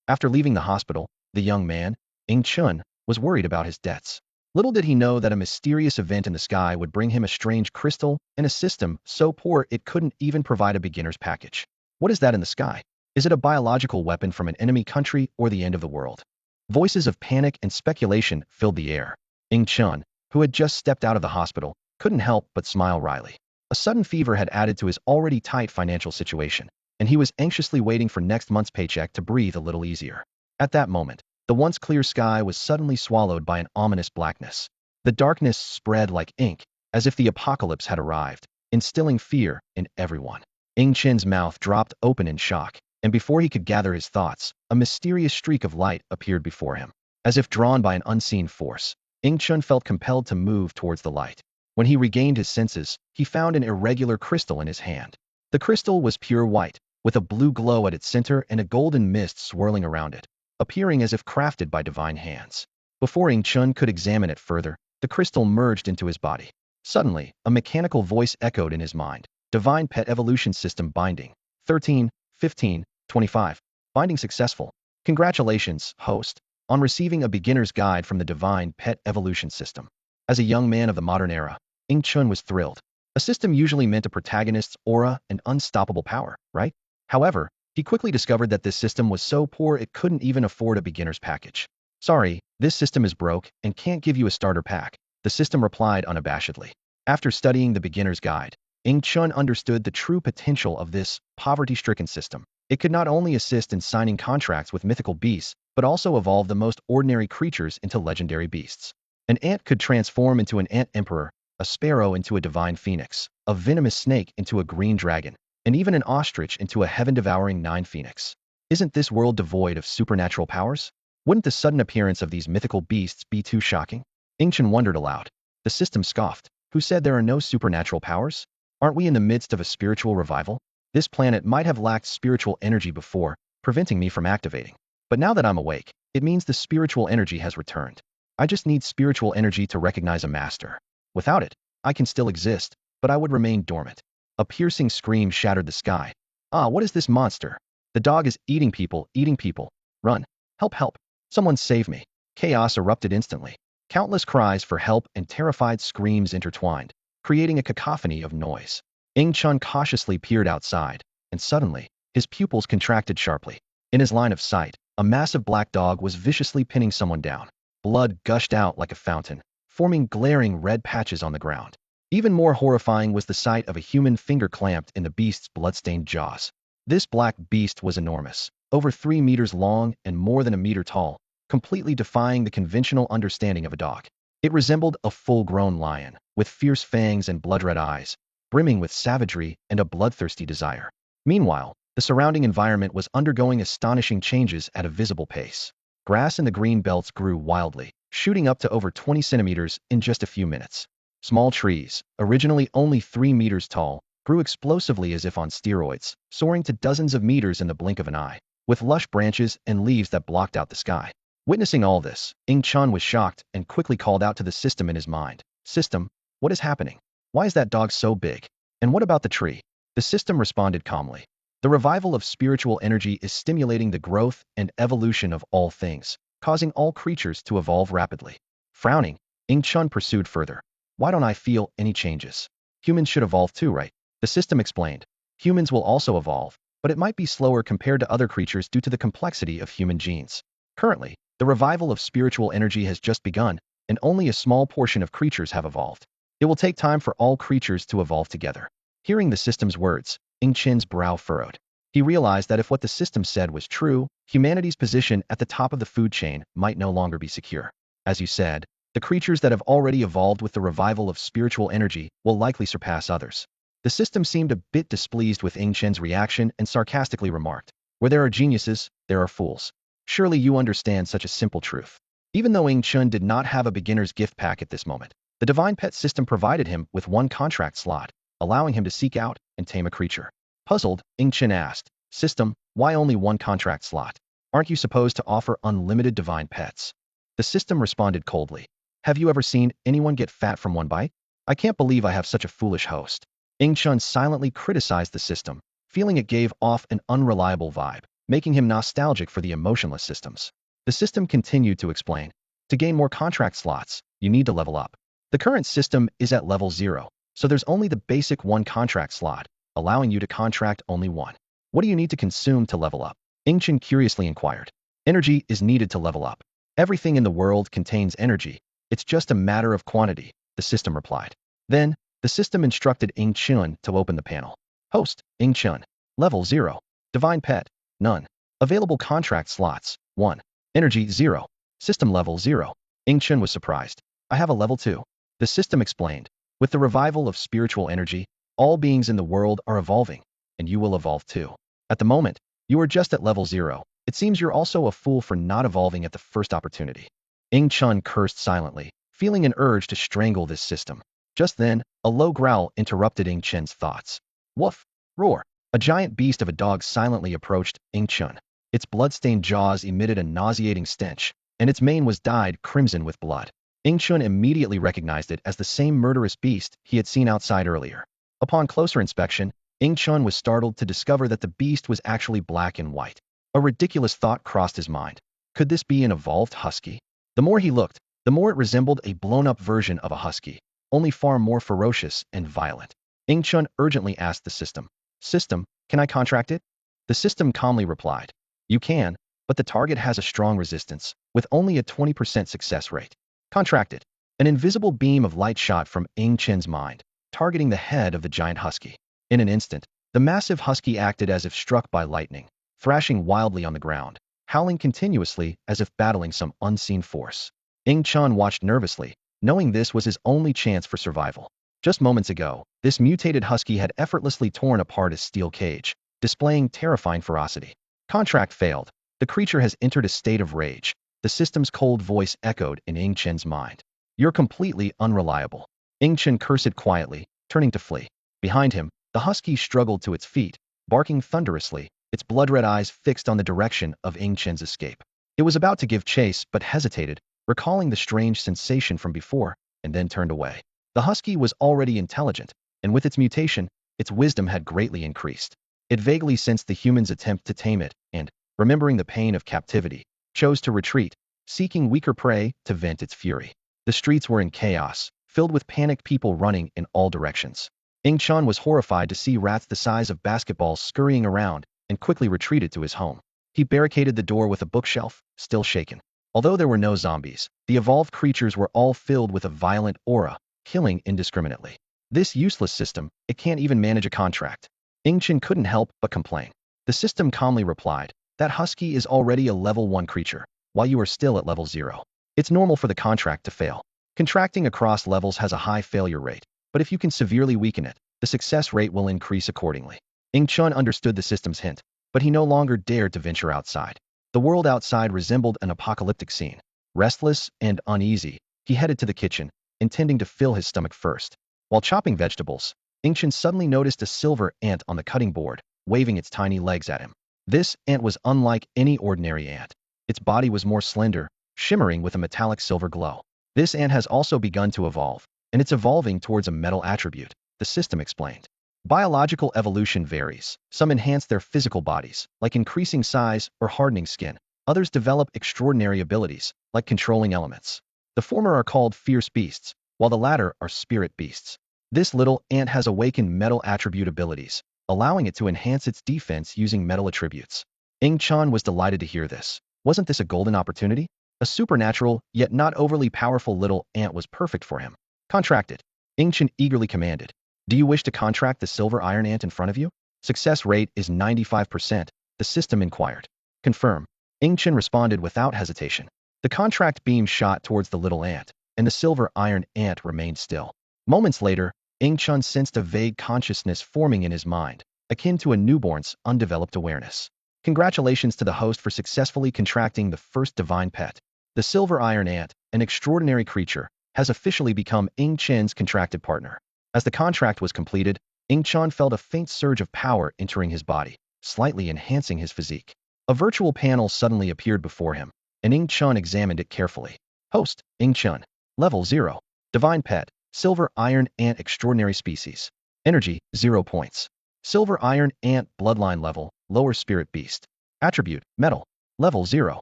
After leaving the hospital, the young man, Ing Chun, was worried about his debts. Little did he know that a mysterious event in the sky would bring him a strange crystal and a system so poor it couldn't even provide a beginner's package. What is that in the sky? Is it a biological weapon from an enemy country or the end of the world? Voices of panic and speculation filled the air. Ing Chun, who had just stepped out of the hospital, couldn't help but smile wryly. A sudden fever had added to his already tight financial situation, and he was anxiously waiting for next month's paycheck to breathe a little easier. At that moment, the once clear sky was suddenly swallowed by an ominous blackness. The darkness spread like ink, as if the apocalypse had arrived, instilling fear in everyone. Ing Chen's mouth dropped open in shock, and before he could gather his thoughts, a mysterious streak of light appeared before him. As if drawn by an unseen force, Ing Chun felt compelled to move towards the light. When he regained his senses, he found an irregular crystal in his hand. The crystal was pure white, with a blue glow at its center and a golden mist swirling around it, appearing as if crafted by divine hands. Before Ing Chun could examine it further, the crystal merged into his body. Suddenly, a mechanical voice echoed in his mind. Divine Pet Evolution System Binding. 13, 15, 25. Binding successful. Congratulations, host, on receiving a beginner's guide from the Divine Pet Evolution System. As a young man of the modern era, Ing Chun was thrilled. A system usually meant a protagonist's aura and unstoppable power, right? However, he quickly discovered that this system was so poor it couldn't even afford a beginner's package. Sorry, this system is broke and can't give you a starter pack, the system replied unabashedly. After studying the beginner's guide, Ing Chun understood the true potential of this poverty-stricken system. It could not only assist in signing contracts with mythical beasts, but also evolve the most ordinary creatures into legendary beasts. An ant could transform into an ant emperor, a sparrow into a divine phoenix, a venomous snake into a green dragon, and even an ostrich into a heaven-devouring nine phoenix. Isn't this world devoid of supernatural powers? Wouldn't the sudden appearance of these mythical beasts be too shocking? Ing Chun wondered aloud. The system scoffed. Who said there are no supernatural powers? Aren't we in the midst of a spiritual revival? This planet might have lacked spiritual energy before, preventing me from activating. But now that I'm awake, it means the spiritual energy has returned. I just need spiritual energy to recognize a master. Without it, I can still exist, but I would remain dormant. A piercing scream shattered the sky. Ah, what is this monster? The dog is eating people, eating people. Run. Help, help. Someone save me. Chaos erupted instantly. Countless cries for help and terrified screams intertwined, creating a cacophony of noise. Ing Chun cautiously peered outside, and suddenly, his pupils contracted sharply. In his line of sight, a massive black dog was viciously pinning someone down. Blood gushed out like a fountain, forming glaring red patches on the ground. Even more horrifying was the sight of a human finger clamped in the beast's bloodstained jaws. This black beast was enormous, over 3 meters long and more than a meter tall, completely defying the conventional understanding of a dog. It resembled a full-grown lion, with fierce fangs and blood-red eyes, brimming with savagery and a bloodthirsty desire. Meanwhile, the surrounding environment was undergoing astonishing changes at a visible pace. Grass in the green belts grew wildly, shooting up to over 20 centimeters in just a few minutes. Small trees, originally only 3 meters tall, grew explosively as if on steroids, soaring to dozens of meters in the blink of an eye, with lush branches and leaves that blocked out the sky. Witnessing all this, Ing Chun was shocked and quickly called out to the system in his mind. System, what is happening? Why is that dog so big? And what about the tree? The system responded calmly. The revival of spiritual energy is stimulating the growth and evolution of all things, causing all creatures to evolve rapidly. Frowning, Ing Chun pursued further. Why don't I feel any changes? Humans should evolve too, right? The system explained. Humans will also evolve, but it might be slower compared to other creatures due to the complexity of human genes. Currently, the revival of spiritual energy has just begun, and only a small portion of creatures have evolved. It will take time for all creatures to evolve together. Hearing the system's words, Ing Chen's brow furrowed. He realized that if what the system said was true, humanity's position at the top of the food chain might no longer be secure. As you said, the creatures that have already evolved with the revival of spiritual energy will likely surpass others. The system seemed a bit displeased with Ing Chen's reaction and sarcastically remarked, where there are geniuses, there are fools. Surely you understand such a simple truth. Even though Ing Chun did not have a beginner's gift pack at this moment, the Divine Pet system provided him with one contract slot, allowing him to seek out and tame a creature. Puzzled, Ing Chun asked, System, why only one contract slot? Aren't you supposed to offer unlimited divine pets? The system responded coldly. Have you ever seen anyone get fat from one bite? I can't believe I have such a foolish host. Ing Chun silently criticized the system, feeling it gave off an unreliable vibe. making him nostalgic for the emotionless systems. The system continued to explain, to gain more contract slots, you need to level up. The current system is at level 0, so there's only the basic 1 contract slot, allowing you to contract only 1. What do you need to consume to level up? Ingchen curiously inquired. Energy is needed to level up. Everything in the world contains energy. It's just a matter of quantity, the system replied. Then, the system instructed Ingchen to open the panel. Host, Ingchen. Level 0. Divine Pet, none. Available contract slots, 1. Energy, 0. System level, 0. Ingchen was surprised. I have a level 2. The system explained. With the revival of spiritual energy, all beings in the world are evolving, and you will evolve too. At the moment, you are just at level 0. It seems you're also a fool for not evolving at the first opportunity. Ingchen cursed silently, feeling an urge to strangle this system. Just then, a low growl interrupted Ingchen's thoughts. Woof! Roar! A giant beast of a dog silently approached Ingchen. Its blood-stained jaws emitted a nauseating stench, and its mane was dyed crimson with blood. Ingchen immediately recognized it as the same murderous beast he had seen outside earlier. Upon closer inspection, Ingchen was startled to discover that the beast was actually black and white. A ridiculous thought crossed his mind. Could this be an evolved husky? The more he looked, the more it resembled a blown-up version of a husky, only far more ferocious and violent. Ingchen urgently asked the system. System, can I contract it? The system calmly replied. You can, but the target has a strong resistance, with only a 20% success rate. Contracted. An invisible beam of light shot from Ingchen's mind, targeting the head of the giant husky. In an instant, the massive husky acted as if struck by lightning, thrashing wildly on the ground, howling continuously as if battling some unseen force. Ingchen watched nervously, knowing this was his only chance for survival. Just moments ago, this mutated husky had effortlessly torn apart his steel cage, displaying terrifying ferocity. Contract failed. The creature has entered a state of rage. The system's cold voice echoed in Ingchen's mind. You're completely unreliable. Ingchen cursed quietly, turning to flee. Behind him, the husky struggled to its feet, barking thunderously, its blood-red eyes fixed on the direction of Ingchen's escape. It was about to give chase but hesitated, recalling the strange sensation from before, and then turned away. The husky was already intelligent, and with its mutation, its wisdom had greatly increased. It vaguely sensed the human's attempt to tame it, and, remembering the pain of captivity, chose to retreat, seeking weaker prey to vent its fury. The streets were in chaos, filled with panicked people running in all directions. Ingchen was horrified to see rats the size of basketballs scurrying around, and quickly retreated to his home. He barricaded the door with a bookshelf, still shaken. Although there were no zombies, the evolved creatures were all filled with a violent aura, killing indiscriminately. This useless system, it can't even manage a contract. Ingchen couldn't help but complain. The system calmly replied, that husky is already a level 1 creature, while you are still at level 0. It's normal for the contract to fail. Contracting across levels has a high failure rate, but if you can severely weaken it, the success rate will increase accordingly. Ingchen understood the system's hint, but he no longer dared to venture outside. The world outside resembled an apocalyptic scene. Restless and uneasy, he headed to the kitchen, intending to fill his stomach first. While chopping vegetables, Ingchen suddenly noticed a silver ant on the cutting board, waving its tiny legs at him. This ant was unlike any ordinary ant. Its body was more slender, shimmering with a metallic silver glow. This ant has also begun to evolve, and it's evolving towards a metal attribute, the system explained. Biological evolution varies. Some enhance their physical bodies, like increasing size or hardening skin. Others develop extraordinary abilities, like controlling elements. The former are called fierce beasts, while the latter are spirit beasts. This little ant has awakened metal attribute abilities, allowing it to enhance its defense using metal attributes. Ingchen was delighted to hear this. Wasn't this a golden opportunity? A supernatural, yet not overly powerful little ant was perfect for him. Contracted. Ingchen eagerly commanded. Do you wish to contract the silver iron ant in front of you? Success rate is 95%, the system inquired. Confirm. Ingchen responded without hesitation. The contract beam shot towards the little ant, and the silver iron ant remained still. Moments later, Ingchen sensed a vague consciousness forming in his mind, akin to a newborn's undeveloped awareness. Congratulations to the host for successfully contracting the first divine pet. The silver iron ant, an extraordinary creature, has officially become Ingchen's contracted partner. As the contract was completed, Ingchen felt a faint surge of power entering his body, slightly enhancing his physique. A virtual panel suddenly appeared before him, and Ingchen examined it carefully. Host, Ingchen. Level 0. Divine Pet, Silver Iron Ant Extraordinary Species. Energy, 0 points. Silver Iron Ant Bloodline Level, Lower Spirit Beast. Attribute, metal. Level 0.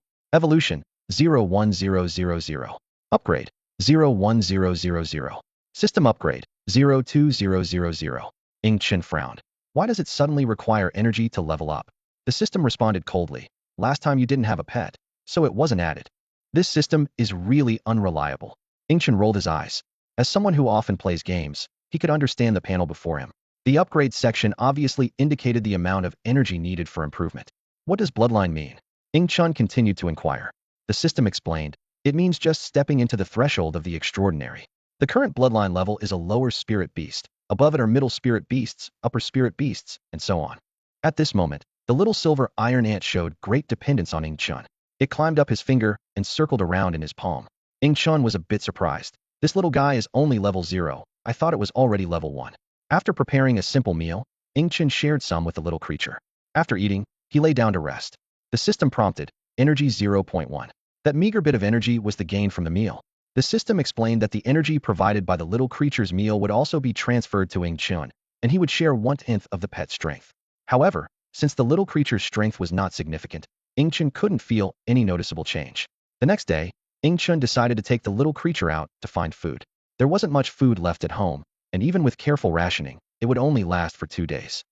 Evolution, 01000. Upgrade, 01000. System upgrade, 02000. Chen frowned. Why does it suddenly require energy to level up? The system responded coldly. Last time you didn't have a pet, so it wasn't added. This system is really unreliable. Chen rolled his eyes. As someone who often plays games, he could understand the panel before him. The upgrade section obviously indicated the amount of energy needed for improvement. What does bloodline mean? Chen continued to inquire. The system explained, it means just stepping into the threshold of the extraordinary. The current bloodline level is a lower spirit beast. Above it are middle spirit beasts, upper spirit beasts, and so on. At this moment, the little silver iron ant showed great dependence on Chen. It climbed up his finger and circled around in his palm. Chen was a bit surprised. This little guy is only level 0. I thought it was already level 1. After preparing a simple meal, Chen shared some with the little creature. After eating, he lay down to rest. The system prompted, energy 0.1. That meager bit of energy was the gain from the meal. The system explained that the energy provided by the little creature's meal would also be transferred to Chen, and he would share 1/10 of the pet's strength. However, since the little creature's strength was not significant, Chen couldn't feel any noticeable change. The next day, Chen decided to take the little creature out to find food. There wasn't much food left at home, and even with careful rationing, it would only last for 2 days.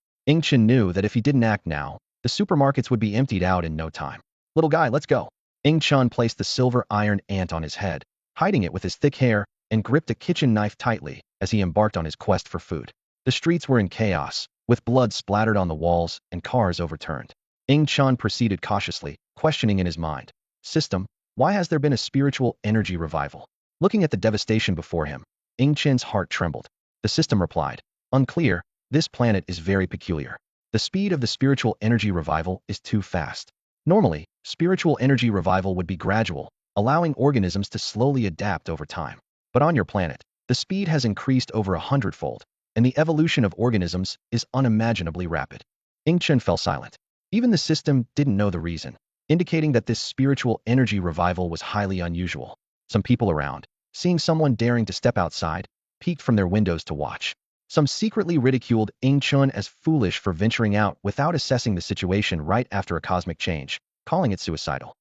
Chen knew that if he didn't act now, the supermarkets would be emptied out in no time. Little guy, let's go. Chen placed the silver iron ant on his head, hiding it with his thick hair, and gripped a kitchen knife tightly as he embarked on his quest for food. The streets were in chaos, with blood splattered on the walls and cars overturned. Chen proceeded cautiously, questioning in his mind, system, why has there been a spiritual energy revival? Looking at the devastation before him, Chen's heart trembled. The system replied, unclear, this planet is very peculiar. The speed of the spiritual energy revival is too fast. Normally, spiritual energy revival would be gradual, allowing organisms to slowly adapt over time. But on your planet, the speed has increased over 100-fold, and the evolution of organisms is unimaginably rapid. Chen fell silent. Even the system didn't know the reason, indicating that this spiritual energy revival was highly unusual. Some people around, seeing someone daring to step outside, peeked from their windows to watch. Some secretly ridiculed Chen as foolish for venturing out without assessing the situation right after a cosmic change, calling it suicidal.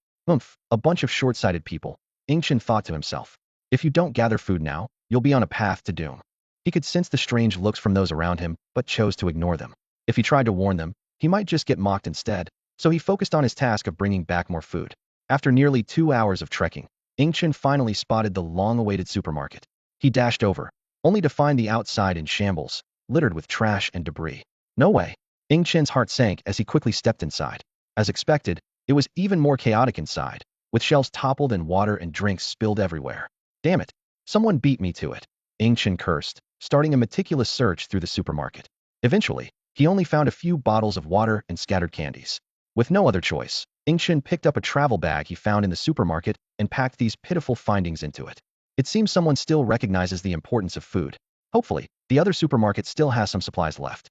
A bunch of short-sighted people, Chen thought to himself. If you don't gather food now, you'll be on a path to doom. He could sense the strange looks from those around him, but chose to ignore them. If he tried to warn them, he might just get mocked instead, so he focused on his task of bringing back more food. After nearly 2 hours of trekking, Chen finally spotted the long-awaited supermarket. He dashed over, only to find the outside in shambles, littered with trash and debris. No way. Chen's heart sank as he quickly stepped inside. As expected, it was even more chaotic inside, with shelves toppled and water and drinks spilled everywhere. Damn it. Someone beat me to it. Chen cursed, starting a meticulous search through the supermarket. Eventually, he only found a few bottles of water and scattered candies. With no other choice, Chen picked up a travel bag he found in the supermarket and packed these pitiful findings into it. It seems someone still recognizes the importance of food. Hopefully, the other supermarket still has some supplies left.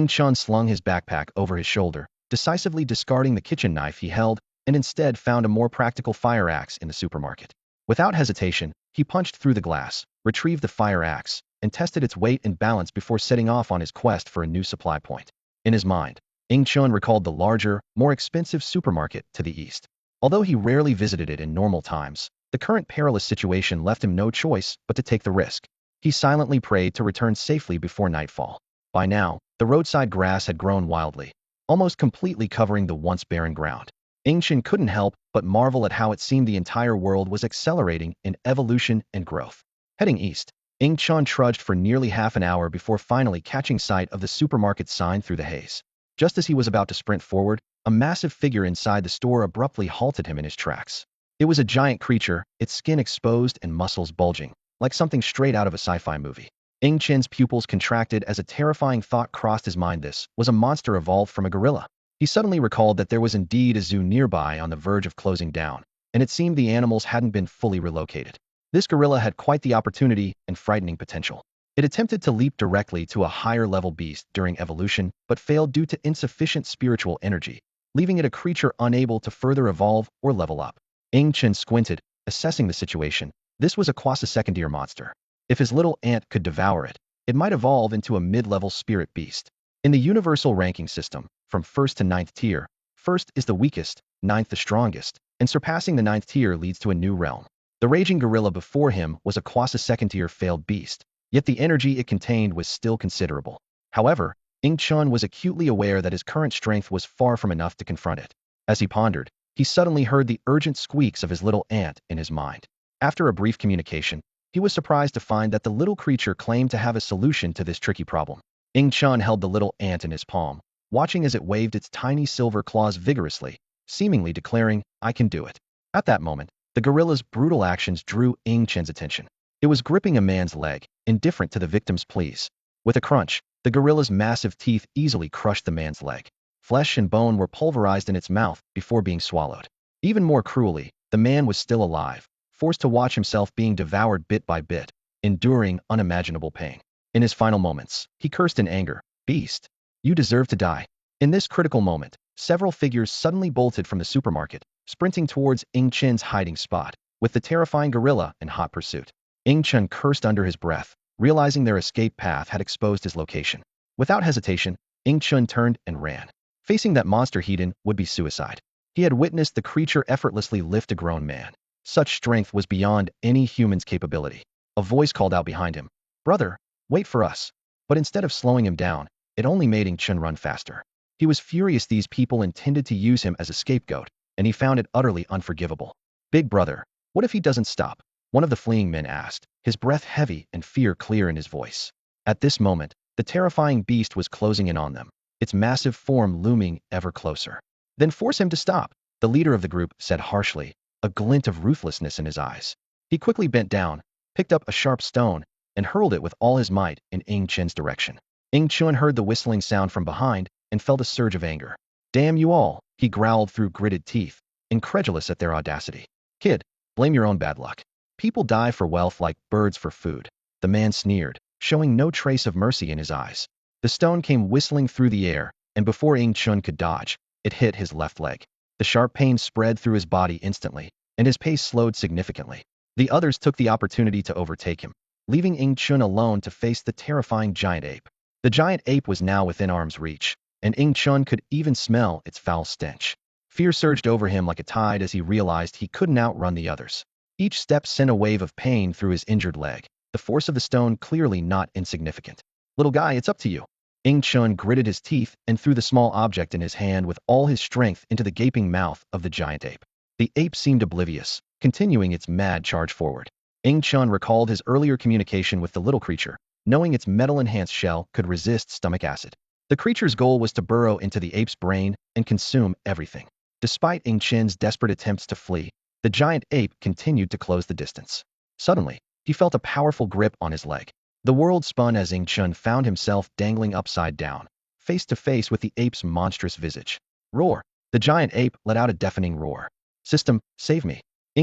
Chen slung his backpack over his shoulder, decisively discarding the kitchen knife he held, and instead found a more practical fire axe in the supermarket. Without hesitation, he punched through the glass, retrieved the fire axe, and tested its weight and balance before setting off on his quest for a new supply point. In his mind, Chen recalled the larger, more expensive supermarket to the east. Although he rarely visited it in normal times, the current perilous situation left him no choice but to take the risk. He silently prayed to return safely before nightfall. By now, the roadside grass had grown wildly, almost completely covering the once barren ground. Chen couldn't help but marvel at how it seemed the entire world was accelerating in evolution and growth. Heading east, Chen trudged for nearly half an hour before finally catching sight of the supermarket sign through the haze. Just as he was about to sprint forward, a massive figure inside the store abruptly halted him in his tracks. It was a giant creature, its skin exposed and muscles bulging, like something straight out of a sci-fi movie. Chen's pupils contracted as a terrifying thought crossed his mind. This was a monster evolved from a gorilla. He suddenly recalled that there was indeed a zoo nearby on the verge of closing down, and it seemed the animals hadn't been fully relocated. This gorilla had quite the opportunity and frightening potential. It attempted to leap directly to a higher-level beast during evolution, but failed due to insufficient spiritual energy, leaving it a creature unable to further evolve or level up. Chen squinted, assessing the situation. This was a quasi-second-tier monster. If his little ant could devour it, it might evolve into a mid-level spirit beast. In the universal ranking system, from 1st to 9th tier, First is the weakest, ninth the strongest, and surpassing the ninth tier leads to a new realm. The raging gorilla before him was a quasi-second tier failed beast, yet the energy it contained was still considerable. However, Chun was acutely aware that his current strength was far from enough to confront it. As he pondered, he suddenly heard the urgent squeaks of his little ant in his mind. After a brief communication, he was surprised to find that the little creature claimed to have a solution to this tricky problem. Chun held the little ant in his palm, watching as it waved its tiny silver claws vigorously, seemingly declaring, "I can do it." At that moment, the gorilla's brutal actions drew Chun's attention. It was gripping a man's leg, indifferent to the victim's pleas. With a crunch, the gorilla's massive teeth easily crushed the man's leg. Flesh and bone were pulverized in its mouth before being swallowed. Even more cruelly, the man was still alive, forced to watch himself being devoured bit by bit, enduring unimaginable pain. In his final moments, he cursed in anger, "Beast, you deserve to die." In this critical moment, several figures suddenly bolted from the supermarket, sprinting towards Chun's hiding spot, with the terrifying gorilla in hot pursuit. Chun cursed under his breath, realizing their escape path had exposed his location. Without hesitation, Chun turned and ran. Facing that monster heathen would be suicide. He had witnessed the creature effortlessly lift a grown man. Such strength was beyond any human's capability. A voice called out behind him, "Brother, wait for us." But instead of slowing him down, it only made Chun run faster. He was furious these people intended to use him as a scapegoat, and he found it utterly unforgivable. "Big brother, what if he doesn't stop?" one of the fleeing men asked, his breath heavy and fear clear in his voice. At this moment, the terrifying beast was closing in on them, its massive form looming ever closer. "Then force him to stop," the leader of the group said harshly, a glint of ruthlessness in his eyes. He quickly bent down, picked up a sharp stone, and hurled it with all his might in Chun's direction. Chun heard the whistling sound from behind and felt a surge of anger. "Damn you all," he growled through gritted teeth, incredulous at their audacity. "Kid, blame your own bad luck. People die for wealth like birds for food." The man sneered, showing no trace of mercy in his eyes. The stone came whistling through the air, and before Chun could dodge, it hit his left leg. The sharp pain spread through his body instantly, and his pace slowed significantly. The others took the opportunity to overtake him, leaving Chun alone to face the terrifying giant ape. The giant ape was now within arm's reach, and Chun could even smell its foul stench. Fear surged over him like a tide as he realized he couldn't outrun the others. Each step sent a wave of pain through his injured leg, the force of the stone clearly not insignificant. "Little guy, it's up to you." Chun gritted his teeth and threw the small object in his hand with all his strength into the gaping mouth of the giant ape. The ape seemed oblivious, continuing its mad charge forward. Chun recalled his earlier communication with the little creature, knowing its metal-enhanced shell could resist stomach acid. The creature's goal was to burrow into the ape's brain and consume everything. Despite Chun's desperate attempts to flee, the giant ape continued to close the distance. Suddenly, he felt a powerful grip on his leg. The world spun as Chun found himself dangling upside down, face to face with the ape's monstrous visage. "Roar!" The giant ape let out a deafening roar. "System, save me!"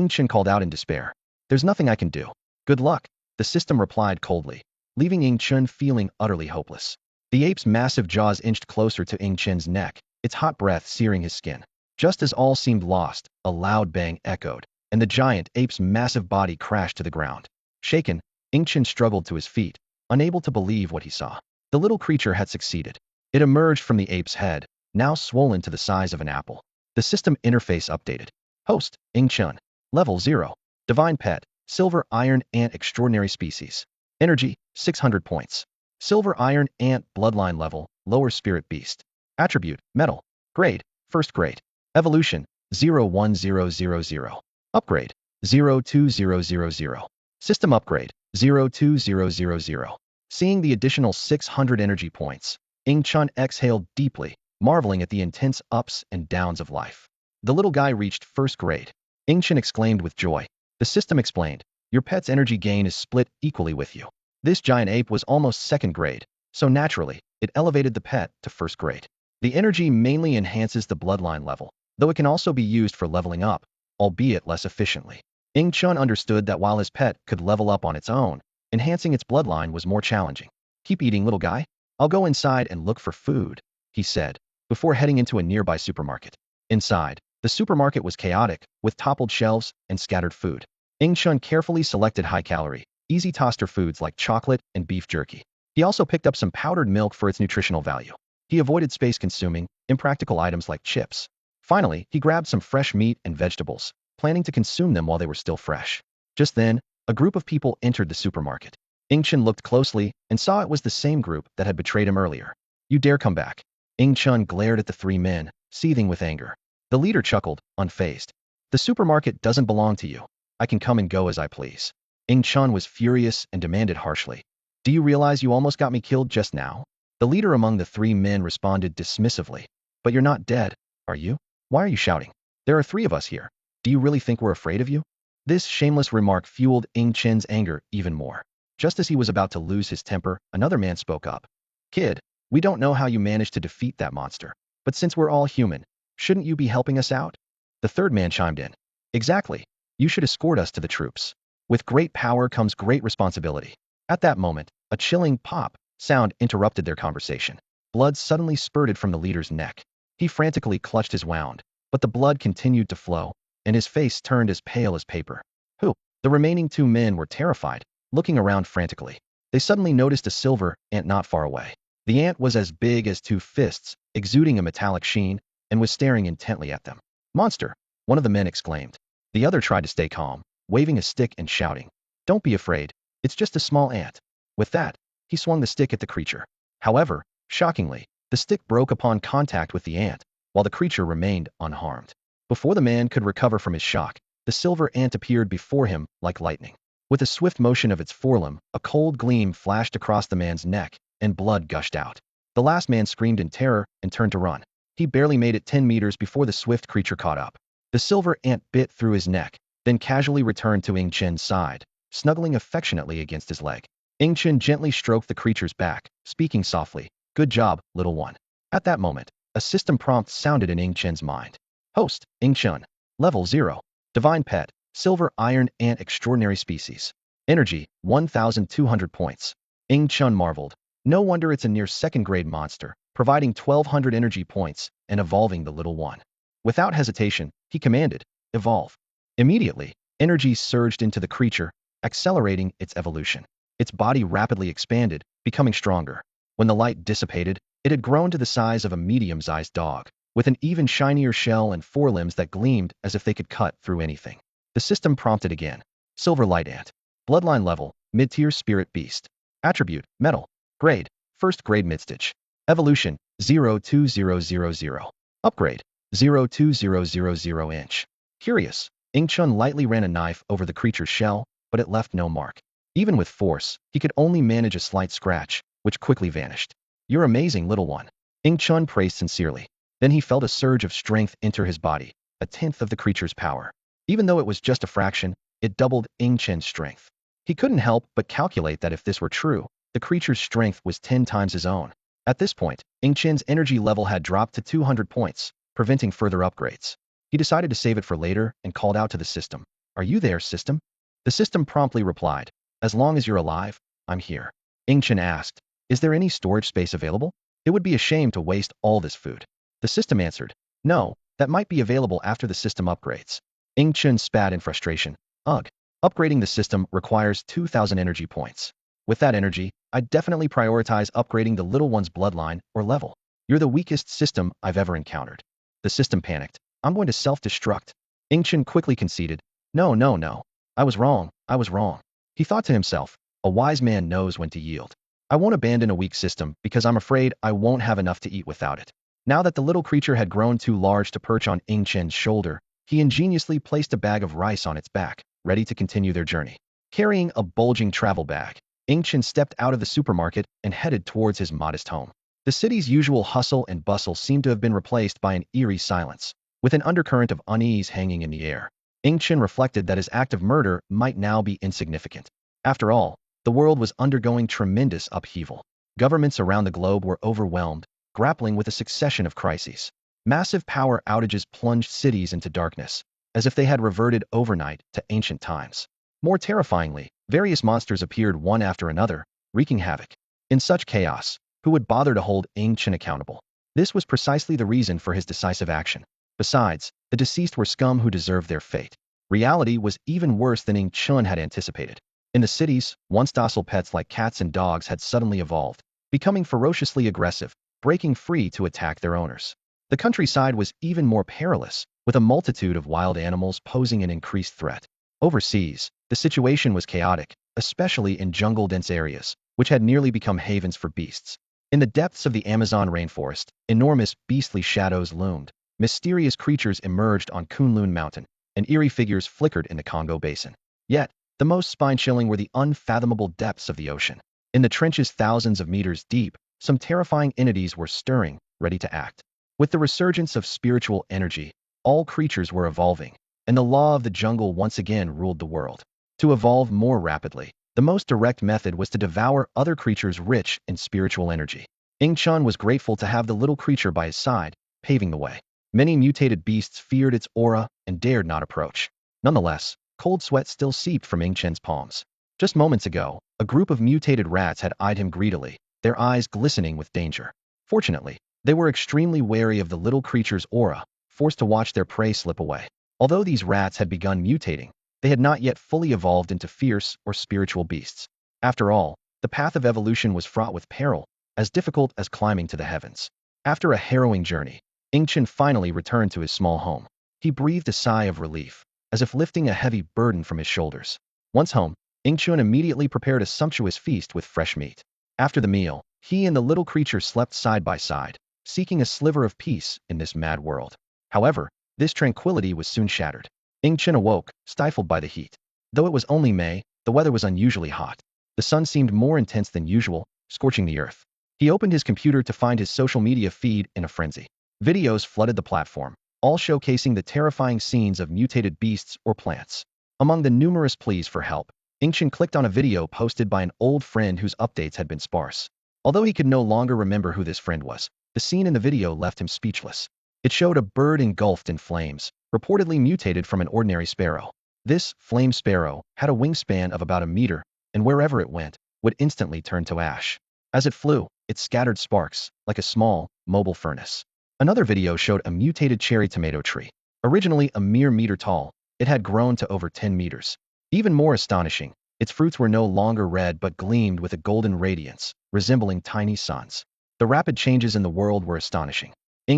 Chun called out in despair. "There's nothing I can do." "Good luck," the system replied coldly, leaving Chun feeling utterly hopeless. The ape's massive jaws inched closer to Chun's neck, its hot breath searing his skin. Just as all seemed lost, a loud bang echoed, and the giant ape's massive body crashed to the ground. Shaken, Chun struggled to his feet, unable to believe what he saw. The little creature had succeeded. It emerged from the ape's head, now swollen to the size of an apple. The system interface updated. Host, Chun. Level 0. Divine Pet, Silver Iron Ant Extraordinary Species. Energy, 600 points. Silver Iron Ant Bloodline Level, Lower Spirit Beast. Attribute, Metal. Grade, First Grade. Evolution, 01000. Upgrade, 02000. System Upgrade, 02000. Seeing the additional 600 energy points, Chun exhaled deeply, marveling at the intense ups and downs of life. The little guy reached first grade. Chun exclaimed with joy. The system explained, "Your pet's energy gain is split equally with you." This giant ape was almost second grade, so naturally, it elevated the pet to first grade. The energy mainly enhances the bloodline level, though it can also be used for leveling up, albeit less efficiently. Chun understood that while his pet could level up on its own, enhancing its bloodline was more challenging. "Keep eating, little guy. I'll go inside and look for food," he said, before heading into a nearby supermarket. Inside, the supermarket was chaotic, with toppled shelves and scattered food. Chun carefully selected high-calorie, easy-toaster foods like chocolate and beef jerky. He also picked up some powdered milk for its nutritional value. He avoided space-consuming, impractical items like chips. Finally, he grabbed some fresh meat and vegetables, planning to consume them while they were still fresh. Just then, a group of people entered the supermarket. Ing-chun looked closely and saw it was the same group that had betrayed him earlier. You dare come back? Ing-chun glared at the three men, seething with anger. The leader chuckled, unfazed. The supermarket doesn't belong to you. I can come and go as I please. Ing-chun was furious and demanded harshly. Do you realize you almost got me killed just now? The leader among the three men responded dismissively. But you're not dead, are you? Why are you shouting? There are three of us here. Do you really think we're afraid of you? This shameless remark fueled Ing-chun's anger even more. Just as he was about to lose his temper, another man spoke up. Kid, we don't know how you managed to defeat that monster, but since we're all human, shouldn't you be helping us out? The third man chimed in. Exactly. You should escort us to the troops. With great power comes great responsibility. At that moment, a chilling pop sound interrupted their conversation. Blood suddenly spurted from the leader's neck. He frantically clutched his wound, but the blood continued to flow, and his face turned as pale as paper. Who? The remaining two men were terrified, looking around frantically. They suddenly noticed a silver ant not far away. The ant was as big as two fists, exuding a metallic sheen, and was staring intently at them. Monster! One of the men exclaimed. The other tried to stay calm, waving a stick and shouting. Don't be afraid. It's just a small ant. With that, he swung the stick at the creature. However, shockingly, the stick broke upon contact with the ant, while the creature remained unharmed. Before the man could recover from his shock, the silver ant appeared before him like lightning. With a swift motion of its forelimb, a cold gleam flashed across the man's neck, and blood gushed out. The last man screamed in terror and turned to run. He barely made it 10 meters before the swift creature caught up. The silver ant bit through his neck, then casually returned to Ing-chun's side, snuggling affectionately against his leg. Ing-chun gently stroked the creature's back, speaking softly, "Good job, little one." At that moment, a system prompt sounded in Ing-chun's mind. Host, Ing-chun. Level 0. Divine Pet, Silver Iron Ant Extraordinary Species. Energy, 1,200 points. Ing-chun marveled. No wonder it's a near second-grade monster, providing 1,200 energy points and evolving the little one. Without hesitation, he commanded, "Evolve." Immediately, energy surged into the creature, accelerating its evolution. Its body rapidly expanded, becoming stronger. When the light dissipated, it had grown to the size of a medium-sized dog, with an even shinier shell and forelimbs that gleamed as if they could cut through anything. The system prompted again. Silver Light Ant. Bloodline level, mid-tier spirit beast. Attribute, metal. Grade, first grade midstage. Evolution, 02000. Upgrade, 02000 inch. Curious, Ing-chun lightly ran a knife over the creature's shell, but it left no mark. Even with force, he could only manage a slight scratch, which quickly vanished. You're amazing, little one. Ing-chun praised sincerely. Then he felt a surge of strength enter his body, a tenth of the creature's power. Even though it was just a fraction, it doubled Ing-chun's strength. He couldn't help but calculate that if this were true, the creature's strength was 10 times his own. At this point, Ing-chun's energy level had dropped to 200 points, preventing further upgrades. He decided to save it for later and called out to the system. Are you there, system? The system promptly replied. As long as you're alive, I'm here. Ing-chun asked, is there any storage space available? It would be a shame to waste all this food. The system answered, no, that might be available after the system upgrades. Ing-chun spat in frustration. Ugh. Upgrading the system requires 2,000 energy points. With that energy, I'd definitely prioritize upgrading the little one's bloodline or level. You're the weakest system I've ever encountered. The system panicked. I'm going to self-destruct. Ing-chun quickly conceded. No. I was wrong. He thought to himself, a wise man knows when to yield. I won't abandon a weak system because I'm afraid I won't have enough to eat without it. Now that the little creature had grown too large to perch on Ing-chun's shoulder, he ingeniously placed a bag of rice on its back, ready to continue their journey. Carrying a bulging travel bag, Ing-chun stepped out of the supermarket and headed towards his modest home. The city's usual hustle and bustle seemed to have been replaced by an eerie silence, with an undercurrent of unease hanging in the air. Ing-chun reflected that his act of murder might now be insignificant. After all, the world was undergoing tremendous upheaval. Governments around the globe were overwhelmed, grappling with a succession of crises. Massive power outages plunged cities into darkness, as if they had reverted overnight to ancient times. More terrifyingly, various monsters appeared one after another, wreaking havoc. In such chaos, who would bother to hold Ing-chun accountable? This was precisely the reason for his decisive action. Besides, the deceased were scum who deserved their fate. Reality was even worse than Ing-chun had anticipated. In the cities, once docile pets like cats and dogs had suddenly evolved, becoming ferociously aggressive, breaking free to attack their owners. The countryside was even more perilous, with a multitude of wild animals posing an increased threat. Overseas, the situation was chaotic, especially in jungle-dense areas, which had nearly become havens for beasts. In the depths of the Amazon rainforest, enormous beastly shadows loomed. Mysterious creatures emerged on Kunlun Mountain, and eerie figures flickered in the Congo Basin. Yet, the most spine-chilling were the unfathomable depths of the ocean. In the trenches thousands of meters deep, some terrifying entities were stirring, ready to act. With the resurgence of spiritual energy, all creatures were evolving, and the law of the jungle once again ruled the world. To evolve more rapidly, the most direct method was to devour other creatures rich in spiritual energy. Chun was grateful to have the little creature by his side, paving the way. Many mutated beasts feared its aura and dared not approach. Nonetheless, cold sweat still seeped from Chun's palms. Just moments ago, a group of mutated rats had eyed him greedily, their eyes glistening with danger. Fortunately, they were extremely wary of the little creature's aura, forced to watch their prey slip away. Although these rats had begun mutating, they had not yet fully evolved into fierce or spiritual beasts. After all, the path of evolution was fraught with peril, as difficult as climbing to the heavens. After a harrowing journey, Chun finally returned to his small home. He breathed a sigh of relief, as if lifting a heavy burden from his shoulders. Once home, Chun immediately prepared a sumptuous feast with fresh meat. After the meal, he and the little creature slept side by side, seeking a sliver of peace in this mad world. However, this tranquility was soon shattered. Chun awoke, stifled by the heat. Though it was only May, the weather was unusually hot. The sun seemed more intense than usual, scorching the earth. He opened his computer to find his social media feed in a frenzy. Videos flooded the platform, all showcasing the terrifying scenes of mutated beasts or plants. Among the numerous pleas for help, Chun clicked on a video posted by an old friend whose updates had been sparse. Although he could no longer remember who this friend was, the scene in the video left him speechless. It showed a bird engulfed in flames, reportedly mutated from an ordinary sparrow. This flame sparrow had a wingspan of about a meter, and wherever it went, would instantly turn to ash. As it flew, it scattered sparks, like a small, mobile furnace. Another video showed a mutated cherry tomato tree. Originally a mere meter tall, it had grown to over 10 meters. Even more astonishing, its fruits were no longer red but gleamed with a golden radiance, resembling tiny suns. The rapid changes in the world were astonishing.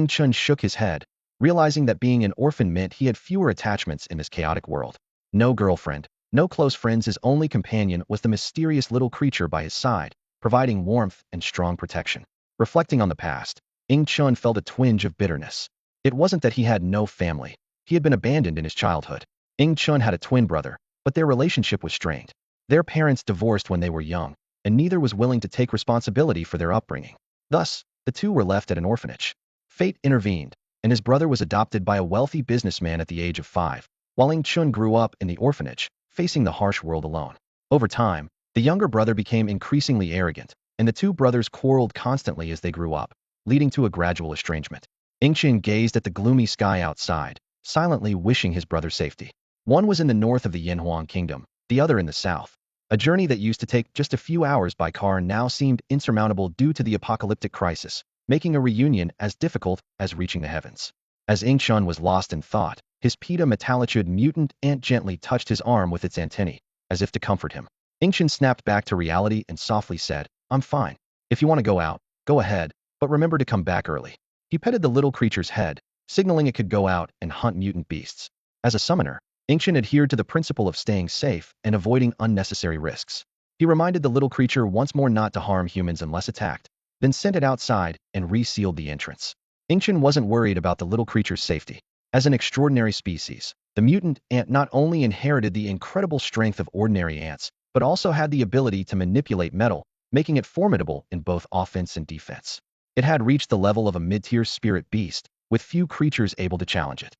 Chun shook his head, realizing that being an orphan meant he had fewer attachments in this chaotic world. No girlfriend, no close friends, his only companion was the mysterious little creature by his side, providing warmth and strong protection. Reflecting on the past, Chun felt a twinge of bitterness. It wasn't that he had no family. He had been abandoned in his childhood. Chun had a twin brother, but their relationship was strained. Their parents divorced when they were young, and neither was willing to take responsibility for their upbringing. Thus, the two were left at an orphanage. Fate intervened, and his brother was adopted by a wealthy businessman at the age of 5, while Chun grew up in the orphanage, facing the harsh world alone. Over time, the younger brother became increasingly arrogant, and the two brothers quarreled constantly as they grew up, leading to a gradual estrangement. Chun gazed at the gloomy sky outside, silently wishing his brother's safety. One was in the north of the Yanhuang kingdom, the other in the south. A journey that used to take just a few hours by car now seemed insurmountable due to the apocalyptic crisis, making a reunion as difficult as reaching the heavens. As Chun was lost in thought, his Peta Metallitude mutant ant gently touched his arm with its antennae, as if to comfort him. Chun snapped back to reality and softly said, "I'm fine. If you want to go out, go ahead, but remember to come back early." He petted the little creature's head, signaling it could go out and hunt mutant beasts. As a summoner, Chun adhered to the principle of staying safe and avoiding unnecessary risks. He reminded the little creature once more not to harm humans unless attacked, then sent it outside and resealed the entrance. Chun wasn't worried about the little creature's safety. As an extraordinary species, the mutant ant not only inherited the incredible strength of ordinary ants, but also had the ability to manipulate metal, making it formidable in both offense and defense. It had reached the level of a mid-tier spirit beast, with few creatures able to challenge it.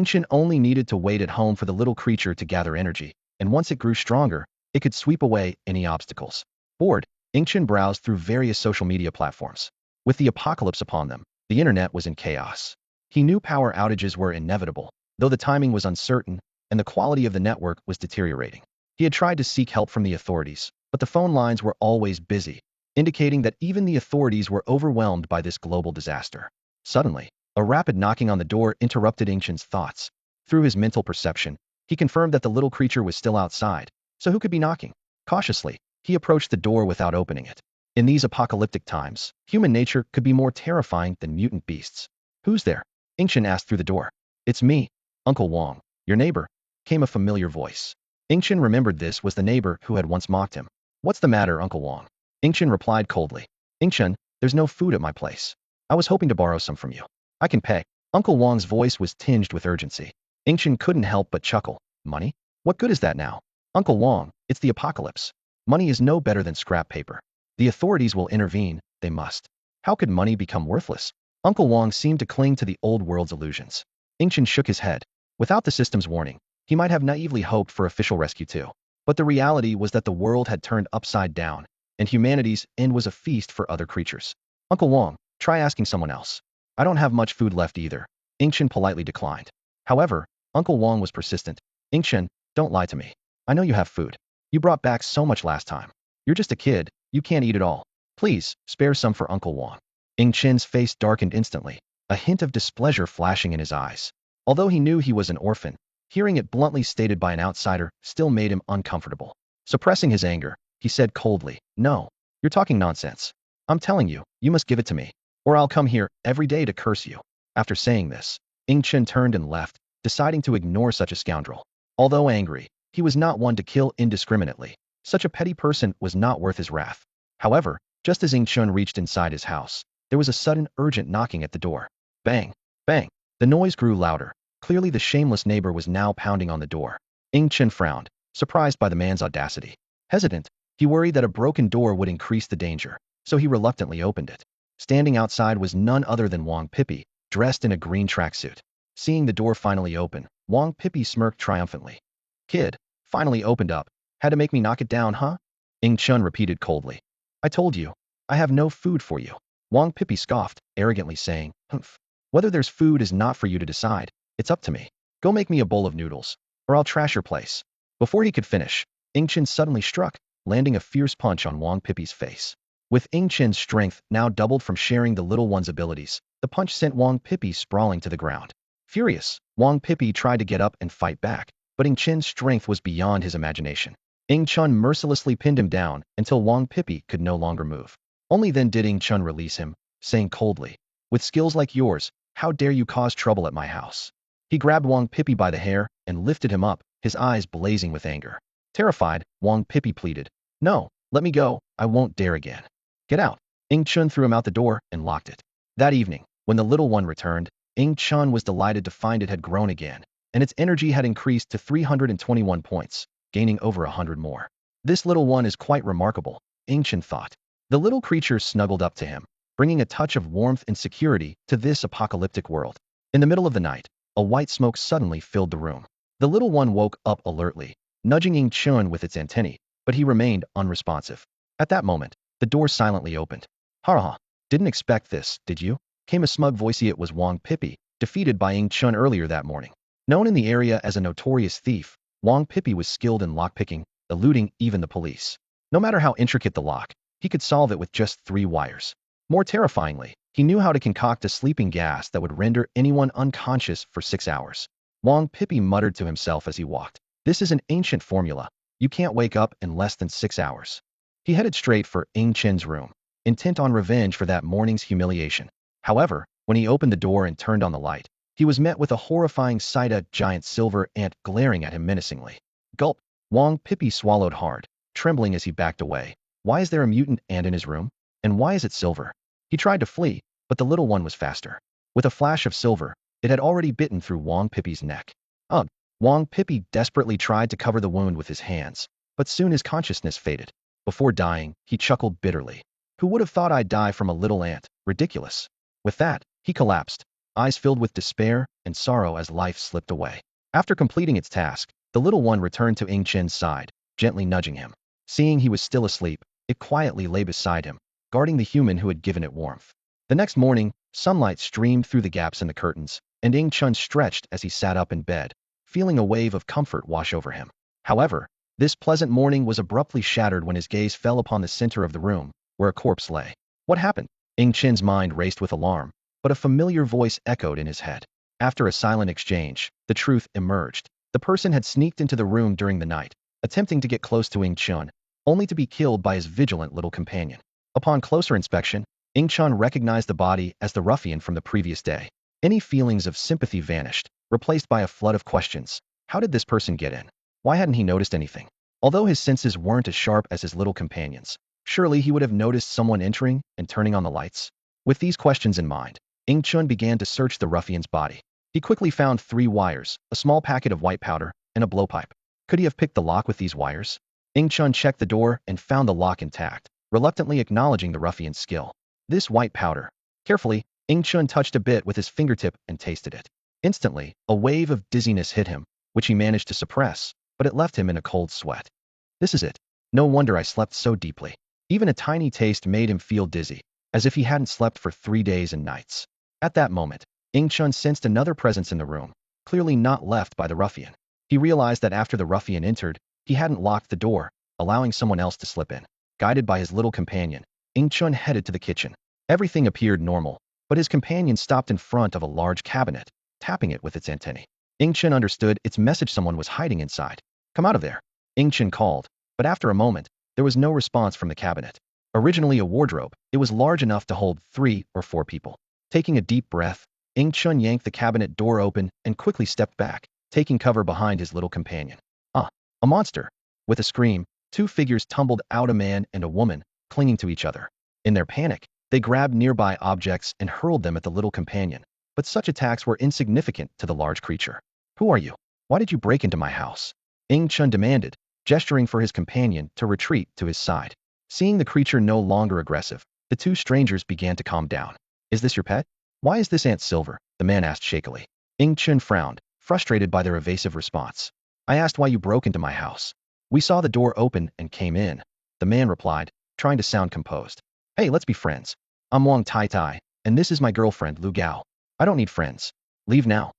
Chun only needed to wait at home for the little creature to gather energy, and once it grew stronger, it could sweep away any obstacles. Bored, Chun browsed through various social media platforms. With the apocalypse upon them, the internet was in chaos. He knew power outages were inevitable, though the timing was uncertain, and the quality of the network was deteriorating. He had tried to seek help from the authorities, but the phone lines were always busy, indicating that even the authorities were overwhelmed by this global disaster. Suddenly, a rapid knocking on the door interrupted Chun's thoughts. Through his mental perception, he confirmed that the little creature was still outside, so who could be knocking? Cautiously, he approached the door without opening it. In these apocalyptic times, human nature could be more terrifying than mutant beasts. Who's there? Ingchen asked through the door. It's me, Uncle Wong, your neighbor, came a familiar voice. Ingchen remembered this was the neighbor who had once mocked him. What's the matter, Uncle Wong? Ingchen replied coldly. Ingchen, there's no food at my place. I was hoping to borrow some from you. I can pay. Uncle Wong's voice was tinged with urgency. Ingchen couldn't help but chuckle. Money? What good is that now? Uncle Wong, it's the apocalypse. Money is no better than scrap paper. The authorities will intervene, they must. How could money become worthless? Uncle Wong seemed to cling to the old world's illusions. Ingchen shook his head. Without the system's warning, he might have naively hoped for official rescue too. But the reality was that the world had turned upside down, and humanity's end was a feast for other creatures. Uncle Wong, try asking someone else. I don't have much food left either. Ingchen politely declined. However, Uncle Wong was persistent. Ingchen, don't lie to me. I know you have food. You brought back so much last time. You're just a kid, you can't eat it all. Please, spare some for Uncle Wong. Ingchen's face darkened instantly, a hint of displeasure flashing in his eyes. Although he knew he was an orphan, hearing it bluntly stated by an outsider still made him uncomfortable. Suppressing his anger, he said coldly, No, you're talking nonsense. I'm telling you, you must give it to me, or I'll come here every day to curse you. After saying this, Ingchen turned and left, deciding to ignore such a scoundrel. Although angry, he was not one to kill indiscriminately. Such a petty person was not worth his wrath. However, just as Ingchen reached inside his house, there was a sudden urgent knocking at the door. Bang! Bang! The noise grew louder. Clearly the shameless neighbor was now pounding on the door. Ingchen frowned, surprised by the man's audacity. Hesitant, he worried that a broken door would increase the danger, so he reluctantly opened it. Standing outside was none other than Wong Pippy, dressed in a green tracksuit. Seeing the door finally open, Wong Pippy smirked triumphantly. Kid, finally opened up. Had to make me knock it down, huh? Ingchen repeated coldly. I told you, I have no food for you. Wong Pippy scoffed, arrogantly saying, Humph. Whether there's food is not for you to decide. It's up to me. Go make me a bowl of noodles, or I'll trash your place. Before he could finish, Ingchen suddenly struck, landing a fierce punch on Wong Pippy's face. With Ingchen's strength now doubled from sharing the little one's abilities, the punch sent Wong Pippy sprawling to the ground. Furious, Wong Pippy tried to get up and fight back, but Ingchen's strength was beyond his imagination. Ingchen mercilessly pinned him down until Wong Pippy could no longer move. Only then did Ingchen release him, saying coldly, With skills like yours, how dare you cause trouble at my house? He grabbed Wong Pippy by the hair and lifted him up, his eyes blazing with anger. Terrified, Wong Pippy pleaded, No, let me go, I won't dare again. Get out. Ingchen threw him out the door and locked it. That evening, when the little one returned, Ingchen was delighted to find it had grown again, and its energy had increased to 321 points, gaining over 100 more. This little one is quite remarkable, Ingchen thought. The little creature snuggled up to him, bringing a touch of warmth and security to this apocalyptic world. In the middle of the night, a white smoke suddenly filled the room. The little one woke up alertly, nudging Ingchen with its antennae, but he remained unresponsive. At that moment, the door silently opened. Ha! Didn't expect this, did you? Came a smug voice. It was Wong Pippy, defeated by Ingchen earlier that morning. Known in the area as a notorious thief, Wong Pippy was skilled in lockpicking, eluding even the police. No matter how intricate the lock, he could solve it with just 3 wires. More terrifyingly, he knew how to concoct a sleeping gas that would render anyone unconscious for 6 hours. Wong Pippy muttered to himself as he walked. This is an ancient formula. You can't wake up in less than 6 hours. He headed straight for Ingchen's room, intent on revenge for that morning's humiliation. However, when he opened the door and turned on the light, he was met with a horrifying sight: a giant silver ant glaring at him menacingly. Gulp! Wong Pippy swallowed hard, trembling as he backed away. Why is there a mutant ant in his room? And why is it silver? He tried to flee, but the little one was faster. With a flash of silver, it had already bitten through Wong Pippy's neck. Ugh! Wong Pippy desperately tried to cover the wound with his hands, but soon his consciousness faded. Before dying, he chuckled bitterly. Who would have thought I'd die from a little ant? Ridiculous. With that, he collapsed, eyes filled with despair and sorrow as life slipped away. After completing its task, the little one returned to Ingchen's side, gently nudging him. Seeing he was still asleep, it quietly lay beside him, guarding the human who had given it warmth. The next morning, sunlight streamed through the gaps in the curtains, and Ingchen stretched as he sat up in bed, feeling a wave of comfort wash over him. However, this pleasant morning was abruptly shattered when his gaze fell upon the center of the room, where a corpse lay. What happened? Ingchen's mind raced with alarm, but a familiar voice echoed in his head. After a silent exchange, the truth emerged. The person had sneaked into the room during the night, attempting to get close to Ingchen, only to be killed by his vigilant little companion. Upon closer inspection, Ingchen recognized the body as the ruffian from the previous day. Any feelings of sympathy vanished, replaced by a flood of questions. How did this person get in? Why hadn't he noticed anything? Although his senses weren't as sharp as his little companions, surely he would have noticed someone entering and turning on the lights. With these questions in mind, Chun began to search the ruffian's body. He quickly found 3 wires, a small packet of white powder, and a blowpipe. Could he have picked the lock with these wires? Chun checked the door and found the lock intact, reluctantly acknowledging the ruffian's skill. This white powder. Carefully, Chun touched a bit with his fingertip and tasted it. Instantly, a wave of dizziness hit him, which he managed to suppress, but it left him in a cold sweat. This is it. No wonder I slept so deeply. Even a tiny taste made him feel dizzy, as if he hadn't slept for 3 days and nights. At that moment, Chun sensed another presence in the room, clearly not left by the ruffian. He realized that after the ruffian entered, he hadn't locked the door, allowing someone else to slip in. Guided by his little companion, Chun headed to the kitchen. Everything appeared normal, but his companion stopped in front of a large cabinet, tapping it with its antennae. Chun understood its message someone was hiding inside. Come out of there. Chun called, but after a moment, there was no response from the cabinet. Originally a wardrobe, it was large enough to hold 3 or 4 people. Taking a deep breath, Chun yanked the cabinet door open and quickly stepped back, taking cover behind his little companion. Ah, a monster! With a scream, 2 figures tumbled out, a man and a woman, clinging to each other. In their panic, they grabbed nearby objects and hurled them at the little companion, but such attacks were insignificant to the large creature. Who are you? Why did you break into my house? Chun demanded, gesturing for his companion to retreat to his side. Seeing the creature no longer aggressive, the 2 strangers began to calm down. Is this your pet? Why is this Aunt Silver? The man asked shakily. Chun frowned, frustrated by their evasive response. I asked why you broke into my house. We saw the door open and came in, the man replied, trying to sound composed. Hey, let's be friends. I'm Wang Tai Tai, and this is my girlfriend Lu Gao. I don't need friends. Leave now.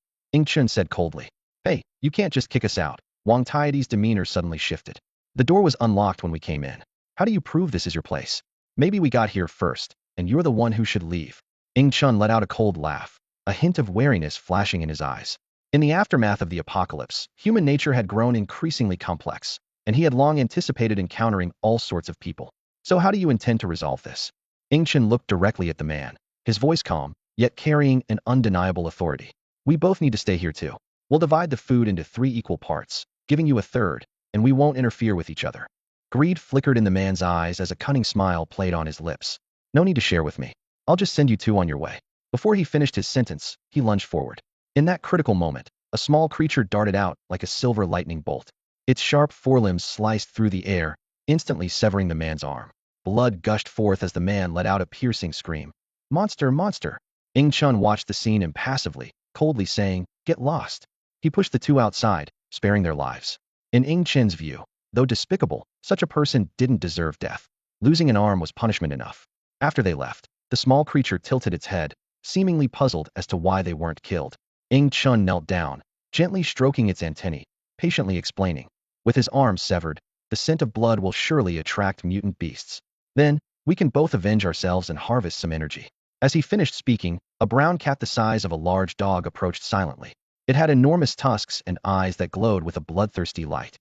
Chun said coldly. Hey, you can't just kick us out. Wang Tai's demeanor suddenly shifted. The door was unlocked when we came in. How do you prove this is your place? Maybe we got here first, and you're the one who should leave. Chun let out a cold laugh, a hint of wariness flashing in his eyes. In the aftermath of the apocalypse, human nature had grown increasingly complex, and he had long anticipated encountering all sorts of people. So how do you intend to resolve this? Chun looked directly at the man, his voice calm, yet carrying an undeniable authority. We both need to stay here too. We'll divide the food into 3 equal parts, giving you a third, and we won't interfere with each other. Greed flickered in the man's eyes as a cunning smile played on his lips. No need to share with me. I'll just send you 2 on your way. Before he finished his sentence, he lunged forward. In that critical moment, a small creature darted out like a silver lightning bolt. Its sharp forelimbs sliced through the air, instantly severing the man's arm. Blood gushed forth as the man let out a piercing scream. Monster, monster! Chun watched the scene impassively, coldly saying, Get lost. He pushed the 2 outside, sparing their lives. In Chun's view, though despicable, such a person didn't deserve death. Losing an arm was punishment enough. After they left, the small creature tilted its head, seemingly puzzled as to why they weren't killed. Chun knelt down, gently stroking its antennae, patiently explaining. With his arms severed, the scent of blood will surely attract mutant beasts. Then, we can both avenge ourselves and harvest some energy. As he finished speaking, a brown cat the size of a large dog approached silently. It had enormous tusks and eyes that glowed with a bloodthirsty light.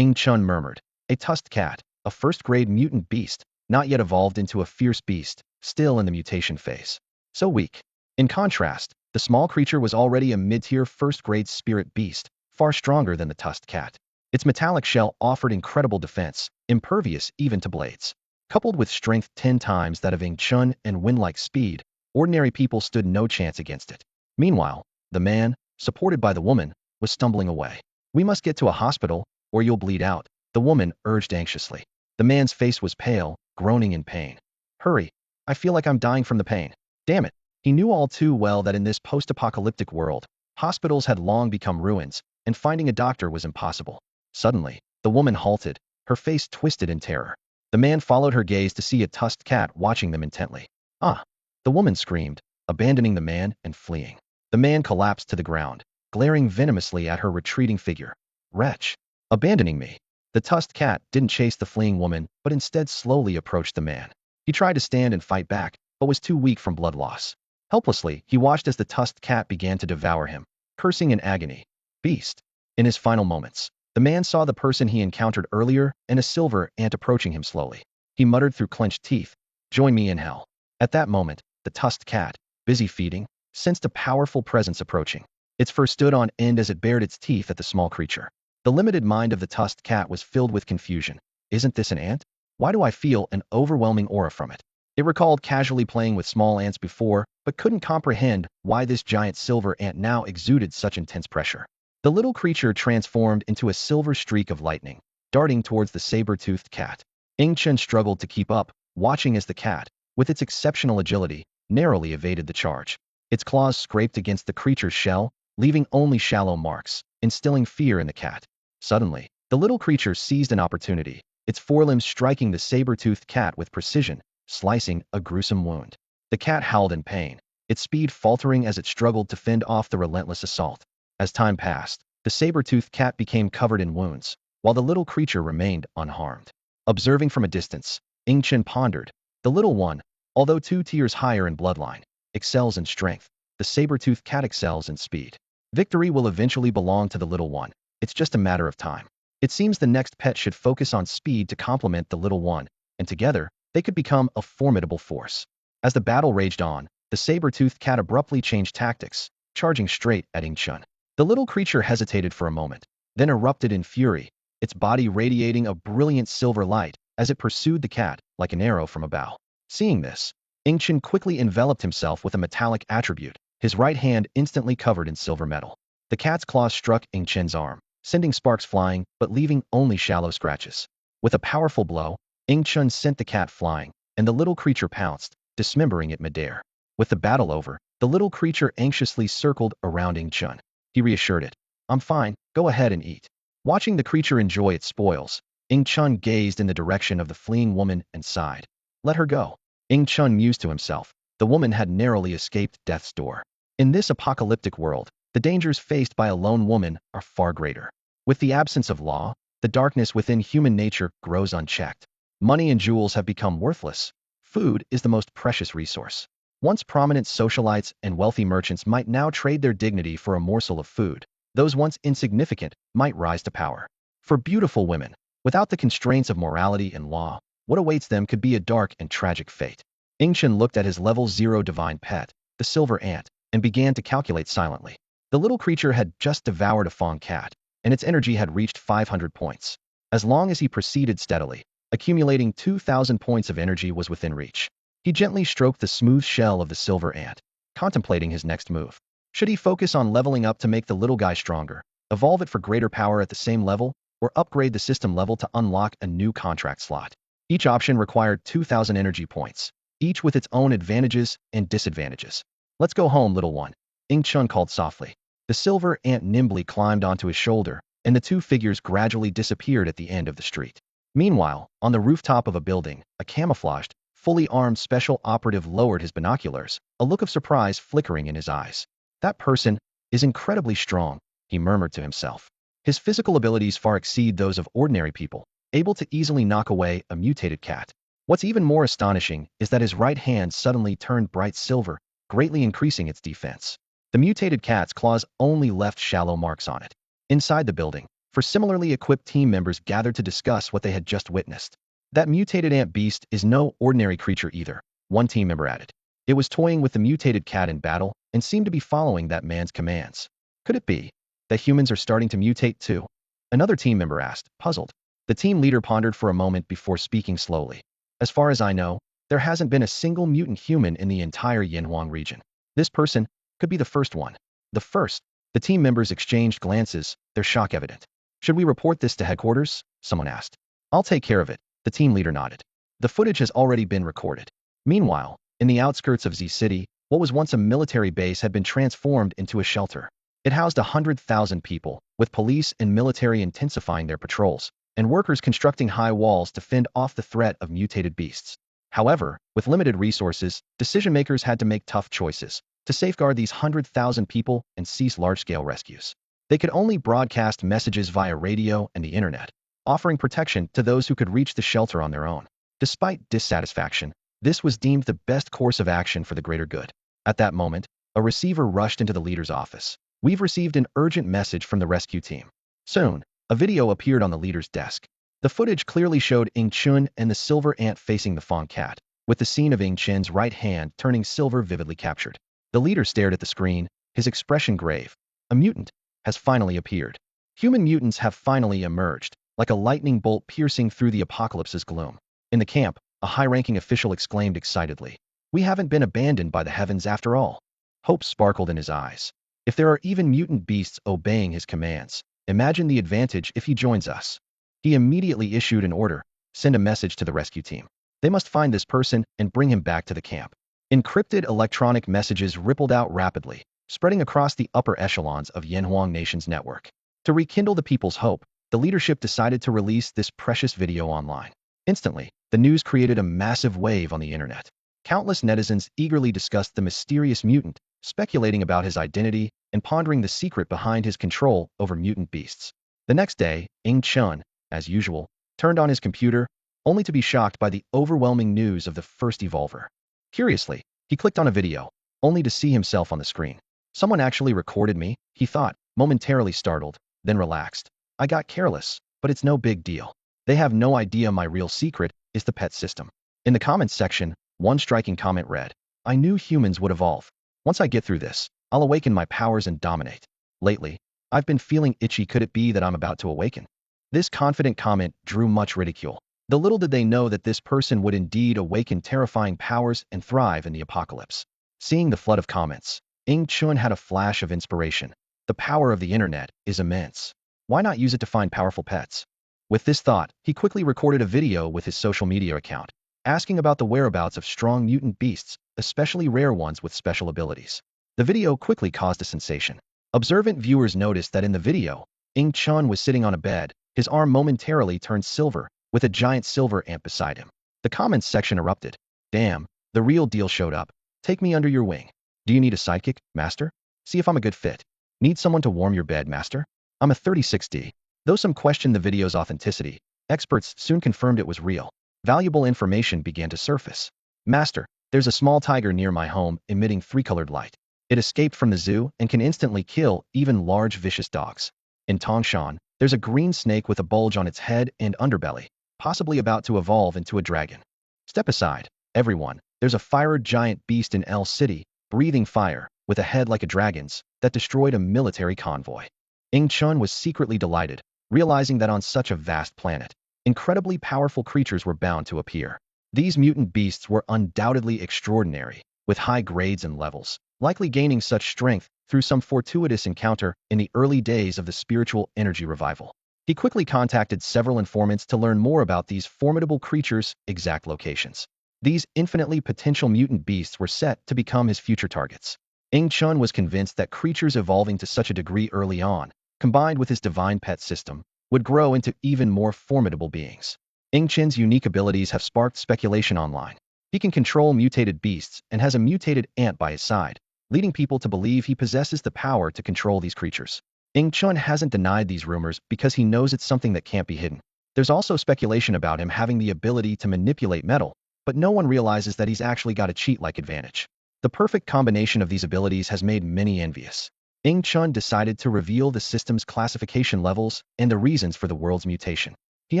Chun murmured, a tusked cat, a first-grade mutant beast, not yet evolved into a fierce beast, still in the mutation phase. So weak. In contrast, the small creature was already a mid-tier first-grade spirit beast, far stronger than the tusked cat. Its metallic shell offered incredible defense, impervious even to blades. Coupled with strength 10 times that of Chun and wind-like speed, ordinary people stood no chance against it. Meanwhile, the man, supported by the woman, was stumbling away. We must get to a hospital, or you'll bleed out, the woman urged anxiously. The man's face was pale, groaning in pain. Hurry. I feel like I'm dying from the pain. Damn it. He knew all too well that in this post-apocalyptic world, hospitals had long become ruins, and finding a doctor was impossible. Suddenly, the woman halted, her face twisted in terror. The man followed her gaze to see a tusked cat watching them intently. Ah! The woman screamed, abandoning the man and fleeing. The man collapsed to the ground, glaring venomously at her retreating figure. Wretch! Abandoning me! The tusked cat didn't chase the fleeing woman, but instead slowly approached the man. He tried to stand and fight back, but was too weak from blood loss. Helplessly, he watched as the tusked cat began to devour him, cursing in agony. Beast! In his final moments, the man saw the person he encountered earlier and a silver ant approaching him slowly. He muttered through clenched teeth, Join me in hell. At that moment, the tusked cat, busy feeding, sensed a powerful presence approaching. Its fur stood on end as it bared its teeth at the small creature. The limited mind of the tusked cat was filled with confusion. Isn't this an ant? Why do I feel an overwhelming aura from it? It recalled casually playing with small ants before, but couldn't comprehend why this giant silver ant now exuded such intense pressure. The little creature transformed into a silver streak of lightning, darting towards the saber-toothed cat. Ing-Chen struggled to keep up, watching as the cat, with its exceptional agility, narrowly evaded the charge. Its claws scraped against the creature's shell, leaving only shallow marks, instilling fear in the cat. Suddenly, the little creature seized an opportunity, its forelimbs striking the saber-toothed cat with precision, slicing a gruesome wound. The cat howled in pain, its speed faltering as it struggled to fend off the relentless assault. As time passed, the saber-toothed cat became covered in wounds, while the little creature remained unharmed. Observing from a distance, Ing-Chen pondered, the little one, although 2 tiers higher in bloodline, excels in strength. The saber-toothed cat excels in speed. Victory will eventually belong to the little one. It's just a matter of time. It seems the next pet should focus on speed to complement the little one, and together, they could become a formidable force. As the battle raged on, the saber-toothed cat abruptly changed tactics, charging straight at Ing-Chen. The little creature hesitated for a moment, then erupted in fury, its body radiating a brilliant silver light as it pursued the cat like an arrow from a bow. Seeing this, Ing-Chen quickly enveloped himself with a metallic attribute, his right hand instantly covered in silver metal. The cat's claws struck Ing-Chen's arm, sending sparks flying but leaving only shallow scratches. With a powerful blow, Ing-Chen sent the cat flying, and the little creature pounced, dismembering it midair. With the battle over, the little creature anxiously circled around Ing-Chen. He reassured it, "I'm fine, go ahead and eat." Watching the creature enjoy its spoils, Ing-Chen gazed in the direction of the fleeing woman and sighed. Let her go. Ing-Chen mused to himself. The woman had narrowly escaped death's door. In this apocalyptic world, the dangers faced by a lone woman are far greater. With the absence of law, the darkness within human nature grows unchecked. Money and jewels have become worthless. Food is the most precious resource. Once prominent socialites and wealthy merchants might now trade their dignity for a morsel of food. Those once insignificant might rise to power. For beautiful women, without the constraints of morality and law, what awaits them could be a dark and tragic fate. Ing-Chen looked at his level 0 divine pet, the silver ant, and began to calculate silently. The little creature had just devoured a fawn cat, and its energy had reached 500 points. As long as he proceeded steadily, accumulating 2,000 points of energy was within reach. He gently stroked the smooth shell of the silver ant, contemplating his next move. Should he focus on leveling up to make the little guy stronger, evolve it for greater power at the same level, or upgrade the system level to unlock a new contract slot? Each option required 2,000 energy points, each with its own advantages and disadvantages. Let's go home, little one, Ing-Chen called softly. The silver ant nimbly climbed onto his shoulder, and the 2 figures gradually disappeared at the end of the street. Meanwhile, on the rooftop of a building, a camouflaged, fully armed special operative lowered his binoculars, a look of surprise flickering in his eyes. That person is incredibly strong, he murmured to himself. His physical abilities far exceed those of ordinary people, able to easily knock away a mutated cat. What's even more astonishing is that his right hand suddenly turned bright silver, greatly increasing its defense. The mutated cat's claws only left shallow marks on it. Inside the building, 4 similarly equipped team members gathered to discuss what they had just witnessed. That mutated ant beast is no ordinary creature either, one team member added. It was toying with the mutated cat in battle and seemed to be following that man's commands. Could it be that humans are starting to mutate too? Another team member asked, puzzled. The team leader pondered for a moment before speaking slowly. As far as I know, there hasn't been a single mutant human in the entire Yanhuang region. This person could be the first one. The first. The team members exchanged glances, their shock evident. Should we report this to headquarters? Someone asked. I'll take care of it, the team leader nodded. The footage has already been recorded. Meanwhile, in the outskirts of Z City, what was once a military base had been transformed into a shelter. It housed 100,000 people, with police and military intensifying their patrols, and workers constructing high walls to fend off the threat of mutated beasts. However, with limited resources, decision-makers had to make tough choices to safeguard these 100,000 people and cease large-scale rescues. They could only broadcast messages via radio and the internet, offering protection to those who could reach the shelter on their own. Despite dissatisfaction, this was deemed the best course of action for the greater good. At that moment, a receiver rushed into the leader's office. We've received an urgent message from the rescue team. Soon, a video appeared on the leader's desk. The footage clearly showed Ing-Chen and the silver ant facing the fawn cat, with the scene of Ing-Chen's right hand turning silver vividly captured. The leader stared at the screen, his expression grave. A mutant has finally appeared. Human mutants have finally emerged, like a lightning bolt piercing through the apocalypse's gloom. In the camp, a high-ranking official exclaimed excitedly, "We haven't been abandoned by the heavens after all." Hope sparkled in his eyes. If there are even mutant beasts obeying his commands, imagine the advantage if he joins us. He immediately issued an order, send a message to the rescue team. They must find this person and bring him back to the camp. Encrypted electronic messages rippled out rapidly, spreading across the upper echelons of Yanhuang Nation's network. To rekindle the people's hope, the leadership decided to release this precious video online. Instantly, the news created a massive wave on the internet. Countless netizens eagerly discussed the mysterious mutant, speculating about his identity and pondering the secret behind his control over mutant beasts. The next day, Ing Chun, as usual, turned on his computer, only to be shocked by the overwhelming news of the first evolver. Curiously, he clicked on a video, only to see himself on the screen. Someone actually recorded me, he thought, momentarily startled, then relaxed. I got careless, but it's no big deal. They have no idea my real secret is the pet system. In the comments section, one striking comment read, "I knew humans would evolve. Once I get through this, I'll awaken my powers and dominate. Lately, I've been feeling itchy. Could it be that I'm about to awaken?" This confident comment drew much ridicule. The little did they know that this person would indeed awaken terrifying powers and thrive in the apocalypse. Seeing the flood of comments, Ing Chun had a flash of inspiration. The power of the internet is immense. Why not use it to find powerful pets? With this thought, he quickly recorded a video with his social media account, asking about the whereabouts of strong mutant beasts, especially rare ones with special abilities. The video quickly caused a sensation. Observant viewers noticed that in the video, Ing Chun was sitting on a bed, his arm momentarily turned silver, with a giant silver ant beside him. The comments section erupted. "Damn, the real deal showed up. Take me under your wing. Do you need a sidekick, master? See if I'm a good fit. Need someone to warm your bed, master? I'm a 36D. Though some questioned the video's authenticity, experts soon confirmed it was real. Valuable information began to surface. "Master, there's a small tiger near my home emitting three-colored light. It escaped from the zoo and can instantly kill even large vicious dogs. In Tongshan, there's a green snake with a bulge on its head and underbelly, possibly about to evolve into a dragon. Step aside, everyone. There's a fire giant beast in L City, breathing fire, with a head like a dragon's, that destroyed a military convoy." Ing Chun was secretly delighted, realizing that on such a vast planet, incredibly powerful creatures were bound to appear. These mutant beasts were undoubtedly extraordinary, with high grades and levels, likely gaining such strength through some fortuitous encounter in the early days of the spiritual energy revival. He quickly contacted several informants to learn more about these formidable creatures' exact locations. These infinitely potential mutant beasts were set to become his future targets. Ing Chun was convinced that creatures evolving to such a degree early on, combined with his divine pet system, would grow into even more formidable beings. Ing Chun's unique abilities have sparked speculation online. He can control mutated beasts and has a mutated ant by his side, leading people to believe he possesses the power to control these creatures. Ing Chun hasn't denied these rumors because he knows it's something that can't be hidden. There's also speculation about him having the ability to manipulate metal, but no one realizes that he's actually got a cheat-like advantage. The perfect combination of these abilities has made many envious. Ing Chun decided to reveal the system's classification levels and the reasons for the world's mutation. He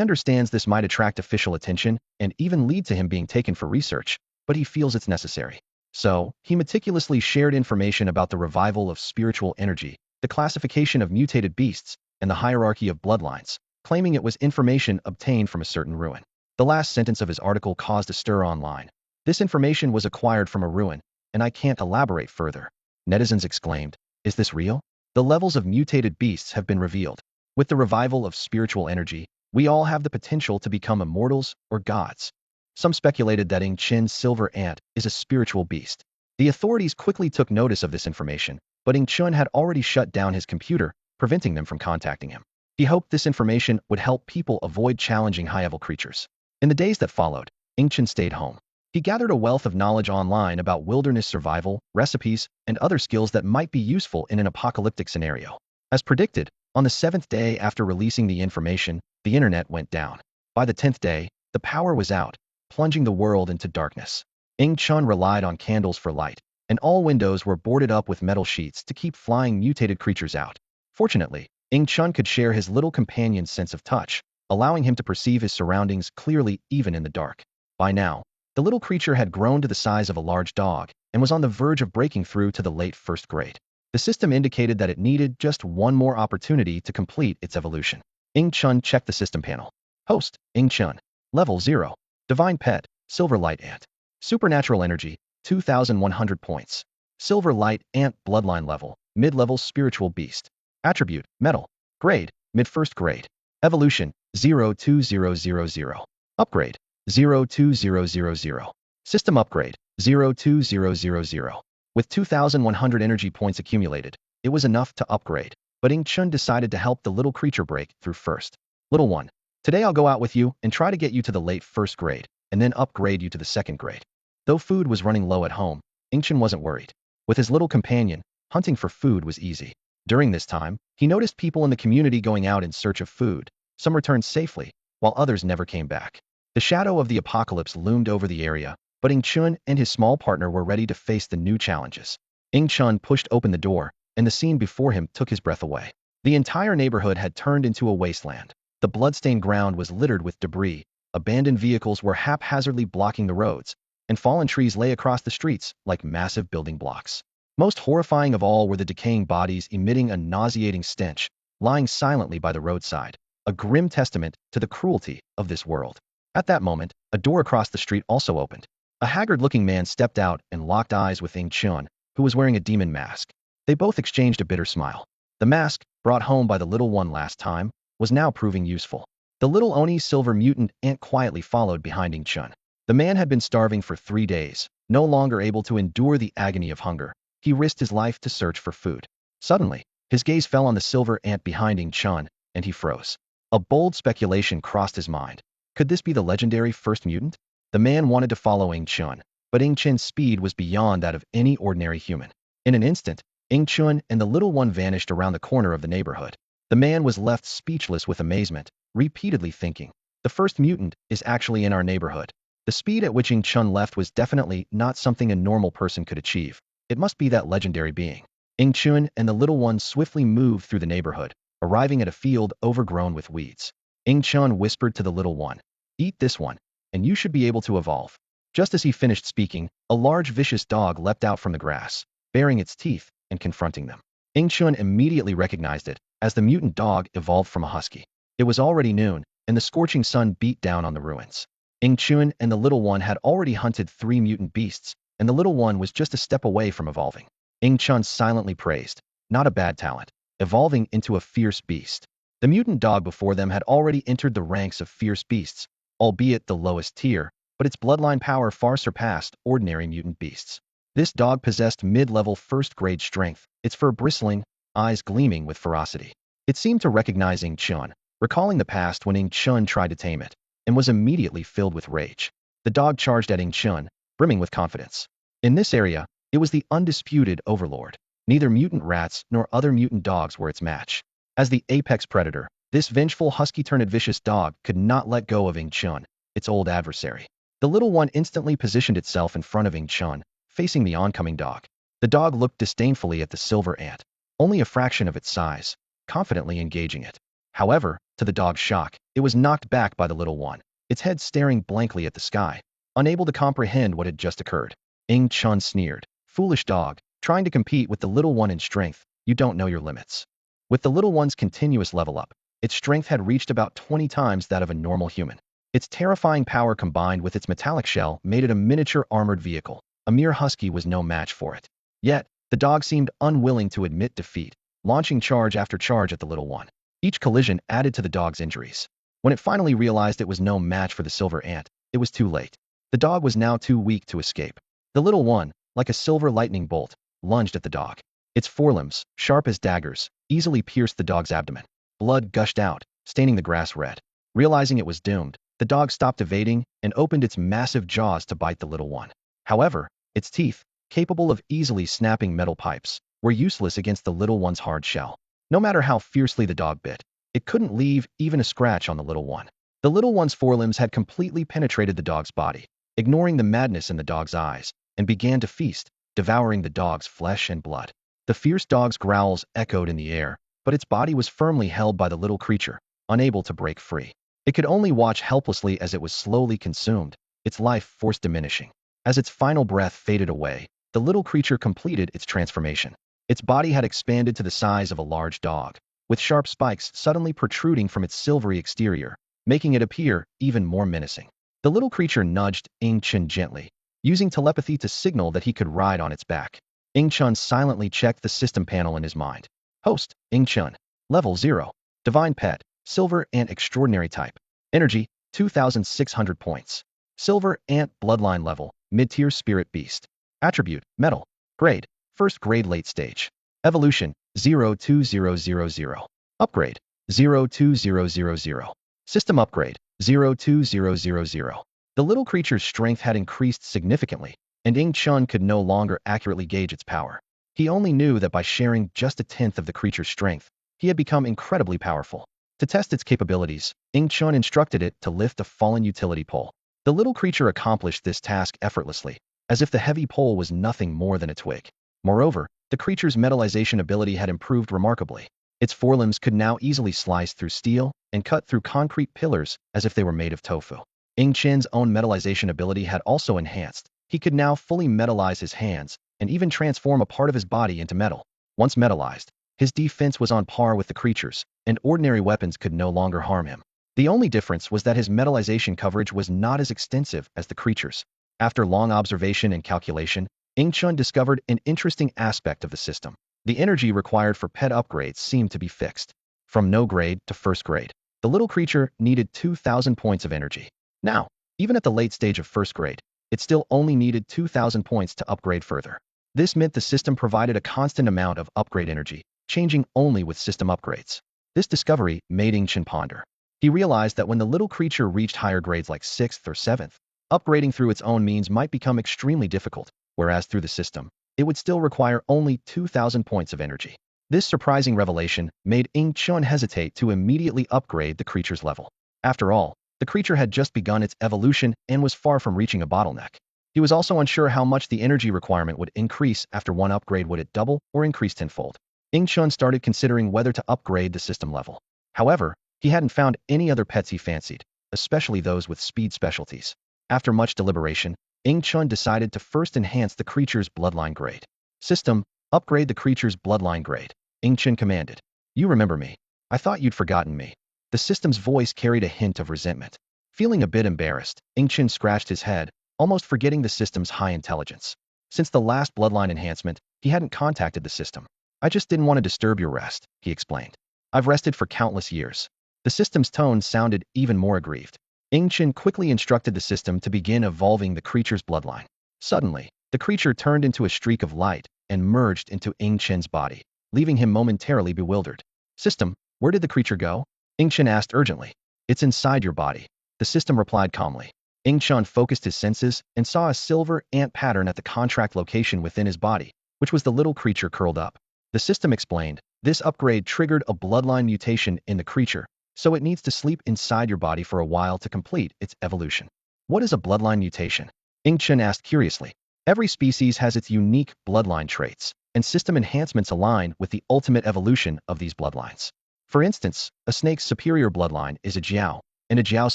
understands this might attract official attention and even lead to him being taken for research, but he feels it's necessary. So, he meticulously shared information about the revival of spiritual energy, the classification of mutated beasts, and the hierarchy of bloodlines, claiming it was information obtained from a certain ruin. The last sentence of his article caused a stir online. "This information was acquired from a ruin, and I can't elaborate further." Netizens exclaimed, "Is this real? The levels of mutated beasts have been revealed. With the revival of spiritual energy, we all have the potential to become immortals or gods." Some speculated that Ing Chun's silver ant is a spiritual beast. The authorities quickly took notice of this information, but Ing Chun had already shut down his computer, preventing them from contacting him. He hoped this information would help people avoid challenging high-level creatures. In the days that followed, Ing Chun stayed home. He gathered a wealth of knowledge online about wilderness survival, recipes, and other skills that might be useful in an apocalyptic scenario. As predicted, on the 7th day after releasing the information, the internet went down. By the 10th day, the power was out, plunging the world into darkness. Ing Chun relied on candles for light, and all windows were boarded up with metal sheets to keep flying mutated creatures out. Fortunately, Ing Chun could share his little companion's sense of touch, allowing him to perceive his surroundings clearly even in the dark. By now, The little creature had grown to the size of a large dog and was on the verge of breaking through to the late first grade. The system indicated that it needed just one more opportunity to complete its evolution. Ing Chun checked the system panel. Host, Ing Chun. Level 0. Divine Pet, Silver Light Ant. Supernatural Energy, 2,100 points. Silver Light Ant Bloodline Level, Mid-Level Spiritual Beast. Attribute, Metal. Grade, Mid-First Grade. Evolution, 02000. Upgrade, 02000. System Upgrade, 02000. With 2,100 energy points accumulated, it was enough to upgrade, but Ing Chun decided to help the little creature break through first. Little one, today I'll go out with you and try to get you to the late first grade, and then upgrade you to the second grade. Though food was running low at home, Ing Chun wasn't worried. With his little companion, hunting for food was easy. During this time, he noticed people in the community going out in search of food. Some returned safely, while others never came back. The shadow of the apocalypse loomed over the area, but Ing Chun and his small partner were ready to face the new challenges. Ing Chun pushed open the door, and the scene before him took his breath away. The entire neighborhood had turned into a wasteland. The bloodstained ground was littered with debris, abandoned vehicles were haphazardly blocking the roads, and fallen trees lay across the streets like massive building blocks. Most horrifying of all were the decaying bodies emitting a nauseating stench, lying silently by the roadside, a grim testament to the cruelty of this world. At that moment, a door across the street also opened. A haggard-looking man stepped out and locked eyes with Ing Chun, who was wearing a demon mask. They both exchanged a bitter smile. The mask, brought home by the little one last time, was now proving useful. The little Oni silver mutant ant quietly followed behind Ing Chun. The man had been starving for 3 days, no longer able to endure the agony of hunger. He risked his life to search for food. Suddenly, his gaze fell on the silver ant behind Ing Chun, and he froze. A bold speculation crossed his mind. Could this be the legendary first mutant? The man wanted to follow Ing Chun, but Ing Chun's speed was beyond that of any ordinary human. In an instant, Ing Chun and the little one vanished around the corner of the neighborhood. The man was left speechless with amazement, repeatedly thinking, the first mutant is actually in our neighborhood. The speed at which Ing Chun left was definitely not something a normal person could achieve. It must be that legendary being. Ing Chun and the little one swiftly moved through the neighborhood, arriving at a field overgrown with weeds. Ing Chun whispered to the little one, "Eat this one, and you should be able to evolve." Just as he finished speaking, a large vicious dog leapt out from the grass, baring its teeth and confronting them. Ing Chun immediately recognized it as the mutant dog evolved from a husky. It was already noon, and the scorching sun beat down on the ruins. Ing Chun and the little one had already hunted 3 mutant beasts, and the little one was just a step away from evolving. Ing Chun silently praised, not a bad talent, evolving into a fierce beast. The mutant dog before them had already entered the ranks of fierce beasts, albeit the lowest tier, but its bloodline power far surpassed ordinary mutant beasts. This dog possessed mid-level first-grade strength, its fur bristling, eyes gleaming with ferocity. It seemed to recognize Ing Chun, recalling the past when Ing Chun tried to tame it, and was immediately filled with rage. The dog charged at Ing Chun, brimming with confidence. In this area, it was the undisputed overlord. Neither mutant rats nor other mutant dogs were its match. As the apex predator, this vengeful husky-turned vicious dog could not let go of Ing Chun, its old adversary. The little one instantly positioned itself in front of Ing Chun, facing the oncoming dog. The dog looked disdainfully at the silver ant, only a fraction of its size, confidently engaging it. However, to the dog's shock, it was knocked back by the little one, its head staring blankly at the sky, unable to comprehend what had just occurred. Ing Chun sneered, "Foolish dog, trying to compete with the little one in strength, you don't know your limits." With the little one's continuous level up, its strength had reached about 20 times that of a normal human. Its terrifying power combined with its metallic shell made it a miniature armored vehicle. A mere husky was no match for it. Yet, the dog seemed unwilling to admit defeat, launching charge after charge at the little one. Each collision added to the dog's injuries. When it finally realized it was no match for the silver ant, it was too late. The dog was now too weak to escape. The little one, like a silver lightning bolt, lunged at the dog. Its forelimbs, sharp as daggers, easily pierced the dog's abdomen. Blood gushed out, staining the grass red. Realizing it was doomed, the dog stopped evading and opened its massive jaws to bite the little one. However, its teeth, capable of easily snapping metal pipes, were useless against the little one's hard shell. No matter how fiercely the dog bit, it couldn't leave even a scratch on the little one. The little one's forelimbs had completely penetrated the dog's body, ignoring the madness in the dog's eyes, and began to feast, devouring the dog's flesh and blood. The fierce dog's growls echoed in the air, but its body was firmly held by the little creature, unable to break free. It could only watch helplessly as it was slowly consumed, its life force diminishing. As its final breath faded away, the little creature completed its transformation. Its body had expanded to the size of a large dog, with sharp spikes suddenly protruding from its silvery exterior, making it appear even more menacing. The little creature nudged Ing-Chun gently, using telepathy to signal that he could ride on its back. Ing-Chun silently checked the system panel in his mind. Host, Ing-Chun. Level 0. Divine Pet, Silver Ant Extraordinary Type. Energy, 2,600 points. Silver Ant Bloodline Level, Mid-Tier Spirit Beast. Attribute, Metal. Grade, First Grade Late Stage. Evolution, 02000. Upgrade, 02000. System Upgrade, 02000. The little creature's strength had increased significantly, and Ing-Chun could no longer accurately gauge its power. He only knew that by sharing just a tenth of the creature's strength, he had become incredibly powerful. To test its capabilities, Ing-Chun instructed it to lift a fallen utility pole. The little creature accomplished this task effortlessly, as if the heavy pole was nothing more than a twig. Moreover, the creature's metallization ability had improved remarkably. Its forelimbs could now easily slice through steel and cut through concrete pillars as if they were made of tofu. Ing-Chun's own metallization ability had also enhanced. He could now fully metallize his hands and even transform a part of his body into metal. Once metallized, his defense was on par with the creature's, and ordinary weapons could no longer harm him. The only difference was that his metallization coverage was not as extensive as the creature's. After long observation and calculation, Ing-Chun discovered an interesting aspect of the system. The energy required for pet upgrades seemed to be fixed. From no grade to first grade, the little creature needed 2,000 points of energy. Now, even at the late stage of first grade, it still only needed 2,000 points to upgrade further. This meant the system provided a constant amount of upgrade energy, changing only with system upgrades. This discovery made Ing-Chun ponder. He realized that when the little creature reached higher grades like 6th or 7th, upgrading through its own means might become extremely difficult, whereas through the system, it would still require only 2,000 points of energy. This surprising revelation made Ing-Chun hesitate to immediately upgrade the creature's level. After all, the creature had just begun its evolution and was far from reaching a bottleneck. He was also unsure how much the energy requirement would increase after one upgrade. Would it double or increase tenfold? Ing-Chun started considering whether to upgrade the system level. However, he hadn't found any other pets he fancied, especially those with speed specialties. After much deliberation, Ing-Chun decided to first enhance the creature's bloodline grade. System, upgrade the creature's bloodline grade. Ing-Chun commanded. You remember me. I thought you'd forgotten me. The system's voice carried a hint of resentment. Feeling a bit embarrassed, Ing-Chun scratched his head, almost forgetting the system's high intelligence. Since the last bloodline enhancement, he hadn't contacted the system. I just didn't want to disturb your rest, he explained. I've rested for countless years. The system's tone sounded even more aggrieved. Ing-Chun quickly instructed the system to begin evolving the creature's bloodline. Suddenly, the creature turned into a streak of light and merged into Ing-Chun's body, leaving him momentarily bewildered. System, where did the creature go? Ing-Chun asked urgently. It's inside your body. The system replied calmly. Ing-Chun focused his senses and saw a silver ant pattern at the contract location within his body, which was the little creature curled up. The system explained, this upgrade triggered a bloodline mutation in the creature, so it needs to sleep inside your body for a while to complete its evolution. What is a bloodline mutation? Ing-Chun asked curiously. Every species has its unique bloodline traits, and system enhancements align with the ultimate evolution of these bloodlines. For instance, a snake's superior bloodline is a jiao, and a jiao's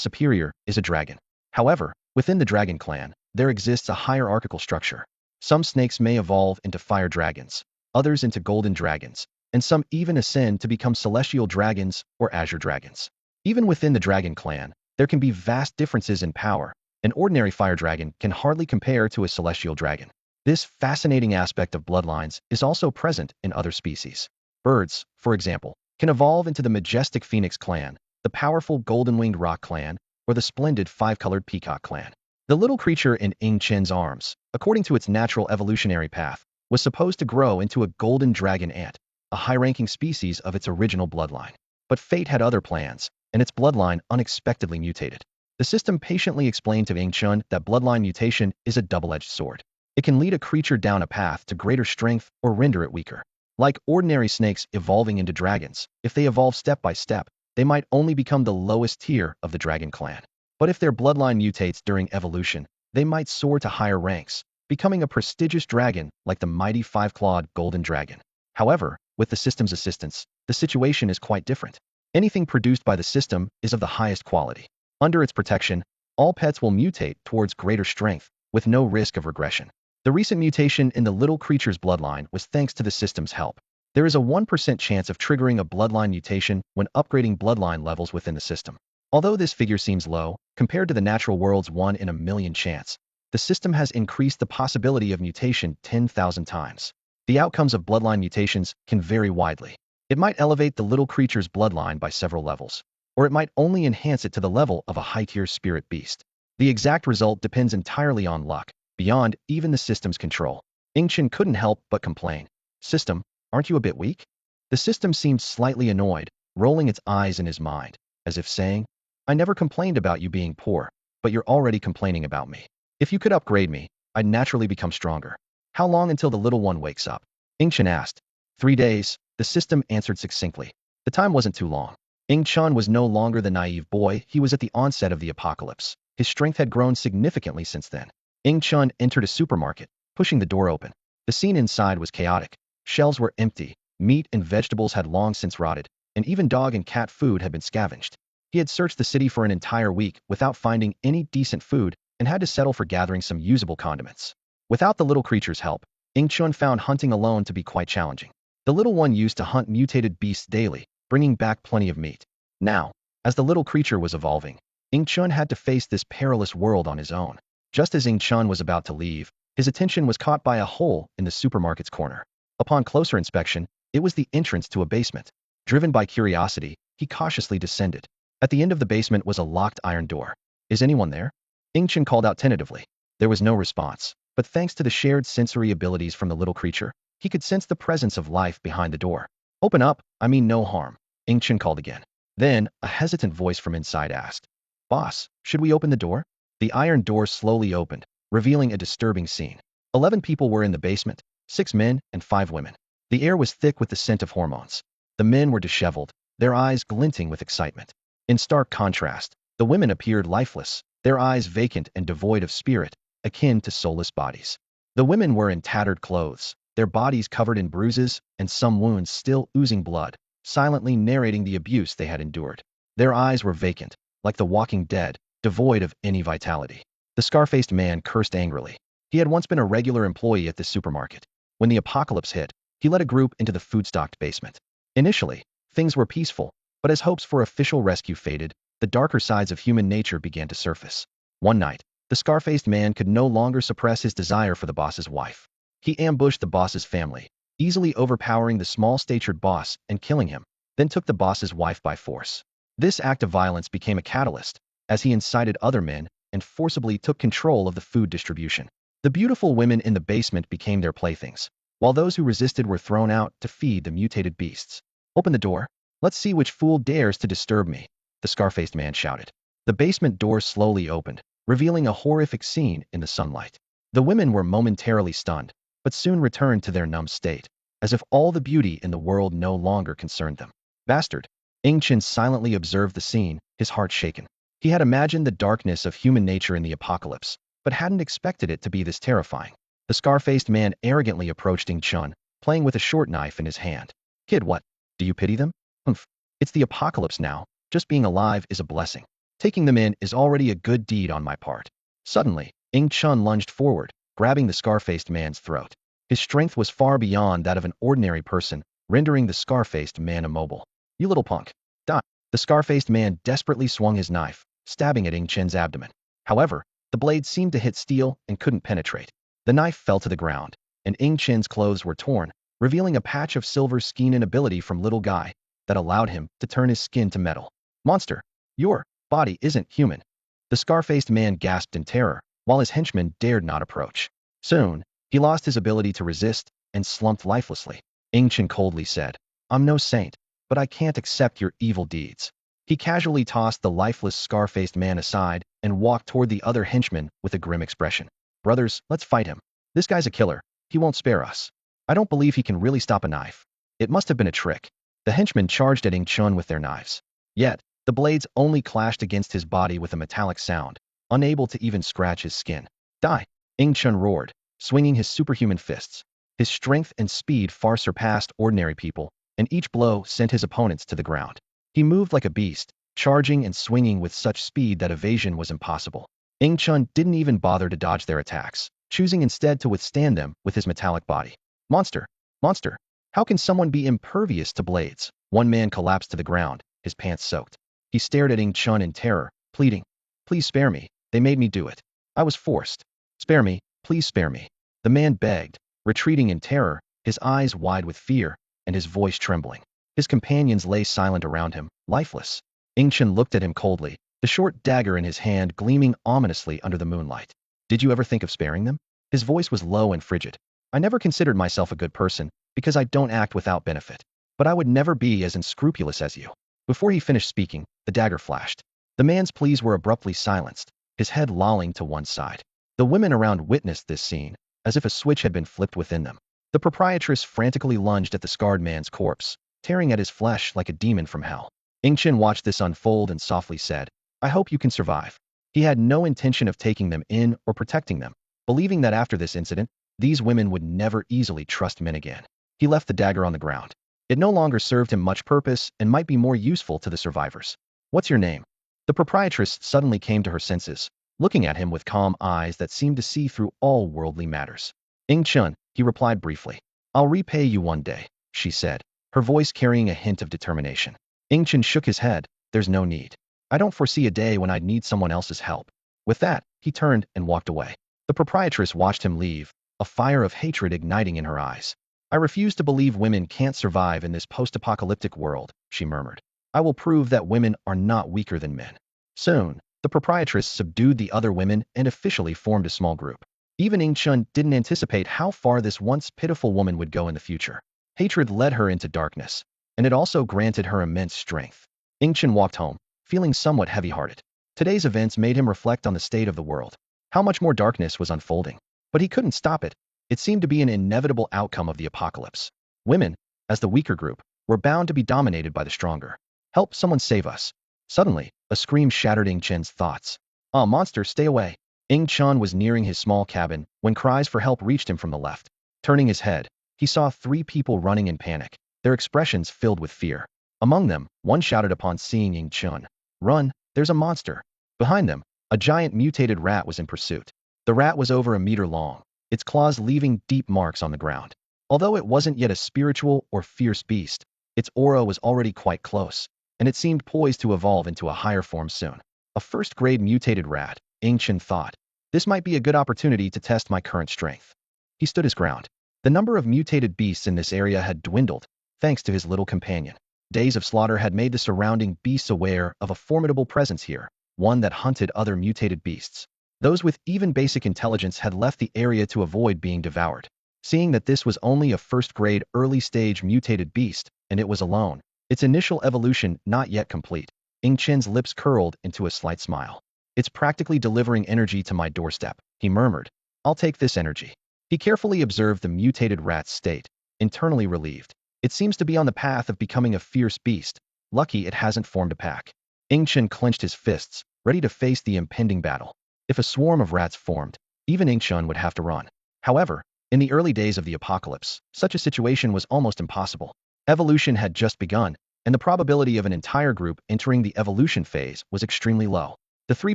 superior is a dragon. However, within the dragon clan, there exists a hierarchical structure. Some snakes may evolve into fire dragons, others into golden dragons, and some even ascend to become celestial dragons or azure dragons. Even within the dragon clan, there can be vast differences in power. An ordinary fire dragon can hardly compare to a celestial dragon. This fascinating aspect of bloodlines is also present in other species. Birds, for example, can evolve into the majestic phoenix clan, the powerful golden-winged roc clan, or the splendid five-colored peacock clan. The little creature in Ing-Chun's arms, according to its natural evolutionary path, was supposed to grow into a golden dragon ant, a high-ranking species of its original bloodline. But fate had other plans, and its bloodline unexpectedly mutated. The system patiently explained to Ing-Chun that bloodline mutation is a double-edged sword. It can lead a creature down a path to greater strength or render it weaker. Like ordinary snakes evolving into dragons, if they evolve step by step, they might only become the lowest tier of the dragon clan. But if their bloodline mutates during evolution, they might soar to higher ranks, becoming a prestigious dragon like the mighty five-clawed golden dragon. However, with the system's assistance, the situation is quite different. Anything produced by the system is of the highest quality. Under its protection, All pets will mutate towards greater strength, with no risk of regression. The recent mutation in the little creature's bloodline was thanks to the system's help. There is a 1% chance of triggering a bloodline mutation when upgrading bloodline levels within the system. Although this figure seems low, compared to the natural world's 1 in a million chance, the system has increased the possibility of mutation 10,000 times. The outcomes of bloodline mutations can vary widely. It might elevate the little creature's bloodline by several levels, or it might only enhance it to the level of a high-tier spirit beast. The exact result depends entirely on luck, beyond even the system's control. Ingchen couldn't help but complain. System, aren't you a bit weak? The system seemed slightly annoyed, rolling its eyes in his mind, as if saying, I never complained about you being poor, but you're already complaining about me. If you could upgrade me, I'd naturally become stronger. How long until the little one wakes up? Ingchen asked. 3 days, the system answered succinctly. The time wasn't too long. Ingchen was no longer the naive boy he was at the onset of the apocalypse. His strength had grown significantly since then. Ingchen entered a supermarket, pushing the door open. The scene inside was chaotic. Shelves were empty, meat and vegetables had long since rotted, and even dog and cat food had been scavenged. He had searched the city for an entire week without finding any decent food and had to settle for gathering some usable condiments. Without the little creature's help, Ingchen found hunting alone to be quite challenging. The little one used to hunt mutated beasts daily, bringing back plenty of meat. Now, as the little creature was evolving, Ingchen had to face this perilous world on his own. Just as Ingchen was about to leave, his attention was caught by a hole in the supermarket's corner. Upon closer inspection, it was the entrance to a basement. Driven by curiosity, he cautiously descended. At the end of the basement was a locked iron door. Is anyone there? Ingchen called out tentatively. There was no response, but thanks to the shared sensory abilities from the little creature, he could sense the presence of life behind the door. Open up, I mean no harm, Ingchen called again. Then, a hesitant voice from inside asked, Boss, should we open the door? The iron door slowly opened, revealing a disturbing scene. 11 people were in the basement, 6 men and 5 women. The air was thick with the scent of hormones. The men were disheveled, their eyes glinting with excitement. In stark contrast, the women appeared lifeless, their eyes vacant and devoid of spirit, akin to soulless bodies. The women were in tattered clothes, their bodies covered in bruises and some wounds still oozing blood, silently narrating the abuse they had endured. Their eyes were vacant, like the walking dead, devoid of any vitality. The scar-faced man cursed angrily. He had once been a regular employee at this supermarket. When the apocalypse hit, he led a group into the food-stocked basement. Initially, things were peaceful, but as hopes for official rescue faded, the darker sides of human nature began to surface. One night, the scar-faced man could no longer suppress his desire for the boss's wife. He ambushed the boss's family, easily overpowering the small-statured boss and killing him, then took the boss's wife by force. This act of violence became a catalyst, as he incited other men and forcibly took control of the food distribution. The beautiful women in the basement became their playthings, while those who resisted were thrown out to feed the mutated beasts. Open the door. Let's see which fool dares to disturb me, the scar-faced man shouted. The basement door slowly opened, revealing a horrific scene in the sunlight. The women were momentarily stunned, but soon returned to their numb state, as if all the beauty in the world no longer concerned them. Bastard! Ingchen silently observed the scene, his heart shaken. He had imagined the darkness of human nature in the apocalypse, but hadn't expected it to be this terrifying. The scar-faced man arrogantly approached Ingchen, playing with a short knife in his hand. Kid, what? Do you pity them? Humph. It's the apocalypse now. Just being alive is a blessing. Taking them in is already a good deed on my part. Suddenly, Ingchen lunged forward, grabbing the scar-faced man's throat. His strength was far beyond that of an ordinary person, rendering the scar-faced man immobile. You little punk. Die. The scar-faced man desperately swung his knife, stabbing at Ingchen's abdomen. However, the blade seemed to hit steel and couldn't penetrate. The knife fell to the ground, and Ingchen's clothes were torn, revealing a patch of silver skin and ability from little guy that allowed him to turn his skin to metal. Monster, your body isn't human. The scar-faced man gasped in terror, while his henchmen dared not approach. Soon, he lost his ability to resist and slumped lifelessly. Ingchen coldly said, I'm no saint, but I can't accept your evil deeds. He casually tossed the lifeless scar-faced man aside and walked toward the other henchmen with a grim expression. Brothers, let's fight him. This guy's a killer. He won't spare us. I don't believe he can really stop a knife. It must have been a trick. The henchmen charged at Ingchen with their knives. Yet, the blades only clashed against his body with a metallic sound, unable to even scratch his skin. Die! Ingchen roared, swinging his superhuman fists. His strength and speed far surpassed ordinary people, and each blow sent his opponents to the ground. He moved like a beast, charging and swinging with such speed that evasion was impossible. Ing Chun didn't even bother to dodge their attacks, choosing instead to withstand them with his metallic body. Monster! Monster! How can someone be impervious to blades? One man collapsed to the ground, his pants soaked. He stared at Ing Chun in terror, pleading, "Please spare me. They made me do it. I was forced. Spare me, please spare me." The man begged, retreating in terror, his eyes wide with fear, and his voice trembling. His companions lay silent around him, lifeless. Ing Chun looked at him coldly, the short dagger in his hand gleaming ominously under the moonlight. "Did you ever think of sparing them?" His voice was low and frigid. "I never considered myself a good person, because I don't act without benefit. But I would never be as unscrupulous as you." Before he finished speaking, the dagger flashed. The man's pleas were abruptly silenced, his head lolling to one side. The women around witnessed this scene, as if a switch had been flipped within them. The proprietress frantically lunged at the scarred man's corpse, tearing at his flesh like a demon from hell. Ing Chun watched this unfold and softly said, "I hope you can survive." He had no intention of taking them in or protecting them, believing that after this incident, these women would never easily trust men again. He left the dagger on the ground. It no longer served him much purpose and might be more useful to the survivors. "What's your name?" The proprietress suddenly came to her senses, looking at him with calm eyes that seemed to see through all worldly matters. "Ing Chun," he replied briefly. "I'll repay you one day," she said, her voice carrying a hint of determination. Ing Chun shook his head. "There's no need. I don't foresee a day when I'd need someone else's help." With that, he turned and walked away. The proprietress watched him leave, a fire of hatred igniting in her eyes. "I refuse to believe women can't survive in this post-apocalyptic world," she murmured. "I will prove that women are not weaker than men." Soon, the proprietress subdued the other women and officially formed a small group. Even Ing Chun didn't anticipate how far this once pitiful woman would go in the future. Hatred led her into darkness, and it also granted her immense strength. Ing Chun walked home, feeling somewhat heavy-hearted. Today's events made him reflect on the state of the world. How much more darkness was unfolding. But he couldn't stop it. It seemed to be an inevitable outcome of the apocalypse. Women, as the weaker group, were bound to be dominated by the stronger. "Help, someone save us." Suddenly, a scream shattered Ing Chun's thoughts. "Ah, monster, stay away." Ing Chun was nearing his small cabin when cries for help reached him from the left. Turning his head, he saw 3 people running in panic, their expressions filled with fear. Among them, one shouted upon seeing Ing Chun, "Run, there's a monster." Behind them, a giant mutated rat was in pursuit. The rat was over a meter long, its claws leaving deep marks on the ground. Although it wasn't yet a spiritual or fierce beast, its aura was already quite close, and it seemed poised to evolve into a higher form soon. A first-grade mutated rat, Ing Chun thought. This might be a good opportunity to test my current strength. He stood his ground. The number of mutated beasts in this area had dwindled, thanks to his little companion. Days of slaughter had made the surrounding beasts aware of a formidable presence here, one that hunted other mutated beasts. Those with even basic intelligence had left the area to avoid being devoured. Seeing that this was only a first-grade early-stage mutated beast, and it was alone, its initial evolution not yet complete, Ing Chun's lips curled into a slight smile. "It's practically delivering energy to my doorstep," he murmured. "I'll take this energy." He carefully observed the mutated rat's state, internally relieved. It seems to be on the path of becoming a fierce beast. Lucky it hasn't formed a pack. Ing Chun clenched his fists, ready to face the impending battle. If a swarm of rats formed, even Ing Chun would have to run. However, in the early days of the apocalypse, such a situation was almost impossible. Evolution had just begun, and the probability of an entire group entering the evolution phase was extremely low. The 3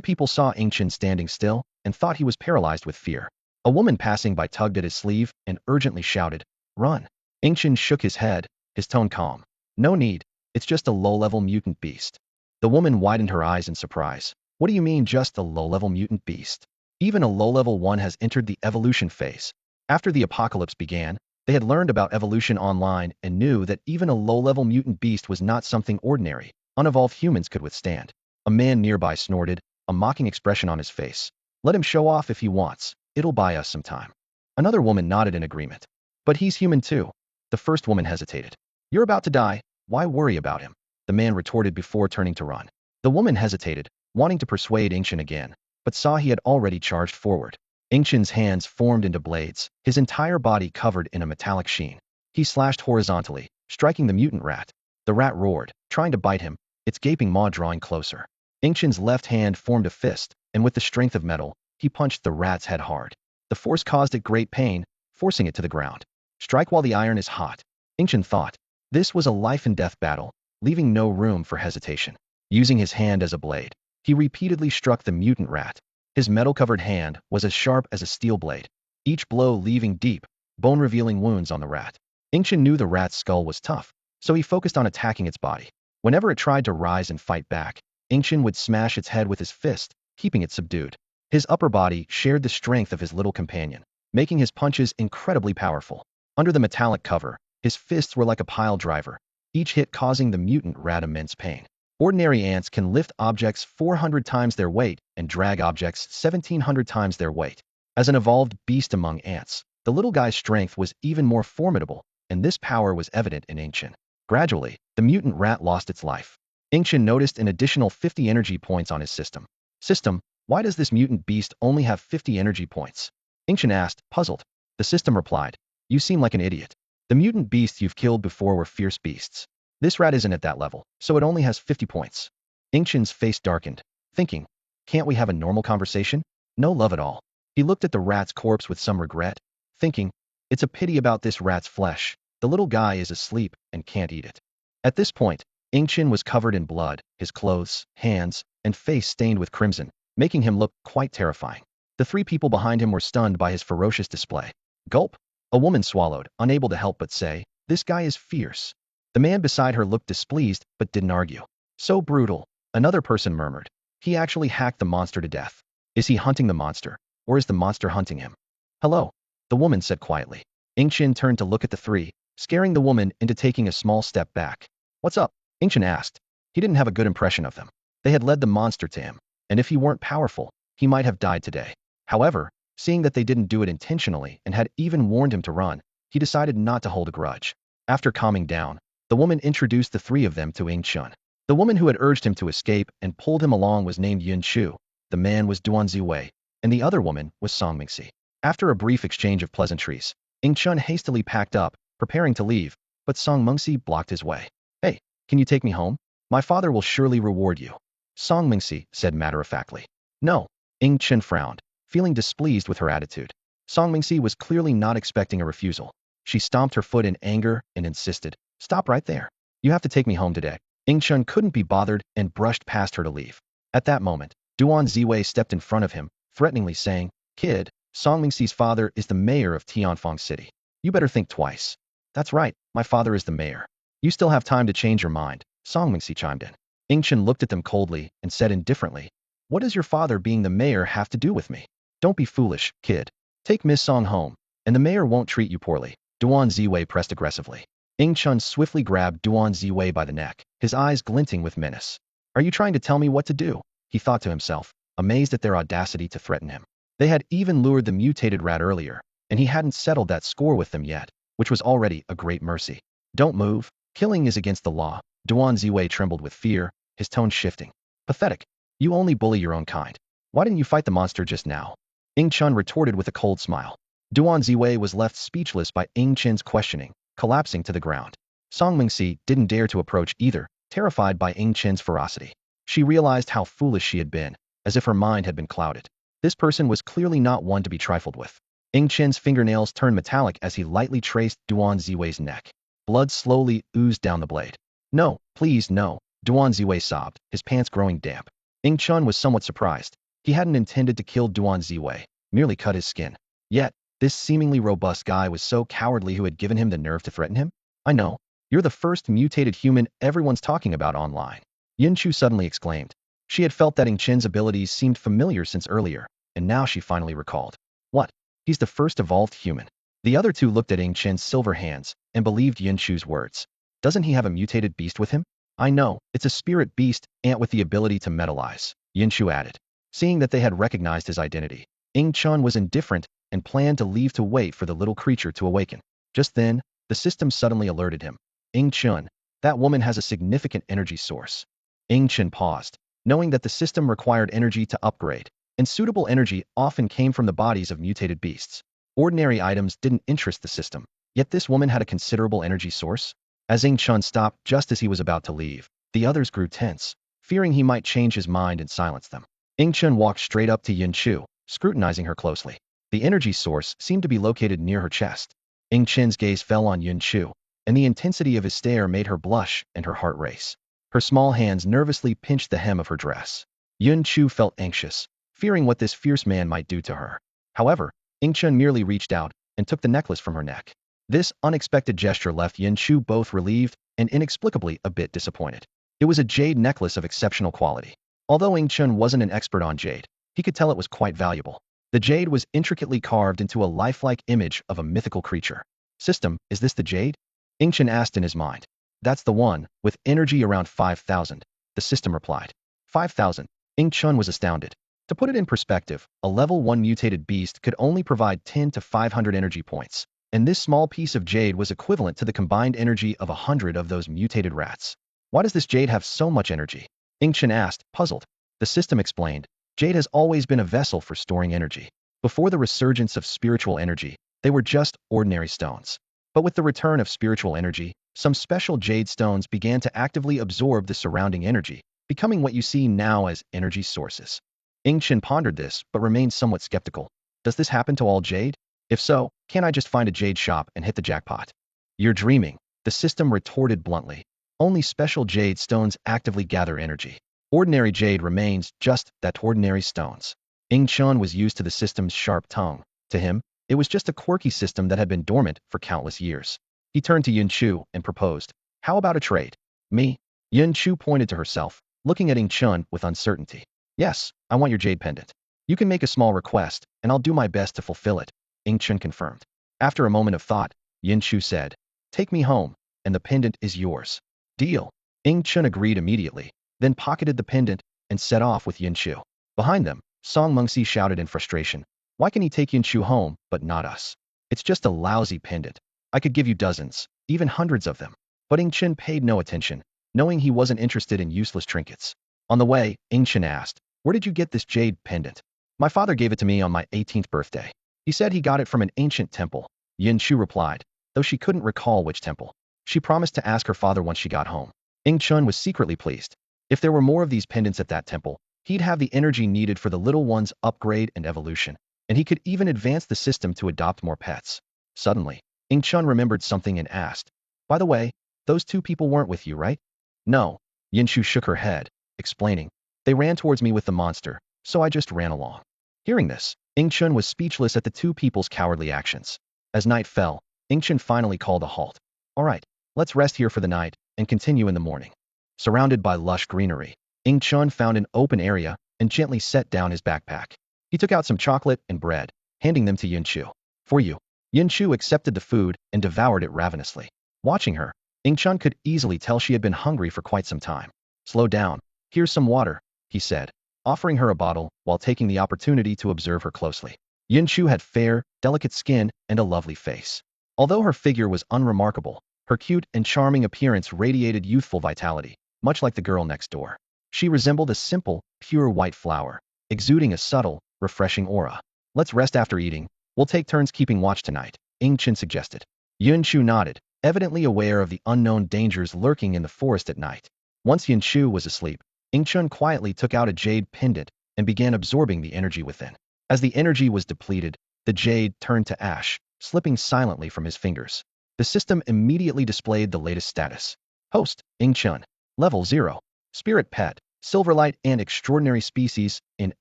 people saw Ing Chun standing still and thought he was paralyzed with fear. A woman passing by tugged at his sleeve and urgently shouted, "Run." Ing Chun shook his head, his tone calm. "No need, it's just a low-level mutant beast." The woman widened her eyes in surprise. "What do you mean just a low-level mutant beast? Even a low-level one has entered the evolution phase." After the apocalypse began, they had learned about evolution online and knew that even a low-level mutant beast was not something ordinary, unevolved humans could withstand. A man nearby snorted, a mocking expression on his face. "Let him show off if he wants. It'll buy us some time." Another woman nodded in agreement. "But he's human too." The first woman hesitated. "You're about to die. Why worry about him?" The man retorted before turning to run. The woman hesitated, wanting to persuade Ing Chun again, but saw he had already charged forward. Ing Chun's hands formed into blades, his entire body covered in a metallic sheen. He slashed horizontally, striking the mutant rat. The rat roared, trying to bite him, its gaping maw drawing closer. Ing Chun's left hand formed a fist, and with the strength of metal, he punched the rat's head hard. The force caused it great pain, forcing it to the ground. Strike while the iron is hot, Ing Chun thought. This was a life-and-death battle, leaving no room for hesitation. Using his hand as a blade, he repeatedly struck the mutant rat. His metal-covered hand was as sharp as a steel blade, each blow leaving deep, bone-revealing wounds on the rat. Ingchen knew the rat's skull was tough, so he focused on attacking its body. Whenever it tried to rise and fight back, Ingchen would smash its head with his fist, keeping it subdued. His upper body shared the strength of his little companion, making his punches incredibly powerful. Under the metallic cover, his fists were like a pile driver, each hit causing the mutant rat immense pain. Ordinary ants can lift objects 400 times their weight and drag objects 1,700 times their weight. As an evolved beast among ants, the little guy's strength was even more formidable, and this power was evident in Ingchen. Gradually, the mutant rat lost its life. Ingchen noticed an additional 50 energy points on his system. System, why does this mutant beast only have 50 energy points? Ingchen asked, puzzled. The system replied, you seem like an idiot. The mutant beasts you've killed before were fierce beasts. This rat isn't at that level, so it only has 50 points. Ingchen's face darkened, thinking, can't we have a normal conversation? No love at all. He looked at the rat's corpse with some regret, thinking, it's a pity about this rat's flesh. The little guy is asleep and can't eat it. At this point, Ingchen was covered in blood, his clothes, hands, and face stained with crimson, making him look quite terrifying. The three people behind him were stunned by his ferocious display. Gulp! A woman swallowed, unable to help but say, this guy is fierce. The man beside her looked displeased but didn't argue. So brutal, another person murmured. He actually hacked the monster to death. Is he hunting the monster, or is the monster hunting him? Hello, the woman said quietly. Ingchen turned to look at the three, scaring the woman into taking a small step back. What's up? Ingchen asked. He didn't have a good impression of them. They had led the monster to him, and if he weren't powerful, he might have died today. However, seeing that they didn't do it intentionally and had even warned him to run, he decided not to hold a grudge. After calming down, the woman introduced the three of them to Ingchen. The woman who had urged him to escape and pulled him along was named Yun Chu, the man was Duan Ziwei, and the other woman was Song Mingxi. After a brief exchange of pleasantries, Ingchen hastily packed up, preparing to leave, but Song Mingxi blocked his way. Hey, can you take me home? My father will surely reward you. Song Mingxi said matter-of-factly. No, Ingchen frowned, feeling displeased with her attitude. Song Mingxi was clearly not expecting a refusal. She stomped her foot in anger and insisted, stop right there. You have to take me home today. Ingchen couldn't be bothered and brushed past her to leave. At that moment, Duan Ziwei stepped in front of him, threateningly saying, Kid, Song Mingxi's father is the mayor of Tianfeng City. You better think twice. That's right, my father is the mayor. You still have time to change your mind, Song Mingxi chimed in. Ingchen looked at them coldly and said indifferently, what does your father being the mayor have to do with me? Don't be foolish, kid. Take Miss Song home, and the mayor won't treat you poorly. Duan Ziwei pressed aggressively. Ingchen swiftly grabbed Duan Ziwei by the neck, his eyes glinting with menace. Are you trying to tell me what to do? He thought to himself, amazed at their audacity to threaten him. They had even lured the mutated rat earlier, and he hadn't settled that score with them yet, which was already a great mercy. Don't move. Killing is against the law. Duan Ziwei trembled with fear, his tone shifting. Pathetic. You only bully your own kind. Why didn't you fight the monster just now? Ingchen retorted with a cold smile. Duan Ziwei was left speechless by Ingchen's questioning, collapsing to the ground. Song Mingxi didn't dare to approach either, terrified by Ingchen's ferocity. She realized how foolish she had been, as if her mind had been clouded. This person was clearly not one to be trifled with. Ingchen's fingernails turned metallic as he lightly traced Duan Ziwei's neck. Blood slowly oozed down the blade. No, please no, Duan Ziwei sobbed, his pants growing damp. Ingchen was somewhat surprised. He hadn't intended to kill Duan Ziwei, merely cut his skin. Yet, this seemingly robust guy was so cowardly who had given him the nerve to threaten him? I know. You're the first mutated human everyone's talking about online. Yin Chu suddenly exclaimed. She had felt that Ingchen's abilities seemed familiar since earlier, and now she finally recalled. What? He's the first evolved human. The other two looked at Ingchen's silver hands and believed Yin Chu's words. Doesn't he have a mutated beast with him? I know, it's a spirit beast ant with the ability to metallize, Yin Chu added. Seeing that they had recognized his identity, Ingchen was indifferent and planned to leave to wait for the little creature to awaken. Just then, the system suddenly alerted him. Ingchen, that woman has a significant energy source. Ingchen paused, knowing that the system required energy to upgrade, and suitable energy often came from the bodies of mutated beasts. Ordinary items didn't interest the system, yet this woman had a considerable energy source. As Ingchen stopped just as he was about to leave, the others grew tense, fearing he might change his mind and silence them. Ingchen walked straight up to Yin Chu, scrutinizing her closely. The energy source seemed to be located near her chest. Ingchen's gaze fell on Yin Chu, and the intensity of his stare made her blush and her heart race. Her small hands nervously pinched the hem of her dress. Yun Chu felt anxious, fearing what this fierce man might do to her. However, Ingchun merely reached out and took the necklace from her neck. This unexpected gesture left Yun Chu both relieved and inexplicably a bit disappointed. It was a jade necklace of exceptional quality. Although Ingchun wasn't an expert on jade, he could tell it was quite valuable. The jade was intricately carved into a lifelike image of a mythical creature. System, is this the jade? Ingchun asked in his mind. That's the one, with energy around 5,000, the system replied. 5,000. Ingchun was astounded. To put it in perspective, a level 1 mutated beast could only provide 10 to 500 energy points, and this small piece of jade was equivalent to the combined energy of 100 of those mutated rats. Why does this jade have so much energy? Ingchun asked, puzzled. The system explained. Jade has always been a vessel for storing energy. Before the resurgence of spiritual energy, they were just ordinary stones. But with the return of spiritual energy, some special jade stones began to actively absorb the surrounding energy, becoming what you see now as energy sources. Ingchun pondered this, but remained somewhat skeptical. Does this happen to all jade? If so, can't I just find a jade shop and hit the jackpot? You're dreaming, the system retorted bluntly. Only special jade stones actively gather energy. Ordinary jade remains just that, ordinary stones. Ingchun was used to the system's sharp tongue. To him, it was just a quirky system that had been dormant for countless years. He turned to Yun Chu and proposed. How about a trade? Me? Yun Chu pointed to herself, looking at Ingchun with uncertainty. Yes, I want your jade pendant. You can make a small request, and I'll do my best to fulfill it, Ingchun confirmed. After a moment of thought, Yun Chu said, take me home, and the pendant is yours. Deal. Ingchun agreed immediately, then pocketed the pendant and set off with Yun Chu. Behind them, Song Mengxi shouted in frustration. Why can he take Yun Chu home, but not us? It's just a lousy pendant. I could give you dozens, even hundreds of them. But Ingchun paid no attention, knowing he wasn't interested in useless trinkets. On the way, Ingchun asked, where did you get this jade pendant? My father gave it to me on my 18th birthday. He said he got it from an ancient temple, Yun Chu replied, though she couldn't recall which temple. She promised to ask her father once she got home. Ingchun was secretly pleased. If there were more of these pendants at that temple, he'd have the energy needed for the little one's upgrade and evolution, and he could even advance the system to adopt more pets. Suddenly, Ingchun remembered something and asked, by the way, those two people weren't with you, right? No. Yun Chu shook her head, explaining, they ran towards me with the monster, so I just ran along. Hearing this, Ingchun was speechless at the two people's cowardly actions. As night fell, Ingchun finally called a halt. All right, let's rest here for the night and continue in the morning. Surrounded by lush greenery, Ingchun found an open area and gently set down his backpack. He took out some chocolate and bread, handing them to Yun Chu. For you. Yun Chu accepted the food and devoured it ravenously. Watching her, Ingchun could easily tell she had been hungry for quite some time. Slow down. Here's some water, he said, offering her a bottle while taking the opportunity to observe her closely. Yun Chu had fair, delicate skin and a lovely face. Although her figure was unremarkable, her cute and charming appearance radiated youthful vitality, much like the girl next door. She resembled a simple, pure white flower, exuding a subtle, refreshing aura. Let's rest after eating. We'll take turns keeping watch tonight, Ingchun suggested. Yun Chu nodded, evidently aware of the unknown dangers lurking in the forest at night. Once Yun Chu was asleep, Ingchun quietly took out a jade pendant and began absorbing the energy within. As the energy was depleted, the jade turned to ash, slipping silently from his fingers. The system immediately displayed the latest status. Host, Ingchun. Level 0. Spirit Pet, Silverlight and Extraordinary Species in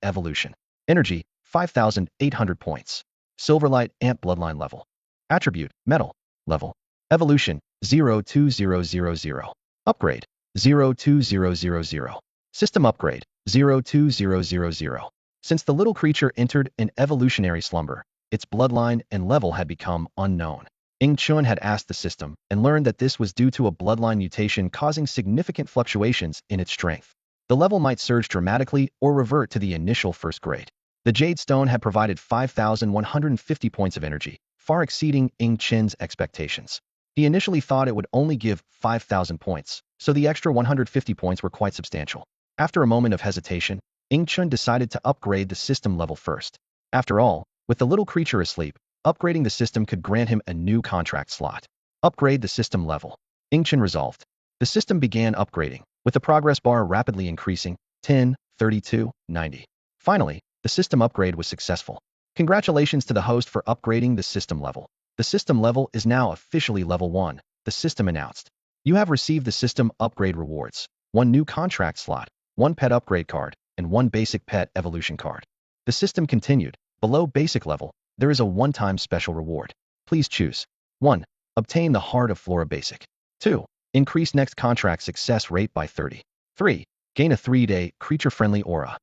Evolution. Energy, 5,800 points. Silverlight Ant Bloodline level. Attribute, Metal. Level. Evolution, 02000. Upgrade, 02000. System upgrade, 02000. Since the little creature entered an evolutionary slumber, its bloodline and level had become unknown. Ingchun had asked the system and learned that this was due to a bloodline mutation causing significant fluctuations in its strength. The level might surge dramatically or revert to the initial first grade. The Jade Stone had provided 5,150 points of energy, far exceeding Ingchun's expectations. He initially thought it would only give 5,000 points, so the extra 150 points were quite substantial. After a moment of hesitation, Ingchun decided to upgrade the system level first. After all, with the little creature asleep, upgrading the system could grant him a new contract slot. Upgrade the system level. Ingchun resolved. The system began upgrading, with the progress bar rapidly increasing, 10, 32, 90. Finally, the system upgrade was successful. Congratulations to the host for upgrading the system level. The system level is now officially level 1, the system announced. You have received the system upgrade rewards. one new contract slot, one pet upgrade card, and one basic pet evolution card. The system continued. Below basic level, there is a one-time special reward. Please choose. 1. Obtain the Heart of Flora basic. 2. Increase next contract success rate by 30. 3. Gain a 3-day creature-friendly aura.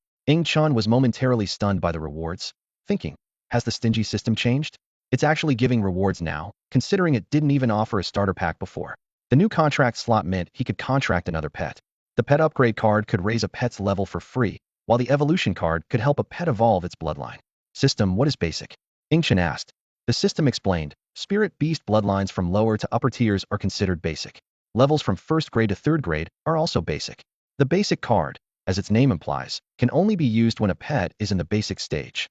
Chun was momentarily stunned by the rewards, thinking, has the stingy system changed? It's actually giving rewards now, considering it didn't even offer a starter pack before. The new contract slot meant he could contract another pet. The pet upgrade card could raise a pet's level for free, while the evolution card could help a pet evolve its bloodline. System, what is basic? Chun asked. The system explained, spirit beast bloodlines from lower to upper tiers are considered basic. Levels from 1st grade to 3rd grade are also basic. The basic card, as its name implies, can only be used when a pet is in the basic stage.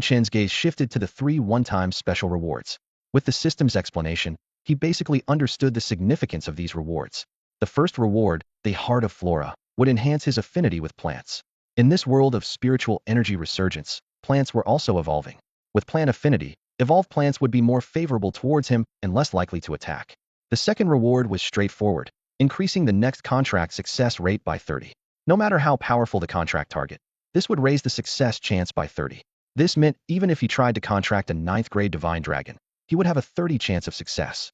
Chun's gaze shifted to the 3 one-time special rewards. With the system's explanation, he basically understood the significance of these rewards. The first reward, the Heart of Flora, would enhance his affinity with plants. In this world of spiritual energy resurgence, plants were also evolving. With plant affinity, evolved plants would be more favorable towards him and less likely to attack. The second reward was straightforward, increasing the next contract success rate by 30. No matter how powerful the contract target, this would raise the success chance by 30. This meant even if he tried to contract a 9th grade divine dragon, he would have a 30 chance of success.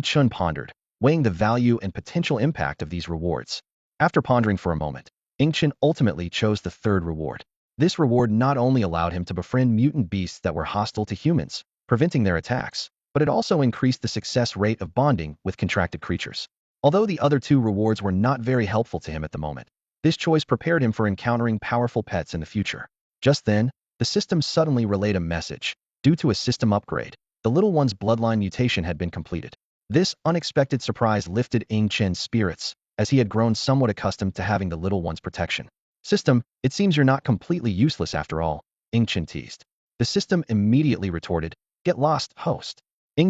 Chun pondered, weighing the value and potential impact of these rewards. After pondering for a moment, Chun ultimately chose the third reward. This reward not only allowed him to befriend mutant beasts that were hostile to humans, preventing their attacks, but it also increased the success rate of bonding with contracted creatures. Although the other 2 rewards were not very helpful to him at the moment, this choice prepared him for encountering powerful pets in the future. Just then, the system suddenly relayed a message. Due to a system upgrade, the little one's bloodline mutation had been completed. This unexpected surprise lifted Chun's spirits, as he had grown somewhat accustomed to having the little one's protection. System, it seems you're not completely useless after all, Chun teased. The system immediately retorted, get lost, host.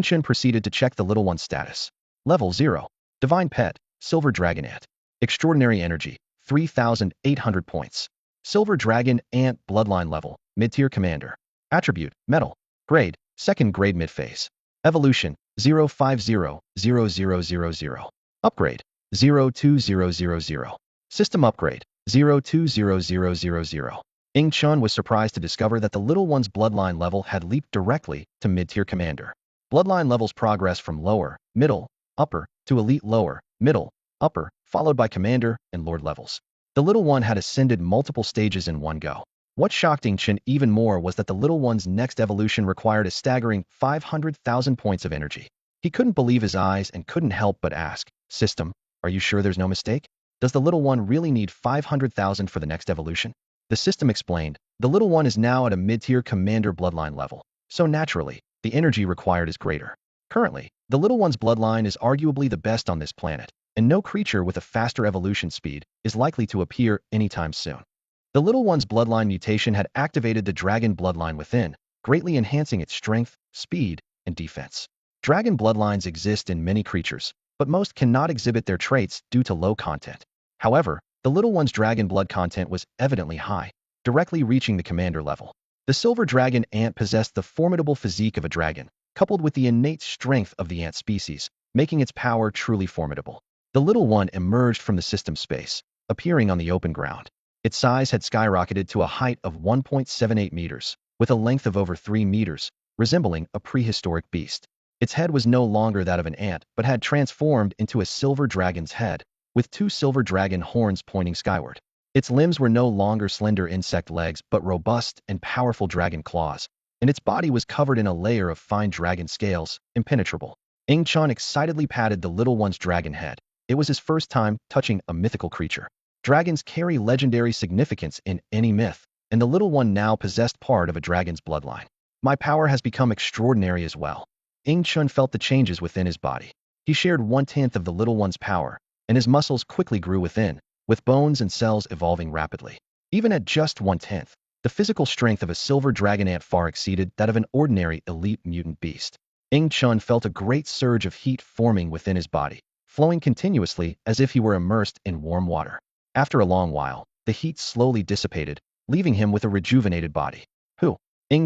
Chun proceeded to check the little one's status. Level 0. Divine Pet, Silver Dragon Ant. Extraordinary Energy, 3,800 points. Silver Dragon Ant Bloodline Level, Mid-Tier Commander. Attribute, Metal. Grade, 2nd grade mid-phase. Evolution, 0500000. Upgrade, 02000. System upgrade, 0200000. Chun was surprised to discover that the little one's bloodline level had leaped directly to mid-tier commander. Bloodline levels progress from lower, middle, upper, to elite lower, middle, upper, followed by commander and lord levels. The little one had ascended multiple stages in one go. What shocked Chun even more was that the little one's next evolution required a staggering 500,000 points of energy. He couldn't believe his eyes and couldn't help but ask, System, are you sure there's no mistake? Does the little one really need 500,000 for the next evolution? The system explained, the little one is now at a mid-tier commander bloodline level, so naturally, the energy required is greater. Currently, the little one's bloodline is arguably the best on this planet, and no creature with a faster evolution speed is likely to appear anytime soon. The little one's bloodline mutation had activated the dragon bloodline within, greatly enhancing its strength, speed, and defense. Dragon bloodlines exist in many creatures, but most cannot exhibit their traits due to low content. However, the little one's dragon blood content was evidently high, directly reaching the commander level. The silver dragon ant possessed the formidable physique of a dragon, coupled with the innate strength of the ant species, making its power truly formidable. The little one emerged from the system space, appearing on the open ground. Its size had skyrocketed to a height of 1.78 meters, with a length of over 3 meters, resembling a prehistoric beast. Its head was no longer that of an ant, but had transformed into a silver dragon's head, with 2 silver dragon horns pointing skyward. Its limbs were no longer slender insect legs, but robust and powerful dragon claws, and its body was covered in a layer of fine dragon scales, impenetrable. Chun excitedly patted the little one's dragon head. It was his first time touching a mythical creature. Dragons carry legendary significance in any myth, and the little one now possessed part of a dragon's bloodline. My power has become extraordinary as well. Chun felt the changes within his body. He shared 1/10 of the little one's power, and his muscles quickly grew within, with bones and cells evolving rapidly. Even at just 1/10, the physical strength of a silver dragon ant far exceeded that of an ordinary elite mutant beast. Chun felt a great surge of heat forming within his body, flowing continuously as if he were immersed in warm water. After a long while, the heat slowly dissipated, leaving him with a rejuvenated body.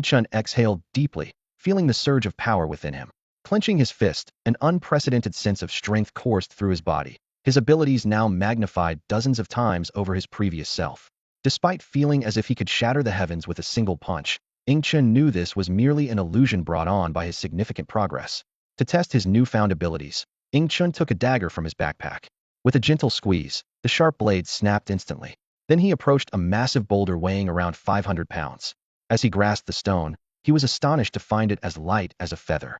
Chun exhaled deeply, feeling the surge of power within him. Clenching his fist, an unprecedented sense of strength coursed through his body, his abilities now magnified dozens of times over his previous self. Despite feeling as if he could shatter the heavens with a single punch, Chen knew this was merely an illusion brought on by his significant progress. To test his newfound abilities, Chen took a dagger from his backpack. With a gentle squeeze, the sharp blade snapped instantly. Then he approached a massive boulder weighing around 500 pounds. As he grasped the stone, he was astonished to find it as light as a feather.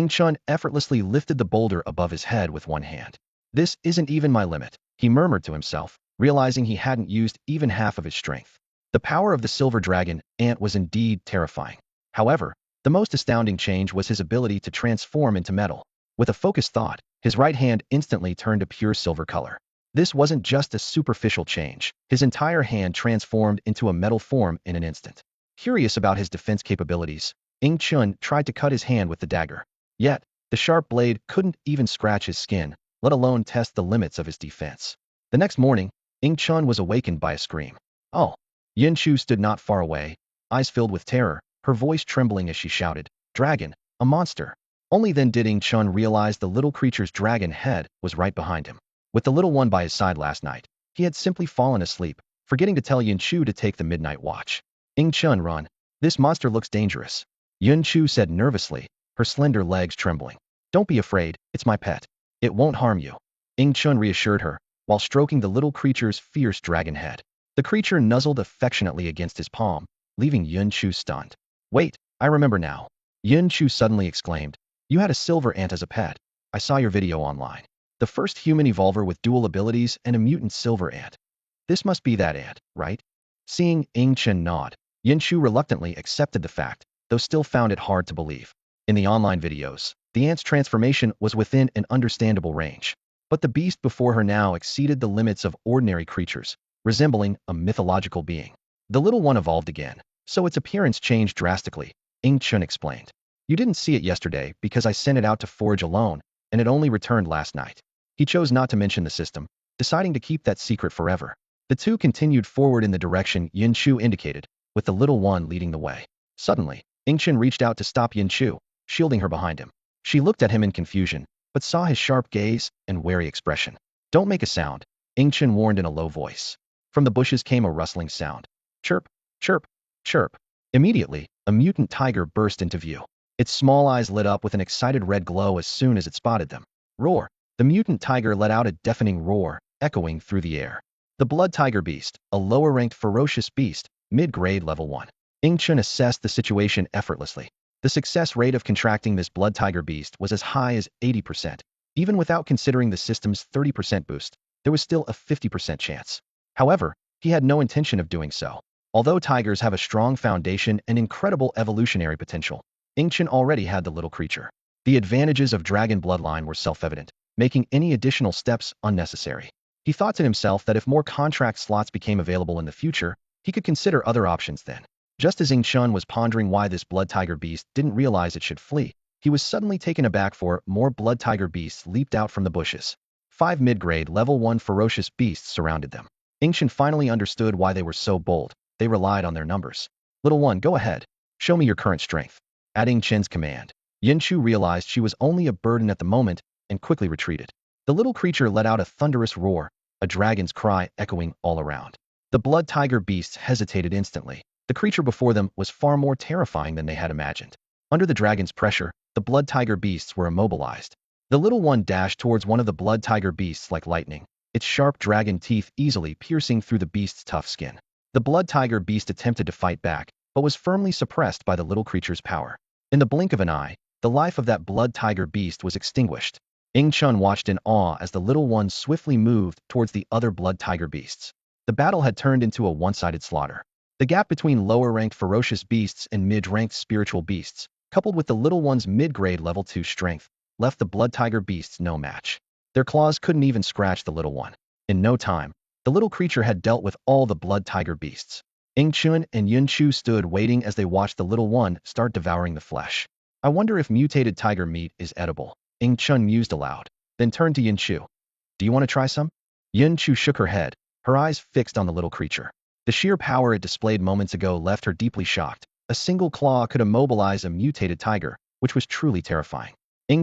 Chen effortlessly lifted the boulder above his head with one hand. This isn't even my limit, he murmured to himself, realizing he hadn't used even half of his strength. The power of the silver dragon ant was indeed terrifying. However, the most astounding change was his ability to transform into metal. With a focused thought, his right hand instantly turned a pure silver color. This wasn't just a superficial change. His entire hand transformed into a metal form in an instant. Curious about his defense capabilities, Chen tried to cut his hand with the dagger. Yet, the sharp blade couldn't even scratch his skin, let alone test the limits of his defense. The next morning, Chen was awakened by a scream. Oh! Chu stood not far away, eyes filled with terror, her voice trembling as she shouted, "Dragon! A monster!" Only then did Chen realize the little creature's dragon head was right behind him. With the little one by his side last night, he had simply fallen asleep, forgetting to tell Chu to take the midnight watch. Chen, run. This monster looks dangerous. Chu said nervously, her slender legs trembling. Don't be afraid, it's my pet. It won't harm you. Chen reassured her, while stroking the little creature's fierce dragon head. The creature nuzzled affectionately against his palm, leaving Chu stunned. Wait, I remember now. Chu suddenly exclaimed. You had a silver ant as a pet. I saw your video online. The first human evolver with dual abilities and a mutant silver ant. This must be that ant, right? Seeing Chen nod, Chu reluctantly accepted the fact, though still found it hard to believe. In the online videos, the ant's transformation was within an understandable range. But the beast before her now exceeded the limits of ordinary creatures, resembling a mythological being. The little one evolved again, so its appearance changed drastically, Chen explained. You didn't see it yesterday because I sent it out to forage alone, and it only returned last night. He chose not to mention the system, deciding to keep that secret forever. The two continued forward in the direction Chu indicated, with the little one leading the way. Suddenly, Chen reached out to stop Chu, shielding her behind him. She looked at him in confusion, but saw his sharp gaze and wary expression. Don't make a sound, Chen warned in a low voice. From the bushes came a rustling sound. Chirp, chirp, chirp. Immediately, a mutant tiger burst into view. Its small eyes lit up with an excited red glow as soon as it spotted them. Roar! The mutant tiger let out a deafening roar, echoing through the air. The blood tiger beast, a lower-ranked ferocious beast, mid-grade level 1. Chen assessed the situation effortlessly. The success rate of contracting this blood tiger beast was as high as 80%. Even without considering the system's 30% boost, there was still a 50% chance. However, he had no intention of doing so. Although tigers have a strong foundation and incredible evolutionary potential, Chen already had the little creature. The advantages of dragon bloodline were self-evident, making any additional steps unnecessary. He thought to himself that if more contract slots became available in the future, he could consider other options then. Just as Chen was pondering why this blood tiger beast didn't realize it should flee, he was suddenly taken aback for more blood tiger beasts leaped out from the bushes. 5 mid-grade level 1 ferocious beasts surrounded them. Chen finally understood why they were so bold. They relied on their numbers. Little one, go ahead. Show me your current strength. At Chen's command, Chu realized she was only a burden at the moment and quickly retreated. The little creature let out a thunderous roar, a dragon's cry echoing all around. The blood tiger beasts hesitated instantly. The creature before them was far more terrifying than they had imagined. Under the dragon's pressure, the blood tiger beasts were immobilized. The little one dashed towards one of the blood tiger beasts like lightning, its sharp dragon teeth easily piercing through the beast's tough skin. The blood tiger beast attempted to fight back, but was firmly suppressed by the little creature's power. In the blink of an eye, the life of that blood tiger beast was extinguished. Chen watched in awe as the little one swiftly moved towards the other blood tiger beasts. The battle had turned into a one-sided slaughter. The gap between lower-ranked ferocious beasts and mid-ranked spiritual beasts, coupled with the little one's mid-grade level 2 strength, left the blood tiger beasts no match. Their claws couldn't even scratch the little one. In no time, the little creature had dealt with all the blood tiger beasts. Chen and Chu stood waiting as they watched the little one start devouring the flesh. I wonder if mutated tiger meat is edible, Chen mused aloud, then turned to Chu. Do you want to try some? Chu shook her head, her eyes fixed on the little creature. The sheer power it displayed moments ago left her deeply shocked. A single claw could immobilize a mutated tiger, which was truly terrifying.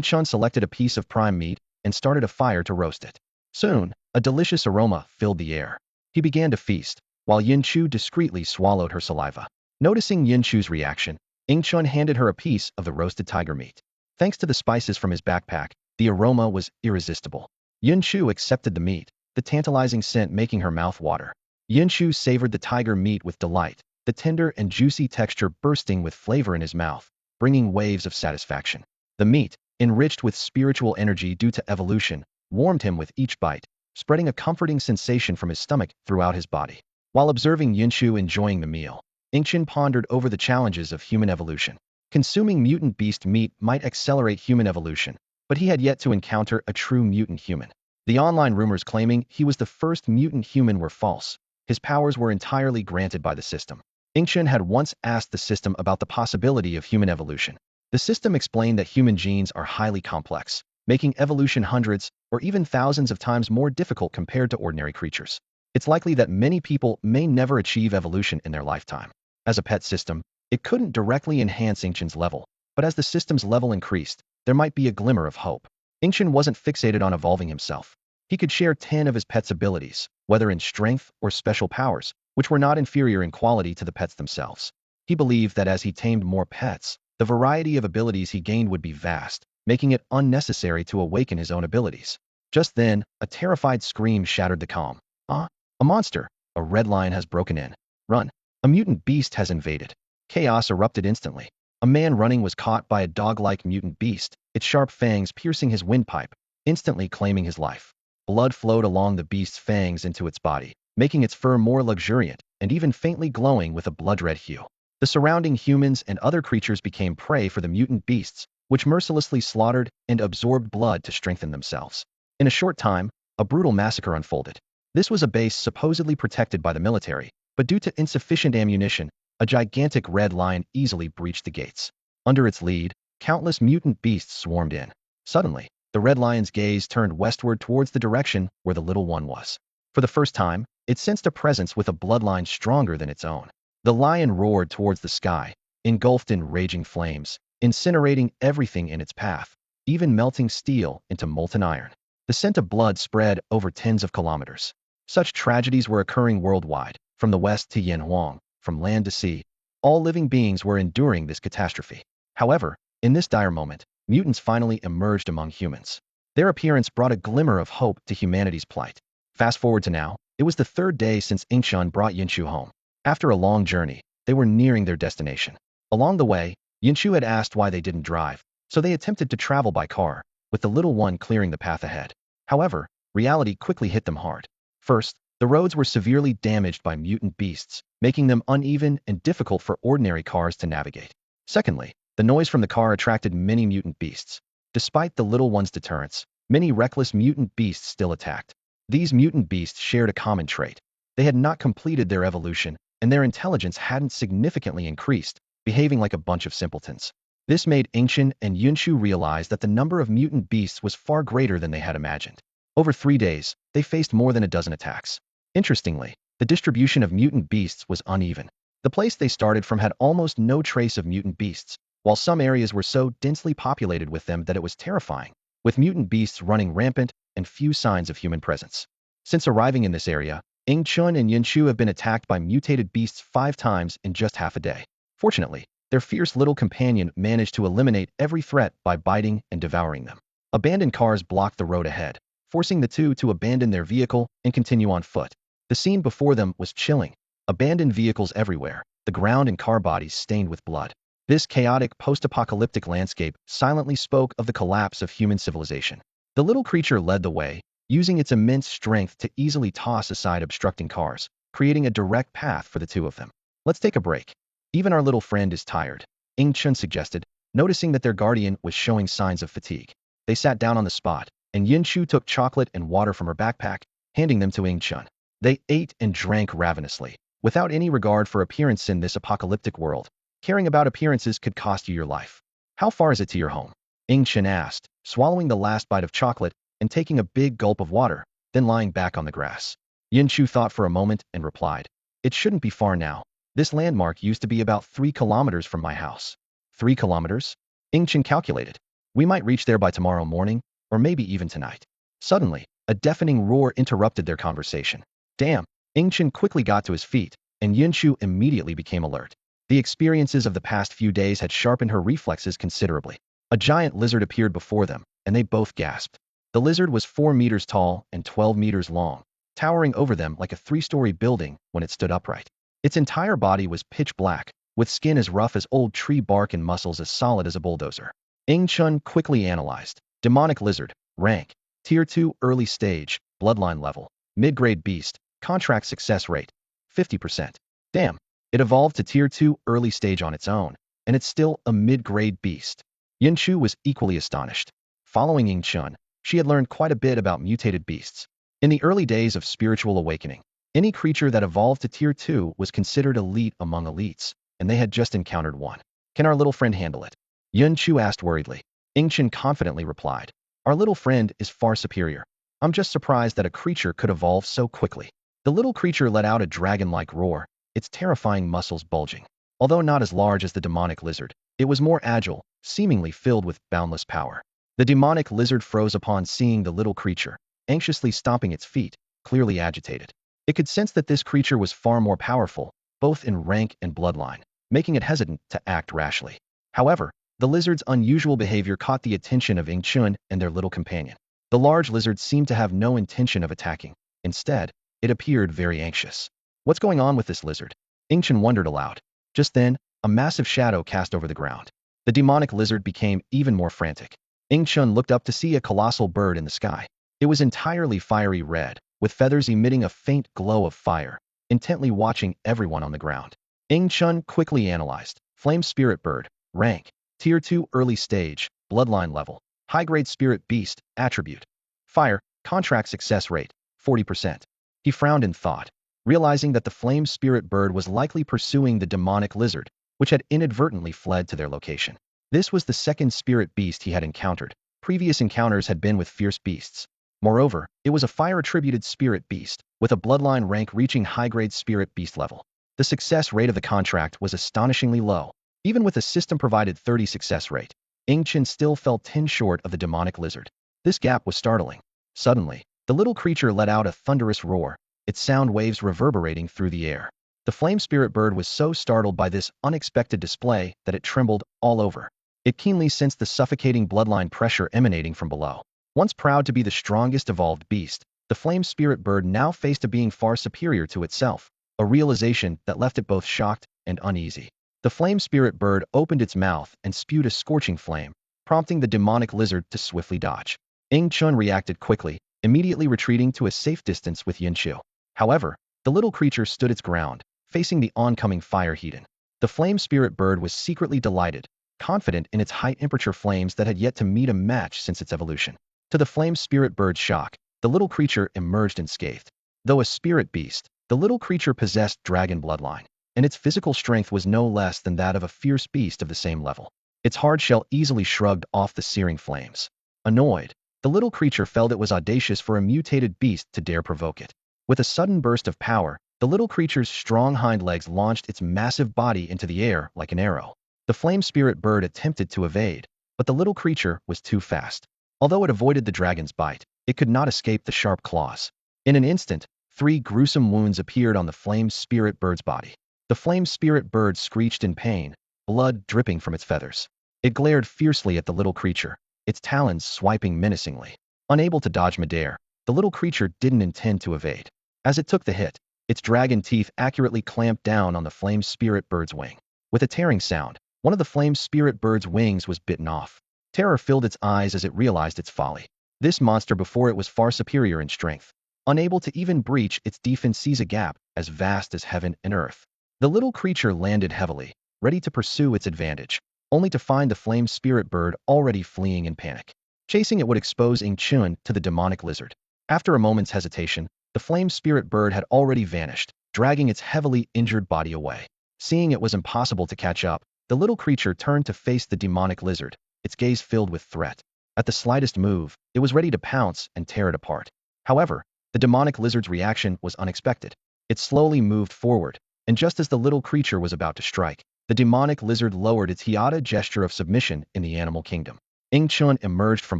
Chen selected a piece of prime meat and started a fire to roast it. Soon, a delicious aroma filled the air. He began to feast, while Yin Chu discreetly swallowed her saliva. Noticing Yin Chu's reaction, Ing Chun handed her a piece of the roasted tiger meat. Thanks to the spices from his backpack, the aroma was irresistible. Yin Chu accepted the meat, the tantalizing scent making her mouth water. Yin Chu savored the tiger meat with delight, the tender and juicy texture bursting with flavor in his mouth, bringing waves of satisfaction. The meat, enriched with spiritual energy due to evolution, warmed him with each bite, spreading a comforting sensation from his stomach throughout his body. While observing Yinshu enjoying the meal, Ingchen pondered over the challenges of human evolution. Consuming mutant beast meat might accelerate human evolution, but he had yet to encounter a true mutant human. The online rumors claiming he was the first mutant human were false. His powers were entirely granted by the system. Ingchen had once asked the system about the possibility of human evolution. The system explained that human genes are highly complex, making evolution hundreds or even thousands of times more difficult compared to ordinary creatures. It's likely that many people may never achieve evolution in their lifetime. As a pet system, it couldn't directly enhance Ingchen's level, but as the system's level increased, there might be a glimmer of hope. Ingchen wasn't fixated on evolving himself. He could share 10 of his pet's abilities, whether in strength or special powers, which were not inferior in quality to the pets themselves. He believed that as he tamed more pets, the variety of abilities he gained would be vast, making it unnecessary to awaken his own abilities. Just then, a terrified scream shattered the calm. Ah, a monster! A red lion has broken in. Run! A mutant beast has invaded. Chaos erupted instantly. A man running was caught by a dog-like mutant beast, its sharp fangs piercing his windpipe, instantly claiming his life. Blood flowed along the beast's fangs into its body, making its fur more luxuriant and even faintly glowing with a blood-red hue. The surrounding humans and other creatures became prey for the mutant beasts, which mercilessly slaughtered and absorbed blood to strengthen themselves. In a short time, a brutal massacre unfolded. This was a base supposedly protected by the military, but due to insufficient ammunition, a gigantic red lion easily breached the gates. Under its lead, countless mutant beasts swarmed in. Suddenly, the red lion's gaze turned westward towards the direction where the little one was. For the first time, it sensed a presence with a bloodline stronger than its own. The lion roared towards the sky, engulfed in raging flames, incinerating everything in its path, even melting steel into molten iron. The scent of blood spread over tens of kilometers. Such tragedies were occurring worldwide, from the west to Yanhuang, from land to sea. All living beings were enduring this catastrophe. However, in this dire moment, mutants finally emerged among humans. Their appearance brought a glimmer of hope to humanity's plight. Fast forward to now, it was the third day since Ingshun brought Yinshu home. After a long journey, they were nearing their destination. Along the way, Yinshu had asked why they didn't drive, so they attempted to travel by car, with the little one clearing the path ahead. However, reality quickly hit them hard. First, the roads were severely damaged by mutant beasts, making them uneven and difficult for ordinary cars to navigate. Secondly, the noise from the car attracted many mutant beasts. Despite the little one's deterrence, many reckless mutant beasts still attacked. These mutant beasts shared a common trait. They had not completed their evolution, and their intelligence hadn't significantly increased, behaving like a bunch of simpletons. This made Ingchen and Yunshu realize that the number of mutant beasts was far greater than they had imagined. Over 3 days, they faced more than a dozen attacks. Interestingly, the distribution of mutant beasts was uneven. The place they started from had almost no trace of mutant beasts, while some areas were so densely populated with them that it was terrifying, with mutant beasts running rampant and few signs of human presence. Since arriving in this area, Ing Chun and Yinshu have been attacked by mutated beasts 5 times in just half a day. Fortunately, their fierce little companion managed to eliminate every threat by biting and devouring them. Abandoned cars blocked the road ahead, forcing the two to abandon their vehicle and continue on foot. The scene before them was chilling. Abandoned vehicles everywhere, the ground and car bodies stained with blood. This chaotic post-apocalyptic landscape silently spoke of the collapse of human civilization. The little creature led the way, using its immense strength to easily toss aside obstructing cars, creating a direct path for the two of them. Let's take a break. Even our little friend is tired, Ing Chun suggested, noticing that their guardian was showing signs of fatigue. They sat down on the spot, and Yin Chu took chocolate and water from her backpack, handing them to Ing Chun. They ate and drank ravenously, without any regard for appearance in this apocalyptic world. Caring about appearances could cost you your life. How far is it to your home? Ing Chun asked, swallowing the last bite of chocolate and taking a big gulp of water, then lying back on the grass. Yin Chu thought for a moment and replied, "It shouldn't be far now. This landmark used to be about 3 kilometers from my house." 3 kilometers? Ing Chun calculated. We might reach there by tomorrow morning, or maybe even tonight. Suddenly, A deafening roar interrupted their conversation. Damn! Ingchen quickly got to his feet, and Yunshu immediately became alert. The experiences of the past few days had sharpened her reflexes considerably. A giant lizard appeared before them, and they both gasped. The lizard was 4 meters tall and 12 meters long, towering over them like a 3-story building when it stood upright. Its entire body was pitch black, with skin as rough as old tree bark and muscles as solid as a bulldozer. Ingchen quickly analyzed. Demonic lizard, rank, Tier 2 early stage, bloodline level, mid-grade beast, contract success rate, 50%. Damn, it evolved to Tier 2 early stage on its own, and it's still a mid-grade beast. Yunshu was equally astonished. Following Ingchen, she had learned quite a bit about mutated beasts. In the early days of spiritual awakening, any creature that evolved to Tier 2 was considered elite among elites, and they had just encountered one. Can our little friend handle it? Yunshu asked worriedly. Ingchen confidently replied. Our little friend is far superior. I'm just surprised that a creature could evolve so quickly. The little creature let out a dragon-like roar, its terrifying muscles bulging. Although not as large as the demonic lizard, it was more agile, seemingly filled with boundless power. The demonic lizard froze upon seeing the little creature, anxiously stomping its feet, clearly agitated. It could sense that this creature was far more powerful, both in rank and bloodline, making it hesitant to act rashly. However, the lizard's unusual behavior caught the attention of Ingchen and their little companion. The large lizard seemed to have no intention of attacking. Instead, it appeared very anxious. What's going on with this lizard? Ingchen wondered aloud. Just then, a massive shadow cast over the ground. The demonic lizard became even more frantic. Ingchen looked up to see a colossal bird in the sky. It was entirely fiery red, with feathers emitting a faint glow of fire, intently watching everyone on the ground. Ingchen quickly analyzed. Flame spirit bird, rank, Tier 2 early stage, bloodline level, high-grade spirit beast, attribute. Fire, contract success rate, 40%. He frowned in thought, realizing that the flame spirit bird was likely pursuing the demonic lizard, which had inadvertently fled to their location. This was the second spirit beast he had encountered. Previous encounters had been with fierce beasts. Moreover, it was a fire-attributed spirit beast, with a bloodline rank reaching high-grade spirit beast level. The success rate of the contract was astonishingly low. Even with a system-provided 30 success rate, Ingchen still fell 10 short of the demonic lizard. This gap was startling. Suddenly, the little creature let out a thunderous roar, its sound waves reverberating through the air. The flame spirit bird was so startled by this unexpected display that it trembled all over. It keenly sensed the suffocating bloodline pressure emanating from below. Once proud to be the strongest evolved beast, the flame spirit bird now faced a being far superior to itself, a realization that left it both shocked and uneasy. The flame spirit bird opened its mouth and spewed a scorching flame, prompting the demonic lizard to swiftly dodge. Ingchen reacted quickly, immediately retreating to a safe distance with Yunshu. However, the little creature stood its ground, facing the oncoming fire heat. The flame spirit bird was secretly delighted, confident in its high-temperature flames that had yet to meet a match since its evolution. To the flame spirit bird's shock, the little creature emerged unscathed. Though a spirit beast, the little creature possessed dragon bloodline, and its physical strength was no less than that of a fierce beast of the same level. Its hard shell easily shrugged off the searing flames. Annoyed, the little creature felt it was audacious for a mutated beast to dare provoke it. With a sudden burst of power, the little creature's strong hind legs launched its massive body into the air like an arrow. The flame spirit bird attempted to evade, but the little creature was too fast. Although it avoided the dragon's bite, it could not escape the sharp claws. In an instant, 3 gruesome wounds appeared on the flame spirit bird's body. The flame spirit bird screeched in pain, blood dripping from its feathers. It glared fiercely at the little creature, its talons swiping menacingly. Unable to dodge midair, the little creature didn't intend to evade. As it took the hit, its dragon teeth accurately clamped down on the flame spirit bird's wing. With a tearing sound, one of the flame spirit bird's wings was bitten off. Terror filled its eyes as it realized its folly. This monster before it was far superior in strength. Unable to even breach its defense sees a gap as vast as heaven and earth. The little creature landed heavily, ready to pursue its advantage, only to find the flame spirit bird already fleeing in panic. Chasing it would expose Ingchen to the demonic lizard. After a moment's hesitation, the flame spirit bird had already vanished, dragging its heavily injured body away. Seeing it was impossible to catch up, the little creature turned to face the demonic lizard, its gaze filled with threat. At the slightest move, it was ready to pounce and tear it apart. However, the demonic lizard's reaction was unexpected. It slowly moved forward, and just as the little creature was about to strike, the demonic lizard lowered its Hiata gesture of submission in the animal kingdom. Ingchen emerged from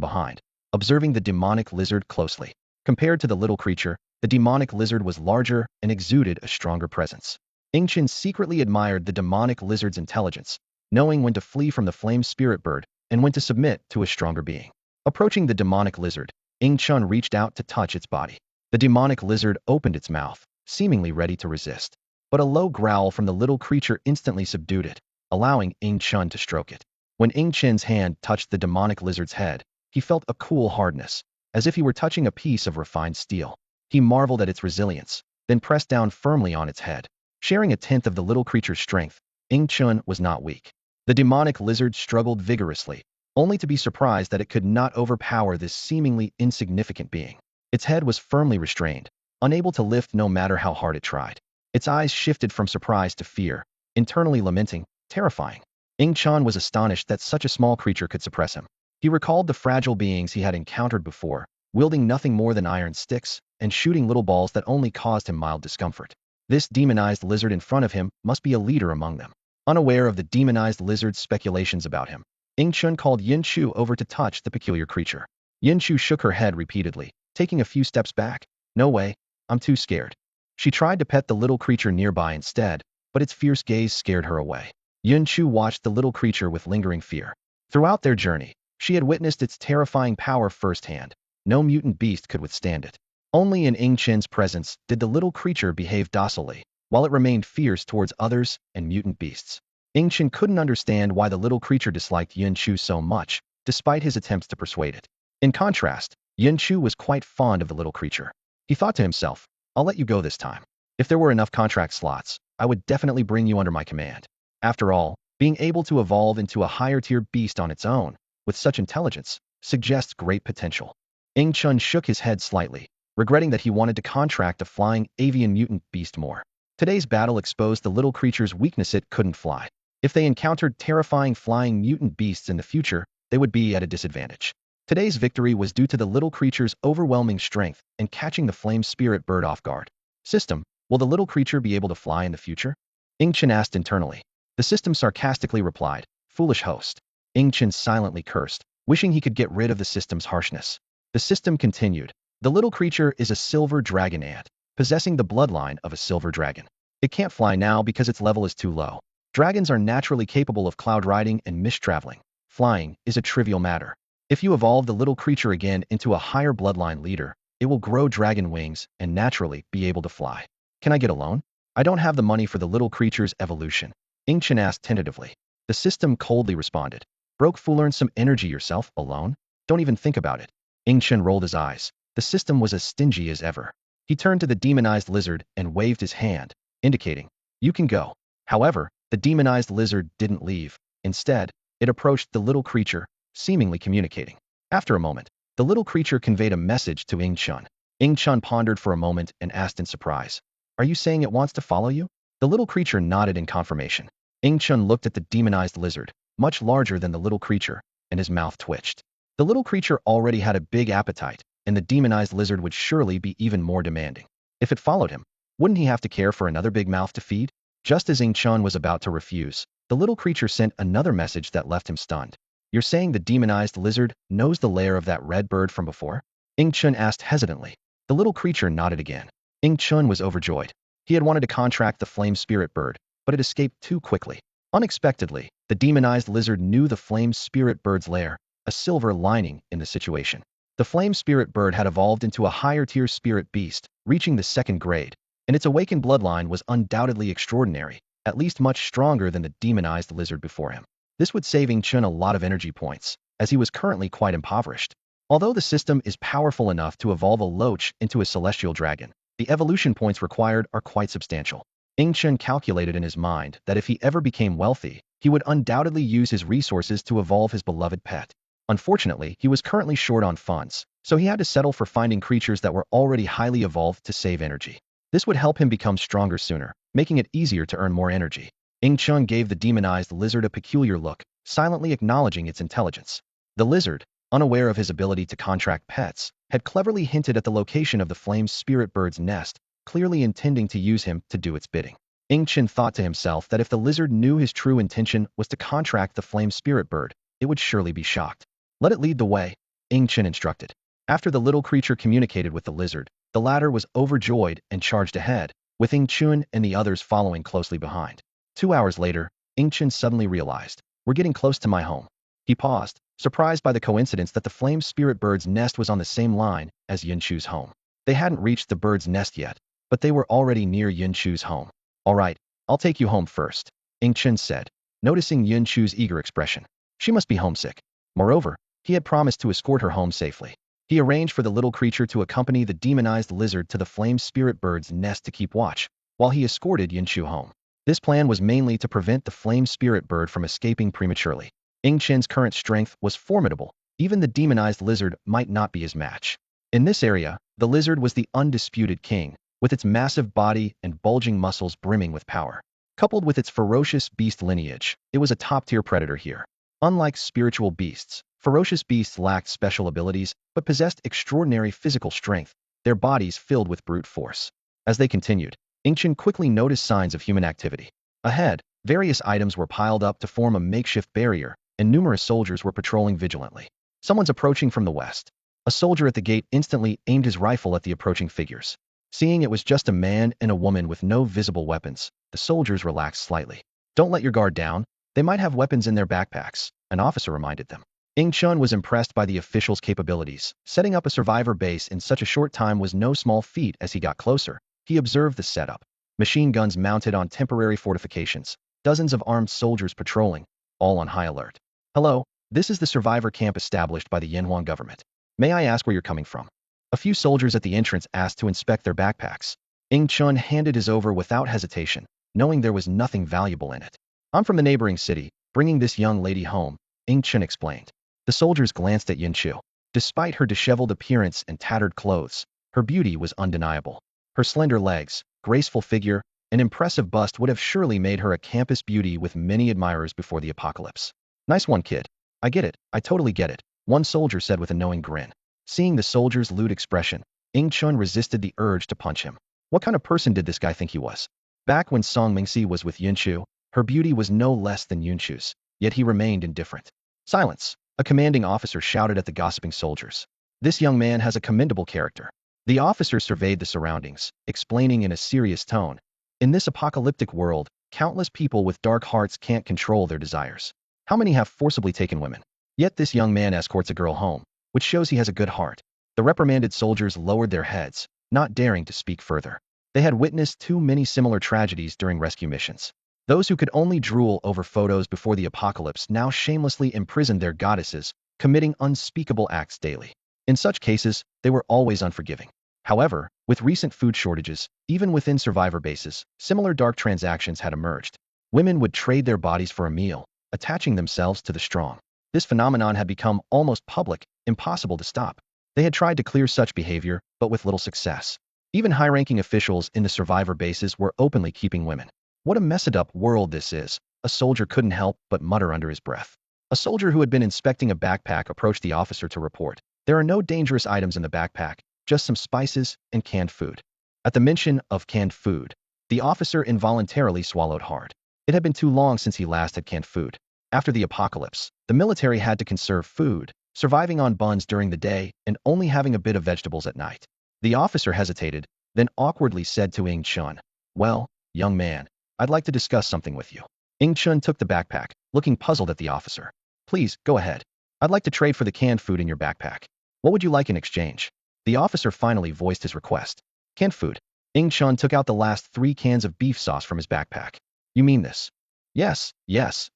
behind, observing the demonic lizard closely. Compared to the little creature, the demonic lizard was larger and exuded a stronger presence. Ing-Chen secretly admired the demonic lizard's intelligence, knowing when to flee from the flame spirit bird and when to submit to a stronger being. Approaching the demonic lizard, Ing-Chen reached out to touch its body. The demonic lizard opened its mouth, seemingly ready to resist. But a low growl from the little creature instantly subdued it, allowing Ing-Chen to stroke it. When Ing-Chen's hand touched the demonic lizard's head, he felt a cool hardness, as if he were touching a piece of refined steel. He marveled at its resilience, then pressed down firmly on its head. Sharing a tenth of the little creature's strength, Ing-Chen was not weak. The demonic lizard struggled vigorously, only to be surprised that it could not overpower this seemingly insignificant being. Its head was firmly restrained, unable to lift no matter how hard it tried. Its eyes shifted from surprise to fear, internally lamenting, terrifying. Ing-Chen was astonished that such a small creature could suppress him. He recalled the fragile beings he had encountered before, wielding nothing more than iron sticks and shooting little balls that only caused him mild discomfort. This demonized lizard in front of him must be a leader among them. Unaware of the demonized lizard's speculations about him, Ing-Chen called Yin-Chu over to touch the peculiar creature. Yin-Chu shook her head repeatedly, taking a few steps back. No way, I'm too scared. She tried to pet the little creature nearby instead, but its fierce gaze scared her away. Yin-Chu watched the little creature with lingering fear. Throughout their journey, she had witnessed its terrifying power firsthand. No mutant beast could withstand it. Only in Ing-Chen's presence did the little creature behave docilely, while it remained fierce towards others and mutant beasts. Ing-Chen couldn't understand why the little creature disliked Yin-Chu so much, despite his attempts to persuade it. In contrast, Yin-Chu was quite fond of the little creature. He thought to himself, I'll let you go this time. If there were enough contract slots, I would definitely bring you under my command. After all, being able to evolve into a higher-tier beast on its own, with such intelligence, suggests great potential. Ing-Chen shook his head slightly, regretting that he wanted to contract a flying avian mutant beast more. Today's battle exposed the little creature's weakness: it couldn't fly. If they encountered terrifying flying mutant beasts in the future, they would be at a disadvantage. Today's victory was due to the little creature's overwhelming strength and catching the flame spirit bird off guard. System, will the little creature be able to fly in the future? Ing-Chen asked internally. The system sarcastically replied, foolish host. Ing-Chen silently cursed, wishing he could get rid of the system's harshness. The system continued. The little creature is a silver dragon ant, possessing the bloodline of a silver dragon. It can't fly now because its level is too low. Dragons are naturally capable of cloud riding and mist traveling. Flying is a trivial matter. If you evolve the little creature again into a higher bloodline leader, it will grow dragon wings and naturally be able to fly. Can I get a loan? I don't have the money for the little creature's evolution. Ing-Chen asked tentatively. The system coldly responded. Broke fool, earn some energy yourself, a loan? Don't even think about it. Ing-Chen rolled his eyes. The system was as stingy as ever. He turned to the demonized lizard and waved his hand, indicating, you can go. However, the demonized lizard didn't leave. Instead, it approached the little creature, seemingly communicating. After a moment, the little creature conveyed a message to Ing-Chen. Ing-Chen pondered for a moment and asked in surprise, are you saying it wants to follow you? The little creature nodded in confirmation. Ing-Chen looked at the demonized lizard, much larger than the little creature, and his mouth twitched. The little creature already had a big appetite, and the demonized lizard would surely be even more demanding. If it followed him, wouldn't he have to care for another big mouth to feed? Just as Ing-Chen was about to refuse, the little creature sent another message that left him stunned. You're saying the demonized lizard knows the lair of that red bird from before? Ing-Chen asked hesitantly. The little creature nodded again. Ing-Chen was overjoyed. He had wanted to contract the flame spirit bird, but it escaped too quickly. Unexpectedly, the demonized lizard knew the flame spirit bird's lair, a silver lining in the situation. The flame spirit bird had evolved into a higher-tier spirit beast, reaching the 2nd grade, and its awakened bloodline was undoubtedly extraordinary, at least much stronger than the demonized lizard before him. This would save Ing-Chen a lot of energy points, as he was currently quite impoverished. Although the system is powerful enough to evolve a loach into a celestial dragon, the evolution points required are quite substantial. Ing-Chen calculated in his mind that if he ever became wealthy, he would undoubtedly use his resources to evolve his beloved pet. Unfortunately, he was currently short on funds, so he had to settle for finding creatures that were already highly evolved to save energy. This would help him become stronger sooner, making it easier to earn more energy. Ing-Chen gave the demonized lizard a peculiar look, silently acknowledging its intelligence. The lizard, unaware of his ability to contract pets, had cleverly hinted at the location of the flame spirit bird's nest, clearly intending to use him to do its bidding. Ing-Chen thought to himself that if the lizard knew his true intention was to contract the flame spirit bird, it would surely be shocked. Let it lead the way, Ing-Chen instructed. After the little creature communicated with the lizard, the latter was overjoyed and charged ahead, with Ing Chun and the others following closely behind. 2 hours later, Ing Chun suddenly realized, "We're getting close to my home." He paused, surprised by the coincidence that the flame spirit bird's nest was on the same line as Yin Chu's home. They hadn't reached the bird's nest yet, but they were already near Yin Chu's home. "All right, I'll take you home first," Ing Chun said, noticing Yin Chu's eager expression. She must be homesick. Moreover, he had promised to escort her home safely. He arranged for the little creature to accompany the demonized lizard to the flame spirit bird's nest to keep watch, while he escorted Yin Chu home. This plan was mainly to prevent the flame spirit bird from escaping prematurely. Ing Chen's current strength was formidable. Even the demonized lizard might not be his match. In this area, the lizard was the undisputed king, with its massive body and bulging muscles brimming with power. Coupled with its ferocious beast lineage, it was a top-tier predator here. Unlike spiritual beasts, ferocious beasts lacked special abilities but possessed extraordinary physical strength, their bodies filled with brute force. As they continued, Ing Chen quickly noticed signs of human activity. Ahead, various items were piled up to form a makeshift barrier, and numerous soldiers were patrolling vigilantly. Someone's approaching from the west. A soldier at the gate instantly aimed his rifle at the approaching figures. Seeing it was just a man and a woman with no visible weapons, the soldiers relaxed slightly. "Don't let your guard down. They might have weapons in their backpacks," an officer reminded them. Ing Chun was impressed by the official's capabilities. Setting up a survivor base in such a short time was no small feat. As he got closer, he observed the setup. Machine guns mounted on temporary fortifications, dozens of armed soldiers patrolling, all on high alert. "Hello, this is the survivor camp established by the Yanhuan government. May I ask where you're coming from?" A few soldiers at the entrance asked to inspect their backpacks. Ing Chun handed his over without hesitation, knowing there was nothing valuable in it. "I'm from the neighboring city, bringing this young lady home," Ing Chun explained. The soldiers glanced at Yin Chu. Despite her disheveled appearance and tattered clothes, her beauty was undeniable. Her slender legs, graceful figure, and impressive bust would have surely made her a campus beauty with many admirers before the apocalypse. "Nice one, kid. I get it, I totally get it," one soldier said with a knowing grin. Seeing the soldier's lewd expression, Ing Chun resisted the urge to punch him. What kind of person did this guy think he was? Back when Song Mingxi was with Yin Chu, her beauty was no less than Yin Chu's, yet he remained indifferent. "Silence!" a commanding officer shouted at the gossiping soldiers. "This young man has a commendable character." The officer surveyed the surroundings, explaining in a serious tone, "In this apocalyptic world, countless people with dark hearts can't control their desires. How many have forcibly taken women? Yet this young man escorts a girl home, which shows he has a good heart." The reprimanded soldiers lowered their heads, not daring to speak further. They had witnessed too many similar tragedies during rescue missions. Those who could only drool over photos before the apocalypse now shamelessly imprisoned their goddesses, committing unspeakable acts daily. In such cases, they were always unforgiving. However, with recent food shortages, even within survivor bases, similar dark transactions had emerged. Women would trade their bodies for a meal, attaching themselves to the strong. This phenomenon had become almost public, impossible to stop. They had tried to clear such behavior, but with little success. Even high-ranking officials in the survivor bases were openly keeping women. "What a messed-up world this is," a soldier couldn't help but mutter under his breath. A soldier who had been inspecting a backpack approached the officer to report, "There are no dangerous items in the backpack, just some spices and canned food." At the mention of canned food, the officer involuntarily swallowed hard. It had been too long since he last had canned food. After the apocalypse, the military had to conserve food, surviving on buns during the day and only having a bit of vegetables at night. The officer hesitated, then awkwardly said to Ing Chun, "Well, young man, I'd like to discuss something with you." Ing Chun took the backpack, looking puzzled at the officer. "Please, go ahead. I'd like to trade for the canned food in your backpack. What would you like in exchange?" The officer finally voiced his request. "Canned food." Ing Chun took out the last 3 cans of beef sauce from his backpack. "You mean this?" Yes,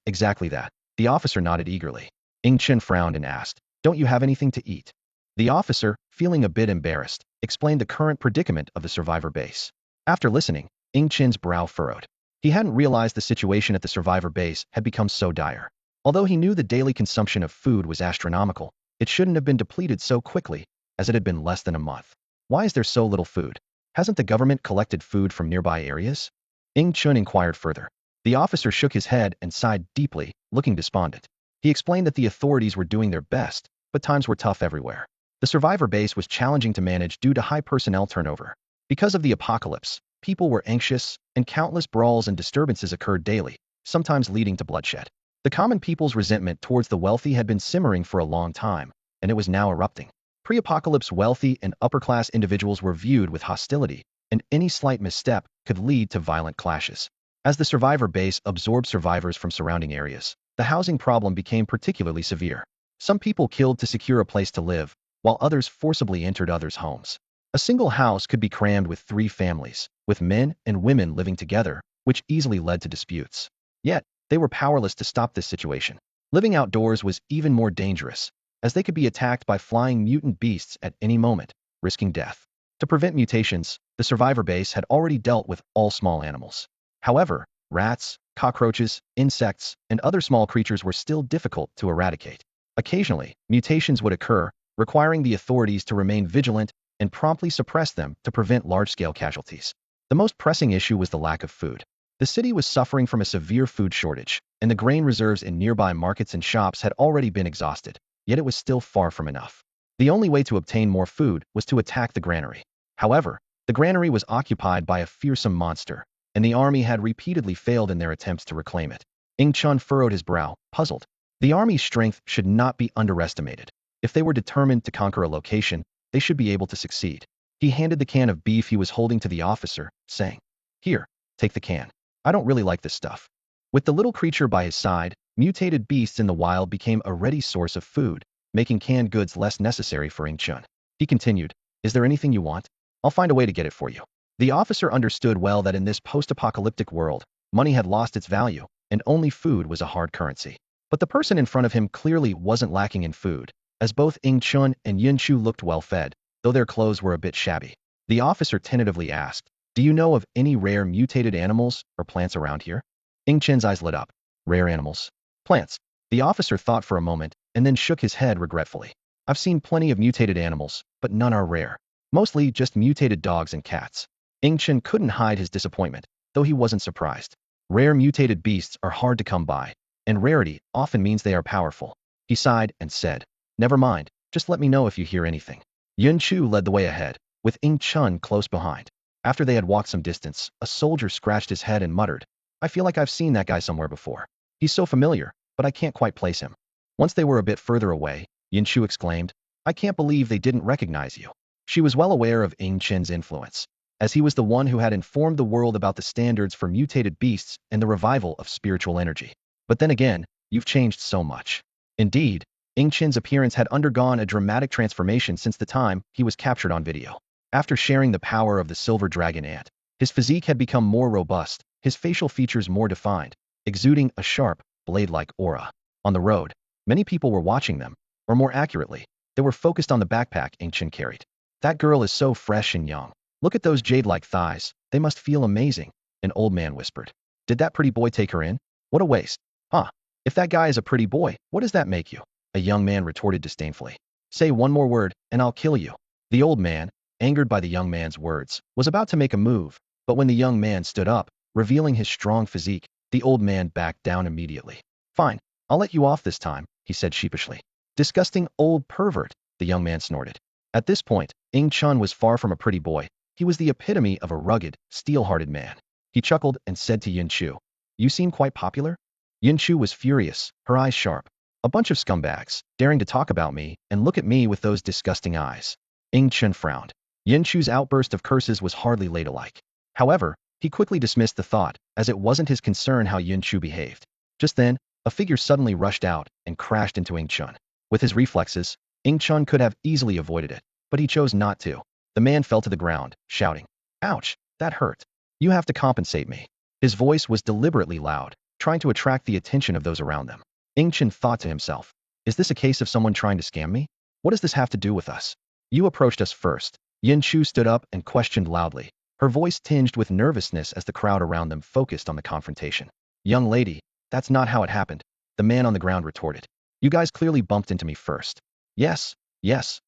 exactly that." The officer nodded eagerly. Ing Chun frowned and asked, "Don't you have anything to eat?" The officer, feeling a bit embarrassed, explained the current predicament of the survivor base. After listening, Ing Chun's brow furrowed. He hadn't realized the situation at the survivor base had become so dire. Although he knew the daily consumption of food was astronomical, it shouldn't have been depleted so quickly, as it had been less than a month. Why is there so little food? Hasn't the government collected food from nearby areas? Ing Chun inquired further. The officer shook his head and sighed deeply, looking despondent. He explained that the authorities were doing their best, but times were tough everywhere. The survivor base was challenging to manage due to high personnel turnover. Because of the apocalypse, people were anxious, and countless brawls and disturbances occurred daily, sometimes leading to bloodshed. The common people's resentment towards the wealthy had been simmering for a long time, and it was now erupting. pre-apocalypse wealthy and upper-class individuals were viewed with hostility, and any slight misstep could lead to violent clashes. As the survivor base absorbed survivors from surrounding areas, the housing problem became particularly severe. Some people killed to secure a place to live, while others forcibly entered others' homes. A single house could be crammed with 3 families, with men and women living together, which easily led to disputes. Yet, they were powerless to stop this situation. Living outdoors was even more dangerous, as they could be attacked by flying mutant beasts at any moment, risking death. To prevent mutations, the survivor base had already dealt with all small animals. However, rats, cockroaches, insects, and other small creatures were still difficult to eradicate. Occasionally, mutations would occur, requiring the authorities to remain vigilant and promptly suppress them to prevent large-scale casualties. The most pressing issue was the lack of food. The city was suffering from a severe food shortage, and the grain reserves in nearby markets and shops had already been exhausted, yet it was still far from enough. The only way to obtain more food was to attack the granary. However, the granary was occupied by a fearsome monster, and the army had repeatedly failed in their attempts to reclaim it. Ing Chun furrowed his brow, puzzled. The army's strength should not be underestimated. If they were determined to conquer a location, they should be able to succeed. He handed the can of beef he was holding to the officer, saying, "Here, take the can. I don't really like this stuff." With the little creature by his side, mutated beasts in the wild became a ready source of food, making canned goods less necessary for Ing Chun. He continued, "Is there anything you want? I'll find a way to get it for you." The officer understood well that in this post-apocalyptic world, money had lost its value, and only food was a hard currency. But the person in front of him clearly wasn't lacking in food, as both Ing Chun and Yun Chu looked well-fed, though their clothes were a bit shabby. The officer tentatively asked, "Do you know of any rare mutated animals or plants around here?" Ing Chen's eyes lit up. "Rare animals? Plants?" The officer thought for a moment, and then shook his head regretfully. "I've seen plenty of mutated animals, but none are rare. Mostly just mutated dogs and cats." Ing Chen couldn't hide his disappointment, though he wasn't surprised. Rare mutated beasts are hard to come by, and rarity often means they are powerful. He sighed and said, "Never mind, just let me know if you hear anything." Yun Chu led the way ahead, with Ing Chun close behind. After they had walked some distance, a soldier scratched his head and muttered, "I feel like I've seen that guy somewhere before. He's so familiar, but I can't quite place him." Once they were a bit further away, Yun Chu exclaimed, "I can't believe they didn't recognize you." She was well aware of Ing Chen's influence, as he was the one who had informed the world about the standards for mutated beasts and the revival of spiritual energy. But then again, you've changed so much. Indeed, Ing Chen's appearance had undergone a dramatic transformation since the time he was captured on video. After sharing the power of the silver dragon ant, his physique had become more robust, his facial features more defined, exuding a sharp, blade-like aura. On the road, many people were watching them, or more accurately, they were focused on the backpack Ing Chen carried. "That girl is so fresh and young. Look at those jade-like thighs, they must feel amazing," an old man whispered. "Did that pretty boy take her in? What a waste." "Huh, if that guy is a pretty boy, what does that make you?" a young man retorted disdainfully. "Say one more word, and I'll kill you." The old man, angered by the young man's words, was about to make a move, but when the young man stood up, revealing his strong physique, the old man backed down immediately. "Fine, I'll let you off this time," he said sheepishly. "Disgusting old pervert," the young man snorted. At this point, Ing Chun was far from a pretty boy. He was the epitome of a rugged, steel-hearted man. He chuckled and said to Yun Chu, "You seem quite popular?" Yun Chu was furious, her eyes sharp. "A bunch of scumbags, daring to talk about me and look at me with those disgusting eyes." Ing Chun frowned. Yun Chu's outburst of curses was hardly ladylike. However, he quickly dismissed the thought, as it wasn't his concern how Yun Chu behaved. Just then, a figure suddenly rushed out and crashed into Ing Chun. With his reflexes, Ing Chun could have easily avoided it, but he chose not to. The man fell to the ground, shouting, "Ouch, that hurt. You have to compensate me." His voice was deliberately loud, trying to attract the attention of those around them. Ing Chun thought to himself, "Is this a case of someone trying to scam me? What does this have to do with us? You approached us first." Yun Chu stood up and questioned loudly, her voice tinged with nervousness as the crowd around them focused on the confrontation. "Young lady, that's not how it happened," the man on the ground retorted. "You guys clearly bumped into me first." Yes,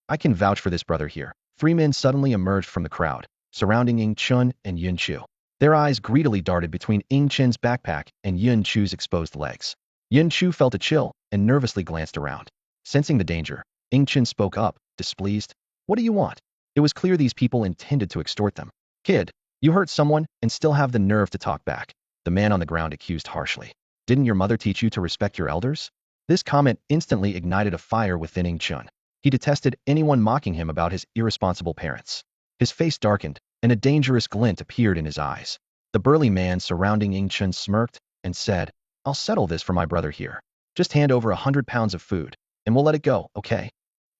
I can vouch for this brother here." 3 men suddenly emerged from the crowd, surrounding Ing Chun and Yun Chu. Their eyes greedily darted between Ing Chen's backpack and Yun Chu's exposed legs. Yun Chu felt a chill and nervously glanced around. Sensing the danger, Ing Chen spoke up, displeased. "What do you want?" It was clear these people intended to extort them. "Kid, you hurt someone and still have the nerve to talk back," the man on the ground accused harshly. "Didn't your mother teach you to respect your elders?" This comment instantly ignited a fire within Ing Chun. He detested anyone mocking him about his irresponsible parents. His face darkened, and a dangerous glint appeared in his eyes. The burly man surrounding Ing Chun smirked and said, "I'll settle this for my brother here. Just hand over 100 pounds of food, and we'll let it go, okay?"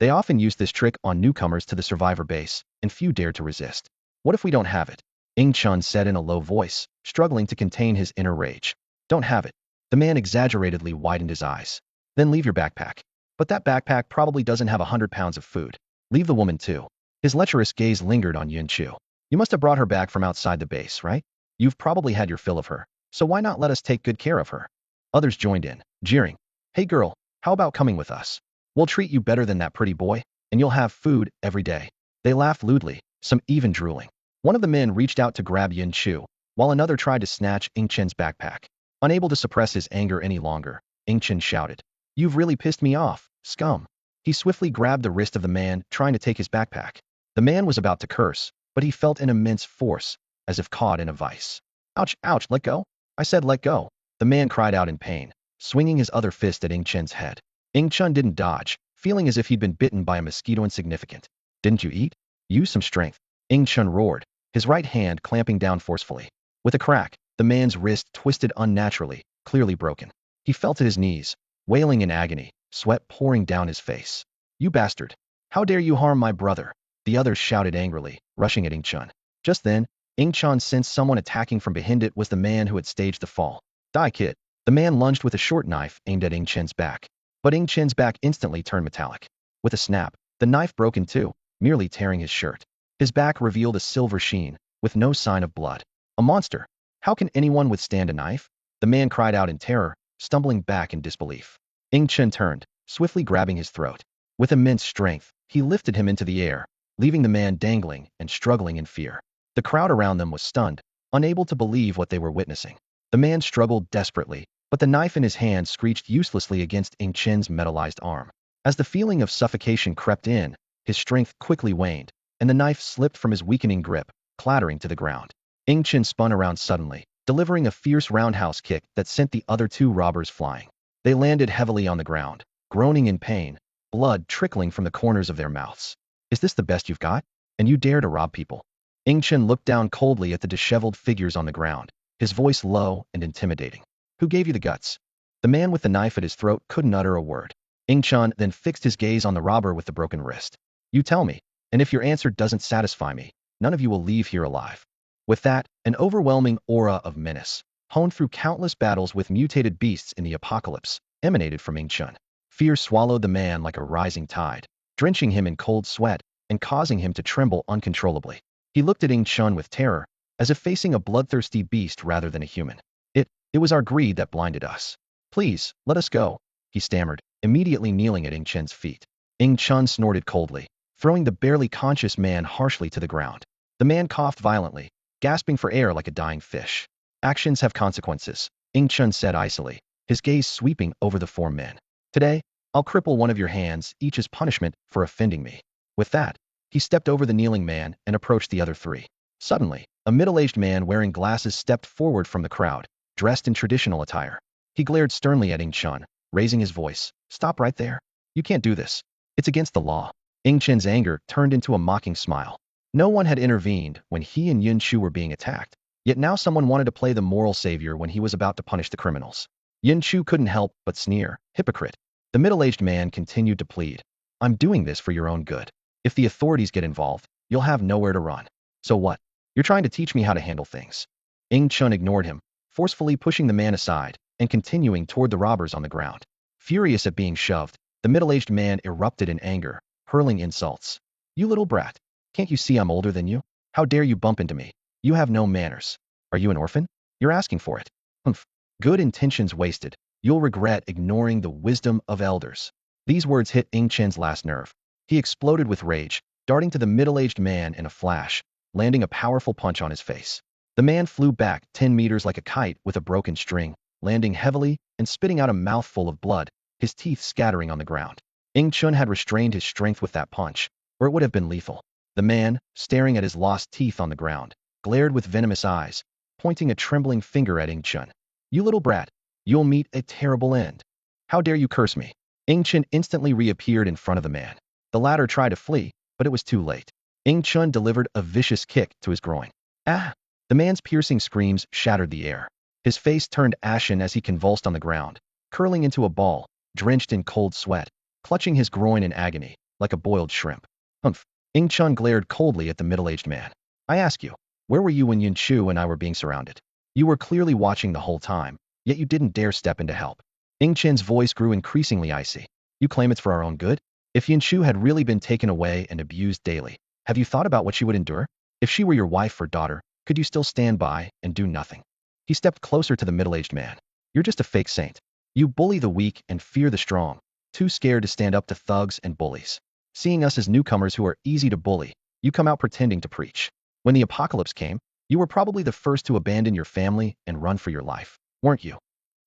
They often used this trick on newcomers to the survivor base, and few dared to resist. "What if we don't have it?" Ing Chun said in a low voice, struggling to contain his inner rage. "Don't have it." The man exaggeratedly widened his eyes. "Then leave your backpack." "But that backpack probably doesn't have 100 pounds of food." "Leave the woman too." His lecherous gaze lingered on Yun Chu. "You must have brought her back from outside the base, right? You've probably had your fill of her, so why not let us take good care of her?" Others joined in, jeering. "Hey girl, how about coming with us? We'll treat you better than that pretty boy, and you'll have food every day." They laughed lewdly, some even drooling. One of the men reached out to grab Yun Chu, while another tried to snatch Ing Chen's backpack. Unable to suppress his anger any longer, Ing Chen shouted, "You've really pissed me off, scum." He swiftly grabbed the wrist of the man trying to take his backpack. The man was about to curse, but he felt an immense force, as if caught in a vice. "Ouch, ouch, let go. I said let go." The man cried out in pain, swinging his other fist at Ing Chen's head. Ing Chun didn't dodge, feeling as if he'd been bitten by a mosquito insignificant. "Didn't you eat? Use some strength." Ing Chun roared, his right hand clamping down forcefully. With a crack, the man's wrist twisted unnaturally, clearly broken. He fell to his knees, wailing in agony, sweat pouring down his face. "You bastard! How dare you harm my brother?" The others shouted angrily, rushing at Ing Chun. Just then, Ing Chun sensed someone attacking from behind. It was the man who had staged the fall. "Die, kid." The man lunged with a short knife aimed at Ing Chen's back. But Ing Chen's back instantly turned metallic. With a snap, the knife broke in two, merely tearing his shirt. His back revealed a silver sheen, with no sign of blood. A monster! How can anyone withstand a knife? The man cried out in terror, stumbling back in disbelief. Ing Chen turned, swiftly grabbing his throat. With immense strength, he lifted him into the air, leaving the man dangling and struggling in fear. The crowd around them was stunned, unable to believe what they were witnessing. The man struggled desperately, but the knife in his hand screeched uselessly against Ing Chen's metallized arm. As the feeling of suffocation crept in, his strength quickly waned, and the knife slipped from his weakening grip, clattering to the ground. Ing Chen spun around suddenly, delivering a fierce roundhouse kick that sent the other two robbers flying. They landed heavily on the ground, groaning in pain, blood trickling from the corners of their mouths. "Is this the best you've got? And you dare to rob people?" Ing Chen looked down coldly at the disheveled figures on the ground, his voice low and intimidating. "Who gave you the guts?" The man with the knife at his throat couldn't utter a word. Ing Chun then fixed his gaze on the robber with the broken wrist. "You tell me, and if your answer doesn't satisfy me, none of you will leave here alive." With that, an overwhelming aura of menace, honed through countless battles with mutated beasts in the apocalypse, emanated from Ing Chun. Fear swallowed the man like a rising tide, drenching him in cold sweat and causing him to tremble uncontrollably. He looked at Ing Chun with terror, as if facing a bloodthirsty beast rather than a human. It was our greed that blinded us. "Please, let us go," he stammered, immediately kneeling at Ing Chen's feet. Ing Chun snorted coldly, throwing the barely conscious man harshly to the ground. The man coughed violently, gasping for air like a dying fish. "Actions have consequences," Ing Chun said icily, his gaze sweeping over the four men. "Today, I'll cripple one of your hands, each as punishment for offending me." With that, he stepped over the kneeling man and approached the other three. Suddenly, a middle-aged man wearing glasses stepped forward from the crowd, dressed in traditional attire. He glared sternly at Ing Chun, raising his voice. "Stop right there. You can't do this. It's against the law." Ing Chen's anger turned into a mocking smile. No one had intervened when he and Yun Chu were being attacked, yet now someone wanted to play the moral savior when he was about to punish the criminals. Yun Chu couldn't help but sneer. "Hypocrite." The middle-aged man continued to plead. "I'm doing this for your own good. If the authorities get involved, you'll have nowhere to run. So what? You're trying to teach me how to handle things." Ing Chun ignored him, forcefully pushing the man aside and continuing toward the robbers on the ground. Furious at being shoved, the middle-aged man erupted in anger, hurling insults. "You little brat. Can't you see I'm older than you? How dare you bump into me? You have no manners. Are you an orphan? You're asking for it. Humph. Good intentions wasted. You'll regret ignoring the wisdom of elders." These words hit Ing Chen's last nerve. He exploded with rage, darting to the middle-aged man in a flash, landing a powerful punch on his face. The man flew back 10 meters like a kite with a broken string, landing heavily and spitting out a mouthful of blood, his teeth scattering on the ground. Ing Chun had restrained his strength with that punch, or it would have been lethal. The man, staring at his lost teeth on the ground, glared with venomous eyes, pointing a trembling finger at Ing Chun. "You little brat, you'll meet a terrible end. How dare you curse me?" Ing Chun instantly reappeared in front of the man. The latter tried to flee, but it was too late. Ing Chun delivered a vicious kick to his groin. Ah! The man's piercing screams shattered the air. His face turned ashen as he convulsed on the ground, curling into a ball, drenched in cold sweat, clutching his groin in agony, like a boiled shrimp. Humph! Ing Chun glared coldly at the middle-aged man. I ask you, where were you when Yin Chu and I were being surrounded? You were clearly watching the whole time, yet you didn't dare step in to help. Ing Chen's voice grew increasingly icy. You claim it's for our own good? If Yin Chu had really been taken away and abused daily, have you thought about what she would endure? If she were your wife or daughter, could you still stand by and do nothing? He stepped closer to the middle-aged man. You're just a fake saint. You bully the weak and fear the strong, too scared to stand up to thugs and bullies. Seeing us as newcomers who are easy to bully, you come out pretending to preach. When the apocalypse came, you were probably the first to abandon your family and run for your life, weren't you?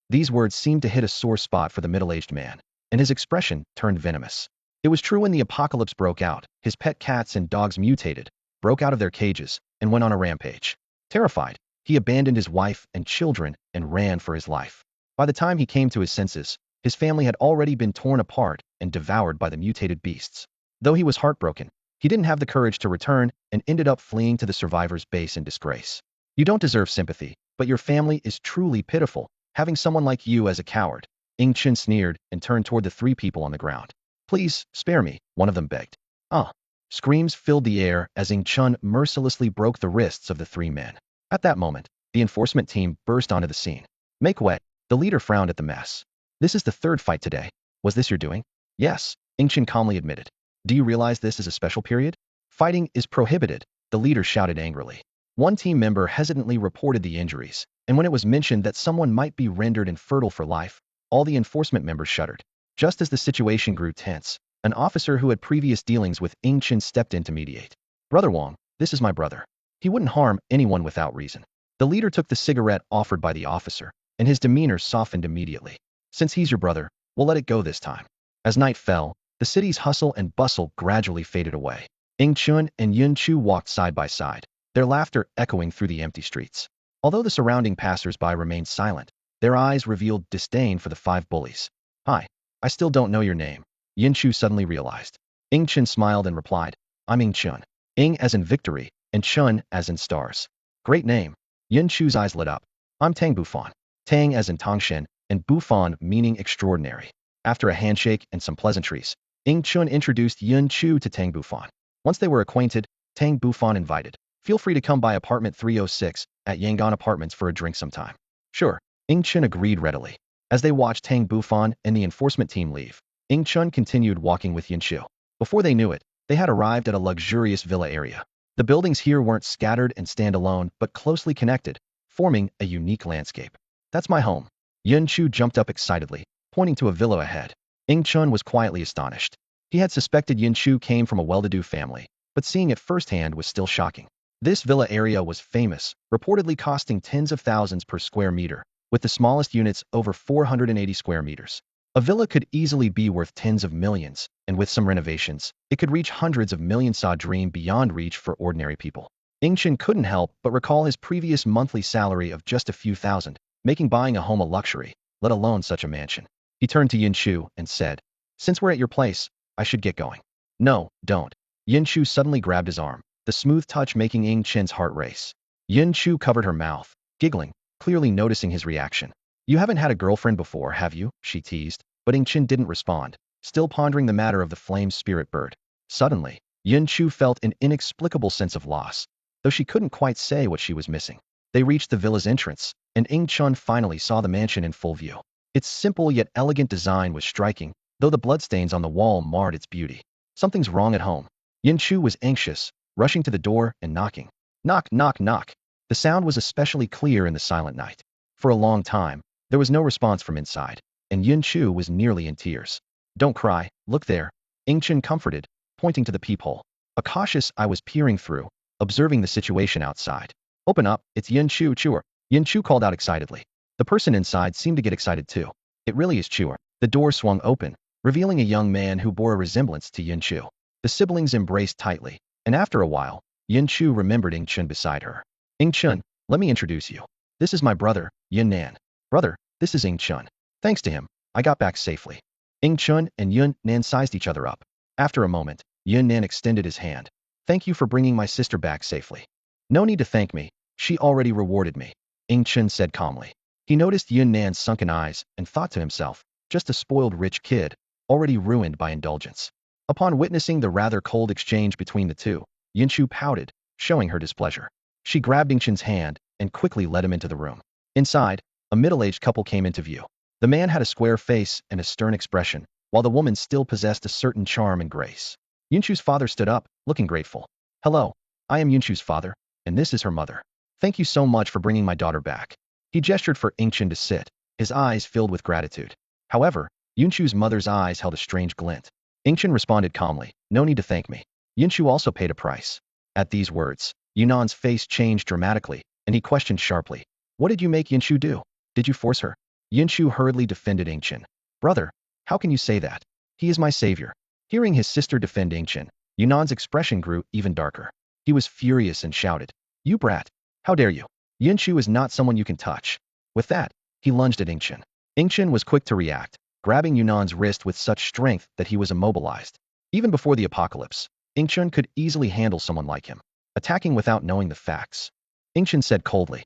These words seemed to hit a sore spot for the middle-aged man, and his expression turned venomous. It was true when the apocalypse broke out, his pet cats and dogs mutated, broke out of their cages, and went on a rampage. Terrified, he abandoned his wife and children and ran for his life. By the time he came to his senses, his family had already been torn apart and devoured by the mutated beasts. Though he was heartbroken, he didn't have the courage to return and ended up fleeing to the survivors' base in disgrace. You don't deserve sympathy, but your family is truly pitiful, having someone like you as a coward. Ing Chen sneered and turned toward the three people on the ground. Please, spare me, one of them begged. Ah! Screams filled the air as Ing Chun mercilessly broke the wrists of the three men. At that moment, the enforcement team burst onto the scene. Make way. The leader frowned at the mess. This is the third fight today. Was this your doing? Yes, Ing Chen calmly admitted. Do you realize this is a special period? Fighting is prohibited, the leader shouted angrily. One team member hesitantly reported the injuries, and when it was mentioned that someone might be rendered infertile for life, all the enforcement members shuddered. Just as the situation grew tense, an officer who had previous dealings with Ing Chen stepped in to mediate. Brother Wong, this is my brother. He wouldn't harm anyone without reason. The leader took the cigarette offered by the officer, and his demeanor softened immediately. Since he's your brother, we'll let it go this time. As night fell, the city's hustle and bustle gradually faded away. Ing Chun and Yun Chu walked side by side, their laughter echoing through the empty streets. Although the surrounding passers-by remained silent, their eyes revealed disdain for the five bullies. Hi, I still don't know your name, Yin Chu suddenly realized. Ing Chun smiled and replied, I'm Ing Chun. Ing as in victory, and Chun as in stars. Great name. Yin Chu's eyes lit up. I'm Tang Bufan. Tang as in Tongshan, and Bufan meaning extraordinary. After a handshake and some pleasantries, Ing Chun introduced Yun Chu to Tang Bufan. Once they were acquainted, Tang Bufan invited, feel free to come by apartment 306 at Yangon Apartments for a drink sometime. Sure, Ing Chun agreed readily. As they watched Tang Bufan and the enforcement team leave, Ing Chun continued walking with Yin Chu. Before they knew it, they had arrived at a luxurious villa area. The buildings here weren't scattered and standalone, but closely connected, forming a unique landscape. That's my home. Yun Chu jumped up excitedly, pointing to a villa ahead. Ing Chun was quietly astonished. He had suspected Yin Chu came from a well-to-do family, but seeing it firsthand was still shocking. This villa area was famous, reportedly costing tens of thousands per square meter, with the smallest units over 480 square meters. A villa could easily be worth tens of millions, and with some renovations, it could reach hundreds of millions. A dream beyond reach for ordinary people. Ing Chun couldn't help but recall his previous monthly salary of just a few thousand, making buying a home a luxury, let alone such a mansion. He turned to Yin Chu and said, since we're at your place, I should get going. No, don't. Yin Chu suddenly grabbed his arm, the smooth touch making Ing Chen's heart race. Yin Chu covered her mouth, giggling, clearly noticing his reaction. You haven't had a girlfriend before, have you? She teased, but Ing Chen didn't respond, still pondering the matter of the flame spirit bird. Suddenly, Yin Chu felt an inexplicable sense of loss, though she couldn't quite say what she was missing. They reached the villa's entrance, and Ing Chun finally saw the mansion in full view. Its simple yet elegant design was striking, though the bloodstains on the wall marred its beauty. Something's wrong at home. Yin Chu was anxious, rushing to the door and knocking. Knock, knock, knock. The sound was especially clear in the silent night. For a long time, there was no response from inside, and Yin Chu was nearly in tears. Don't cry, look there, Ing Chen comforted, pointing to the peephole. A cautious eye was peering through, observing the situation outside. Open up, it's Yin Chu Chuer. Yin Chu called out excitedly. The person inside seemed to get excited too. It really is Chuer. The door swung open, revealing a young man who bore a resemblance to Yin Chu. The siblings embraced tightly, and after a while, Yin Chu remembered Ing Chen beside her. Ing Chen, let me introduce you. This is my brother, Yin Nan. Brother, this is Ing Chun. Thanks to him, I got back safely. Ing Chun and Yun Nan sized each other up. After a moment, Yun Nan extended his hand. Thank you for bringing my sister back safely. No need to thank me. She already rewarded me, Ing Chun said calmly. He noticed Yun Nan's sunken eyes and thought to himself, just a spoiled rich kid, already ruined by indulgence. Upon witnessing the rather cold exchange between the two, Yin Chu pouted, showing her displeasure. She grabbed Ing Chun's hand and quickly led him into the room. Inside, a middle-aged couple came into view. The man had a square face and a stern expression, while the woman still possessed a certain charm and grace. Yin Chu's father stood up, looking grateful. Hello, I am Yin Chu's father, and this is her mother. Thank you so much for bringing my daughter back. He gestured for Ing Chun to sit, his eyes filled with gratitude. However, Yin Chu's mother's eyes held a strange glint. Ing Chun responded calmly, no need to thank me. Yin Chu also paid a price. At these words, Yunan's face changed dramatically, and he questioned sharply. What did you make Yin Chu do? Did you force her? Yin Chu hurriedly defended Ing Chun. Brother, how can you say that? He is my savior. Hearing his sister defend Ing Chun, Yunan's expression grew even darker. He was furious and shouted, You brat! How dare you? Yin Chu is not someone you can touch. With that, he lunged at Ing Chun. Ing Chun was quick to react, grabbing Yunan's wrist with such strength that he was immobilized. Even before the apocalypse, Ing Chun could easily handle someone like him, attacking without knowing the facts. Ing Chun said coldly,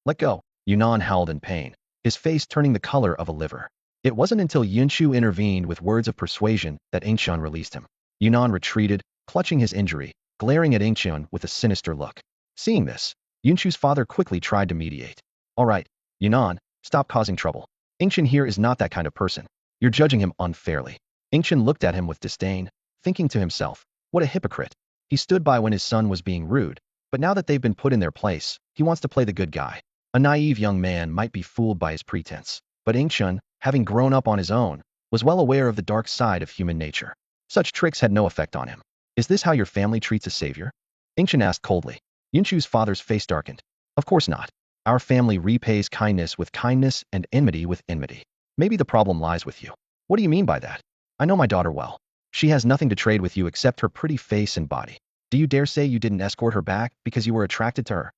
let go. Yunan howled in pain, his face turning the color of a liver. It wasn't until Yin Chu intervened with words of persuasion that Ing Chun released him. Yunan retreated, clutching his injury, glaring at Ing Chun with a sinister look. Seeing this, Yin Chu's father quickly tried to mediate. All right, Yunan, stop causing trouble. Ing Chun here is not that kind of person. You're judging him unfairly. Ing Chun looked at him with disdain, thinking to himself, what a hypocrite. He stood by when his son was being rude, but now that they've been put in their place, he wants to play the good guy. A naive young man might be fooled by his pretense, but Ing Chun, having grown up on his own, was well aware of the dark side of human nature. Such tricks had no effect on him. Is this how your family treats a savior? Ing Chun asked coldly. Yin Chu's father's face darkened. Of course not. Our family repays kindness with kindness and enmity with enmity. Maybe the problem lies with you. What do you mean by that? I know my daughter well. She has nothing to trade with you except her pretty face and body. Do you dare say you didn't escort her back because you were attracted to her?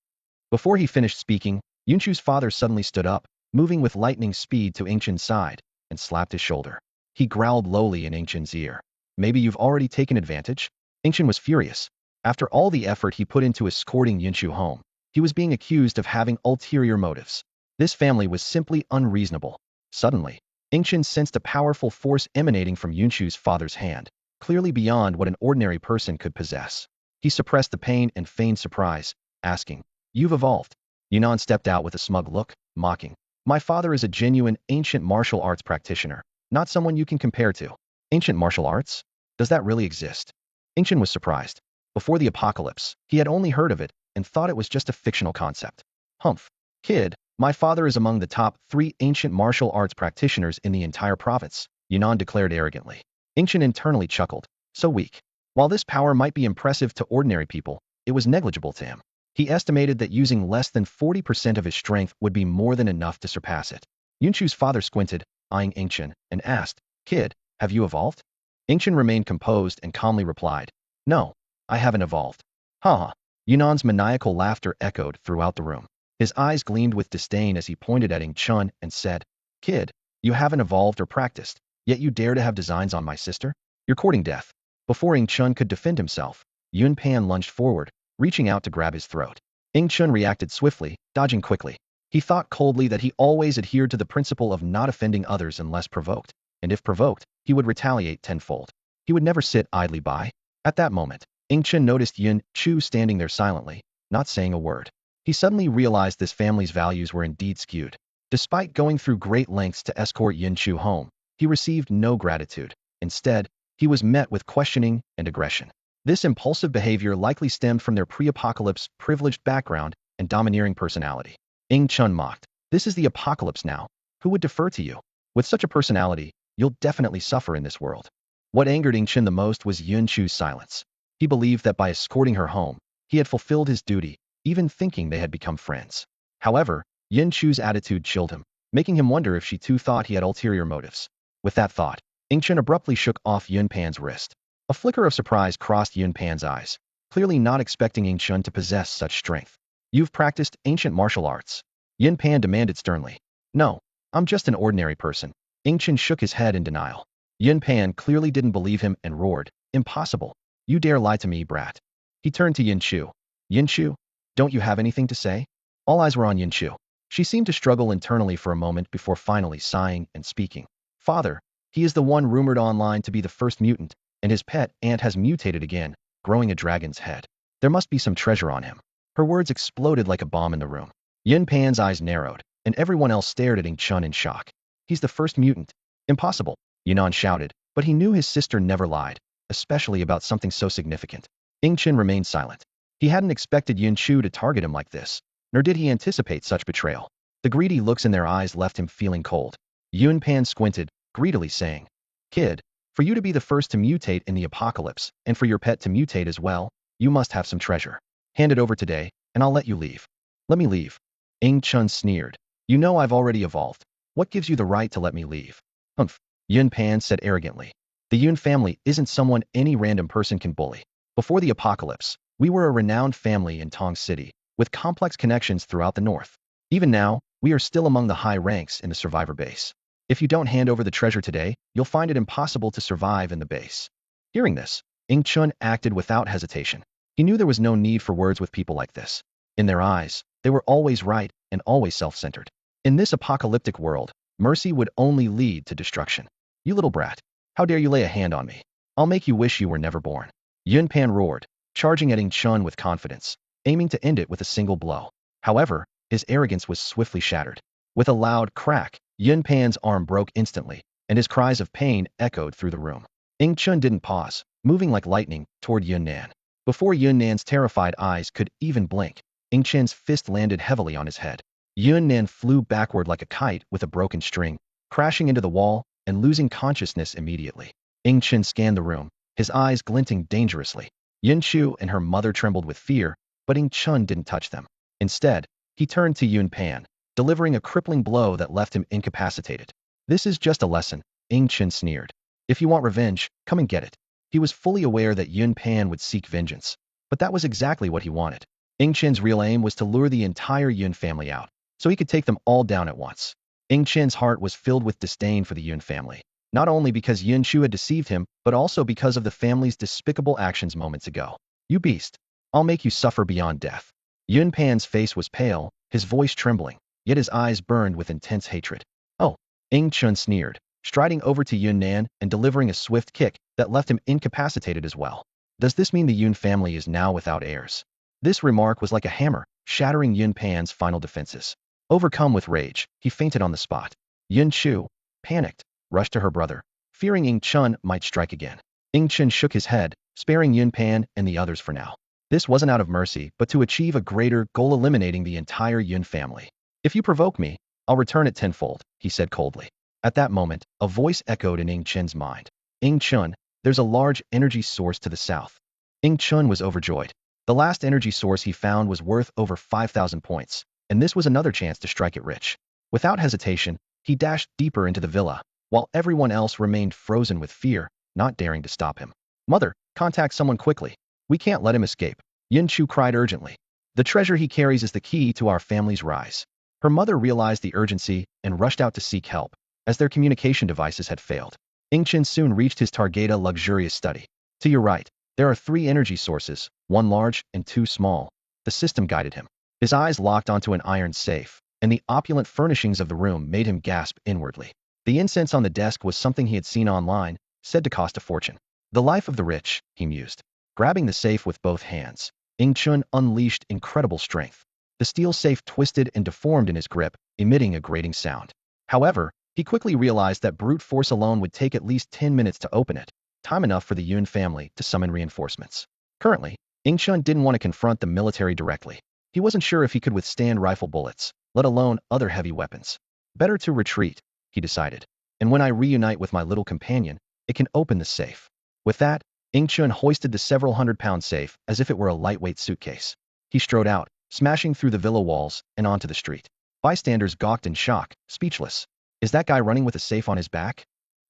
Before he finished speaking, Yin Chu's father suddenly stood up, moving with lightning speed to Ing Chun's side, and slapped his shoulder. He growled lowly in Ing Chun's ear. Maybe you've already taken advantage? Ing Chun was furious. After all the effort he put into escorting Yin Chu home, he was being accused of having ulterior motives. This family was simply unreasonable. Suddenly, Ing Chun sensed a powerful force emanating from Yin Chu's father's hand, clearly beyond what an ordinary person could possess. He suppressed the pain and feigned surprise, asking, You've evolved. Yunan stepped out with a smug look, mocking. My father is a genuine ancient martial arts practitioner, not someone you can compare to. Ancient martial arts? Does that really exist? Ing Chun was surprised. Before the apocalypse, he had only heard of it and thought it was just a fictional concept. Humph. Kid, my father is among the top 3 ancient martial arts practitioners in the entire province, Yunan declared arrogantly. Ing Chun internally chuckled. So weak. While this power might be impressive to ordinary people, it was negligible to him. He estimated that using less than 40% of his strength would be more than enough to surpass it. Yin Chu's father squinted, eyeing Ing Chun, and asked, Kid, have you evolved? Ing Chun remained composed and calmly replied, No, I haven't evolved. Ha! Yunan's maniacal laughter echoed throughout the room. His eyes gleamed with disdain as he pointed at Ing Chun and said, Kid, you haven't evolved or practiced, yet you dare to have designs on my sister? You're courting death. Before Ing Chun could defend himself, Yun Pan lunged forward, reaching out to grab his throat. Ing Chun reacted swiftly, dodging quickly. He thought coldly that he always adhered to the principle of not offending others unless provoked, and if provoked, he would retaliate tenfold. He would never sit idly by. At that moment, Ing Chun noticed Yin Chu standing there silently, not saying a word. He suddenly realized this family's values were indeed skewed. Despite going through great lengths to escort Yin Chu home, he received no gratitude. Instead, he was met with questioning and aggression. This impulsive behavior likely stemmed from their pre-apocalypse privileged background and domineering personality. Ing Chun mocked. This is the apocalypse now. Who would defer to you? With such a personality, you'll definitely suffer in this world. What angered Ing Chun the most was Yin Chu's silence. He believed that by escorting her home, he had fulfilled his duty, even thinking they had become friends. However, Yin Chu's attitude chilled him, making him wonder if she too thought he had ulterior motives. With that thought, Ing Chun abruptly shook off Yun Pan's wrist. A flicker of surprise crossed Yun Pan's eyes, clearly not expecting Ing Chun to possess such strength. You've practiced ancient martial arts? Yun Pan demanded sternly. No, I'm just an ordinary person. Ing Chun shook his head in denial. Yun Pan clearly didn't believe him and roared, "Impossible! You dare lie to me, brat." He turned to Yin Chu. "Yin Chu, don't you have anything to say?" All eyes were on Yin Chu. She seemed to struggle internally for a moment before finally sighing and speaking. "Father, he is the one rumored online to be the first mutant, and his pet ant has mutated again, growing a dragon's head. There must be some treasure on him." Her words exploded like a bomb in the room. Yin Pan's eyes narrowed, and everyone else stared at Ing Chun in shock. "He's the first mutant. Impossible," Yunan shouted, but he knew his sister never lied, especially about something so significant. Ing Chun remained silent. He hadn't expected Yin Chu to target him like this, nor did he anticipate such betrayal. The greedy looks in their eyes left him feeling cold. Yun Pan squinted, greedily saying, "Kid, for you to be the first to mutate in the apocalypse, and for your pet to mutate as well, you must have some treasure. Hand it over today, and I'll let you leave." "Let me leave?" Ing Chun sneered. "You know I've already evolved. What gives you the right to let me leave?" "Humph," Yun Pan said arrogantly. "The Yun family isn't someone any random person can bully. Before the apocalypse, we were a renowned family in Tong City, with complex connections throughout the north. Even now, we are still among the high ranks in the survivor base. If you don't hand over the treasure today, you'll find it impossible to survive in the base." Hearing this, Ing Chun acted without hesitation. He knew there was no need for words with people like this. In their eyes, they were always right and always self-centered. In this apocalyptic world, mercy would only lead to destruction. "You little brat, how dare you lay a hand on me? I'll make you wish you were never born." Yun Pan roared, charging at Ing Chun with confidence, aiming to end it with a single blow. However, his arrogance was swiftly shattered. With a loud crack, Yun Pan's arm broke instantly, and his cries of pain echoed through the room. Ing Chun didn't pause, moving like lightning toward Yun Nan. Before Yun Nan's terrified eyes could even blink, Ing Chun's fist landed heavily on his head. Yun Nan flew backward like a kite with a broken string, crashing into the wall and losing consciousness immediately. Ing Chun scanned the room, his eyes glinting dangerously. Yin Chu and her mother trembled with fear, but Ing Chun didn't touch them. Instead, he turned to Yun Pan, delivering a crippling blow that left him incapacitated. "This is just a lesson," Ing Chun sneered. "If you want revenge, come and get it." He was fully aware that Yun Pan would seek vengeance, but that was exactly what he wanted. Ing Chun's real aim was to lure the entire Yun family out, so he could take them all down at once. Ing Chun's heart was filled with disdain for the Yun family, not only because Yin Chu had deceived him, but also because of the family's despicable actions moments ago. "You beast, I'll make you suffer beyond death." Yun Pan's face was pale, his voice trembling, yet his eyes burned with intense hatred. "Oh," Ing Chun sneered, striding over to Yun Nan and delivering a swift kick that left him incapacitated as well. "Does this mean the Yun family is now without heirs?" This remark was like a hammer, shattering Yun Pan's final defenses. Overcome with rage, he fainted on the spot. Yun Chu, panicked, rushed to her brother, fearing Ing Chun might strike again. Ing Chun shook his head, sparing Yun Pan and the others for now. This wasn't out of mercy, but to achieve a greater goal, eliminating the entire Yun family. "If you provoke me, I'll return it tenfold," he said coldly. At that moment, a voice echoed in Ing Chun's mind. "Ing Chun, there's a large energy source to the south." Ing Chun was overjoyed. The last energy source he found was worth over 5,000 points, and this was another chance to strike it rich. Without hesitation, he dashed deeper into the villa, while everyone else remained frozen with fear, not daring to stop him. "Mother, contact someone quickly. We can't let him escape," Yin Chu cried urgently. "The treasure he carries is the key to our family's rise." Her mother realized the urgency and rushed out to seek help, as their communication devices had failed. Ing Chun soon reached his Targeta luxurious study. "To your right, there are 3 energy sources, 1 large and 2 small." The system guided him. His eyes locked onto an iron safe, and the opulent furnishings of the room made him gasp inwardly. The incense on the desk was something he had seen online, said to cost a fortune. "The life of the rich," he mused. Grabbing the safe with both hands, Ing Chun unleashed incredible strength. The steel safe twisted and deformed in his grip, emitting a grating sound. However, he quickly realized that brute force alone would take at least 10 minutes to open it, time enough for the Yun family to summon reinforcements. Currently, Ing Chun didn't want to confront the military directly. He wasn't sure if he could withstand rifle bullets, let alone other heavy weapons. Better to retreat, he decided. And when I reunite with my little companion, it can open the safe. With that, Ing Chun hoisted the several hundred-pound safe as if it were a lightweight suitcase. He strode out, smashing through the villa walls and onto the street. Bystanders gawked in shock, speechless. Is that guy running with a safe on his back?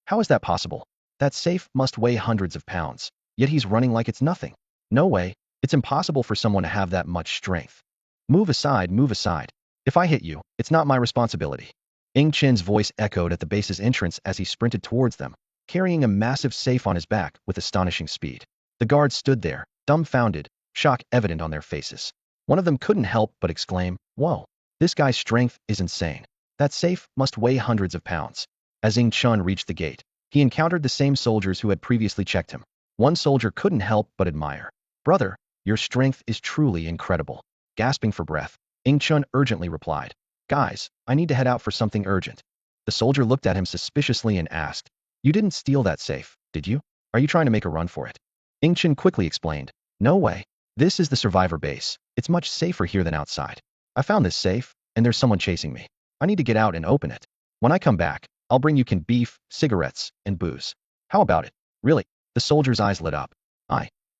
How is that possible? That safe must weigh hundreds of pounds, yet he's running like it's nothing. No way, it's impossible for someone to have that much strength. Move aside, move aside. If I hit you, it's not my responsibility." Ing Chen's voice echoed at the base's entrance as he sprinted towards them. carrying a massive safe on his back with astonishing speed. The guards stood there, dumbfounded, shock evident on their faces. One of them couldn't help but exclaim, "Whoa, this guy's strength is insane. That safe must weigh hundreds of pounds." As Ing Chun reached the gate, he encountered the same soldiers who had previously checked him. One soldier couldn't help but admire. "Brother, your strength is truly incredible." Gasping for breath, Ing Chun urgently replied, "Guys, I need to head out for something urgent." The soldier looked at him suspiciously and asked, "You didn't steal that safe, did you? Are you trying to make a run for it?" Ing Chun quickly explained, "No way. This is the survivor base. It's much safer here than outside. I found this safe, and there's someone chasing me. I need to get out and open it. When I come back, I'll bring you canned beef, cigarettes, and booze. How about it?" "Really?" The soldier's eyes lit up.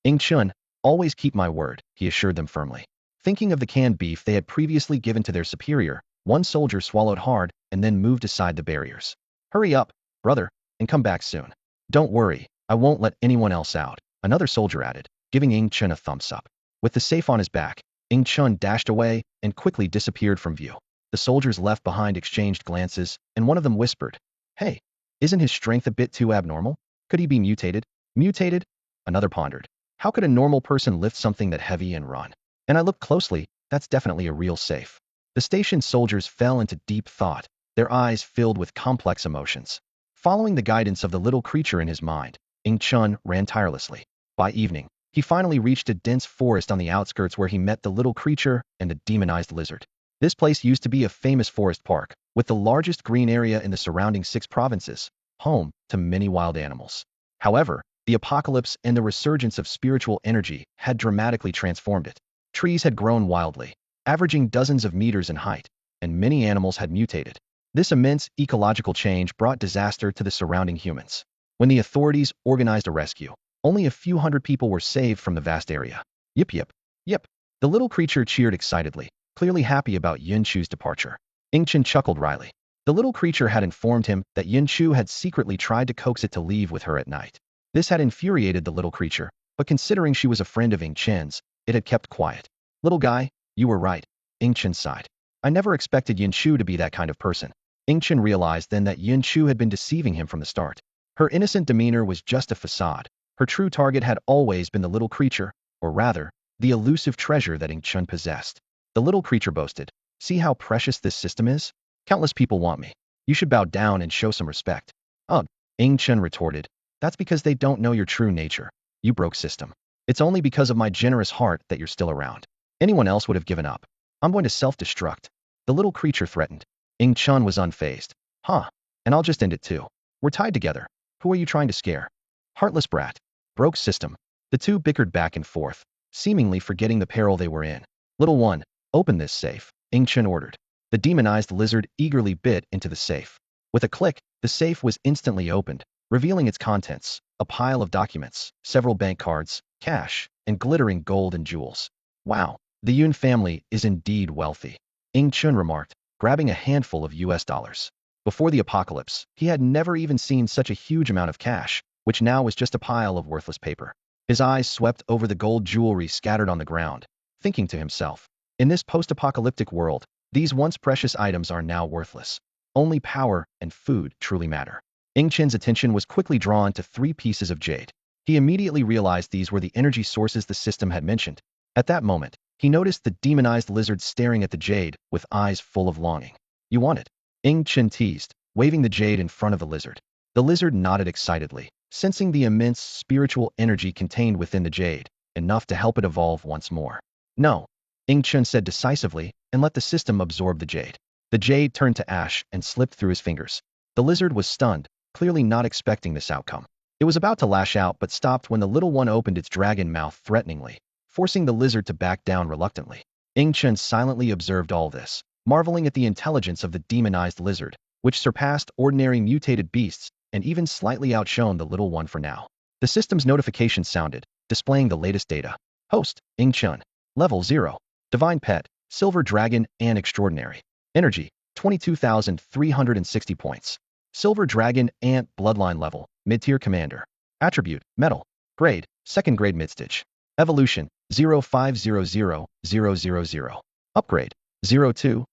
Ing Chun, always keep my word," he assured them firmly. Thinking of the canned beef they had previously given to their superior, one soldier swallowed hard and then moved aside the barriers. "Hurry up, brother, and come back soon." "Don't worry, I won't let anyone else out," another soldier added, giving Ing Chun a thumbs up. With the safe on his back, Ing Chun dashed away and quickly disappeared from view. The soldiers left behind exchanged glances, and one of them whispered, "Hey, isn't his strength a bit too abnormal? Could he be mutated?" "Mutated?" Another pondered. "How could a normal person lift something that heavy and run?" "And I looked closely, that's definitely a real safe." The station soldiers fell into deep thought, their eyes filled with complex emotions. Following the guidance of the little creature in his mind, Ing Chun ran tirelessly. By evening, he finally reached a dense forest on the outskirts where he met the little creature and the demonized lizard. This place used to be a famous forest park, with the largest green area in the surrounding 6 provinces, home to many wild animals. However, the apocalypse and the resurgence of spiritual energy had dramatically transformed it. Trees had grown wildly, averaging dozens of meters in height, and many animals had mutated. This immense ecological change brought disaster to the surrounding humans. When the authorities organized a rescue, only a few hundred people were saved from the vast area. Yip yip, yip. The little creature cheered excitedly, clearly happy about Yin Chu's departure. Ing Chun chuckled wryly. The little creature had informed him that Yin Chu had secretly tried to coax it to leave with her at night. This had infuriated the little creature, but considering she was a friend of Ing Chen's, it had kept quiet. "Little guy, you were right," Ing Chun sighed. "I never expected Yin Chu to be that kind of person." Ing Chun realized then that Yin Chu had been deceiving him from the start. Her innocent demeanor was just a facade. Her true target had always been the little creature, or rather, the elusive treasure that Ing Chun possessed. The little creature boasted, "See how precious this system is? Countless people want me. You should bow down and show some respect." "Ugh," Ing Chun retorted. "That's because they don't know your true nature. You broke system. It's only because of my generous heart that you're still around. Anyone else would have given up. I'm going to self-destruct." The little creature threatened. Ing Chun was unfazed. "Huh, and I'll just end it too. We're tied together. Who are you trying to scare?" "Heartless brat. Broke system." The two bickered back and forth, seemingly forgetting the peril they were in. "Little one, open this safe," Ing Chun ordered. The demonized lizard eagerly bit into the safe. With a click, the safe was instantly opened, revealing its contents, a pile of documents, several bank cards, cash, and glittering gold and jewels. "Wow, the Yun family is indeed wealthy," Ing Chun remarked, grabbing a handful of US dollars. Before the apocalypse, he had never even seen such a huge amount of cash, which now was just a pile of worthless paper. His eyes swept over the gold jewelry scattered on the ground, thinking to himself, in this post-apocalyptic world, these once precious items are now worthless. Only power and food truly matter. Ing Chen's attention was quickly drawn to 3 pieces of jade. He immediately realized these were the energy sources the system had mentioned. At that moment, he noticed the demonized lizard staring at the jade with eyes full of longing. "You want it?" Ing Chen teased, waving the jade in front of the lizard. The lizard nodded excitedly, sensing the immense spiritual energy contained within the jade, enough to help it evolve once more. "No," Ing Chen said decisively, and let the system absorb the jade. The jade turned to ash and slipped through his fingers. The lizard was stunned, clearly not expecting this outcome. It was about to lash out but stopped when the little one opened its dragon mouth threateningly, forcing the lizard to back down reluctantly. Ing Chen silently observed all this, marveling at the intelligence of the demonized lizard, which surpassed ordinary mutated beasts and even slightly outshone the little one for now. The system's notification sounded, displaying the latest data. Host, Ing Chun. Level 0. Divine Pet, Silver Dragon, and Extraordinary. Energy, 22,360 points. Silver Dragon Ant Bloodline Level, Mid-Tier Commander. Attribute, Metal. Grade, 2nd Grade Midstage. Evolution, 0500000. Upgrade, 02000.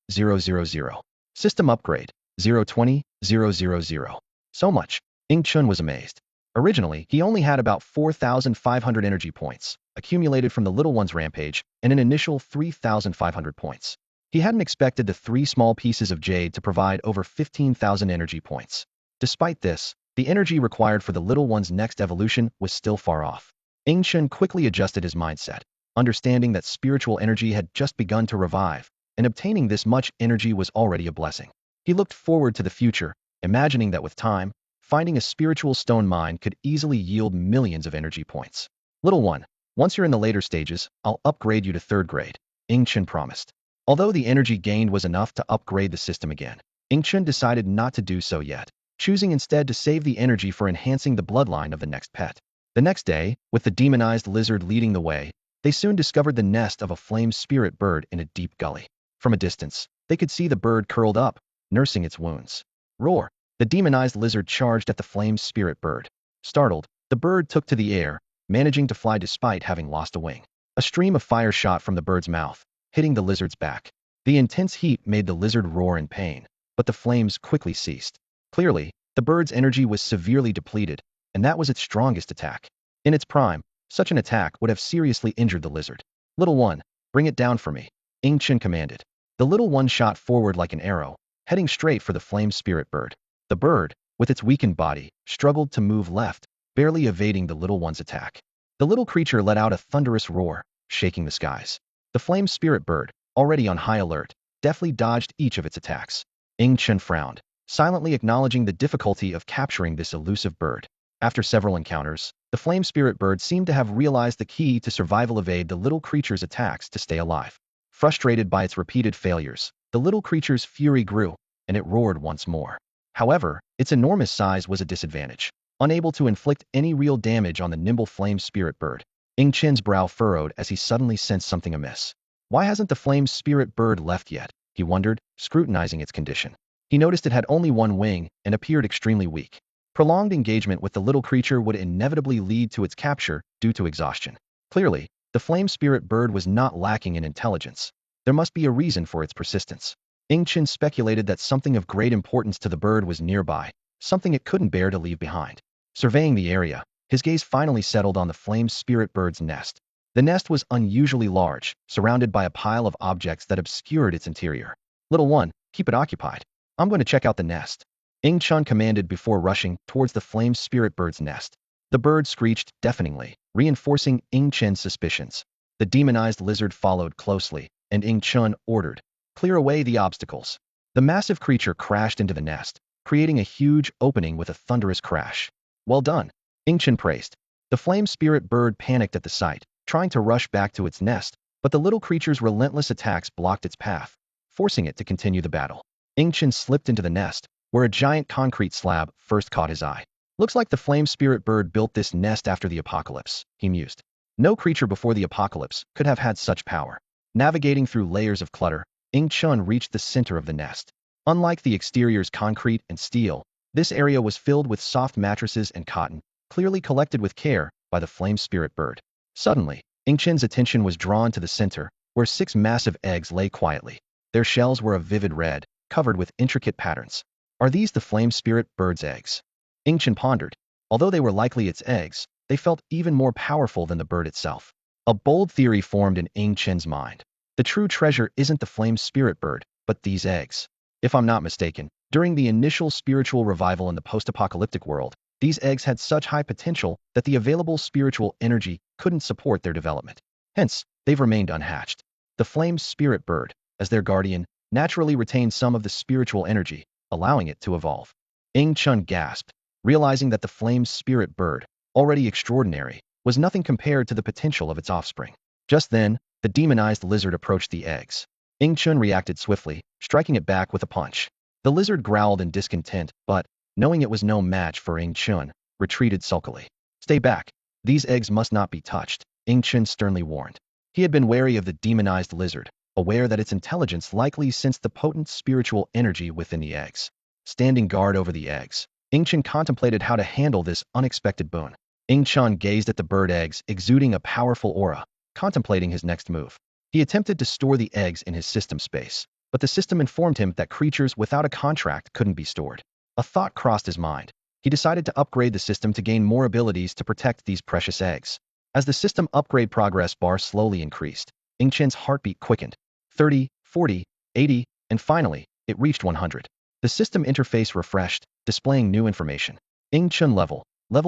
System Upgrade, 020000. So much. Ing Chun was amazed. Originally, he only had about 4,500 energy points, accumulated from the little one's rampage, and an initial 3,500 points. He hadn't expected the 3 small pieces of jade to provide over 15,000 energy points. Despite this, the energy required for the little one's next evolution was still far off. Ing Chun quickly adjusted his mindset, understanding that spiritual energy had just begun to revive, and obtaining this much energy was already a blessing. He looked forward to the future, imagining that with time, finding a spiritual stone mine could easily yield millions of energy points. Little one, once you're in the later stages, I'll upgrade you to 3rd grade, Ing Chun promised. Although the energy gained was enough to upgrade the system again, Ing Chun decided not to do so yet, choosing instead to save the energy for enhancing the bloodline of the next pet. The next day, with the demonized lizard leading the way, they soon discovered the nest of a flame spirit bird in a deep gully. From a distance, they could see the bird curled up, nursing its wounds. Roar! The demonized lizard charged at the flame spirit bird. Startled, the bird took to the air, managing to fly despite having lost a wing. A stream of fire shot from the bird's mouth, hitting the lizard's back. The intense heat made the lizard roar in pain, but the flames quickly ceased. Clearly, the bird's energy was severely depleted, and that was its strongest attack. In its prime, such an attack would have seriously injured the lizard. Little one, bring it down for me, Ing Chun commanded. The little one shot forward like an arrow, heading straight for the flame spirit bird. The bird, with its weakened body, struggled to move left, barely evading the little one's attack. The little creature let out a thunderous roar, shaking the skies. The flame spirit bird, already on high alert, deftly dodged each of its attacks. Ing Chun frowned, silently acknowledging the difficulty of capturing this elusive bird. After several encounters, the flame spirit bird seemed to have realized the key to survival: evade the little creature's attacks to stay alive. Frustrated by its repeated failures, the little creature's fury grew, and it roared once more. However, its enormous size was a disadvantage. Unable to inflict any real damage on the nimble flame spirit bird, Ing Chun's brow furrowed as he suddenly sensed something amiss. Why hasn't the flame spirit bird left yet? He wondered, scrutinizing its condition. He noticed it had only one wing and appeared extremely weak. Prolonged engagement with the little creature would inevitably lead to its capture due to exhaustion. Clearly, the flame spirit bird was not lacking in intelligence. There must be a reason for its persistence. Ing Chun speculated that something of great importance to the bird was nearby, something it couldn't bear to leave behind. Surveying the area, his gaze finally settled on the flame spirit bird's nest. The nest was unusually large, surrounded by a pile of objects that obscured its interior. Little one, keep it occupied. I'm going to check out the nest, Ing Chun commanded before rushing towards the flame spirit bird's nest. The bird screeched deafeningly, reinforcing Ing Chun's suspicions. The demonized lizard followed closely, and Ing Chun ordered, clear away the obstacles. The massive creature crashed into the nest, creating a huge opening with a thunderous crash. Well done, Ing Chun praised. The flame spirit bird panicked at the sight, trying to rush back to its nest, but the little creature's relentless attacks blocked its path, forcing it to continue the battle. Ing Chun slipped into the nest, where a giant concrete slab first caught his eye. Looks like the flame spirit bird built this nest after the apocalypse, he mused. No creature before the apocalypse could have had such power. Navigating through layers of clutter, Ing Chun reached the center of the nest. Unlike the exterior's concrete and steel, this area was filled with soft mattresses and cotton, clearly collected with care by the flame spirit bird. Suddenly, Ing Chun's attention was drawn to the center, where 6 massive eggs lay quietly. Their shells were a vivid red, covered with intricate patterns. Are these the flame spirit bird's eggs? Ing Chun pondered. Although they were likely its eggs, they felt even more powerful than the bird itself. A bold theory formed in Ing Chun's mind. The true treasure isn't the flame spirit bird, but these eggs. If I'm not mistaken, during the initial spiritual revival in the post-apocalyptic world, these eggs had such high potential that the available spiritual energy couldn't support their development. Hence, they've remained unhatched. The flame spirit bird, as their guardian, naturally retained some of the spiritual energy, allowing it to evolve. Ing Chun gasped, realizing that the flame spirit bird, already extraordinary, was nothing compared to the potential of its offspring. Just then, the demonized lizard approached the eggs. Ing Chun reacted swiftly, striking it back with a punch. The lizard growled in discontent, but, knowing it was no match for Ing Chun, retreated sulkily. Stay back. These eggs must not be touched, Ing Chun sternly warned. He had been wary of the demonized lizard, aware that its intelligence likely sensed the potent spiritual energy within the eggs. Standing guard over the eggs, Ing Chun contemplated how to handle this unexpected boon. Ing Chun gazed at the bird eggs exuding a powerful aura, contemplating his next move. He attempted to store the eggs in his system space, but the system informed him that creatures without a contract couldn't be stored. A thought crossed his mind. he decided to upgrade the system to gain more abilities to protect these precious eggs. As the system upgrade progress bar slowly increased, Ing Chen's heartbeat quickened. 30, 40, 80, and finally, it reached 100. The system interface refreshed, displaying new information. Ing Chen level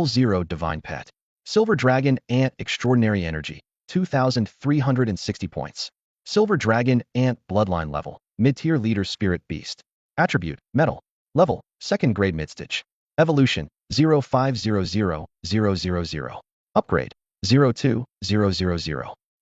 0 divine pet. Silver dragon ant extraordinary energy, 2,360 points. Silver dragon ant bloodline level, mid-tier leader spirit beast. Attribute, metal. Level, 2nd grade mid-stage. Evolution, 0500000. Upgrade, 02000.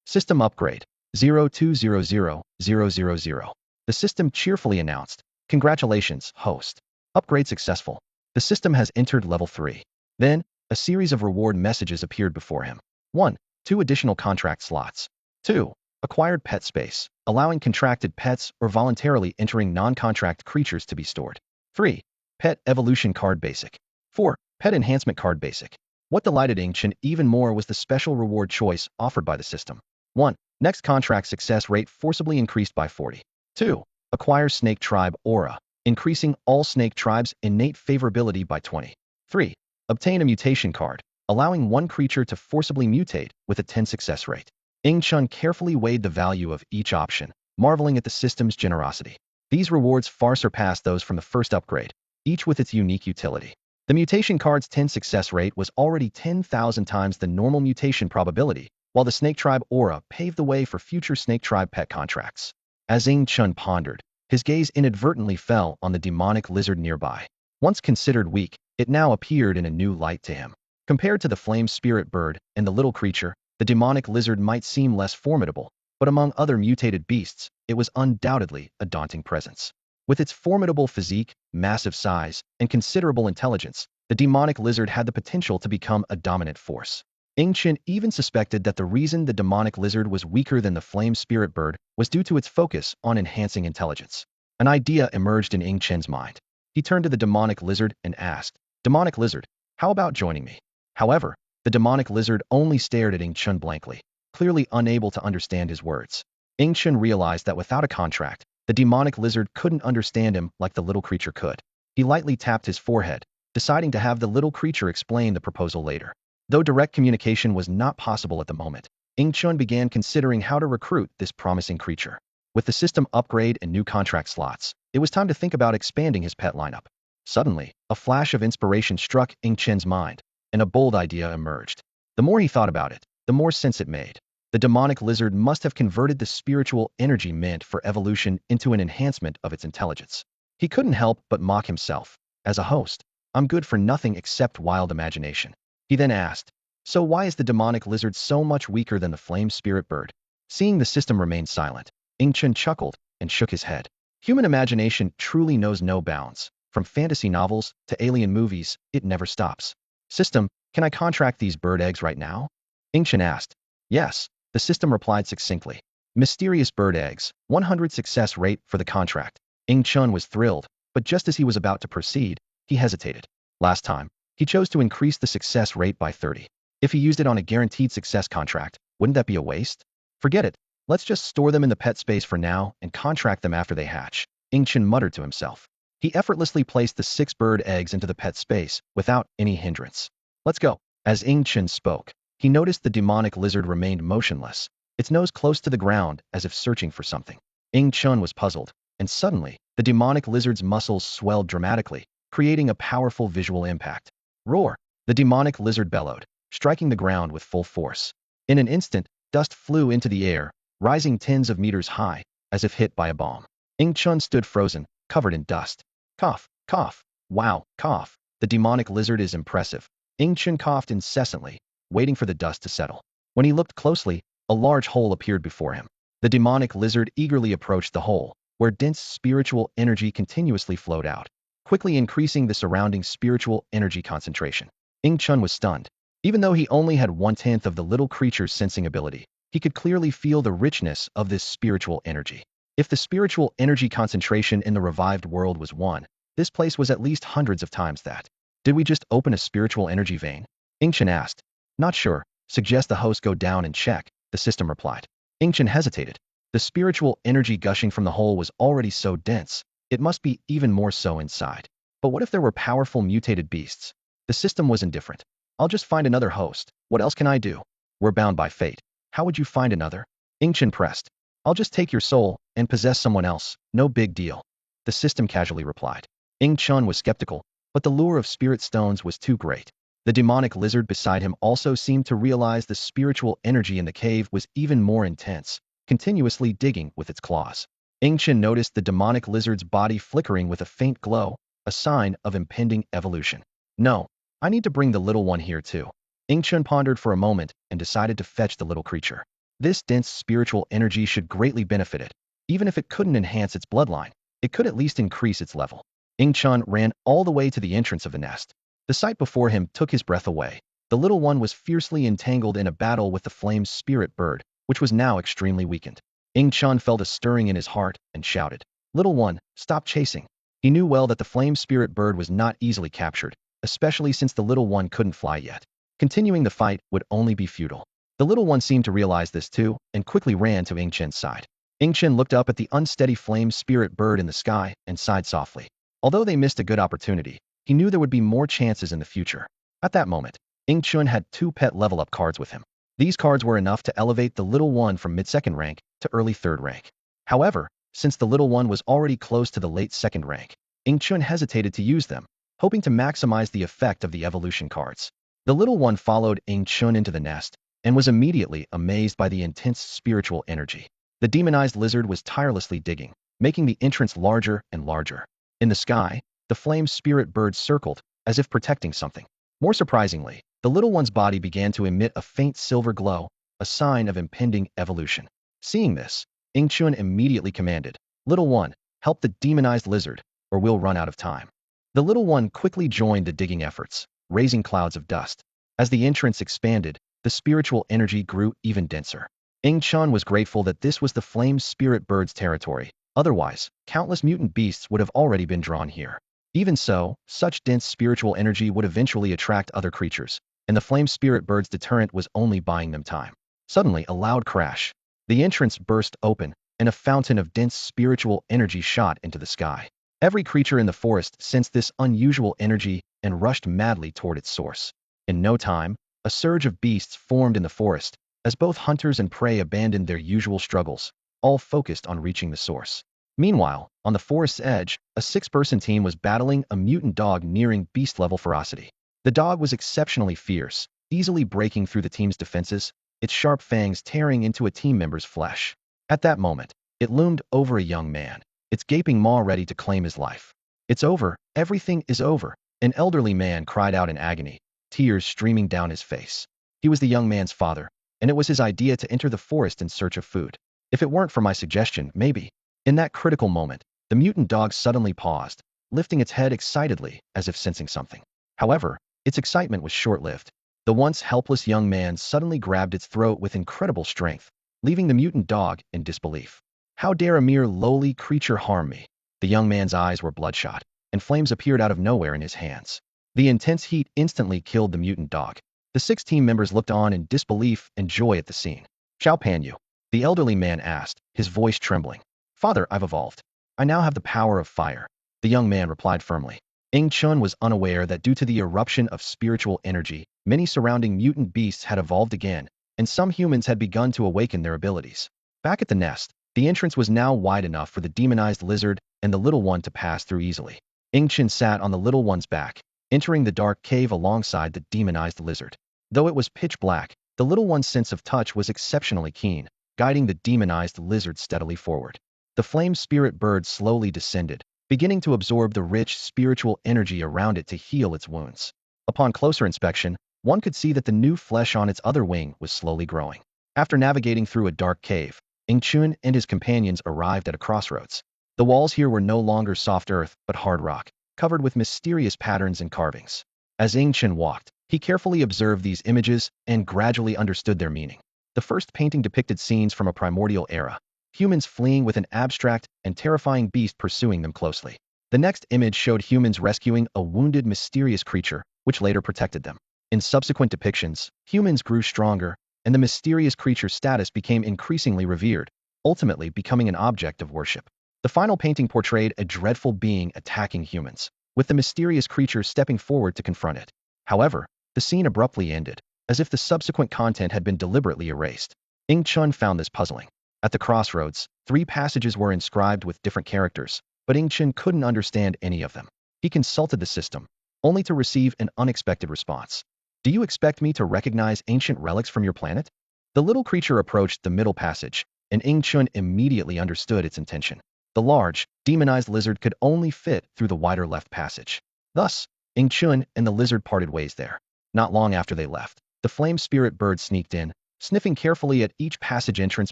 System upgrade, 0200000. The system cheerfully announced, "Congratulations, host. Upgrade successful. The system has entered level 3. Then, a series of reward messages appeared before him. 1. 2 additional contract slots. 2. Acquired pet space, allowing contracted pets or voluntarily entering non-contract creatures to be stored. 3. Pet evolution card basic. 4. Pet enhancement card basic. What delighted Ing Chen even more was the special reward choice offered by the system. 1. Next contract success rate forcibly increased by 40. 2. Acquire snake tribe aura, increasing all snake tribes' innate favorability by 20. 3. Obtain a mutation card, allowing one creature to forcibly mutate with a 10 success rate. Ing Chen carefully weighed the value of each option, marveling at the system's generosity. These rewards far surpassed those from the first upgrade, each with its unique utility. The mutation card's 10 success rate was already 10,000 times the normal mutation probability, while the Snake Tribe aura paved the way for future Snake Tribe pet contracts. As Ing Chen pondered, his gaze inadvertently fell on the demonic lizard nearby. Once considered weak, it now appeared in a new light to him. Compared to the flame spirit bird and the little creature, the demonic lizard might seem less formidable, but among other mutated beasts, it was undoubtedly a daunting presence. With its formidable physique, massive size, and considerable intelligence, the demonic lizard had the potential to become a dominant force. Ing Chen even suspected that the reason the demonic lizard was weaker than the flame spirit bird was due to its focus on enhancing intelligence. An idea emerged in Ing Chen's mind. He turned to the demonic lizard and asked, "Demonic lizard, how about joining me?" However, the demonic lizard only stared at Ing Chen blankly, clearly unable to understand his words. Ing Chen realized that without a contract, the demonic lizard couldn't understand him like the little creature could. He lightly tapped his forehead, deciding to have the little creature explain the proposal later. Though direct communication was not possible at the moment, Ing Chen began considering how to recruit this promising creature. With the system upgrade and new contract slots, it was time to think about expanding his pet lineup. Suddenly, a flash of inspiration struck Ing Chen's mind, and a bold idea emerged. The more he thought about it, the more sense it made. The demonic lizard must have converted the spiritual energy meant for evolution into an enhancement of its intelligence. He couldn't help but mock himself. As a host, I'm good for nothing except wild imagination. He then asked, "So why is the demonic lizard so much weaker than the flame spirit bird?" Seeing the system remain silent, Ing Chen chuckled and shook his head. Human imagination truly knows no bounds. From fantasy novels to alien movies, it never stops. "System, can I contract these bird eggs right now?" Ing Chen asked. "Yes." The system replied succinctly. "Mysterious bird eggs, 100 success rate for the contract." Ing Chen was thrilled, but just as he was about to proceed, he hesitated. Last time, he chose to increase the success rate by 30. If he used it on a guaranteed success contract, wouldn't that be a waste? Forget it. Let's just store them in the pet space for now and contract them after they hatch, Ing Chen muttered to himself. He effortlessly placed the 6 bird eggs into the pet space without any hindrance. "Let's go." As Ing Chen spoke, he noticed the demonic lizard remained motionless, its nose close to the ground as if searching for something. Ing Chen was puzzled, and suddenly, the demonic lizard's muscles swelled dramatically, creating a powerful visual impact. "Roar!" The demonic lizard bellowed, striking the ground with full force. In an instant, dust flew into the air, rising tens of meters high, as if hit by a bomb. Ing Chen stood frozen, covered in dust. Cough, cough. Wow, cough. The demonic lizard is impressive. Ing Chen coughed incessantly, waiting for the dust to settle. When he looked closely, a large hole appeared before him. The demonic lizard eagerly approached the hole, where dense spiritual energy continuously flowed out, quickly increasing the surrounding spiritual energy concentration. Ing Chen was stunned. Even though he only had 1/10 of the little creature's sensing ability, he could clearly feel the richness of this spiritual energy. If the spiritual energy concentration in the revived world was 1, this place was at least hundreds of times that. "Did we just open a spiritual energy vein?" Ing Chen asked. "Not sure. Suggest the host go down and check," the system replied. Ing Chen hesitated. The spiritual energy gushing from the hole was already so dense, it must be even more so inside. But what if there were powerful mutated beasts? The system was indifferent. I'll just find another host. What else can I do? We're bound by fate. How would you find another? Ingchen pressed. I'll just take your soul and possess someone else. No big deal. The system casually replied. Ingchen was skeptical, but the lure of spirit stones was too great. The demonic lizard beside him also seemed to realize the spiritual energy in the cave was even more intense, continuously digging with its claws. Ingchen noticed the demonic lizard's body flickering with a faint glow, a sign of impending evolution. No, I need to bring the little one here too. Ingchen pondered for a moment and decided to fetch the little creature. This dense spiritual energy should greatly benefit it. Even if it couldn't enhance its bloodline, it could at least increase its level. Ingchen ran all the way to the entrance of the nest. The sight before him took his breath away. The little one was fiercely entangled in a battle with the flame spirit bird, which was now extremely weakened. Ingchen felt a stirring in his heart and shouted, "Little one, stop chasing." He knew well that the flame spirit bird was not easily captured, especially since the little one couldn't fly yet. Continuing the fight would only be futile. The little one seemed to realize this too, and quickly ran to Ingchen's side. Ingchen looked up at the unsteady flame spirit bird in the sky and sighed softly. Although they missed a good opportunity, he knew there would be more chances in the future. At that moment, Ingchen had 2 pet level-up cards with him. These cards were enough to elevate the little one from mid-second rank to early 3rd rank. However, since the little one was already close to the late 2nd rank, Ingchen hesitated to use them, hoping to maximize the effect of the evolution cards. The little one followed Ingchen into the nest and was immediately amazed by the intense spiritual energy. The demonized lizard was tirelessly digging, making the entrance larger and larger. In the sky, the flame spirit bird circled, as if protecting something. More surprisingly, the little one's body began to emit a faint silver glow, a sign of impending evolution. Seeing this, Ingchen immediately commanded, "Little one, help the demonized lizard, or we'll run out of time." The little one quickly joined the digging efforts, raising clouds of dust. As the entrance expanded, the spiritual energy grew even denser. Ingchen was grateful that this was the flame spirit bird's territory. Otherwise, countless mutant beasts would have already been drawn here. Even so, such dense spiritual energy would eventually attract other creatures, and the flame spirit bird's deterrent was only buying them time. Suddenly, a loud crash. The entrance burst open, and a fountain of dense spiritual energy shot into the sky. Every creature in the forest sensed this unusual energy and rushed madly toward its source. In no time, a surge of beasts formed in the forest, as both hunters and prey abandoned their usual struggles, all focused on reaching the source. Meanwhile, on the forest's edge, a 6-person team was battling a mutant dog nearing beast-level ferocity. The dog was exceptionally fierce, easily breaking through the team's defenses, its sharp fangs tearing into a team member's flesh. At that moment, it loomed over a young man, its gaping maw ready to claim his life. "It's over, everything is over," an elderly man cried out in agony, tears streaming down his face. He was the young man's father, and it was his idea to enter the forest in search of food. "If it weren't for my suggestion, maybe." In that critical moment, the mutant dog suddenly paused, lifting its head excitedly as if sensing something. However, its excitement was short-lived. The once helpless young man suddenly grabbed its throat with incredible strength, leaving the mutant dog in disbelief. "How dare a mere lowly creature harm me?" The young man's eyes were bloodshot, and flames appeared out of nowhere in his hands. The intense heat instantly killed the mutant dog. The 6 team members looked on in disbelief and joy at the scene. "Xiao Pan you?" the elderly man asked, his voice trembling. "Father, I've evolved. I now have the power of fire," the young man replied firmly. Ingchen was unaware that due to the eruption of spiritual energy, many surrounding mutant beasts had evolved again, and some humans had begun to awaken their abilities. Back at the nest, the entrance was now wide enough for the demonized lizard and the little one to pass through easily. Ingchen sat on the little one's back, entering the dark cave alongside the demonized lizard. Though it was pitch black, the little one's sense of touch was exceptionally keen, guiding the demonized lizard steadily forward. The flame spirit bird slowly descended, beginning to absorb the rich spiritual energy around it to heal its wounds. Upon closer inspection, one could see that the new flesh on its other wing was slowly growing. After navigating through a dark cave, Ingchen and his companions arrived at a crossroads. The walls here were no longer soft earth, but hard rock, covered with mysterious patterns and carvings. As Ingchen walked, he carefully observed these images and gradually understood their meaning. The first painting depicted scenes from a primordial era, humans fleeing with an abstract and terrifying beast pursuing them closely. The next image showed humans rescuing a wounded mysterious creature, which later protected them. In subsequent depictions, humans grew stronger, and the mysterious creature's status became increasingly revered, ultimately becoming an object of worship. The final painting portrayed a dreadful being attacking humans, with the mysterious creature stepping forward to confront it. However, the scene abruptly ended, as if the subsequent content had been deliberately erased. Ing Chun found this puzzling. At the crossroads, 3 passages were inscribed with different characters, but Ing Chun couldn't understand any of them. He consulted the system, only to receive an unexpected response. Do you expect me to recognize ancient relics from your planet? The little creature approached the middle passage, and Ing Chun immediately understood its intention. The large, demonized lizard could only fit through the wider left passage. Thus, Ing Chun and the lizard parted ways there. Not long after they left, the flame spirit bird sneaked in, sniffing carefully at each passage entrance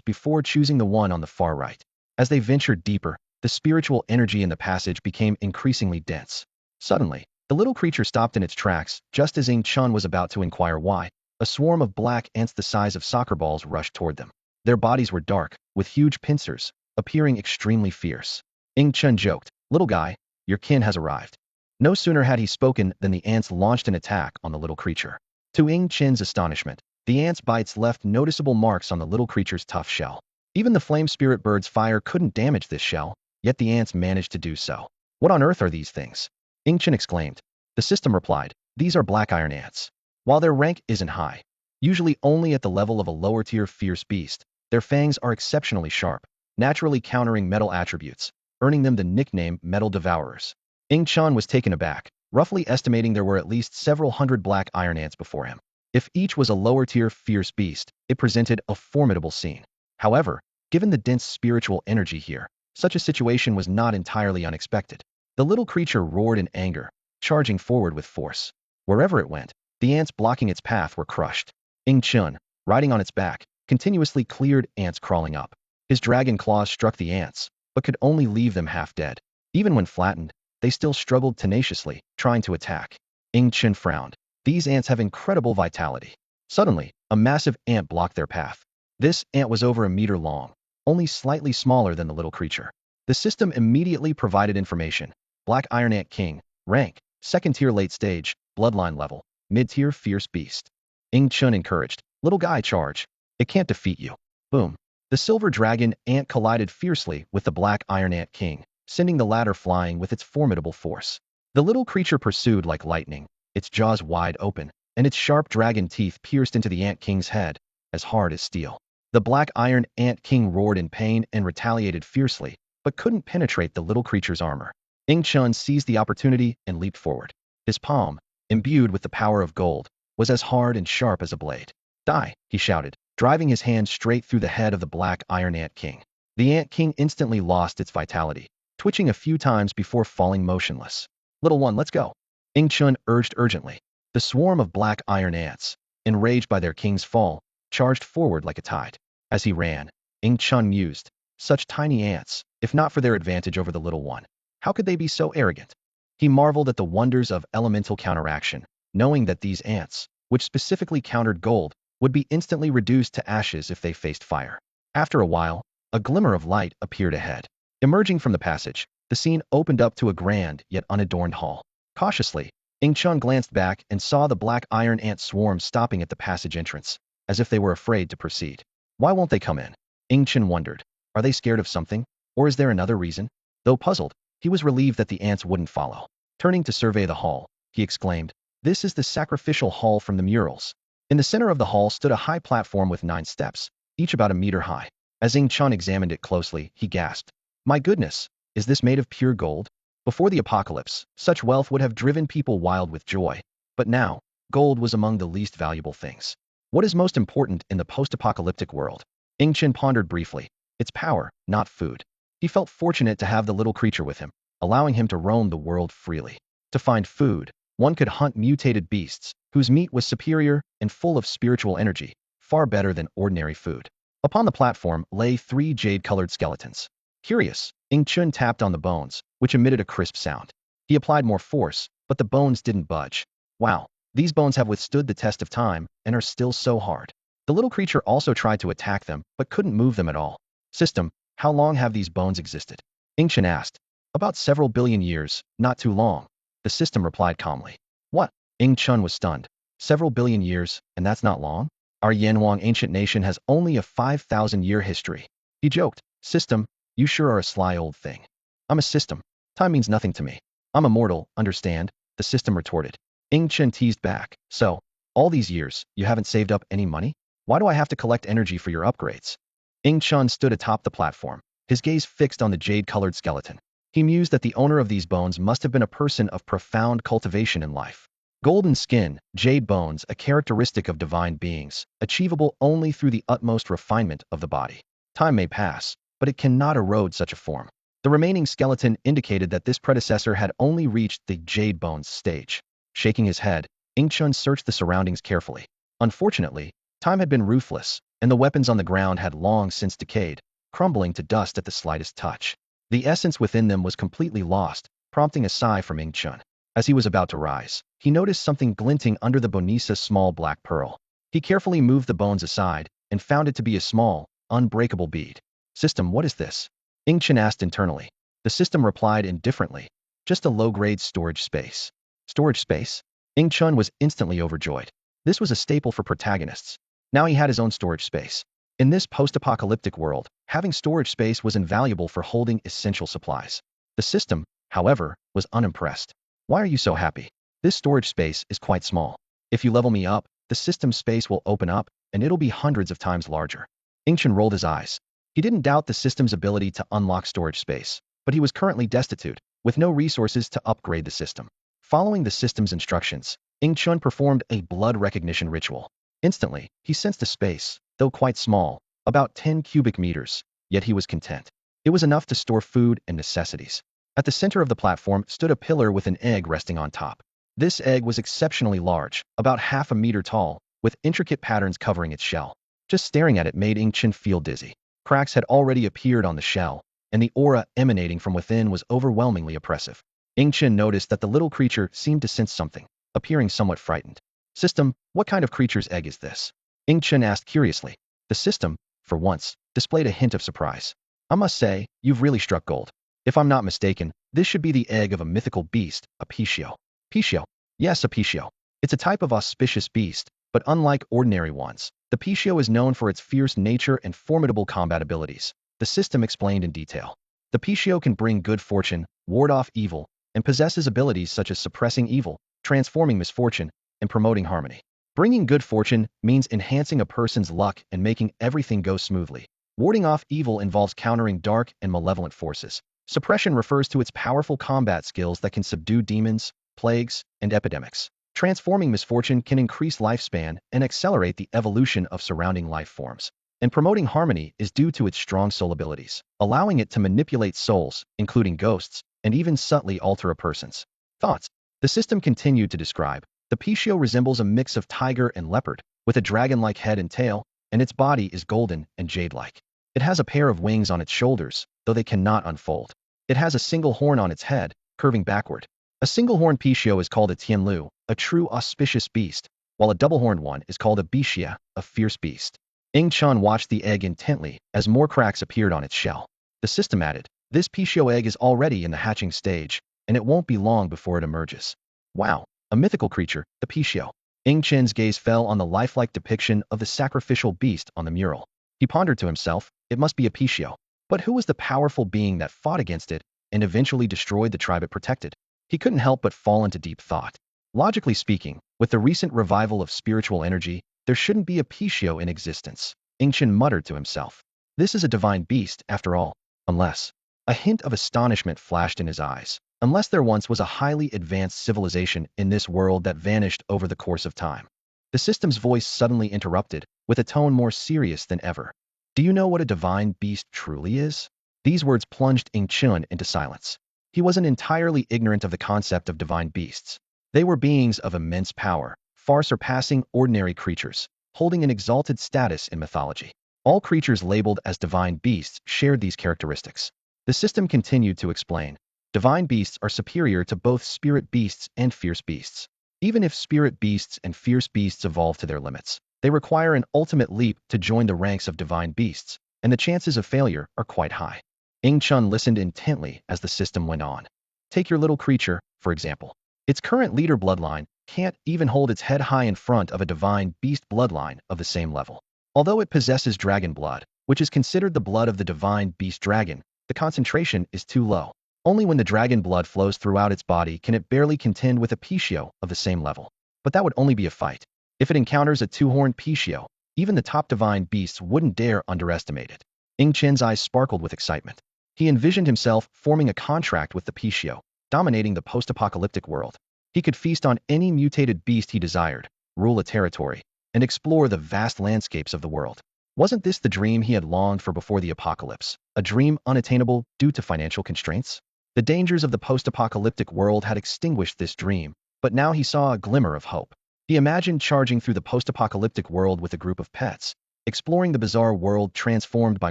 before choosing the one on the far right. As they ventured deeper, the spiritual energy in the passage became increasingly dense. Suddenly, the little creature stopped in its tracks, just as Ing Chun was about to inquire why. A swarm of black ants the size of soccer balls rushed toward them. Their bodies were dark, with huge pincers, appearing extremely fierce. Ing Chun joked, "Little guy, your kin has arrived." No sooner had he spoken than the ants launched an attack on the little creature. To Ing Chun's astonishment, the ants' bites left noticeable marks on the little creature's tough shell. Even the flame spirit bird's fire couldn't damage this shell, yet the ants managed to do so. "What on earth are these things?" Ing Chun exclaimed. The system replied, "These are black iron ants. While their rank isn't high, usually only at the level of a lower-tier fierce beast, their fangs are exceptionally sharp, naturally countering metal attributes, earning them the nickname Metal Devourers." Ing Chun was taken aback, roughly estimating there were at least several hundred black iron ants before him. If each was a lower-tier fierce beast, it presented a formidable scene. However, given the dense spiritual energy here, such a situation was not entirely unexpected. The little creature roared in anger, charging forward with force. Wherever it went, the ants blocking its path were crushed. Ing Chun, riding on its back, continuously cleared ants crawling up. His dragon claws struck the ants, but could only leave them half dead. Even when flattened, they still struggled tenaciously, trying to attack. Ing Chun frowned. These ants have incredible vitality. Suddenly, a massive ant blocked their path. This ant was over a meter long, only slightly smaller than the little creature. The system immediately provided information. Black Iron Ant King, rank, 2nd tier late stage, bloodline level, mid-tier fierce beast. Ing Chun encouraged, "Little guy, charge. It can't defeat you." Boom. The silver dragon ant collided fiercely with the Black Iron Ant King, sending the latter flying with its formidable force. The little creature pursued like lightning, its jaws wide open, and its sharp dragon teeth pierced into the Ant King's head, as hard as steel. The Black Iron Ant King roared in pain and retaliated fiercely, but couldn't penetrate the little creature's armor. Ing Chun seized the opportunity and leaped forward. His palm, imbued with the power of gold, was as hard and sharp as a blade. "Die," he shouted, driving his hand straight through the head of the Black Iron Ant King. The Ant King instantly lost its vitality, twitching a few times before falling motionless. "Little one, let's go," Ing Chun urged urgently. The swarm of black iron ants, enraged by their king's fall, charged forward like a tide. As he ran, Ing Chun mused, such tiny ants, if not for their advantage over the little one, how could they be so arrogant? He marveled at the wonders of elemental counteraction, knowing that these ants, which specifically countered gold, would be instantly reduced to ashes if they faced fire. After a while, a glimmer of light appeared ahead. Emerging from the passage, the scene opened up to a grand yet unadorned hall. Cautiously, Ing Chun glanced back and saw the black iron ant swarm stopping at the passage entrance, as if they were afraid to proceed. Why won't they come in? Ing Chun wondered. Are they scared of something? Or is there another reason? Though puzzled, he was relieved that the ants wouldn't follow. Turning to survey the hall, he exclaimed, "This is the sacrificial hall from the murals." In the center of the hall stood a high platform with 9 steps, each about a meter high. As Ing Chun examined it closely, he gasped, "My goodness, is this made of pure gold?" Before the apocalypse, such wealth would have driven people wild with joy. But now, gold was among the least valuable things. What is most important in the post-apocalyptic world? Ing Chun pondered briefly. Its power, not food. He felt fortunate to have the little creature with him, allowing him to roam the world freely. To find food, one could hunt mutated beasts, whose meat was superior and full of spiritual energy, far better than ordinary food. Upon the platform lay 3 jade-colored skeletons. Curious, Ing Chun tapped on the bones, which emitted a crisp sound. He applied more force, but the bones didn't budge. Wow, these bones have withstood the test of time and are still so hard. The little creature also tried to attack them, but couldn't move them at all. System, how long have these bones existed? Ing Chun asked. About several billion years, not too long. The system replied calmly. What? Ing Chun was stunned. Several billion years, and that's not long? Our Yanhuang ancient nation has only a 5,000-year history. He joked. System, you sure are a sly old thing. I'm a system. Time means nothing to me. I'm immortal, understand? The system retorted. Ing Chen teased back. So, all these years, you haven't saved up any money? Why do I have to collect energy for your upgrades? Ing Chen stood atop the platform, his gaze fixed on the jade-colored skeleton. He mused that the owner of these bones must have been a person of profound cultivation in life. Golden skin, jade bones, a characteristic of divine beings, achievable only through the utmost refinement of the body. Time may pass, but it cannot erode such a form. The remaining skeleton indicated that this predecessor had only reached the jade bones stage. Shaking his head, Ing Chun searched the surroundings carefully. Unfortunately, time had been ruthless, and the weapons on the ground had long since decayed, crumbling to dust at the slightest touch. The essence within them was completely lost, prompting a sigh from Ing Chun. As he was about to rise, he noticed something glinting under the Bonisa's small black pearl. He carefully moved the bones aside and found it to be a small, unbreakable bead. System, what is this? Ing Chun asked internally. The system replied indifferently. Just a low-grade storage space. Storage space? Ing Chun was instantly overjoyed. This was a staple for protagonists. Now he had his own storage space. In this post-apocalyptic world, having storage space was invaluable for holding essential supplies. The system, however, was unimpressed. Why are you so happy? This storage space is quite small. If you level me up, the system space will open up, and it'll be hundreds of times larger. Ing Chun rolled his eyes. He didn't doubt the system's ability to unlock storage space, but he was currently destitute, with no resources to upgrade the system. Following the system's instructions, Ing Chun performed a blood recognition ritual. Instantly, he sensed a space, though quite small, about 10 cubic meters, yet he was content. It was enough to store food and necessities. At the center of the platform stood a pillar with an egg resting on top. This egg was exceptionally large, about half a meter tall, with intricate patterns covering its shell. Just staring at it made Ing Chun feel dizzy. Cracks had already appeared on the shell, and the aura emanating from within was overwhelmingly oppressive. Ing Chun noticed that the little creature seemed to sense something, appearing somewhat frightened. System, what kind of creature's egg is this? Ing Chun asked curiously. The system, for once, displayed a hint of surprise. I must say, you've really struck gold. If I'm not mistaken, this should be the egg of a mythical beast, a Pishio. Pishio? Yes, a Pishio. It's a type of auspicious beast, but unlike ordinary ones, the Pishio is known for its fierce nature and formidable combat abilities. The system explained in detail. The Pishio can bring good fortune, ward off evil, and possesses abilities such as suppressing evil, transforming misfortune, and promoting harmony. Bringing good fortune means enhancing a person's luck and making everything go smoothly. Warding off evil involves countering dark and malevolent forces. Suppression refers to its powerful combat skills that can subdue demons, plagues, and epidemics. Transforming misfortune can increase lifespan and accelerate the evolution of surrounding life forms. And promoting harmony is due to its strong soul abilities, allowing it to manipulate souls, including ghosts, and even subtly alter a person's thoughts. The system continued to describe. The Pishio resembles a mix of tiger and leopard, with a dragon-like head and tail, and its body is golden and jade-like. It has a pair of wings on its shoulders, though they cannot unfold. It has a single horn on its head, curving backward. A single-horned Pishio is called a Tianlu, a true auspicious beast, while a double-horned one is called a Bixia, a fierce beast. Ing Chun watched the egg intently as more cracks appeared on its shell. The system added, this Pishio egg is already in the hatching stage, and it won't be long before it emerges. Wow, a mythical creature, the Pishio. Ing Chun's gaze fell on the lifelike depiction of the sacrificial beast on the mural. He pondered to himself, it must be a Pishio. But who was the powerful being that fought against it and eventually destroyed the tribe it protected? He couldn't help but fall into deep thought. Logically speaking, with the recent revival of spiritual energy, there shouldn't be a Pishio in existence. Ing Chun muttered to himself. This is a divine beast, after all. Unless. A hint of astonishment flashed in his eyes. Unless there once was a highly advanced civilization in this world that vanished over the course of time. The system's voice suddenly interrupted, with a tone more serious than ever. Do you know what a divine beast truly is? These words plunged Ing Chun into silence. He wasn't entirely ignorant of the concept of divine beasts. They were beings of immense power, far surpassing ordinary creatures, holding an exalted status in mythology. All creatures labeled as divine beasts shared these characteristics. The system continued to explain. Divine beasts are superior to both spirit beasts and fierce beasts. Even if spirit beasts and fierce beasts evolve to their limits, they require an ultimate leap to join the ranks of divine beasts, and the chances of failure are quite high. Ing Chun listened intently as the system went on. Take your little creature, for example. Its current leader bloodline can't even hold its head high in front of a divine beast bloodline of the same level. Although it possesses dragon blood, which is considered the blood of the divine beast dragon, the concentration is too low. Only when the dragon blood flows throughout its body can it barely contend with a Pishio of the same level. But that would only be a fight. If it encounters a two-horned Pishio, even the top divine beasts wouldn't dare underestimate it. Ing Chen's eyes sparkled with excitement. He envisioned himself forming a contract with the Pishio, dominating the post-apocalyptic world. He could feast on any mutated beast he desired, rule a territory, and explore the vast landscapes of the world. Wasn't this the dream he had longed for before the apocalypse, a dream unattainable due to financial constraints? The dangers of the post-apocalyptic world had extinguished this dream, but now he saw a glimmer of hope. He imagined charging through the post-apocalyptic world with a group of pets, exploring the bizarre world transformed by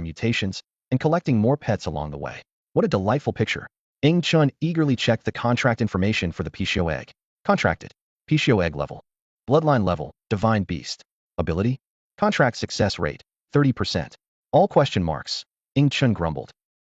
mutations, and collecting more pets along the way. What a delightful picture. Ing Chun eagerly checked the contract information for the Pishio egg. Contracted. Pishio egg level. Bloodline level, divine beast. Ability? Contract success rate, 30%. All question marks. Ing Chun grumbled.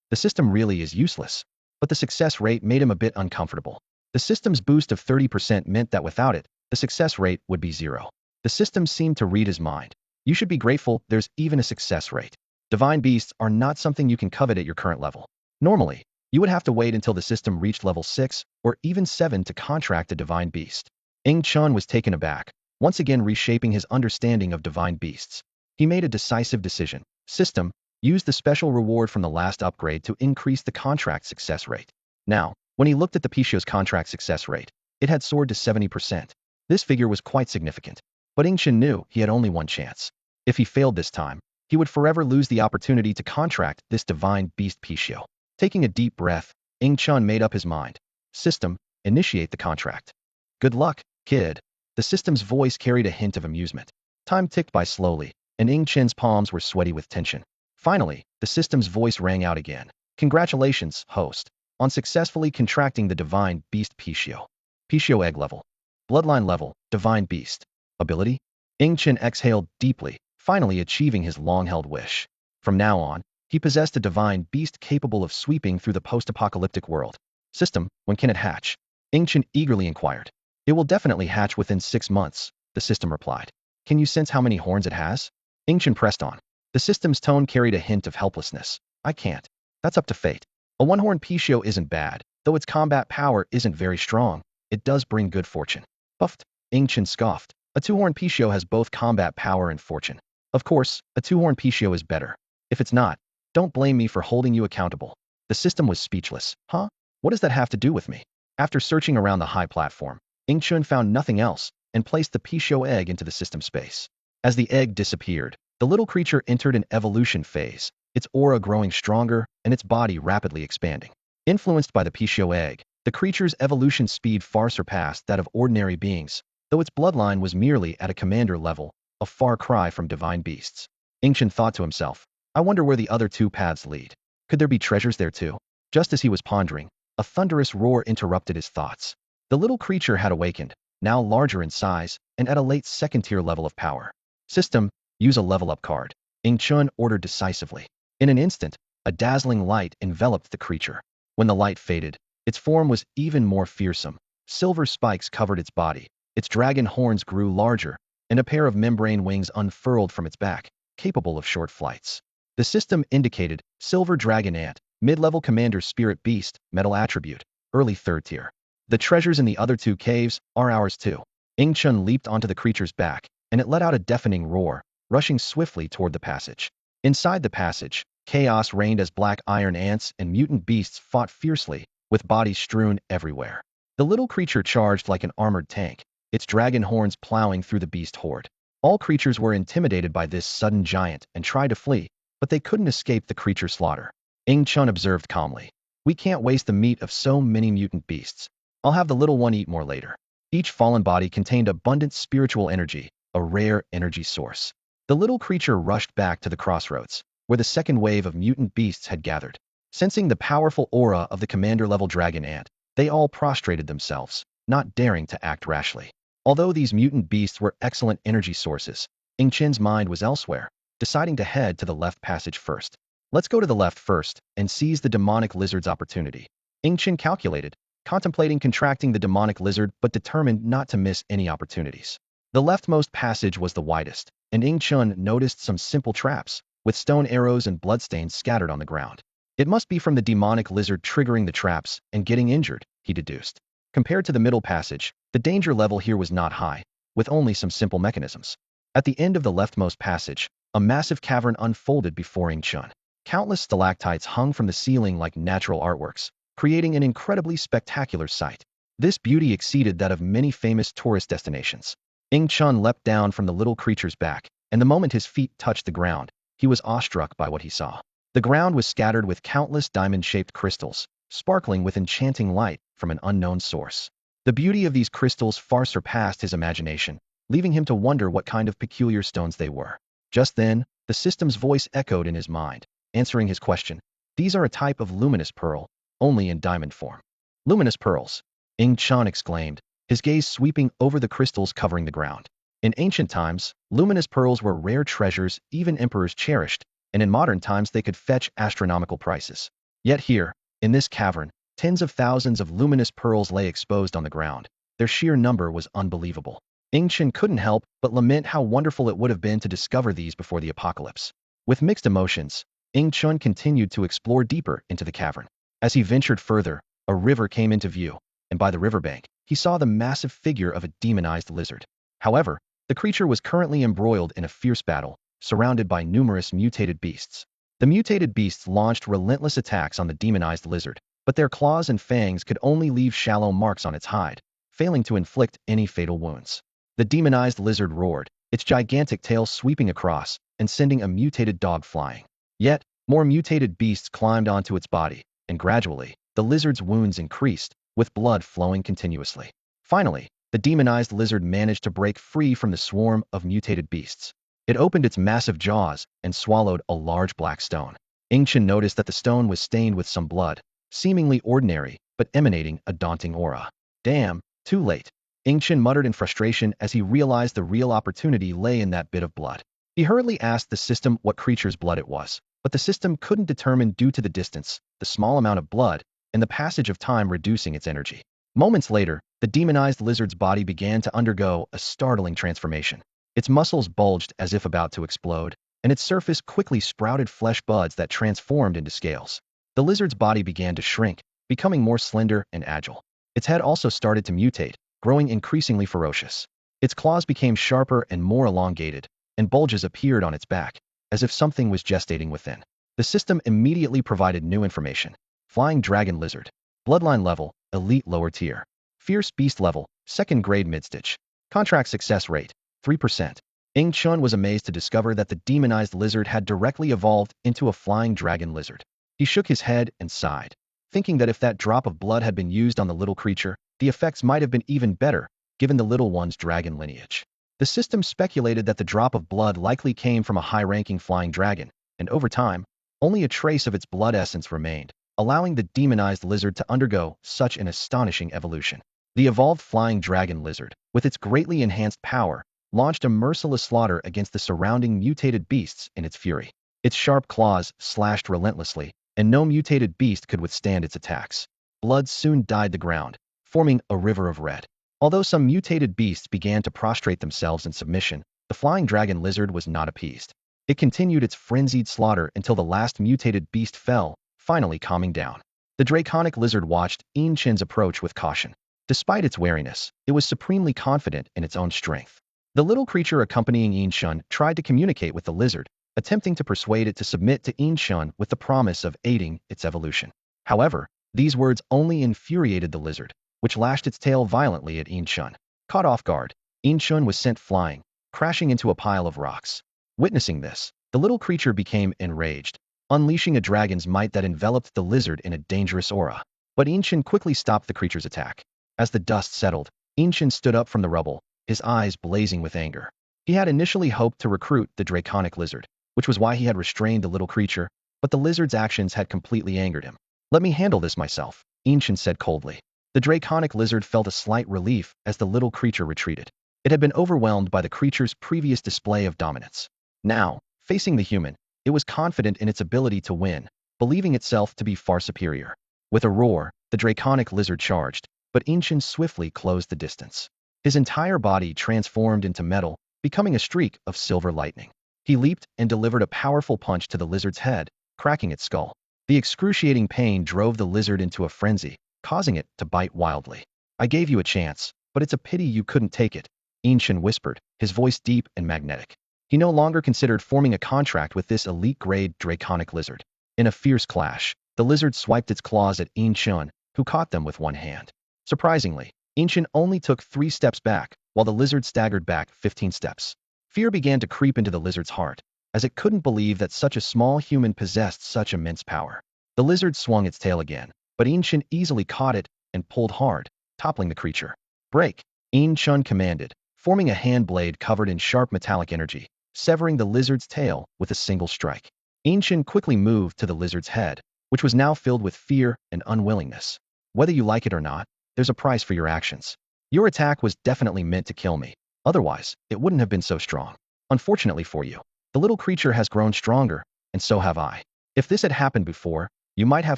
The system really is useless. But the success rate made him a bit uncomfortable. The system's boost of 30% meant that without it, the success rate would be 0. The system seemed to read his mind. You should be grateful there's even a success rate. Divine beasts are not something you can covet at your current level. Normally, you would have to wait until the system reached level 6 or even 7 to contract a divine beast. Ing Chun was taken aback, once again reshaping his understanding of divine beasts. He made a decisive decision. System, use the special reward from the last upgrade to increase the contract success rate. Now, when he looked at the Pishio's contract success rate, it had soared to 70%. This figure was quite significant. But Ing Chun knew he had only one chance. If he failed this time, he would forever lose the opportunity to contract this divine beast Pishio. Taking a deep breath, Ing Chun made up his mind. System, initiate the contract. Good luck, kid. The system's voice carried a hint of amusement. Time ticked by slowly, and Ing Chen's palms were sweaty with tension. Finally, the system's voice rang out again. Congratulations, host, on successfully contracting the divine beast Pishio. Pishio egg level. Bloodline level, divine beast. Ability? Ing Chen exhaled deeply, finally achieving his long-held wish. From now on, he possessed a divine beast capable of sweeping through the post-apocalyptic world. System, when can it hatch? Ing Chen eagerly inquired. It will definitely hatch within 6 months, the system replied. Can you sense how many horns it has? Ing Chen pressed on. The system's tone carried a hint of helplessness. I can't. That's up to fate. A one-horned Pishio isn't bad, though its combat power isn't very strong. It does bring good fortune. Buffed. Ing Chen scoffed. A two-horned Pishio has both combat power and fortune. Of course, a two-horned Pishio is better. If it's not, don't blame me for holding you accountable. The system was speechless. Huh? What does that have to do with me? After searching around the high platform, Ing Chun found nothing else and placed the Pishio egg into the system space. As the egg disappeared, the little creature entered an evolution phase, its aura growing stronger and its body rapidly expanding. Influenced by the Pishio egg, the creature's evolution speed far surpassed that of ordinary beings, though its bloodline was merely at a commander level, a far cry from divine beasts. Ing Chen thought to himself, I wonder where the other two paths lead. Could there be treasures there too? Just as he was pondering, a thunderous roar interrupted his thoughts. The little creature had awakened, now larger in size and at a late second-tier level of power. System, use a level-up card. Ing Chun ordered decisively. In an instant, a dazzling light enveloped the creature. When the light faded, its form was even more fearsome. Silver spikes covered its body, its dragon horns grew larger, and a pair of membrane wings unfurled from its back, capable of short flights. The system indicated Silver Dragon Ant, mid-level commander spirit beast, metal attribute, early 3rd tier. The treasures in the other 2 caves are ours too. Ing Chun leaped onto the creature's back, and it let out a deafening roar, rushing swiftly toward the passage. Inside the passage, chaos reigned as black iron ants and mutant beasts fought fiercely, with bodies strewn everywhere. The little creature charged like an armored tank, its dragon horns plowing through the beast horde. All creatures were intimidated by this sudden giant and tried to flee, but they couldn't escape the creature's slaughter. Ing Chun observed calmly. We can't waste the meat of so many mutant beasts. I'll have the little one eat more later. Each fallen body contained abundant spiritual energy, a rare energy source. The little creature rushed back to the crossroads, where the second wave of mutant beasts had gathered. Sensing the powerful aura of the commander-level dragon ant, they all prostrated themselves, not daring to act rashly. Although these mutant beasts were excellent energy sources, Ing Chen's mind was elsewhere, deciding to head to the left passage first. Let's go to the left first and seize the demonic lizard's opportunity. Ing Chen calculated, contemplating contracting the demonic lizard but determined not to miss any opportunities. The leftmost passage was the widest, and Ing Chun noticed some simple traps, with stone arrows and bloodstains scattered on the ground. It must be from the demonic lizard triggering the traps and getting injured, he deduced. Compared to the middle passage, the danger level here was not high, with only some simple mechanisms. At the end of the leftmost passage, a massive cavern unfolded before Ing Chun. Countless stalactites hung from the ceiling like natural artworks, creating an incredibly spectacular sight. This beauty exceeded that of many famous tourist destinations. Ing Chun leapt down from the little creature's back, and the moment his feet touched the ground, he was awestruck by what he saw. The ground was scattered with countless diamond-shaped crystals, sparkling with enchanting light from an unknown source. The beauty of these crystals far surpassed his imagination, leaving him to wonder what kind of peculiar stones they were. Just then, the system's voice echoed in his mind, answering his question. These are a type of luminous pearl, only in diamond form. Luminous pearls, Ing Chun exclaimed, his gaze sweeping over the crystals covering the ground. In ancient times, luminous pearls were rare treasures even emperors cherished, and in modern times they could fetch astronomical prices. Yet here, in this cavern, tens of thousands of luminous pearls lay exposed on the ground. Their sheer number was unbelievable. Ing Chun couldn't help but lament how wonderful it would have been to discover these before the apocalypse. With mixed emotions, Ing Chun continued to explore deeper into the cavern. As he ventured further, a river came into view, and by the riverbank, he saw the massive figure of a demonized lizard. However, the creature was currently embroiled in a fierce battle, surrounded by numerous mutated beasts. The mutated beasts launched relentless attacks on the demonized lizard, but their claws and fangs could only leave shallow marks on its hide, failing to inflict any fatal wounds. The demonized lizard roared, its gigantic tail sweeping across and sending a mutated dog flying. Yet, more mutated beasts climbed onto its body, and gradually, the lizard's wounds increased, with blood flowing continuously. Finally, the demonized lizard managed to break free from the swarm of mutated beasts. It opened its massive jaws and swallowed a large black stone. Ing Chun noticed that the stone was stained with some blood, seemingly ordinary, but emanating a daunting aura. Damn, too late. Ing Chun muttered in frustration as he realized the real opportunity lay in that bit of blood. He hurriedly asked the system what creature's blood it was, but the system couldn't determine due to the distance, the small amount of blood, and the passage of time reducing its energy. Moments later, the demonized lizard's body began to undergo a startling transformation. Its muscles bulged as if about to explode, and its surface quickly sprouted flesh buds that transformed into scales. The lizard's body began to shrink, becoming more slender and agile. Its head also started to mutate, growing increasingly ferocious. Its claws became sharper and more elongated, and bulges appeared on its back, as if something was gestating within. The system immediately provided new information. Flying dragon lizard. Bloodline level, elite lower tier. Fierce beast level, second grade mid-stage. Contract success rate, 3%. Ing Chun was amazed to discover that the demonized lizard had directly evolved into a flying dragon lizard. He shook his head and sighed, thinking that if that drop of blood had been used on the little creature, the effects might have been even better, given the little one's dragon lineage. The system speculated that the drop of blood likely came from a high-ranking flying dragon, and over time, only a trace of its blood essence remained, allowing the demonized lizard to undergo such an astonishing evolution. The evolved flying dragon lizard, with its greatly enhanced power, launched a merciless slaughter against the surrounding mutated beasts in its fury. Its sharp claws slashed relentlessly, and no mutated beast could withstand its attacks. Blood soon dyed the ground, forming a river of red. Although some mutated beasts began to prostrate themselves in submission, the flying dragon lizard was not appeased. It continued its frenzied slaughter until the last mutated beast fell, finally calming down. The draconic lizard watched Ing Chun's approach with caution. Despite its wariness, it was supremely confident in its own strength. The little creature accompanying Ing Chun tried to communicate with the lizard, attempting to persuade it to submit to Ing Chun with the promise of aiding its evolution. However, these words only infuriated the lizard, which lashed its tail violently at Ing Chun. Caught off guard, Ing Chun was sent flying, crashing into a pile of rocks. Witnessing this, the little creature became enraged, unleashing a dragon's might that enveloped the lizard in a dangerous aura. But Ing Chun quickly stopped the creature's attack. As the dust settled, Ing Chun stood up from the rubble, his eyes blazing with anger. He had initially hoped to recruit the draconic lizard, which was why he had restrained the little creature, but the lizard's actions had completely angered him. "Let me handle this myself," Ing Chun said coldly. The draconic lizard felt a slight relief as the little creature retreated. It had been overwhelmed by the creature's previous display of dominance. Now, facing the human, it was confident in its ability to win, believing itself to be far superior. With a roar, the draconic lizard charged, but Ing Chun swiftly closed the distance. His entire body transformed into metal, becoming a streak of silver lightning. He leaped and delivered a powerful punch to the lizard's head, cracking its skull. The excruciating pain drove the lizard into a frenzy, causing it to bite wildly. I gave you a chance, but it's a pity you couldn't take it, Chen whispered, his voice deep and magnetic. He no longer considered forming a contract with this elite-grade draconic lizard. In a fierce clash, the lizard swiped its claws at Chen, who caught them with one hand. Surprisingly, Chen only took 3 steps back, while the lizard staggered back 15 steps. Fear began to creep into the lizard's heart, as it couldn't believe that such a small human possessed such immense power. The lizard swung its tail again, but Chen easily caught it and pulled hard, toppling the creature. Break, Chen commanded, forming a hand blade covered in sharp metallic energy, severing the lizard's tail with a single strike. Chen quickly moved to the lizard's head, which was now filled with fear and unwillingness. Whether you like it or not, there's a price for your actions. Your attack was definitely meant to kill me. Otherwise, it wouldn't have been so strong. Unfortunately for you, the little creature has grown stronger, and so have I. If this had happened before, you might have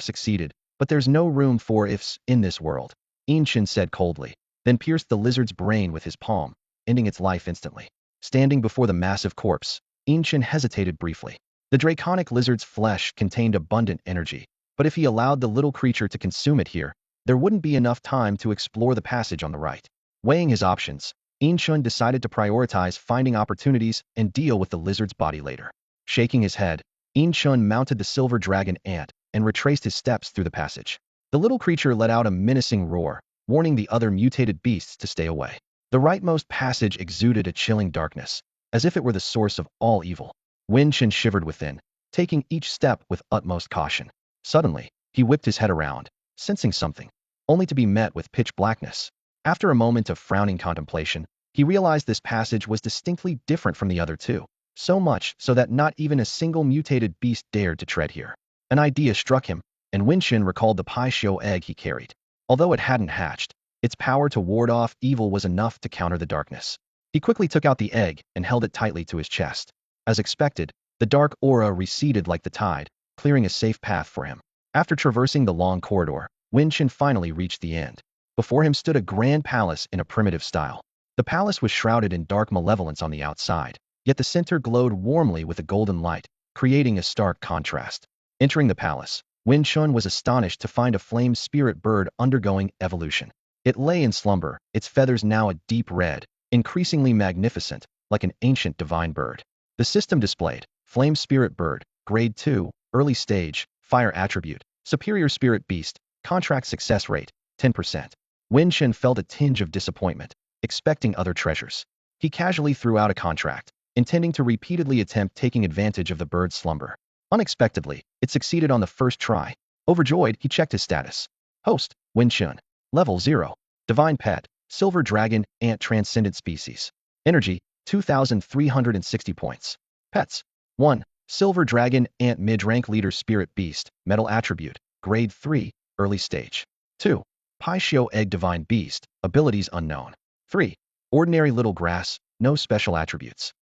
succeeded, but there's no room for ifs in this world, Chen said coldly, then pierced the lizard's brain with his palm, ending its life instantly. Standing before the massive corpse, Chen hesitated briefly. The draconic lizard's flesh contained abundant energy, but if he allowed the little creature to consume it here, there wouldn't be enough time to explore the passage on the right. Weighing his options, Chen decided to prioritize finding opportunities and deal with the lizard's body later. Shaking his head, Chen mounted the silver dragon ant and retraced his steps through the passage. The little creature let out a menacing roar, warning the other mutated beasts to stay away. The rightmost passage exuded a chilling darkness, as if it were the source of all evil. Chen shivered within, taking each step with utmost caution. Suddenly, he whipped his head around, sensing something, only to be met with pitch blackness. After a moment of frowning contemplation, he realized this passage was distinctly different from the other two, so much so that not even a single mutated beast dared to tread here. An idea struck him, and Chen recalled the pinnacle egg he carried. Although it hadn't hatched, its power to ward off evil was enough to counter the darkness. He quickly took out the egg and held it tightly to his chest. As expected, the dark aura receded like the tide, clearing a safe path for him. After traversing the long corridor, Chen finally reached the end. Before him stood a grand palace in a primitive style. The palace was shrouded in dark malevolence on the outside, yet the center glowed warmly with a golden light, creating a stark contrast. Entering the palace, Chen was astonished to find a flame spirit bird undergoing evolution. It lay in slumber, its feathers now a deep red, increasingly magnificent, like an ancient divine bird. The system displayed: Flame Spirit Bird, Grade 2, Early Stage, Fire Attribute, Superior Spirit Beast, Contract Success Rate, 10%. Chen felt a tinge of disappointment, expecting other treasures. He casually threw out a contract, intending to repeatedly attempt taking advantage of the bird's slumber. Unexpectedly, it succeeded on the first try. Overjoyed, he checked his status. Host, Chen. Level 0. Divine Pet, Silver Dragon, Ant Transcendent Species. Energy, 2,360 points. Pets. 1. Silver Dragon, Ant Mid-Rank Leader Spirit Beast, Metal Attribute, Grade 3, Early Stage. 2. Pinnacle Egg Divine Beast, Abilities Unknown. 3. Ordinary Little Grass, No Special Attributes.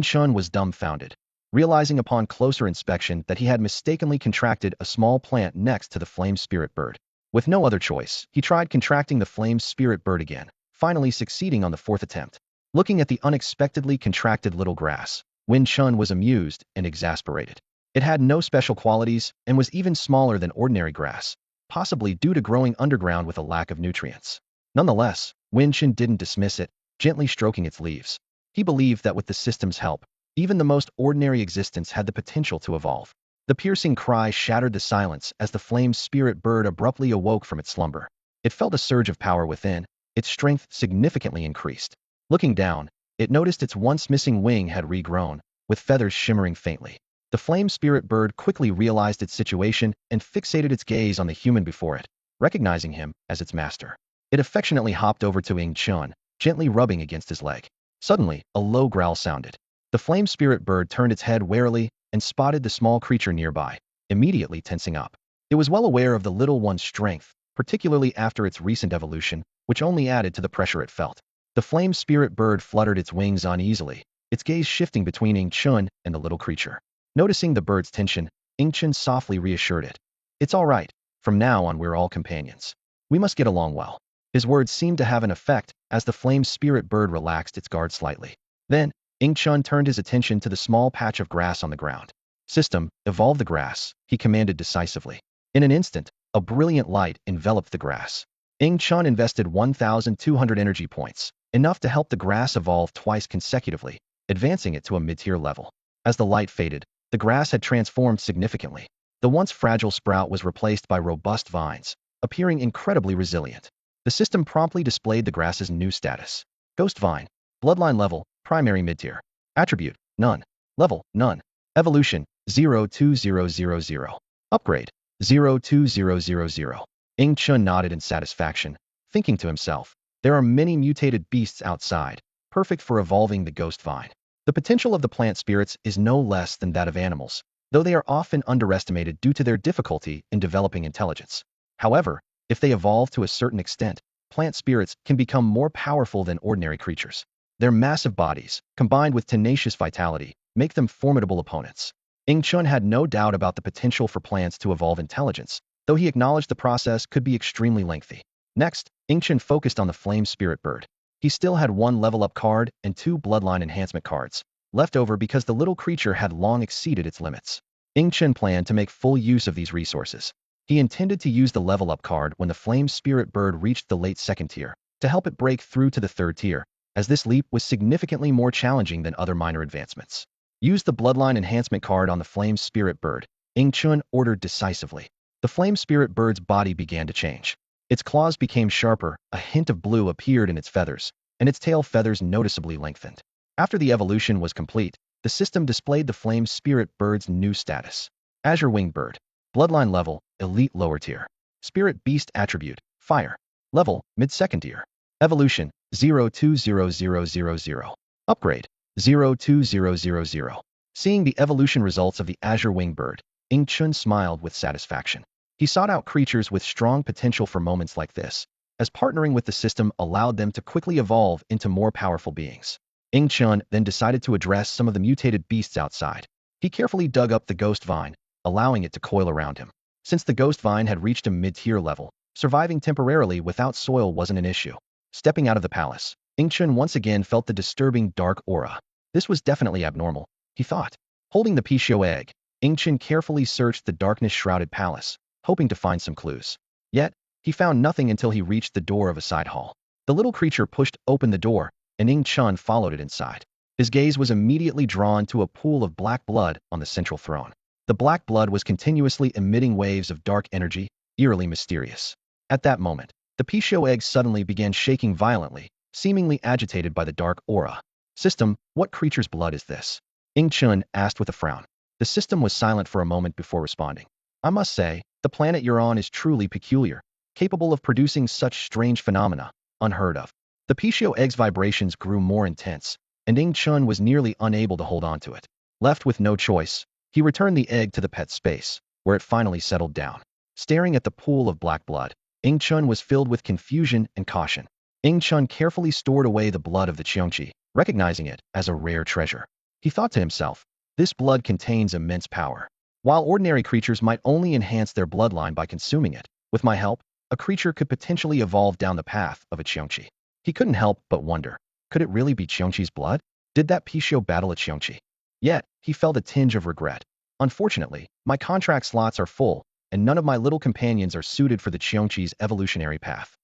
Chen was dumbfounded, realizing upon closer inspection that he had mistakenly contracted a small plant next to the Flame Spirit Bird. With no other choice, he tried contracting the Flame Spirit Bird again, finally succeeding on the 4th attempt. Looking at the unexpectedly contracted little grass, Chen was amused and exasperated. It had no special qualities and was even smaller than ordinary grass, possibly due to growing underground with a lack of nutrients. Nonetheless, Chen didn't dismiss it, gently stroking its leaves. He believed that with the system's help, even the most ordinary existence had the potential to evolve. The piercing cry shattered the silence as the Flame Spirit Bird abruptly awoke from its slumber. It felt a surge of power within, its strength significantly increased. Looking down, it noticed its once missing wing had regrown, with feathers shimmering faintly. The Flame Spirit Bird quickly realized its situation and fixated its gaze on the human before it, recognizing him as its master. It affectionately hopped over to Chen, gently rubbing against his leg. Suddenly, a low growl sounded. The Flame Spirit Bird turned its head warily and spotted the small creature nearby, immediately tensing up. It was well aware of the little one's strength, particularly after its recent evolution, which only added to the pressure it felt. The Flame Spirit Bird fluttered its wings uneasily, its gaze shifting between Chen and the little creature. Noticing the bird's tension, Chen softly reassured it. It's all right. From now on we're all companions. We must get along well. His words seemed to have an effect as the Flame Spirit Bird relaxed its guard slightly. Then, Chen turned his attention to the small patch of grass on the ground. System, evolve the grass, he commanded decisively. In an instant, a brilliant light enveloped the grass. Chun invested 1,200 energy points, enough to help the grass evolve twice consecutively, advancing it to a mid-tier level. As the light faded, the grass had transformed significantly. The once fragile sprout was replaced by robust vines, appearing incredibly resilient. The system promptly displayed the grass's new status. Ghost Vine. Bloodline level, primary mid-tier. Attribute, none. Level, none. Evolution, 02000. Upgrade, 02000. Chun nodded in satisfaction, thinking to himself, there are many mutated beasts outside, perfect for evolving the Ghost Vine. The potential of the plant spirits is no less than that of animals, though they are often underestimated due to their difficulty in developing intelligence. However, if they evolve to a certain extent, plant spirits can become more powerful than ordinary creatures. Their massive bodies, combined with tenacious vitality, make them formidable opponents. Chun had no doubt about the potential for plants to evolve intelligence, though he acknowledged the process could be extremely lengthy. Next, Chun focused on the flame spirit bird. He still had one level-up card and 2 bloodline enhancement cards, left over because the little creature had long exceeded its limits. Chun planned to make full use of these resources. He intended to use the level-up card when the flame spirit bird reached the late 2nd tier, to help it break through to the 3rd tier, as this leap was significantly more challenging than other minor advancements. Use the bloodline enhancement card on the flame spirit bird, Chun ordered decisively. The flame spirit bird's body began to change. Its claws became sharper, a hint of blue appeared in its feathers, and its tail feathers noticeably lengthened. After the evolution was complete, the system displayed the flame spirit bird's new status. Azure Winged Bird. Bloodline level, elite lower tier. Spirit beast attribute, fire. Level, mid-2nd tier. Evolution, 02000. Upgrade, 02000. Seeing the evolution results of the Azure Winged Bird, Chun smiled with satisfaction. He sought out creatures with strong potential for moments like this, as partnering with the system allowed them to quickly evolve into more powerful beings. Chun then decided to address some of the mutated beasts outside. He carefully dug up the Ghost Vine, allowing it to coil around him. Since the Ghost Vine had reached a mid-tier level, surviving temporarily without soil wasn't an issue. Stepping out of the palace, Chun once again felt the disturbing dark aura. This was definitely abnormal, he thought. Holding the Pichio egg, Chun carefully searched the darkness-shrouded palace, hoping to find some clues. Yet, he found nothing until he reached the door of a side hall. The little creature pushed open the door, and Chun followed it inside. His gaze was immediately drawn to a pool of black blood on the central throne. The black blood was continuously emitting waves of dark energy, eerily mysterious. At that moment, the Pichio egg suddenly began shaking violently, seemingly agitated by the dark aura. System, what creature's blood is this? Chun asked with a frown. The system was silent for a moment before responding. I must say, the planet you're on is truly peculiar, capable of producing such strange phenomena, unheard of. The Pichio egg's vibrations grew more intense, and Chun was nearly unable to hold on to it. Left with no choice, he returned the egg to the pet space, where it finally settled down. Staring at the pool of black blood, Chun was filled with confusion and caution. Chun carefully stored away the blood of the Cheongchi, recognizing it as a rare treasure. He thought to himself, this blood contains immense power. While ordinary creatures might only enhance their bloodline by consuming it, with my help, a creature could potentially evolve down the path of a Cheongchi. He couldn't help but wonder, could it really be Cheongchi's blood? Did that Pichio battle a Cheongchi? Yet, he felt a tinge of regret. Unfortunately, my contract slots are full, and none of my little companions are suited for the Cheongchi's evolutionary path.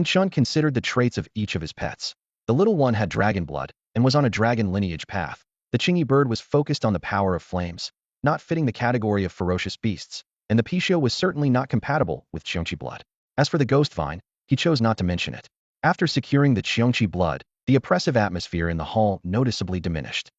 Chun considered the traits of each of his pets. The little one had dragon blood, and was on a dragon lineage path. The Chingy bird was focused on the power of flames, not fitting the category of ferocious beasts, and the Pichio was certainly not compatible with Cheongchi blood. As for the Ghost Vine, he chose not to mention it. After securing the Cheongchi blood, the oppressive atmosphere in the hall noticeably diminished.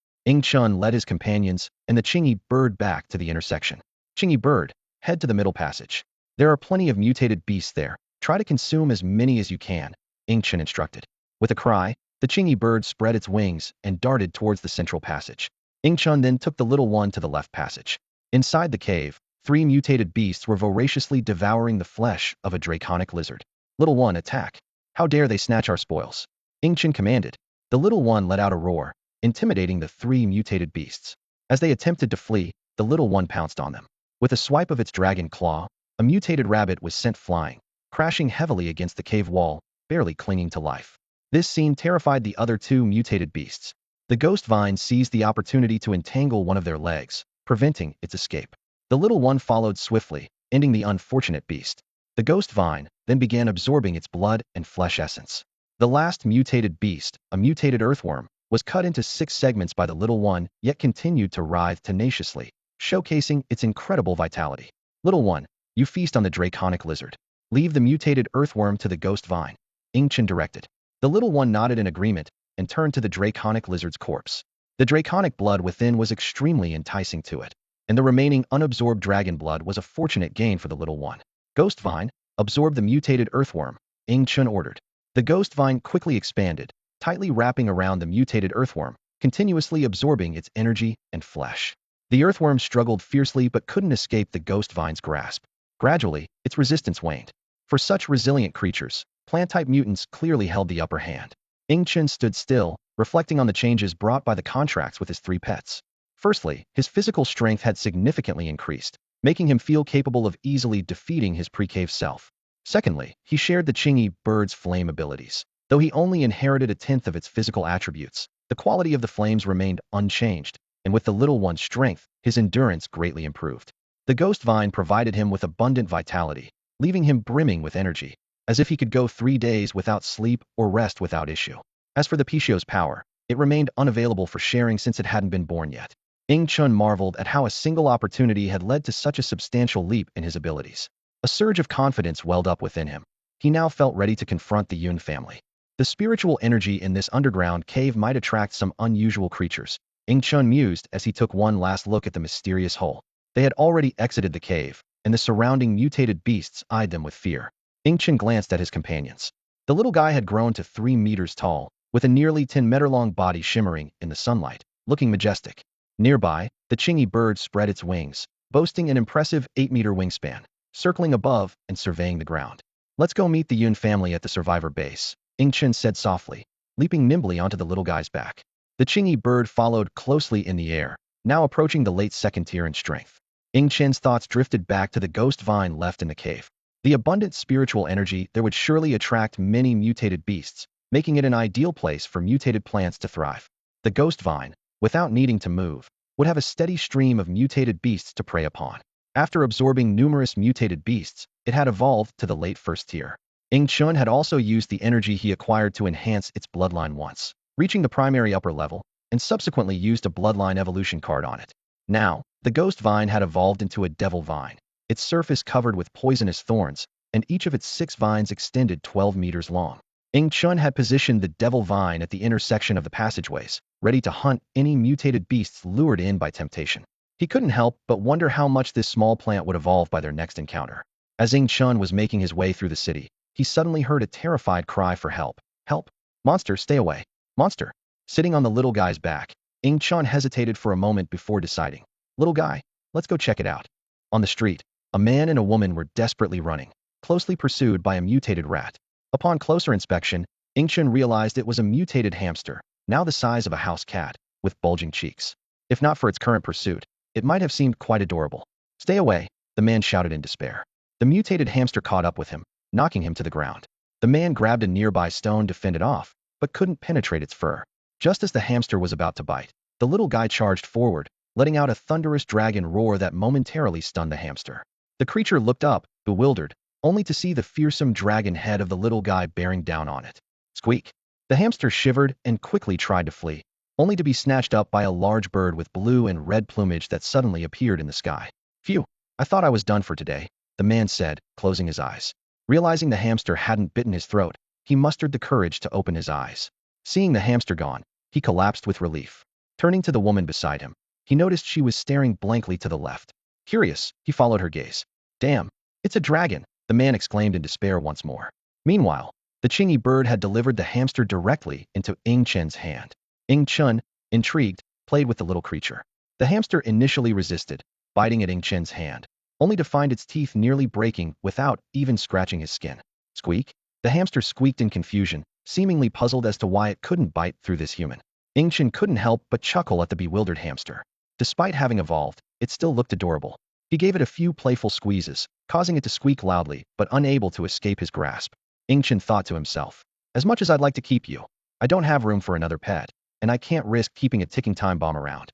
Chun led his companions and the Chingy bird back to the intersection. Chingy bird, head to the middle passage. There are plenty of mutated beasts there. Try to consume as many as you can, Chun instructed. With a cry, the Chingy bird spread its wings and darted towards the central passage. Chun then took the little one to the left passage. Inside the cave, 3 mutated beasts were voraciously devouring the flesh of a draconic lizard. Little one, attack. How dare they snatch our spoils? Chun commanded. The little one let out a roar, intimidating the 3 mutated beasts. As they attempted to flee, the little one pounced on them. With a swipe of its dragon claw, a mutated rabbit was sent flying, crashing heavily against the cave wall, barely clinging to life. This scene terrified the other 2 mutated beasts. The Ghost Vine seized the opportunity to entangle one of their legs, preventing its escape. The little one followed swiftly, ending the unfortunate beast. The ghost vine then began absorbing its blood and flesh essence. The last mutated beast, a mutated earthworm, was cut into 6 segments by the little one, yet continued to writhe tenaciously, showcasing its incredible vitality. Little one, you feast on the draconic lizard. Leave the mutated earthworm to the ghost vine, Ingchen directed. The little one nodded in agreement and turned to the draconic lizard's corpse. The draconic blood within was extremely enticing to it, and the remaining unabsorbed dragon blood was a fortunate gain for the little one. Ghost vine, absorb the mutated earthworm, Ingchen ordered. The ghost vine quickly expanded, tightly wrapping around the mutated earthworm, continuously absorbing its energy and flesh. The earthworm struggled fiercely but couldn't escape the ghost vine's grasp. Gradually, its resistance waned. For such resilient creatures, plant-type mutants clearly held the upper hand. Ingchen stood still, reflecting on the changes brought by the contracts with his 3 pets. Firstly, his physical strength had significantly increased, making him feel capable of easily defeating his pre-cave self. Secondly, he shared the Chingy bird's flame abilities. Though he only inherited a tenth of its physical attributes, the quality of the flames remained unchanged, and with the little one's strength, his endurance greatly improved. The ghost vine provided him with abundant vitality, leaving him brimming with energy, as if he could go 3 days without sleep or rest without issue. As for the Pishio's power, it remained unavailable for sharing since it hadn't been born yet. Ingchen marveled at how a single opportunity had led to such a substantial leap in his abilities. A surge of confidence welled up within him. He now felt ready to confront the Yun family. The spiritual energy in this underground cave might attract some unusual creatures, Ingchen mused as he took one last look at the mysterious hole. They had already exited the cave, and the surrounding mutated beasts eyed them with fear. Ingchen glanced at his companions. The little guy had grown to 3 meters tall, with a nearly 10-meter-long body shimmering in the sunlight, looking majestic. Nearby, the Chingy bird spread its wings, boasting an impressive 8-meter wingspan, circling above and surveying the ground. Let's go meet the Yun family at the survivor base, Ingchen said softly, leaping nimbly onto the little guy's back. The Chingy bird followed closely in the air, now approaching the late 2nd tier in strength. Ingchen's thoughts drifted back to the ghost vine left in the cave. The abundant spiritual energy there would surely attract many mutated beasts, making it an ideal place for mutated plants to thrive. The ghost vine, without needing to move, would have a steady stream of mutated beasts to prey upon. After absorbing numerous mutated beasts, it had evolved to the late 1st tier. Ingchen had also used the energy he acquired to enhance its bloodline once, reaching the primary upper level, and subsequently used a bloodline evolution card on it. Now, the ghost vine had evolved into a devil vine, its surface covered with poisonous thorns, and each of its 6 vines extended 12 meters long. Ingchen had positioned the devil vine at the intersection of the passageways, ready to hunt any mutated beasts lured in by temptation. He couldn't help but wonder how much this small plant would evolve by their next encounter. As Ingchen was making his way through the city, he suddenly heard a terrified cry for help. Help! Monster, stay away! Monster! Sitting on the little guy's back, Ingchen hesitated for a moment before deciding. Little guy, let's go check it out. On the street, a man and a woman were desperately running, closely pursued by a mutated rat. Upon closer inspection, Ingchen realized it was a mutated hamster, now the size of a house cat, with bulging cheeks. If not for its current pursuit, it might have seemed quite adorable. Stay away, the man shouted in despair. The mutated hamster caught up with him, knocking him to the ground. The man grabbed a nearby stone to fend it off, but couldn't penetrate its fur. Just as the hamster was about to bite, the little guy charged forward, letting out a thunderous dragon roar that momentarily stunned the hamster. The creature looked up, bewildered, only to see the fearsome dragon head of the little guy bearing down on it. Squeak! The hamster shivered and quickly tried to flee, only to be snatched up by a large bird with blue and red plumage that suddenly appeared in the sky. Phew! I thought I was done for today, the man said, closing his eyes. Realizing the hamster hadn't bitten his throat, he mustered the courage to open his eyes. Seeing the hamster gone, he collapsed with relief. Turning to the woman beside him, he noticed she was staring blankly to the left. Curious, he followed her gaze. Damn, it's a dragon, the man exclaimed in despair once more. Meanwhile, the Chingy bird had delivered the hamster directly into Ingchen's hand. Ingchen, intrigued, played with the little creature. The hamster initially resisted, biting at Ingchen's hand, only to find its teeth nearly breaking without even scratching his skin. Squeak! The hamster squeaked in confusion, seemingly puzzled as to why it couldn't bite through this human. Ingchen couldn't help but chuckle at the bewildered hamster. Despite having evolved, it still looked adorable. He gave it a few playful squeezes, causing it to squeak loudly, but unable to escape his grasp. Ingchen thought to himself, as much as I'd like to keep you, I don't have room for another pet, and I can't risk keeping a ticking time bomb around.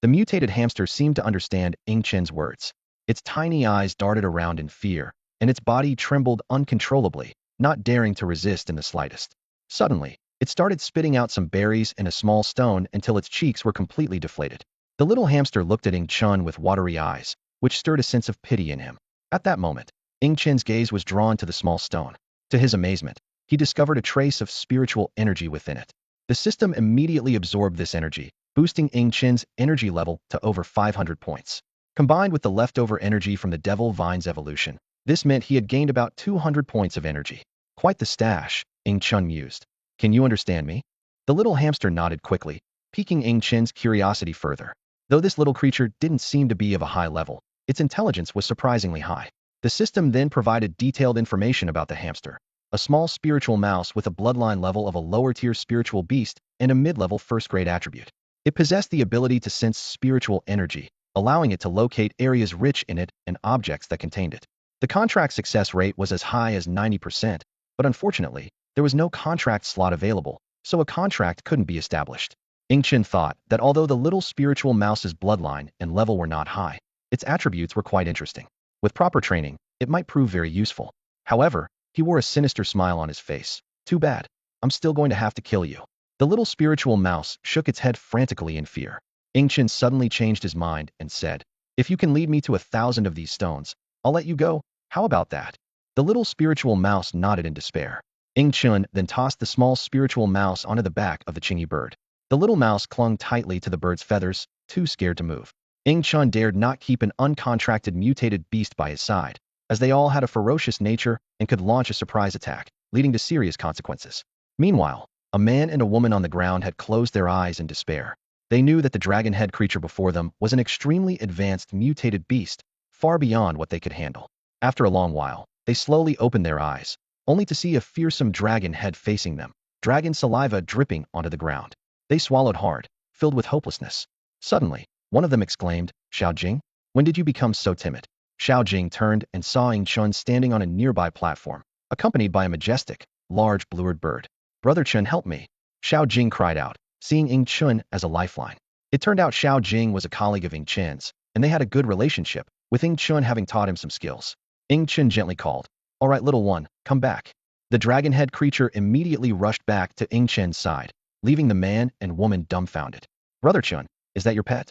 The mutated hamster seemed to understand Ing Chen's words. Its tiny eyes darted around in fear, and its body trembled uncontrollably, not daring to resist in the slightest. Suddenly, it started spitting out some berries and a small stone until its cheeks were completely deflated. The little hamster looked at Ing Chen with watery eyes, which stirred a sense of pity in him. At that moment, Ing Chen's gaze was drawn to the small stone. To his amazement, he discovered a trace of spiritual energy within it. The system immediately absorbed this energy, boosting Ing Chen's energy level to over 500 points. Combined with the leftover energy from the Devil Vine's evolution, this meant he had gained about 200 points of energy. Quite the stash, Ing Chen mused. Can you understand me? The little hamster nodded quickly, piquing Ing Chen's curiosity further. Though this little creature didn't seem to be of a high level, its intelligence was surprisingly high. The system then provided detailed information about the hamster. A small spiritual mouse with a bloodline level of a lower-tier spiritual beast and a mid-level first-grade attribute. It possessed the ability to sense spiritual energy, allowing it to locate areas rich in it and objects that contained it. The contract success rate was as high as 90%, but unfortunately, there was no contract slot available, so a contract couldn't be established. Ing Chen thought that although the little spiritual mouse's bloodline and level were not high, its attributes were quite interesting. With proper training, it might prove very useful. However, he wore a sinister smile on his face. Too bad. I'm still going to have to kill you. The little spiritual mouse shook its head frantically in fear. Ing Chen suddenly changed his mind and said, if you can lead me to 1,000 of these stones, I'll let you go. How about that? The little spiritual mouse nodded in despair. Ing Chen then tossed the small spiritual mouse onto the back of the Chingy bird. The little mouse clung tightly to the bird's feathers, too scared to move. Ing Chen dared not keep an uncontracted mutated beast by his side, as they all had a ferocious nature and could launch a surprise attack, leading to serious consequences. Meanwhile, a man and a woman on the ground had closed their eyes in despair. They knew that the dragon-head creature before them was an extremely advanced mutated beast, far beyond what they could handle. After a long while, they slowly opened their eyes, only to see a fearsome dragon head facing them, dragon saliva dripping onto the ground. They swallowed hard, filled with hopelessness. Suddenly, one of them exclaimed, Xiao Jing? When did you become so timid? Xiao Jing turned and saw Ing Chen standing on a nearby platform, accompanied by a majestic, large blue-eyed bird. Brother Chen, help me! Xiao Jing cried out, seeing Ing Chen as a lifeline. It turned out Xiao Jing was a colleague of Ing Chen's, and they had a good relationship, with Ing Chen having taught him some skills. Ing Chen gently called, all right, little one, come back. The dragon-head creature immediately rushed back to Ing Chen's side, leaving the man and woman dumbfounded. Brother Chen, is that your pet?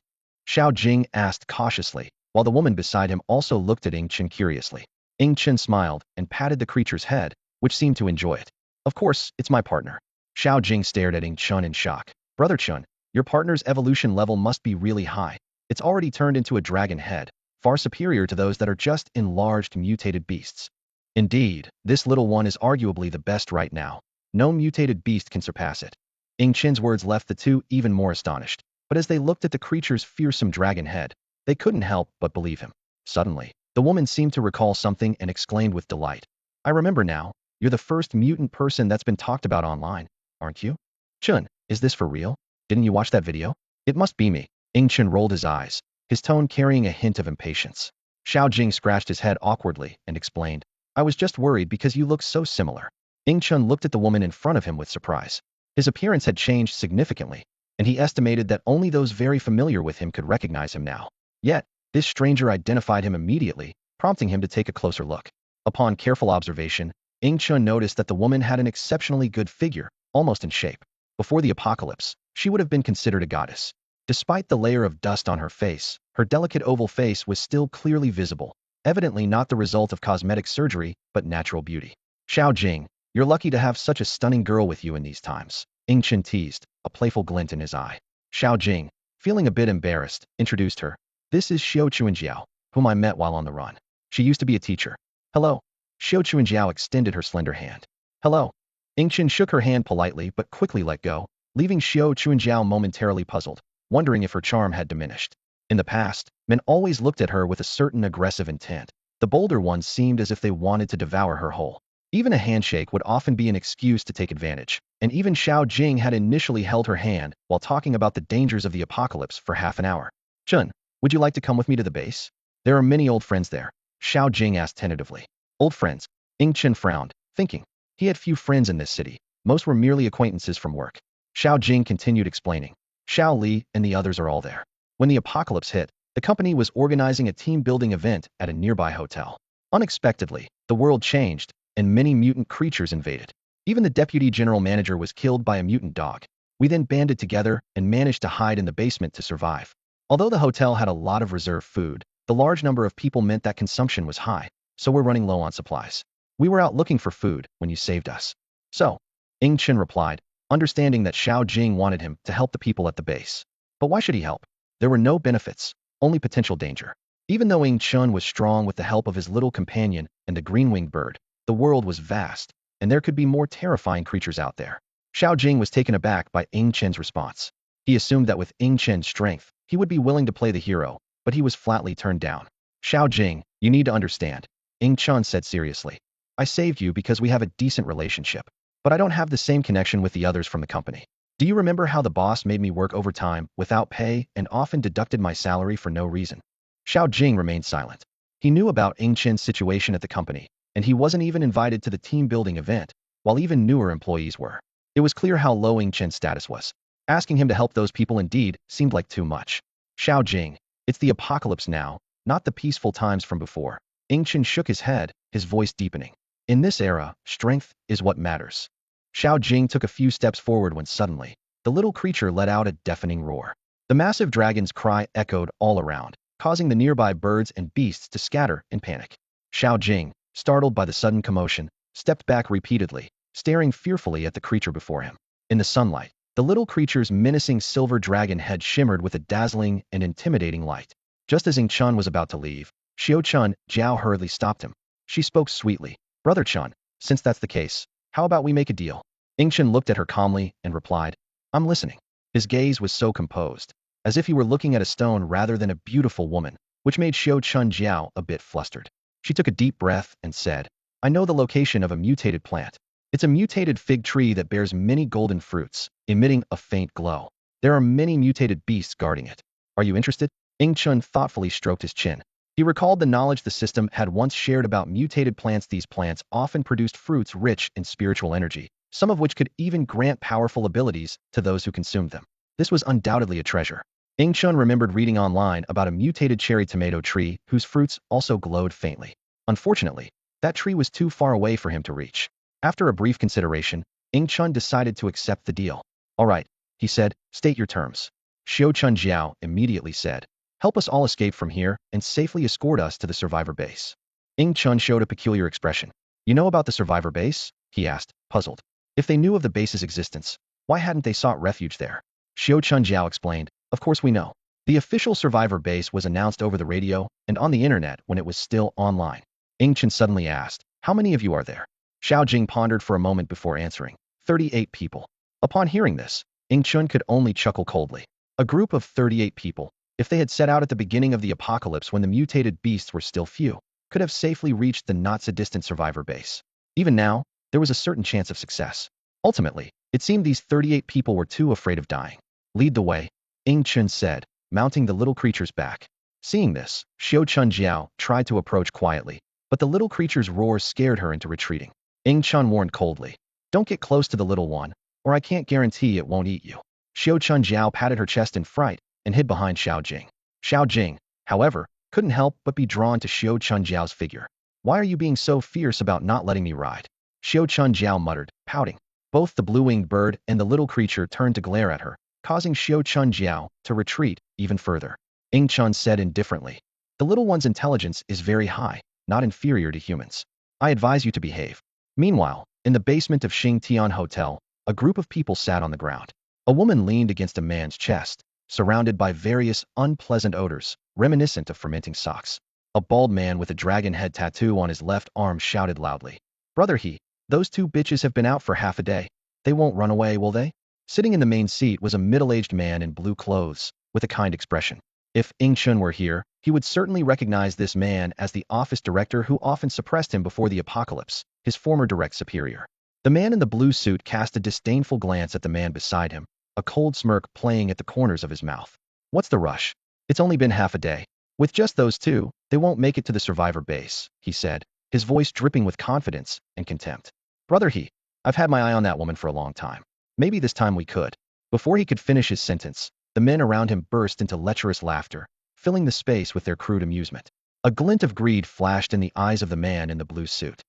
Xiao Jing asked cautiously, while the woman beside him also looked at Ing Chen curiously. Ing Chen smiled and patted the creature's head, which seemed to enjoy it. Of course, it's my partner. Xiao Jing stared at Ing Chen in shock. Brother Chen, your partner's evolution level must be really high. It's already turned into a dragon head, far superior to those that are just enlarged mutated beasts. Indeed, this little one is arguably the best right now. No mutated beast can surpass it. Ing Chen's words left the two even more astonished, but as they looked at the creature's fearsome dragon head, they couldn't help but believe him. Suddenly, the woman seemed to recall something and exclaimed with delight. I remember now, you're the first mutant person that's been talked about online, aren't you? Chen, is this for real? Didn't you watch that video? It must be me. Ing Chen rolled his eyes, his tone carrying a hint of impatience. Xiao Jing scratched his head awkwardly and explained, I was just worried because you look so similar. Ing Chen looked at the woman in front of him with surprise. His appearance had changed significantly, and he estimated that only those very familiar with him could recognize him now. Yet, this stranger identified him immediately, prompting him to take a closer look. Upon careful observation, Ing Chen noticed that the woman had an exceptionally good figure, almost in shape. Before the apocalypse, she would have been considered a goddess. Despite the layer of dust on her face, her delicate oval face was still clearly visible, evidently not the result of cosmetic surgery, but natural beauty. Xiao Jing, you're lucky to have such a stunning girl with you in these times. Ing Chen teased, a playful glint in his eye. Xiao Jing, feeling a bit embarrassed, introduced her. This is Xiao Chuanjiao, whom I met while on the run. She used to be a teacher. Hello. Xiao Chuanjiao extended her slender hand. Hello. Ing Chen shook her hand politely but quickly let go, leaving Xiao Chuanjiao momentarily puzzled, wondering if her charm had diminished. In the past, men always looked at her with a certain aggressive intent. The bolder ones seemed as if they wanted to devour her whole. Even a handshake would often be an excuse to take advantage, and even Xiao Jing had initially held her hand while talking about the dangers of the apocalypse for half an hour. Chun, would you like to come with me to the base? There are many old friends there, Xiao Jing asked tentatively. Old friends? Ing Chen frowned, thinking. He had few friends in this city. Most were merely acquaintances from work. Xiao Jing continued explaining. Xiao Li and the others are all there. When the apocalypse hit, the company was organizing a team-building event at a nearby hotel. Unexpectedly, the world changed, and many mutant creatures invaded. Even the deputy general manager was killed by a mutant dog. We then banded together and managed to hide in the basement to survive. Although the hotel had a lot of reserved food, the large number of people meant that consumption was high, so we're running low on supplies. We were out looking for food when you saved us. So, Ing Chen replied, understanding that Xiao Jing wanted him to help the people at the base. But why should he help? There were no benefits, only potential danger. Even though Ing Chen was strong with the help of his little companion and the green-winged bird, the world was vast, and there could be more terrifying creatures out there. Xiao Jing was taken aback by Ing Chen's response. He assumed that with Ing Chen's strength, he would be willing to play the hero, but he was flatly turned down. Xiao Jing, you need to understand, Ing Chen said seriously. I saved you because we have a decent relationship, but I don't have the same connection with the others from the company. Do you remember how the boss made me work overtime without pay and often deducted my salary for no reason? Xiao Jing remained silent. He knew about Ing Chen's situation at the company, and he wasn't even invited to the team-building event, while even newer employees were. It was clear how low Ing Chen's status was. Asking him to help those people indeed seemed like too much. Xiao Jing, it's the apocalypse now, not the peaceful times from before. Ing Chen shook his head, his voice deepening. In this era, strength is what matters. Xiao Jing took a few steps forward when suddenly, the little creature let out a deafening roar. The massive dragon's cry echoed all around, causing the nearby birds and beasts to scatter in panic. Xiao Jing, startled by the sudden commotion, stepped back repeatedly, staring fearfully at the creature before him. In the sunlight, the little creature's menacing silver dragon head shimmered with a dazzling and intimidating light. Just as Ing Chen was about to leave, Xiao Chun Jiao hurriedly stopped him. She spoke sweetly. Brother Chun, since that's the case, how about we make a deal? Ing Chen looked at her calmly and replied, I'm listening. His gaze was so composed, as if he were looking at a stone rather than a beautiful woman, which made Xiao Chun Jiao a bit flustered. She took a deep breath and said, I know the location of a mutated plant. It's a mutated fig tree that bears many golden fruits, emitting a faint glow. There are many mutated beasts guarding it. Are you interested? Ing Chen thoughtfully stroked his chin. He recalled the knowledge the system had once shared about mutated plants. These plants often produced fruits rich in spiritual energy, some of which could even grant powerful abilities to those who consumed them. This was undoubtedly a treasure. Ing Chen remembered reading online about a mutated cherry tomato tree whose fruits also glowed faintly. Unfortunately, that tree was too far away for him to reach. After a brief consideration, Ing Chen decided to accept the deal. All right, he said, state your terms. Xiao Chun Jiao immediately said, help us all escape from here and safely escort us to the survivor base. Ing Chen showed a peculiar expression. You know about the survivor base? He asked, puzzled. If they knew of the base's existence, why hadn't they sought refuge there? Xiao Chun Jiao explained, of course we know. The official survivor base was announced over the radio and on the internet when it was still online. Ing Chen suddenly asked, how many of you are there? Xiao Jing pondered for a moment before answering, 38 people. Upon hearing this, Ing Chen could only chuckle coldly. A group of 38 people, if they had set out at the beginning of the apocalypse when the mutated beasts were still few, could have safely reached the not-so-distant survivor base. Even now, there was a certain chance of success. Ultimately, it seemed these 38 people were too afraid of dying. Lead the way, Ing Chen said, mounting the little creature's back. Seeing this, Xiao Chun Jiao tried to approach quietly, but the little creature's roar scared her into retreating. Ing Chen warned coldly, don't get close to the little one, or I can't guarantee it won't eat you. Xiao Chun Jiao patted her chest in fright and hid behind Xiao Jing. Xiao Jing, however, couldn't help but be drawn to Xiao Chun Jiao's figure. Why are you being so fierce about not letting me ride? Xiao Chun Jiao muttered, pouting. Both the blue-winged bird and the little creature turned to glare at her, causing Xiao Chun Jiao to retreat even further. Ing Chen said indifferently, the little one's intelligence is very high, not inferior to humans. I advise you to behave. Meanwhile, in the basement of Xing Tian Hotel, a group of people sat on the ground. A woman leaned against a man's chest, surrounded by various unpleasant odors, reminiscent of fermenting socks. A bald man with a dragon head tattoo on his left arm shouted loudly, Brother He, those two bitches have been out for half a day. They won't run away, will they? Sitting in the main seat was a middle-aged man in blue clothes, with a kind expression. If Ing Chen were here, he would certainly recognize this man as the office director who often suppressed him before the apocalypse, his former direct superior. The man in the blue suit cast a disdainful glance at the man beside him, a cold smirk playing at the corners of his mouth. What's the rush? It's only been half a day. With just those two, they won't make it to the survivor base, he said, his voice dripping with confidence and contempt. Brother He, I've had my eye on that woman for a long time. Maybe this time we could. Before he could finish his sentence, The men around him burst into lecherous laughter, filling the space with their crude amusement. A glint of greed flashed in the eyes of the man in the blue suit.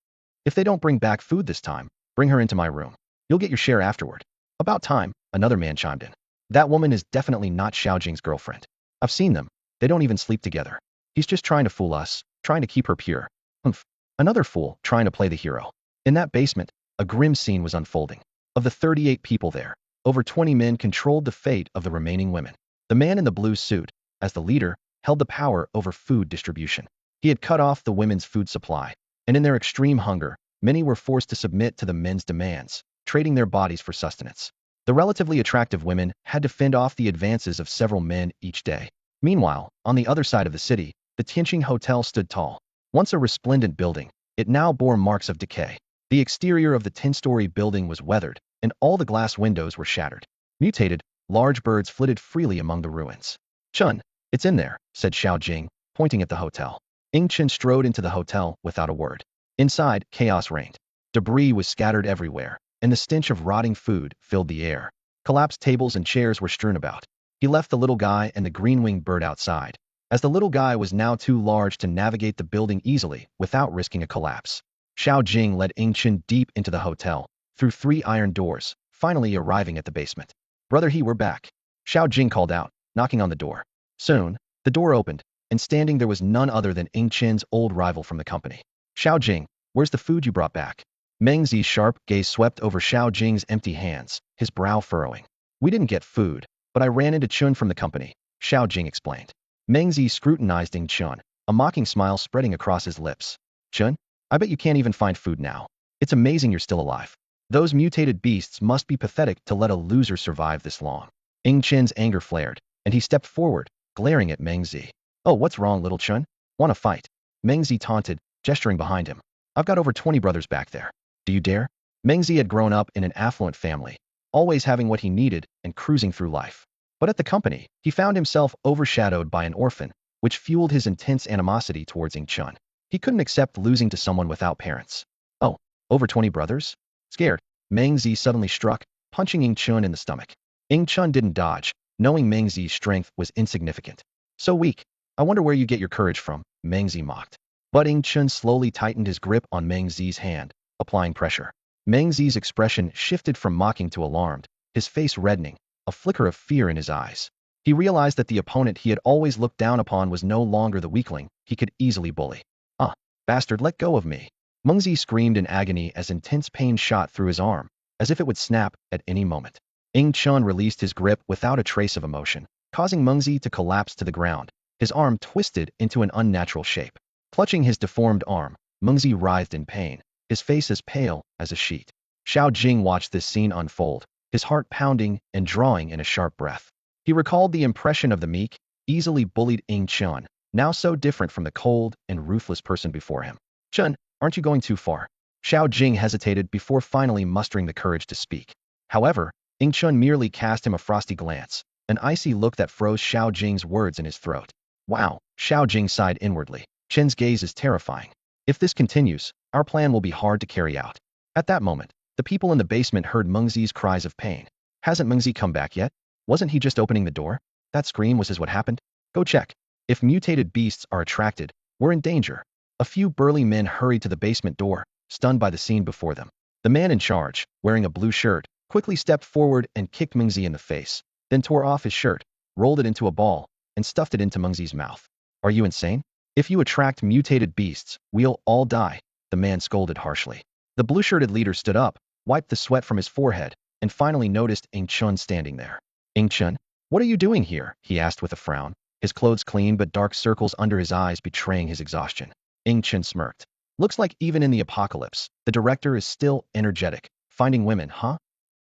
If they don't bring back food this time, bring her into my room. You'll get your share afterward. About time, another man chimed in. That woman is definitely not Xiao Jing's girlfriend. I've seen them. They don't even sleep together. He's just trying to fool us, trying to keep her pure. Humph. Another fool, trying to play the hero. In that basement, a grim scene was unfolding. Of the 38 people there, over 20 men controlled the fate of the remaining women. The man in the blue suit, as the leader, held the power over food distribution. He had cut off the women's food supply, and in their extreme hunger, many were forced to submit to the men's demands, trading their bodies for sustenance. The relatively attractive women had to fend off the advances of several men each day. Meanwhile, on the other side of the city, the Tianqing Hotel stood tall. Once a resplendent building, it now bore marks of decay. The exterior of the 10-story building was weathered, and all the glass windows were shattered. Mutated, large birds flitted freely among the ruins. Chun, it's in there, said Xiao Jing, pointing at the hotel. Ing Chen strode into the hotel without a word. Inside, chaos reigned. Debris was scattered everywhere, and the stench of rotting food filled the air. Collapsed tables and chairs were strewn about. He left the little guy and the green-winged bird outside, as the little guy was now too large to navigate the building easily without risking a collapse. Xiao Jing led Ing Chen deep into the hotel, through 3 iron doors, finally arriving at the basement. Brother, we're back. Xiao Jing called out, knocking on the door. Soon, the door opened, and standing there was none other than Ing Chen's old rival from the company. Xiao Jing, where's the food you brought back? Meng Zi's sharp gaze swept over Xiao Jing's empty hands, his brow furrowing. We didn't get food, but I ran into Chun from the company, Xiao Jing explained. Meng Zi scrutinized Ing Chun, a mocking smile spreading across his lips. Chun, I bet you can't even find food now. It's amazing you're still alive. Those mutated beasts must be pathetic to let a loser survive this long. Ing Chen's anger flared, and he stepped forward, glaring at Meng Zi. Oh, what's wrong, little Chun? Want to fight? Meng Zi taunted, gesturing behind him. I've got over 20 brothers back there. Do you dare? Meng Zi had grown up in an affluent family, always having what he needed and cruising through life. But at the company, he found himself overshadowed by an orphan, which fueled his intense animosity towards Ing Chun. He couldn't accept losing to someone without parents. Oh, over 20 brothers? Scared, Meng Zi suddenly struck, punching Ing Chun in the stomach. Ing Chun didn't dodge, knowing Meng Zi's strength was insignificant. So weak. I wonder where you get your courage from, Meng Zi mocked. But Ing Chun slowly tightened his grip on Meng Zi's hand, applying pressure. Meng Zi's expression shifted from mocking to alarmed, his face reddening, a flicker of fear in his eyes. He realized that the opponent he had always looked down upon was no longer the weakling he could easily bully. Ah, bastard, let go of me. Meng Zi screamed in agony as intense pain shot through his arm, as if it would snap at any moment. Ing Chun released his grip without a trace of emotion, causing Meng Zi to collapse to the ground, his arm twisted into an unnatural shape. Clutching his deformed arm, Meng Zi writhed in pain, his face as pale as a sheet. Xiao Jing watched this scene unfold, his heart pounding and drawing in a sharp breath. He recalled the impression of the meek, easily bullied Ing Chun, now so different from the cold and ruthless person before him. Chun, aren't you going too far? Xiao Jing hesitated before finally mustering the courage to speak. However, Ing Chun merely cast him a frosty glance, an icy look that froze Xiao Jing's words in his throat. Wow, Xiao Jing sighed inwardly. Chen's gaze is terrifying. If this continues, our plan will be hard to carry out. At that moment, the people in the basement heard Meng Zi's cries of pain. Hasn't Meng Zi come back yet? Wasn't he just opening the door? That scream was what happened? Go check. If mutated beasts are attracted, we're in danger. A few burly men hurried to the basement door, stunned by the scene before them. The man in charge, wearing a blue shirt, quickly stepped forward and kicked Meng Zi in the face, then tore off his shirt, rolled it into a ball, and stuffed it into Meng Zi's mouth. Are you insane? If you attract mutated beasts, we'll all die, the man scolded harshly. The blue-shirted leader stood up, wiped the sweat from his forehead, and finally noticed Ing Chun standing there. Ing Chun, what are you doing here? He asked with a frown, his clothes clean but dark circles under his eyes betraying his exhaustion. Ing Chun smirked. Looks like even in the apocalypse, the director is still energetic. Finding women, huh?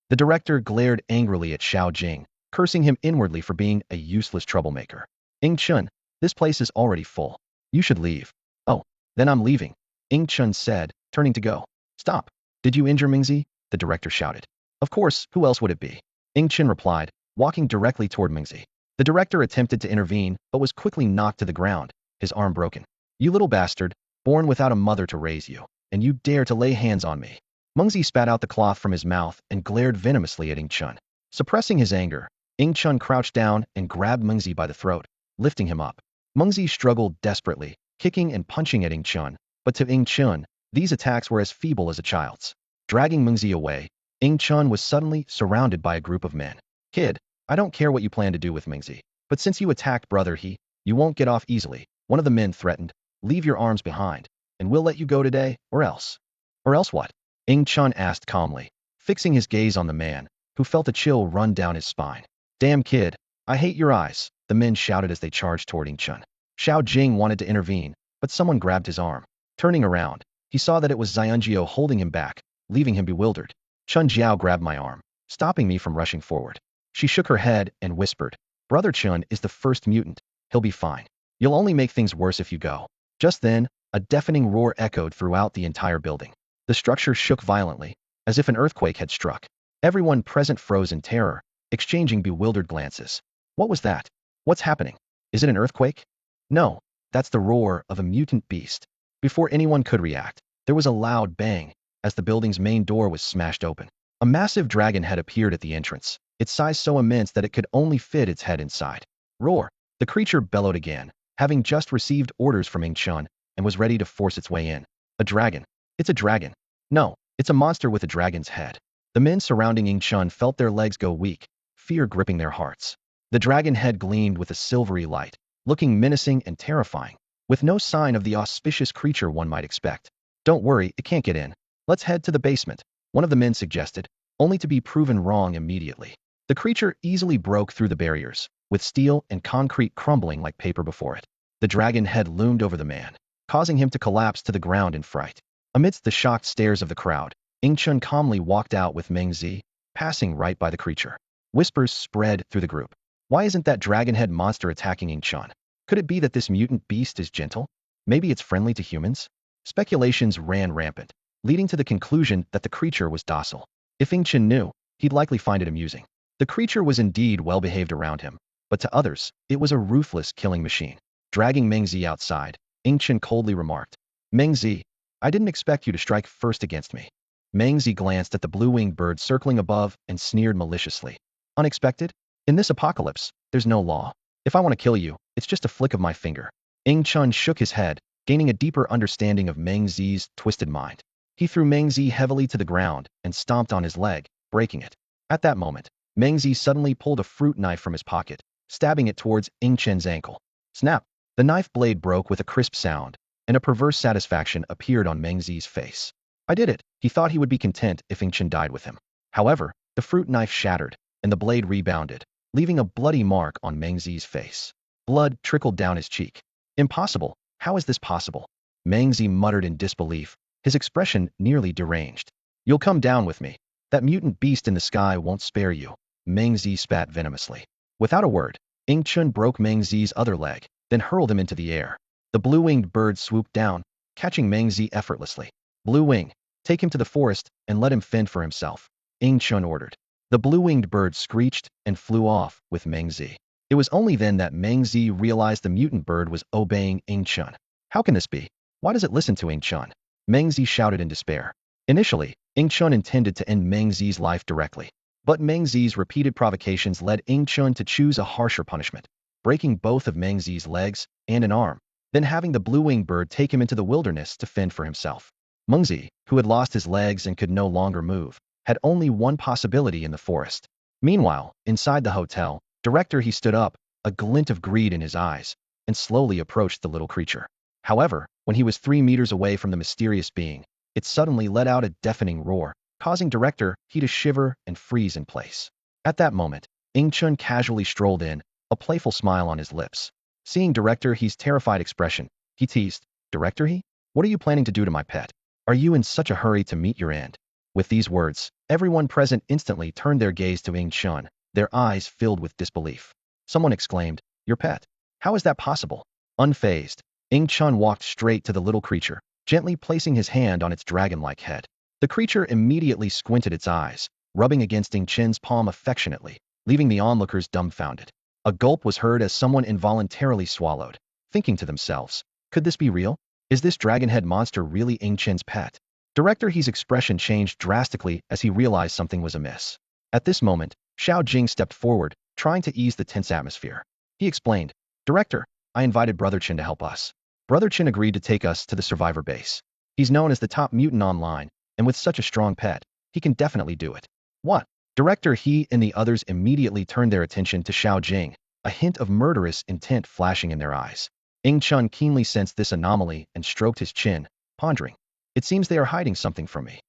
The director glared angrily at Xiao Jing, cursing him inwardly for being a useless troublemaker. Ing Chun, this place is already full. You should leave. Oh, then I'm leaving, Ing Chun said, turning to go. Stop. Did you injure Meng Zi? The director shouted. Of course, who else would it be? Ing Chun replied, walking directly toward Meng Zi. The director attempted to intervene, but was quickly knocked to the ground, his arm broken. You little bastard, born without a mother to raise you, and you dare to lay hands on me. Meng Zi spat out the cloth from his mouth and glared venomously at Ing Chun. Suppressing his anger, Ing Chun crouched down and grabbed Mengzi by the throat, lifting him up. Mengzi struggled desperately, kicking and punching at Ing Chun, but to Ing Chun, these attacks were as feeble as a child's. Dragging Mengzi away, Ing Chun was suddenly surrounded by a group of men. Kid, I don't care what you plan to do with Mengzi, but since you attacked brother you won't get off easily, one of the men threatened. Leave your arms behind, and we'll let you go today, or else. Or else what? Ing Chun asked calmly, fixing his gaze on the man, who felt a chill run down his spine. Damn kid, I hate your eyes, the men shouted as they charged toward Ing Chun. Xiao Jing wanted to intervene, but someone grabbed his arm. Turning around, he saw that it was Xianjiao holding him back, leaving him bewildered. Chun Jiao grabbed my arm, stopping me from rushing forward. She shook her head and whispered, Brother Chun is the first mutant. He'll be fine. You'll only make things worse if you go. Just then, a deafening roar echoed throughout the entire building. The structure shook violently, as if an earthquake had struck. Everyone present froze in terror, exchanging bewildered glances. What was that? What's happening? Is it an earthquake? No, that's the roar of a mutant beast. Before anyone could react, there was a loud bang, as the building's main door was smashed open. A massive dragon head appeared at the entrance, its size so immense that it could only fit its head inside. Roar! The creature bellowed again, having just received orders from Ing Chun, and was ready to force its way in. A dragon. It's a dragon. No, it's a monster with a dragon's head. The men surrounding Ing Chun felt their legs go weak, fear gripping their hearts. The dragon head gleamed with a silvery light, looking menacing and terrifying, with no sign of the auspicious creature one might expect. Don't worry, it can't get in. Let's head to the basement, one of the men suggested, only to be proven wrong immediately. The creature easily broke through the barriers, with steel and concrete crumbling like paper before it. The dragon head loomed over the man, causing him to collapse to the ground in fright. Amidst the shocked stares of the crowd, Ing Chun calmly walked out with Mengzi, passing right by the creature. Whispers spread through the group. Why isn't that dragon-head monster attacking Ing Chun? Could it be that this mutant beast is gentle? Maybe it's friendly to humans? Speculations ran rampant, leading to the conclusion that the creature was docile. If Ing Chun knew, he'd likely find it amusing. The creature was indeed well-behaved around him, but to others, it was a ruthless killing machine. Dragging Mengzi outside, Ing Chun coldly remarked, Mengzi, I didn't expect you to strike first against me. Mengzi glanced at the blue-winged bird circling above and sneered maliciously. Unexpected? In this apocalypse, there's no law. If I want to kill you, it's just a flick of my finger. Ing Chun shook his head, gaining a deeper understanding of Mengzi's twisted mind. He threw Mengzi heavily to the ground and stomped on his leg, breaking it. At that moment, Mengzi suddenly pulled a fruit knife from his pocket, stabbing it towards Ing Chun's ankle. Snap! The knife blade broke with a crisp sound, and a perverse satisfaction appeared on Mengzi's face. I did it. He thought he would be content if Ing Chun died with him. However, the fruit knife shattered, and the blade rebounded, leaving a bloody mark on Mengzi's face. Blood trickled down his cheek. Impossible! How is this possible? Mengzi muttered in disbelief, his expression nearly deranged. You'll come down with me. That mutant beast in the sky won't spare you. Mengzi spat venomously. Without a word, Ing Chun broke Mengzi's other leg, then hurled him into the air. The blue-winged bird swooped down, catching Mengzi effortlessly. Blue Wing, take him to the forest and let him fend for himself, Ing Chun ordered. The blue-winged bird screeched and flew off with Mengzi. It was only then that Mengzi realized the mutant bird was obeying Ing Chun. How can this be? Why does it listen to Ing Chun? Mengzi shouted in despair. Initially, Ing Chun intended to end Mengzi's life directly, but Mengzi's repeated provocations led Ing Chun to choose a harsher punishment, breaking both of Mengzi's legs and an arm, then having the blue-winged bird take him into the wilderness to fend for himself. Mengzi, who had lost his legs and could no longer move, had only one possibility in the forest. Meanwhile, inside the hotel, director he stood up, a glint of greed in his eyes, and slowly approached the little creature. However, when he was 3 meters away from the mysterious being, it suddenly let out a deafening roar, causing director he to shiver and freeze in place. At that moment, Ing Chun casually strolled in, a playful smile on his lips. Seeing director he's terrified expression, he teased, Director he? What are you planning to do to my pet? Are you in such a hurry to meet your end? With these words, everyone present instantly turned their gaze to Ing Chun, their eyes filled with disbelief. Someone exclaimed, Your pet? How is that possible? Unfazed, Ing Chun walked straight to the little creature, gently placing his hand on its dragon-like head. The creature immediately squinted its eyes, rubbing against Ing Chun's palm affectionately, leaving the onlookers dumbfounded. A gulp was heard as someone involuntarily swallowed, thinking to themselves, could this be real? Is this dragon-head monster really Ing Chun's pet? Director He's expression changed drastically as he realized something was amiss. At this moment, Xiao Jing stepped forward, trying to ease the tense atmosphere. He explained, "Director, I invited Brother Chin to help us. Brother Chin agreed to take us to the survivor base. He's known as the top mutant online, and with such a strong pet, he can definitely do it." What? Director He and the others immediately turned their attention to Xiao Jing, a hint of murderous intent flashing in their eyes. Ing Chun keenly sensed this anomaly and stroked his chin, pondering. It seems they are hiding something from me.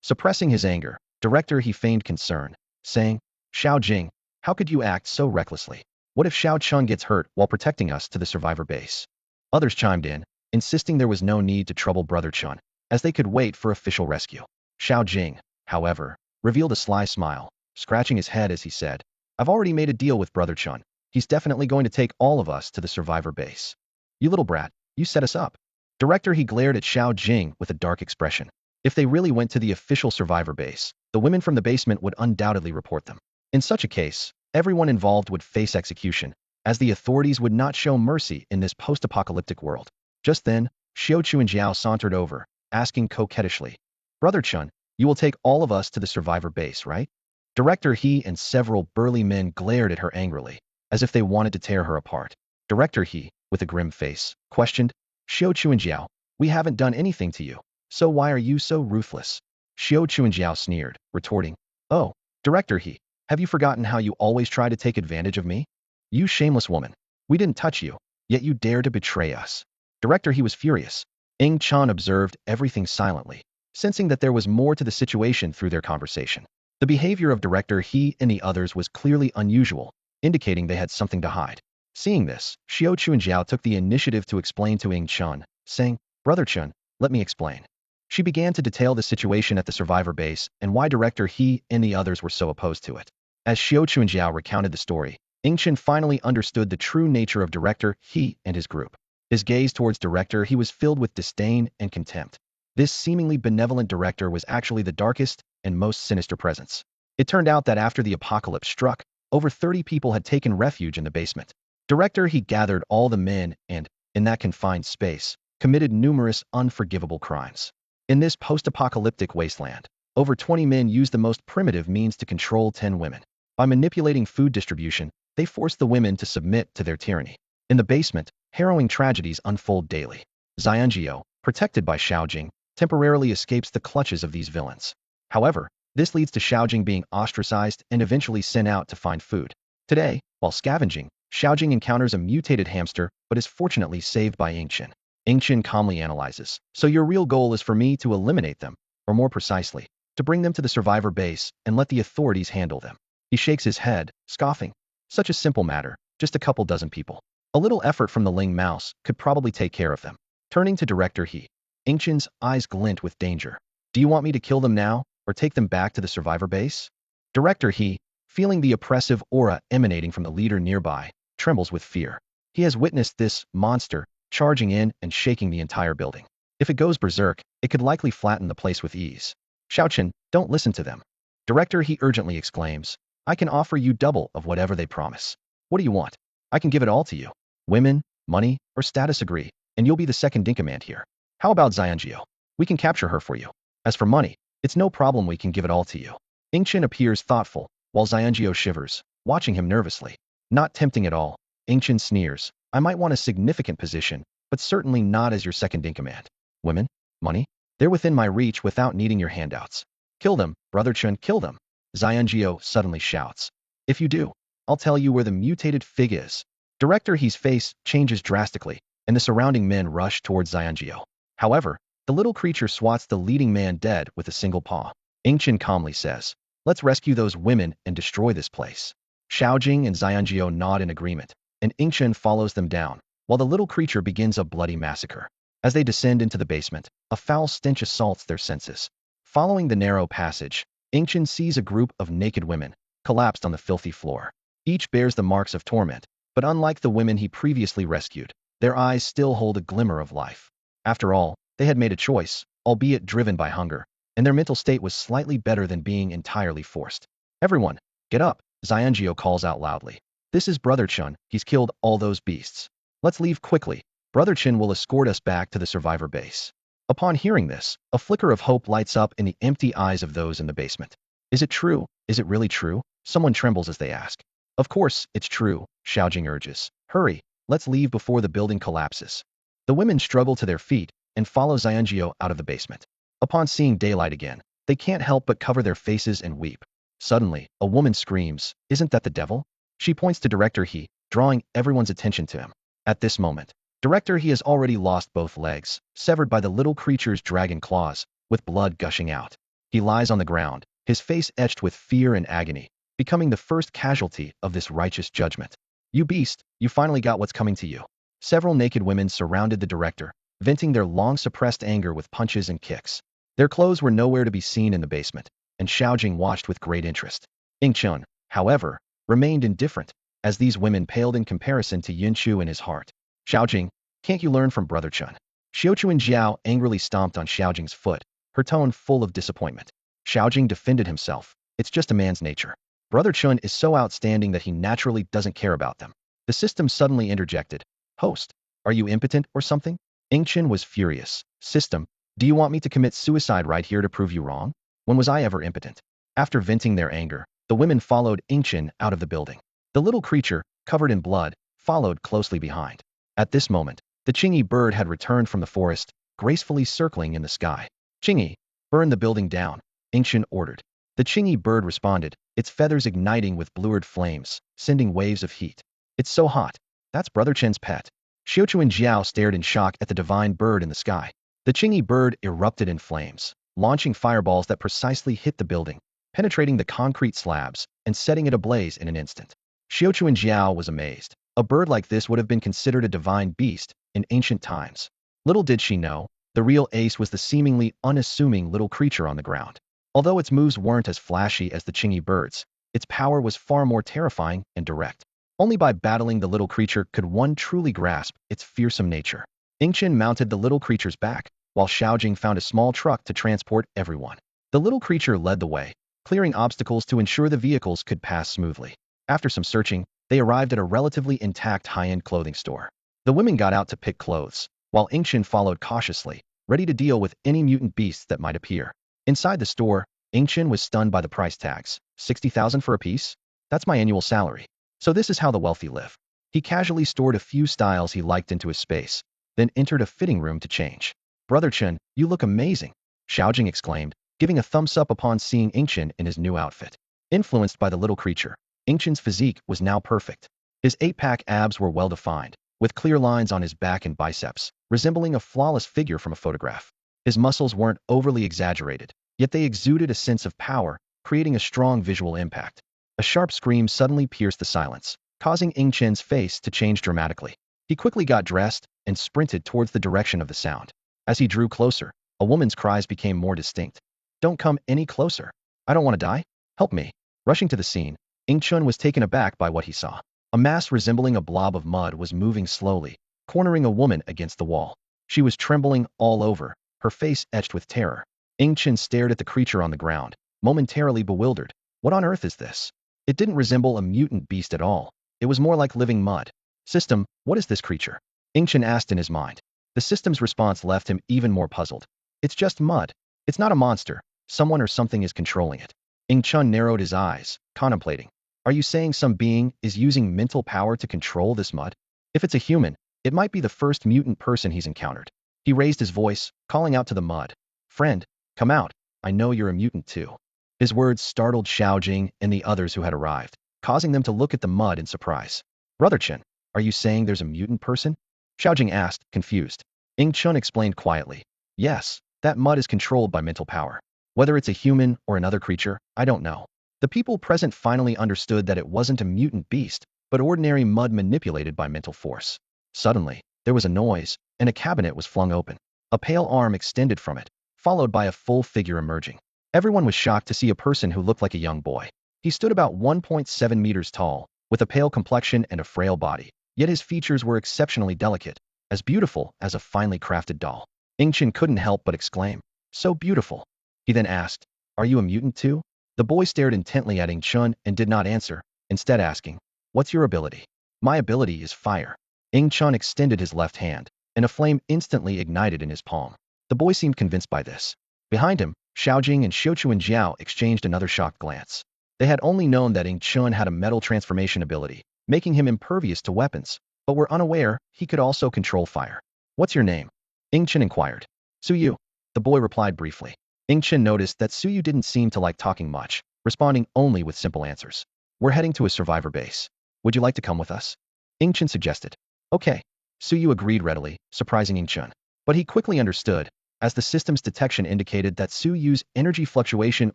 Suppressing his anger, Director He feigned concern, saying, "Xiao Jing, how could you act so recklessly? What if Xiao Chun gets hurt while protecting us to the survivor base?" Others chimed in, insisting there was no need to trouble Brother Chun, as they could wait for official rescue. Xiao Jing, however, revealed a sly smile, scratching his head as he said, "I've already made a deal with Brother Chun. He's definitely going to take all of us to the survivor base." "You little brat, you set us up." Director He glared at Xiao Jing with a dark expression. If they really went to the official survivor base, the women from the basement would undoubtedly report them. In such a case, everyone involved would face execution, as the authorities would not show mercy in this post-apocalyptic world. Just then, Xiao Chu and Jiao sauntered over, asking coquettishly, "Brother Chun, you will take all of us to the survivor base, right?" Director He and several burly men glared at her angrily, as if they wanted to tear her apart. Director He, with a grim face, questioned, "Xiao Chu and Jiao, we haven't done anything to you, so why are you so ruthless?" Xiao Chu and Jiao sneered, retorting, "Oh, Director He, have you forgotten how you always try to take advantage of me? You shameless woman. We didn't touch you, yet you dare to betray us." Director He was furious. Ing Chan observed everything silently, sensing that there was more to the situation through their conversation. The behavior of Director He and the others was clearly unusual, indicating they had something to hide. Seeing this, Xiao Chu and Jiao took the initiative to explain to Ing Chun, saying, "Brother Chun, let me explain." She began to detail the situation at the survivor base and why Director He and the others were so opposed to it. As Xiao Chu and Jiao recounted the story, Ing Chun finally understood the true nature of Director He and his group. His gaze towards Director He was filled with disdain and contempt. This seemingly benevolent director was actually the darkest and most sinister presence. It turned out that after the apocalypse struck, over 30 people had taken refuge in the basement. Director He gathered all the men and, in that confined space, committed numerous unforgivable crimes. In this post-apocalyptic wasteland, over 20 men used the most primitive means to control 10 women. By manipulating food distribution, they forced the women to submit to their tyranny. In the basement, harrowing tragedies unfold daily. Xianjiao, protected by Xiaojing, temporarily escapes the clutches of these villains. However, this leads to Xiaojing being ostracized and eventually sent out to find food. Today, while scavenging, Xiaojing encounters a mutated hamster but is fortunately saved by Yingqian. Yingqian calmly analyzes, "So your real goal is for me to eliminate them, or more precisely, to bring them to the survivor base and let the authorities handle them." He shakes his head, scoffing. "Such a simple matter, just a couple dozen people. A little effort from the Ling Mouse could probably take care of them." Turning to Director He, Yingqian's eyes glint with danger. "Do you want me to kill them now, or take them back to the survivor base?" Director He, feeling the oppressive aura emanating from the leader nearby, trembles with fear. He has witnessed this monster charging in and shaking the entire building. If it goes berserk, it could likely flatten the place with ease. "Xiaochen, don't listen to them." Director He urgently exclaims, "I can offer you double of whatever they promise. What do you want? I can give it all to you. Women, money, or status agree, and you'll be the second in command here. How about Xianjiao? We can capture her for you. As for money, it's no problem, we can give it all to you." Yingqian appears thoughtful, while Xianjiao shivers, watching him nervously. "Not tempting at all." Yingqian sneers, "I might want a significant position, but certainly not as your second in command. Women? Money? They're within my reach without needing your handouts. Kill them, Brother Chun, kill them." Xianjiao suddenly shouts. "If you do, I'll tell you where the mutated fig is." Director He's face changes drastically, and the surrounding men rush towards Xianjiao. However, the little creature swats the leading man dead with a single paw. Yingqian calmly says, "Let's rescue those women and destroy this place." Xiaojing and Xianjiao nod in agreement, and Yingqian follows them down, while the little creature begins a bloody massacre. As they descend into the basement, a foul stench assaults their senses. Following the narrow passage, Yingqian sees a group of naked women, collapsed on the filthy floor. Each bears the marks of torment, but unlike the women he previously rescued, their eyes still hold a glimmer of life. After all, they had made a choice, albeit driven by hunger, and their mental state was slightly better than being entirely forced. "Everyone, get up," Xianjiao calls out loudly. "This is Brother Chun, he's killed all those beasts. Let's leave quickly. Brother Chin will escort us back to the survivor base." Upon hearing this, a flicker of hope lights up in the empty eyes of those in the basement. "Is it true? Is it really true?" Someone trembles as they ask. Of course, it's true, Xiaojing urges. Hurry, let's leave before the building collapses. The women struggle to their feet and follow Xianjiao out of the basement. Upon seeing daylight again, they can't help but cover their faces and weep. Suddenly, a woman screams, "Isn't that the devil?" She points to Director He, drawing everyone's attention to him. At this moment, Director He has already lost both legs, severed by the little creature's dragon claws, with blood gushing out. He lies on the ground, his face etched with fear and agony, becoming the first casualty of this righteous judgment. You beast, you finally got what's coming to you. Several naked women surrounded the director, venting their long-suppressed anger with punches and kicks. Their clothes were nowhere to be seen in the basement, and Xiaojing watched with great interest. Yingchun, however, remained indifferent, as these women paled in comparison to Yunchu in his heart. Xiaojing, can't you learn from Brother Chun? Xiaochuan Jiao angrily stomped on Xiaojing's foot, her tone full of disappointment. Xiaojing defended himself. It's just a man's nature. Brother Chun is so outstanding that he naturally doesn't care about them. The system suddenly interjected. Host, are you impotent or something? Yingchun was furious. System, do you want me to commit suicide right here to prove you wrong? When was I ever impotent? After venting their anger, the women followed Yingchun out of the building. The little creature, covered in blood, followed closely behind. At this moment, the Qingyi bird had returned from the forest, gracefully circling in the sky. Qingyi, burn the building down, Yingchun ordered. The Qingyi bird responded, its feathers igniting with bluid flames, sending waves of heat. It's so hot. That's Brother Chen's pet. Xiaochuan Jiao stared in shock at the divine bird in the sky. The Qingyi bird erupted in flames, launching fireballs that precisely hit the building, penetrating the concrete slabs and setting it ablaze in an instant. Xiaochuan Jiao was amazed. A bird like this would have been considered a divine beast in ancient times. Little did she know, the real ace was the seemingly unassuming little creature on the ground. Although its moves weren't as flashy as the Qingyi bird's, its power was far more terrifying and direct. Only by battling the little creature could one truly grasp its fearsome nature. Yingchun mounted the little creature's back, while Xiaojing found a small truck to transport everyone. The little creature led the way, clearing obstacles to ensure the vehicles could pass smoothly. After some searching, they arrived at a relatively intact high-end clothing store. The women got out to pick clothes, while Yingchun followed cautiously, ready to deal with any mutant beasts that might appear. Inside the store, Yingchun was stunned by the price tags. 60,000 for a piece? That's my annual salary. So this is how the wealthy live. He casually stored a few styles he liked into his space, then entered a fitting room to change. Brother Chun, you look amazing, Xiaojing exclaimed, giving a thumbs up upon seeing Yingchun in his new outfit. Influenced by the little creature, Yingchun's physique was now perfect. His 8-pack abs were well-defined, with clear lines on his back and biceps, resembling a flawless figure from a photograph. His muscles weren't overly exaggerated, yet they exuded a sense of power, creating a strong visual impact. A sharp scream suddenly pierced the silence, causing Yingchun's face to change dramatically. He quickly got dressed and sprinted towards the direction of the sound. As he drew closer, a woman's cries became more distinct. Don't come any closer. I don't want to die. Help me. Rushing to the scene, Yingchun was taken aback by what he saw. A mass resembling a blob of mud was moving slowly, cornering a woman against the wall. She was trembling all over, her face etched with terror. Yingchun stared at the creature on the ground, momentarily bewildered. What on earth is this? It didn't resemble a mutant beast at all. It was more like living mud. System, what is this creature? Yingchun asked in his mind. The system's response left him even more puzzled. It's just mud. It's not a monster. Someone or something is controlling it. Yingchun narrowed his eyes, contemplating. Are you saying some being is using mental power to control this mud? If it's a human, it might be the first mutant person he's encountered. He raised his voice, calling out to the mud. Friend, come out. I know you're a mutant too. His words startled Xiaojing and the others who had arrived, causing them to look at the mud in surprise. Brother Chen, are you saying there's a mutant person? Xiaojing asked, confused. Yingchun explained quietly. Yes, that mud is controlled by mental power. Whether it's a human or another creature, I don't know. The people present finally understood that it wasn't a mutant beast, but ordinary mud manipulated by mental force. Suddenly, there was a noise, and a cabinet was flung open. A pale arm extended from it, followed by a full figure emerging. Everyone was shocked to see a person who looked like a young boy. He stood about 1.7 meters tall, with a pale complexion and a frail body, yet his features were exceptionally delicate, as beautiful as a finely crafted doll. Yingchun couldn't help but exclaim, so beautiful. He then asked, are you a mutant too? The boy stared intently at Yingchun and did not answer, instead asking, what's your ability? My ability is fire. Yingchun extended his left hand, and a flame instantly ignited in his palm. The boy seemed convinced by this. Behind him, Xiaojing and Xiaochuan Jiao exchanged another shocked glance. They had only known that Ing Chun had a metal transformation ability, making him impervious to weapons, but were unaware he could also control fire. What's your name? Ing Chun inquired. Suyu. The boy replied briefly. Ing Chun noticed that Suyu didn't seem to like talking much, responding only with simple answers. We're heading to a survivor base. Would you like to come with us? Ing Chun suggested. Okay. Suyu agreed readily, surprising Ing Chun. But he quickly understood, as the system's detection indicated that Suyu's energy fluctuation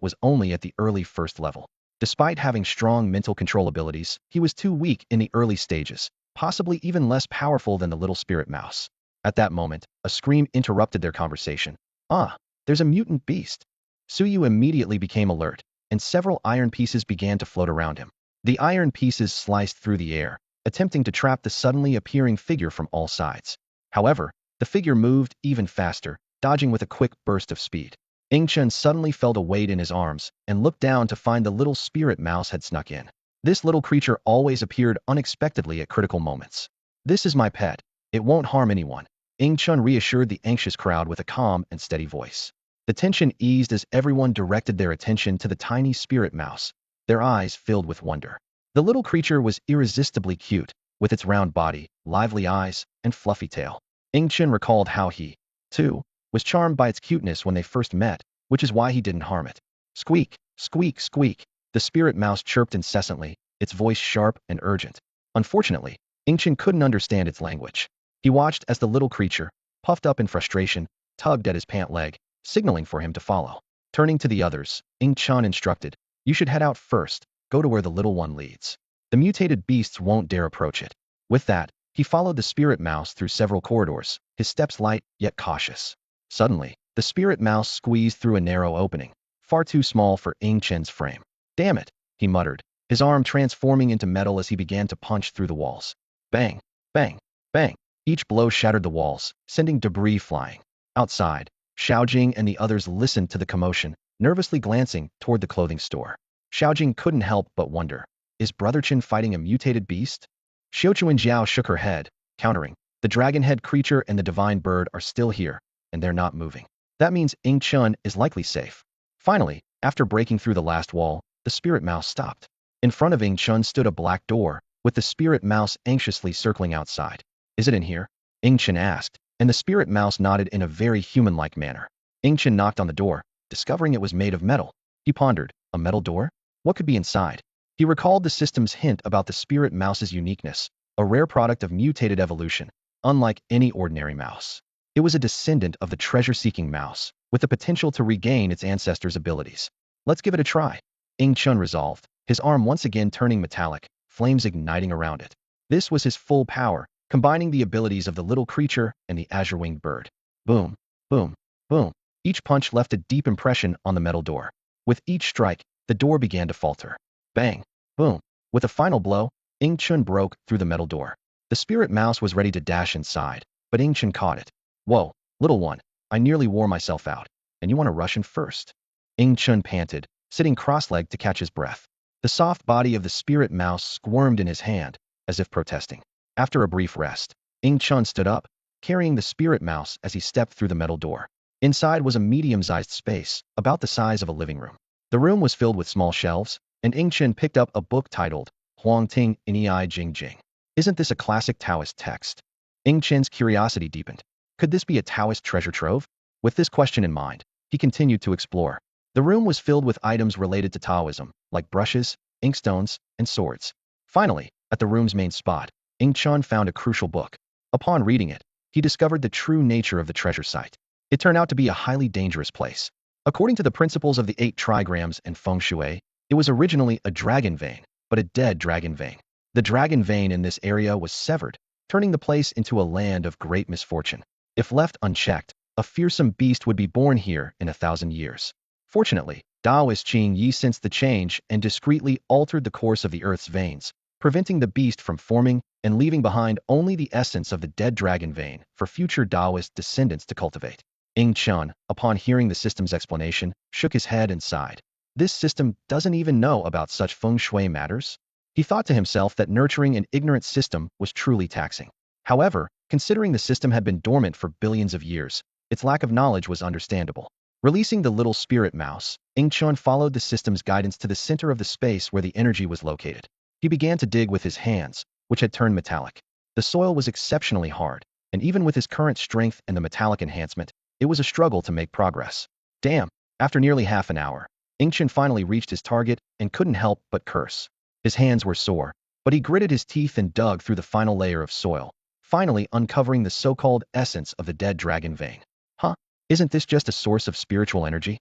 was only at the early first level. Despite having strong mental control abilities, he was too weak in the early stages, possibly even less powerful than the little spirit mouse. At that moment, a scream interrupted their conversation. Ah, there's a mutant beast. Suyu immediately became alert, and several iron pieces began to float around him. The iron pieces sliced through the air, attempting to trap the suddenly appearing figure from all sides. However, the figure moved even faster, dodging with a quick burst of speed. Ing Chun suddenly felt a weight in his arms and looked down to find the little spirit mouse had snuck in. This little creature always appeared unexpectedly at critical moments. This is my pet. It won't harm anyone. Ing Chun reassured the anxious crowd with a calm and steady voice. The tension eased as everyone directed their attention to the tiny spirit mouse, their eyes filled with wonder. The little creature was irresistibly cute, with its round body, lively eyes, and fluffy tail. Ing Chun recalled how he, too, was charmed by its cuteness when they first met, which is why he didn't harm it. Squeak, squeak, squeak. The spirit mouse chirped incessantly, its voice sharp and urgent. Unfortunately, Ing Chun couldn't understand its language. He watched as the little creature, puffed up in frustration, tugged at his pant leg, signaling for him to follow. Turning to the others, Ing Chun instructed, you should head out first, go to where the little one leads. The mutated beasts won't dare approach it. With that, he followed the spirit mouse through several corridors, his steps light yet cautious. Suddenly, the spirit mouse squeezed through a narrow opening, far too small for Ing Chun's frame. Damn it, he muttered, his arm transforming into metal as he began to punch through the walls. Bang, bang, bang. Each blow shattered the walls, sending debris flying. Outside, Xiaojing and the others listened to the commotion, nervously glancing toward the clothing store. Xiaojing couldn't help but wonder, is Brother Chen fighting a mutated beast? Xiaochuan Jiao shook her head, countering, the dragon-head creature and the divine bird are still here, and they're not moving. That means Ing Chun is likely safe. Finally, after breaking through the last wall, the spirit mouse stopped. In front of Ing Chun stood a black door, with the spirit mouse anxiously circling outside. Is it in here? Ing Chun asked, and the spirit mouse nodded in a very human-like manner. Ing Chun knocked on the door, discovering it was made of metal. He pondered, a metal door? What could be inside? He recalled the system's hint about the spirit mouse's uniqueness, a rare product of mutated evolution, unlike any ordinary mouse. It was a descendant of the treasure-seeking mouse, with the potential to regain its ancestors' abilities. Let's give it a try. Ing Chun resolved, his arm once again turning metallic, flames igniting around it. This was his full power, combining the abilities of the little creature and the azure-winged bird. Boom, boom, boom. Each punch left a deep impression on the metal door. With each strike, the door began to falter. Bang, boom. With a final blow, Ing Chun broke through the metal door. The spirit mouse was ready to dash inside, but Ing Chun caught it. Whoa, little one, I nearly wore myself out, and you want to rush in first? Ing Chun panted, sitting cross-legged to catch his breath. The soft body of the spirit mouse squirmed in his hand, as if protesting. After a brief rest, Ing Chun stood up, carrying the spirit mouse as he stepped through the metal door. Inside was a medium-sized space, about the size of a living room. The room was filled with small shelves, and Ing Chun picked up a book titled Huang Ting Ni Jing Jing. Isn't this a classic Taoist text? Ing Chun's curiosity deepened. Could this be a Taoist treasure trove? With this question in mind, he continued to explore. The room was filled with items related to Taoism, like brushes, inkstones, and swords. Finally, at the room's main spot, Ing Chun found a crucial book. Upon reading it, he discovered the true nature of the treasure site. It turned out to be a highly dangerous place. According to the principles of the 8 trigrams and feng shui, it was originally a dragon vein, but a dead dragon vein. The dragon vein in this area was severed, turning the place into a land of great misfortune. If left unchecked, a fearsome beast would be born here in 1,000 years. Fortunately, Taoist Qing Yi sensed the change and discreetly altered the course of the earth's veins, preventing the beast from forming and leaving behind only the essence of the dead dragon vein for future Taoist descendants to cultivate. Ing Chun, upon hearing the system's explanation, shook his head and sighed. This system doesn't even know about such feng shui matters? He thought to himself that nurturing an ignorant system was truly taxing. However, considering the system had been dormant for billions of years, its lack of knowledge was understandable. Releasing the little spirit mouse, Chun followed the system's guidance to the center of the space where the energy was located. He began to dig with his hands, which had turned metallic. The soil was exceptionally hard, and even with his current strength and the metallic enhancement, it was a struggle to make progress. Damn! After nearly half an hour, Chun finally reached his target and couldn't help but curse. His hands were sore, but he gritted his teeth and dug through the final layer of soil, finally uncovering the so-called essence of the dead dragon vein. Huh? Isn't this just a source of spiritual energy?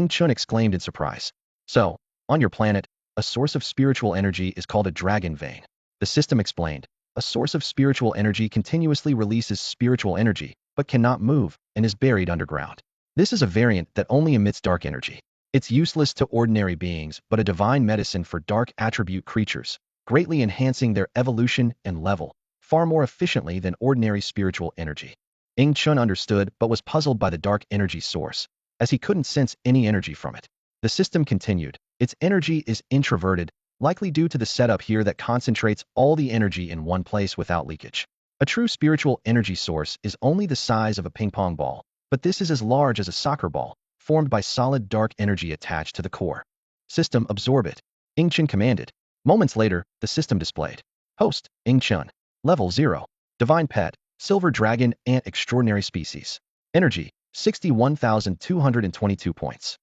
Chun exclaimed in surprise. So, on your planet, a source of spiritual energy is called a dragon vein. The system explained. A source of spiritual energy continuously releases spiritual energy, but cannot move, and is buried underground. This is a variant that only emits dark energy. It's useless to ordinary beings, but a divine medicine for dark attribute creatures, greatly enhancing their evolution and level, far more efficiently than ordinary spiritual energy. Chun understood but was puzzled by the dark energy source, as he couldn't sense any energy from it. The system continued. Its energy is introverted, likely due to the setup here that concentrates all the energy in one place without leakage. A true spiritual energy source is only the size of a ping-pong ball, but this is as large as a soccer ball, formed by solid dark energy attached to the core. System, absorb it. Chun commanded. Moments later, the system displayed. Host, Chun. Level 0. Divine Pet, Silver Dragon Ant Extraordinary Species. Energy, 61,222 points.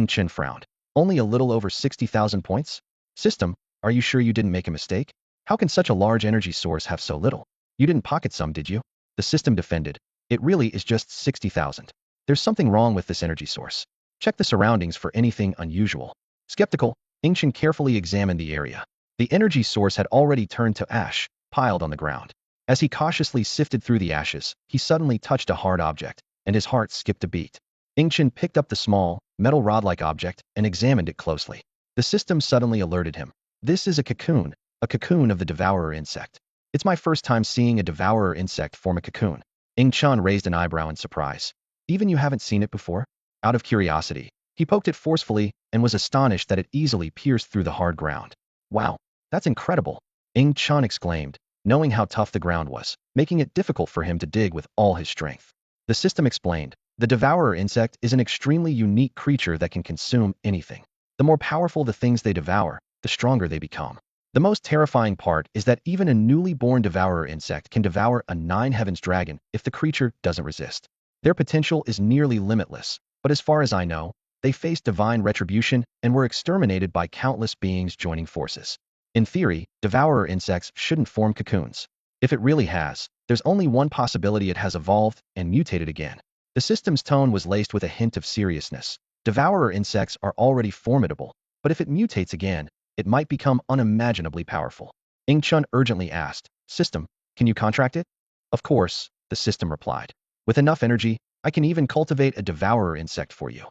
Chun frowned. Only a little over 60,000 points? System, are you sure you didn't make a mistake? How can such a large energy source have so little? You didn't pocket some, did you? The system defended. It really is just 60,000. There's something wrong with this energy source. Check the surroundings for anything unusual. Skeptical, Chun carefully examined the area. The energy source had already turned to ash, piled on the ground. As he cautiously sifted through the ashes, he suddenly touched a hard object, and his heart skipped a beat. Chun picked up the small, metal rod-like object and examined it closely. The system suddenly alerted him. This is a cocoon of the devourer insect. It's my first time seeing a devourer insect form a cocoon. Chun raised an eyebrow in surprise. Even you haven't seen it before? Out of curiosity, he poked it forcefully and was astonished that it easily pierced through the hard ground. Wow, that's incredible! Chun exclaimed, knowing how tough the ground was, making it difficult for him to dig with all his strength. The system explained. The devourer insect is an extremely unique creature that can consume anything. The more powerful the things they devour, the stronger they become. The most terrifying part is that even a newly born devourer insect can devour a 9 heavens dragon if the creature doesn't resist. Their potential is nearly limitless, but as far as I know, they faced divine retribution and were exterminated by countless beings joining forces. In theory, devourer insects shouldn't form cocoons. If it really has, there's only one possibility: it has evolved and mutated again. The system's tone was laced with a hint of seriousness. Devourer insects are already formidable, but if it mutates again, it might become unimaginably powerful. Chun urgently asked, System, can you contract it? Of course, the system replied. With enough energy, I can even cultivate a devourer insect for you.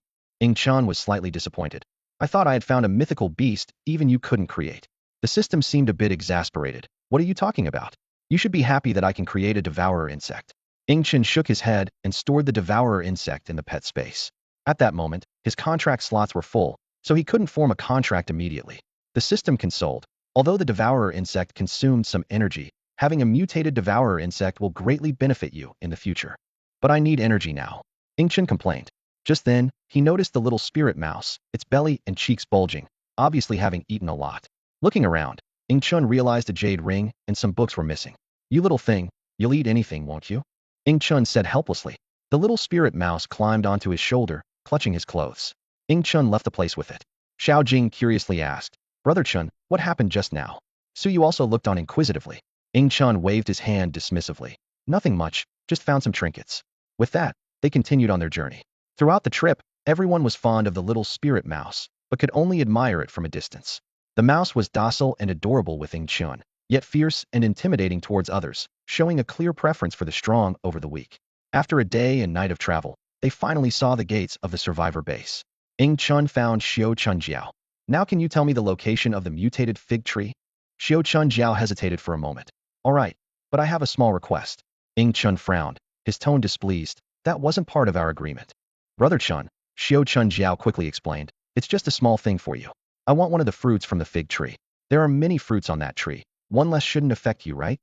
Chun was slightly disappointed. I thought I had found a mythical beast even you couldn't create. The system seemed a bit exasperated. What are you talking about? You should be happy that I can create a devourer insect. Chun shook his head and stored the devourer insect in the pet space. At that moment, his contract slots were full, so he couldn't form a contract immediately. The system consoled. Although the devourer insect consumed some energy, having a mutated devourer insect will greatly benefit you in the future. But I need energy now. Chun complained. Just then, he noticed the little spirit mouse, its belly and cheeks bulging, obviously having eaten a lot. Looking around, Chun realized a jade ring and some books were missing. You little thing, you'll eat anything, won't you? Chun said helplessly. The little spirit mouse climbed onto his shoulder, clutching his clothes. Chun left the place with it. Xiao Jing curiously asked, Brother Chun, what happened just now? Su Yu also looked on inquisitively. Chun waved his hand dismissively. Nothing much, just found some trinkets. With that, they continued on their journey. Throughout the trip, everyone was fond of the little spirit mouse, but could only admire it from a distance. The mouse was docile and adorable with Chun, yet fierce and intimidating towards others, showing a clear preference for the strong over the weak. After a day and night of travel, they finally saw the gates of the survivor base. Chun found Xiao Chunjiao. Now can you tell me the location of the mutated fig tree? Xiao Chunjiao hesitated for a moment. All right, but I have a small request. Chun frowned, his tone displeased. That wasn't part of our agreement. Brother Chun, Xiao Chunjiao quickly explained, it's just a small thing for you. I want one of the fruits from the fig tree. There are many fruits on that tree. One less shouldn't affect you, right?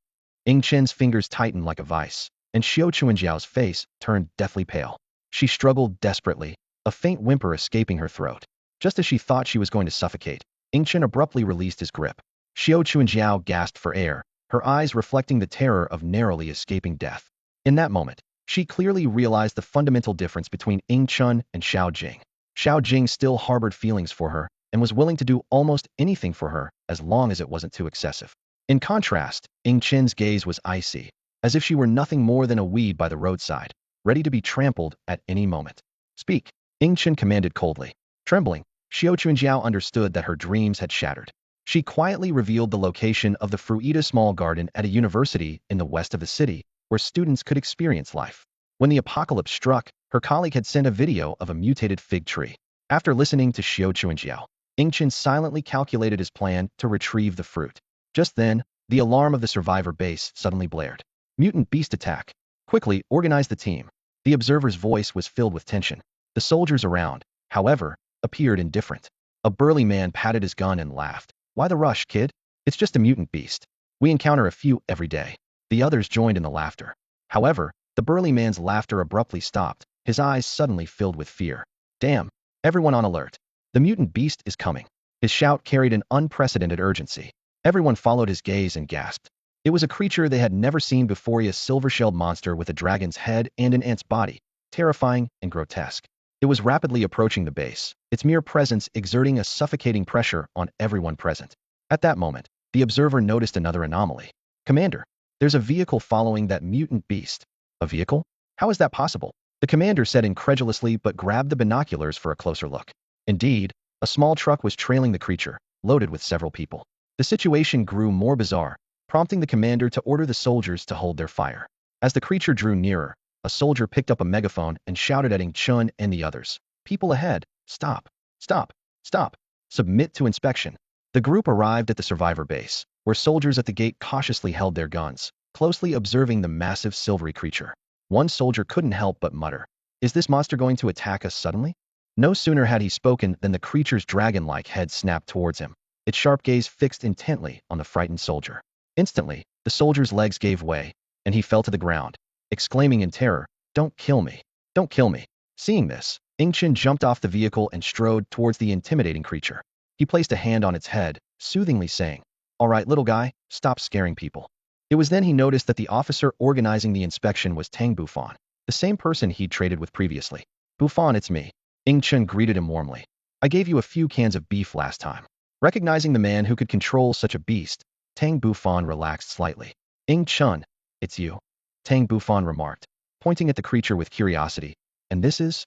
Chen's fingers tightened like a vice, and Xiao Chunjiao's face turned deathly pale. She struggled desperately. a faint whimper escaping her throat. Just as she thought she was going to suffocate, Ingchen abruptly released his grip. Xiao Chuanjiao gasped for air, her eyes reflecting the terror of narrowly escaping death. In that moment, she clearly realized the fundamental difference between Ingchen and Xiao Jing. Xiao Jing still harbored feelings for her and was willing to do almost anything for her as long as it wasn't too excessive. In contrast, Ingchen's gaze was icy, as if she were nothing more than a weed by the roadside, ready to be trampled at any moment. Speak, Ingchen commanded coldly. Trembling, Xiao Chunjiao understood that her dreams had shattered. She quietly revealed the location of the Fruita Small Garden at a university in the west of the city, where students could experience life. When the apocalypse struck, her colleague had sent a video of a mutated fig tree. After listening to Xiao Chuanjiao, Ingchen silently calculated his plan to retrieve the fruit. Just then, the alarm of the survivor base suddenly blared. Mutant beast attack. Quickly, organize the team. The observer's voice was filled with tension. The soldiers around, however, appeared indifferent. A burly man patted his gun and laughed. Why the rush, kid? It's just a mutant beast. We encounter a few every day. The others joined in the laughter. However, the burly man's laughter abruptly stopped, his eyes suddenly filled with fear. Damn, everyone on alert. The mutant beast is coming. His shout carried an unprecedented urgency. Everyone followed his gaze and gasped. It was a creature they had never seen before, a silver-shelled monster with a dragon's head and an ant's body, terrifying and grotesque. It was rapidly approaching the base, its mere presence exerting a suffocating pressure on everyone present. At that moment, the observer noticed another anomaly. Commander, there's a vehicle following that mutant beast. A vehicle? How is that possible? The commander said incredulously but grabbed the binoculars for a closer look. Indeed, a small truck was trailing the creature, loaded with several people. The situation grew more bizarre, prompting the commander to order the soldiers to hold their fire. As the creature drew nearer, a soldier picked up a megaphone and shouted at Ing Chun and the others. People ahead, stop, stop, stop, submit to inspection. The group arrived at the survivor base, where soldiers at the gate cautiously held their guns, closely observing the massive silvery creature. One soldier couldn't help but mutter, "Is this monster going to attack us suddenly?" No sooner had he spoken than the creature's dragon-like head snapped towards him, its sharp gaze fixed intently on the frightened soldier. Instantly, the soldier's legs gave way, and he fell to the ground, exclaiming in terror, "Don't kill me! Don't kill me!" Seeing this, Ingchen jumped off the vehicle and strode towards the intimidating creature. He placed a hand on its head, soothingly saying, "All right, little guy, stop scaring people." It was then he noticed that the officer organizing the inspection was Tang Bufan, the same person he'd traded with previously. "Bufan, it's me." Ingchen greeted him warmly. "I gave you a few cans of beef last time." Recognizing the man who could control such a beast, Tang Bufan relaxed slightly. "Ing Chun, it's you," Tang Bufan remarked, pointing at the creature with curiosity. "And this is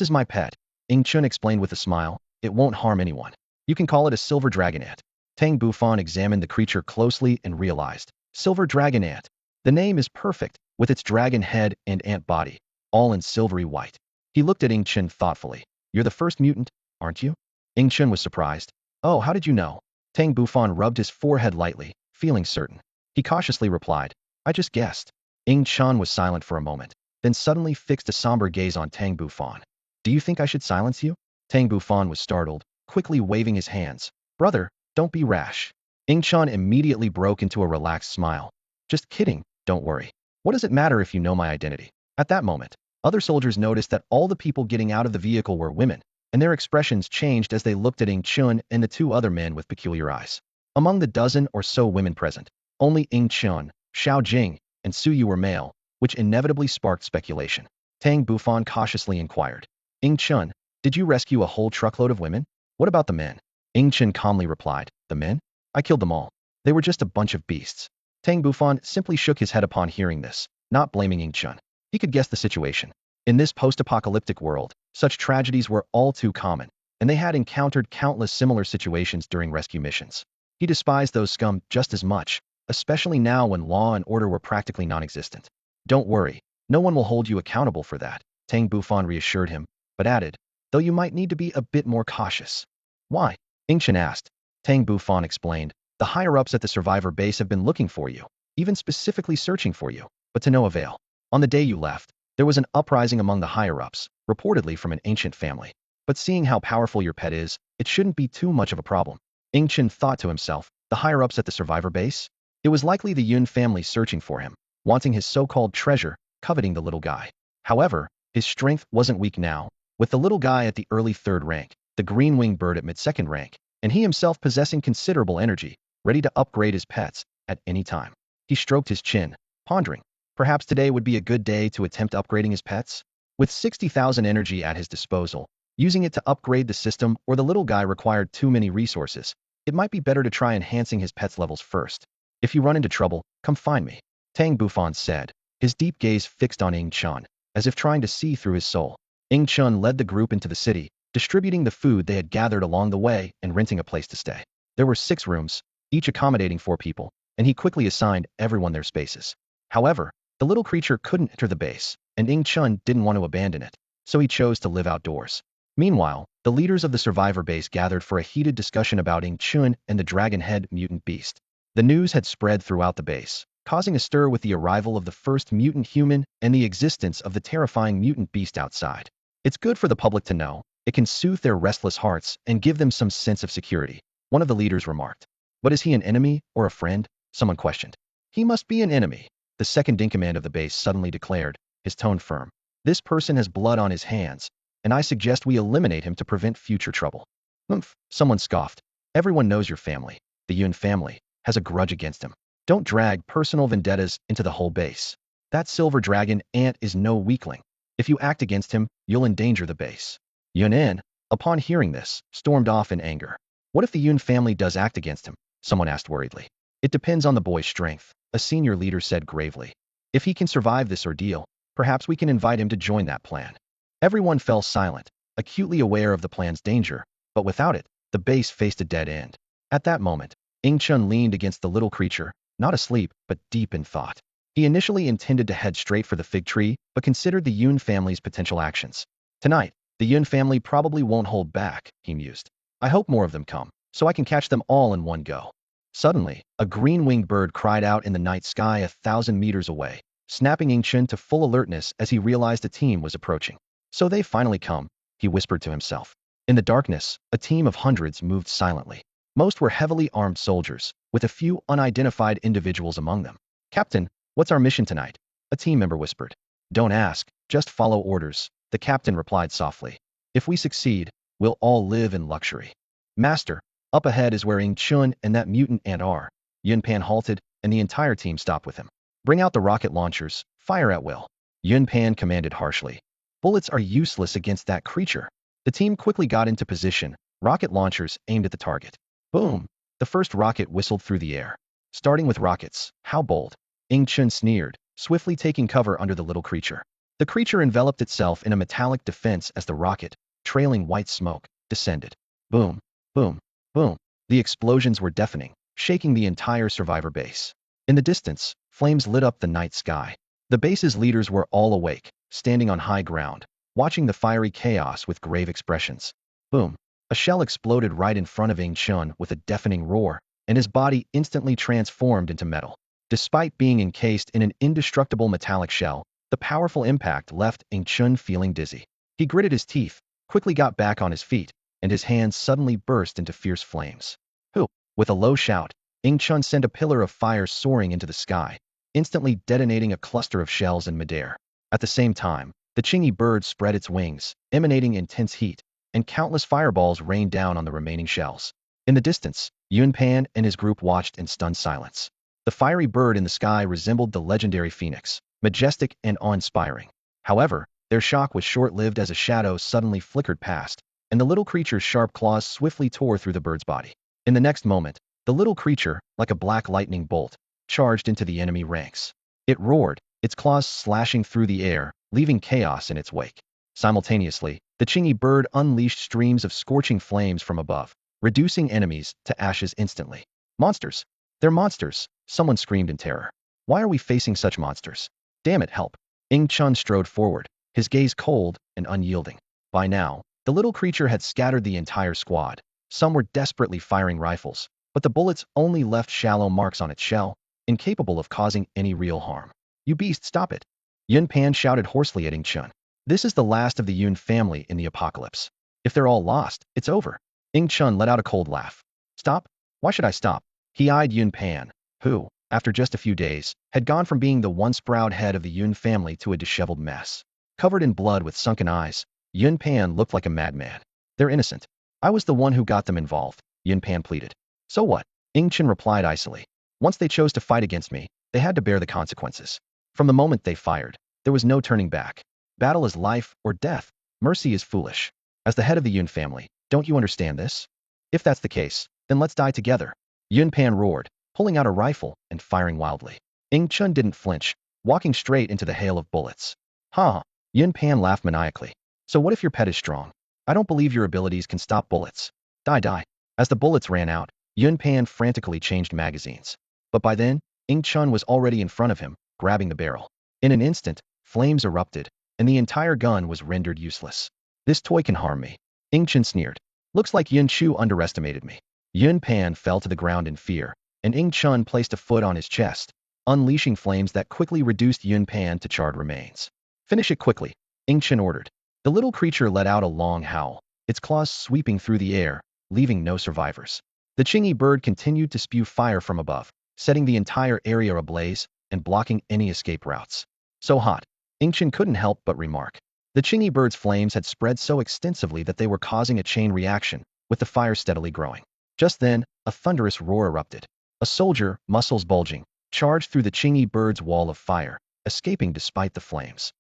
my pet," Ing Chun explained with a smile. "It won't harm anyone. You can call it a silver dragon ant." Tang Bufan examined the creature closely and realized. Silver dragon ant. The name is perfect, with its dragon head and ant body, all in silvery white. He looked at Ing Chun thoughtfully. "You're the first mutant, aren't you?" Ing Chun was surprised. "Oh, how did you know?" Tang Bufan rubbed his forehead lightly, feeling certain. He cautiously replied, "I just guessed." Ing Chun was silent for a moment, then suddenly fixed a somber gaze on Tang Bufan. "Do you think I should silence you?" Tang Bufan was startled, quickly waving his hands. "Brother, don't be rash." Ing Chun immediately broke into a relaxed smile. "Just kidding, don't worry. What does it matter if you know my identity?" At that moment, other soldiers noticed that all the people getting out of the vehicle were women, and their expressions changed as they looked at Ing Chun and the two other men with peculiar eyes. Among the dozen or so women present, only Ing Chun, Xiao Jing, and Su Yu were male, which inevitably sparked speculation. Tang Bufan cautiously inquired, "Ing Chun, did you rescue a whole truckload of women? What about the men?" Ing Chun calmly replied, "The men? I killed them all. They were just a bunch of beasts." Tang Bufan simply shook his head upon hearing this, not blaming Ing Chun. He could guess the situation. In this post-apocalyptic world, such tragedies were all too common, and they had encountered countless similar situations during rescue missions. He despised those scum just as much, especially now when law and order were practically non-existent. "Don't worry, no one will hold you accountable for that," Tang Bufan reassured him, but added, "though you might need to be a bit more cautious." "Why?" Ing Chun asked. Tang Bufan explained, "The higher-ups at the survivor base have been looking for you, even specifically searching for you, but to no avail. On the day you left, there was an uprising among the higher-ups, reportedly from an ancient family. But seeing how powerful your pet is, it shouldn't be too much of a problem." Ing Chun thought to himself, the higher-ups at the survivor base? It was likely the Yun family searching for him, wanting his so-called treasure, coveting the little guy. However, his strength wasn't weak now, with the little guy at the early third rank, the green-winged bird at mid-second rank, and he himself possessing considerable energy, ready to upgrade his pets at any time. He stroked his chin, pondering. Perhaps today would be a good day to attempt upgrading his pets? With 60,000 energy at his disposal, using it to upgrade the system or the little guy required too many resources, it might be better to try enhancing his pet's levels first. If you run into trouble, come find me, Tang Bufan said, his deep gaze fixed on Ing Chun, as if trying to see through his soul. Ing Chun led the group into the city, distributing the food they had gathered along the way and renting a place to stay. There were 6 rooms, each accommodating 4 people, and he quickly assigned everyone their spaces. However, the little creature couldn't enter the base, and Ing Chun didn't want to abandon it, so he chose to live outdoors. Meanwhile, the leaders of the survivor base gathered for a heated discussion about Ing Chun and the dragon-head mutant beast. The news had spread throughout the base, causing a stir with the arrival of the first mutant human and the existence of the terrifying mutant beast outside. It's good for the public to know. It can soothe their restless hearts and give them some sense of security, one of the leaders remarked. But is he an enemy or a friend? Someone questioned. He must be an enemy, the second-in-command of the base suddenly declared, his tone firm. This person has blood on his hands, and I suggest we eliminate him to prevent future trouble. Humph, someone scoffed. Everyone knows your family, the Yun family, has a grudge against him. Don't drag personal vendettas into the whole base. That silver dragon ant is no weakling. If you act against him, you'll endanger the base. Yun, upon hearing this, stormed off in anger. What if the Yun family does act against him? Someone asked worriedly. It depends on the boy's strength, a senior leader said gravely. If he can survive this ordeal, perhaps we can invite him to join that plan. Everyone fell silent, acutely aware of the plan's danger, but without it, the base faced a dead end. At that moment, Ing Chun leaned against the little creature, not asleep, but deep in thought. He initially intended to head straight for the fig tree, but considered the Yun family's potential actions. Tonight, the Yun family probably won't hold back, he mused. I hope more of them come, so I can catch them all in one go. Suddenly, a green-winged bird cried out in the night sky 1,000 meters away, snapping Ing Chun to full alertness as he realized a team was approaching. So they finally come, he whispered to himself. In the darkness, a team of hundreds moved silently. Most were heavily armed soldiers, with a few unidentified individuals among them. Captain, what's our mission tonight? A team member whispered. Don't ask, just follow orders, the captain replied softly. If we succeed, we'll all live in luxury. Master, up ahead is where Ing Chun and that mutant ant are. Yun Pan halted, and the entire team stopped with him. Bring out the rocket launchers, fire at will. Yun Pan commanded harshly. Bullets are useless against that creature. The team quickly got into position, rocket launchers aimed at the target. Boom! The first rocket whistled through the air. Starting with rockets, how bold. Ing Chun sneered, swiftly taking cover under the little creature. The creature enveloped itself in a metallic defense as the rocket, trailing white smoke, descended. Boom! Boom! Boom! The explosions were deafening, shaking the entire survivor base. In the distance, flames lit up the night sky. The base's leaders were all awake, standing on high ground, watching the fiery chaos with grave expressions. Boom! A shell exploded right in front of Ing Chun with a deafening roar, and his body instantly transformed into metal. Despite being encased in an indestructible metallic shell, the powerful impact left Ing Chun feeling dizzy. He gritted his teeth, quickly got back on his feet, and his hands suddenly burst into fierce flames. Hoo! With a low shout, Ing Chun sent a pillar of fire soaring into the sky, instantly detonating a cluster of shells in midair. At the same time, the Chingy bird spread its wings, emanating intense heat, and countless fireballs rained down on the remaining shells. In the distance, Yun Pan and his group watched in stunned silence. The fiery bird in the sky resembled the legendary phoenix, majestic and awe-inspiring. However, their shock was short-lived as a shadow suddenly flickered past, and the little creature's sharp claws swiftly tore through the bird's body. In the next moment, the little creature, like a black lightning bolt, charged into the enemy ranks. It roared, its claws slashing through the air, leaving chaos in its wake. Simultaneously, the Chingy bird unleashed streams of scorching flames from above, reducing enemies to ashes instantly. Monsters! They're monsters! Someone screamed in terror. Why are we facing such monsters? Damn it, help! Ing Chun strode forward, his gaze cold and unyielding. By now, the little creature had scattered the entire squad. Some were desperately firing rifles, but the bullets only left shallow marks on its shell, incapable of causing any real harm. You beast, stop it! Yun Pan shouted hoarsely at Ing Chun. This is the last of the Yun family in the apocalypse. If they're all lost, it's over. Ing Chun let out a cold laugh. Stop? Why should I stop? He eyed Yun Pan, who, after just a few days, had gone from being the once proud head of the Yun family to a disheveled mess. Covered in blood with sunken eyes, Yun Pan looked like a madman. They're innocent. I was the one who got them involved, Yun Pan pleaded. So what? Ing Chen replied icily. Once they chose to fight against me, they had to bear the consequences. From the moment they fired, there was no turning back. Battle is life or death. Mercy is foolish. As the head of the Yun family, don't you understand this? If that's the case, then let's die together. Yun Pan roared, pulling out a rifle and firing wildly. Ing Chen didn't flinch, walking straight into the hail of bullets. Ha! Yun Pan laughed maniacally. So what if your pet is strong? I don't believe your abilities can stop bullets. Die, die. As the bullets ran out, Yun Pan frantically changed magazines. But by then, Ing Chen was already in front of him, grabbing the barrel. In an instant, flames erupted, and the entire gun was rendered useless. This toy can harm me. Ing Chen sneered. Looks like Yun Chu underestimated me. Yun Pan fell to the ground in fear, and Ing Chen placed a foot on his chest, unleashing flames that quickly reduced Yun Pan to charred remains. Finish it quickly, Ing Chen ordered. The little creature let out a long howl, its claws sweeping through the air, leaving no survivors. The Chingy bird continued to spew fire from above, setting the entire area ablaze and blocking any escape routes. So hot, Ing Chen couldn't help but remark. The Chingy bird's flames had spread so extensively that they were causing a chain reaction, with the fire steadily growing. Just then, a thunderous roar erupted. A soldier, muscles bulging, charged through the Chingy bird's wall of fire, escaping despite the flames.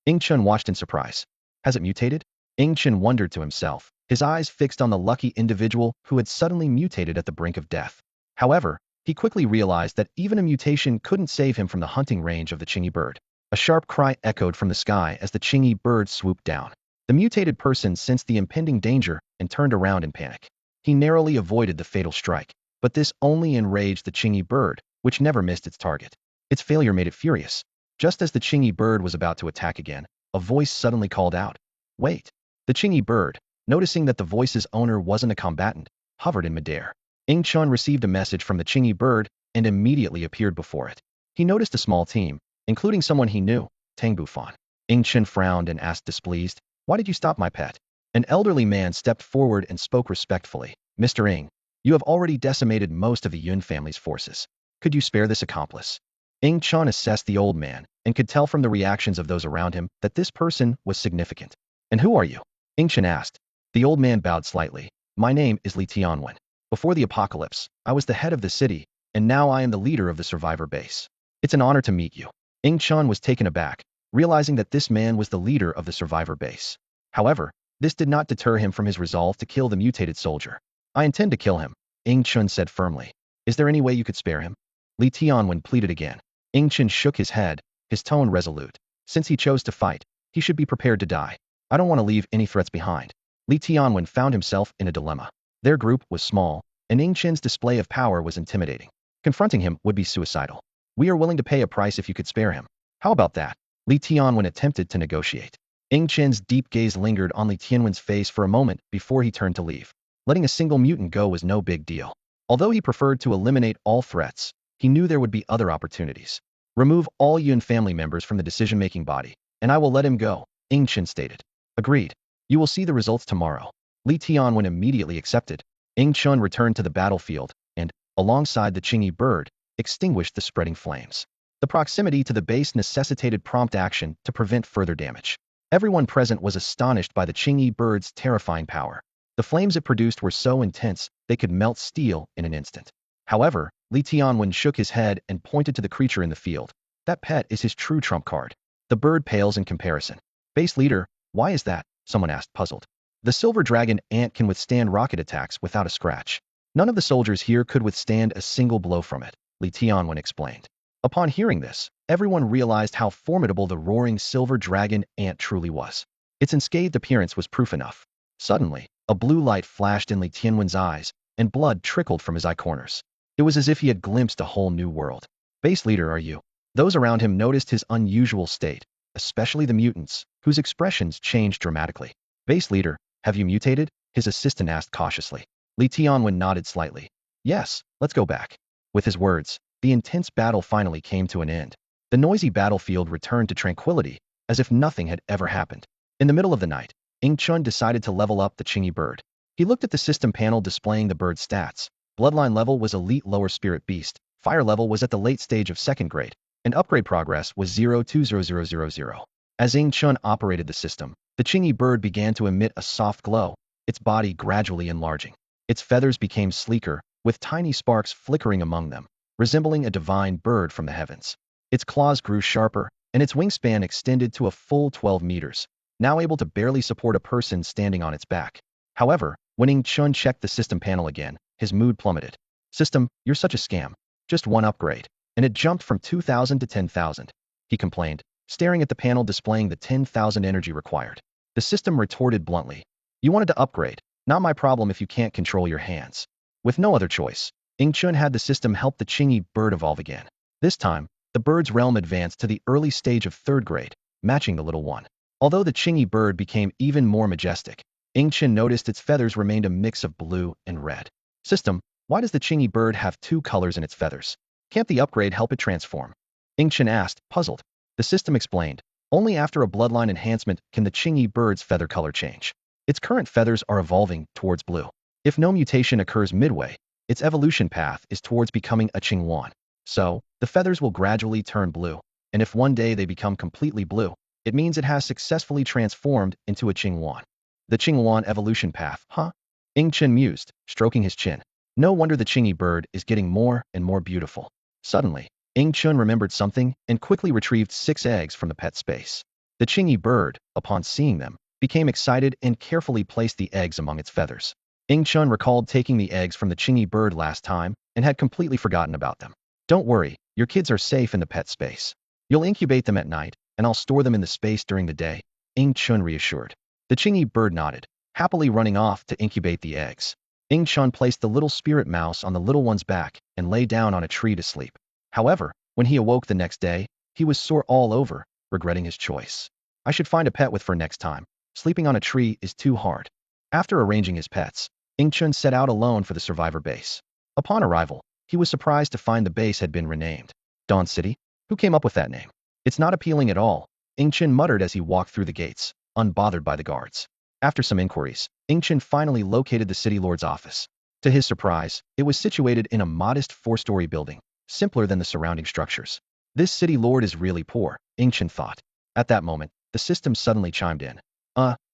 Ing Chen watched in surprise. Has it mutated? Ing Chen wondered to himself, his eyes fixed on the lucky individual who had suddenly mutated at the brink of death. However, he quickly realized that even a mutation couldn't save him from the hunting range of the Chingy bird. A sharp cry echoed from the sky as the Chingy bird swooped down. The mutated person sensed the impending danger and turned around in panic. He narrowly avoided the fatal strike, but this only enraged the Chingy bird, which never missed its target. Its failure made it furious. Just as the Chingy bird was about to attack again, a voice suddenly called out, "Wait!" The Chingy bird, noticing that the voice's owner wasn't a combatant, hovered in midair. Ing Chen received a message from the Chingy bird and immediately appeared before it. He noticed a small team, including someone he knew, Tang Bufan. Ing Chen frowned and asked displeased, "Why did you stop my pet?" An elderly man stepped forward and spoke respectfully. "Mr. Ing, you have already decimated most of the Yun family's forces. Could you spare this accomplice?" Ing Chen assessed the old man and could tell from the reactions of those around him that this person was significant. "And who are you?" Ing Chen asked. The old man bowed slightly. "My name is Li Tianwen. Before the apocalypse, I was the head of the city, and now I am the leader of the survivor base. It's an honor to meet you." Ing Chen was taken aback, realizing that this man was the leader of the survivor base. However, this did not deter him from his resolve to kill the mutated soldier. "I intend to kill him," Ing Chen said firmly. "Is there any way you could spare him?" Li Tianwen pleaded again. Ing Chen shook his head, his tone resolute. Since he chose to fight, he should be prepared to die. "I don't want to leave any threats behind." Li Tianwen found himself in a dilemma. Their group was small, and Ing Chen's display of power was intimidating. Confronting him would be suicidal. "We are willing to pay a price if you could spare him. How about that?" Li Tianwen attempted to negotiate. Ing Chen's deep gaze lingered on Li Tianwen's face for a moment before he turned to leave. Letting a single mutant go was no big deal. Although he preferred to eliminate all threats, he knew there would be other opportunities. "Remove all Yun family members from the decision-making body, and I will let him go," Ing Chen stated. "Agreed. You will see the results tomorrow." Li Tianwen immediately accepted. Ing Chen returned to the battlefield and, alongside the Chingy bird, extinguished the spreading flames. The proximity to the base necessitated prompt action to prevent further damage. Everyone present was astonished by the Chingy bird's terrifying power. The flames it produced were so intense they could melt steel in an instant. However, Li Tianwen shook his head and pointed to the creature in the field. "That pet is his true trump card. The bird pales in comparison." "Base leader, why is that?" someone asked, puzzled. "The silver dragon ant can withstand rocket attacks without a scratch. None of the soldiers here could withstand a single blow from it," Li Tianwen explained. Upon hearing this, everyone realized how formidable the roaring silver dragon ant truly was. Its unscathed appearance was proof enough. Suddenly, a blue light flashed in Li Tianwen's eyes, and blood trickled from his eye corners. It was as if he had glimpsed a whole new world. "Base leader, are you?" Those around him noticed his unusual state, especially the mutants, whose expressions changed dramatically. "Base leader, have you mutated?" his assistant asked cautiously. Li Tianwen nodded slightly. "Yes, let's go back." With his words, the intense battle finally came to an end. The noisy battlefield returned to tranquility, as if nothing had ever happened. In the middle of the night, Ing Chen decided to level up the Chingy bird. He looked at the system panel displaying the bird's stats. Bloodline level was elite lower spirit beast, fire level was at the late stage of 2nd grade, and upgrade progress was 0200000. As Ing Chun operated the system, the Chingy bird began to emit a soft glow, its body gradually enlarging. Its feathers became sleeker, with tiny sparks flickering among them, resembling a divine bird from the heavens. Its claws grew sharper, and its wingspan extended to a full 12 meters, now able to barely support a person standing on its back. However, when Ing Chun checked the system panel again, his mood plummeted. System, you're such a scam. Just one upgrade, and it jumped from 2,000 to 10,000. He complained, staring at the panel displaying the 10,000 energy required. The system retorted bluntly. You wanted to upgrade. Not my problem if you can't control your hands. With no other choice, Ing Chun had the system help the Chingy bird evolve again. This time, the bird's realm advanced to the early stage of 3rd grade, matching the little one. Although the Chingy bird became even more majestic, Ing Chun noticed its feathers remained a mix of blue and red. System, why does the Chingy bird have 2 colors in its feathers? Can't the upgrade help it transform? Ing Chun asked, puzzled. The system explained, only after a bloodline enhancement can the Chingy bird's feather color change. Its current feathers are evolving towards blue. If no mutation occurs midway, its evolution path is towards becoming a Qingwan. So, the feathers will gradually turn blue, and if one day they become completely blue, it means it has successfully transformed into a Qingwan. The Qingwan evolution path, huh? Ing Chun mused, stroking his chin. No wonder the Chingy bird is getting more and more beautiful. Suddenly, Ing Chun remembered something and quickly retrieved 6 eggs from the pet space. The Chingy bird, upon seeing them, became excited and carefully placed the eggs among its feathers. Ing Chun recalled taking the eggs from the Chingy bird last time and had completely forgotten about them. Don't worry, your kids are safe in the pet space. You'll incubate them at night, and I'll store them in the space during the day, Ing Chun reassured. The Chingy bird nodded, happily running off to incubate the eggs. Ing Chun placed the little spirit mouse on the little one's back and lay down on a tree to sleep. However, when he awoke the next day, he was sore all over, regretting his choice. I should find a pet with fur next time. Sleeping on a tree is too hard. After arranging his pets, Ing Chun set out alone for the survivor base. Upon arrival, he was surprised to find the base had been renamed Dawn City. Who came up with that name? It's not appealing at all, Ing Chun muttered as he walked through the gates, unbothered by the guards. After some inquiries, Ing Chun finally located the city lord's office. To his surprise, it was situated in a modest 4-story building, simpler than the surrounding structures. This city lord is really poor, Ing Chun thought. At that moment, the system suddenly chimed in.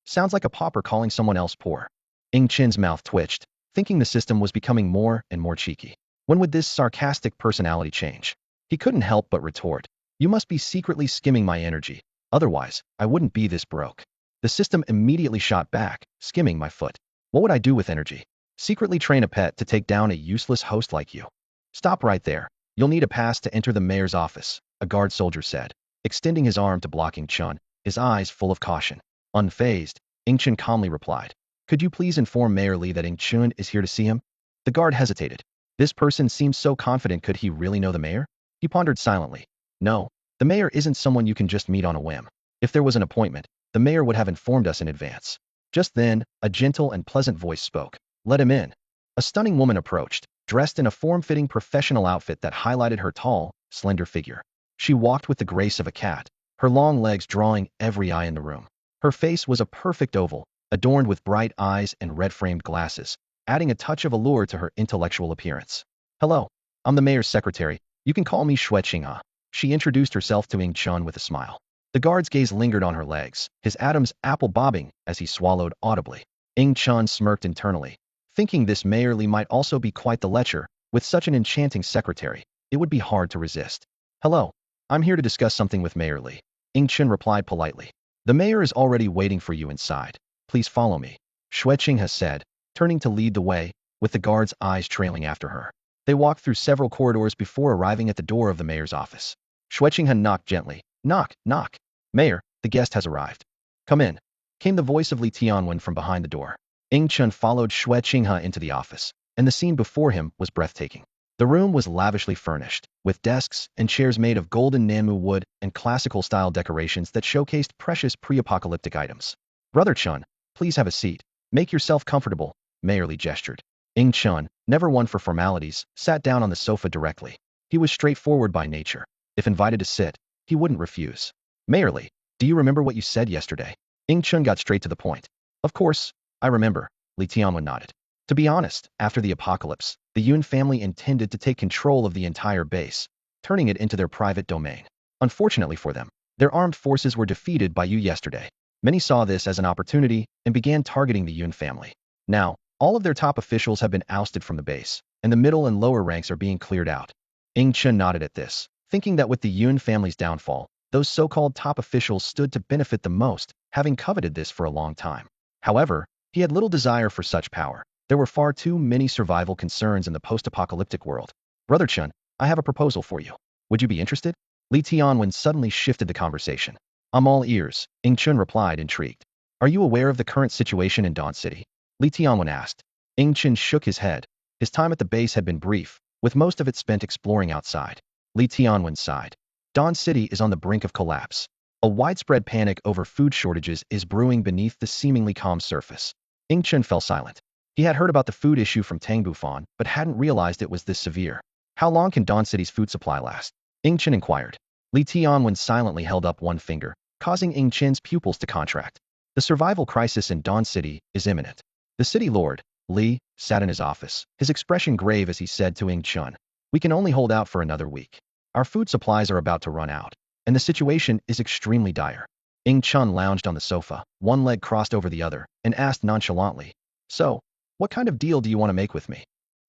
Sounds like a pauper calling someone else poor. Ing Chun's mouth twitched, thinking the system was becoming more and more cheeky. When would this sarcastic personality change? He couldn't help but retort. You must be secretly skimming my energy. Otherwise, I wouldn't be this broke. The system immediately shot back, skimming my foot. What would I do with energy? Secretly train a pet to take down a useless host like you. Stop right there. You'll need a pass to enter the mayor's office, a guard soldier said, extending his arm to block Ing Chun, his eyes full of caution. Unfazed, Ing Chun calmly replied. Could you please inform Mayor Li that Ing Chun is here to see him? The guard hesitated. This person seems so confident, could he really know the mayor? He pondered silently. No, the mayor isn't someone you can just meet on a whim. If there was an appointment, the mayor would have informed us in advance. Just then, a gentle and pleasant voice spoke. Let him in. A stunning woman approached, dressed in a form-fitting professional outfit that highlighted her tall, slender figure. She walked with the grace of a cat, her long legs drawing every eye in the room. Her face was a perfect oval, adorned with bright eyes and red-framed glasses, adding a touch of allure to her intellectual appearance. Hello, I'm the mayor's secretary. You can call me Xue Qingha. She introduced herself to Ing Chun with a smile. The guard's gaze lingered on her legs, his Adam's apple bobbing as he swallowed audibly. Ing Chun smirked internally, thinking this Mayor Li might also be quite the lecher. With such an enchanting secretary, it would be hard to resist. Hello, I'm here to discuss something with Mayor Li. Ing Chun replied politely. The mayor is already waiting for you inside. Please follow me, Xue Qingha said, turning to lead the way, with the guard's eyes trailing after her. They walked through several corridors before arriving at the door of the mayor's office. Xue Qingha knocked gently. Knock, knock. Mayor, the guest has arrived. Come in, came the voice of Li Tianwen from behind the door. Ing Chun followed Xue Qingha into the office, and the scene before him was breathtaking. The room was lavishly furnished, with desks and chairs made of golden Nanmu wood and classical-style decorations that showcased precious pre-apocalyptic items. Brother Chun, please have a seat. Make yourself comfortable, Mayor Li gestured. Ing Chun, never one for formalities, sat down on the sofa directly. He was straightforward by nature. If invited to sit, he wouldn't refuse. Mayor Li, do you remember what you said yesterday? Ing Chun got straight to the point. Of course, I remember, Li Tianwen nodded. To be honest, after the apocalypse, the Yun family intended to take control of the entire base, turning it into their private domain. Unfortunately for them, Their armed forces were defeated by you yesterday. Many saw this as an opportunity and began targeting the Yun family. Now, all of their top officials have been ousted from the base, and the middle and lower ranks are being cleared out. Ing Chen nodded at this, thinking that with the Yun family's downfall, those so-called top officials stood to benefit the most, having coveted this for a long time. However, he had little desire for such power. There were far too many survival concerns in the post-apocalyptic world. Brother Chun, I have a proposal for you. Would you be interested? Li Tianwen suddenly shifted the conversation. I'm all ears, Ing Chun replied, intrigued. Are you aware of the current situation in Dawn City? Li Tianwen asked. Ing Chun shook his head. His time at the base had been brief, with most of it spent exploring outside. Li Tianwen sighed. Dawn City is on the brink of collapse. A widespread panic over food shortages is brewing beneath the seemingly calm surface. Ing Chun fell silent. He had heard about the food issue from Tang Bufan, but hadn't realized it was this severe. How long can Dawn City's food supply last? Ing Chen inquired. Li Tianwen silently held up one finger, causing Ing Chen's pupils to contract. The survival crisis in Dawn City is imminent. The city lord, Li, sat in his office, his expression grave as he said to Ing Chen, "We can only hold out for another week. Our food supplies are about to run out, and the situation is extremely dire." Ing Chen lounged on the sofa, one leg crossed over the other, and asked nonchalantly, "So, what kind of deal do you want to make with me?"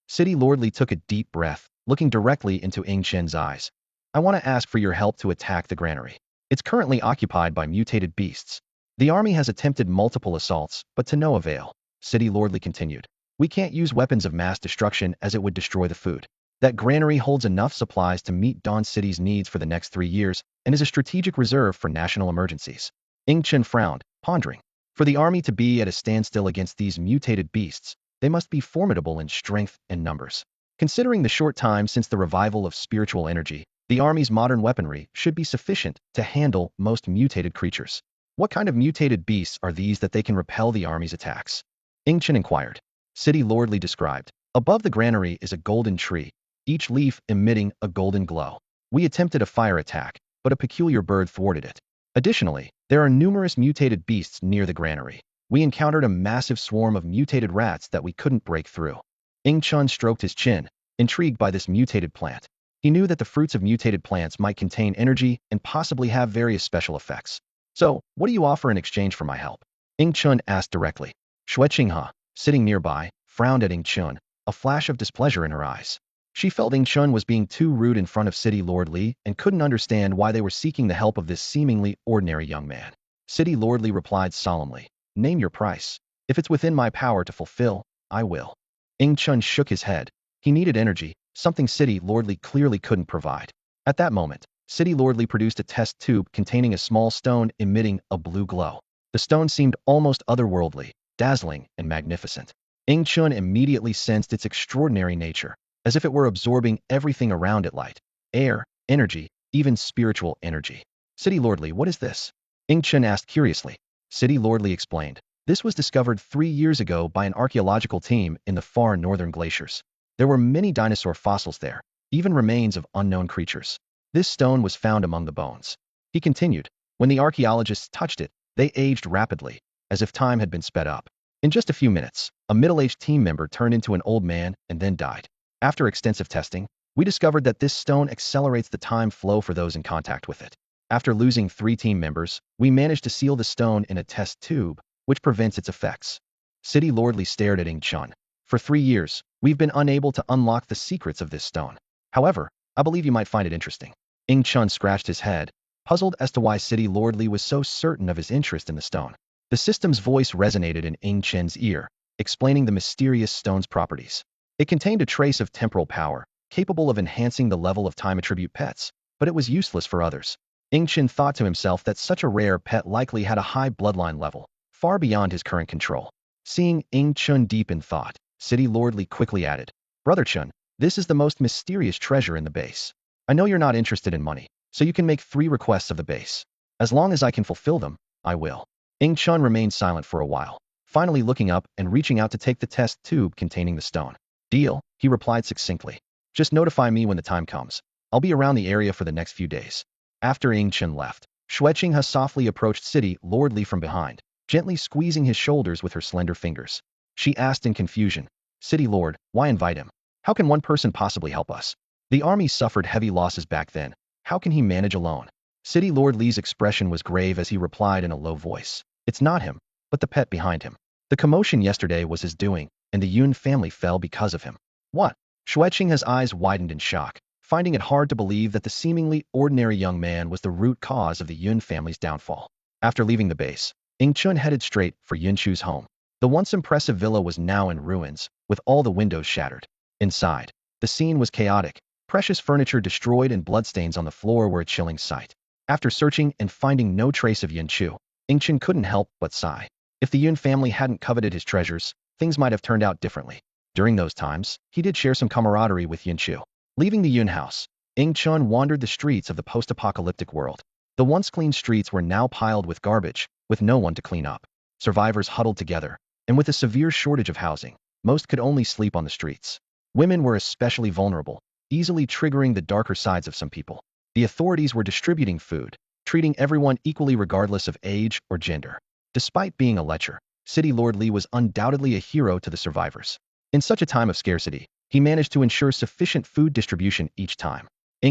City Lord Li took a deep breath, looking directly into Ing Chen's eyes. "I want to ask for your help to attack the granary. It's currently occupied by mutated beasts. The army has attempted multiple assaults, but to no avail." City Lord Li continued. "We can't use weapons of mass destruction as it would destroy the food. That granary holds enough supplies to meet Dawn City's needs for the next 3 years and is a strategic reserve for national emergencies." Ing Chen frowned, pondering. For the army to be at a standstill against these mutated beasts, they must be formidable in strength and numbers. Considering the short time since the revival of spiritual energy, the army's modern weaponry should be sufficient to handle most mutated creatures. What kind of mutated beasts are these that they can repel the army's attacks? Ing Chen inquired. City Lord Li described. Above the granary is a golden tree, each leaf emitting a golden glow. We attempted a fire attack, but a peculiar bird thwarted it. Additionally, there are numerous mutated beasts near the granary. We encountered a massive swarm of mutated rats that we couldn't break through. Ing Chen stroked his chin, intrigued by this mutated plant. He knew that the fruits of mutated plants might contain energy and possibly have various special effects. "So, what do you offer in exchange for my help?" Ing Chen asked directly. Xue Qinghe, sitting nearby, frowned at Ing Chen, a flash of displeasure in her eyes. She felt Ing Chen was being too rude in front of City Lord Li and couldn't understand why they were seeking the help of this seemingly ordinary young man. City Lord Li replied solemnly, "Name your price. If it's within my power to fulfill, I will." Ing Chen shook his head. He needed energy, something City Lord Li clearly couldn't provide. At that moment, City Lord Li produced a test tube containing a small stone emitting a blue glow. The stone seemed almost otherworldly, dazzling, and magnificent. Ing Chen immediately sensed its extraordinary nature, as if it were absorbing everything around it: light, air, energy, even spiritual energy. "City Lord Li, what is this?" Ing Chen asked curiously. City Lord Li explained. This was discovered 3 years ago by an archaeological team in the far northern glaciers. There were many dinosaur fossils there, even remains of unknown creatures. This stone was found among the bones. He continued. When the archaeologists touched it, they aged rapidly, as if time had been sped up. In just a few minutes, a middle-aged team member turned into an old man and then died. After extensive testing, we discovered that this stone accelerates the time flow for those in contact with it. After losing 3 team members, we managed to seal the stone in a test tube, which prevents its effects. City Lord Li stared at Ing Chen. For 3 years, we've been unable to unlock the secrets of this stone. However, I believe you might find it interesting. Ing Chen scratched his head, puzzled as to why City Lord Li was so certain of his interest in the stone. The system's voice resonated in Ing Chen's ear, explaining the mysterious stone's properties. It contained a trace of temporal power, capable of enhancing the level of time attribute pets, but it was useless for others. Ing Chen thought to himself that such a rare pet likely had a high bloodline level, far beyond his current control. Seeing Ing Chen deep in thought, City Lord Li quickly added, "Brother Chen, this is the most mysterious treasure in the base. I know you're not interested in money, so you can make 3 requests of the base. As long as I can fulfill them, I will." Ing Chen remained silent for a while, finally looking up and reaching out to take the test tube containing the stone. "Deal," he replied succinctly. "Just notify me when the time comes. I'll be around the area for the next few days." After Ing Chen left, Xue Qinghe softly approached City Lord Li from behind, gently squeezing his shoulders with her slender fingers. She asked in confusion, "City Lord, why invite him? How can one person possibly help us? The army suffered heavy losses back then. How can he manage alone?" City Lord Li's expression was grave as he replied in a low voice. It's not him, but the pet behind him. The commotion yesterday was his doing, and the Yun family fell because of him. What? Xueqing's eyes widened in shock, finding it hard to believe that the seemingly ordinary young man was the root cause of the Yun family's downfall. After leaving the base, Chun headed straight for Yunchu's home. The once impressive villa was now in ruins, with all the windows shattered. Inside, the scene was chaotic. Precious furniture destroyed and bloodstains on the floor were a chilling sight. After searching and finding no trace of Yunchu, Chun couldn't help but sigh. If the Yun family hadn't coveted his treasures, things might have turned out differently. During those times, he did share some camaraderie with Yunchu. Leaving the Yun house, Chun wandered the streets of the post-apocalyptic world. The once clean streets were now piled with garbage, with no one to clean up. Survivors huddled together, and with a severe shortage of housing, most could only sleep on the streets. Women were especially vulnerable, easily triggering the darker sides of some people. The authorities were distributing food, treating everyone equally regardless of age or gender. Despite being a lecher, City Lord Li was undoubtedly a hero to the survivors. In such a time of scarcity, he managed to ensure sufficient food distribution each time.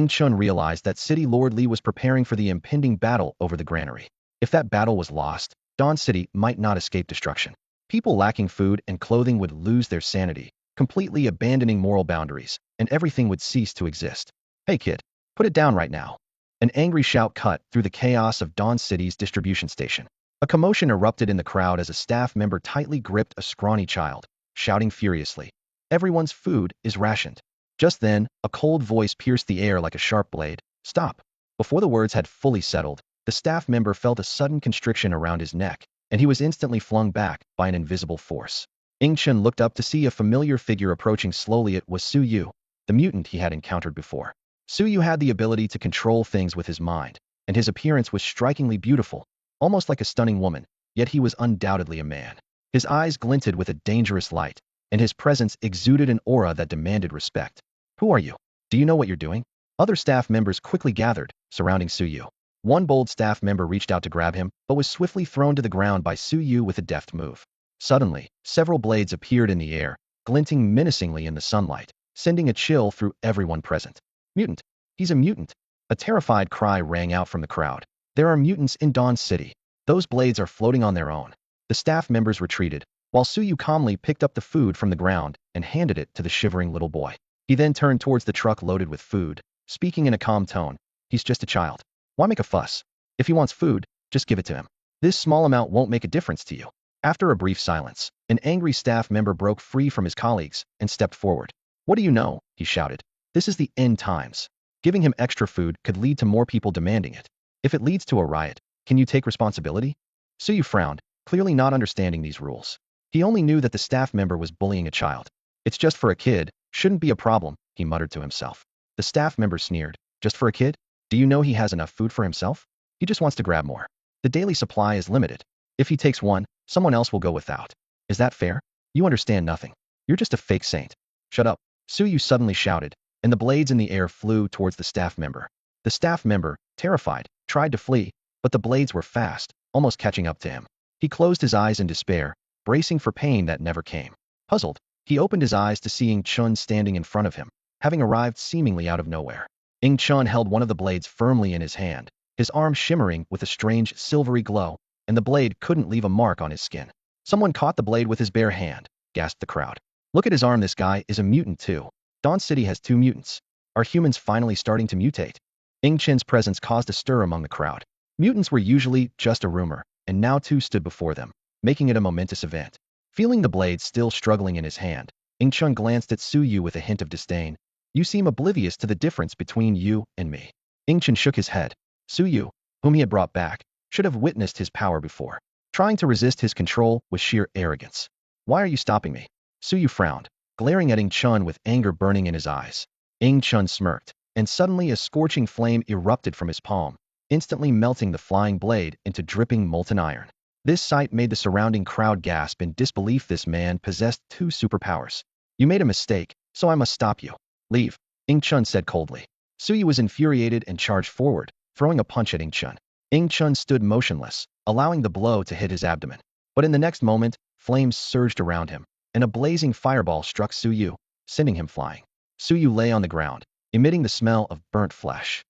Chun realized that City Lord Li was preparing for the impending battle over the granary. If that battle was lost, Dawn City might not escape destruction. People lacking food and clothing would lose their sanity, completely abandoning moral boundaries, and everything would cease to exist. Hey kid, put it down right now. An angry shout cut through the chaos of Dawn City's distribution station. A commotion erupted in the crowd as a staff member tightly gripped a scrawny child, shouting furiously, "Everyone's food is rationed." Just then, a cold voice pierced the air like a sharp blade. "Stop." Before the words had fully settled, the staff member felt a sudden constriction around his neck, and he was instantly flung back by an invisible force. Chun looked up to see a familiar figure approaching slowly. It was Su Yu, the mutant he had encountered before. Su Yu had the ability to control things with his mind, and his appearance was strikingly beautiful, almost like a stunning woman, yet he was undoubtedly a man. His eyes glinted with a dangerous light, and his presence exuded an aura that demanded respect. "Who are you? Do you know what you're doing?" Other staff members quickly gathered, surrounding Su Yu. One bold staff member reached out to grab him, but was swiftly thrown to the ground by Su Yu with a deft move. Suddenly, several blades appeared in the air, glinting menacingly in the sunlight, sending a chill through everyone present. "Mutant! He's a mutant!" A terrified cry rang out from the crowd. "There are mutants in Dawn City. Those blades are floating on their own." The staff members retreated, while Su Yu calmly picked up the food from the ground and handed it to the shivering little boy. He then turned towards the truck loaded with food, speaking in a calm tone. "He's just a child. Why make a fuss? If he wants food, just give it to him. This small amount won't make a difference to you." After a brief silence, an angry staff member broke free from his colleagues and stepped forward. "What do you know?" he shouted. "This is the end times. Giving him extra food could lead to more people demanding it. If it leads to a riot, can you take responsibility?" Su Yu frowned, clearly not understanding these rules. He only knew that the staff member was bullying a child. "It's just for a kid, shouldn't be a problem," he muttered to himself. The staff member sneered. "Just for a kid? Do you know he has enough food for himself? He just wants to grab more. The daily supply is limited. If he takes one, someone else will go without. Is that fair? You understand nothing. You're just a fake saint." "Shut up," Su Yu suddenly shouted, and the blades in the air flew towards the staff member. The staff member, terrified, tried to flee, but the blades were fast, almost catching up to him. He closed his eyes in despair, bracing for pain that never came. Puzzled, he opened his eyes to seeing Chun standing in front of him, having arrived seemingly out of nowhere. Chun held one of the blades firmly in his hand, his arm shimmering with a strange silvery glow, and the blade couldn't leave a mark on his skin. "Someone caught the blade with his bare hand," gasped the crowd. "Look at his arm. This guy is a mutant too. Dawn City has 2 mutants. Are humans finally starting to mutate?" Chun's presence caused a stir among the crowd. Mutants were usually just a rumor, and now 2 stood before them, making it a momentous event. Feeling the blade still struggling in his hand, Chun glanced at Su Yu with a hint of disdain. "You seem oblivious to the difference between you and me." Chun shook his head. Su Yu, whom he had brought back, should have witnessed his power before. Trying to resist his control was sheer arrogance. "Why are you stopping me?" Su Yu frowned, glaring at Chun with anger burning in his eyes. Chun smirked, and suddenly a scorching flame erupted from his palm, instantly melting the flying blade into dripping molten iron. This sight made the surrounding crowd gasp in disbelief. This man possessed 2 superpowers. "You made a mistake, so I must stop you. Leave," Chun said coldly. Su Yu was infuriated and charged forward, throwing a punch at Chun. Chun stood motionless, allowing the blow to hit his abdomen. But in the next moment, flames surged around him, and a blazing fireball struck Su Yu, sending him flying. Su Yu lay on the ground, emitting the smell of burnt flesh.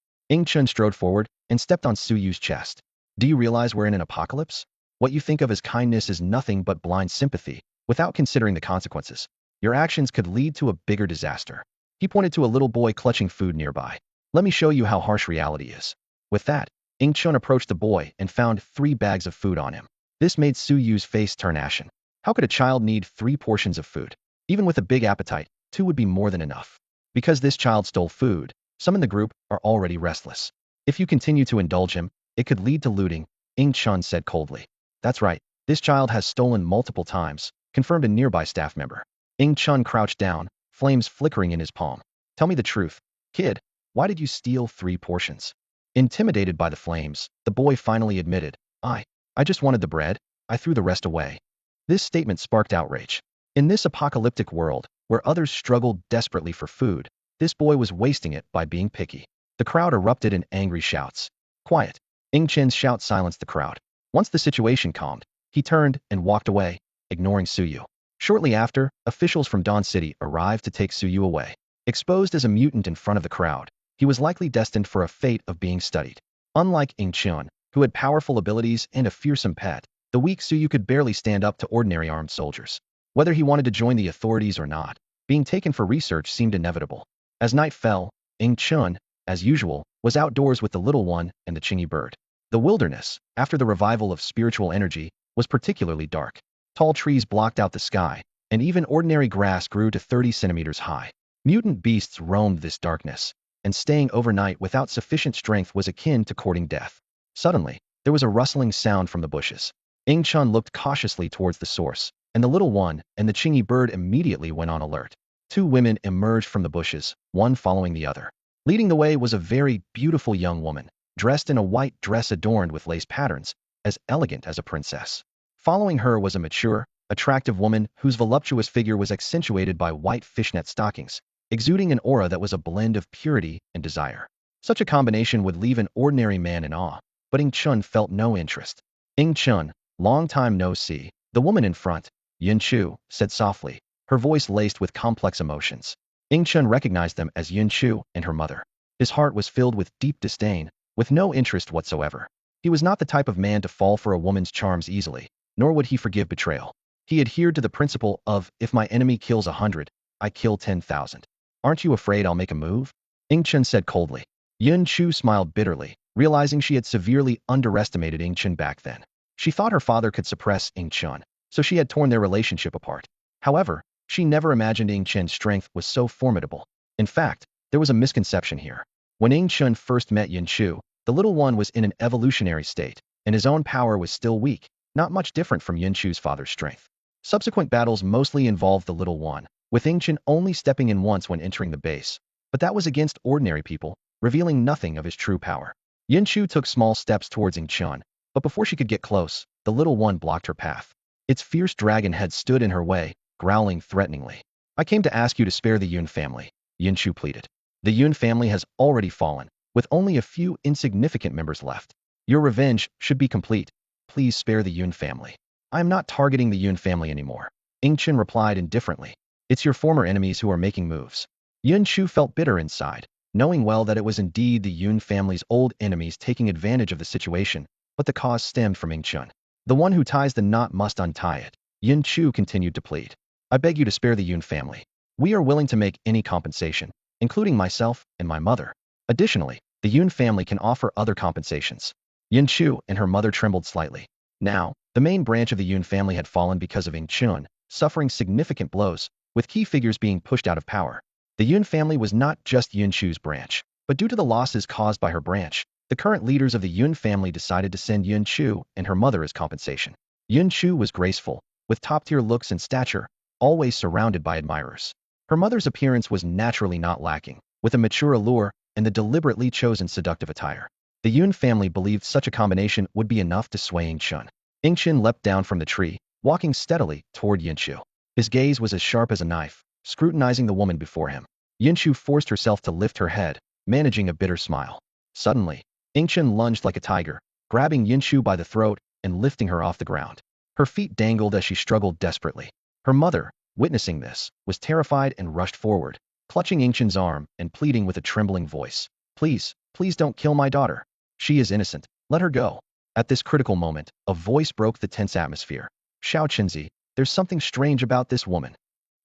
Chun strode forward and stepped on Suyu's chest. Do you realize we're in an apocalypse? What you think of as kindness is nothing but blind sympathy, without considering the consequences. Your actions could lead to a bigger disaster. He pointed to a little boy clutching food nearby. Let me show you how harsh reality is. With that, Ing Chun approached the boy and found 3 bags of food on him. This made Suyu's face turn ashen. How could a child need 3 portions of food? Even with a big appetite, 2 would be more than enough. Because this child stole food, some in the group are already restless. If you continue to indulge him, it could lead to looting, Ing Chun said coldly. That's right, this child has stolen multiple times, confirmed a nearby staff member. Ing Chun crouched down, flames flickering in his palm. Tell me the truth, kid, why did you steal 3 portions? Intimidated by the flames, the boy finally admitted, I just wanted the bread, I threw the rest away. This statement sparked outrage. In this apocalyptic world, where others struggled desperately for food, this boy was wasting it by being picky. The crowd erupted in angry shouts. Quiet. Ing Chen's shout silenced the crowd. Once the situation calmed, he turned and walked away, ignoring Suyu. Shortly after, officials from Dawn City arrived to take Suyu away. Exposed as a mutant in front of the crowd, he was likely destined for a fate of being studied. Unlike Ing Chun, who had powerful abilities and a fearsome pet, the weak Suyu could barely stand up to ordinary armed soldiers. Whether he wanted to join the authorities or not, being taken for research seemed inevitable. As night fell, Ing Chun, as usual, was outdoors with the little one and the Chingy bird. The wilderness, after the revival of spiritual energy, was particularly dark. Tall trees blocked out the sky, and even ordinary grass grew to 30 centimeters high. Mutant beasts roamed this darkness, and staying overnight without sufficient strength was akin to courting death. Suddenly, there was a rustling sound from the bushes. Ing Chun looked cautiously towards the source, and the little one and the Chingy bird immediately went on alert. 2 women emerged from the bushes, one following the other. Leading the way was a very beautiful young woman, dressed in a white dress adorned with lace patterns, as elegant as a princess. Following her was a mature, attractive woman whose voluptuous figure was accentuated by white fishnet stockings, exuding an aura that was a blend of purity and desire. Such a combination would leave an ordinary man in awe, but Ing Chun felt no interest. Ing Chun, long time no see, the woman in front, Yun Chu, said softly, her voice laced with complex emotions. Ing Chun recognized them as Yun Chu and her mother. His heart was filled with deep disdain, with no interest whatsoever. He was not the type of man to fall for a woman's charms easily, nor would he forgive betrayal. He adhered to the principle of, if my enemy kills 100, I kill 10,000. Aren't you afraid I'll make a move? Ing Chun said coldly. Yun Chu smiled bitterly, realizing she had severely underestimated Ing Chun back then. She thought her father could suppress Ing Chun, so she had torn their relationship apart. However, she never imagined Ing Chun's strength was so formidable. In fact, there was a misconception here. When Ing Chun first met Yun Chu, the little one was in an evolutionary state, and his own power was still weak, not much different from Yun Chu's father's strength. Subsequent battles mostly involved the little one, with Ing Chun only stepping in once when entering the base. But that was against ordinary people, revealing nothing of his true power. Yun Chu took small steps towards Ing Chun, but before she could get close, the little one blocked her path. Its fierce dragon head stood in her way, growling threateningly. I came to ask you to spare the Yun family, Yun Chu pleaded. The Yun family has already fallen, with only a few insignificant members left. Your revenge should be complete. Please spare the Yun family. I am not targeting the Yun family anymore, Ing Chun replied indifferently. It's your former enemies who are making moves. Yun Chu felt bitter inside, knowing well that it was indeed the Yun family's old enemies taking advantage of the situation, but the cause stemmed from Ing Chun. The one who ties the knot must untie it, Yun Chu continued to plead. I beg you to spare the Yun family. We are willing to make any compensation, including myself and my mother. Additionally, the Yun family can offer other compensations. Yun Chu and her mother trembled slightly. Now, the main branch of the Yun family had fallen because of Ing Chun, suffering significant blows, with key figures being pushed out of power. The Yun family was not just Yun Chu's branch, but due to the losses caused by her branch, the current leaders of the Yun family decided to send Yun Chu and her mother as compensation. Yun Chu was graceful, with top-tier looks and stature, always surrounded by admirers. Her mother's appearance was naturally not lacking, with a mature allure and the deliberately chosen seductive attire. The Yun family believed such a combination would be enough to sway Ing Chun. Ing Chun leapt down from the tree, walking steadily toward Yun Chu. His gaze was as sharp as a knife, scrutinizing the woman before him. Yun Chu forced herself to lift her head, managing a bitter smile. Suddenly, Ing Chun lunged like a tiger, grabbing Yun Chu by the throat and lifting her off the ground. Her feet dangled as she struggled desperately. Her mother, witnessing this, was terrified and rushed forward, clutching Ing Chun's arm and pleading with a trembling voice. Please, please don't kill my daughter. She is innocent. Let her go. At this critical moment, a voice broke the tense atmosphere. Xiao Qinzi, there's something strange about this woman.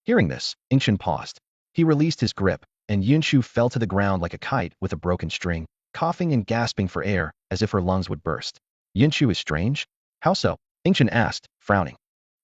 Hearing this, Ingchen paused. He released his grip, and Yunshu fell to the ground like a kite with a broken string, coughing and gasping for air as if her lungs would burst. Yunshu is strange? How so? Ingchen asked, frowning.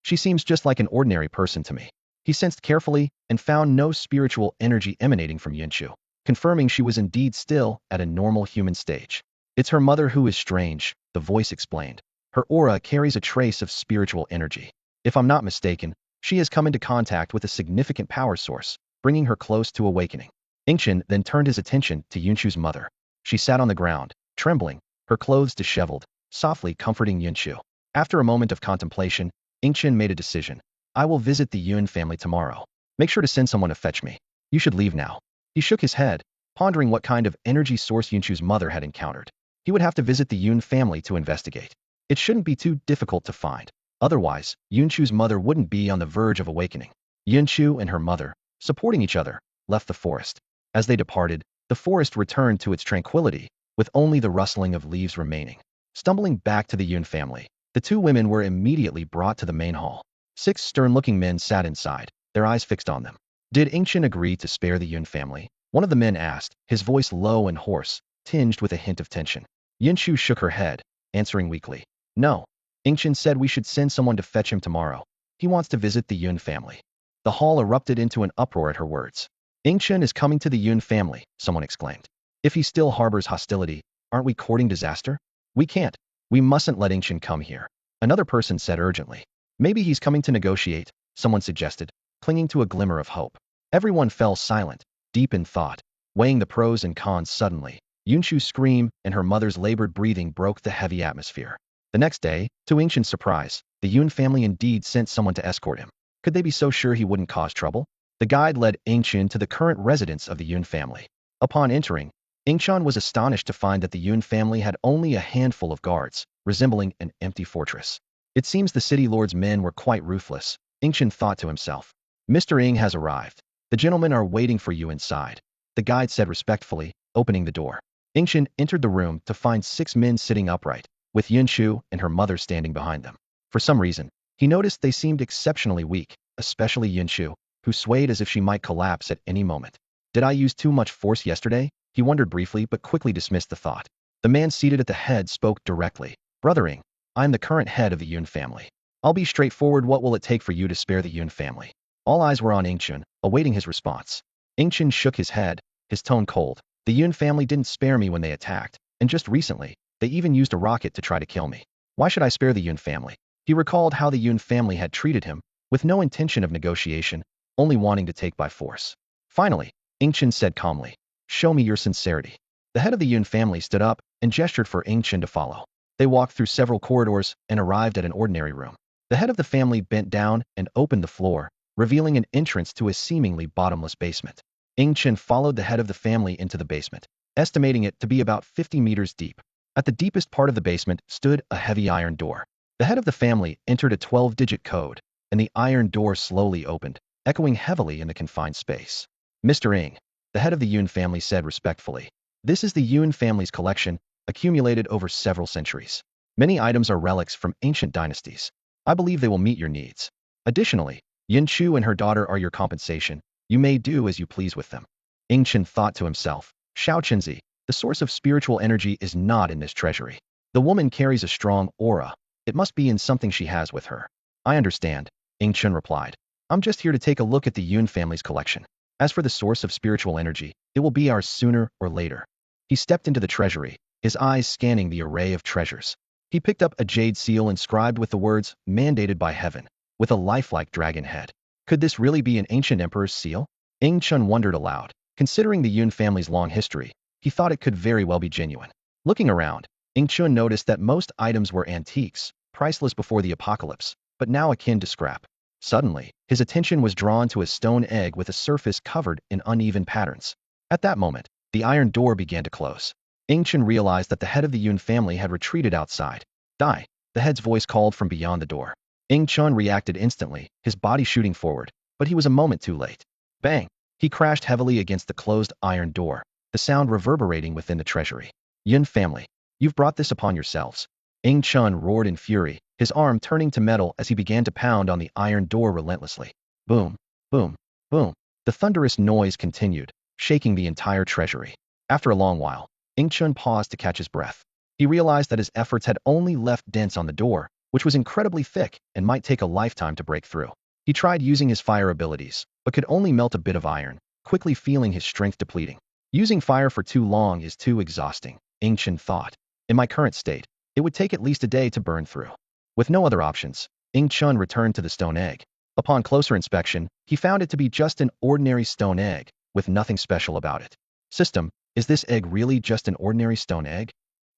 She seems just like an ordinary person to me. He sensed carefully and found no spiritual energy emanating from Yunshu, confirming she was indeed still at a normal human stage. It's her mother who is strange, the voice explained. Her aura carries a trace of spiritual energy. If I'm not mistaken, she has come into contact with a significant power source, bringing her close to awakening. Ingchen then turned his attention to Yunshu's mother. She sat on the ground, trembling, her clothes disheveled, softly comforting Yunshu. After a moment of contemplation, Ingchen made a decision. I will visit the Yun family tomorrow. Make sure to send someone to fetch me. You should leave now. He shook his head, pondering what kind of energy source Yunshu's mother had encountered. He would have to visit the Yun family to investigate. It shouldn't be too difficult to find. Otherwise, Yunshu's mother wouldn't be on the verge of awakening. Yunshu and her mother, supporting each other, left the forest. As they departed, the forest returned to its tranquility, with only the rustling of leaves remaining. Stumbling back to the Yun family, the two women were immediately brought to the main hall. 6 stern-looking men sat inside, their eyes fixed on them. Did Ingchen agree to spare the Yun family? One of the men asked, his voice low and hoarse, tinged with a hint of tension. Yunshu shook her head, answering weakly. No. Ingchen said we should send someone to fetch him tomorrow. He wants to visit the Yun family. The hall erupted into an uproar at her words. Ingchen is coming to the Yun family, someone exclaimed. If he still harbors hostility, aren't we courting disaster? We can't. We mustn't let Ingchen come here. Another person said urgently. Maybe he's coming to negotiate, someone suggested, clinging to a glimmer of hope. Everyone fell silent, deep in thought, weighing the pros and cons suddenly. Yunshu's scream and her mother's labored breathing broke the heavy atmosphere. The next day, to Ingchen's surprise, the Yun family indeed sent someone to escort him. Could they be so sure he wouldn't cause trouble? The guide led Ingchen to the current residence of the Yun family. Upon entering, Ingchen was astonished to find that the Yun family had only a handful of guards, resembling an empty fortress. It seems the city lord's men were quite ruthless, Ingchen thought to himself. Mr. Ing has arrived. The gentlemen are waiting for you inside, the guide said respectfully, opening the door. Ingchen entered the room to find 6 men sitting upright, with Yunshu and her mother standing behind them. For some reason, he noticed they seemed exceptionally weak, especially Yunshu, who swayed as if she might collapse at any moment. Did I use too much force yesterday? He wondered briefly but quickly dismissed the thought. The man seated at the head spoke directly. Brother Ing, I'm the current head of the Yun family. I'll be straightforward. What will it take for you to spare the Yun family? All eyes were on Ingchen, awaiting his response. Ingchen shook his head, his tone cold. The Yun family didn't spare me when they attacked, and just recently, they even used a rocket to try to kill me. Why should I spare the Yun family? He recalled how the Yun family had treated him, with no intention of negotiation, only wanting to take by force. Finally, Ingchen said calmly, show me your sincerity. The head of the Yun family stood up and gestured for Ingchen to follow. They walked through several corridors and arrived at an ordinary room. The head of the family bent down and opened the floor, revealing an entrance to a seemingly bottomless basement. Ingchen followed the head of the family into the basement, estimating it to be about 50 meters deep. At the deepest part of the basement stood a heavy iron door. The head of the family entered a 12-digit code, and the iron door slowly opened, echoing heavily in the confined space. Mr. Ing, the head of the Yun family said respectfully. This is the Yun family's collection, accumulated over several centuries. Many items are relics from ancient dynasties. I believe they will meet your needs. Additionally, Yunshu and her daughter are your compensation. You may do as you please with them. Ingchen thought to himself. Xiao Qinzi, the source of spiritual energy is not in this treasury. The woman carries a strong aura. It must be in something she has with her. I understand, Ingchen replied. I'm just here to take a look at the Yun family's collection. As for the source of spiritual energy, it will be ours sooner or later. He stepped into the treasury, his eyes scanning the array of treasures. He picked up a jade seal inscribed with the words, mandated by heaven, with a lifelike dragon head. Could this really be an ancient emperor's seal? Ingchen wondered aloud. Considering the Yun family's long history, he thought it could very well be genuine. Looking around, Ingchen noticed that most items were antiques, priceless before the apocalypse, but now akin to scrap. Suddenly, his attention was drawn to a stone egg with a surface covered in uneven patterns. At that moment, the iron door began to close. Ingchen realized that the head of the Yun family had retreated outside. Die, the head's voice called from beyond the door. Ingchen reacted instantly, his body shooting forward, but he was a moment too late. Bang! He crashed heavily against the closed iron door, the sound reverberating within the treasury. Yun family. You've brought this upon yourselves. Ing Chun roared in fury, his arm turning to metal as he began to pound on the iron door relentlessly. Boom, boom, boom. The thunderous noise continued, shaking the entire treasury. After a long while, Ing Chun paused to catch his breath. He realized that his efforts had only left dents on the door, which was incredibly thick and might take a lifetime to break through. He tried using his fire abilities, but could only melt a bit of iron, quickly feeling his strength depleting. Using fire for too long is too exhausting, Ing Chun thought. In my current state, it would take at least a day to burn through. With no other options, Ing Chun returned to the stone egg. Upon closer inspection, he found it to be just an ordinary stone egg, with nothing special about it. System, is this egg really just an ordinary stone egg?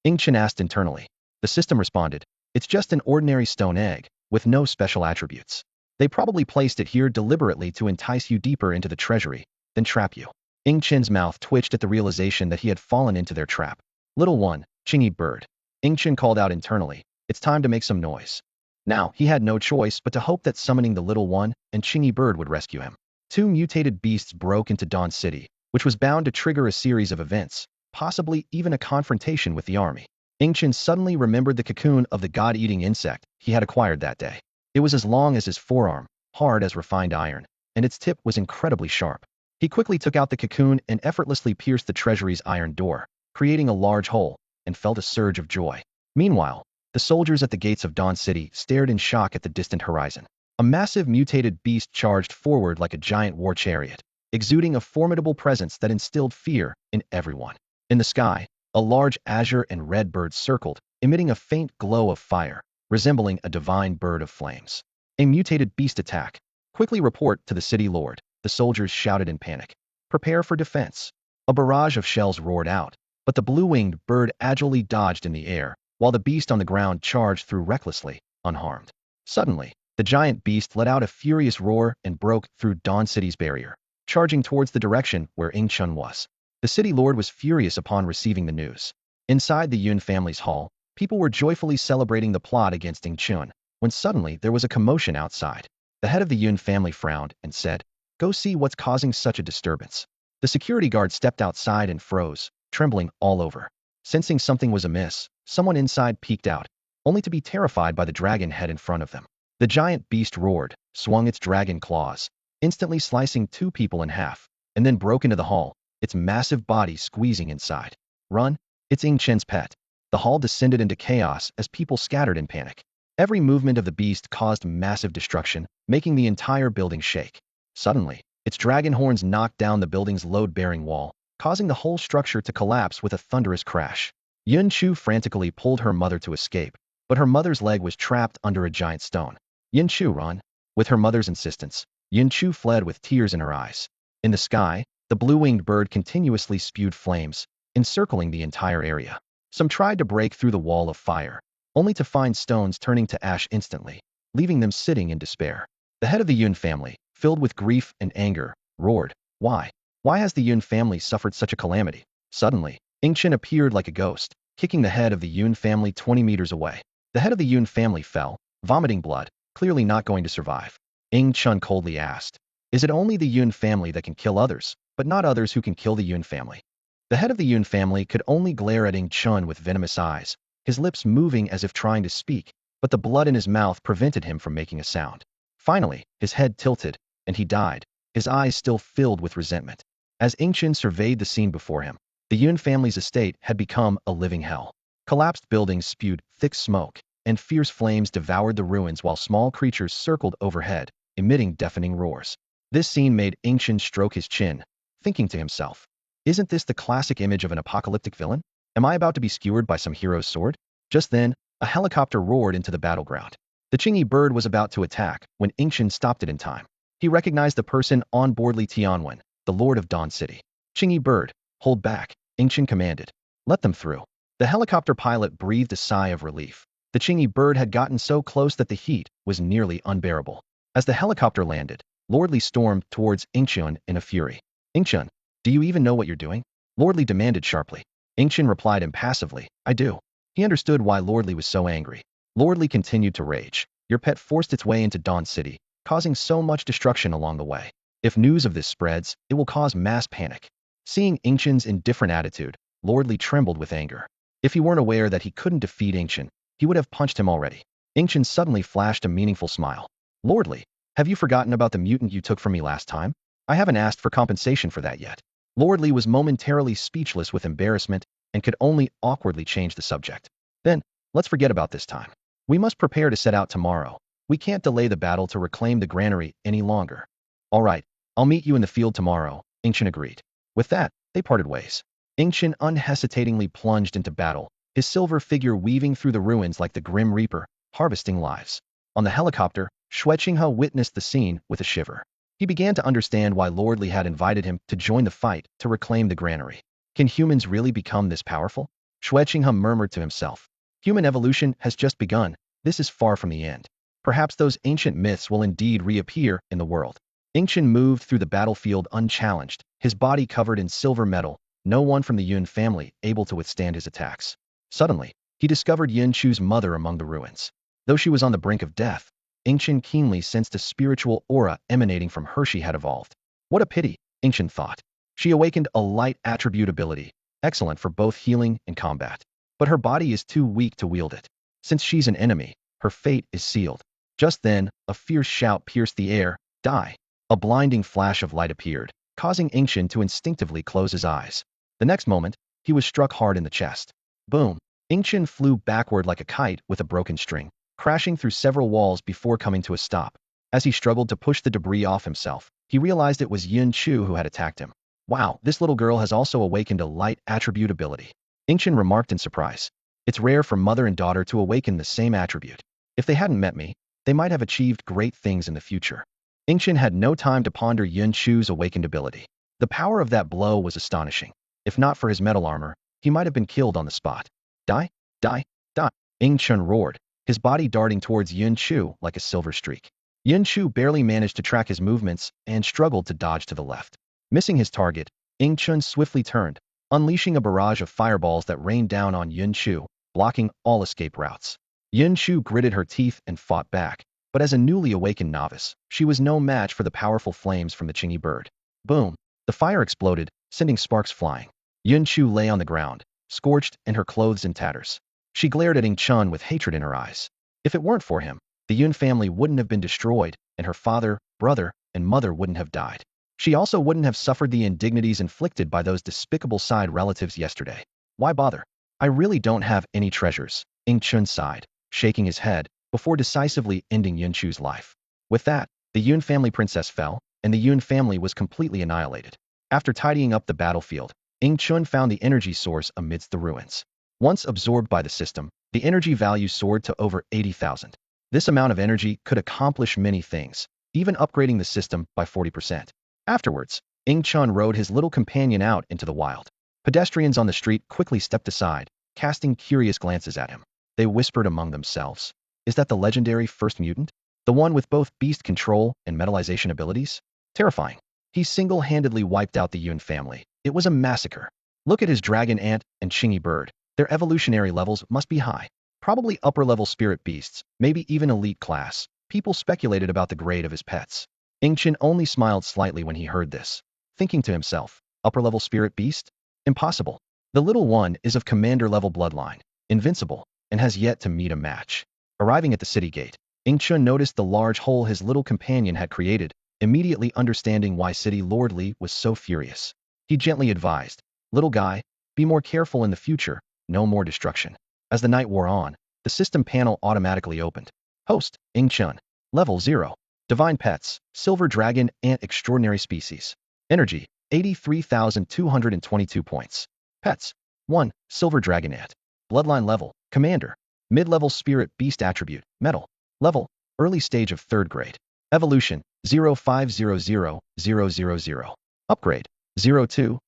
Ing Chun asked internally. The system responded, it's just an ordinary stone egg, with no special attributes. They probably placed it here deliberately to entice you deeper into the treasury, then trap you. Ing Chun's mouth twitched at the realization that he had fallen into their trap. Little one, Chingy bird. Ing Chun called out internally, it's time to make some noise. Now, he had no choice but to hope that summoning the little one and Chingy bird would rescue him. Two mutated beasts broke into Dawn City, which was bound to trigger a series of events, possibly even a confrontation with the army. Ing Chun suddenly remembered the cocoon of the god-eating insect he had acquired that day. It was as long as his forearm, hard as refined iron, and its tip was incredibly sharp. He quickly took out the cocoon and effortlessly pierced the treasury's iron door, creating a large hole, and felt a surge of joy. Meanwhile, the soldiers at the gates of Dawn City stared in shock at the distant horizon. A massive mutated beast charged forward like a giant war chariot, exuding a formidable presence that instilled fear in everyone. In the sky, a large azure and red bird circled, emitting a faint glow of fire, resembling a divine bird of flames. A mutated beast attack. Quickly report to the city lord, the soldiers shouted in panic. Prepare for defense. A barrage of shells roared out, but the blue-winged bird agilely dodged in the air, while the beast on the ground charged through recklessly, unharmed. Suddenly, the giant beast let out a furious roar and broke through Dawn City's barrier, charging towards the direction where Ing Chun was. The city lord was furious upon receiving the news. Inside the Yun family's hall, people were joyfully celebrating the plot against Ing Chun, when suddenly there was a commotion outside. The head of the Yun family frowned and said, "Go see what's causing such a disturbance." The security guard stepped outside and froze, trembling all over. Sensing something was amiss, someone inside peeked out, only to be terrified by the dragon head in front of them. The giant beast roared, swung its dragon claws, instantly slicing two people in half, and then broke into the hall, its massive body squeezing inside. Run! It's Ing Chen's pet. The hall descended into chaos as people scattered in panic. Every movement of the beast caused massive destruction, making the entire building shake. Suddenly, its dragon horns knocked down the building's load-bearing wall, causing the whole structure to collapse with a thunderous crash. Yun Chu frantically pulled her mother to escape, but her mother's leg was trapped under a giant stone. Yun Chu, run! With her mother's insistence, Yun Chu fled with tears in her eyes. In the sky, the blue-winged bird continuously spewed flames, encircling the entire area. Some tried to break through the wall of fire, only to find stones turning to ash instantly, leaving them sitting in despair. The head of the Yun family, filled with grief and anger, roared, "Why? Why has the Yun family suffered such a calamity?" Suddenly, Ing Chen appeared like a ghost, kicking the head of the Yun family 20 meters away. The head of the Yun family fell, vomiting blood, clearly not going to survive. Ing Chun coldly asked, "Is it only the Yun family that can kill others, but not others who can kill the Yun family?" The head of the Yun family could only glare at Ing Chun with venomous eyes, his lips moving as if trying to speak, but the blood in his mouth prevented him from making a sound. Finally, his head tilted, and he died, his eyes still filled with resentment. As Ing Chun surveyed the scene before him, the Yun family's estate had become a living hell. Collapsed buildings spewed thick smoke, and fierce flames devoured the ruins while small creatures circled overhead, emitting deafening roars. This scene made Ing Chun stroke his chin, thinking to himself, "Isn't this the classic image of an apocalyptic villain? Am I about to be skewered by some hero's sword?" Just then, a helicopter roared into the battleground. The Chingy bird was about to attack when Ing Chun stopped it in time. He recognized the person on board Li Tianwen, the lord of Dawn City. "Chingy bird, hold back," Ing Chun commanded. "Let them through." The helicopter pilot breathed a sigh of relief. The Chingy bird had gotten so close that the heat was nearly unbearable. As the helicopter landed, Lord Li stormed towards Ing Chun in a fury. "Ing Chun, do you even know what you're doing?" Lord Li demanded sharply. Ing Chun replied impassively, "I do." He understood why Lord Li was so angry. Lord Li continued to rage. "Your pet forced its way into Dawn City, causing so much destruction along the way. If news of this spreads, it will cause mass panic." Seeing Ing Chun's indifferent attitude, Lord Li trembled with anger. If he weren't aware that he couldn't defeat Ancient, he would have punched him already. Ancient suddenly flashed a meaningful smile. Lordly, have you forgotten about the mutant you took from me last time? I haven't asked for compensation for that yet. Lordly was momentarily speechless with embarrassment and could only awkwardly change the subject. Then, let's forget about this time. We must prepare to set out tomorrow. We can't delay the battle to reclaim the granary any longer. All right, I'll meet you in the field tomorrow, Ancient agreed. With that, they parted ways. Ancient unhesitatingly plunged into battle, his silver figure weaving through the ruins like the Grim Reaper, harvesting lives. On the helicopter, Xue Qinghe witnessed the scene with a shiver. He began to understand why Lordly had invited him to join the fight to reclaim the granary. Can humans really become this powerful? Xue Qinghe murmured to himself. Human evolution has just begun. This is far from the end. Perhaps those ancient myths will indeed reappear in the world. Ancient moved through the battlefield unchallenged, his body covered in silver metal, no one from the Yun family able to withstand his attacks. Suddenly, he discovered Yin Chu's mother among the ruins. Though she was on the brink of death, Ancient keenly sensed a spiritual aura emanating from her she had evolved. What a pity, Ancient thought. She awakened a light attribute ability, excellent for both healing and combat. But her body is too weak to wield it. Since she's an enemy, her fate is sealed. Just then, a fierce shout pierced the air, "Die!" A blinding flash of light appeared, causing Ancient to instinctively close his eyes. The next moment, he was struck hard in the chest. Boom! Ancient flew backward like a kite with a broken string, crashing through several walls before coming to a stop. As he struggled to push the debris off himself, he realized it was Yin Chu who had attacked him. Wow, this little girl has also awakened a light attribute ability. Ancient remarked in surprise. It's rare for mother and daughter to awaken the same attribute. If they hadn't met me, they might have achieved great things in the future. Ancient had no time to ponder Yin Chu's awakened ability. The power of that blow was astonishing. If not for his metal armor, he might have been killed on the spot. Die, die, die, Ancient roared, his body darting towards Yin Chu like a silver streak. Yin Chu barely managed to track his movements and struggled to dodge to the left. Missing his target, Ancient swiftly turned, unleashing a barrage of fireballs that rained down on Yin Chu, blocking all escape routes. Yin Chu gritted her teeth and fought back, but as a newly awakened novice, she was no match for the powerful flames from the Qingyi bird. Boom! The fire exploded, sending sparks flying. Yin Chu lay on the ground, scorched and her clothes in tatters. She glared at Ing Chun with hatred in her eyes. If it weren't for him, the Yun family wouldn't have been destroyed, and her father, brother, and mother wouldn't have died. She also wouldn't have suffered the indignities inflicted by those despicable side relatives yesterday. Why bother? I really don't have any treasures, Ing Chun sighed, shaking his head, before decisively ending Yin Chu's life. With that, the Yun family princess fell, and the Yun family was completely annihilated. After tidying up the battlefield, Ing Chun found the energy source amidst the ruins. Once absorbed by the system, the energy value soared to over 80,000. This amount of energy could accomplish many things, even upgrading the system by 40%. Afterwards, Ing Chun rode his little companion out into the wild. Pedestrians on the street quickly stepped aside, casting curious glances at him. They whispered among themselves. Is that the legendary first mutant? The one with both beast control and metallization abilities? Terrifying. He single-handedly wiped out the Yun family. It was a massacre. Look at his dragon ant and Qingyi bird. Their evolutionary levels must be high. Probably upper-level spirit beasts, maybe even elite class. People speculated about the grade of his pets. Ing Chen only smiled slightly when he heard this, thinking to himself, upper-level spirit beast? Impossible. The little one is of commander-level bloodline, invincible, and has yet to meet a match. Arriving at the city gate, Ing Chun noticed the large hole his little companion had created, immediately understanding why City Lord Li was so furious. He gently advised, little guy, be more careful in the future, no more destruction. As the night wore on, the system panel automatically opened. Host, Ing Chun. Level 0. Divine Pets, Silver Dragon Ant Extraordinary Species. Energy, 83,222 points. Pets, 1. Silver Dragon Ant. Bloodline level, Commander. Mid-level Spirit Beast Attribute, Metal. Level, Early stage of 3rd grade. Evolution, 0500000. Upgrade, 02000.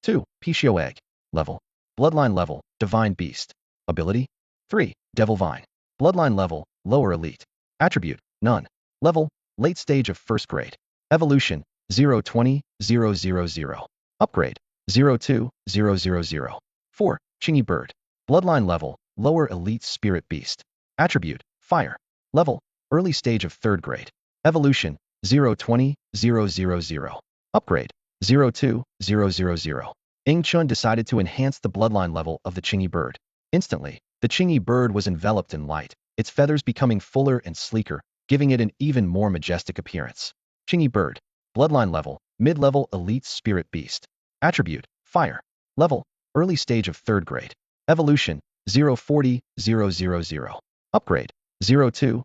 2. Pichio Egg. Level, Bloodline level, Divine Beast. Ability, 3. Devil Vine. Bloodline level, Lower Elite. Attribute, None. Level, Late stage of 1st grade. Evolution, 0200000. Upgrade, 02000. 4. Qingyi Bird. Bloodline level, Lower Elite Spirit Beast. Attribute, Fire. Level, Early stage of 3rd grade. Evolution, 0200000. Upgrade, 02000. Ing Chun decided to enhance the bloodline level of the Chingy bird. Instantly, the Chingy bird was enveloped in light, its feathers becoming fuller and sleeker, giving it an even more majestic appearance. Chingy bird. Bloodline level, mid-level elite spirit beast. Attribute, fire. Level, early stage of 3rd grade. Evolution, 040,000. Upgrade, 02000.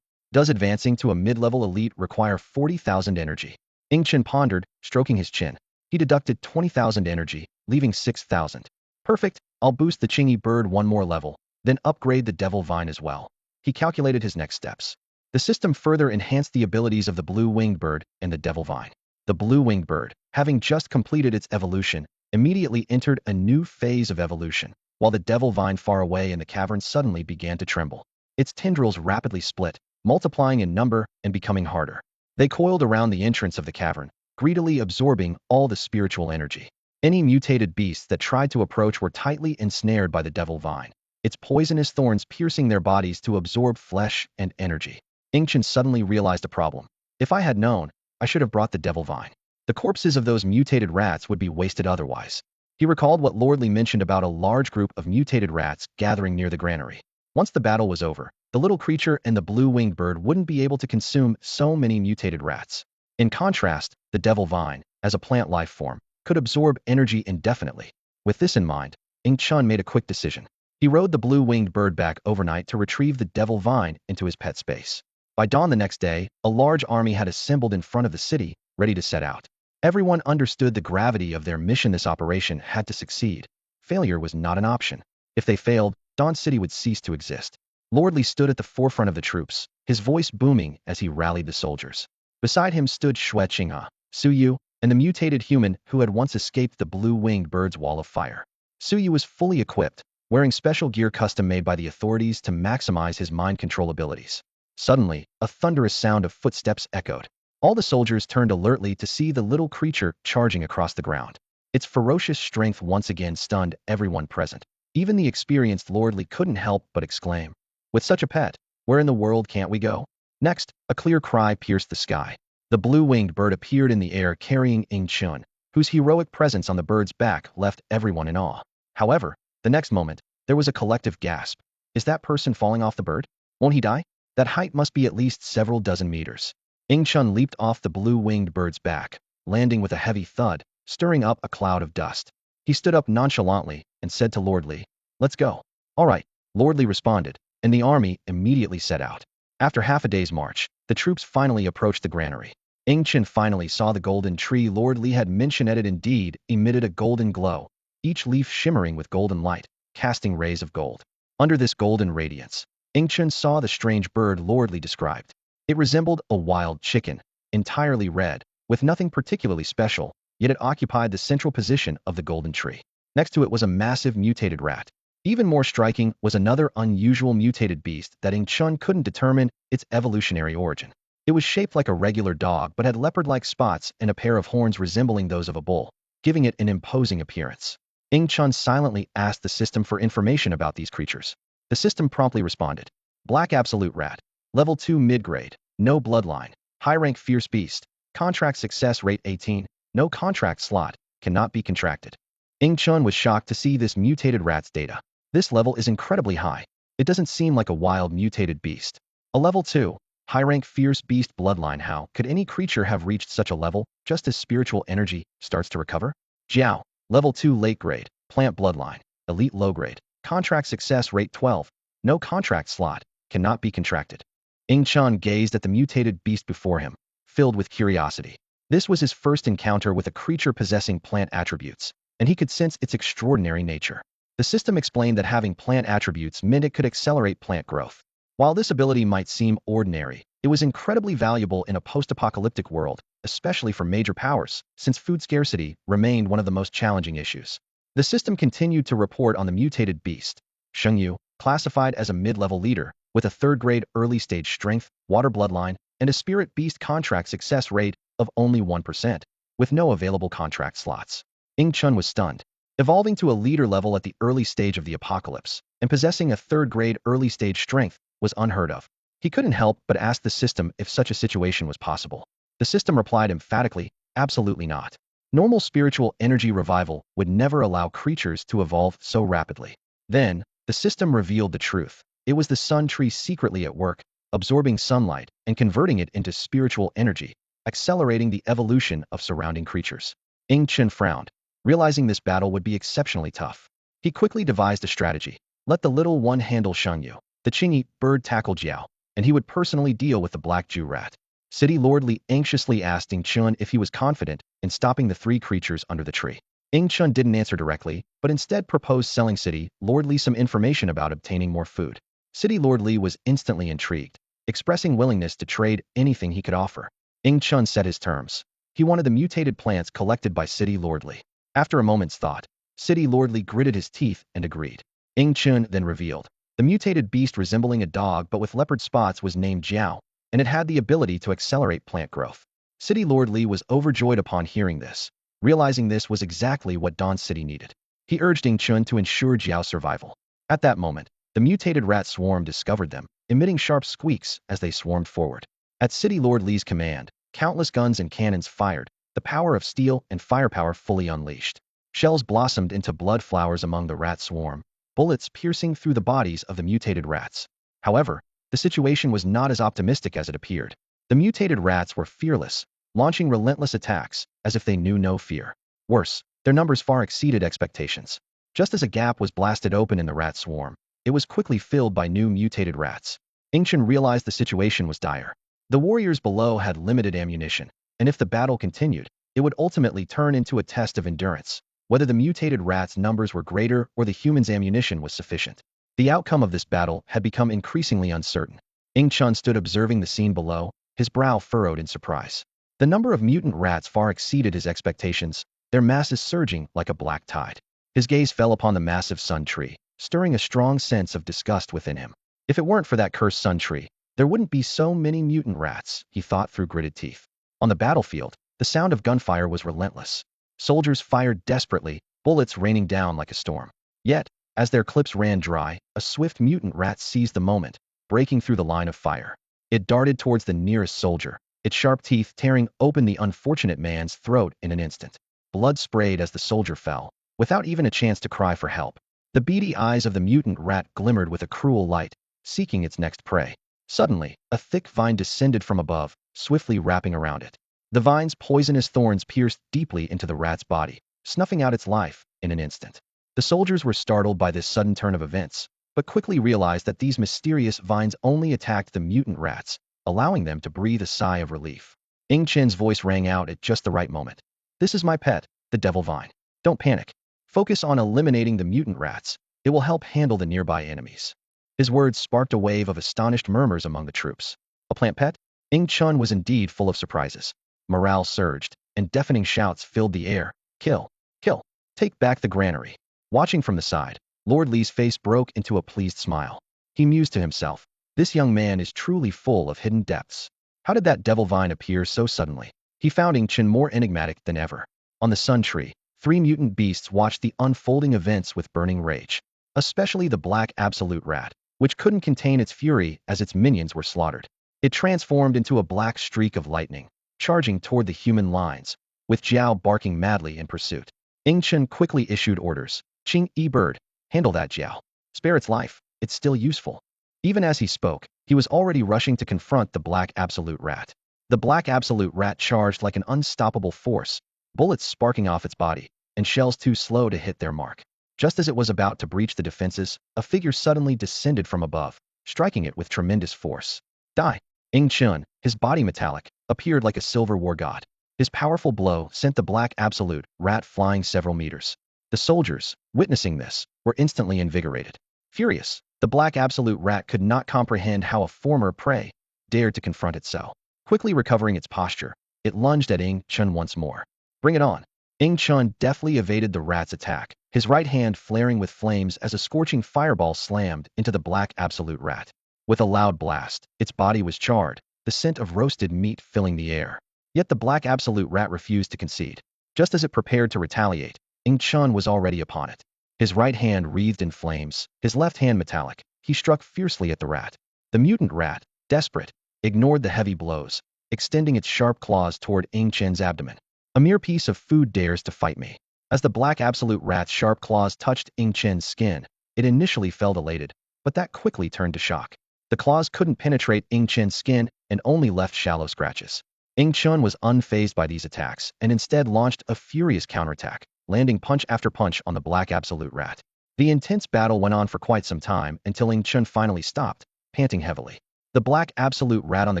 Does advancing to a mid-level elite require 40,000 energy? Ing Chun pondered, stroking his chin. He deducted 20,000 energy, leaving 6,000. Perfect, I'll boost the Chingy bird one more level, then upgrade the devil vine as well. He calculated his next steps. The system further enhanced the abilities of the blue-winged bird and the devil vine. The blue-winged bird, having just completed its evolution, immediately entered a new phase of evolution, while the devil vine far away in the cavern suddenly began to tremble. Its tendrils rapidly split, multiplying in number and becoming harder. They coiled around the entrance of the cavern, greedily absorbing all the spiritual energy. Any mutated beasts that tried to approach were tightly ensnared by the devil vine, its poisonous thorns piercing their bodies to absorb flesh and energy. Ing Chun suddenly realized a problem. If I had known, I should have brought the devil vine. The corpses of those mutated rats would be wasted otherwise. He recalled what Lord Li mentioned about a large group of mutated rats gathering near the granary. Once the battle was over, the little creature and the blue-winged bird wouldn't be able to consume so many mutated rats. In contrast, the devil vine, as a plant life form, could absorb energy indefinitely. With this in mind, Ing Chun made a quick decision. He rode the blue-winged bird back overnight to retrieve the devil vine into his pet space. By dawn the next day, a large army had assembled in front of the city, ready to set out. Everyone understood the gravity of their mission. This operation had to succeed. Failure was not an option. If they failed, Dawn City would cease to exist. Lord Li stood at the forefront of the troops, his voice booming as he rallied the soldiers. Beside him stood Xue Qinghe, Su Yu, and the mutated human who had once escaped the blue-winged bird's wall of fire. Su Yu was fully equipped, wearing special gear custom made by the authorities to maximize his mind control abilities. Suddenly, a thunderous sound of footsteps echoed. All the soldiers turned alertly to see the little creature charging across the ground. Its ferocious strength once again stunned everyone present. Even the experienced Lord Li couldn't help but exclaim, "With such a pet, where in the world can't we go?" Next, a clear cry pierced the sky. The blue-winged bird appeared in the air carrying Ing Chun, whose heroic presence on the bird's back left everyone in awe. However, the next moment, there was a collective gasp. Is that person falling off the bird? Won't he die? That height must be at least several dozen meters. Ing Chun leaped off the blue-winged bird's back, landing with a heavy thud, stirring up a cloud of dust. He stood up nonchalantly and said to Lord Li, "Let's go." "All right," Lord Li responded, and the army immediately set out. After half a day's march, the troops finally approached the granary. Ing Chun finally saw the golden tree Lord Li had mentioned. It indeed emitted a golden glow, each leaf shimmering with golden light, casting rays of gold. Under this golden radiance, Ing Chun saw the strange bird Lord Li described. It resembled a wild chicken, entirely red, with nothing particularly special, yet it occupied the central position of the golden tree. Next to it was a massive mutated rat. Even more striking was another unusual mutated beast that Ing Chun couldn't determine its evolutionary origin. It was shaped like a regular dog but had leopard-like spots and a pair of horns resembling those of a bull, giving it an imposing appearance. Ing Chun silently asked the system for information about these creatures. The system promptly responded. Black Absolute Rat. Level 2 mid-grade. No bloodline. High rank fierce beast. Contract success rate 18. No contract slot. Cannot be contracted. Ing Chun was shocked to see this mutated rat's data. This level is incredibly high. It doesn't seem like a wild mutated beast. A level 2. High rank fierce beast bloodline. How could any creature have reached such a level just as spiritual energy starts to recover? Jiao. Level 2 late grade. Plant bloodline. Elite low grade. Contract success rate 12. No contract slot. Cannot be contracted. Ing Chun gazed at the mutated beast before him, filled with curiosity. This was his first encounter with a creature possessing plant attributes, and he could sense its extraordinary nature. The system explained that having plant attributes meant it could accelerate plant growth. While this ability might seem ordinary, it was incredibly valuable in a post-apocalyptic world, especially for major powers, since food scarcity remained one of the most challenging issues. The system continued to report on the mutated beast. Shengyu, classified as a mid-level leader, with a third-grade early-stage strength, water bloodline, and a spirit beast contract success rate of only 1%, with no available contract slots. Ing Chun was stunned. Evolving to a leader level at the early stage of the apocalypse, and possessing a third-grade early-stage strength, was unheard of. He couldn't help but ask the system if such a situation was possible. The system replied emphatically, absolutely not. Normal spiritual energy revival would never allow creatures to evolve so rapidly. Then, the system revealed the truth. It was the sun tree secretly at work, absorbing sunlight and converting it into spiritual energy, accelerating the evolution of surrounding creatures. Ing Chen frowned, realizing this battle would be exceptionally tough. He quickly devised a strategy. Let the little one handle Shengyu. The Qingyi bird tackle Jiao, and he would personally deal with the black Jew rat. City Lord Li anxiously asked Ing Chun if he was confident in stopping the three creatures under the tree. Ing Chun didn't answer directly, but instead proposed selling City Lord Li some information about obtaining more food. City Lord Li was instantly intrigued, expressing willingness to trade anything he could offer. Ing Chun set his terms. He wanted the mutated plants collected by City Lord Li. After a moment's thought, City Lord Li gritted his teeth and agreed. Ing Chun then revealed. The mutated beast resembling a dog but with leopard spots was named Jiao, and it had the ability to accelerate plant growth. City Lord Li was overjoyed upon hearing this, realizing this was exactly what Dawn City needed. He urged Ing Chun to ensure Jiao's survival. At that moment, the mutated rat swarm discovered them, emitting sharp squeaks as they swarmed forward. At City Lord Li's command, countless guns and cannons fired, the power of steel and firepower fully unleashed. Shells blossomed into blood flowers among the rat swarm, bullets piercing through the bodies of the mutated rats. However, the situation was not as optimistic as it appeared. The mutated rats were fearless, launching relentless attacks as if they knew no fear. Worse, their numbers far exceeded expectations. Just as a gap was blasted open in the rat swarm, it was quickly filled by new mutated rats. Ing Chen realized the situation was dire. The warriors below had limited ammunition, and if the battle continued, it would ultimately turn into a test of endurance, whether the mutated rats' numbers were greater or the humans' ammunition was sufficient. The outcome of this battle had become increasingly uncertain. Ing Chun stood observing the scene below, his brow furrowed in surprise. The number of mutant rats far exceeded his expectations, their masses surging like a black tide. His gaze fell upon the massive sun tree, stirring a strong sense of disgust within him. If it weren't for that cursed sun tree, there wouldn't be so many mutant rats, he thought through gritted teeth. On the battlefield, the sound of gunfire was relentless. Soldiers fired desperately, bullets raining down like a storm. Yet, as their clips ran dry, a swift mutant rat seized the moment, breaking through the line of fire. It darted towards the nearest soldier, its sharp teeth tearing open the unfortunate man's throat in an instant. Blood sprayed as the soldier fell, without even a chance to cry for help. The beady eyes of the mutant rat glimmered with a cruel light, seeking its next prey. Suddenly, a thick vine descended from above, swiftly wrapping around it. The vine's poisonous thorns pierced deeply into the rat's body, snuffing out its life in an instant. The soldiers were startled by this sudden turn of events, but quickly realized that these mysterious vines only attacked the mutant rats, allowing them to breathe a sigh of relief. Ing Chen's voice rang out at just the right moment. This is my pet, the devil vine. Don't panic. Focus on eliminating the mutant rats. It will help handle the nearby enemies. His words sparked a wave of astonished murmurs among the troops. A plant pet? Ing Chun was indeed full of surprises. Morale surged, and deafening shouts filled the air. Kill! Kill! Take back the granary. Watching from the side, Lord Li's face broke into a pleased smile. He mused to himself. This young man is truly full of hidden depths. How did that devil vine appear so suddenly? He found Ing Chen more enigmatic than ever. On the sun tree, three mutant beasts watched the unfolding events with burning rage. Especially the black absolute rat, which couldn't contain its fury as its minions were slaughtered. It transformed into a black streak of lightning, charging toward the human lines, with Jiao barking madly in pursuit. Ing Chen quickly issued orders. Qing-Yi bird, handle that Jiao. Spare its life, it's still useful. Even as he spoke, he was already rushing to confront the black absolute rat. The black absolute rat charged like an unstoppable force, bullets sparking off its body, and shells too slow to hit their mark. Just as it was about to breach the defenses, a figure suddenly descended from above, striking it with tremendous force. Die! Ing Chun, his body metallic, appeared like a silver war god. His powerful blow sent the black absolute rat flying several meters. The soldiers, witnessing this, were instantly invigorated. Furious, the black absolute rat could not comprehend how a former prey dared to confront it so. Quickly recovering its posture, it lunged at Ing Chun once more. Bring it on! Ing Chun deftly evaded the rat's attack, his right hand flaring with flames as a scorching fireball slammed into the black absolute rat. With a loud blast, its body was charred, the scent of roasted meat filling the air. Yet the black absolute rat refused to concede. Just as it prepared to retaliate, Ing Chun was already upon it. His right hand wreathed in flames, his left hand metallic. He struck fiercely at the rat. The mutant rat, desperate, ignored the heavy blows, extending its sharp claws toward Ing Chen's abdomen. A mere piece of food dares to fight me. As the black absolute rat's sharp claws touched Ing Chen's skin, it initially felt elated, but that quickly turned to shock. The claws couldn't penetrate Ing Chen's skin and only left shallow scratches. Ing Chen was unfazed by these attacks and instead launched a furious counterattack, landing punch after punch on the black absolute rat. The intense battle went on for quite some time until Ing Chen finally stopped, panting heavily. The black absolute rat on the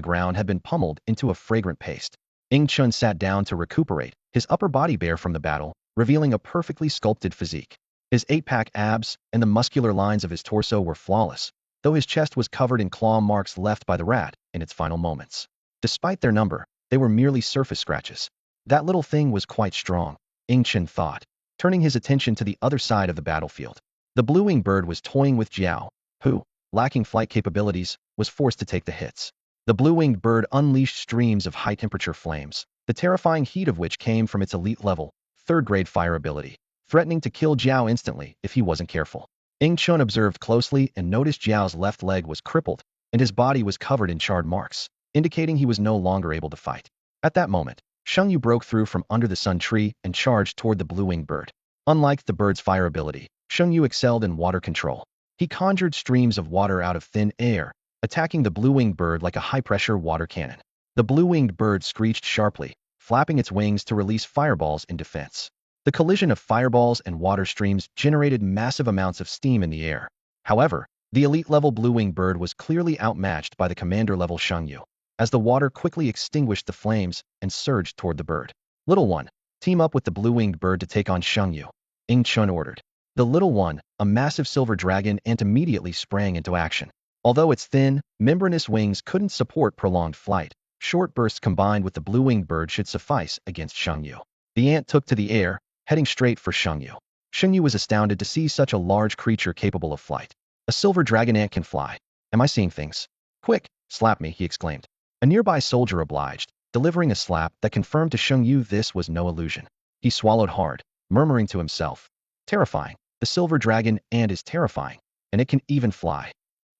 ground had been pummeled into a fragrant paste. Ing Chen sat down to recuperate, his upper body bare from the battle, revealing a perfectly sculpted physique. His 8-pack abs and the muscular lines of his torso were flawless, though his chest was covered in claw marks left by the rat in its final moments. Despite their number, they were merely surface scratches. That little thing was quite strong, Ing Chen thought, turning his attention to the other side of the battlefield. The blue-winged bird was toying with Jiao, who, lacking flight capabilities, was forced to take the hits. The blue-winged bird unleashed streams of high-temperature flames, the terrifying heat of which came from its elite-level, third-grade fire ability, threatening to kill Jiao instantly if he wasn't careful. Ing Chen observed closely and noticed Jiao's left leg was crippled, and his body was covered in charred marks, indicating he was no longer able to fight. At that moment, Sheng Yu broke through from under the sun tree and charged toward the blue-winged bird. Unlike the bird's fire ability, Sheng Yu excelled in water control. He conjured streams of water out of thin air, attacking the blue-winged bird like a high-pressure water cannon. The blue-winged bird screeched sharply, flapping its wings to release fireballs in defense. The collision of fireballs and water streams generated massive amounts of steam in the air. However, the elite-level blue-winged bird was clearly outmatched by the commander-level Sheng Yu, as the water quickly extinguished the flames and surged toward the bird. Little one, team up with the blue-winged bird to take on Sheng Yu, Ing Chen ordered. The little one, a massive silver dragon, ant immediately sprang into action. Although its thin, membranous wings couldn't support prolonged flight, short bursts combined with the blue-winged bird should suffice against Sheng Yu. The ant took to the air, heading straight for Sheng Yu. Sheng Yu was astounded to see such a large creature capable of flight. A silver dragon ant can fly. Am I seeing things? Quick, slap me, he exclaimed. A nearby soldier obliged, delivering a slap that confirmed to Sheng Yu this was no illusion. He swallowed hard, murmuring to himself, terrifying. The silver dragon ant is terrifying, and it can even fly.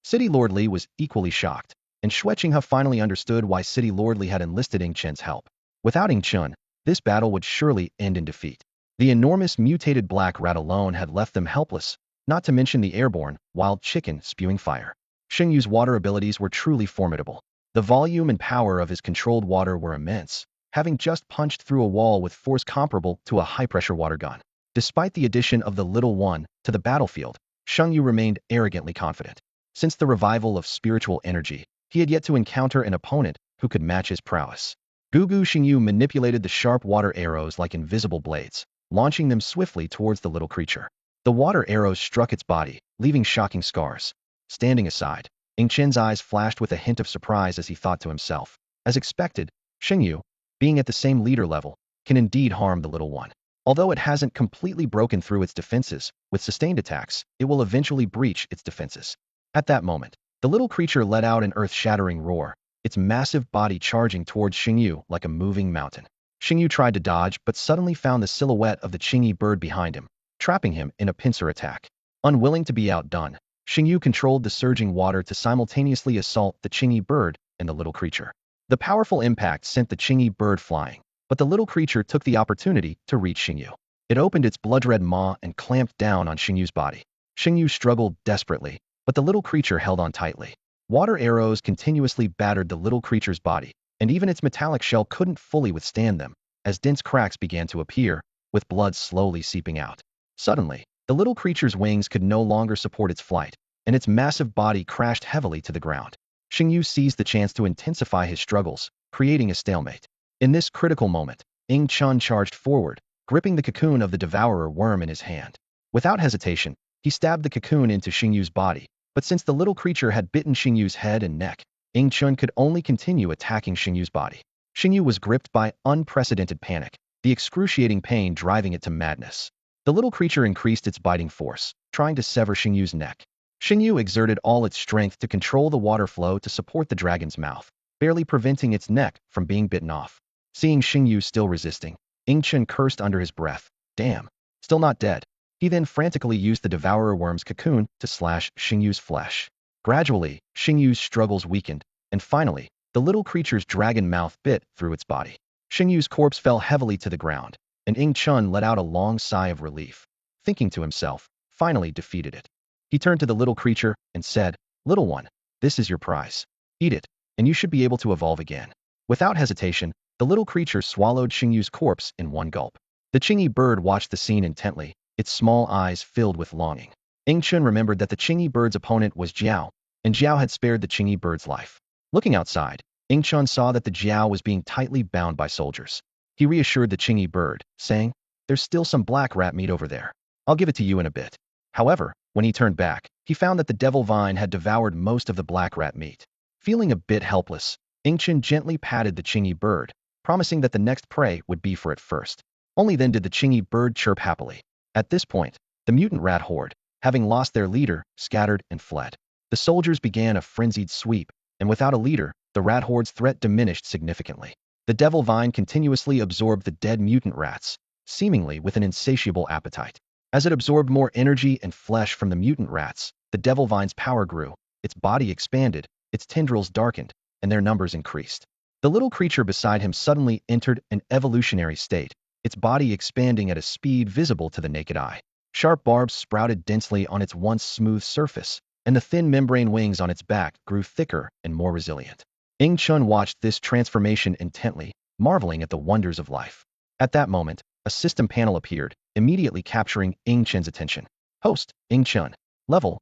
City Lord Li was equally shocked, and Xue Qinghe finally understood why City Lord Li had enlisted Ing Chen's help. Without Ing Chen, this battle would surely end in defeat. The enormous mutated black rat alone had left them helpless, not to mention the airborne, wild chicken spewing fire. Sheng Yu's water abilities were truly formidable. The volume and power of his controlled water were immense, having just punched through a wall with force comparable to a high-pressure water gun. Despite the addition of the little one to the battlefield, Sheng Yu remained arrogantly confident. Since the revival of spiritual energy, he had yet to encounter an opponent who could match his prowess. Gugu Sheng Yu manipulated the sharp water arrows like invisible blades, launching them swiftly towards the little creature. The water arrows struck its body, leaving shocking scars. Standing aside, Ing Chen's eyes flashed with a hint of surprise as he thought to himself. As expected, Sheng Yu, being at the same leader level, can indeed harm the little one. Although it hasn't completely broken through its defenses, with sustained attacks, it will eventually breach its defenses. At that moment, the little creature let out an earth-shattering roar, its massive body charging towards Sheng Yu like a moving mountain. Sheng Yu tried to dodge but suddenly found the silhouette of the Qingyi bird behind him, trapping him in a pincer attack. Unwilling to be outdone, Sheng Yu controlled the surging water to simultaneously assault the Qingyi bird and the little creature. The powerful impact sent the Qingyi bird flying, but the little creature took the opportunity to reach Sheng Yu. It opened its blood-red maw and clamped down on Sheng Yu's body. Sheng Yu struggled desperately, but the little creature held on tightly. Water arrows continuously battered the little creature's body, and even its metallic shell couldn't fully withstand them, as dense cracks began to appear, with blood slowly seeping out. Suddenly, the little creature's wings could no longer support its flight, and its massive body crashed heavily to the ground. Sheng Yu seized the chance to intensify his struggles, creating a stalemate. In this critical moment, Ing Chen charged forward, gripping the cocoon of the devourer worm in his hand. Without hesitation, he stabbed the cocoon into Sheng Yu's body, but since the little creature had bitten Sheng Yu's head and neck, Ing Chen could only continue attacking Sheng Yu's body. Sheng Yu was gripped by unprecedented panic, the excruciating pain driving it to madness. The little creature increased its biting force, trying to sever Sheng Yu's neck. Sheng Yu exerted all its strength to control the water flow to support the dragon's mouth, barely preventing its neck from being bitten off. Seeing Sheng Yu still resisting, Ing Chen cursed under his breath, "Damn, still not dead." He then frantically used the devourer worm's cocoon to slash Sheng Yu's flesh. Gradually, Sheng Yu's struggles weakened, and finally, the little creature's dragon mouth bit through its body. Xingyu's corpse fell heavily to the ground, and Ing Chun let out a long sigh of relief, thinking to himself, finally defeated it. He turned to the little creature and said, "Little one, this is your prize. Eat it, and you should be able to evolve again." Without hesitation, the little creature swallowed Xingyu's corpse in one gulp. The Qingyi bird watched the scene intently, its small eyes filled with longing. Ing Chun remembered that the Qingyi bird's opponent was Jiao, and Jiao had spared the Qingyi bird's life. Looking outside, Ing Chun saw that the Jiao was being tightly bound by soldiers. He reassured the Qingyi bird, saying, "There's still some black rat meat over there. I'll give it to you in a bit." However, when he turned back, he found that the devil vine had devoured most of the black rat meat. Feeling a bit helpless, Ing Chun gently patted the Qingyi bird, promising that the next prey would be for it first. Only then did the Qingyi bird chirp happily. At this point, the mutant rat horde, having lost their leader, scattered and fled. The soldiers began a frenzied sweep, and without a leader, the rat horde's threat diminished significantly. The devil vine continuously absorbed the dead mutant rats, seemingly with an insatiable appetite. As it absorbed more energy and flesh from the mutant rats, the devil vine's power grew, its body expanded, its tendrils darkened, and their numbers increased. The little creature beside him suddenly entered an evolutionary state, its body expanding at a speed visible to the naked eye. Sharp barbs sprouted densely on its once smooth surface, and the thin membrane wings on its back grew thicker and more resilient. Ing Chun watched this transformation intently, marveling at the wonders of life. At that moment, a system panel appeared, immediately capturing Ing Chun's attention. Host, Ing Chun. Level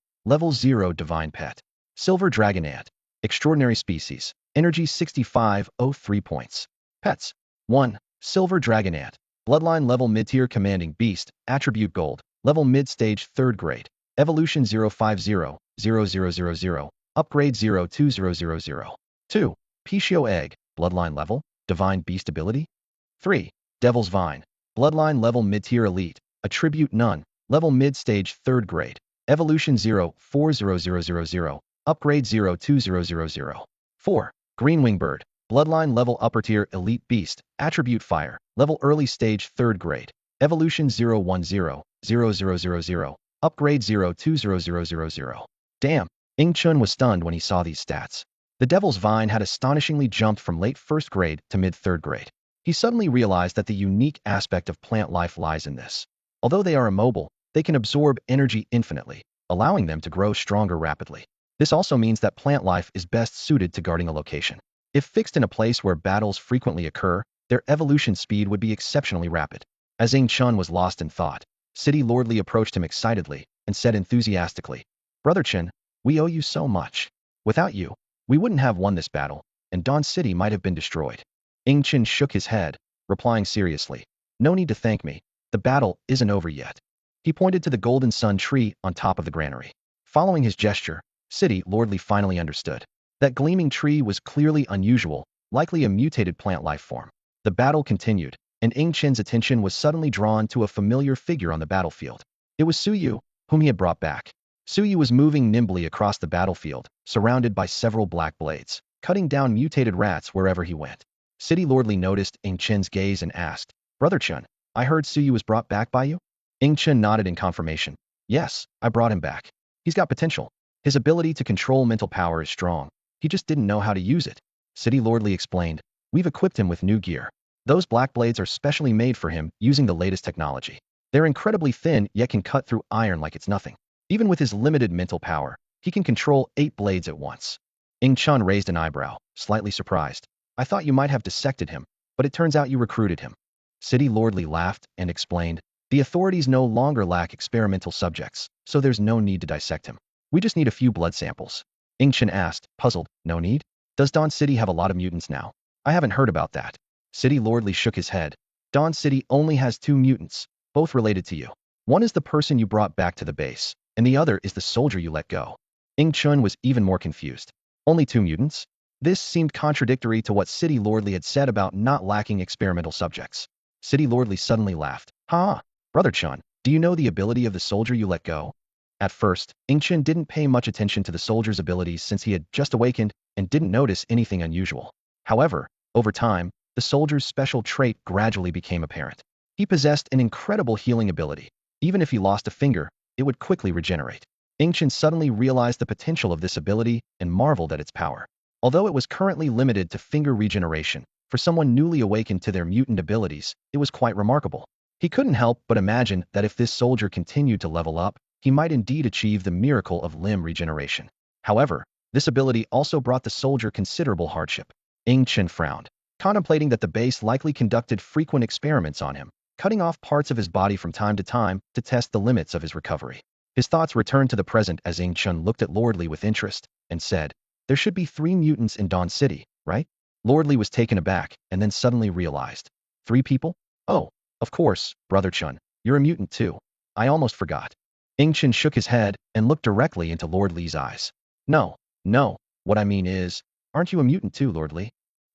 0 Divine Pet. Silver Dragon Ant. Extraordinary Species. Energy 6503 points. Pets. 1. Silver Dragon Ant. Bloodline level mid-tier Commanding Beast. Attribute Gold. Level mid-stage 3rd grade. Evolution 0500000. Upgrade 02000. 2. Pishio Egg. Bloodline level. Divine Beast ability. 3. Devil's Vine. Bloodline level mid-tier elite. Attribute None. Level mid-stage 3rd grade. Evolution 0400000. Upgrade 02000. 4. Green Wingbird. Bloodline level upper tier elite beast. Attribute Fire. Level early stage 3rd grade. Evolution 0100000. Upgrade 02000. Damn. Ing Chun was stunned when he saw these stats. The Devil's Vine had astonishingly jumped from late 1st grade to mid-3rd grade. He suddenly realized that the unique aspect of plant life lies in this. Although they are immobile, they can absorb energy infinitely, allowing them to grow stronger rapidly. This also means that plant life is best suited to guarding a location. If fixed in a place where battles frequently occur, their evolution speed would be exceptionally rapid. As Ing Chun was lost in thought, City Lordly approached him excitedly and said enthusiastically, "Brother Chen, we owe you so much. Without you, we wouldn't have won this battle, and Dawn City might have been destroyed." Ing Chun shook his head, replying seriously, "No need to thank me. The battle isn't over yet." He pointed to the Golden Sun tree on top of the granary. Following his gesture, City Lordly finally understood. That gleaming tree was clearly unusual, likely a mutated plant life form. The battle continued, and Ing Chun's attention was suddenly drawn to a familiar figure on the battlefield. It was Suyu, whom he had brought back. Suyu was moving nimbly across the battlefield, surrounded by several black blades, cutting down mutated rats wherever he went. City Lordly noticed Ing Chun's gaze and asked, "Brother Chun, I heard Suyu was brought back by you?" Ing Chun nodded in confirmation. "Yes, I brought him back. He's got potential. His ability to control mental power is strong. He just didn't know how to use it." City Lordly explained, "We've equipped him with new gear. Those black blades are specially made for him using the latest technology. They're incredibly thin yet can cut through iron like it's nothing. Even with his limited mental power, he can control 8 blades at once." Ing Chun raised an eyebrow, slightly surprised. "I thought you might have dissected him, but it turns out you recruited him." City Lordly laughed and explained, "The authorities no longer lack experimental subjects, so there's no need to dissect him. We just need a few blood samples." Ing Chun asked, puzzled, "No need? Does Dawn City have a lot of mutants now? I haven't heard about that." City Lordly shook his head. "Dawn City only has 2 mutants, both related to you. One is the person you brought back to the base, and the other is the soldier you let go." Ing Chun was even more confused. Only 2 mutants? This seemed contradictory to what City Lordly had said about not lacking experimental subjects. City Lordly suddenly laughed. "Ha! Brother Chun, do you know the ability of the soldier you let go?" At first, Ing Chun didn't pay much attention to the soldier's abilities since he had just awakened and didn't notice anything unusual. However, over time, the soldier's special trait gradually became apparent. He possessed an incredible healing ability. Even if he lost a finger, it would quickly regenerate. Ing Chun suddenly realized the potential of this ability and marveled at its power. Although it was currently limited to finger regeneration, For someone newly awakened to their mutant abilities, it was quite remarkable. He couldn't help but imagine that if this soldier continued to level up, he might indeed achieve the miracle of limb regeneration. However, this ability also brought the soldier considerable hardship. Ing Chen frowned, contemplating that the base likely conducted frequent experiments on him, cutting off parts of his body from time to test the limits of his recovery. His thoughts returned to the present as Ing Chen looked at Lord Li with interest and said, "There should be 3 mutants in Dawn City, right?" Lord Li was taken aback and then suddenly realized. 3 people? Oh, of course, Brother Chun, you're a mutant too. I almost forgot. Ing Chen shook his head and looked directly into Lord Li's eyes. No, what I mean is, aren't you a mutant too, Lord Li?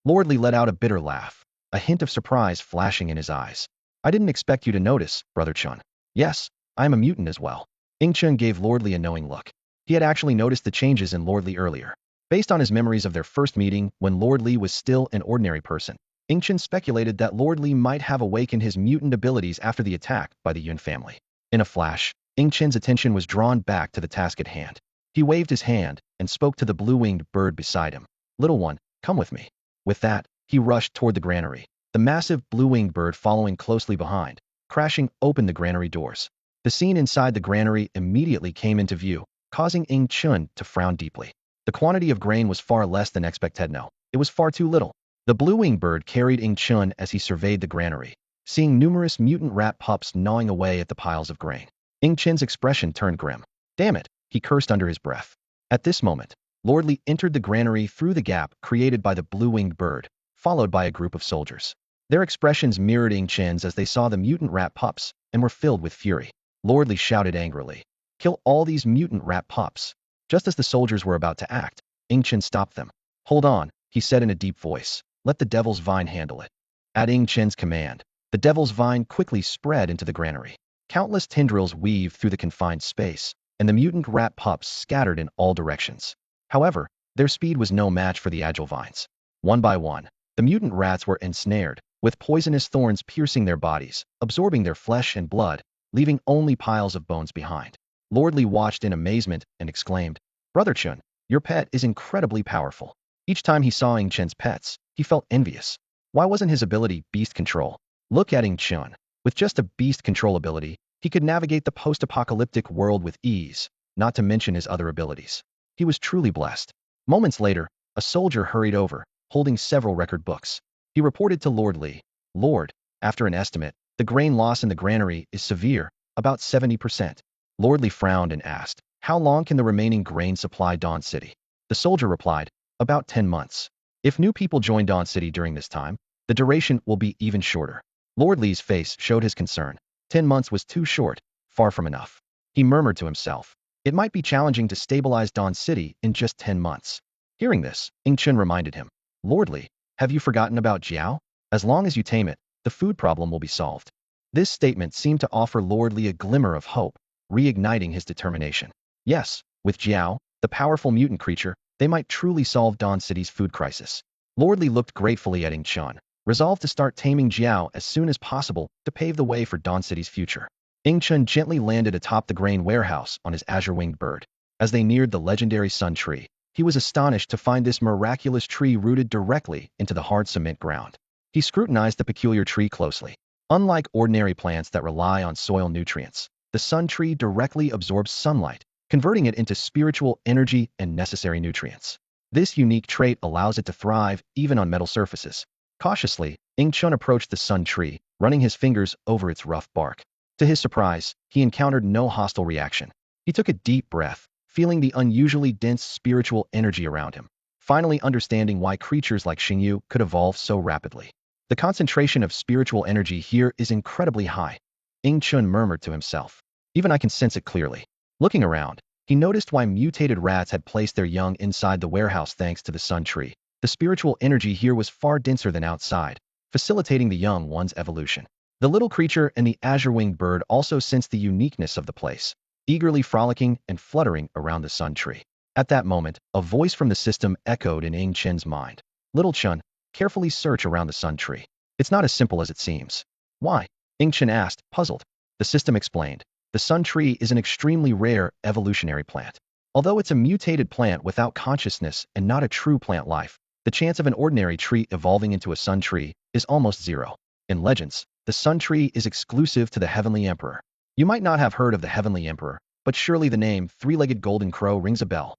Lord Li let out a bitter laugh, a hint of surprise flashing in his eyes. I didn't expect you to notice, Brother Chun. Yes, I am a mutant as well. Ing Chen gave Lord Li a knowing look. He had actually noticed the changes in Lord Li earlier. Based on his memories of their first meeting when Lord Li was still an ordinary person, Ing Chen speculated that Lord Li might have awakened his mutant abilities after the attack by the Yun family. In a flash, Ing Chen's attention was drawn back to the task at hand. He waved his hand and spoke to the blue-winged bird beside him. Little one, come with me. With that, he rushed toward the granary, the massive blue-winged bird following closely behind, crashing open the granary doors. The scene inside the granary immediately came into view, causing Ing Chen to frown deeply. The quantity of grain was far less than expected. No, it was far too little. The blue-winged bird carried Ing Chen as he surveyed the granary, seeing numerous mutant rat pups gnawing away at the piles of grain. Ing Chen's expression turned grim. Damn it, he cursed under his breath. At this moment, Lord Li entered the granary through the gap created by the blue-winged bird, followed by a group of soldiers. Their expressions mirrored Ing Chen's as they saw the mutant rat pups and were filled with fury. Lord Li shouted angrily, "Kill all these mutant rat pups." Just as the soldiers were about to act, Ing Chen stopped them. "Hold on," he said in a deep voice. "Let the devil's vine handle it." At Ing Chen's command, the devil's vine quickly spread into the granary. Countless tendrils weaved through the confined space, and the mutant rat pups scattered in all directions. However, their speed was no match for the agile vines. One by one, the mutant rats were ensnared, with poisonous thorns piercing their bodies, absorbing their flesh and blood, leaving only piles of bones behind. Lord Li watched in amazement and exclaimed, "Brother Chun, your pet is incredibly powerful." Each time he saw Ing Chen's pets, he felt envious. Why wasn't his ability beast control? Look at Ing Chen. With just a beast control ability, he could navigate the post-apocalyptic world with ease, not to mention his other abilities. He was truly blessed. Moments later, a soldier hurried over, holding several record books. He reported to Lord Li, "Lord, after an estimate, the grain loss in the granary is severe, about 70%. Lord Li frowned and asked, "How long can the remaining grain supply Dawn City?" The soldier replied, "About 10 months. If new people join Dawn City during this time, the duration will be even shorter." Lord Li's face showed his concern. 10 months was too short, far from enough. He murmured to himself, it might be challenging to stabilize Dawn City in just 10 months. Hearing this, Ing Chen reminded him, "Lord Li, have you forgotten about Jiao? As long as you tame it, the food problem will be solved." This statement seemed to offer Lord Li a glimmer of hope, reigniting his determination. Yes, with Jiao, the powerful mutant creature, they might truly solve Dawn City's food crisis. Lord Li looked gratefully at Ing Chen, resolved to start taming Jiao as soon as possible to pave the way for Dawn City's future. Ing Chen gently landed atop the grain warehouse on his azure-winged bird. As they neared the legendary sun tree, he was astonished to find this miraculous tree rooted directly into the hard cement ground. He scrutinized the peculiar tree closely. Unlike ordinary plants that rely on soil nutrients, the sun tree directly absorbs sunlight, converting it into spiritual energy and necessary nutrients. This unique trait allows it to thrive even on metal surfaces. Cautiously, Ing Chen approached the sun tree, running his fingers over its rough bark. To his surprise, he encountered no hostile reaction. He took a deep breath, feeling the unusually dense spiritual energy around him, finally understanding why creatures like Xingyu could evolve so rapidly. The concentration of spiritual energy here is incredibly high. Ing Chen murmured to himself. Even I can sense it clearly. Looking around, he noticed why mutated rats had placed their young inside the warehouse thanks to the sun tree. The spiritual energy here was far denser than outside, facilitating the young one's evolution. The little creature and the azure-winged bird also sensed the uniqueness of the place, eagerly frolicking and fluttering around the sun tree. At that moment, a voice from the system echoed in Ing Chen's mind. "Little Chun, carefully search around the sun tree. It's not as simple as it seems." "Why?" Ing Chen asked, puzzled. The system explained. The sun tree is an extremely rare evolutionary plant. Although it's a mutated plant without consciousness and not a true plant life, The chance of an ordinary tree evolving into a sun tree is almost zero. In legends, the sun tree is exclusive to the Heavenly Emperor. You might not have heard of the Heavenly Emperor, but surely the name three-legged golden crow rings a bell.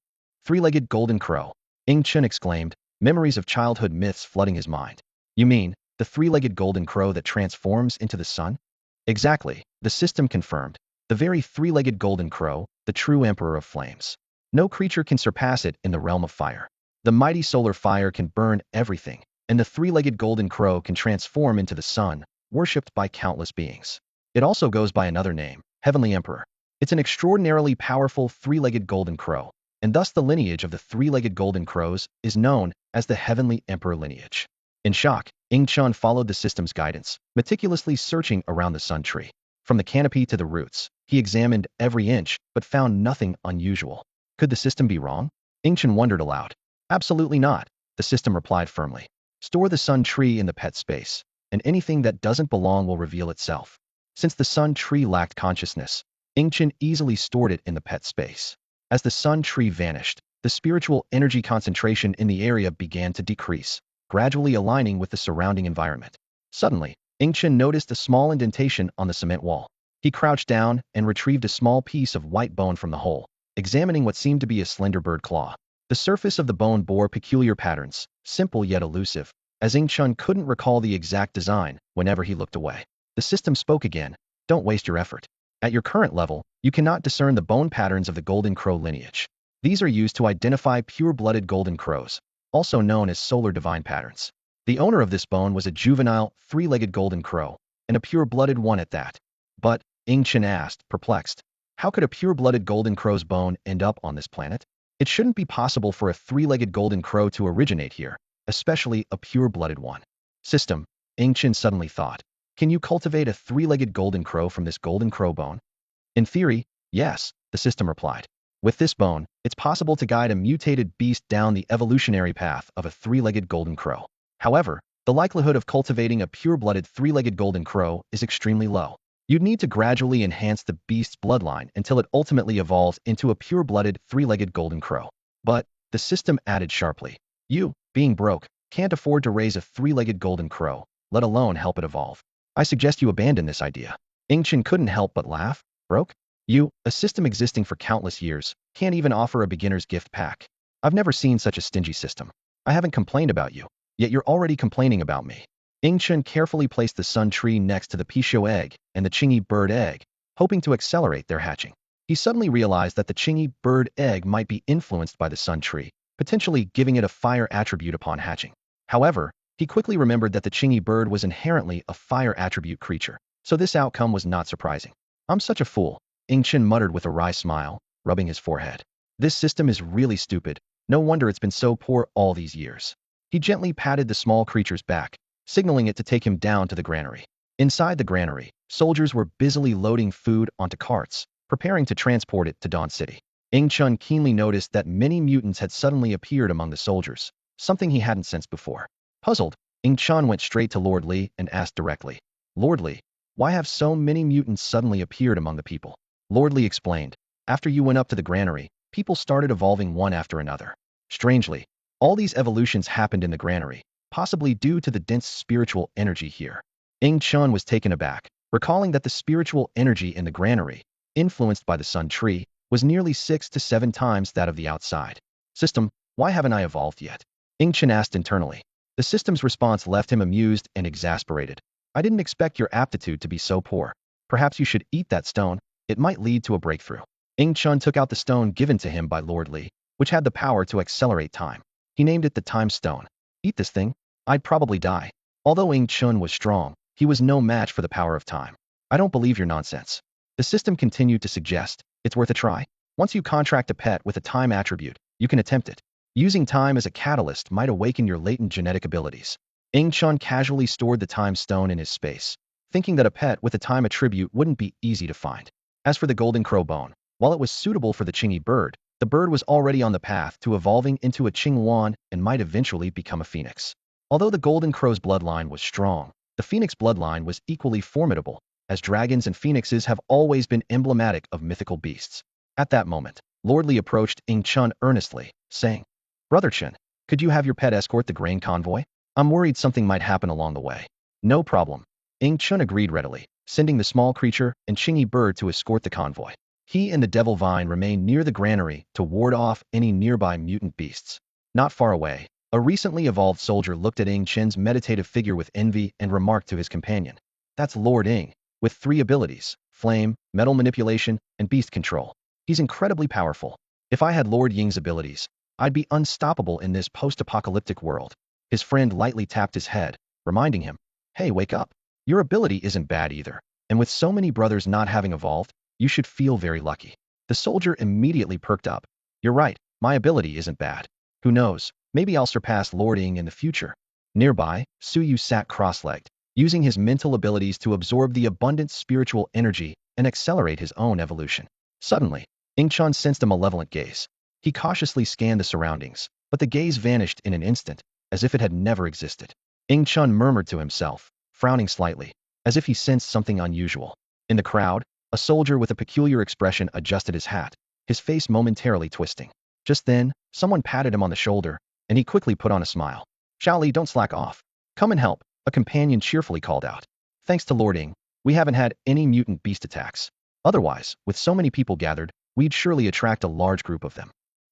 Three-legged golden crow, Ing Chun exclaimed, memories of childhood myths flooding his mind. You mean, the three-legged golden crow that transforms into the sun? Exactly, the system confirmed. The very three-legged golden crow, the true emperor of flames. No creature can surpass it in the realm of fire. The mighty solar fire can burn everything, and the three-legged golden crow can transform into the sun, worshipped by countless beings. It also goes by another name, Heavenly Emperor. It's an extraordinarily powerful three-legged golden crow, and thus the lineage of the three-legged golden crows is known as the Heavenly Emperor lineage. In shock, Ing Chun followed the system's guidance, meticulously searching around the sun tree. From the canopy to the roots, he examined every inch, but found nothing unusual. Could the system be wrong? Ing Chun wondered aloud. Absolutely not, the system replied firmly. Store the sun tree in the pet space, and anything that doesn't belong will reveal itself. Since the sun tree lacked consciousness, Ing Chun easily stored it in the pet space. As the sun tree vanished, the spiritual energy concentration in the area began to decrease, gradually aligning with the surrounding environment. Suddenly, Ing Chun noticed a small indentation on the cement wall. He crouched down and retrieved a small piece of white bone from the hole, examining what seemed to be a slender bird claw. The surface of the bone bore peculiar patterns, simple yet elusive, as Ing Chun couldn't recall the exact design whenever he looked away. The system spoke again. Don't waste your effort. At your current level, you cannot discern the bone patterns of the golden crow lineage. These are used to identify pure-blooded golden crows, also known as solar divine patterns. The owner of this bone was a juvenile, three-legged golden crow, and a pure-blooded one at that. But, Ing Chun asked, perplexed, how could a pure-blooded golden crow's bone end up on this planet? It shouldn't be possible for a three-legged golden crow to originate here, especially a pure-blooded one. System, Ing Chun suddenly thought. Can you cultivate a three-legged golden crow from this golden crow bone? In theory, yes, the system replied. With this bone, it's possible to guide a mutated beast down the evolutionary path of a three-legged golden crow. However, the likelihood of cultivating a pure-blooded three-legged golden crow is extremely low. You'd need to gradually enhance the beast's bloodline until it ultimately evolves into a pure-blooded three-legged golden crow. But, the system added sharply, you, being broke, can't afford to raise a three-legged golden crow, let alone help it evolve. I suggest you abandon this idea. Ing Chun couldn't help but laugh. Broke? You, a system existing for countless years, can't even offer a beginner's gift pack. I've never seen such a stingy system. I haven't complained about you, yet you're already complaining about me. Ing Chun carefully placed the sun tree next to the Pisho egg and the Chingy bird egg, hoping to accelerate their hatching. He suddenly realized that the Chingy bird egg might be influenced by the sun tree, potentially giving it a fire attribute upon hatching. However, he quickly remembered that the Chingy bird was inherently a fire attribute creature, so this outcome was not surprising. I'm such a fool, Ing Chun muttered with a wry smile, rubbing his forehead. This system is really stupid. No wonder it's been so poor all these years. He gently patted the small creature's back, signaling it to take him down to the granary. Inside the granary, soldiers were busily loading food onto carts, preparing to transport it to Dawn City. Ing Chun keenly noticed that many mutants had suddenly appeared among the soldiers, something he hadn't sensed before. Puzzled, Ing Chun went straight to Lord Li and asked directly, Lord Li, why have so many mutants suddenly appeared among the people? Lord Li explained, after you went up to the granary, people started evolving one after another. Strangely, all these evolutions happened in the granary, possibly due to the dense spiritual energy here. Ing Chun was taken aback, recalling that the spiritual energy in the granary, influenced by the sun tree, was nearly 6 to 7 times that of the outside. System, why haven't I evolved yet? Ing Chun asked internally. The system's response left him amused and exasperated. I didn't expect your aptitude to be so poor. Perhaps you should eat that stone. It might lead to a breakthrough. Ing Chun took out the stone given to him by Lord Li, which had the power to accelerate time. He named it the Time Stone. Eat this thing? I'd probably die. Although Ing Chun was strong, he was no match for the power of time. I don't believe your nonsense. The system continued to suggest, it's worth a try. Once you contract a pet with a time attribute, you can attempt it. Using time as a catalyst might awaken your latent genetic abilities. Ing Chun casually stored the time stone in his space, thinking that a pet with a time attribute wouldn't be easy to find. As for the golden crow bone, while it was suitable for the Chingy bird, the bird was already on the path to evolving into a Qingwan and might eventually become a phoenix. Although the golden crow's bloodline was strong, the phoenix bloodline was equally formidable, as dragons and phoenixes have always been emblematic of mythical beasts. At that moment, Lord Li approached Ing Chun earnestly, saying, Brother Chun, Could you have your pet escort the grain convoy? I'm worried something might happen along the way. No problem. Ing Chun agreed readily, sending the small creature and Chingy bird to escort the convoy. He and the devil vine remained near the granary to ward off any nearby mutant beasts. Not far away, a recently evolved soldier looked at Ing Chen's meditative figure with envy and remarked to his companion, "That's Lord Ing, with 3 abilities: flame, metal manipulation, and beast control. He's incredibly powerful. If I had Lord Ying's abilities, I'd be unstoppable in this post-apocalyptic world." His friend lightly tapped his head, reminding him, "Hey, wake up. Your ability isn't bad either, and with so many brothers not having evolved, you should feel very lucky." The soldier immediately perked up. "You're right, my ability isn't bad. Who knows, maybe I'll surpass Lord Ying in the future." Nearby, Suyu sat cross-legged, using his mental abilities to absorb the abundant spiritual energy and accelerate his own evolution. Suddenly, Ing Chun sensed a malevolent gaze. He cautiously scanned the surroundings, but the gaze vanished in an instant, as if it had never existed. Ing Chun murmured to himself, frowning slightly, as if he sensed something unusual. In the crowd, a soldier with a peculiar expression adjusted his hat, his face momentarily twisting. Just then, someone patted him on the shoulder, and he quickly put on a smile. "Xiaoli, don't slack off. Come and help," a companion cheerfully called out. "Thanks to Lord Ing, we haven't had any mutant beast attacks. Otherwise, with so many people gathered, we'd surely attract a large group of them."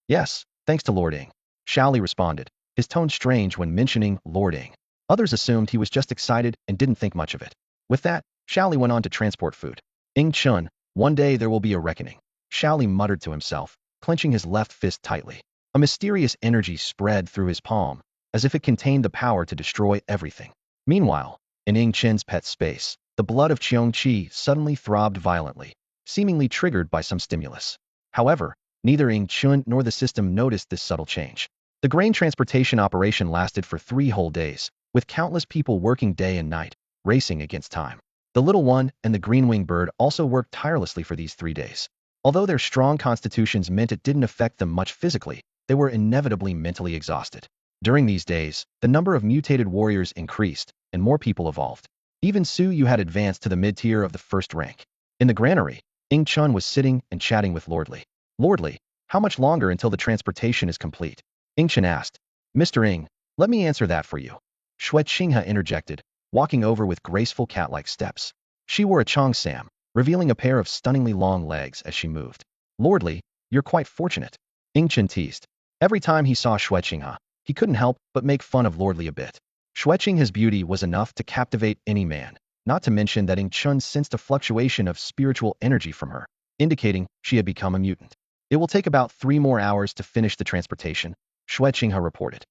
"Yes, thanks to Lord Ing," Xiaoli responded, his tone strange when mentioning Lord Ing. Others assumed he was just excited and didn't think much of it. With that, Xiaoli went on to transport food. "Ing Chun, one day there will be a reckoning," Xiaoli muttered to himself, clenching his left fist tightly. A mysterious energy spread through his palm, as if it contained the power to destroy everything. Meanwhile, in Ing Chen's pet space, the blood of Cheong Qi suddenly throbbed violently, seemingly triggered by some stimulus. However, neither Ing Chun nor the system noticed this subtle change. The grain transportation operation lasted for 3 whole days, with countless people working day and night, racing against time. The little one and the green-winged bird also worked tirelessly for these 3 days. Although their strong constitutions meant it didn't affect them much physically, they were inevitably mentally exhausted. During these days, the number of mutated warriors increased, and more people evolved. Even Su Yu had advanced to the mid-tier of the first rank. In the granary, Ing Chun was sitting and chatting with Lordly. "Lordly, how much longer until the transportation is complete?" Ing Chun asked. "Mr. Ing, let me answer that for you," Xue Qinghe interjected, walking over with graceful cat-like steps. She wore a cheongsam, revealing a pair of stunningly long legs as she moved. "Lordly, you're quite fortunate," Ing Chun teased. Every time he saw Xue Qinghe, he couldn't help but make fun of Lordly a bit. Xue Qinghe's beauty was enough to captivate any man, not to mention that Ing Chun sensed a fluctuation of spiritual energy from her, indicating she had become a mutant. "It will take about 3 more hours to finish the transportation," Xue Qinghe reported.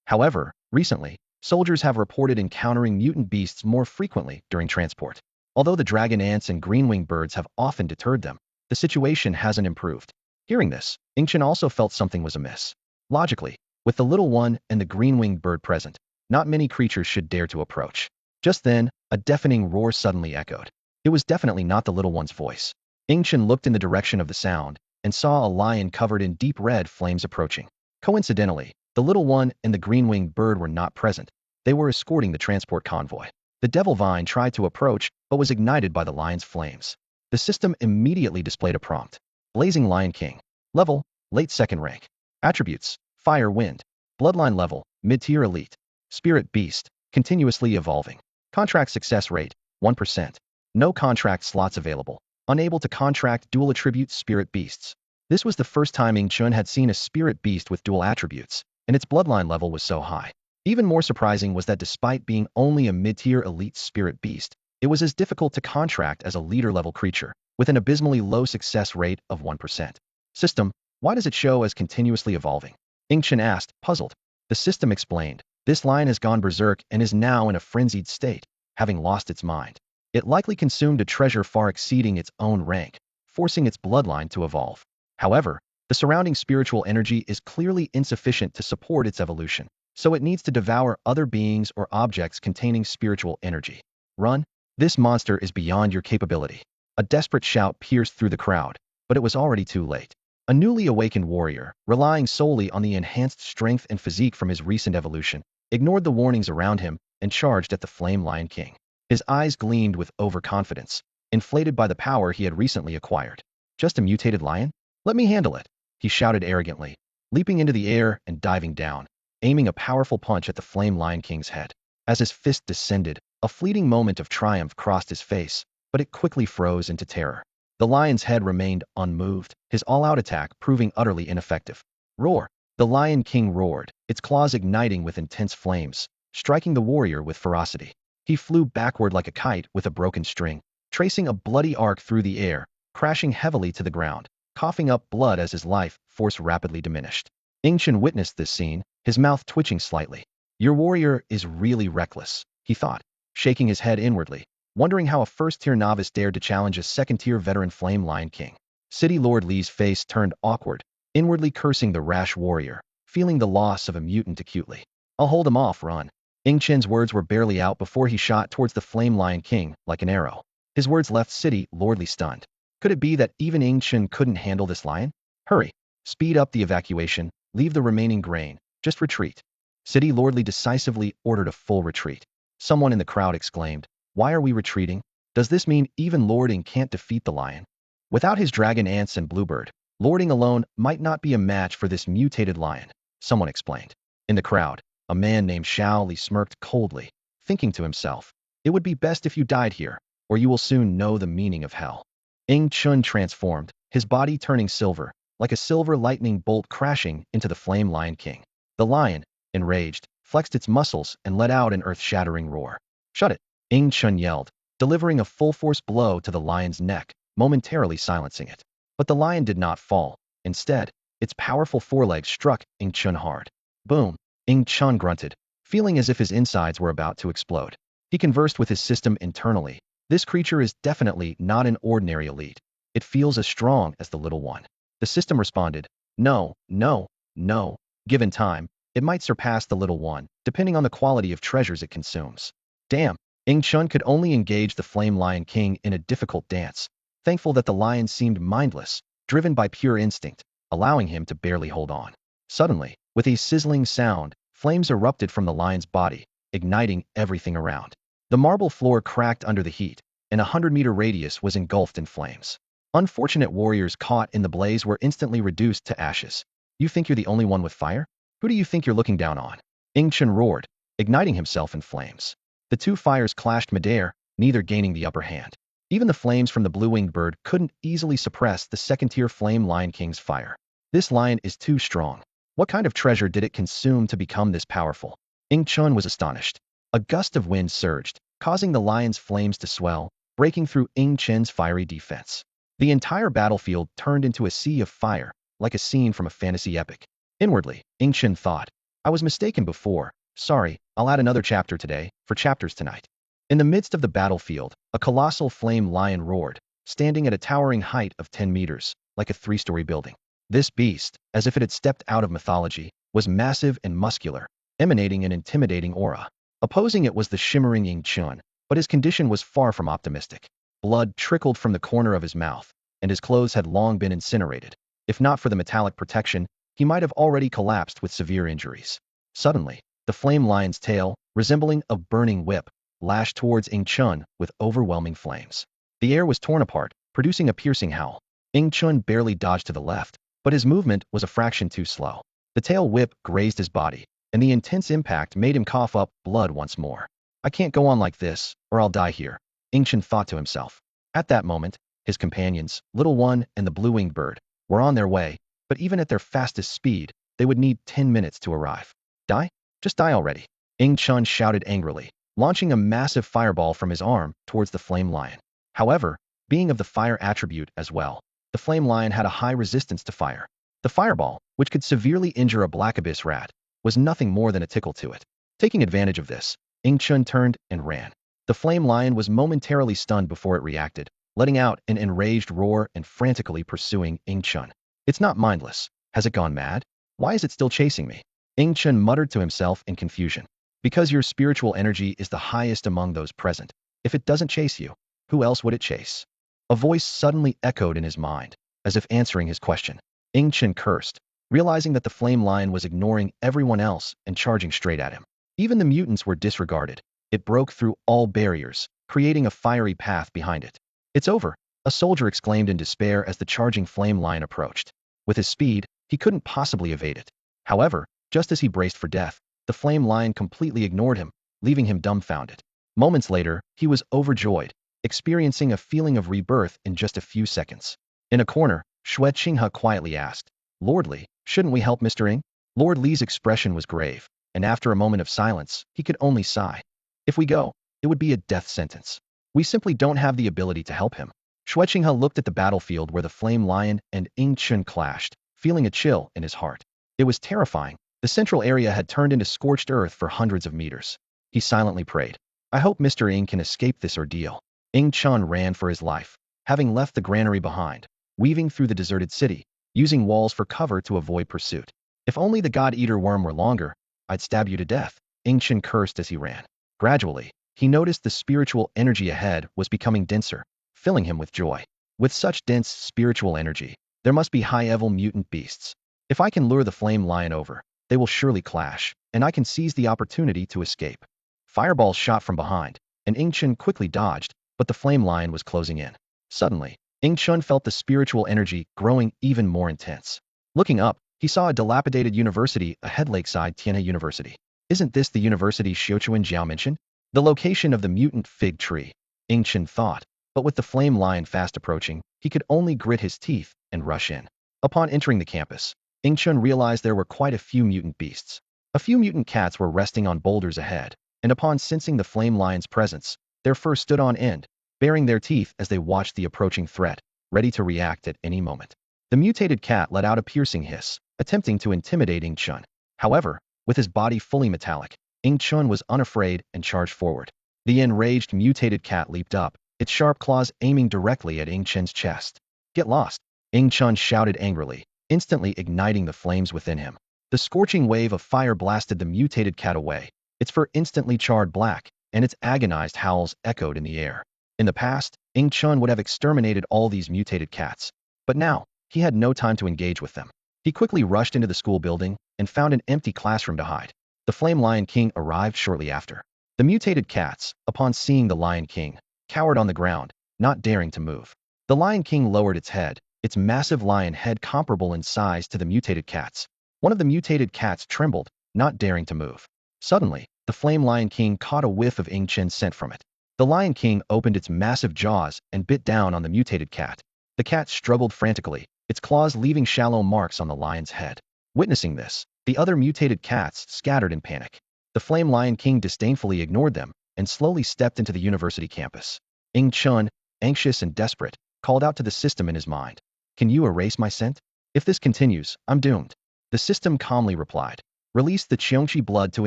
However, recently, soldiers have reported encountering mutant beasts more frequently during transport. Although the dragon ants and green-winged birds have often deterred them, the situation hasn't improved. Hearing this, Ing Chun also felt something was amiss. Logically, with the little one and the green-winged bird present, not many creatures should dare to approach. Just then, a deafening roar suddenly echoed. It was definitely not the little one's voice. Ing Chun looked in the direction of the sound and saw a lion covered in deep red flames approaching. Coincidentally, the little one and the green-winged bird were not present. They were escorting the transport convoy. The devil vine tried to approach, but was ignited by the lion's flames. The system immediately displayed a prompt. Blazing Lion King. Level, late 2nd rank. Attributes, Fire Wind. Bloodline level, mid-tier elite. Spirit Beast, continuously evolving. Contract success rate, 1%. No contract slots available. Unable to contract dual attribute Spirit Beasts. This was the first time Ing Chun had seen a Spirit Beast with dual attributes, and its bloodline level was so high. Even more surprising was that despite being only a mid-tier elite Spirit Beast, it was as difficult to contract as a leader-level creature, with an abysmally low success rate of 1%. System, why does it show as continuously evolving? Ing Chun asked, puzzled. The system explained, this lion has gone berserk and is now in a frenzied state, having lost its mind. It likely consumed a treasure far exceeding its own rank, forcing its bloodline to evolve. However, the surrounding spiritual energy is clearly insufficient to support its evolution, so it needs to devour other beings or objects containing spiritual energy. Run! This monster is beyond your capability. A desperate shout pierced through the crowd, but it was already too late. A newly awakened warrior, relying solely on the enhanced strength and physique from his recent evolution, ignored the warnings around him and charged at the Flame Lion King. His eyes gleamed with overconfidence, inflated by the power he had recently acquired. Just a mutated lion? Let me handle it, he shouted arrogantly, leaping into the air and diving down. aiming a powerful punch at the Flame Lion King's head. As his fist descended, a fleeting moment of triumph crossed his face, but it quickly froze into terror. The lion's head remained unmoved, his all-out attack proving utterly ineffective. Roar! The Lion King roared, its claws igniting with intense flames, striking the warrior with ferocity. He flew backward like a kite with a broken string, tracing a bloody arc through the air, crashing heavily to the ground, coughing up blood as his life force rapidly diminished. Ingchen witnessed this scene, his mouth twitching slightly. Your warrior is really reckless, he thought, shaking his head inwardly, wondering how a first-tier novice dared to challenge a second-tier veteran Flame Lion King. City Lord Li's face turned awkward, inwardly cursing the rash warrior, feeling the loss of a mutant acutely. I'll hold him off, run. Ingchen's words were barely out before he shot towards the Flame Lion King like an arrow. His words left City Lordly stunned. Could it be that even Ingchen couldn't handle this lion? Hurry. Speed up the evacuation, leave the remaining grain, just retreat. City Lordly decisively ordered a full retreat. Someone in the crowd exclaimed, why are we retreating? Does this mean even Lord Ing can't defeat the lion? Without his dragon ants and bluebird, Lord Ing alone might not be a match for this mutated lion, someone explained. In the crowd, a man named Xiao Li smirked coldly, thinking to himself, it would be best if you died here, or you will soon know the meaning of hell. Ing Chun transformed, his body turning silver, like a silver lightning bolt crashing into the Flame Lion King. The lion, enraged, flexed its muscles and let out an earth-shattering roar. Shut it! Ing Chun yelled, delivering a full-force blow to the lion's neck, momentarily silencing it. But the lion did not fall. Instead, its powerful forelegs struck Ing Chun hard. Boom! Ing Chun grunted, feeling as if his insides were about to explode. He conversed with his system internally. This creature is definitely not an ordinary elite. It feels as strong as the little one. The system responded, no, no, no. Given time, it might surpass the little one, depending on the quality of treasures it consumes. Damn, Ing Chun could only engage the Flame Lion King in a difficult dance, thankful that the lion seemed mindless, driven by pure instinct, allowing him to barely hold on. Suddenly, with a sizzling sound, flames erupted from the lion's body, igniting everything around. The marble floor cracked under the heat, and a 100-meter radius was engulfed in flames. Unfortunate warriors caught in the blaze were instantly reduced to ashes. You think you're the only one with fire? Who do you think you're looking down on? Ing Chun roared, igniting himself in flames. The two fires clashed midair, neither gaining the upper hand. Even the flames from the blue-winged bird couldn't easily suppress the second-tier Flame Lion King's fire. This lion is too strong. What kind of treasure did it consume to become this powerful? Ing Chun was astonished. A gust of wind surged, causing the lion's flames to swell, breaking through Ing Chun's fiery defense. The entire battlefield turned into a sea of fire, like a scene from a fantasy epic. Inwardly, Ing Chun thought, I was mistaken before. Sorry, I'll add another chapter today, for chapters tonight. In the midst of the battlefield, a colossal flame lion roared, standing at a towering height of 10 meters, like a 3-story building. This beast, as if it had stepped out of mythology, was massive and muscular, emanating an intimidating aura. Opposing it was the shimmering Ing Chun, but his condition was far from optimistic. Blood trickled from the corner of his mouth, and his clothes had long been incinerated. If not for the metallic protection, he might have already collapsed with severe injuries. Suddenly, the flame lion's tail, resembling a burning whip, lashed towards Ing Chun with overwhelming flames. The air was torn apart, producing a piercing howl. Ing Chun barely dodged to the left, but his movement was a fraction too slow. The tail whip grazed his body, and the intense impact made him cough up blood once more. I can't go on like this, or I'll die here, Ing Chun thought to himself. At that moment, his companions, Little One and the blue-winged bird, were on their way, but even at their fastest speed, they would need 10 minutes to arrive. Die? Just die already, Ing Chun shouted angrily, launching a massive fireball from his arm towards the flame lion. However, being of the fire attribute as well, the flame lion had a high resistance to fire. The fireball, which could severely injure a black abyss rat, was nothing more than a tickle to it. Taking advantage of this, Ing Chun turned and ran. The flame lion was momentarily stunned before it reacted, letting out an enraged roar and frantically pursuing Ing Chun. It's not mindless. Has it gone mad? Why is it still chasing me? Ing Chun muttered to himself in confusion. Because your spiritual energy is the highest among those present. If it doesn't chase you, who else would it chase? A voice suddenly echoed in his mind, as if answering his question. Ing Chun cursed, realizing that the flame lion was ignoring everyone else and charging straight at him. Even the mutants were disregarded. It broke through all barriers, creating a fiery path behind it. It's over, a soldier exclaimed in despair as the charging flame lion approached. With his speed, he couldn't possibly evade it. However, Just as he braced for death, the flame lion completely ignored him, leaving him dumbfounded. Moments later, he was overjoyed, experiencing a feeling of rebirth in just a few seconds. In a corner, Xue Qinghe quietly asked, Lord Li, shouldn't we help Mr. Ing? Lord Li's expression was grave, and after a moment of silence, he could only sigh. If we go, it would be a death sentence. We simply don't have the ability to help him. Xue Qinghe looked at the battlefield where the flame lion and Ing Chun clashed, feeling a chill in his heart. It was terrifying. The central area had turned into scorched earth for hundreds of meters. He silently prayed, I hope Mr. Ing can escape this ordeal. Ing Chun ran for his life, having left the granary behind, weaving through the deserted city, using walls for cover to avoid pursuit. If only the God-Eater worm were longer, I'd stab you to death, Ing Chun cursed as he ran. Gradually, he noticed the spiritual energy ahead was becoming denser, filling him with joy. With such dense spiritual energy, there must be high-level mutant beasts. If I can lure the flame lion over, they will surely clash, and I can seize the opportunity to escape. Fireballs shot from behind, and Ing Chun quickly dodged, but the flame lion was closing in. Suddenly, Ing Chun felt the spiritual energy growing even more intense. Looking up, he saw a dilapidated university ahead, Lakeside Tianhe University. Isn't this the university Xiuchuan Jiao mentioned? The location of the mutant fig tree, Ing Chun thought, but with the flame lion fast approaching, he could only grit his teeth and rush in. Upon entering the campus, Ing Chun realized there were quite a few mutant beasts. A few mutant cats were resting on boulders ahead, and upon sensing the flame lion's presence, their fur stood on end, baring their teeth as they watched the approaching threat, ready to react at any moment. The mutated cat let out a piercing hiss, attempting to intimidate Ing Chun. However, with his body fully metallic, Ing Chun was unafraid and charged forward. The enraged mutated cat leaped up, its sharp claws aiming directly at Ing Chun's chest. Get lost! Ing Chun shouted angrily, instantly igniting the flames within him. The scorching wave of fire blasted the mutated cat away, its fur instantly charred black, and its agonized howls echoed in the air. In the past, Ing Chun would have exterminated all these mutated cats, but now, he had no time to engage with them. He quickly rushed into the school building and found an empty classroom to hide. The Flame Lion King arrived shortly after. The mutated cats, upon seeing the Lion King, cowered on the ground, not daring to move. The Lion King lowered its head, its massive lion head comparable in size to the mutated cats. One of the mutated cats trembled, not daring to move. Suddenly, the Flame Lion King caught a whiff of Ing Chun's scent from it. The Lion King opened its massive jaws and bit down on the mutated cat. The cat struggled frantically, its claws leaving shallow marks on the lion's head. Witnessing this, the other mutated cats scattered in panic. The Flame Lion King disdainfully ignored them and slowly stepped into the university campus. Ing Chun, anxious and desperate, called out to the system in his mind. Can you erase my scent? If this continues, I'm doomed. The system calmly replied. Release the Qiongqi blood to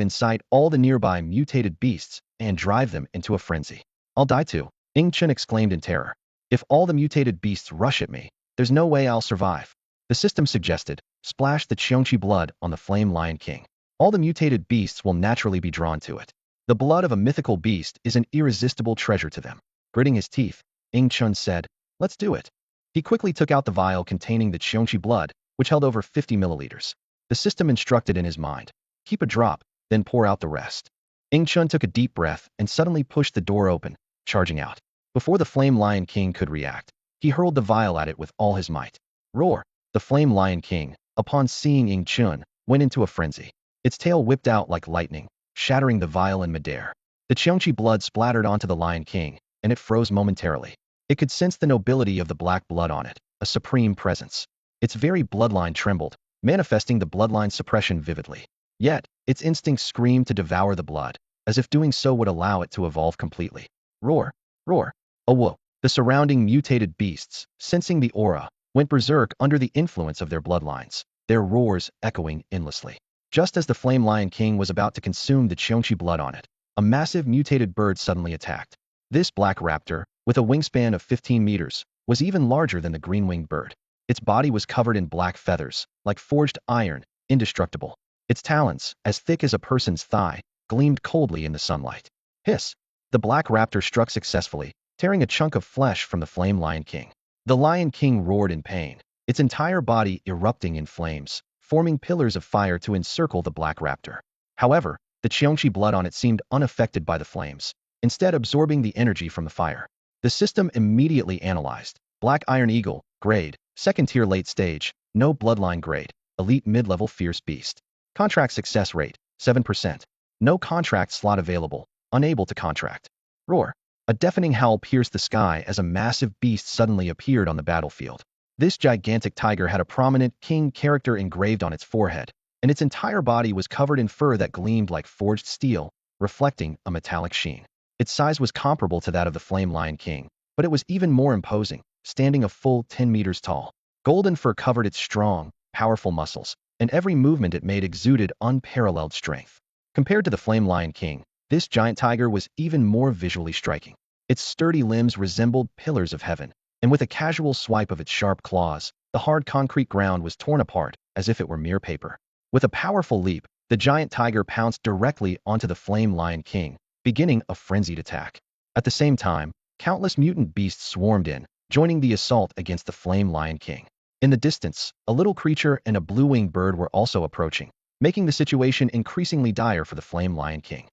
incite all the nearby mutated beasts and drive them into a frenzy. I'll die too, Ing Chun exclaimed in terror. If all the mutated beasts rush at me, there's no way I'll survive. The system suggested, splash the Qiongqi blood on the Flame Lion King. All the mutated beasts will naturally be drawn to it. The blood of a mythical beast is an irresistible treasure to them. Gritting his teeth, Ing Chun said, let's do it. He quickly took out the vial containing the Qiongqi blood, which held over 50 milliliters. The system instructed in his mind, keep a drop, then pour out the rest. Ing Chun took a deep breath and suddenly pushed the door open, charging out. Before the Flame Lion King could react, he hurled the vial at it with all his might. Roar! The Flame Lion King, upon seeing Ing Chun, went into a frenzy. Its tail whipped out like lightning, shattering the vial in midair. The Qiongqi blood splattered onto the Lion King, and it froze momentarily. It could sense the nobility of the black blood on it, a supreme presence. Its very bloodline trembled, manifesting the bloodline suppression vividly. Yet, its instincts screamed to devour the blood, as if doing so would allow it to evolve completely. Roar! Roar! Oh whoa! The surrounding mutated beasts, sensing the aura, went berserk under the influence of their bloodlines, their roars echoing endlessly. Just as the Flame Lion King was about to consume the Qiongqi blood on it, a massive mutated bird suddenly attacked. This black raptor, with a wingspan of 15 meters, was even larger than the green-winged bird. Its body was covered in black feathers, like forged iron, indestructible. Its talons, as thick as a person's thigh, gleamed coldly in the sunlight. Hiss! The black raptor struck successfully, tearing a chunk of flesh from the Flame Lion King. The Lion King roared in pain, its entire body erupting in flames, forming pillars of fire to encircle the black raptor. However, the Qiongqi blood on it seemed unaffected by the flames, instead absorbing the energy from the fire. The system immediately analyzed. Black Iron Eagle, grade, second tier late stage, no bloodline grade, elite mid-level fierce beast. Contract success rate, 7%. No contract slot available. Unable to contract. Roar. A deafening howl pierced the sky as a massive beast suddenly appeared on the battlefield. This gigantic tiger had a prominent king character engraved on its forehead, and its entire body was covered in fur that gleamed like forged steel, reflecting a metallic sheen. Its size was comparable to that of the Flame Lion King, but it was even more imposing, standing a full 10 meters tall. Golden fur covered its strong, powerful muscles, and every movement it made exuded unparalleled strength. Compared to the Flame Lion King, this giant tiger was even more visually striking. Its sturdy limbs resembled pillars of heaven, and with a casual swipe of its sharp claws, the hard concrete ground was torn apart as if it were mere paper. With a powerful leap, the giant tiger pounced directly onto the Flame Lion King, beginning a frenzied attack. At the same time, countless mutant beasts swarmed in, joining the assault against the Flame Lion King. In the distance, a little creature and a blue-winged bird were also approaching, making the situation increasingly dire for the Flame Lion King.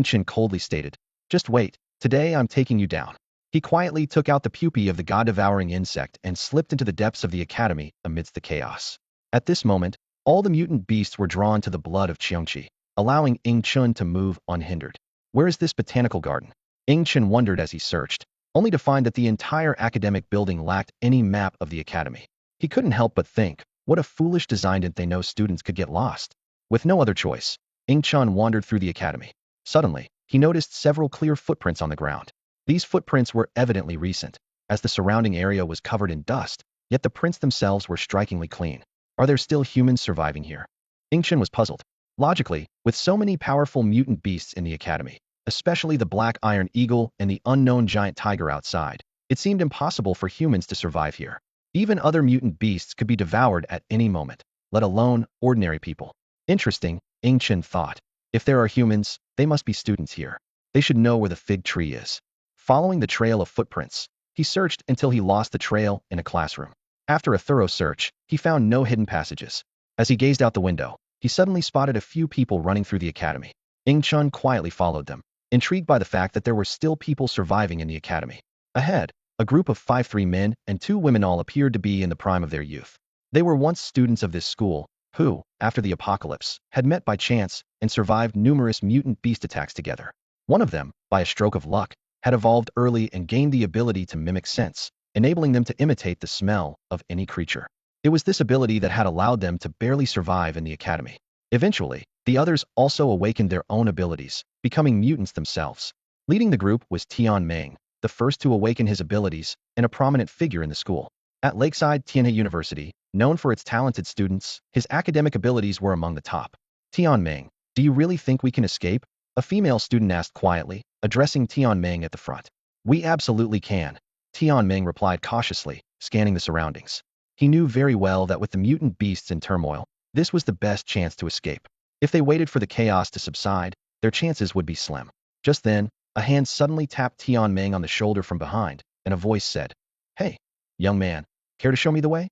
Chen coldly stated, "Just wait, today I'm taking you down." He quietly took out the pupae of the god-devouring insect and slipped into the depths of the academy amidst the chaos. At this moment, all the mutant beasts were drawn to the blood of Qiongqi, allowing Chen to move unhindered. Where is this botanical garden? Chen wondered as he searched, only to find that the entire academic building lacked any map of the academy. He couldn't help but think, what a foolish design, didn't they know students could get lost? With no other choice, Chen wandered through the academy. Suddenly, he noticed several clear footprints on the ground. These footprints were evidently recent, as the surrounding area was covered in dust, yet the prints themselves were strikingly clean. Are there still humans surviving here? Chen was puzzled. Logically, with so many powerful mutant beasts in the academy, especially the black iron eagle and the unknown giant tiger outside, it seemed impossible for humans to survive here. Even other mutant beasts could be devoured at any moment, let alone ordinary people. Interesting, Chen thought. If there are humans, they must be students here. They should know where the fig tree is. Following the trail of footprints, he searched until he lost the trail in a classroom. After a thorough search, he found no hidden passages. As he gazed out the window, he suddenly spotted a few people running through the academy. Chen quietly followed them, intrigued by the fact that there were still people surviving in the academy. Ahead, a group of 5'3" men and 2 women all appeared to be in the prime of their youth. They were once students of this school, who, after the apocalypse, had met by chance and survived numerous mutant beast attacks together. One of them, by a stroke of luck, had evolved early and gained the ability to mimic scents, enabling them to imitate the smell of any creature. It was this ability that had allowed them to barely survive in the academy. Eventually, the others also awakened their own abilities, becoming mutants themselves. Leading the group was Tianming, the first to awaken his abilities and a prominent figure in the school. At Lakeside Tianhe University, known for its talented students, his academic abilities were among the top. Tianming, do you really think we can escape? A female student asked quietly, addressing Tianming at the front. We absolutely can, Tianming replied cautiously, scanning the surroundings. He knew very well that with the mutant beasts in turmoil, this was the best chance to escape. If they waited for the chaos to subside, their chances would be slim. Just then, a hand suddenly tapped Tianming on the shoulder from behind, and a voice said, "Hey, young man, care to show me the way?"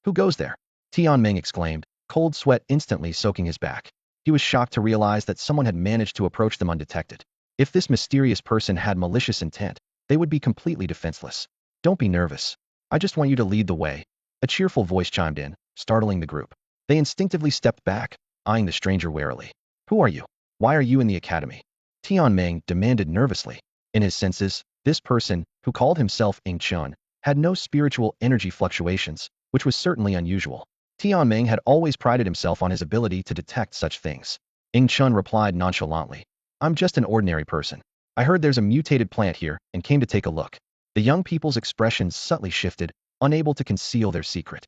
"Who goes there?" Tianming exclaimed, cold sweat instantly soaking his back. He was shocked to realize that someone had managed to approach them undetected. If this mysterious person had malicious intent, they would be completely defenseless. "Don't be nervous. I just want you to lead the way," a cheerful voice chimed in, startling the group. They instinctively stepped back, eyeing the stranger warily. "Who are you? Why are you in the academy?" Tianming demanded nervously. In his senses, this person, who called himself Chen, had no spiritual energy fluctuations, which was certainly unusual. Tianming had always prided himself on his ability to detect such things. Chen replied nonchalantly, "I'm just an ordinary person. I heard there's a mutated plant here and came to take a look." The young people's expressions subtly shifted, unable to conceal their secret.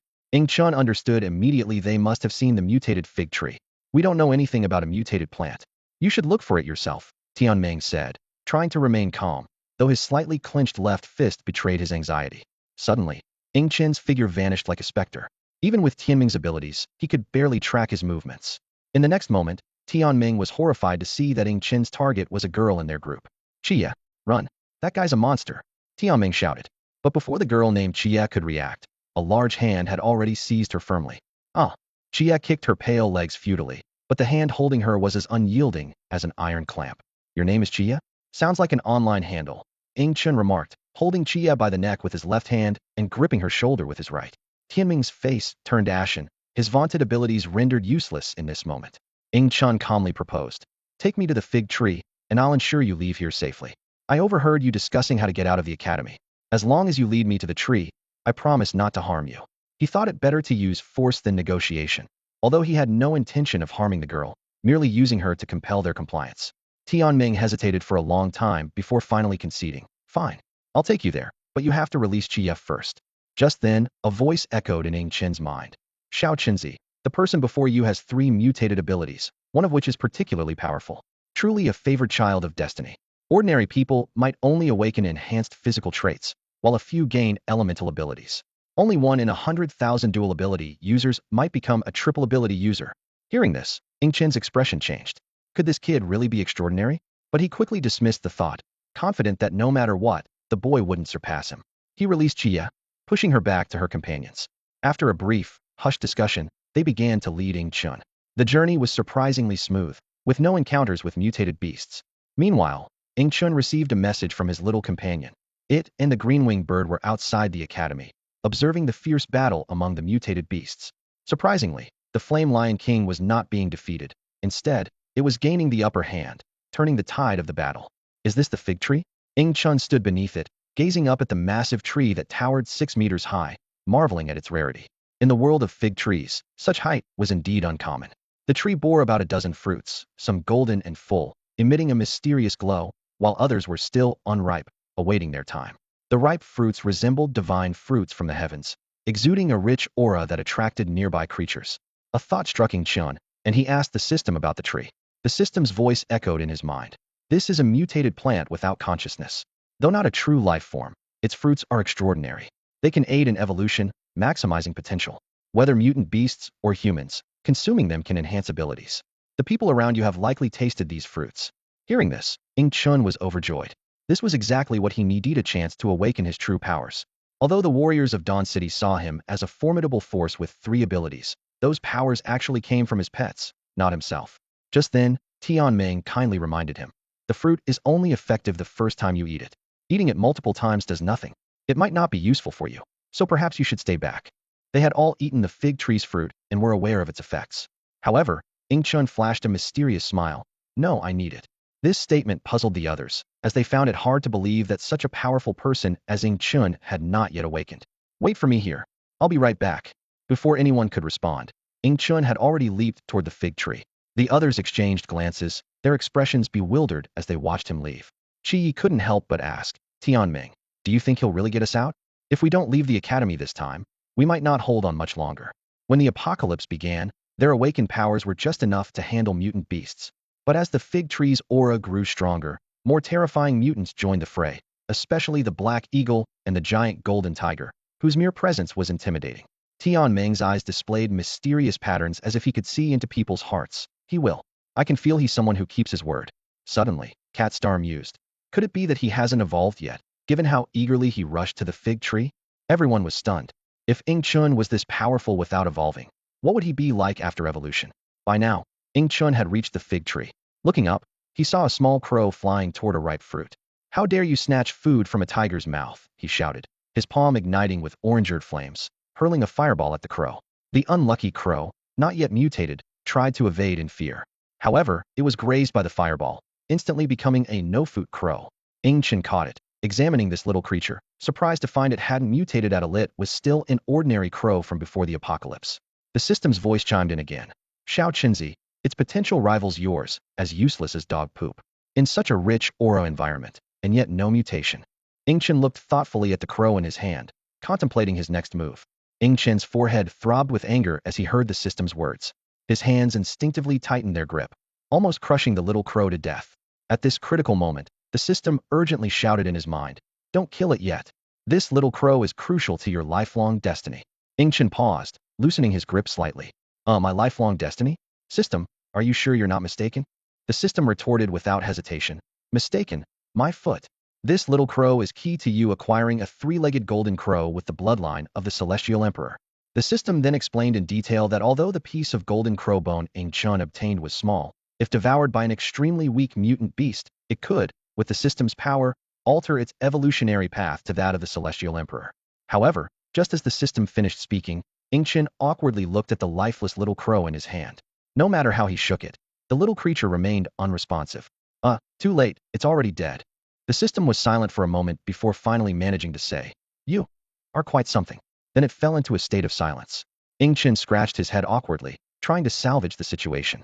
Chen understood immediately they must have seen the mutated fig tree. "We don't know anything about a mutated plant. You should look for it yourself," Tianming said, trying to remain calm, though his slightly clenched left fist betrayed his anxiety. Suddenly, Chen's figure vanished like a specter. Even with Tianming's abilities, he could barely track his movements. In the next moment, Tianming was horrified to see that Chen's target was a girl in their group. "Chia, run. That guy's a monster," Tianming shouted. But before the girl named Chia could react, a large hand had already seized her firmly. "Ah!" Chia kicked her pale legs futilely, but the hand holding her was as unyielding as an iron clamp. "Your name is Chia? Sounds like an online handle," Chen remarked, holding Chia by the neck with his left hand and gripping her shoulder with his right. Tianming's face turned ashen, his vaunted abilities rendered useless in this moment. Ing Chun calmly proposed. Take me to the fig tree, and I'll ensure you leave here safely. I overheard you discussing how to get out of the academy. As long as you lead me to the tree, I promise not to harm you. He thought it better to use force than negotiation, although he had no intention of harming the girl, merely using her to compel their compliance. Tianming hesitated for a long time before finally conceding. Fine, I'll take you there, but you have to release Chief first. Just then, a voice echoed in Ing Chen's mind. Xiao Qinzi, the person before you has 3 mutated abilities, one of which is particularly powerful. Truly a favored child of destiny. Ordinary people might only awaken enhanced physical traits, while a few gain elemental abilities. Only 1 in 100,000 dual ability users might become a triple ability user. Hearing this, Ing Chen's expression changed. Could this kid really be extraordinary? But he quickly dismissed the thought, confident that no matter what, the boy wouldn't surpass him. He released Chia, pushing her back to her companions. After a brief, hushed discussion, they began to lead Ing Chun. The journey was surprisingly smooth, with no encounters with mutated beasts. Meanwhile, Ing Chun received a message from his little companion. It and the green-winged bird were outside the academy, observing the fierce battle among the mutated beasts. Surprisingly, the Flame Lion King was not being defeated. Instead, it was gaining the upper hand, turning the tide of the battle. Is this the fig tree? Ing Chun stood beneath it, gazing up at the massive tree that towered 6 meters high, marveling at its rarity. In the world of fig trees, such height was indeed uncommon. The tree bore about a dozen fruits, some golden and full, emitting a mysterious glow, while others were still unripe, awaiting their time. The ripe fruits resembled divine fruits from the heavens, exuding a rich aura that attracted nearby creatures. A thought struck Ing Chun, and he asked the system about the tree. The system's voice echoed in his mind. This is a mutated plant without consciousness. Though not a true life form, its fruits are extraordinary. They can aid in evolution, maximizing potential. Whether mutant beasts or humans, consuming them can enhance abilities. The people around you have likely tasted these fruits. Hearing this, Ing Chun was overjoyed. This was exactly what he needed, a chance to awaken his true powers. Although the warriors of Dawn City saw him as a formidable force with 3 abilities, those powers actually came from his pets, not himself. Just then, Tianming kindly reminded him. The fruit is only effective the first time you eat it. Eating it multiple times does nothing. It might not be useful for you, so perhaps you should stay back. They had all eaten the fig tree's fruit and were aware of its effects. However, Ing Chun flashed a mysterious smile. No, I need it. This statement puzzled the others, as they found it hard to believe that such a powerful person as Ing Chun had not yet awakened. Wait for me here. I'll be right back. Before anyone could respond, Ing Chun had already leaped toward the fig tree. The others exchanged glances, their expressions bewildered as they watched him leave. Qi Yi couldn't help but ask, Tianming, do you think he'll really get us out? If we don't leave the academy this time, we might not hold on much longer. When the apocalypse began, their awakened powers were just enough to handle mutant beasts. But as the fig tree's aura grew stronger, more terrifying mutants joined the fray, especially the black eagle and the giant golden tiger, whose mere presence was intimidating. Tianming's eyes displayed mysterious patterns as if he could see into people's hearts. He will. I can feel he's someone who keeps his word. Suddenly, Cat Star mused. Could it be that he hasn't evolved yet, given how eagerly he rushed to the fig tree? Everyone was stunned. If Ing Chun was this powerful without evolving, what would he be like after evolution? By now, Ing Chun had reached the fig tree. Looking up, he saw a small crow flying toward a ripe fruit. How dare you snatch food from a tiger's mouth, he shouted, his palm igniting with orange-red flames, hurling a fireball at the crow. The unlucky crow, not yet mutated, tried to evade in fear. However, it was grazed by the fireball, instantly becoming a no-foot crow. Ing Chun caught it, examining this little creature, surprised to find it hadn't mutated at all. It was still an ordinary crow from before the apocalypse. The system's voice chimed in again. Xiao Qinzi, its potential rivals yours, as useless as dog poop. In such a rich aura environment, and yet no mutation. Ing Chun looked thoughtfully at the crow in his hand, contemplating his next move. Ing Chun's forehead throbbed with anger as he heard the system's words. His hands instinctively tightened their grip, almost crushing the little crow to death. At this critical moment, the system urgently shouted in his mind, don't kill it yet. This little crow is crucial to your lifelong destiny. Ing Chun paused, loosening his grip slightly. My lifelong destiny? System, are you sure you're not mistaken? The system retorted without hesitation. Mistaken? My foot. This little crow is key to you acquiring a 3-legged golden crow with the bloodline of the Celestial Emperor. The system then explained in detail that although the piece of golden crow bone Ing Chun obtained was small, if devoured by an extremely weak mutant beast, it could, with the system's power, alter its evolutionary path to that of the Celestial Emperor. However, just as the system finished speaking, Ing Chun awkwardly looked at the lifeless little crow in his hand. No matter how he shook it, The little creature remained unresponsive. Too late, it's already dead. The system was silent for a moment before finally managing to say, "You are quite something." Then it fell into a state of silence. Ing-Chen scratched his head awkwardly, trying to salvage the situation.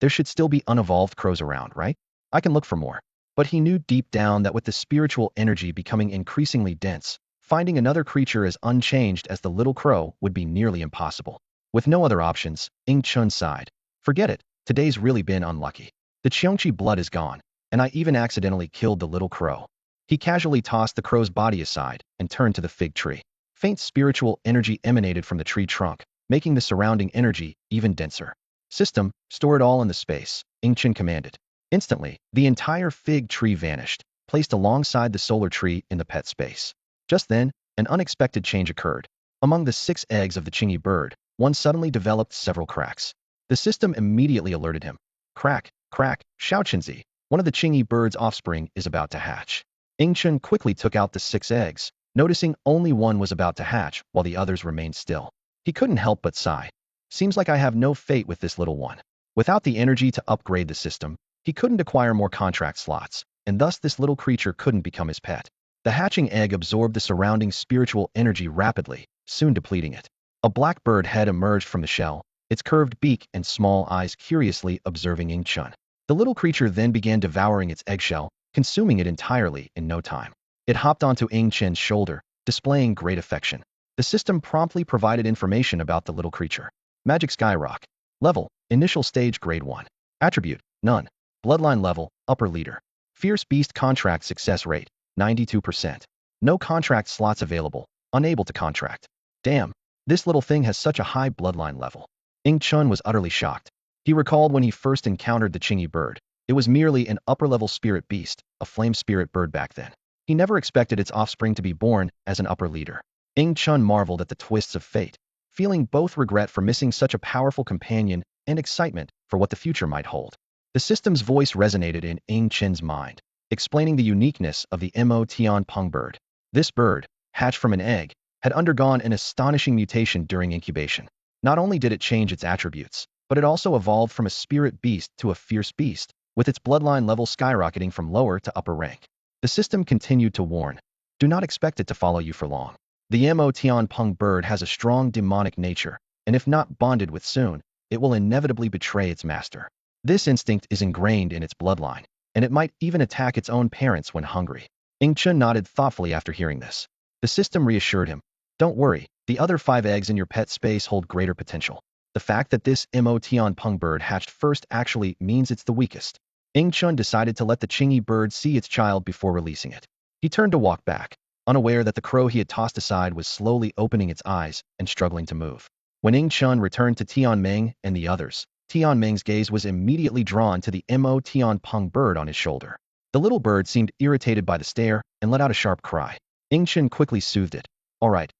There should still be unevolved crows around, right? I can look for more. But he knew deep down that with the spiritual energy becoming increasingly dense, finding another creature as unchanged as the little crow would be nearly impossible. With no other options, Ing-Chun sighed. Forget it, today's really been unlucky. The Cheongchi blood is gone, and I even accidentally killed the little crow. He casually tossed the crow's body aside and turned to the fig tree. Faint spiritual energy emanated from the tree trunk, making the surrounding energy even denser. System, store it all in the space, Ing-Chen commanded. Instantly, the entire fig tree vanished, placed alongside the solar tree in the pet space. Just then, an unexpected change occurred. Among the 6 eggs of the Chingy bird, one suddenly developed several cracks. The system immediately alerted him. Crack, crack, Xiaoqinzi, one of the Chingy bird's offspring is about to hatch. Ing-Chen quickly took out the 6 eggs, noticing only one was about to hatch while the others remained still. He couldn't help but sigh. Seems like I have no fate with this little one. Without the energy to upgrade the system, he couldn't acquire more contract slots, and thus this little creature couldn't become his pet. The hatching egg absorbed the surrounding spiritual energy rapidly, soon depleting it. A black bird head emerged from the shell, its curved beak and small eyes curiously observing Ing-Chun. The little creature then began devouring its eggshell, consuming it entirely in no time. It hopped onto Ing-Chen's shoulder, displaying great affection. The system promptly provided information about the little creature. Magic Sky Rock. Level, Initial Stage Grade 1. Attribute, None. Bloodline Level, Upper Leader. Fierce Beast Contract Success Rate, 92%. No contract slots available, unable to contract. Damn, this little thing has such a high bloodline level. Ing-Chun was utterly shocked. He recalled when he first encountered the Chingy bird. It was merely an upper-level spirit beast, a flame spirit bird back then. He never expected its offspring to be born as an upper leader. Ing-Chun marveled at the twists of fate, feeling both regret for missing such a powerful companion and excitement for what the future might hold. The system's voice resonated in Ing-Chen's mind, explaining the uniqueness of the Mo Tian Peng bird. This bird, hatched from an egg, had undergone an astonishing mutation during incubation. Not only did it change its attributes, but it also evolved from a spirit beast to a fierce beast, with its bloodline level skyrocketing from lower to upper rank. The system continued to warn, do not expect it to follow you for long. The Mo Tian Peng bird has a strong demonic nature, and if not bonded with soon, it will inevitably betray its master. This instinct is ingrained in its bloodline, and it might even attack its own parents when hungry. Ing-Chun nodded thoughtfully after hearing this. The system reassured him. Don't worry, the other 5 eggs in your pet space hold greater potential. The fact that this Mo Tian Peng bird hatched first actually means it's the weakest. Ing-Chun decided to let the Chingy bird see its child before releasing it. He turned to walk back, unaware that the crow he had tossed aside was slowly opening its eyes and struggling to move. When Ing-Chun returned to Tianmeng and the others, Tianmeng's gaze was immediately drawn to the Mo Tian Peng bird on his shoulder. The little bird seemed irritated by the stare and let out a sharp cry. Ing-Chun quickly soothed it. All right,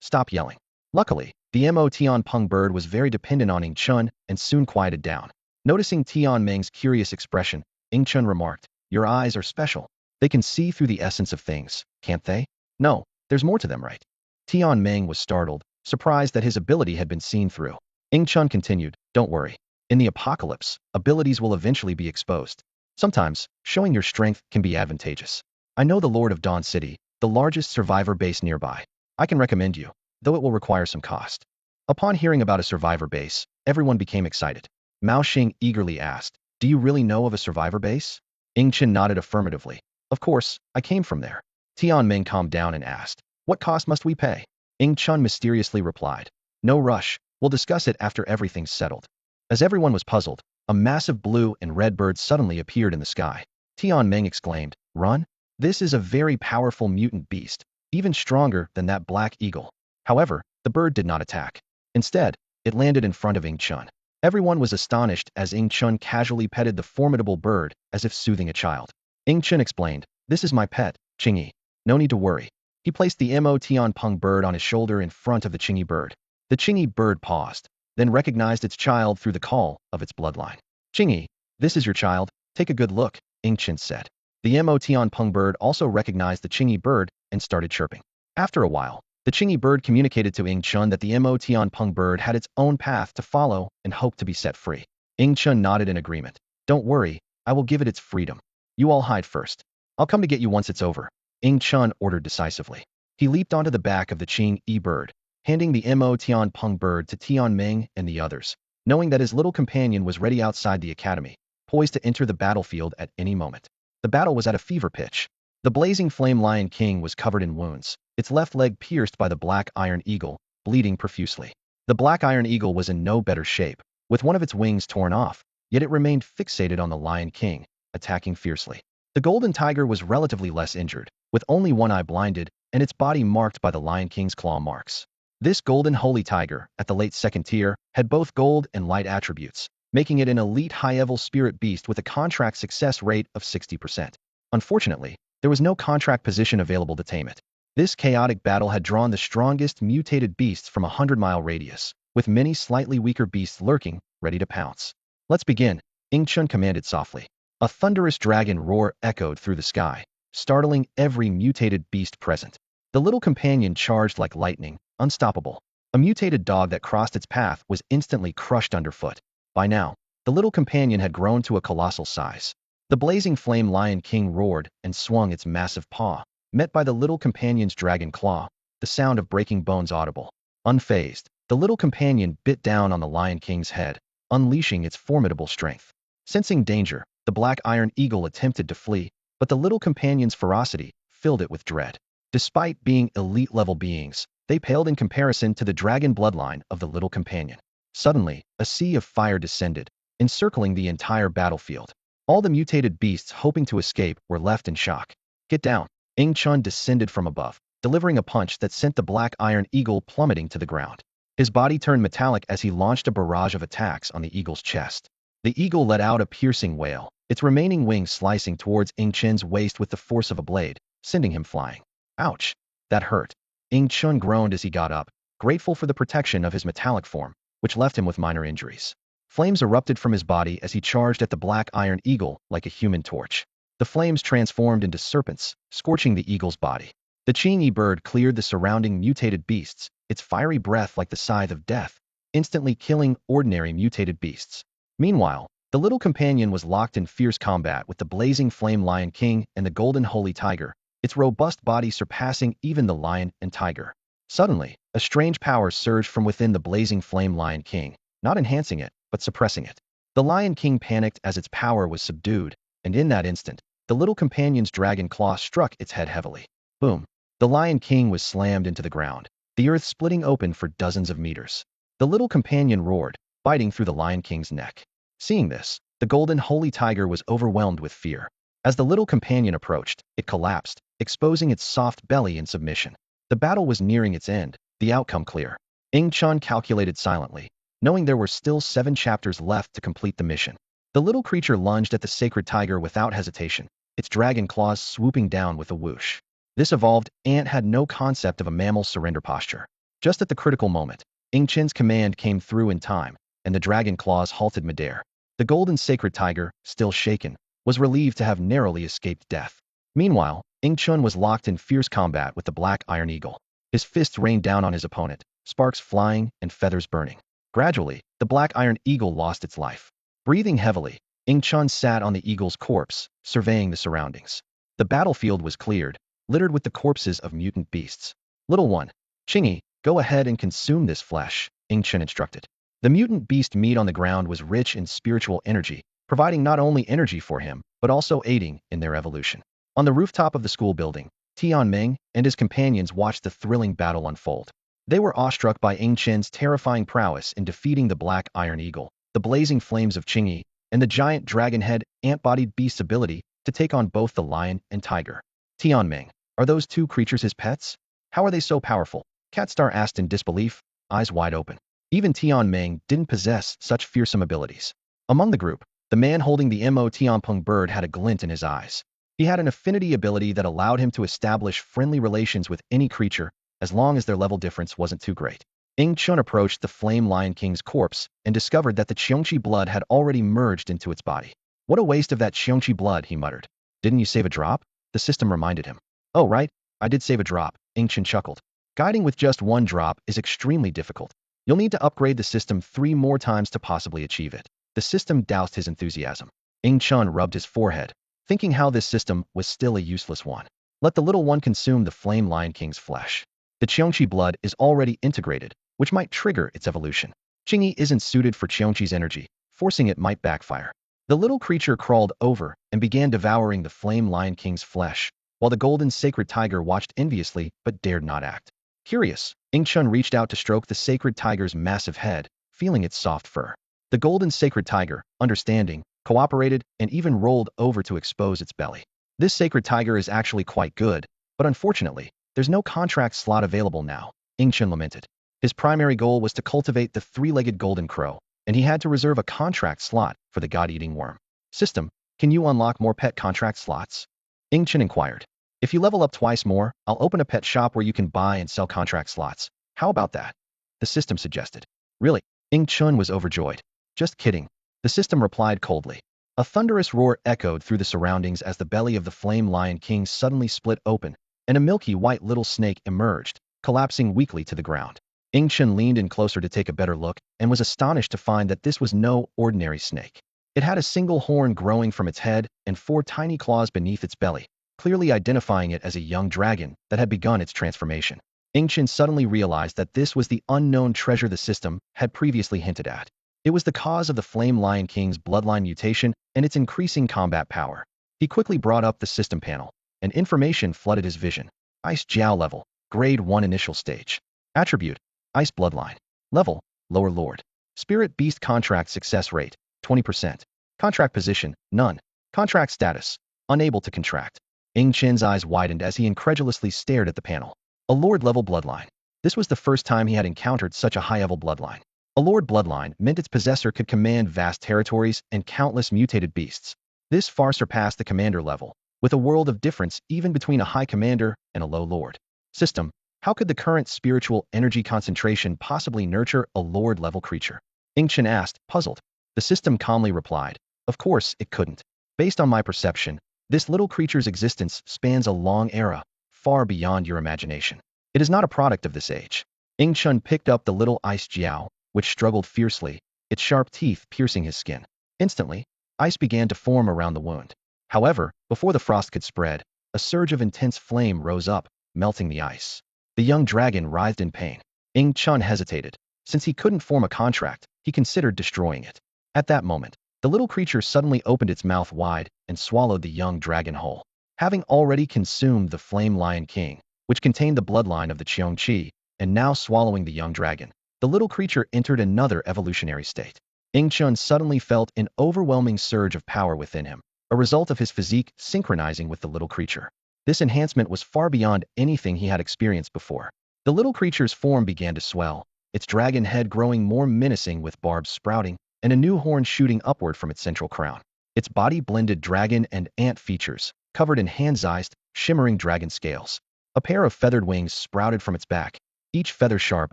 stop yelling. Luckily, the Mo Tian Peng bird was very dependent on Ing-Chun and soon quieted down. Noticing Tianmeng's curious expression, Ing-Chun remarked, your eyes are special. They can see through the essence of things, can't they? No, there's more to them, right? Tianmeng was startled, surprised that his ability had been seen through. Ing-Chun continued, don't worry. In the apocalypse, abilities will eventually be exposed. Sometimes, showing your strength can be advantageous. I know the Lord of Dawn City, the largest survivor base nearby. I can recommend you, though it will require some cost. Upon hearing about a survivor base, everyone became excited. Mao Xing eagerly asked, do you really know of a survivor base? Ing-Chen nodded affirmatively. Of course, I came from there. Tianmeng calmed down and asked, what cost must we pay? Ing-Chun mysteriously replied, no rush, we'll discuss it after everything's settled. As everyone was puzzled, a massive blue and red bird suddenly appeared in the sky. Tianmeng exclaimed, run? This is a very powerful mutant beast, even stronger than that black eagle. However, the bird did not attack. Instead, it landed in front of Ing-Chun. Everyone was astonished as Ing-Chun casually petted the formidable bird as if soothing a child. Ing-Chun explained, this is my pet, Chingy. No need to worry. He placed the Mo Tian Peng bird on his shoulder in front of the Chingy bird. The Chingy bird paused, then recognized its child through the call of its bloodline. Chingy, this is your child, take a good look, Ing-Chun said. The Mo Tian Peng bird also recognized the Chingy bird and started chirping. After a while, the Chingy bird communicated to Ing-Chun that the Mo Tian Peng bird had its own path to follow and hoped to be set free. Ing Chun nodded in agreement. Don't worry, I will give it its freedom. You all hide first. I'll come to get you once it's over. Ing Chun ordered decisively. He leaped onto the back of the Qing-E bird, handing the Mo Tian Peng bird to Tian Meng and the others, knowing that his little companion was ready outside the academy, poised to enter the battlefield at any moment. The battle was at a fever pitch. The blazing flame Lion King was covered in wounds, its left leg pierced by the black iron eagle, bleeding profusely. The black iron eagle was in no better shape, with one of its wings torn off, yet it remained fixated on the Lion King, attacking fiercely. The golden tiger was relatively less injured, with only one eye blinded and its body marked by the Lion King's claw marks. This golden holy tiger, at the late second tier, had both gold and light attributes, making it an elite high-level spirit beast with a contract success rate of 60%. Unfortunately, there was no contract position available to tame it. This chaotic battle had drawn the strongest mutated beasts from a 100-mile radius, with many slightly weaker beasts lurking, ready to pounce. Let's begin, Ing Chun commanded softly. A thunderous dragon roar echoed through the sky, startling every mutated beast present. The little companion charged like lightning, unstoppable. A mutated dog that crossed its path was instantly crushed underfoot. By now, the little companion had grown to a colossal size. The blazing flame Lion King roared and swung its massive paw, met by the little companion's dragon claw, the sound of breaking bones audible. Unfazed, the little companion bit down on the Lion King's head, unleashing its formidable strength. Sensing danger, the black iron eagle attempted to flee, but the little companion's ferocity filled it with dread. Despite being elite-level beings, they paled in comparison to the dragon bloodline of the little companion. Suddenly, a sea of fire descended, encircling the entire battlefield. All the mutated beasts hoping to escape were left in shock. Get down! Ing Chun descended from above, delivering a punch that sent the black iron eagle plummeting to the ground. His body turned metallic as he launched a barrage of attacks on the eagle's chest. The eagle let out a piercing wail, its remaining wings slicing towards Ing Chun's waist with the force of a blade, sending him flying. Ouch! That hurt. Ing Chun groaned as he got up, grateful for the protection of his metallic form, which left him with minor injuries. Flames erupted from his body as he charged at the black iron eagle like a human torch. The flames transformed into serpents, scorching the eagle's body. The Qing-E bird cleared the surrounding mutated beasts, its fiery breath like the scythe of death, instantly killing ordinary mutated beasts. Meanwhile, the little companion was locked in fierce combat with the blazing flame Lion King and the golden holy tiger, its robust body surpassing even the lion and tiger. Suddenly, a strange power surged from within the blazing flame Lion King, not enhancing it, but suppressing it. The Lion King panicked as its power was subdued, and in that instant, the little companion's dragon claw struck its head heavily. Boom! The Lion King was slammed into the ground, the earth splitting open for dozens of meters. The little companion roared, biting through the Lion King's neck. Seeing this, the golden holy tiger was overwhelmed with fear. As the little companion approached, it collapsed, exposing its soft belly in submission. The battle was nearing its end, the outcome clear. Ing Chun calculated silently, knowing there were still 7 chapters left to complete the mission. The little creature lunged at the sacred tiger without hesitation, its dragon claws swooping down with a whoosh. This evolved ant had no concept of a mammal's surrender posture. Just at the critical moment, Ing Chun's command came through in time, and the dragon claws halted midair. The golden sacred tiger, still shaken, was relieved to have narrowly escaped death. Meanwhile, Ing Chun was locked in fierce combat with the black iron eagle. His fists rained down on his opponent, sparks flying and feathers burning. Gradually, the black iron eagle lost its life. Breathing heavily, Ing Chun sat on the eagle's corpse, surveying the surroundings. The battlefield was cleared, littered with the corpses of mutant beasts. Little one, Qing-E, go ahead and consume this flesh, Ing Chun instructed. The mutant beast meat on the ground was rich in spiritual energy, providing not only energy for him, but also aiding in their evolution. On the rooftop of the school building, Tian Meng and his companions watched the thrilling battle unfold. They were awestruck by Ing Chun's terrifying prowess in defeating the black iron eagle, the blazing flames of Qing-E, and the giant dragon-head, ant-bodied beast's ability to take on both the lion and tiger. Tian Meng, are those 2 creatures his pets? How are they so powerful? Catstar asked in disbelief, eyes wide open. Even Tian Meng didn't possess such fearsome abilities. Among the group, the man holding the Mo Tianpeng bird had a glint in his eyes. He had an affinity ability that allowed him to establish friendly relations with any creature, as long as their level difference wasn't too great. Ing Chun approached the flame Lion King's corpse and discovered that the Qiongqi blood had already merged into its body. What a waste of that Qiongqi blood, he muttered. Didn't you save a drop? The system reminded him. Oh right, I did save a drop, Ing Chun chuckled. Guiding with just 1 drop is extremely difficult. You'll need to upgrade the system 3 more times to possibly achieve it. The system doused his enthusiasm. Ing Chun rubbed his forehead, thinking how this system was still a useless one. Let the little one consume the Flame Lion King's flesh. The Qiongqi blood is already integrated, which might trigger its evolution. Qingyi isn't suited for Qiongqi's energy, forcing it might backfire. The little creature crawled over and began devouring the Flame Lion King's flesh, while the golden sacred tiger watched enviously but dared not act. Curious, Ing Chun reached out to stroke the sacred tiger's massive head, feeling its soft fur. The golden sacred tiger, understanding, cooperated, and even rolled over to expose its belly. This sacred tiger is actually quite good, but unfortunately, there's no contract slot available now, Ing Chun lamented. His primary goal was to cultivate the three-legged golden crow, and he had to reserve a contract slot for the god-eating worm. System, can you unlock more pet contract slots? Ing Chun inquired. If you level up twice more, I'll open a pet shop where you can buy and sell contract slots. How about that? The system suggested. Really? Ing Chun was overjoyed. Just kidding. The system replied coldly. A thunderous roar echoed through the surroundings as the belly of the Flame Lion King suddenly split open, and a milky white little snake emerged, collapsing weakly to the ground. Ing Chun leaned in closer to take a better look and was astonished to find that this was no ordinary snake. It had a single horn growing from its head and 4 tiny claws beneath its belly, clearly identifying it as a young dragon that had begun its transformation. Ing Chun suddenly realized that this was the unknown treasure the system had previously hinted at. It was the cause of the Flame Lion King's bloodline mutation and its increasing combat power. He quickly brought up the system panel, and information flooded his vision. Ice Jiao level, grade 1 initial stage. Attribute, Ice Bloodline. Level, Lower Lord. Spirit Beast contract success rate, 20%. Contract position, none. Contract status, unable to contract. Ing Chun's eyes widened as he incredulously stared at the panel. A Lord-level bloodline. This was the first time he had encountered such a high-level bloodline. A Lord bloodline meant its possessor could command vast territories and countless mutated beasts. This far surpassed the commander level, with a world of difference even between a high commander and a low lord. System, how could the current spiritual energy concentration possibly nurture a Lord-level creature? Ing Chun asked, puzzled. The system calmly replied, of course it couldn't. Based on my perception, this little creature's existence spans a long era, far beyond your imagination. It is not a product of this age. Ing Chun picked up the little Ice Jiao, which struggled fiercely, its sharp teeth piercing his skin. Instantly, ice began to form around the wound. However, before the frost could spread, a surge of intense flame rose up, melting the ice. The young dragon writhed in pain. Ing Chun hesitated. Since he couldn't form a contract, he considered destroying it. At that moment, the little creature suddenly opened its mouth wide and swallowed the young dragon whole. Having already consumed the Flame Lion King, which contained the bloodline of the Qiongqi, and now swallowing the young dragon, the little creature entered another evolutionary state. Ing Chun suddenly felt an overwhelming surge of power within him, a result of his physique synchronizing with the little creature. This enhancement was far beyond anything he had experienced before. The little creature's form began to swell, its dragon head growing more menacing with barbs sprouting, and a new horn shooting upward from its central crown. Its body blended dragon and ant features, covered in hand-sized, shimmering dragon scales. A pair of feathered wings sprouted from its back, each feather sharp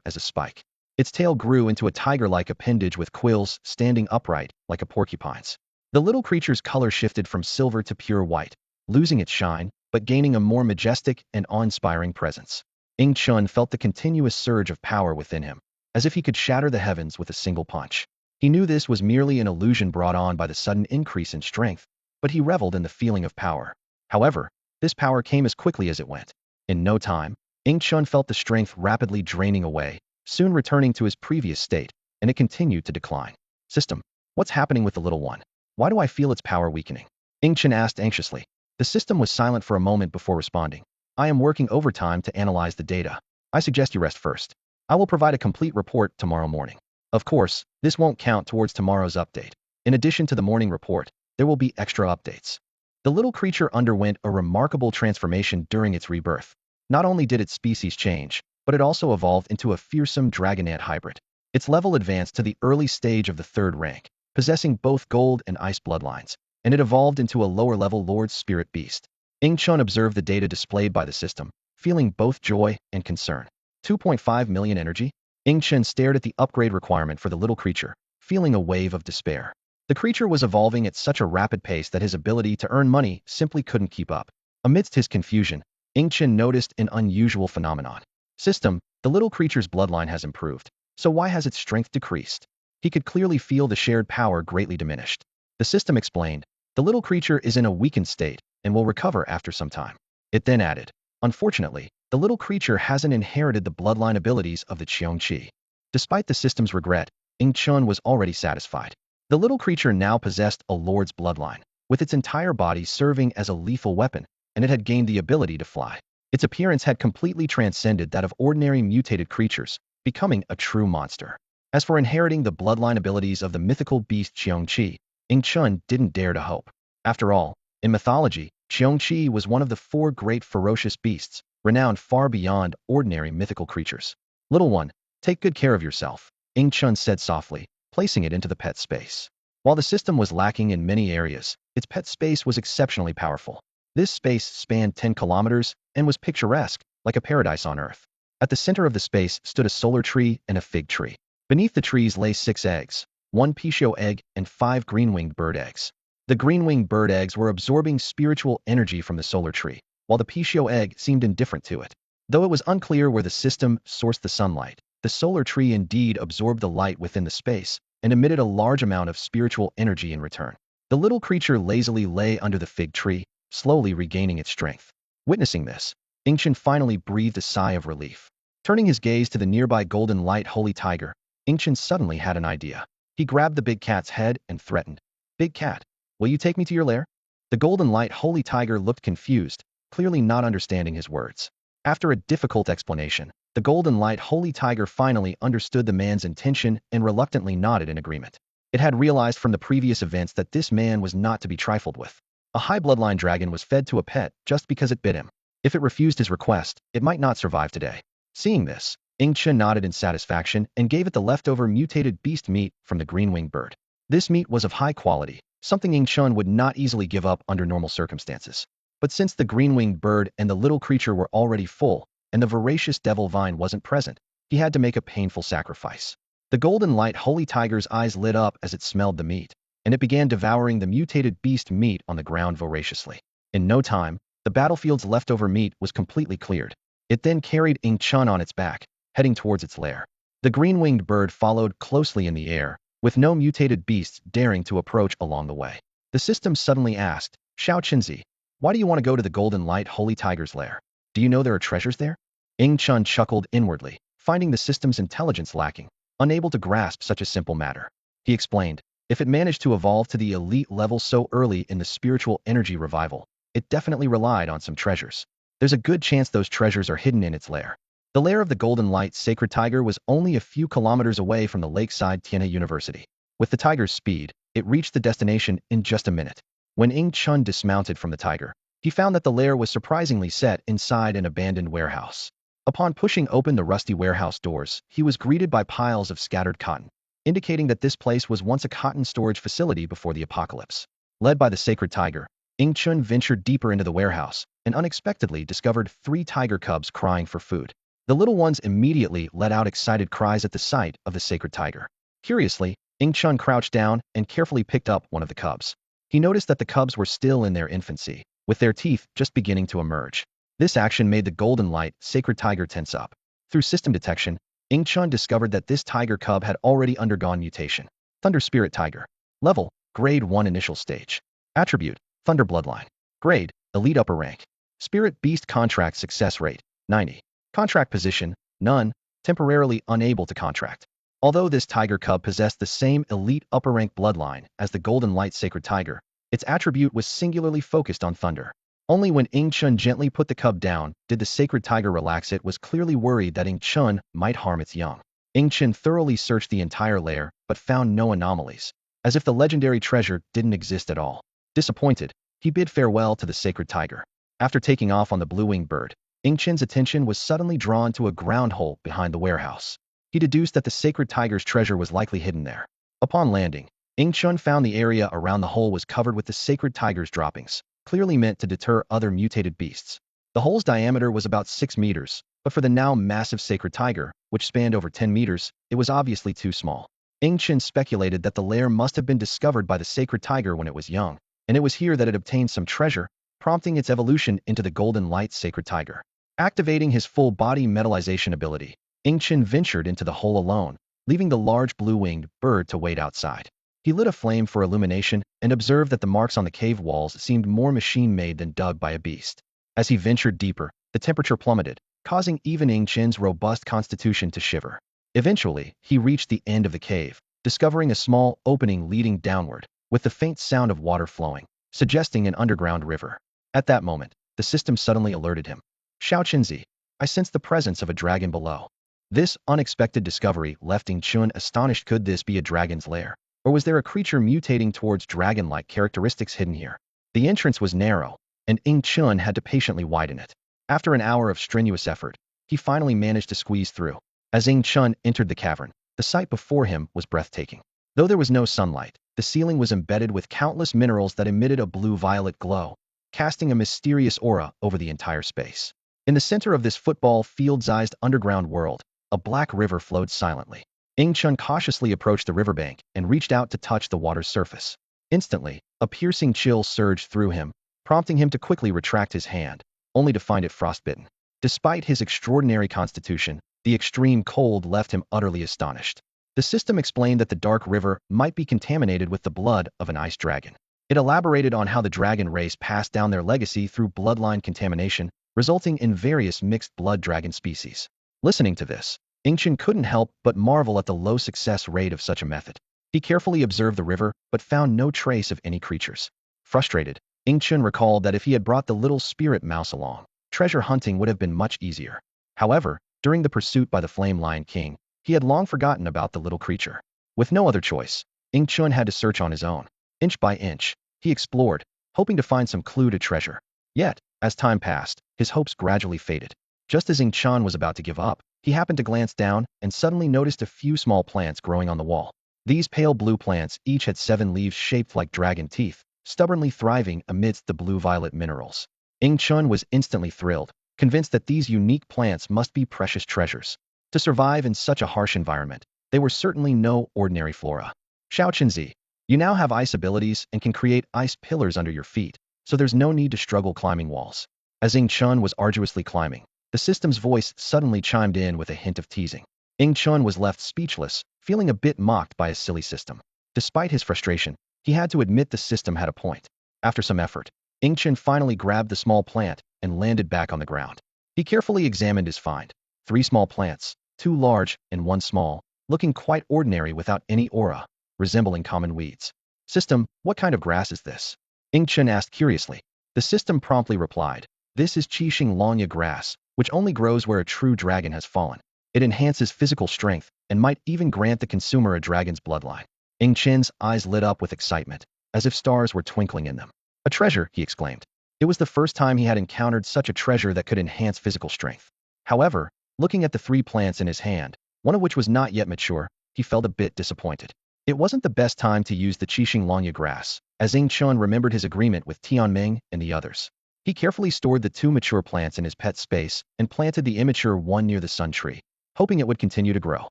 as a spike. Its tail grew into a tiger-like appendage with quills standing upright like a porcupine's. The little creature's color shifted from silver to pure white, losing its shine, but gaining a more majestic and awe-inspiring presence. Ing Chun felt the continuous surge of power within him, as if he could shatter the heavens with a single punch. He knew this was merely an illusion brought on by the sudden increase in strength, but he reveled in the feeling of power. However, this power came as quickly as it went. In no time, Ing Chun felt the strength rapidly draining away, soon returning to his previous state, and it continued to decline. System, what's happening with the little one? Why do I feel its power weakening? Ing Chun asked anxiously. The system was silent for a moment before responding. I am working overtime to analyze the data. I suggest you rest first. I will provide a complete report tomorrow morning. Of course, this won't count towards tomorrow's update. In addition to the morning report, there will be extra updates. The little creature underwent a remarkable transformation during its rebirth. Not only did its species change, but it also evolved into a fearsome dragon-ant hybrid. Its level advanced to the early stage of the 3rd rank, possessing both gold and ice bloodlines, and it evolved into a lower-level Lord Spirit Beast. Ing Chun observed the data displayed by the system, feeling both joy and concern. 2.5 million energy? Ing Chun stared at the upgrade requirement for the little creature, feeling a wave of despair. The creature was evolving at such a rapid pace that his ability to earn money simply couldn't keep up. Amidst his confusion, Ing Chun noticed an unusual phenomenon. System, the little creature's bloodline has improved, so why has its strength decreased? He could clearly feel the shared power greatly diminished. The system explained, the little creature is in a weakened state and will recover after some time. It then added, unfortunately, the little creature hasn't inherited the bloodline abilities of the Qiongqi. Despite the system's regret, Ing Chun was already satisfied. The little creature now possessed a lord's bloodline, with its entire body serving as a lethal weapon, and it had gained the ability to fly. Its appearance had completely transcended that of ordinary mutated creatures, becoming a true monster. As for inheriting the bloodline abilities of the mythical beast Qiongqi, Ing Chun didn't dare to hope. After all, in mythology, Qiongqi was one of the 4 great ferocious beasts, renowned far beyond ordinary mythical creatures. Little one, take good care of yourself, Ing Chun said softly, placing it into the pet space. While the system was lacking in many areas, its pet space was exceptionally powerful. This space spanned 10 kilometers and was picturesque, like a paradise on Earth. At the center of the space stood a solar tree and a fig tree. Beneath the trees lay 6 eggs, 1 Pichio egg and 5 green-winged bird eggs. The green-winged bird eggs were absorbing spiritual energy from the solar tree, while the Pichio egg seemed indifferent to it. Though it was unclear where the system sourced the sunlight, the solar tree indeed absorbed the light within the space and emitted a large amount of spiritual energy in return. The little creature lazily lay under the fig tree, slowly regaining its strength. Witnessing this, Ing Chun finally breathed a sigh of relief. Turning his gaze to the nearby golden light holy tiger, Ing Chun suddenly had an idea. He grabbed the big cat's head and threatened, "Big cat, will you take me to your lair?" The golden light holy tiger looked confused, clearly not understanding his words. After a difficult explanation, the golden light holy tiger finally understood the man's intention and reluctantly nodded in agreement. It had realized from the previous events that this man was not to be trifled with. A high bloodline dragon was fed to a pet just because it bit him. If it refused his request, it might not survive today. Seeing this, Ing Chun nodded in satisfaction and gave it the leftover mutated beast meat from the green-winged bird. This meat was of high quality, something Ing Chun would not easily give up under normal circumstances. But since the green-winged bird and the little creature were already full, and the voracious devil vine wasn't present, he had to make a painful sacrifice. The golden light holy tiger's eyes lit up as it smelled the meat, and it began devouring the mutated beast meat on the ground voraciously. In no time, the battlefield's leftover meat was completely cleared. It then carried Ing Chun on its back, heading towards its lair. The green-winged bird followed closely in the air, with no mutated beasts daring to approach along the way. The system suddenly asked, "Xiao Qinzi, why do you want to go to the golden light holy tiger's lair? Do you know there are treasures there?" Ing Chun chuckled inwardly, finding the system's intelligence lacking, unable to grasp such a simple matter. He explained, if it managed to evolve to the elite level so early in the spiritual energy revival, it definitely relied on some treasures. There's a good chance those treasures are hidden in its lair. The lair of the golden light sacred tiger was only a few kilometers away from the lakeside Tianhe University. With the tiger's speed, it reached the destination in just a minute. When Ing Chun dismounted from the tiger, he found that the lair was surprisingly set inside an abandoned warehouse. Upon pushing open the rusty warehouse doors, he was greeted by piles of scattered cotton, indicating that this place was once a cotton storage facility before the apocalypse. Led by the sacred tiger, Ing Chun ventured deeper into the warehouse and unexpectedly discovered 3 tiger cubs crying for food. The little ones immediately let out excited cries at the sight of the sacred tiger. Curiously, Ing Chun crouched down and carefully picked up one of the cubs. He noticed that the cubs were still in their infancy, with their teeth just beginning to emerge. This action made the golden light sacred tiger tense up. Through system detection, Ing Chun discovered that this tiger cub had already undergone mutation. Thunder Spirit Tiger. Level, Grade 1 Initial Stage. Attribute, Thunder Bloodline. Grade, Elite Upper Rank. Spirit Beast Contract Success Rate, 90. Contract Position, None, temporarily unable to contract. Although this tiger cub possessed the same elite upper rank bloodline as the golden light sacred tiger, its attribute was singularly focused on thunder. Only when Ing Chun gently put the cub down did the sacred tiger relax. It was clearly worried that Ing Chun might harm its young. Ing Chun thoroughly searched the entire lair, but found no anomalies, as if the legendary treasure didn't exist at all. Disappointed, he bid farewell to the sacred tiger. After taking off on the blue-winged bird, Ing Chun's attention was suddenly drawn to a ground hole behind the warehouse. He deduced that the sacred tiger's treasure was likely hidden there. Upon landing, Ing Chun found the area around the hole was covered with the sacred tiger's droppings, clearly meant to deter other mutated beasts. The hole's diameter was about 6 meters, but for the now massive sacred tiger, which spanned over 10 meters, it was obviously too small. Ing Chun speculated that the lair must have been discovered by the sacred tiger when it was young, and it was here that it obtained some treasure, prompting its evolution into the golden light sacred tiger. Activating his full body metallization ability, Ing Chun ventured into the hole alone, leaving the large blue-winged bird to wait outside. He lit a flame for illumination and observed that the marks on the cave walls seemed more machine-made than dug by a beast. As he ventured deeper, the temperature plummeted, causing even Ing Chen's robust constitution to shiver. Eventually, he reached the end of the cave, discovering a small opening leading downward, with the faint sound of water flowing, suggesting an underground river. At that moment, the system suddenly alerted him. Xiao Qinzi, I sense the presence of a dragon below. This unexpected discovery left Ing Chun astonished. Could this be a dragon's lair? Or was there a creature mutating towards dragon-like characteristics hidden here? The entrance was narrow, and Ing Chun had to patiently widen it. After an hour of strenuous effort, he finally managed to squeeze through. As Ing Chun entered the cavern, the sight before him was breathtaking. Though there was no sunlight, the ceiling was embedded with countless minerals that emitted a blue-violet glow, casting a mysterious aura over the entire space. In the center of this football field-sized underground world, a black river flowed silently. Ing Chun cautiously approached the riverbank and reached out to touch the water's surface. Instantly, a piercing chill surged through him, prompting him to quickly retract his hand, only to find it frostbitten. Despite his extraordinary constitution, the extreme cold left him utterly astonished. The system explained that the dark river might be contaminated with the blood of an ice dragon. It elaborated on how the dragon race passed down their legacy through bloodline contamination, resulting in various mixed blood dragon species. Listening to this, Ing Chun couldn't help but marvel at the low success rate of such a method. He carefully observed the river, but found no trace of any creatures. Frustrated, Ing Chun recalled that if he had brought the little spirit mouse along, treasure hunting would have been much easier. However, during the pursuit by the Flame Lion King, he had long forgotten about the little creature. With no other choice, Ing Chun had to search on his own. Inch by inch, he explored, hoping to find some clue to treasure. Yet, as time passed, his hopes gradually faded. Just as Ing Chun was about to give up, he happened to glance down and suddenly noticed a few small plants growing on the wall. These pale blue plants each had 7 leaves shaped like dragon teeth, stubbornly thriving amidst the blue-violet minerals. Ing Chun was instantly thrilled, convinced that these unique plants must be precious treasures. To survive in such a harsh environment, they were certainly no ordinary flora. Xiao Qinzi, you now have ice abilities and can create ice pillars under your feet, so there's no need to struggle climbing walls. As Ing Chun was arduously climbing, the system's voice suddenly chimed in with a hint of teasing. Ing Chun was left speechless, feeling a bit mocked by a silly system. Despite his frustration, he had to admit the system had a point. After some effort, Ing Chun finally grabbed the small plant and landed back on the ground. He carefully examined his find. 3 small plants, 2 large and 1 small, looking quite ordinary without any aura, resembling common weeds. System, what kind of grass is this? Ing Chun asked curiously. The system promptly replied, this is Qixing Longya grass, which only grows where a true dragon has fallen. It enhances physical strength and might even grant the consumer a dragon's bloodline. Ing Chen's eyes lit up with excitement, as if stars were twinkling in them. A treasure, he exclaimed. It was the first time he had encountered such a treasure that could enhance physical strength. However, looking at the 3 plants in his hand, one of which was not yet mature, he felt a bit disappointed. It wasn't the best time to use the Qixing Longya grass, as Ing Chun remembered his agreement with Tianming and the others. He carefully stored the 2 mature plants in his pet space and planted the immature one near the sun tree, hoping it would continue to grow.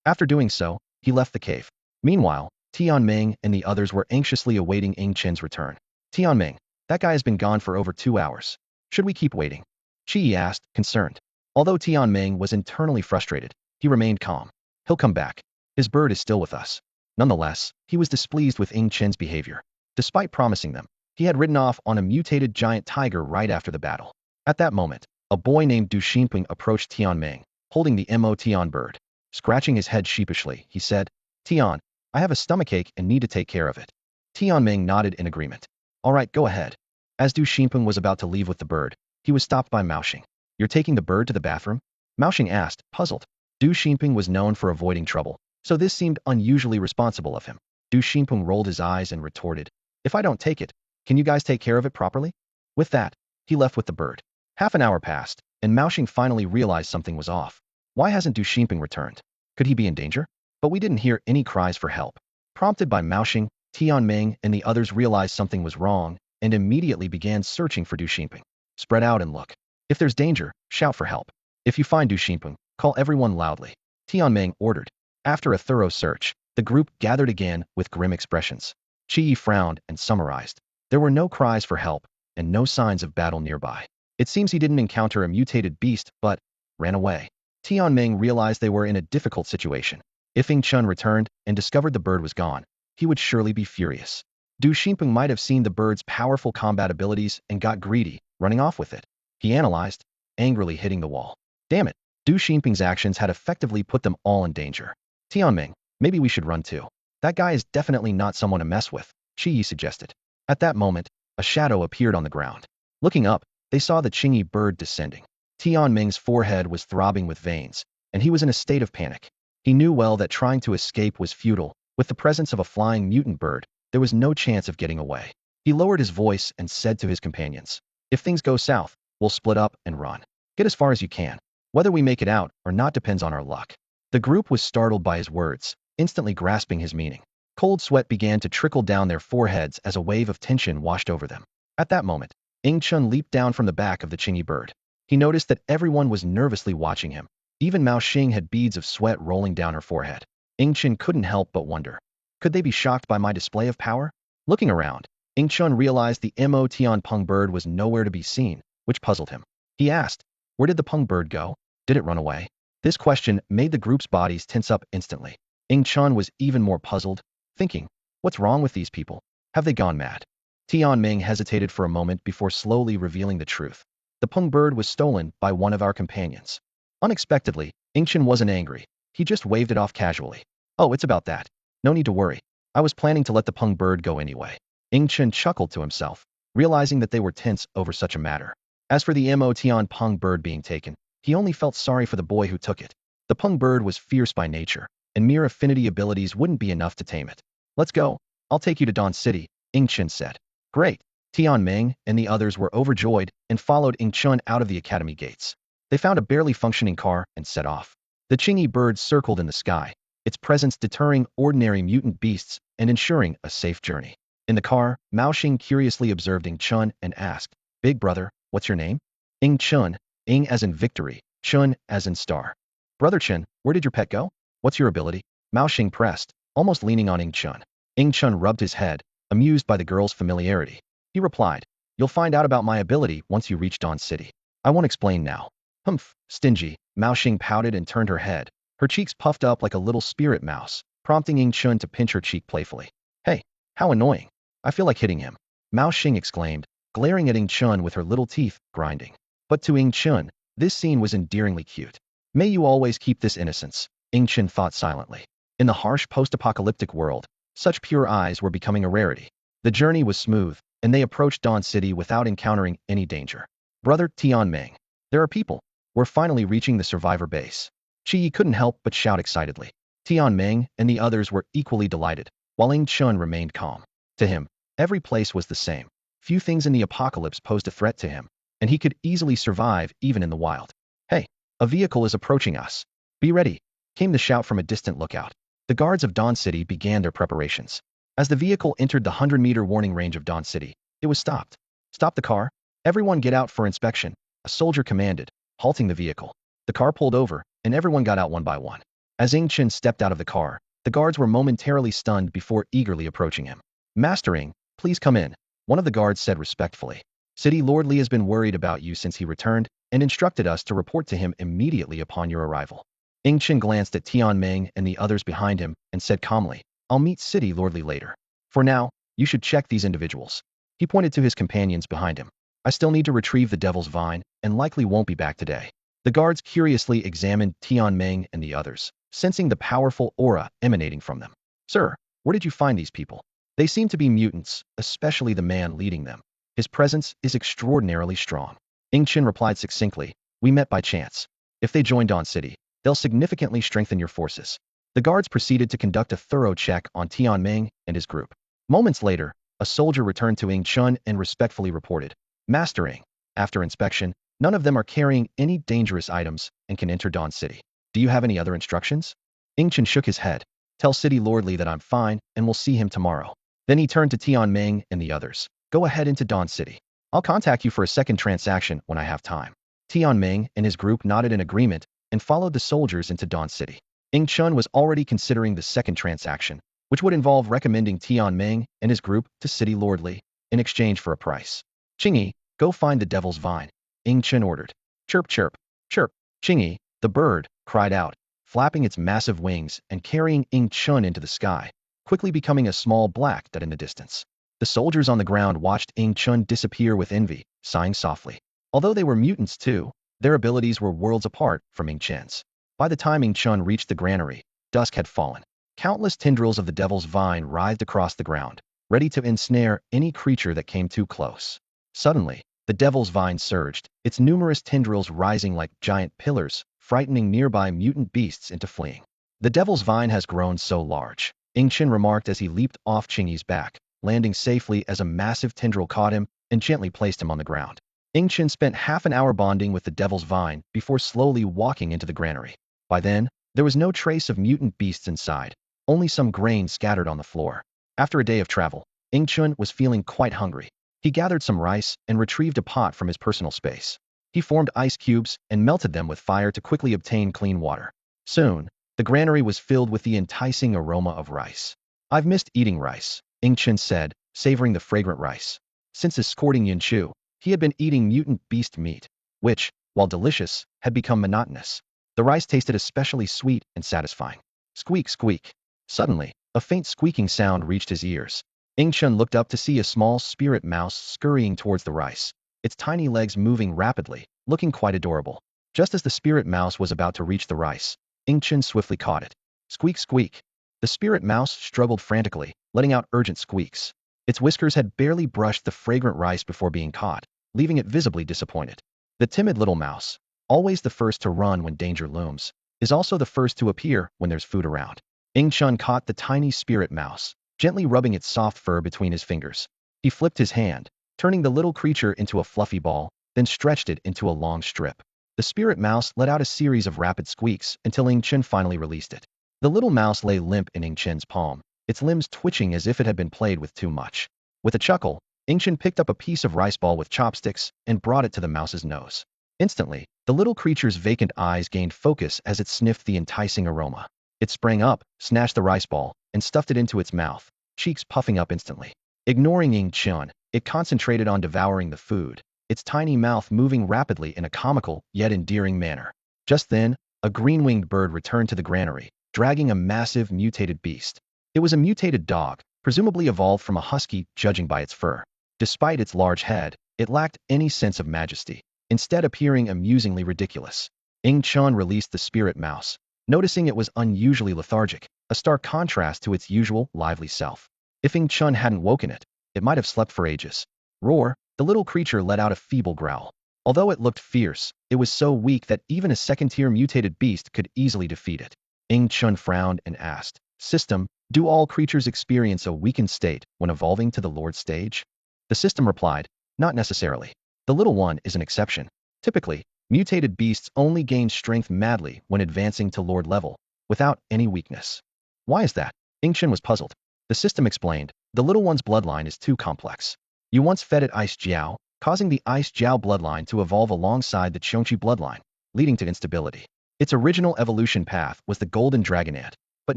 After doing so, he left the cave. Meanwhile, Tianming and the others were anxiously awaiting Ing Chen's return. Tianming, that guy has been gone for over 2 hours. Should we keep waiting? Qi asked, concerned. Although Tianming was internally frustrated, he remained calm. He'll come back. His bird is still with us. Nonetheless, he was displeased with Ing Chen's behavior. Despite promising them, he had ridden off on a mutated giant tiger right after the battle. At that moment, a boy named Du Xinping approached Tianming, holding the Mo Tian bird. Scratching his head sheepishly, he said, Tian, I have a stomachache and need to take care of it. Tianming nodded in agreement. All right, go ahead. As Du Xinping was about to leave with the bird, he was stopped by Maoxing. You're taking the bird to the bathroom? Maoxing asked, puzzled. Du Xinping was known for avoiding trouble, so this seemed unusually responsible of him. Du Xinping rolled his eyes and retorted, if I don't take it, can you guys take care of it properly? With that, he left with the bird. Half an hour passed, and Maoxing finally realized something was off. Why hasn't Du Xinping returned? Could he be in danger? But we didn't hear any cries for help. Prompted by Maoxing, Tianming and the others realized something was wrong and immediately began searching for Du Xinping. Spread out and look. If there's danger, shout for help. If you find Du Xinping, call everyone loudly. Tianming ordered. After a thorough search, the group gathered again with grim expressions. Qi frowned and summarized. There were no cries for help and no signs of battle nearby. It seems he didn't encounter a mutated beast, but ran away. Tianming realized they were in a difficult situation. If Ing Chun returned and discovered the bird was gone, he would surely be furious. Du Xingpeng might have seen the bird's powerful combat abilities and got greedy, running off with it. He analyzed, angrily hitting the wall. Damn it, Du Xingpeng's actions had effectively put them all in danger. Tianming, maybe we should run too. That guy is definitely not someone to mess with, Qi suggested. At that moment, a shadow appeared on the ground. Looking up, they saw the Qingyi bird descending. Tianming's forehead was throbbing with veins, and he was in a state of panic. He knew well that trying to escape was futile. With the presence of a flying mutant bird, there was no chance of getting away. He lowered his voice and said to his companions, "If things go south, we'll split up and run. Get as far as you can. Whether we make it out or not depends on our luck." The group was startled by his words, instantly grasping his meaning. Cold sweat began to trickle down their foreheads as a wave of tension washed over them. At that moment, Ing Chun leaped down from the back of the Qingyi bird. He noticed that everyone was nervously watching him. Even Mao Xing had beads of sweat rolling down her forehead. Ing Chun couldn't help but wonder, could they be shocked by my display of power? Looking around, Ing Chun realized the Mo Tian Peng bird was nowhere to be seen, which puzzled him. He asked, where did the Peng bird go? Did it run away? This question made the group's bodies tense up instantly. Ing Chun was even more puzzled, thinking, what's wrong with these people? Have they gone mad? Tianming hesitated for a moment before slowly revealing the truth. The Peng bird was stolen by one of our companions. Unexpectedly, Ing Chun wasn't angry. He just waved it off casually. Oh, it's about that. No need to worry. I was planning to let the Peng bird go anyway. Ing Chun chuckled to himself, realizing that they were tense over such a matter. As for the Mo Tian Peng bird being taken, he only felt sorry for the boy who took it. The Peng bird was fierce by nature, and mere affinity abilities wouldn't be enough to tame it. Let's go. I'll take you to Dawn City, Ing Chun said. Great. Tianming and the others were overjoyed and followed Ing Chun out of the academy gates. They found a barely functioning car and set off. The Qingyi bird circled in the sky, its presence deterring ordinary mutant beasts and ensuring a safe journey. In the car, Mao Xing curiously observed Ing Chun and asked, Big brother, what's your name? Ing Chun, Ing as in victory, Chun as in star. Brother Chun, where did your pet go? What's your ability? Mao Xing pressed, almost leaning on Ing Chun. Ing Chun rubbed his head, amused by the girl's familiarity. He replied, you'll find out about my ability once you reach Dawn City. I won't explain now. Humph, stingy. Mao Xing pouted and turned her head. Her cheeks puffed up like a little spirit mouse, prompting Ing Chun to pinch her cheek playfully. Hey, how annoying. I feel like hitting him. Mao Xing exclaimed, glaring at Ing Chun with her little teeth grinding. But to Ing Chun, this scene was endearingly cute. May you always keep this innocence, Ing Chun thought silently. In the harsh post-apocalyptic world, such pure eyes were becoming a rarity. The journey was smooth, and they approached Dawn City without encountering any danger. Brother Tianming, there are people. We're finally reaching the survivor base. Qi couldn't help but shout excitedly. Tianming and the others were equally delighted, while Ing Chun remained calm. To him, every place was the same. Few things in the apocalypse posed a threat to him, and he could easily survive even in the wild. Hey, a vehicle is approaching us. Be ready, came the shout from a distant lookout. The guards of Dawn City began their preparations. As the vehicle entered the 100-meter warning range of Dawn City, it was stopped. Stop the car. Everyone get out for inspection, a soldier commanded, halting the vehicle. The car pulled over, and everyone got out one by one. As Ing Chun stepped out of the car, the guards were momentarily stunned before eagerly approaching him. Master Ing, please come in, one of the guards said respectfully. City Lord Li has been worried about you since he returned, and instructed us to report to him immediately upon your arrival. Ing Chun glanced at Tianming and the others behind him, and said calmly, I'll meet City Lord Li later. For now, you should check these individuals. He pointed to his companions behind him. I still need to retrieve the Devil's Vine, and likely won't be back today. The guards curiously examined Tianming and the others, sensing the powerful aura emanating from them. Sir, where did you find these people? They seem to be mutants, especially the man leading them. His presence is extraordinarily strong. Ing Chun replied succinctly, we met by chance. If they join Dawn City, they'll significantly strengthen your forces. The guards proceeded to conduct a thorough check on Tianming and his group. Moments later, a soldier returned to Ing Chun and respectfully reported, Master Ing, after inspection, none of them are carrying any dangerous items and can enter Dawn City. Do you have any other instructions? Ing Chun shook his head. Tell City Lord Li that I'm fine and we'll see him tomorrow. Then he turned to Tianming and the others. Go ahead into Dawn City. I'll contact you for a second transaction when I have time. Tianming and his group nodded in agreement and followed the soldiers into Dawn City. Ing Chun was already considering the second transaction, which would involve recommending Tianming and his group to City Lord Li in exchange for a price. Qingyi, go find the Devil's Vine, Ing Chun ordered. Chirp, chirp, chirp. Qingyi, the bird, cried out, flapping its massive wings and carrying Ing Chun into the sky, quickly becoming a small black dot in the distance. The soldiers on the ground watched Ing Chun disappear with envy, sighing softly. Although they were mutants too, their abilities were worlds apart from Ing Chen's. By the time Ing Chun reached the granary, dusk had fallen. Countless tendrils of the devil's vine writhed across the ground, ready to ensnare any creature that came too close. Suddenly, the devil's vine surged, its numerous tendrils rising like giant pillars, frightening nearby mutant beasts into fleeing. The devil's vine has grown so large, Ing Chen remarked as he leaped off Qingyi's back, landing safely as a massive tendril caught him and gently placed him on the ground. Ing Chen spent half an hour bonding with the devil's vine before slowly walking into the granary. By then, there was no trace of mutant beasts inside, only some grain scattered on the floor. After a day of travel, Ing Chen was feeling quite hungry. He gathered some rice and retrieved a pot from his personal space. He formed ice cubes and melted them with fire to quickly obtain clean water. Soon, the granary was filled with the enticing aroma of rice. "I've missed eating rice," Ing Chen said, savoring the fragrant rice. Since escorting Yunchu, he had been eating mutant beast meat, which, while delicious, had become monotonous. The rice tasted especially sweet and satisfying. Squeak, squeak. Suddenly, a faint squeaking sound reached his ears. Ing Chen looked up to see a small spirit mouse scurrying towards the rice, its tiny legs moving rapidly, looking quite adorable. Just as the spirit mouse was about to reach the rice, Ing Chen swiftly caught it. Squeak, squeak. The spirit mouse struggled frantically, letting out urgent squeaks. Its whiskers had barely brushed the fragrant rice before being caught, leaving it visibly disappointed. The timid little mouse, always the first to run when danger looms, is also the first to appear when there's food around. Ing Chen caught the tiny spirit mouse, gently rubbing its soft fur between his fingers. He flipped his hand, turning the little creature into a fluffy ball, then stretched it into a long strip. The spirit mouse let out a series of rapid squeaks until Ing Chen finally released it. The little mouse lay limp in Ing Chen's palm, its limbs twitching as if it had been played with too much. With a chuckle, Ing Chen picked up a piece of rice ball with chopsticks and brought it to the mouse's nose. Instantly, the little creature's vacant eyes gained focus as it sniffed the enticing aroma. It sprang up, snatched the rice ball, and stuffed it into its mouth, cheeks puffing up instantly. Ignoring Ing Chen, it concentrated on devouring the food, its tiny mouth moving rapidly in a comical yet endearing manner. Just then, a green-winged bird returned to the granary, dragging a massive mutated beast. It was a mutated dog, presumably evolved from a husky, judging by its fur. Despite its large head, it lacked any sense of majesty, instead appearing amusingly ridiculous. Ing Chen released the spirit mouse, noticing it was unusually lethargic, a stark contrast to its usual lively self. If Ing Chen hadn't woken it, it might have slept for ages. Roar, the little creature let out a feeble growl. Although it looked fierce, it was so weak that even a second-tier mutated beast could easily defeat it. Ing Chen frowned and asked, "System, do all creatures experience a weakened state when evolving to the Lord stage?" The system replied, "Not necessarily. The little one is an exception. Typically, mutated beasts only gain strength madly when advancing to Lord level, without any weakness." "Why is that?" Ing Chen was puzzled. The system explained, "The little one's bloodline is too complex. You once fed it Ice Jiao, causing the Ice Jiao bloodline to evolve alongside the Chongqi bloodline, leading to instability. Its original evolution path was the golden dragon ant, but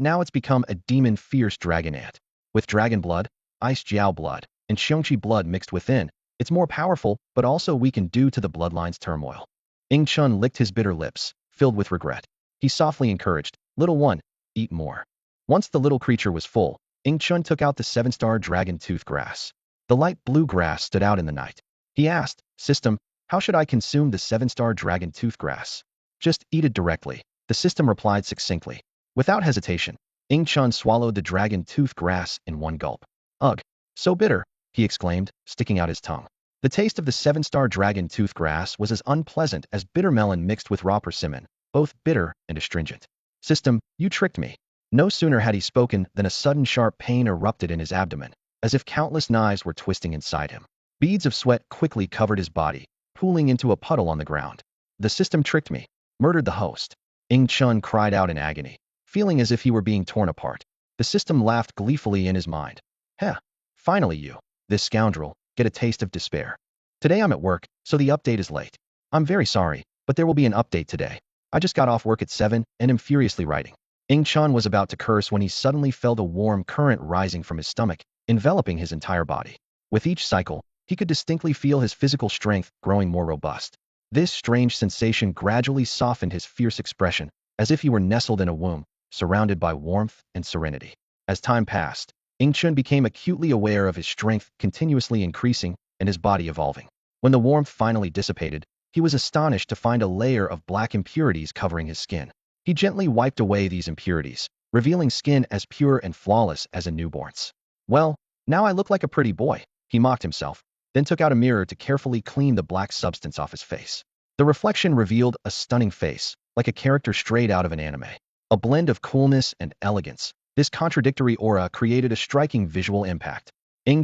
now it's become a demon fierce dragon ant. With dragon blood, Ice Jiao blood, and Xiongqi blood mixed within, it's more powerful but also weakened due to the bloodline's turmoil." Ing Chen licked his bitter lips, filled with regret. He softly encouraged, "Little one, eat more." Once the little creature was full, Ing Chen took out the 7-star dragon tooth grass. The light blue grass stood out in the night. He asked, "System, how should I consume the 7-star dragon tooth grass?" "Just eat it directly," the system replied succinctly. Without hesitation, Ing Chen swallowed the dragon tooth grass in one gulp. "Ugh, so bitter," he exclaimed, sticking out his tongue. The taste of the 7-star dragon tooth grass was as unpleasant as bitter melon mixed with raw persimmon, both bitter and astringent. "System, you tricked me." No sooner had he spoken than a sudden sharp pain erupted in his abdomen, as if countless knives were twisting inside him. Beads of sweat quickly covered his body, pooling into a puddle on the ground. "The system tricked me," murdered the host. Ing Chen cried out in agony, feeling as if he were being torn apart. The system laughed gleefully in his mind. "Heh, finally you, this scoundrel, get a taste of despair. Today I'm at work, so the update is late. I'm very sorry, but there will be an update today. I just got off work at 7 and am furiously writing." Ing Chen was about to curse when he suddenly felt a warm current rising from his stomach, enveloping his entire body. With each cycle, he could distinctly feel his physical strength growing more robust. This strange sensation gradually softened his fierce expression, as if he were nestled in a womb, surrounded by warmth and serenity. As time passed, Chun became acutely aware of his strength continuously increasing and his body evolving. When the warmth finally dissipated, he was astonished to find a layer of black impurities covering his skin. He gently wiped away these impurities, revealing skin as pure and flawless as a newborn's. Well, now I look like a pretty boy, he mocked himself, then took out a mirror to carefully clean the black substance off his face. The reflection revealed a stunning face, like a character straight out of an anime. A blend of coolness and elegance, this contradictory aura created a striking visual impact.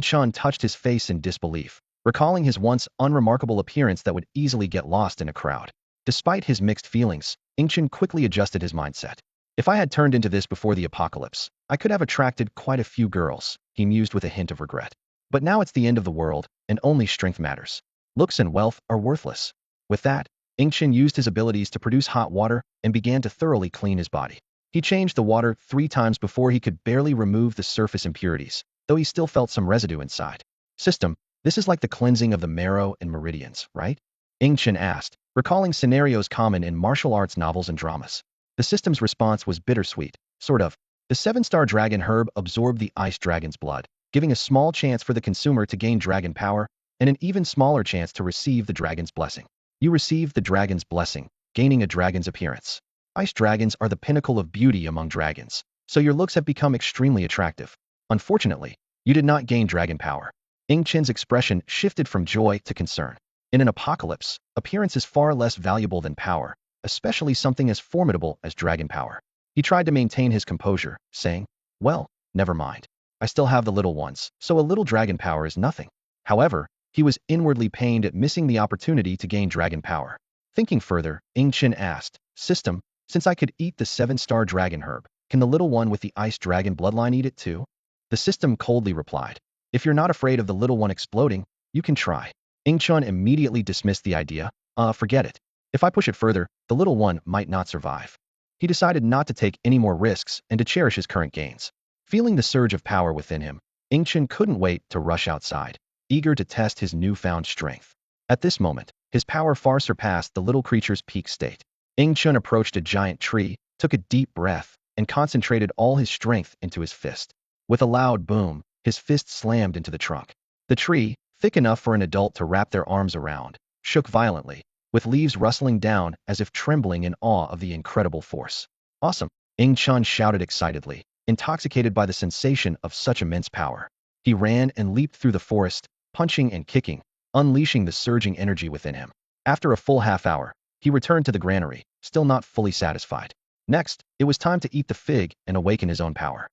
Chun touched his face in disbelief, recalling his once unremarkable appearance that would easily get lost in a crowd. Despite his mixed feelings, Chun quickly adjusted his mindset. If I had turned into this before the apocalypse, I could have attracted quite a few girls, he mused with a hint of regret. But now it's the end of the world, and only strength matters. Looks and wealth are worthless. With that, Chun used his abilities to produce hot water and began to thoroughly clean his body. He changed the water 3 times before he could barely remove the surface impurities, though he still felt some residue inside. System, this is like the cleansing of the marrow and meridians, right? Chun asked, recalling scenarios common in martial arts novels and dramas. The system's response was bittersweet, sort of. The 7-star dragon herb absorbed the ice dragon's blood, giving a small chance for the consumer to gain dragon power, and an even smaller chance to receive the dragon's blessing. You receive the dragon's blessing, gaining a dragon's appearance. Ice dragons are the pinnacle of beauty among dragons, so your looks have become extremely attractive. Unfortunately, you did not gain dragon power. Chun's expression shifted from joy to concern. In an apocalypse, appearance is far less valuable than power, especially something as formidable as dragon power. He tried to maintain his composure, saying, well, never mind. I still have the little ones, so a little dragon power is nothing. However, he was inwardly pained at missing the opportunity to gain dragon power. Thinking further, Chun asked, System, since I could eat the 7-star dragon herb, can the little one with the ice dragon bloodline eat it too? The system coldly replied, if you're not afraid of the little one exploding, you can try. Chun immediately dismissed the idea. Forget it. If I push it further, the little one might not survive. He decided not to take any more risks and to cherish his current gains. Feeling the surge of power within him, Chun couldn't wait to rush outside, eager to test his newfound strength. At this moment, his power far surpassed the little creature's peak state. Chun approached a giant tree, took a deep breath, and concentrated all his strength into his fist. With a loud boom, his fist slammed into the trunk. The tree, thick enough for an adult to wrap their arms around, shook violently, with leaves rustling down as if trembling in awe of the incredible force. Awesome! Chun shouted excitedly, intoxicated by the sensation of such immense power. He ran and leaped through the forest, punching and kicking, unleashing the surging energy within him. After a full half-hour, he returned to the granary, still not fully satisfied. Next, it was time to eat the fig and awaken his own power.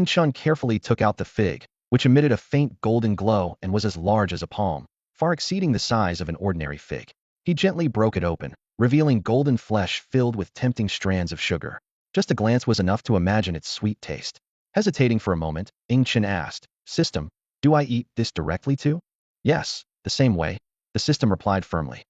Chun carefully took out the fig, which emitted a faint golden glow and was as large as a palm, far exceeding the size of an ordinary fig. He gently broke it open, revealing golden flesh filled with tempting strands of sugar. Just a glance was enough to imagine its sweet taste. Hesitating for a moment, Chun asked, System, do I eat this directly too? Yes, the same way, the system replied firmly.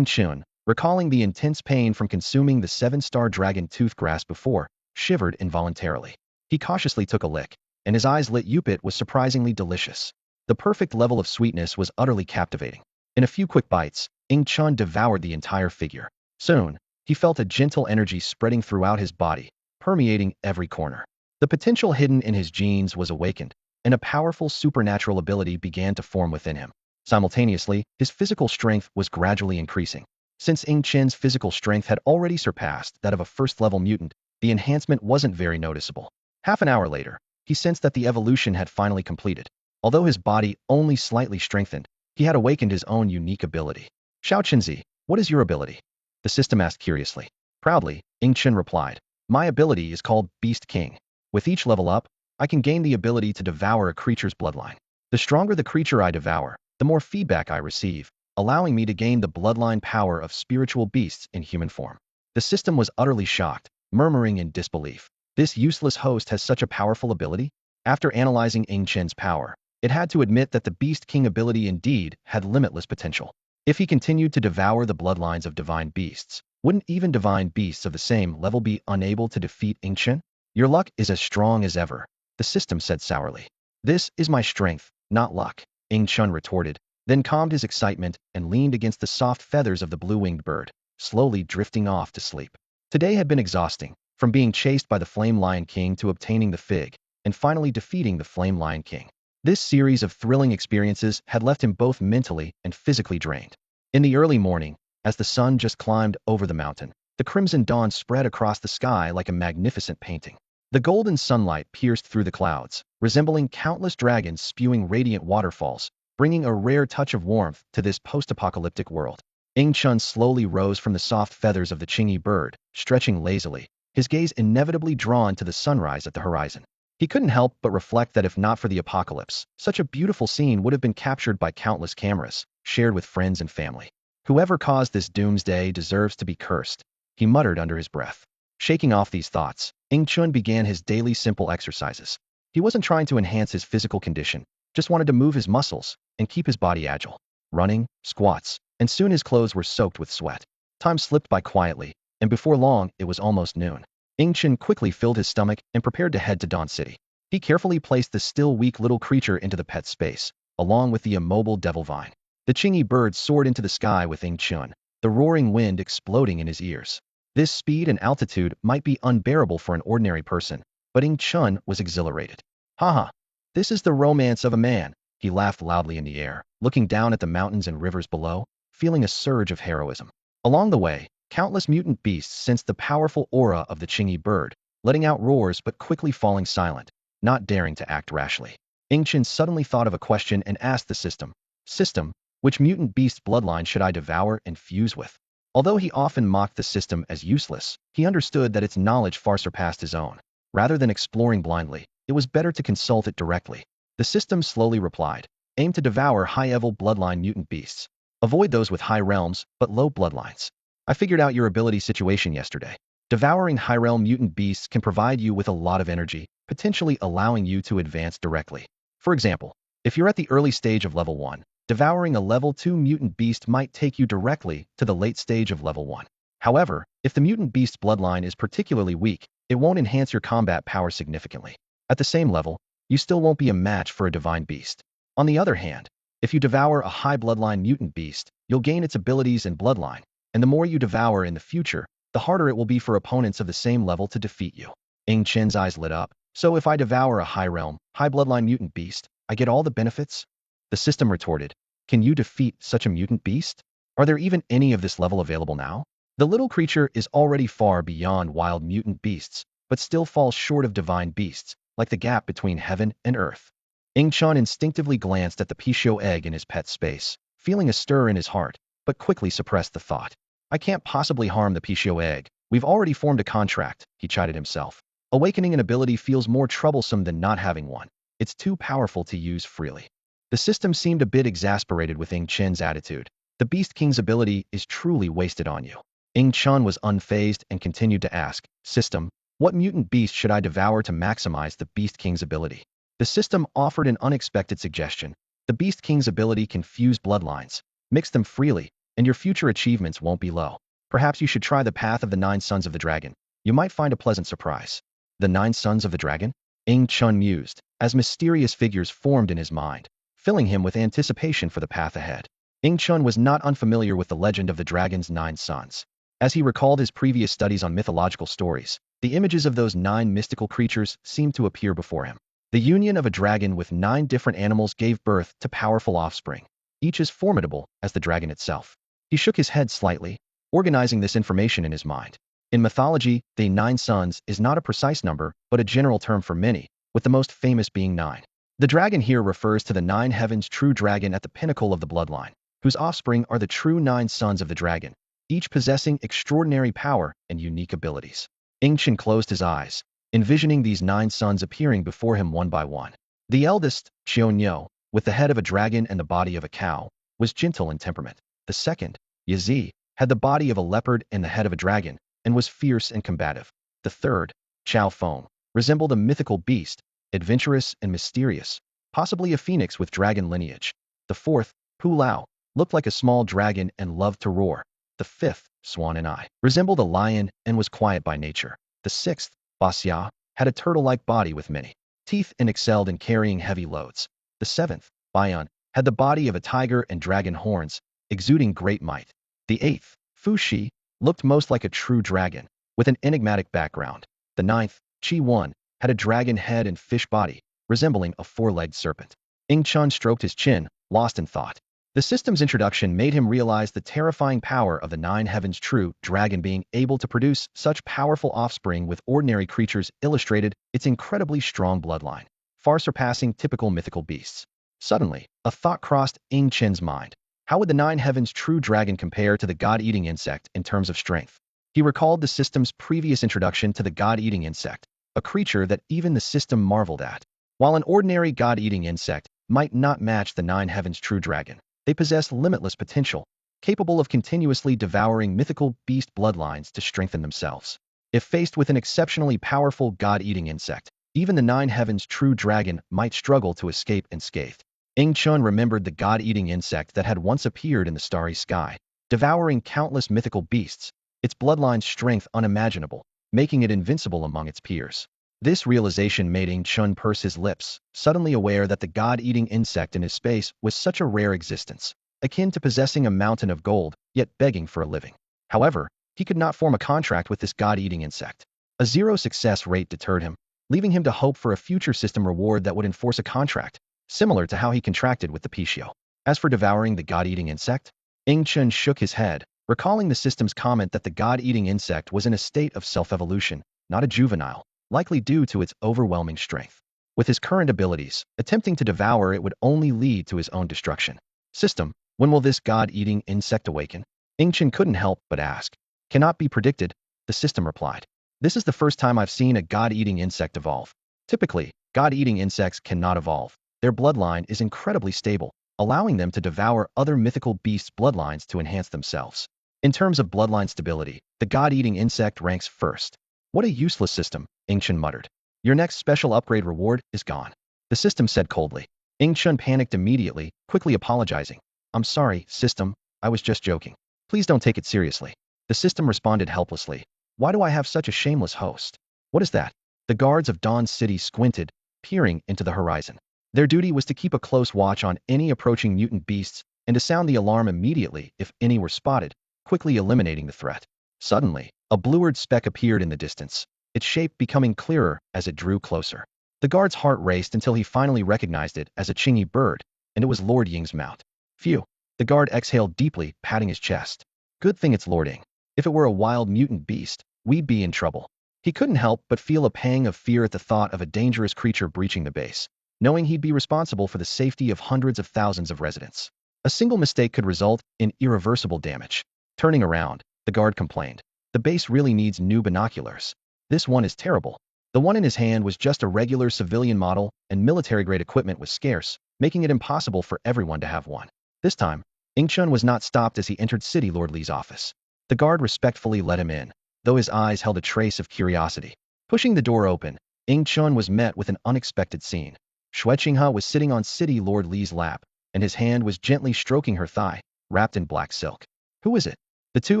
Chun, recalling the intense pain from consuming the 7-star dragon toothgrass before, shivered involuntarily. He cautiously took a lick, and his eyes lit up. It was surprisingly delicious. The perfect level of sweetness was utterly captivating. In a few quick bites, Chun devoured the entire figure. Soon, he felt a gentle energy spreading throughout his body, permeating every corner. The potential hidden in his genes was awakened, and a powerful supernatural ability began to form within him. Simultaneously, his physical strength was gradually increasing. Since Chun's physical strength had already surpassed that of a first-level mutant, the enhancement wasn't very noticeable. Half an hour later, he sensed that the evolution had finally completed. Although his body only slightly strengthened, he had awakened his own unique ability. Xiao Qinzi, what is your ability? The system asked curiously. Proudly, Chun replied, my ability is called Beast King. With each level up, I can gain the ability to devour a creature's bloodline. The stronger the creature I devour, the more feedback I receive, allowing me to gain the bloodline power of spiritual beasts in human form. The system was utterly shocked, murmuring in disbelief. This useless host has such a powerful ability? After analyzing Chun's power, it had to admit that the Beast King ability indeed had limitless potential. If he continued to devour the bloodlines of divine beasts, wouldn't even divine beasts of the same level be unable to defeat Chun? Your luck is as strong as ever, the system said sourly. This is my strength, not luck, Chun retorted, then calmed his excitement and leaned against the soft feathers of the blue-winged bird, slowly drifting off to sleep. Today had been exhausting, from being chased by the Flame Lion King to obtaining the fig, and finally defeating the Flame Lion King. This series of thrilling experiences had left him both mentally and physically drained. In the early morning, as the sun just climbed over the mountain, the crimson dawn spread across the sky like a magnificent painting. The golden sunlight pierced through the clouds, resembling countless dragons spewing radiant waterfalls, bringing a rare touch of warmth to this post-apocalyptic world. Ing Chun slowly rose from the soft feathers of the chingy bird, stretching lazily, his gaze inevitably drawn to the sunrise at the horizon. He couldn't help but reflect that if not for the apocalypse, such a beautiful scene would have been captured by countless cameras, shared with friends and family. Whoever caused this doomsday deserves to be cursed, he muttered under his breath. Shaking off these thoughts, Ing Chun began his daily simple exercises. He wasn't trying to enhance his physical condition, just wanted to move his muscles and keep his body agile. Running, squats, and soon his clothes were soaked with sweat. Time slipped by quietly, and before long it was almost noon. Ing Chun quickly filled his stomach and prepared to head to Dawn City. He carefully placed the still weak little creature into the pet space, along with the immobile devil vine. The chingy bird soared into the sky with Ing Chun, the roaring wind exploding in his ears. This speed and altitude might be unbearable for an ordinary person, but Ing Chun was exhilarated. Haha, this is the romance of a man, he laughed loudly in the air, looking down at the mountains and rivers below, feeling a surge of heroism. Along the way, countless mutant beasts sensed the powerful aura of the chingy bird, letting out roars but quickly falling silent, not daring to act rashly. Ing Chun suddenly thought of a question and asked the system, which mutant beast bloodline should I devour and fuse with? Although he often mocked the system as useless, he understood that its knowledge far surpassed his own. Rather than exploring blindly, it was better to consult it directly. The system slowly replied, aim to devour high-level bloodline mutant beasts. Avoid those with high realms, but low bloodlines. I figured out your ability situation yesterday. Devouring high-realm mutant beasts can provide you with a lot of energy, potentially allowing you to advance directly. For example, if you're at the early stage of level 1, devouring a level 2 mutant beast might take you directly to the late stage of level 1. However, if the mutant beast's bloodline is particularly weak, it won't enhance your combat power significantly. At the same level, you still won't be a match for a divine beast. On the other hand, if you devour a high bloodline mutant beast, you'll gain its abilities and bloodline, and the more you devour in the future, the harder it will be for opponents of the same level to defeat you. Ing Chun's eyes lit up. So if I devour a high realm, high bloodline mutant beast, I get all the benefits? The system retorted, can you defeat such a mutant beast? Are there even any of this level available now? The little creature is already far beyond wild mutant beasts, but still falls short of divine beasts, like the gap between heaven and earth. Ing Chun instinctively glanced at the Pichio egg in his pet space, feeling a stir in his heart, but quickly suppressed the thought. I can't possibly harm the Pichio egg. We've already formed a contract, he chided himself. Awakening an ability feels more troublesome than not having one. It's too powerful to use freely. The system seemed a bit exasperated with Ing Chun's attitude. The Beast King's ability is truly wasted on you. Ing Chun was unfazed and continued to ask, System, what mutant beast should I devour to maximize the Beast King's ability? The system offered an unexpected suggestion. The Beast King's ability can fuse bloodlines. Mix them freely, and your future achievements won't be low. Perhaps you should try the path of the 9 Sons of the Dragon. You might find a pleasant surprise. The 9 Sons of the Dragon? Ing Chun mused, as mysterious figures formed in his mind, filling him with anticipation for the path ahead. Ing Chun was not unfamiliar with the legend of the dragon's 9 sons. As he recalled his previous studies on mythological stories, the images of those 9 mystical creatures seemed to appear before him. The union of a dragon with 9 different animals gave birth to powerful offspring, each as formidable as the dragon itself. He shook his head slightly, organizing this information in his mind. In mythology, the 9 sons is not a precise number, but a general term for many, with the most famous being 9. The dragon here refers to the 9 heavens true dragon at the pinnacle of the bloodline, whose offspring are the true 9 sons of the dragon, each possessing extraordinary power and unique abilities. Ing Chun closed his eyes, envisioning these 9 sons appearing before him one by one. The eldest, Xiaonyo, with the head of a dragon and the body of a cow, was gentle in temperament. The second, Yazi, had the body of a leopard and the head of a dragon, and was fierce and combative. The third, Chao Feng, resembled a mythical beast, adventurous and mysterious, possibly a phoenix with dragon lineage. The fourth, Pu Lao, looked like a small dragon and loved to roar. The fifth, Swan and I, resembled a lion and was quiet by nature. The sixth, Basya, had a turtle-like body with many teeth and excelled in carrying heavy loads. The seventh, Bayan, had the body of a tiger and dragon horns, exuding great might. The eighth, Fu Shi, looked most like a true dragon, with an enigmatic background. The ninth, Chi-1, had a dragon head and fish body, resembling a four-legged serpent. Ing Chun stroked his chin, lost in thought. The system's introduction made him realize the terrifying power of the Nine Heavens True Dragon being able to produce such powerful offspring with ordinary creatures illustrated its incredibly strong bloodline, far surpassing typical mythical beasts. Suddenly, a thought crossed Ing Chen's mind. How would the Nine Heavens True Dragon compare to the God-eating insect in terms of strength? He recalled the system's previous introduction to the God-eating insect, a creature that even the system marveled at. While an ordinary God-eating insect might not match the Nine Heavens True Dragon, they possess limitless potential, capable of continuously devouring mythical beast bloodlines to strengthen themselves. If faced with an exceptionally powerful God-eating insect, even the Nine Heavens True Dragon might struggle to escape unscathed. Ing Chun remembered the God-eating insect that had once appeared in the starry sky, devouring countless mythical beasts, its bloodline's strength unimaginable, making it invincible among its peers. This realization made Ing Chun purse his lips, suddenly aware that the God-eating insect in his space was such a rare existence, akin to possessing a mountain of gold, yet begging for a living. However, he could not form a contract with this God-eating insect. A zero success rate deterred him, leaving him to hope for a future system reward that would enforce a contract, similar to how he contracted with the Pishio. As for devouring the God-eating insect, Ing Chun shook his head, recalling the system's comment that the God-eating insect was in a state of self-evolution, not a juvenile, likely due to its overwhelming strength. With his current abilities, attempting to devour it would only lead to his own destruction. System, when will this God-eating insect awaken? Ing Chun couldn't help but ask. Cannot be predicted, the system replied. This is the first time I've seen a God-eating insect evolve. Typically, God-eating insects cannot evolve. Their bloodline is incredibly stable, allowing them to devour other mythical beasts' bloodlines to enhance themselves. In terms of bloodline stability, the God-eating insect ranks first. What a useless system, Ing Chun muttered. Your next special upgrade reward is gone. The system said coldly. Ing Chun panicked immediately, quickly apologizing. I'm sorry, system, I was just joking. Please don't take it seriously. The system responded helplessly. Why do I have such a shameless host? What is that? The guards of Dawn City squinted, peering into the horizon. Their duty was to keep a close watch on any approaching mutant beasts and to sound the alarm immediately if any were spotted, quickly eliminating the threat. Suddenly, a bluish speck appeared in the distance, its shape becoming clearer as it drew closer. The guard's heart raced until he finally recognized it as a Chingy bird, and it was Lord Ying's mount. Phew. The guard exhaled deeply, patting his chest. Good thing it's Lord Ying. If it were a wild mutant beast, we'd be in trouble. He couldn't help but feel a pang of fear at the thought of a dangerous creature breaching the base, knowing he'd be responsible for the safety of hundreds of thousands of residents. A single mistake could result in irreversible damage. Turning around, the guard complained. The base really needs new binoculars. This one is terrible. The one in his hand was just a regular civilian model, and military-grade equipment was scarce, making it impossible for everyone to have one. This time, Ing Chun was not stopped as he entered City Lord Li's office. The guard respectfully let him in, though his eyes held a trace of curiosity. Pushing the door open, Ing Chun was met with an unexpected scene. Xue Qinghe was sitting on City Lord Li's lap, and his hand was gently stroking her thigh, wrapped in black silk. Who is it? The two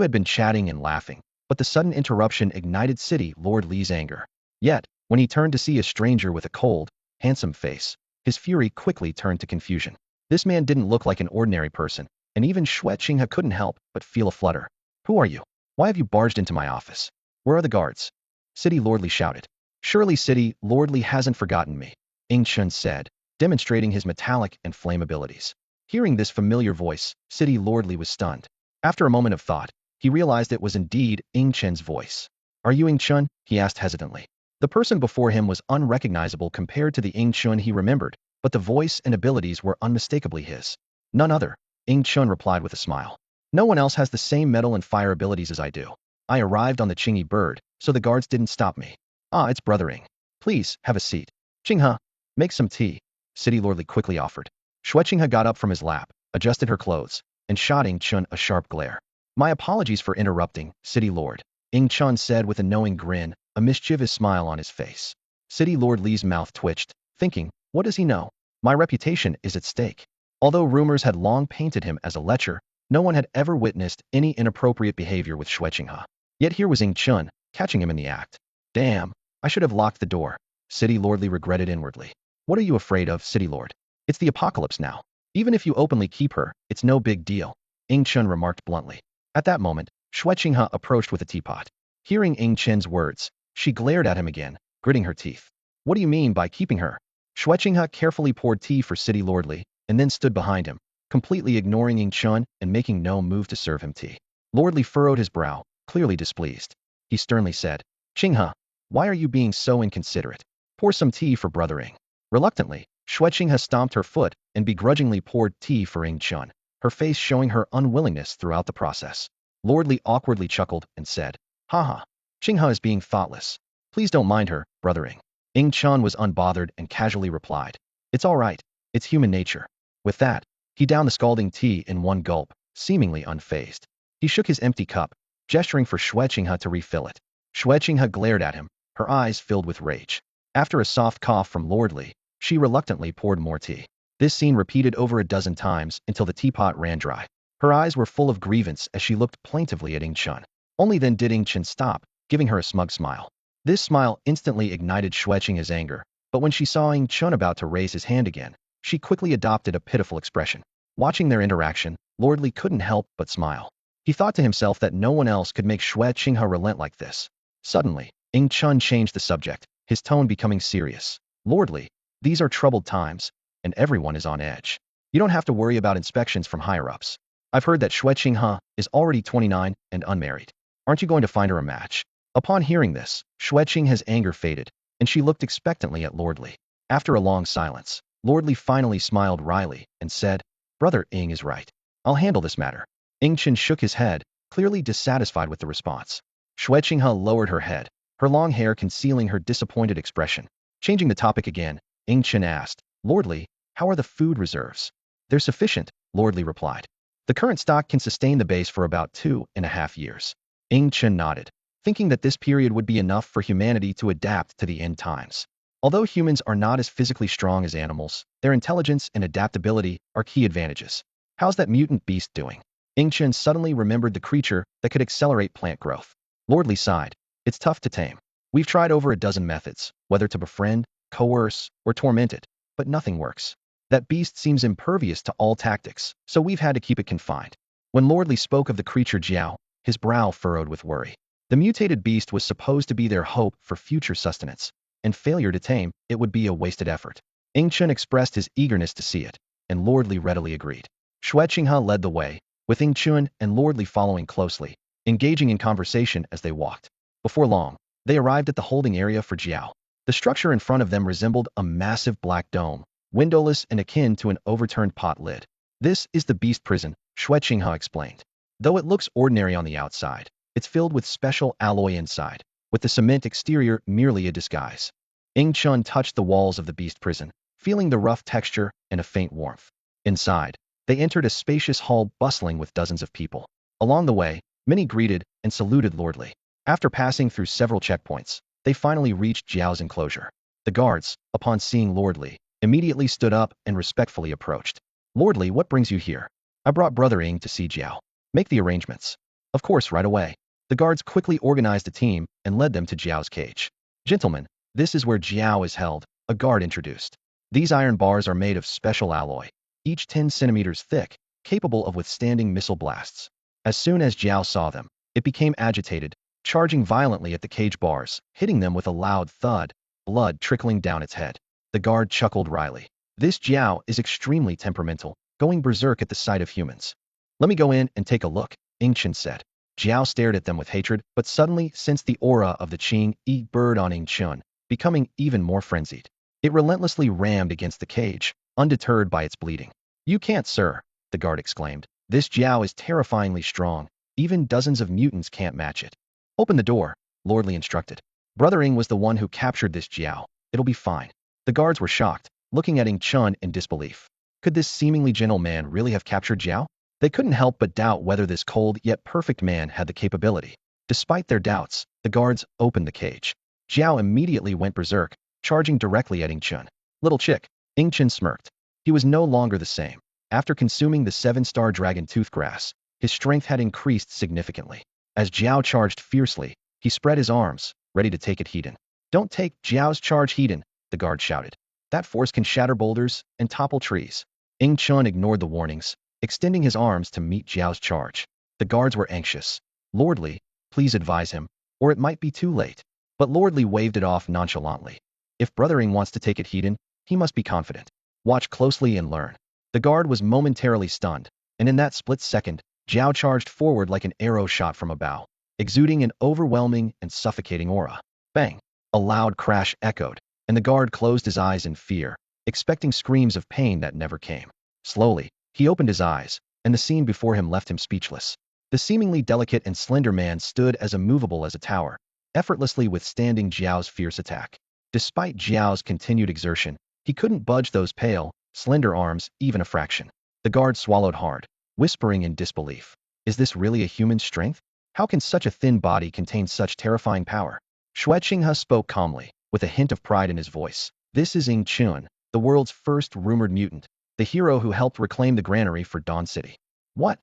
had been chatting and laughing, but the sudden interruption ignited City Lord Li's anger. Yet, when he turned to see a stranger with a cold, handsome face, his fury quickly turned to confusion. This man didn't look like an ordinary person, and even Xue Qinghe couldn't help but feel a flutter. Who are you? Why have you barged into my office? Where are the guards? City Lord Li shouted. Surely City Lord Li hasn't forgotten me, Ing Chun said, demonstrating his metallic and flame abilities. Hearing this familiar voice, City Lord Li was stunned. After a moment of thought, he realized it was indeed Ing Chen's voice. Are you Ing Chun? He asked hesitantly. The person before him was unrecognizable compared to the Ing Chun he remembered, but the voice and abilities were unmistakably his. None other, Ing Chun replied with a smile. No one else has the same metal and fire abilities as I do. I arrived on the Chingy bird, so the guards didn't stop me. Ah, it's Brother Ing. Please, have a seat. Qinghe, make some tea, City Lord Li quickly offered. Xue Qinghe got up from his lap, adjusted her clothes, and shot Ing Chun a sharp glare. My apologies for interrupting, City Lord, Ing Chun said with a knowing grin, a mischievous smile on his face. City Lord Li's mouth twitched, thinking, what does he know? My reputation is at stake. Although rumors had long painted him as a lecher, no one had ever witnessed any inappropriate behavior with Xue Qinghe. Yet here was Ing Chun, catching him in the act. Damn, I should have locked the door, City Lord Li regretted inwardly. What are you afraid of, City Lord? It's the apocalypse now. Even if you openly keep her, it's no big deal, Ing Chun remarked bluntly. At that moment, Xue Qinghe approached with a teapot. Hearing Ing Chen's words, She glared at him again, gritting her teeth. What do you mean by keeping her? Xue Qinghe carefully poured tea for City Lordly, and then stood behind him, completely ignoring Ying Chun and making no move to serve him tea. Lordly furrowed his brow, clearly displeased. He sternly said, Qinghe, why are you being so inconsiderate? Pour some tea for Brother Ying. Reluctantly, Xue Qinghe stomped her foot and begrudgingly poured tea for Ying Chun, her face showing her unwillingness throughout the process. Lordly awkwardly chuckled and said, Haha, Qinghe is being thoughtless. Please don't mind her, Brother Ying. Ying Chun was unbothered and casually replied, It's all right. It's human nature. With that, he downed the scalding tea in one gulp, seemingly unfazed. He shook his empty cup, gesturing for Xue Qinghe to refill it. Xue Qinghe glared at him, her eyes filled with rage. After a soft cough from Lordly, she reluctantly poured more tea. This scene repeated over a dozen times until the teapot ran dry. Her eyes were full of grievance as she looked plaintively at Ying Chun. Only then did Ying Chun stop, giving her a smug smile. This smile instantly ignited Xue Qinghe's anger, but when she saw Ying Chun about to raise his hand again, she quickly adopted a pitiful expression. Watching their interaction, Lordly couldn't help but smile. He thought to himself that no one else could make Xue Qinghe relent like this. Suddenly, Ying Chun changed the subject, his tone becoming serious. Lordly, these are troubled times, and everyone is on edge. You don't have to worry about inspections from higher-ups. I've heard that Xue Qinghe is already 29 and unmarried. Aren't you going to find her a match? Upon hearing this, Xue Qinghe's anger faded, and she looked expectantly at Lordly. After a long silence, Lordly finally smiled wryly and said, Brother Ying is right. I'll handle this matter. Ying Chun shook his head, clearly dissatisfied with the response. Xue Qinghe lowered her head, her long hair concealing her disappointed expression. Changing the topic again, Ying Chun asked, Lordly, how are the food reserves? They're sufficient, Lordly replied. The current stock can sustain the base for about 2.5 years. Ying Chun nodded, thinking that this period would be enough for humanity to adapt to the end times. Although humans are not as physically strong as animals, their intelligence and adaptability are key advantages. How's that mutant beast doing? Ying Chun suddenly remembered the creature that could accelerate plant growth. Lordly sighed. It's tough to tame. We've tried over a dozen methods, whether to befriend, coerce, or torment it, but nothing works. That beast seems impervious to all tactics, so we've had to keep it confined. When Lordly spoke of the creature Jiao, his brow furrowed with worry. The mutated beast was supposed to be their hope for future sustenance, and failure to tame it would be a wasted effort. Ying Chun expressed his eagerness to see it, and Lordly readily agreed. Xue Qinghe led the way, with Ying Chun and Lordly following closely, engaging in conversation as they walked. Before long, they arrived at the holding area for Jiao. The structure in front of them resembled a massive black dome, windowless and akin to an overturned pot lid. This is the beast prison, Xue Qinghe explained. Though it looks ordinary on the outside, it's filled with special alloy inside, with the cement exterior merely a disguise. Ying Chun touched the walls of the beast prison, feeling the rough texture and a faint warmth. Inside, they entered a spacious hall bustling with dozens of people. Along the way, many greeted and saluted Lordly. After passing through several checkpoints, they finally reached Jiao's enclosure. The guards, upon seeing Lordly, immediately stood up and respectfully approached. Lordly, what brings you here? I brought Brother Ying to see Jiao. Make the arrangements. Of course, right away. The guards quickly organized a team and led them to Jiao's cage. Gentlemen, this is where Jiao is held, a guard introduced. These iron bars are made of special alloy, each 10 centimeters thick, capable of withstanding missile blasts. As soon as Jiao saw them, it became agitated, charging violently at the cage bars, hitting them with a loud thud, blood trickling down its head. The guard chuckled wryly. This Jiao is extremely temperamental, going berserk at the sight of humans. Let me go in and take a look, Ying Chun said. Jiao stared at them with hatred, but suddenly sensed the aura of the Qing bird on Ying Chun, becoming even more frenzied. It relentlessly rammed against the cage, undeterred by its bleeding. You can't, sir, the guard exclaimed. This Jiao is terrifyingly strong. Even dozens of mutants can't match it. Open the door, Lordly instructed. Brother Ying was the one who captured this Jiao. It'll be fine. The guards were shocked, looking at Ying Chun in disbelief. Could this seemingly gentle man really have captured Jiao? They couldn't help but doubt whether this cold yet perfect man had the capability. Despite their doubts, the guards opened the cage. Jiao immediately went berserk, charging directly at Ying Chun. Little chick, Ying Chun smirked. He was no longer the same. After consuming the 7-star dragon toothgrass, his strength had increased significantly. As Jiao charged fiercely, he spread his arms, ready to take it heedin. Don't take Jiao's charge heedin, the guard shouted. That force can shatter boulders and topple trees. Ying Chun ignored the warnings, extending his arms to meet Jiao's charge. The guards were anxious. Lordly, please advise him, or it might be too late. But Lord Li waved it off nonchalantly. If Brother Ing wants to take it heathen, he must be confident. Watch closely and learn. The guard was momentarily stunned, and in that split second, Jiao charged forward like an arrow shot from a bow, exuding an overwhelming and suffocating aura. Bang! A loud crash echoed, and the guard closed his eyes in fear, expecting screams of pain that never came. Slowly, he opened his eyes, and the scene before him left him speechless. The seemingly delicate and slender man stood as immovable as a tower, effortlessly withstanding Jiao's fierce attack. Despite Jiao's continued exertion, he couldn't budge those pale, slender arms even a fraction. The guard swallowed hard, whispering in disbelief. Is this really a human strength? How can such a thin body contain such terrifying power? Xue Qinghe spoke calmly, with a hint of pride in his voice. This is Ing Chun, the world's first rumored mutant, the hero who helped reclaim the granary for Dawn City. What?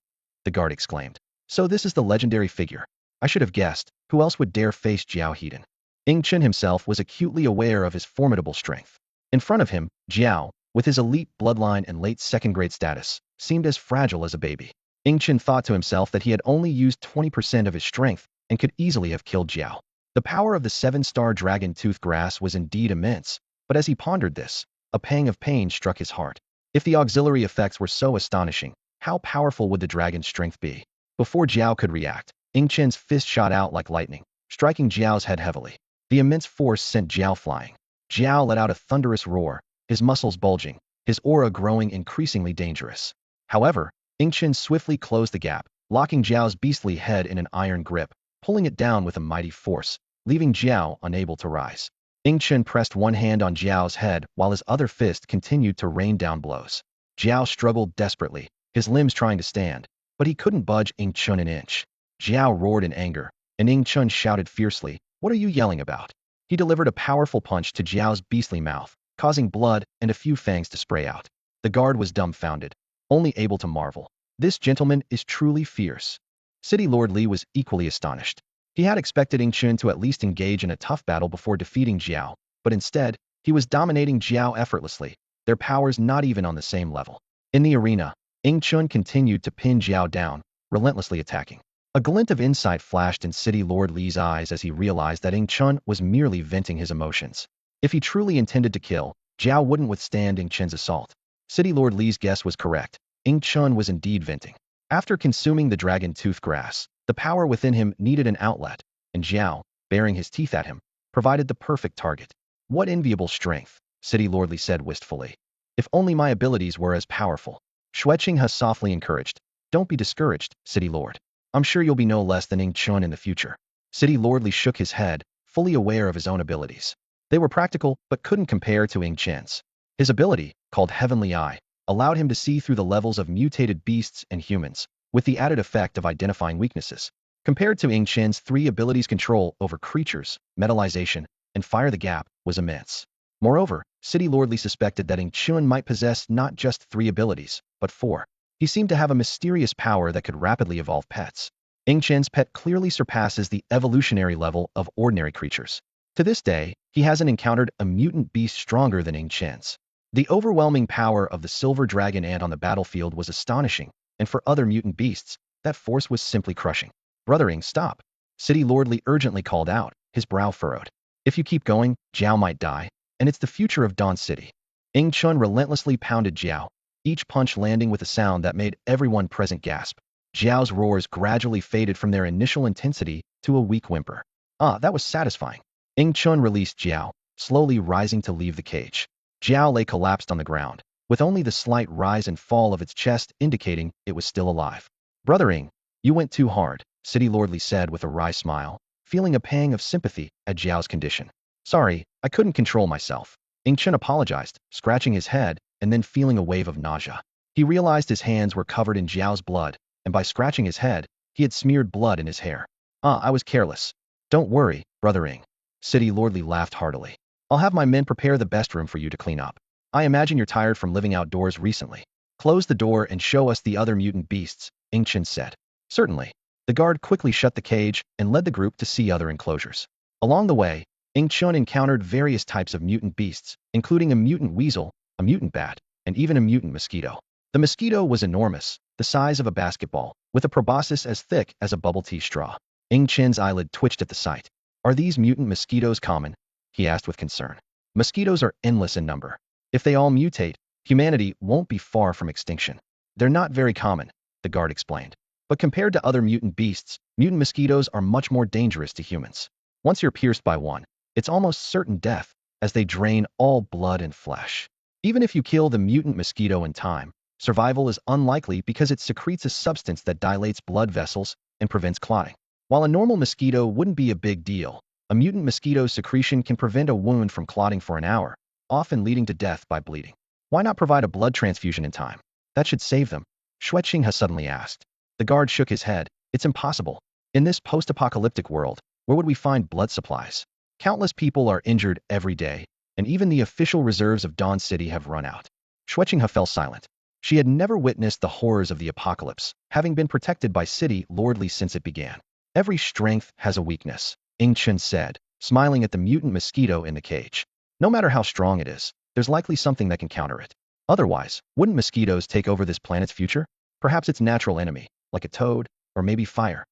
The guard exclaimed. So this is the legendary figure. I should have guessed. Who else would dare face Jiao Heiden? Ing Chun himself was acutely aware of his formidable strength. In front of him, Jiao, with his elite bloodline and late second-grade status, seemed as fragile as a baby. Ing Chun thought to himself that he had only used 20% of his strength and could easily have killed Jiao. The power of the seven-star dragon tooth grass was indeed immense, but as he pondered this, a pang of pain struck his heart. If the auxiliary effects were so astonishing, how powerful would the dragon's strength be? Before Jiao could react, Ing Chun's fist shot out like lightning, striking Jiao's head heavily. The immense force sent Jiao flying. Jiao let out a thunderous roar, his muscles bulging, his aura growing increasingly dangerous. However, Ing Chun swiftly closed the gap, locking Jiao's beastly head in an iron grip, pulling it down with a mighty force, leaving Jiao unable to rise. Ing Chun pressed one hand on Jiao's head while his other fist continued to rain down blows. Jiao struggled desperately, his limbs trying to stand, but he couldn't budge Ing Chun an inch. Jiao roared in anger, and Ing Chun shouted fiercely, "What are you yelling about?" He delivered a powerful punch to Jiao's beastly mouth, causing blood and a few fangs to spray out. The guard was dumbfounded, only able to marvel. This gentleman is truly fierce. City Lord Li was equally astonished. He had expected Ing Chun to at least engage in a tough battle before defeating Jiao, but instead, he was dominating Jiao effortlessly, their powers not even on the same level. In the arena, Ing Chun continued to pin Jiao down, relentlessly attacking. A glint of insight flashed in City Lord Li's eyes as he realized that Ing Chun was merely venting his emotions. If he truly intended to kill, Jiao wouldn't withstand Ing Chun's assault. City Lord Li's guess was correct. Ing Chun was indeed venting. After consuming the dragon tooth grass, the power within him needed an outlet, and Jiao, baring his teeth at him, provided the perfect target. What enviable strength, City Lord Li said wistfully. If only my abilities were as powerful. Xue Qinghe softly encouraged. Don't be discouraged, City Lord. I'm sure you'll be no less than Ing Chun in the future. City Lord Li shook his head, fully aware of his own abilities. They were practical, but couldn't compare to Ing Chun's. His ability, called Heavenly Eye, allowed him to see through the levels of mutated beasts and humans, with the added effect of identifying weaknesses. Compared to Ing Chun's three abilities, control over creatures, metallization, and fire the gap was immense. Moreover, City Lord Li suspected that Ing Chun might possess not just 3 abilities, but 4. He seemed to have a mysterious power that could rapidly evolve pets. Ing Chun's pet clearly surpasses the evolutionary level of ordinary creatures. To this day, he hasn't encountered a mutant beast stronger than Ing Chun's. The overwhelming power of the silver dragon ant on the battlefield was astonishing, and for other mutant beasts, that force was simply crushing. Brother Ing, stop! City Lord Li urgently called out, his brow furrowed. If you keep going, Jiao might die, and it's the future of Dawn City. Ing Chun relentlessly pounded Jiao, each punch landing with a sound that made everyone present gasp. Jiao's roars gradually faded from their initial intensity to a weak whimper. Ah, that was satisfying. Ing Chun released Jiao, slowly rising to leave the cage. Jiao lay collapsed on the ground, with only the slight rise and fall of its chest indicating it was still alive. Brother Ing, you went too hard, City Lord Li said with a wry smile, feeling a pang of sympathy at Jiao's condition. Sorry, I couldn't control myself. Ing Chun apologized, scratching his head, and then feeling a wave of nausea. He realized his hands were covered in Jiao's blood, and by scratching his head, he had smeared blood in his hair. Ah, I was careless. Don't worry, Brother Ing. City Lord Li laughed heartily. I'll have my men prepare the best room for you to clean up. I imagine you're tired from living outdoors recently. Close the door and show us the other mutant beasts, Ing Chun said. Certainly. The guard quickly shut the cage and led the group to see other enclosures. Along the way, Ing Chun encountered various types of mutant beasts, including a mutant weasel, a mutant bat, and even a mutant mosquito. The mosquito was enormous, the size of a basketball, with a proboscis as thick as a bubble tea straw. Ing Chun's eyelid twitched at the sight. Are these mutant mosquitoes common? He asked with concern. Mosquitoes are endless in number. If they all mutate, humanity won't be far from extinction. They're not very common, the guard explained. But compared to other mutant beasts, mutant mosquitoes are much more dangerous to humans. Once you're pierced by one, it's almost certain death, as they drain all blood and flesh. Even if you kill the mutant mosquito in time, survival is unlikely because it secretes a substance that dilates blood vessels and prevents clotting. While a normal mosquito wouldn't be a big deal, a mutant mosquito's secretion can prevent a wound from clotting for an hour, often leading to death by bleeding. Why not provide a blood transfusion in time? That should save them, Xueqing suddenly asked. The guard shook his head. It's impossible. In this post-apocalyptic world, where would we find blood supplies? Countless people are injured every day, and even the official reserves of Dawn City have run out. Xueqing fell silent. She had never witnessed the horrors of the apocalypse, having been protected by City Lordly since it began. Every strength has a weakness, Chen said, smiling at the mutant mosquito in the cage. No matter how strong it is, there's likely something that can counter it. Otherwise, wouldn't mosquitoes take over this planet's future? Perhaps its natural enemy, like a toad, or maybe fire.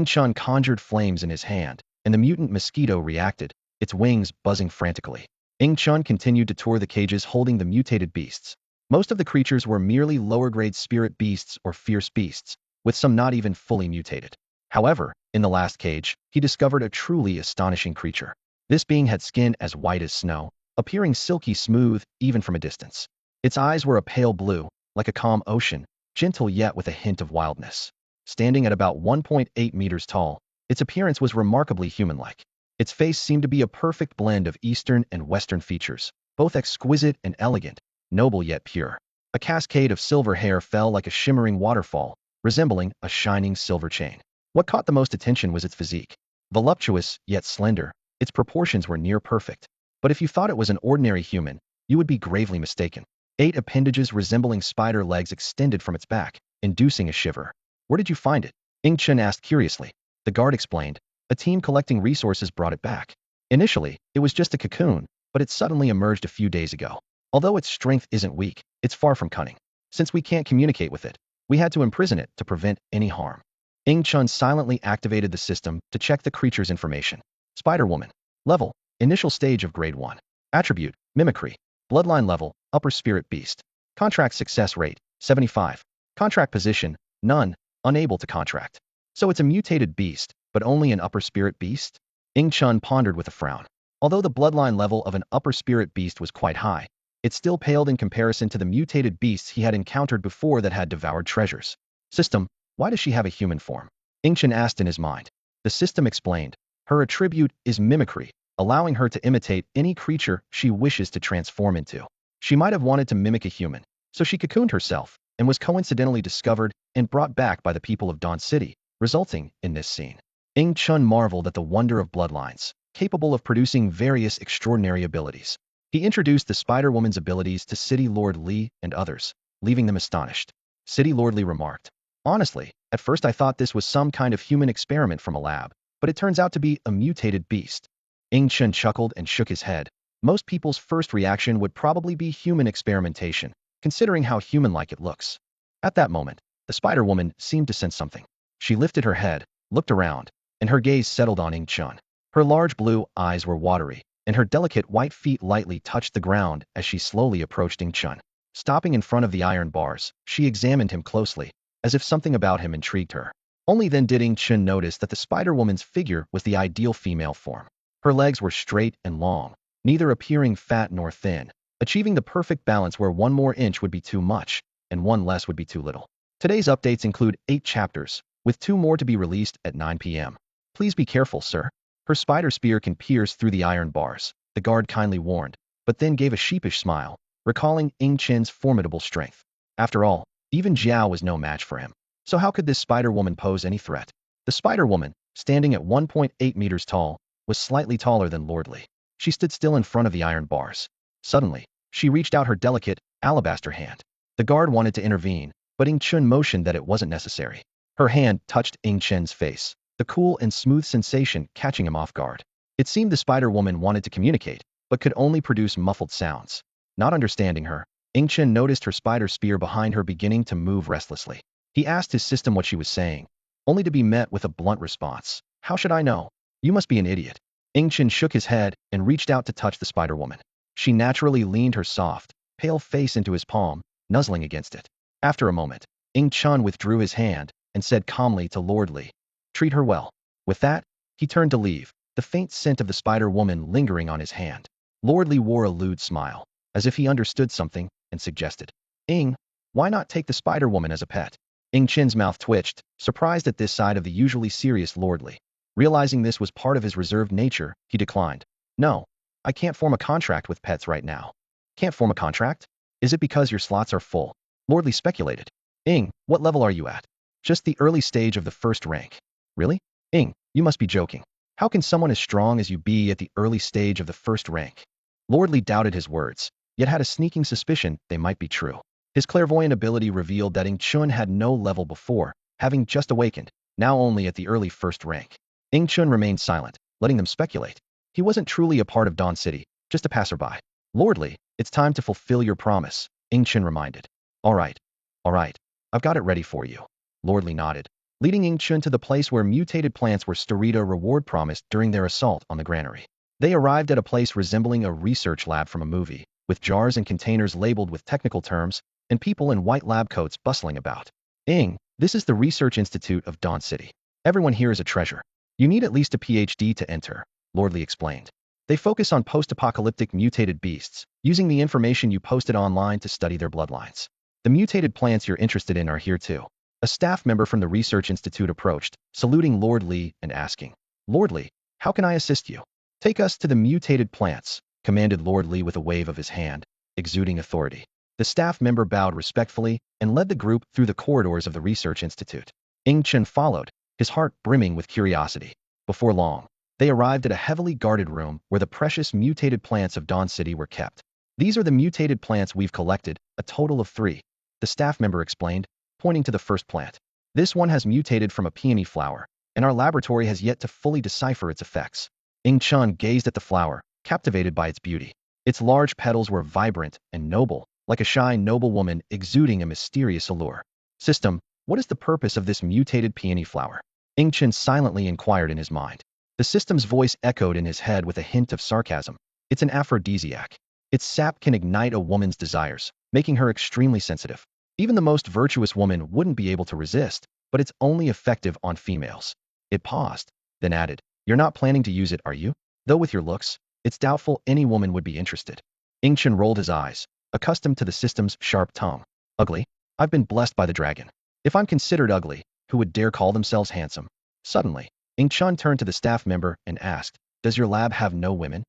Chen conjured flames in his hand, and the mutant mosquito reacted, its wings buzzing frantically. Chen continued to tour the cages holding the mutated beasts. Most of the creatures were merely lower-grade spirit beasts or fierce beasts, with some not even fully mutated. However, in the last cage, he discovered a truly astonishing creature. This being had skin as white as snow, appearing silky smooth even from a distance. Its eyes were a pale blue, like a calm ocean, gentle yet with a hint of wildness. Standing at about 1.8 meters tall, its appearance was remarkably human-like. Its face seemed to be a perfect blend of Eastern and Western features, both exquisite and elegant, noble yet pure. A cascade of silver hair fell like a shimmering waterfall, resembling a shining silver chain. What caught the most attention was its physique. Voluptuous, yet slender, its proportions were near perfect. But if you thought it was an ordinary human, you would be gravely mistaken. 8 appendages resembling spider legs extended from its back, inducing a shiver. Where did you find it? Chen asked curiously. The guard explained. A team collecting resources brought it back. Initially, it was just a cocoon, but it suddenly emerged a few days ago. Although its strength isn't weak, it's far from cunning. Since we can't communicate with it, we had to imprison it to prevent any harm. Chen silently activated the system to check the creature's information. Spider-Woman. Level. Initial stage of Grade 1. Attribute. Mimicry. Bloodline level. Upper Spirit Beast. Contract success rate. 75. Contract position. None. Unable to contract. So it's a mutated beast, but only an Upper Spirit Beast? Chen pondered with a frown. Although the bloodline level of an Upper Spirit Beast was quite high, it still paled in comparison to the mutated beasts he had encountered before that had devoured treasures. System. Why does she have a human form? Chen asked in his mind. The system explained. Her attribute is mimicry, allowing her to imitate any creature she wishes to transform into. She might have wanted to mimic a human, so she cocooned herself and was coincidentally discovered and brought back by the people of Dawn City, resulting in this scene. Chen marveled at the wonder of bloodlines, capable of producing various extraordinary abilities. He introduced the Spider-Woman's abilities to City Lord Li and others, leaving them astonished. City Lord Li remarked. Honestly, at first I thought this was some kind of human experiment from a lab, but it turns out to be a mutated beast. Chen chuckled and shook his head. Most people's first reaction would probably be human experimentation, considering how human-like it looks. At that moment, the Spider-Woman seemed to sense something. She lifted her head, looked around, and her gaze settled on Chen. Her large blue eyes were watery, and her delicate white feet lightly touched the ground as she slowly approached Chen. Stopping in front of the iron bars, she examined him closely, as if something about him intrigued her. Only then did Chen notice that the Spider-Woman's figure was the ideal female form. Her legs were straight and long, neither appearing fat nor thin, achieving the perfect balance where 1 more inch would be too much, and 1 less would be too little. Today's updates include 8 chapters, with 2 more to be released at 9 p.m. Please be careful, sir. Her spider spear can pierce through the iron bars, the guard kindly warned, but then gave a sheepish smile, recalling Chen's formidable strength. After all, even Jiao was no match for him. So how could this Spider-Woman pose any threat? The Spider-Woman, standing at 1.8 meters tall, was slightly taller than Lord Li. She stood still in front of the iron bars. Suddenly, she reached out her delicate, alabaster hand. The guard wanted to intervene, but Chen motioned that it wasn't necessary. Her hand touched Chen's face, the cool and smooth sensation catching him off guard. It seemed the Spider-Woman wanted to communicate, but could only produce muffled sounds. Not understanding her, Chen noticed her spider spear behind her beginning to move restlessly. He asked his system what she was saying, only to be met with a blunt response. How should I know? You must be an idiot. Ing Chen shook his head and reached out to touch the spider woman. She naturally leaned her soft, pale face into his palm, nuzzling against it. After a moment, Ing Chen withdrew his hand and said calmly to Lord Li, "Treat her well." With that, he turned to leave, the faint scent of the spider woman lingering on his hand. Lord Li wore a lewd smile, as if he understood something, and suggested, "Ing, why not take the spider woman as a pet?" Ing Chen's mouth twitched, surprised at this side of the usually serious Lord Li. Realizing this was part of his reserved nature, he declined. "No, I can't form a contract with pets right now." "Can't form a contract? Is it because your slots are full?" Lord Li speculated. "Ing, what level are you at?" "Just the early stage of the first rank." "Really? Ing, you must be joking. How can someone as strong as you be at the early stage of the first rank?" Lord Li doubted his words, yet had a sneaking suspicion they might be true. His clairvoyant ability revealed that Ing Chun had no level before, having just awakened, now only at the early first rank. Ing Chun remained silent, letting them speculate. He wasn't truly a part of Dawn City, just a passerby. "Lord Li, it's time to fulfill your promise," Ing Chun reminded. All right. I've got it ready for you." Lord Li nodded, leading Ing Chun to the place where mutated plants were Starita reward promised during their assault on the granary. They arrived at a place resembling a research lab from a movie, with jars and containers labeled with technical terms, and people in white lab coats bustling about. "Ing, this is the Research Institute of Dawn City. Everyone here is a treasure. You need at least a PhD to enter," Lord Li explained. "They focus on post-apocalyptic mutated beasts, using the information you posted online to study their bloodlines. The mutated plants you're interested in are here too." A staff member from the Research Institute approached, saluting Lord Li and asking, "Lord Li, how can I assist you?" "Take us to the mutated plants," commanded Lord Li with a wave of his hand, exuding authority. The staff member bowed respectfully and led the group through the corridors of the Research Institute. Ing Chen followed, his heart brimming with curiosity. Before long, they arrived at a heavily guarded room where the precious mutated plants of Dawn City were kept. "These are the mutated plants we've collected, a total of 3, the staff member explained, pointing to the first plant. "This one has mutated from a peony flower, and our laboratory has yet to fully decipher its effects." Ing Chun gazed at the flower, captivated by its beauty. Its large petals were vibrant and noble, like a shy noblewoman exuding a mysterious allure. "System, what is the purpose of this mutated peony flower?" Ing Chun silently inquired in his mind. The system's voice echoed in his head with a hint of sarcasm. "It's an aphrodisiac. Its sap can ignite a woman's desires, making her extremely sensitive. Even the most virtuous woman wouldn't be able to resist, but it's only effective on females." It paused, then added, "You're not planning to use it, are you? Though with your looks, it's doubtful any woman would be interested." Ing Chen rolled his eyes, accustomed to the system's sharp tongue. "Ugly? I've been blessed by the dragon. If I'm considered ugly, who would dare call themselves handsome?" Suddenly, Ing Chun turned to the staff member and asked, "Does your lab have no women?"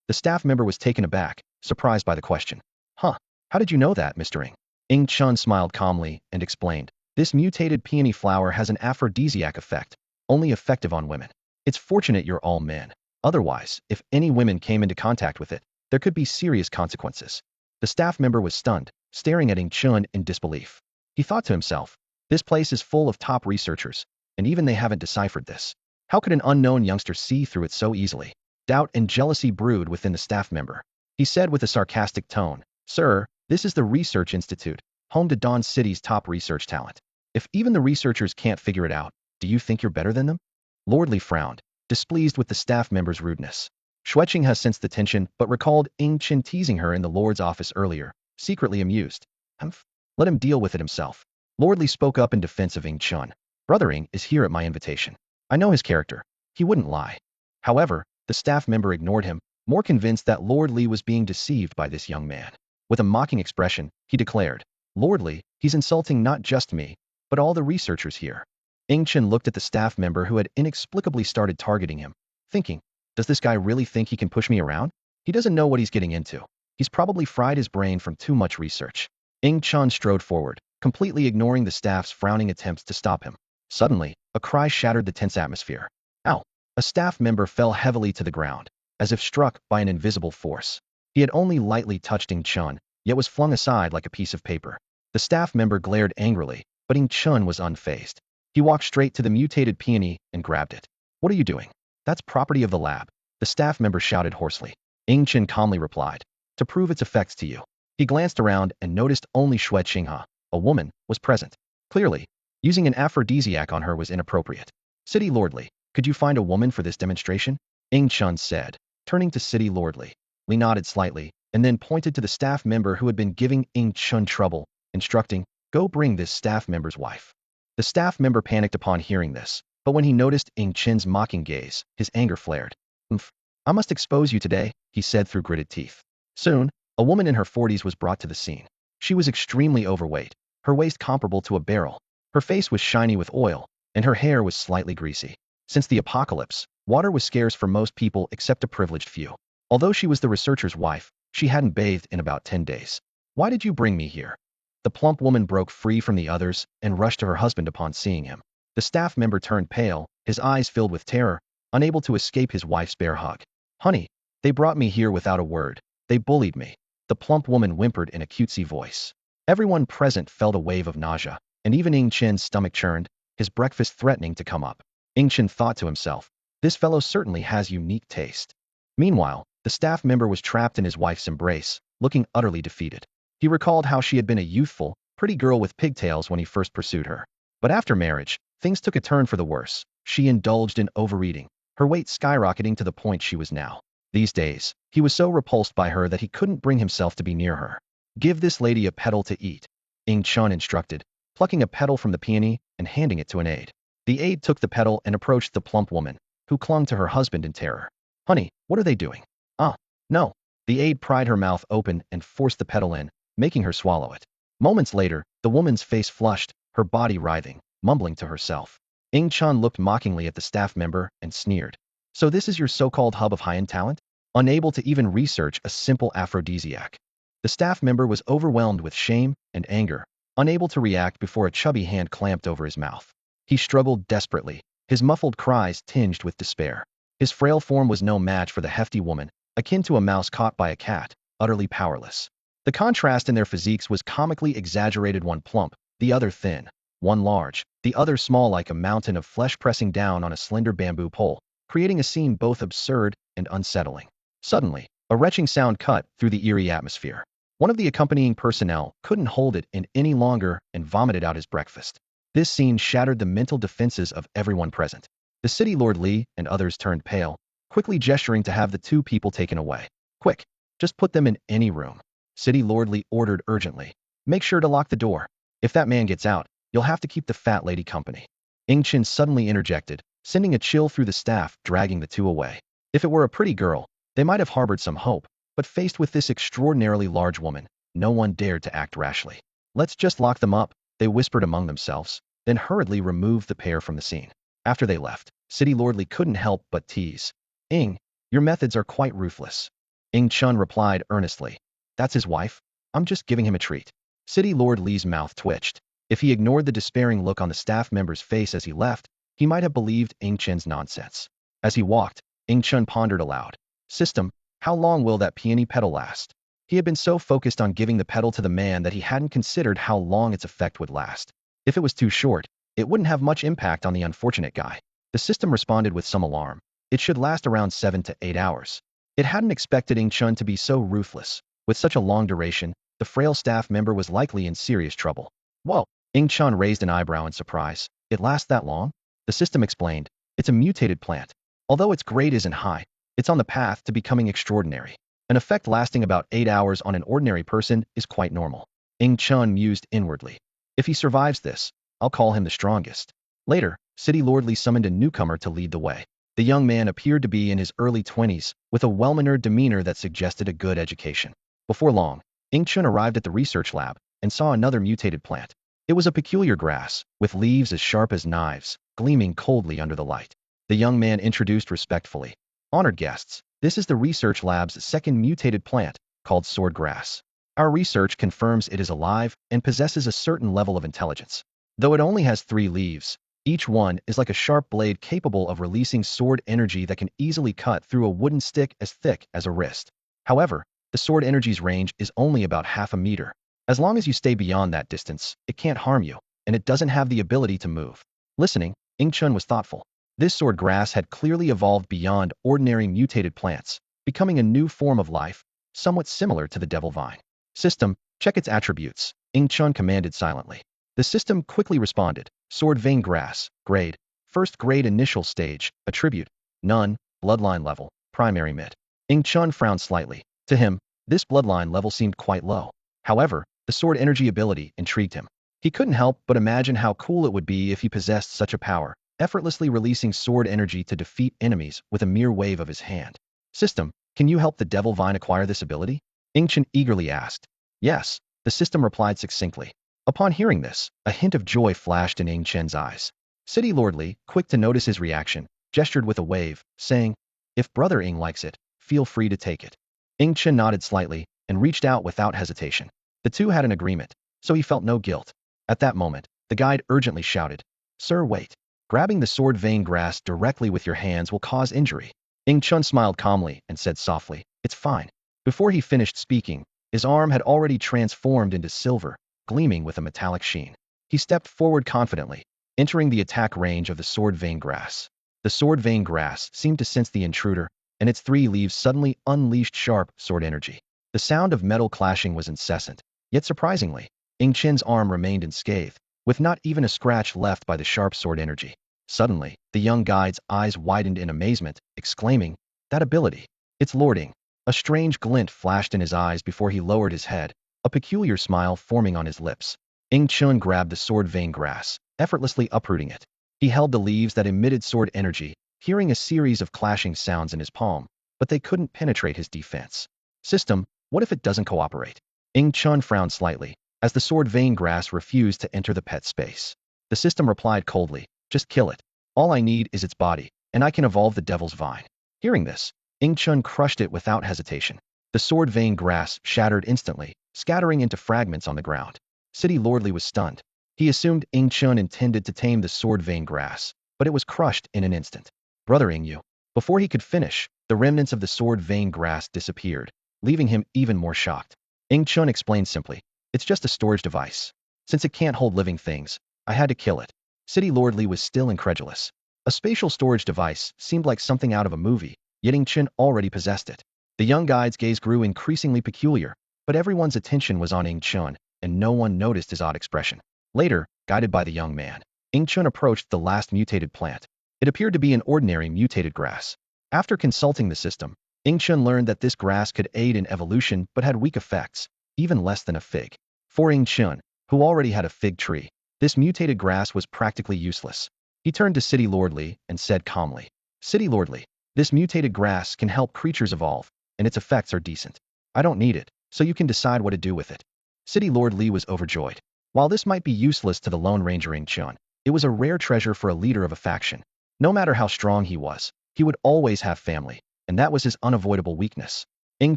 The staff member was taken aback, surprised by the question. "Huh, how did you know that, Mr. Ing?" Ing Chun smiled calmly and explained, "This mutated peony flower has an aphrodisiac effect, only effective on women. It's fortunate you're all men. Otherwise, if any women came into contact with it, there could be serious consequences." The staff member was stunned, staring at Ing Chun in disbelief. He thought to himself, this place is full of top researchers, and even they haven't deciphered this. How could an unknown youngster see through it so easily? Doubt and jealousy brewed within the staff member. He said with a sarcastic tone, "Sir, this is the Research Institute, home to Dawn City's top research talent. If even the researchers can't figure it out, do you think you're better than them?" Lord Li frowned, displeased with the staff member's rudeness. Xueqing has sensed the tension but recalled Ing Chen teasing her in the Lord's office earlier, secretly amused. "Humph, let him deal with it himself." Lord Li spoke up in defense of Ing Chun. "Brother Ing is here at my invitation. I know his character. He wouldn't lie." However, the staff member ignored him, more convinced that Lord Li was being deceived by this young man. With a mocking expression, he declared, "Lord Li, he's insulting not just me, but all the researchers here." Ing Chen looked at the staff member who had inexplicably started targeting him, thinking, does this guy really think he can push me around? He doesn't know what he's getting into. He's probably fried his brain from too much research. Ing Chen strode forward, completely ignoring the staff's frowning attempts to stop him. Suddenly, a cry shattered the tense atmosphere. "Ow!" A staff member fell heavily to the ground, as if struck by an invisible force. He had only lightly touched Ing Chun, yet was flung aside like a piece of paper. The staff member glared angrily, but Ing Chun was unfazed. He walked straight to the mutated peony and grabbed it. "What are you doing?" "That's property of the lab," the staff member shouted hoarsely. Ing Chen calmly replied, "To prove its effects to you." He glanced around and noticed only Xueqing, a woman, was present. Clearly, using an aphrodisiac on her was inappropriate. "City Lord Li, Could you find a woman for this demonstration? Ing Chun said, turning to City Lord Li. Li nodded slightly, and then pointed to the staff member who had been giving Ing Chun trouble, instructing, "Go bring this staff member's wife." The staff member panicked upon hearing this, but when he noticed Ing Chen's mocking gaze, his anger flared. "Oomph, I must expose you today," he said through gritted teeth. Soon, a woman in her 40s was brought to the scene. She was extremely overweight, her waist comparable to a barrel. Her face was shiny with oil, and her hair was slightly greasy. Since the apocalypse, water was scarce for most people except a privileged few. Although she was the researcher's wife, she hadn't bathed in about 10 days. "Why did you bring me here?" The plump woman broke free from the others and rushed to her husband upon seeing him. The staff member turned pale, his eyes filled with terror, unable to escape his wife's bare hug. "Honey, they brought me here without a word. They bullied me," the plump woman whimpered in a cutesy voice. Everyone present felt a wave of nausea, and even Ing Chen's stomach churned, his breakfast threatening to come up. Ing Chen thought to himself, "This fellow certainly has unique taste." Meanwhile, the staff member was trapped in his wife's embrace, looking utterly defeated. He recalled how she had been a youthful, pretty girl with pigtails when he first pursued her. But after marriage, things took a turn for the worse. She indulged in overeating, her weight skyrocketing to the point she was now. These days, he was so repulsed by her that he couldn't bring himself to be near her. "Give this lady a petal to eat," Ing Chun instructed, plucking a petal from the peony and handing it to an aide. The aide took the petal and approached the plump woman, who clung to her husband in terror. "Honey, what are they doing?" "Ah, no." The aide pried her mouth open and forced the petal in, making her swallow it. Moments later, the woman's face flushed, her body writhing, mumbling to herself. Ing Chun looked mockingly at the staff member and sneered. "So this is your so-called hub of high-end talent? Unable to even research a simple aphrodisiac." The staff member was overwhelmed with shame and anger, unable to react before a chubby hand clamped over his mouth. He struggled desperately, his muffled cries tinged with despair. His frail form was no match for the hefty woman, akin to a mouse caught by a cat, utterly powerless. The contrast in their physiques was comically exaggerated, one plump, the other thin, one large, the other small like a mountain of flesh pressing down on a slender bamboo pole, creating a scene both absurd and unsettling. Suddenly, a retching sound cut through the eerie atmosphere. One of the accompanying personnel couldn't hold it in any longer and vomited out his breakfast. This scene shattered the mental defenses of everyone present. The City Lord Li and others turned pale, quickly gesturing to have the two people taken away. "Quick, just put them in any room," City Lord Li ordered urgently. "Make sure to lock the door. If that man gets out, you'll have to keep the fat lady company." Ing Chen suddenly interjected, sending a chill through the staff, dragging the two away. If it were a pretty girl, they might have harbored some hope, but faced with this extraordinarily large woman, no one dared to act rashly. "Let's just lock them up," they whispered among themselves, then hurriedly removed the pair from the scene. After they left, City Lord Li couldn't help but tease. "Ing, your methods are quite ruthless." Ing Chun replied earnestly. "That's his wife. I'm just giving him a treat." City Lord Li's mouth twitched. If he ignored the despairing look on the staff member's face as he left, he might have believed Ing Chen's nonsense. As he walked, Ing Chun pondered aloud. "System, how long will that peony petal last?" He had been so focused on giving the petal to the man that he hadn't considered how long its effect would last. If it was too short, it wouldn't have much impact on the unfortunate guy. The system responded with some alarm. It should last around 7 to 8 hours. It hadn't expected Ing Chun to be so ruthless. With such a long duration, the frail staff member was likely in serious trouble. "Whoa!" Ing Chun raised an eyebrow in surprise. "It lasts that long?" The system explained. "It's a mutated plant. Although its grade isn't high, it's on the path to becoming extraordinary. An effect lasting about 8 hours on an ordinary person is quite normal." Ing Chun mused inwardly. "If he survives this, I'll call him the strongest." Later, City Lord Li summoned a newcomer to lead the way. The young man appeared to be in his early 20s, with a well-mannered demeanor that suggested a good education. Before long, Ing Chun arrived at the research lab and saw another mutated plant. It was a peculiar grass, with leaves as sharp as knives, gleaming coldly under the light. The young man introduced respectfully. "Honored guests, this is the research lab's second mutated plant, called soared grass. Our research confirms it is alive and possesses a certain level of intelligence. Though it only has 3 leaves, each one is like a sharp blade capable of releasing soared energy that can easily cut through a wooden stick as thick as a wrist. However, the soared energy's range is only about half a meter. As long as you stay beyond that distance, it can't harm you, and it doesn't have the ability to move." Listening, Ing Chun was thoughtful. This soared grass had clearly evolved beyond ordinary mutated plants, becoming a new form of life, somewhat similar to the devil vine. "System, check its attributes," Ing Chun commanded silently. The system quickly responded. "Soared vein grass, grade First grade initial stage, attribute, none, bloodline level, primary mid. Ing Chun frowned slightly. To him, this bloodline level seemed quite low. However, the sword energy ability intrigued him. He couldn't help but imagine how cool it would be if he possessed such a power, effortlessly releasing sword energy to defeat enemies with a mere wave of his hand. System, can you help the Devil Vine acquire this ability? Ing Chun eagerly asked. Yes, the system replied succinctly. Upon hearing this, a hint of joy flashed in Ing Chen's eyes. City Lordly, quick to notice his reaction, gestured with a wave, saying, if Brother Ing likes it, feel free to take it. Ing Chen nodded slightly and reached out without hesitation. The two had an agreement, so he felt no guilt. At that moment, the guide urgently shouted, Sir, wait. Grabbing the sword vein grass directly with your hands will cause injury. Ing Chun smiled calmly and said softly, it's fine. Before he finished speaking, his arm had already transformed into silver, gleaming with a metallic sheen. He stepped forward confidently, entering the attack range of the sword vein grass. The sword vein grass seemed to sense the intruder, and its 3 leaves suddenly unleashed sharp sword energy. The sound of metal clashing was incessant, yet surprisingly, Ing Chen's arm remained unscathed, with not even a scratch left by the sharp sword energy. Suddenly, the young guide's eyes widened in amazement, exclaiming, that ability! It's lording! A strange glint flashed in his eyes before he lowered his head, a peculiar smile forming on his lips. Ing Chun grabbed the sword vein grass, effortlessly uprooting it. He held the leaves that emitted sword energy, hearing a series of clashing sounds in his palm, but they couldn't penetrate his defense. System, what if it doesn't cooperate? Ing Chun frowned slightly, as the sword vein grass refused to enter the pet space. The system replied coldly, just kill it. All I need is its body, and I can evolve the Devil's Vine. Hearing this, Ing Chun crushed it without hesitation. The sword vein grass shattered instantly, scattering into fragments on the ground. City Lordly was stunned. He assumed Ing Chun intended to tame the sword vein grass, but it was crushed in an instant. Brother Ing Yu. Before he could finish, the remnants of the sword vein grass disappeared, leaving him even more shocked. Ing Chun explained simply, it's just a storage device. Since it can't hold living things, I had to kill it. City Lordly was still incredulous. A spatial storage device seemed like something out of a movie, yet Ing Chun already possessed it. The young guide's gaze grew increasingly peculiar, but everyone's attention was on Ing Chun, and no one noticed his odd expression. Later, guided by the young man, Ing Chun approached the last mutated plant. It appeared to be an ordinary mutated grass. After consulting the system, Ing Chun learned that this grass could aid in evolution but had weak effects, even less than a fig. For Ing Chun, who already had a fig tree, this mutated grass was practically useless. He turned to City Lordly and said calmly, City Lordly, this mutated grass can help creatures evolve, and its effects are decent. I don't need it, so you can decide what to do with it. City Lordly was overjoyed. While this might be useless to the Lone Ranger Ing Chun, it was a rare treasure for a leader of a faction. No matter how strong he was, he would always have family, and that was his unavoidable weakness. Ing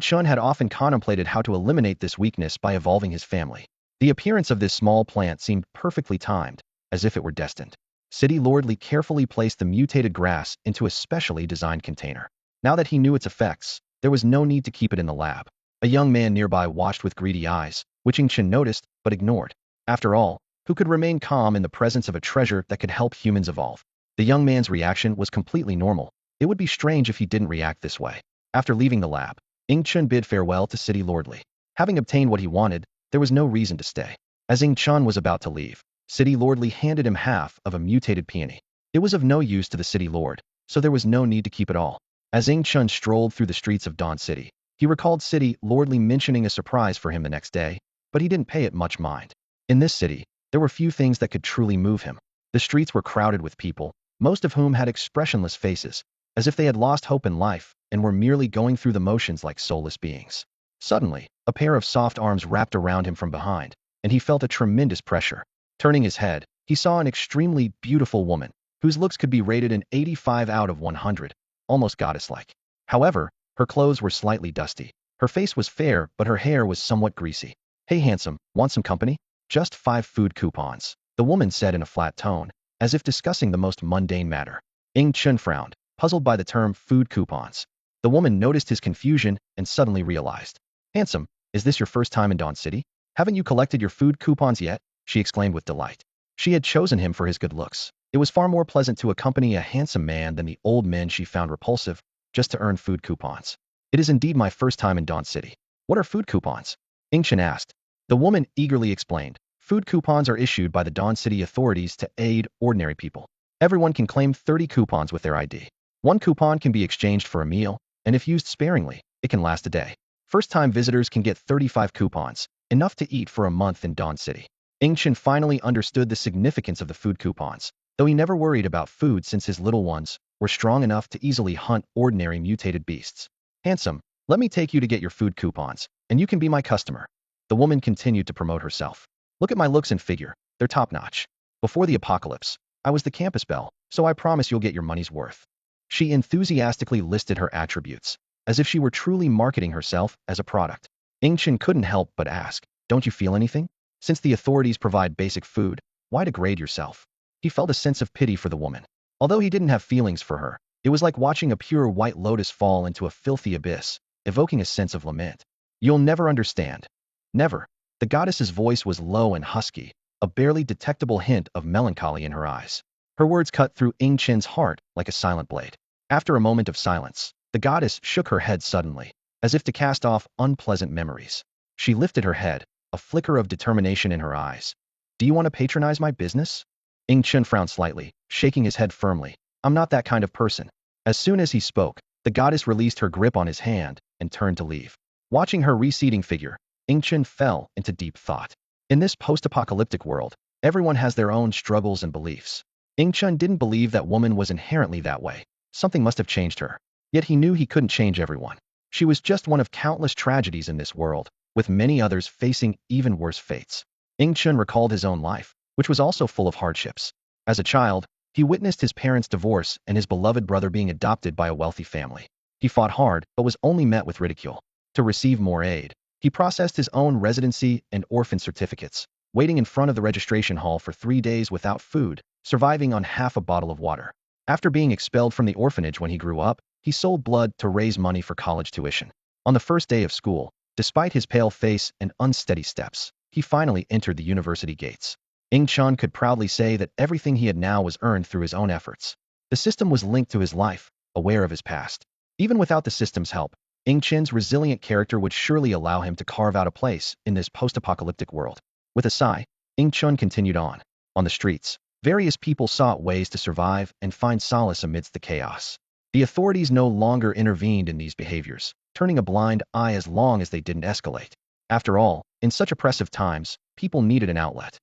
Chun had often contemplated how to eliminate this weakness by evolving his family. The appearance of this small plant seemed perfectly timed, as if it were destined. City Lordly carefully placed the mutated grass into a specially designed container. Now that he knew its effects, there was no need to keep it in the lab. A young man nearby watched with greedy eyes, which Ing Chun noticed but ignored. After all, who could remain calm in the presence of a treasure that could help humans evolve? The young man's reaction was completely normal. It would be strange if he didn't react this way. After leaving the lab, Ing Chun bid farewell to City Lordly. Having obtained what he wanted, there was no reason to stay. As Ing Chun was about to leave, City Lordly handed him half of a mutated peony. It was of no use to the City Lord, so there was no need to keep it all. As Ing Chun strolled through the streets of Dawn City, he recalled City Lordly mentioning a surprise for him the next day, but he didn't pay it much mind. In this city, there were few things that could truly move him. The streets were crowded with people, most of whom had expressionless faces, as if they had lost hope in life and were merely going through the motions like soulless beings. Suddenly, a pair of soft arms wrapped around him from behind, and he felt a tremendous pressure. Turning his head, he saw an extremely beautiful woman, whose looks could be rated an 85 out of 100, almost goddess-like. However, her clothes were slightly dusty. Her face was fair, but her hair was somewhat greasy. Hey handsome, want some company? Just 5 food coupons, the woman said in a flat tone, as if discussing the most mundane matter. Ing Chun frowned, puzzled by the term food coupons. The woman noticed his confusion and suddenly realized. Handsome, is this your first time in Dawn City? Haven't you collected your food coupons yet? She exclaimed with delight. She had chosen him for his good looks. It was far more pleasant to accompany a handsome man than the old men she found repulsive, just to earn food coupons. It is indeed my first time in Dawn City. What are food coupons? Ing Chun asked. The woman eagerly explained. Food coupons are issued by the Dawn City authorities to aid ordinary people. Everyone can claim 30 coupons with their ID. One coupon can be exchanged for a meal, and if used sparingly, it can last a day. First-time visitors can get 35 coupons, enough to eat for a month in Dawn City. Chen finally understood the significance of the food coupons, though he never worried about food since his little ones were strong enough to easily hunt ordinary mutated beasts. Handsome, let me take you to get your food coupons, and you can be my customer. The woman continued to promote herself. Look at my looks and figure, they're top-notch. Before the apocalypse, I was the campus belle, so I promise you'll get your money's worth. She enthusiastically listed her attributes, as if she were truly marketing herself as a product. Chen couldn't help but ask, don't you feel anything? Since the authorities provide basic food, why degrade yourself? He felt a sense of pity for the woman. Although he didn't have feelings for her, it was like watching a pure white lotus fall into a filthy abyss, evoking a sense of lament. You'll never understand. Never. The goddess's voice was low and husky, a barely detectable hint of melancholy in her eyes. Her words cut through Chen's heart like a silent blade. After a moment of silence, the goddess shook her head suddenly, as if to cast off unpleasant memories. She lifted her head, a flicker of determination in her eyes. Do you want to patronize my business? Chen frowned slightly, shaking his head firmly. I'm not that kind of person. As soon as he spoke, the goddess released her grip on his hand and turned to leave. Watching her receding figure, Chen fell into deep thought. In this post-apocalyptic world, everyone has their own struggles and beliefs. Chen didn't believe that woman was inherently that way. Something must have changed her. Yet he knew he couldn't change everyone. She was just one of countless tragedies in this world, with many others facing even worse fates. Chen recalled his own life, which was also full of hardships. As a child, he witnessed his parents' divorce and his beloved brother being adopted by a wealthy family. He fought hard, but was only met with ridicule. To receive more aid, he processed his own residency and orphan certificates, waiting in front of the registration hall for 3 days without food, surviving on half a bottle of water. After being expelled from the orphanage when he grew up, he sold blood to raise money for college tuition. On the first day of school, despite his pale face and unsteady steps, he finally entered the university gates. Chen could proudly say that everything he had now was earned through his own efforts. The system was linked to his life, aware of his past. Even without the system's help, Chen's resilient character would surely allow him to carve out a place in this post-apocalyptic world. With a sigh, Chen continued on. On the streets, various people sought ways to survive and find solace amidst the chaos. The authorities no longer intervened in these behaviors, turning a blind eye as long as they didn't escalate. After all, in such oppressive times, people needed an outlet.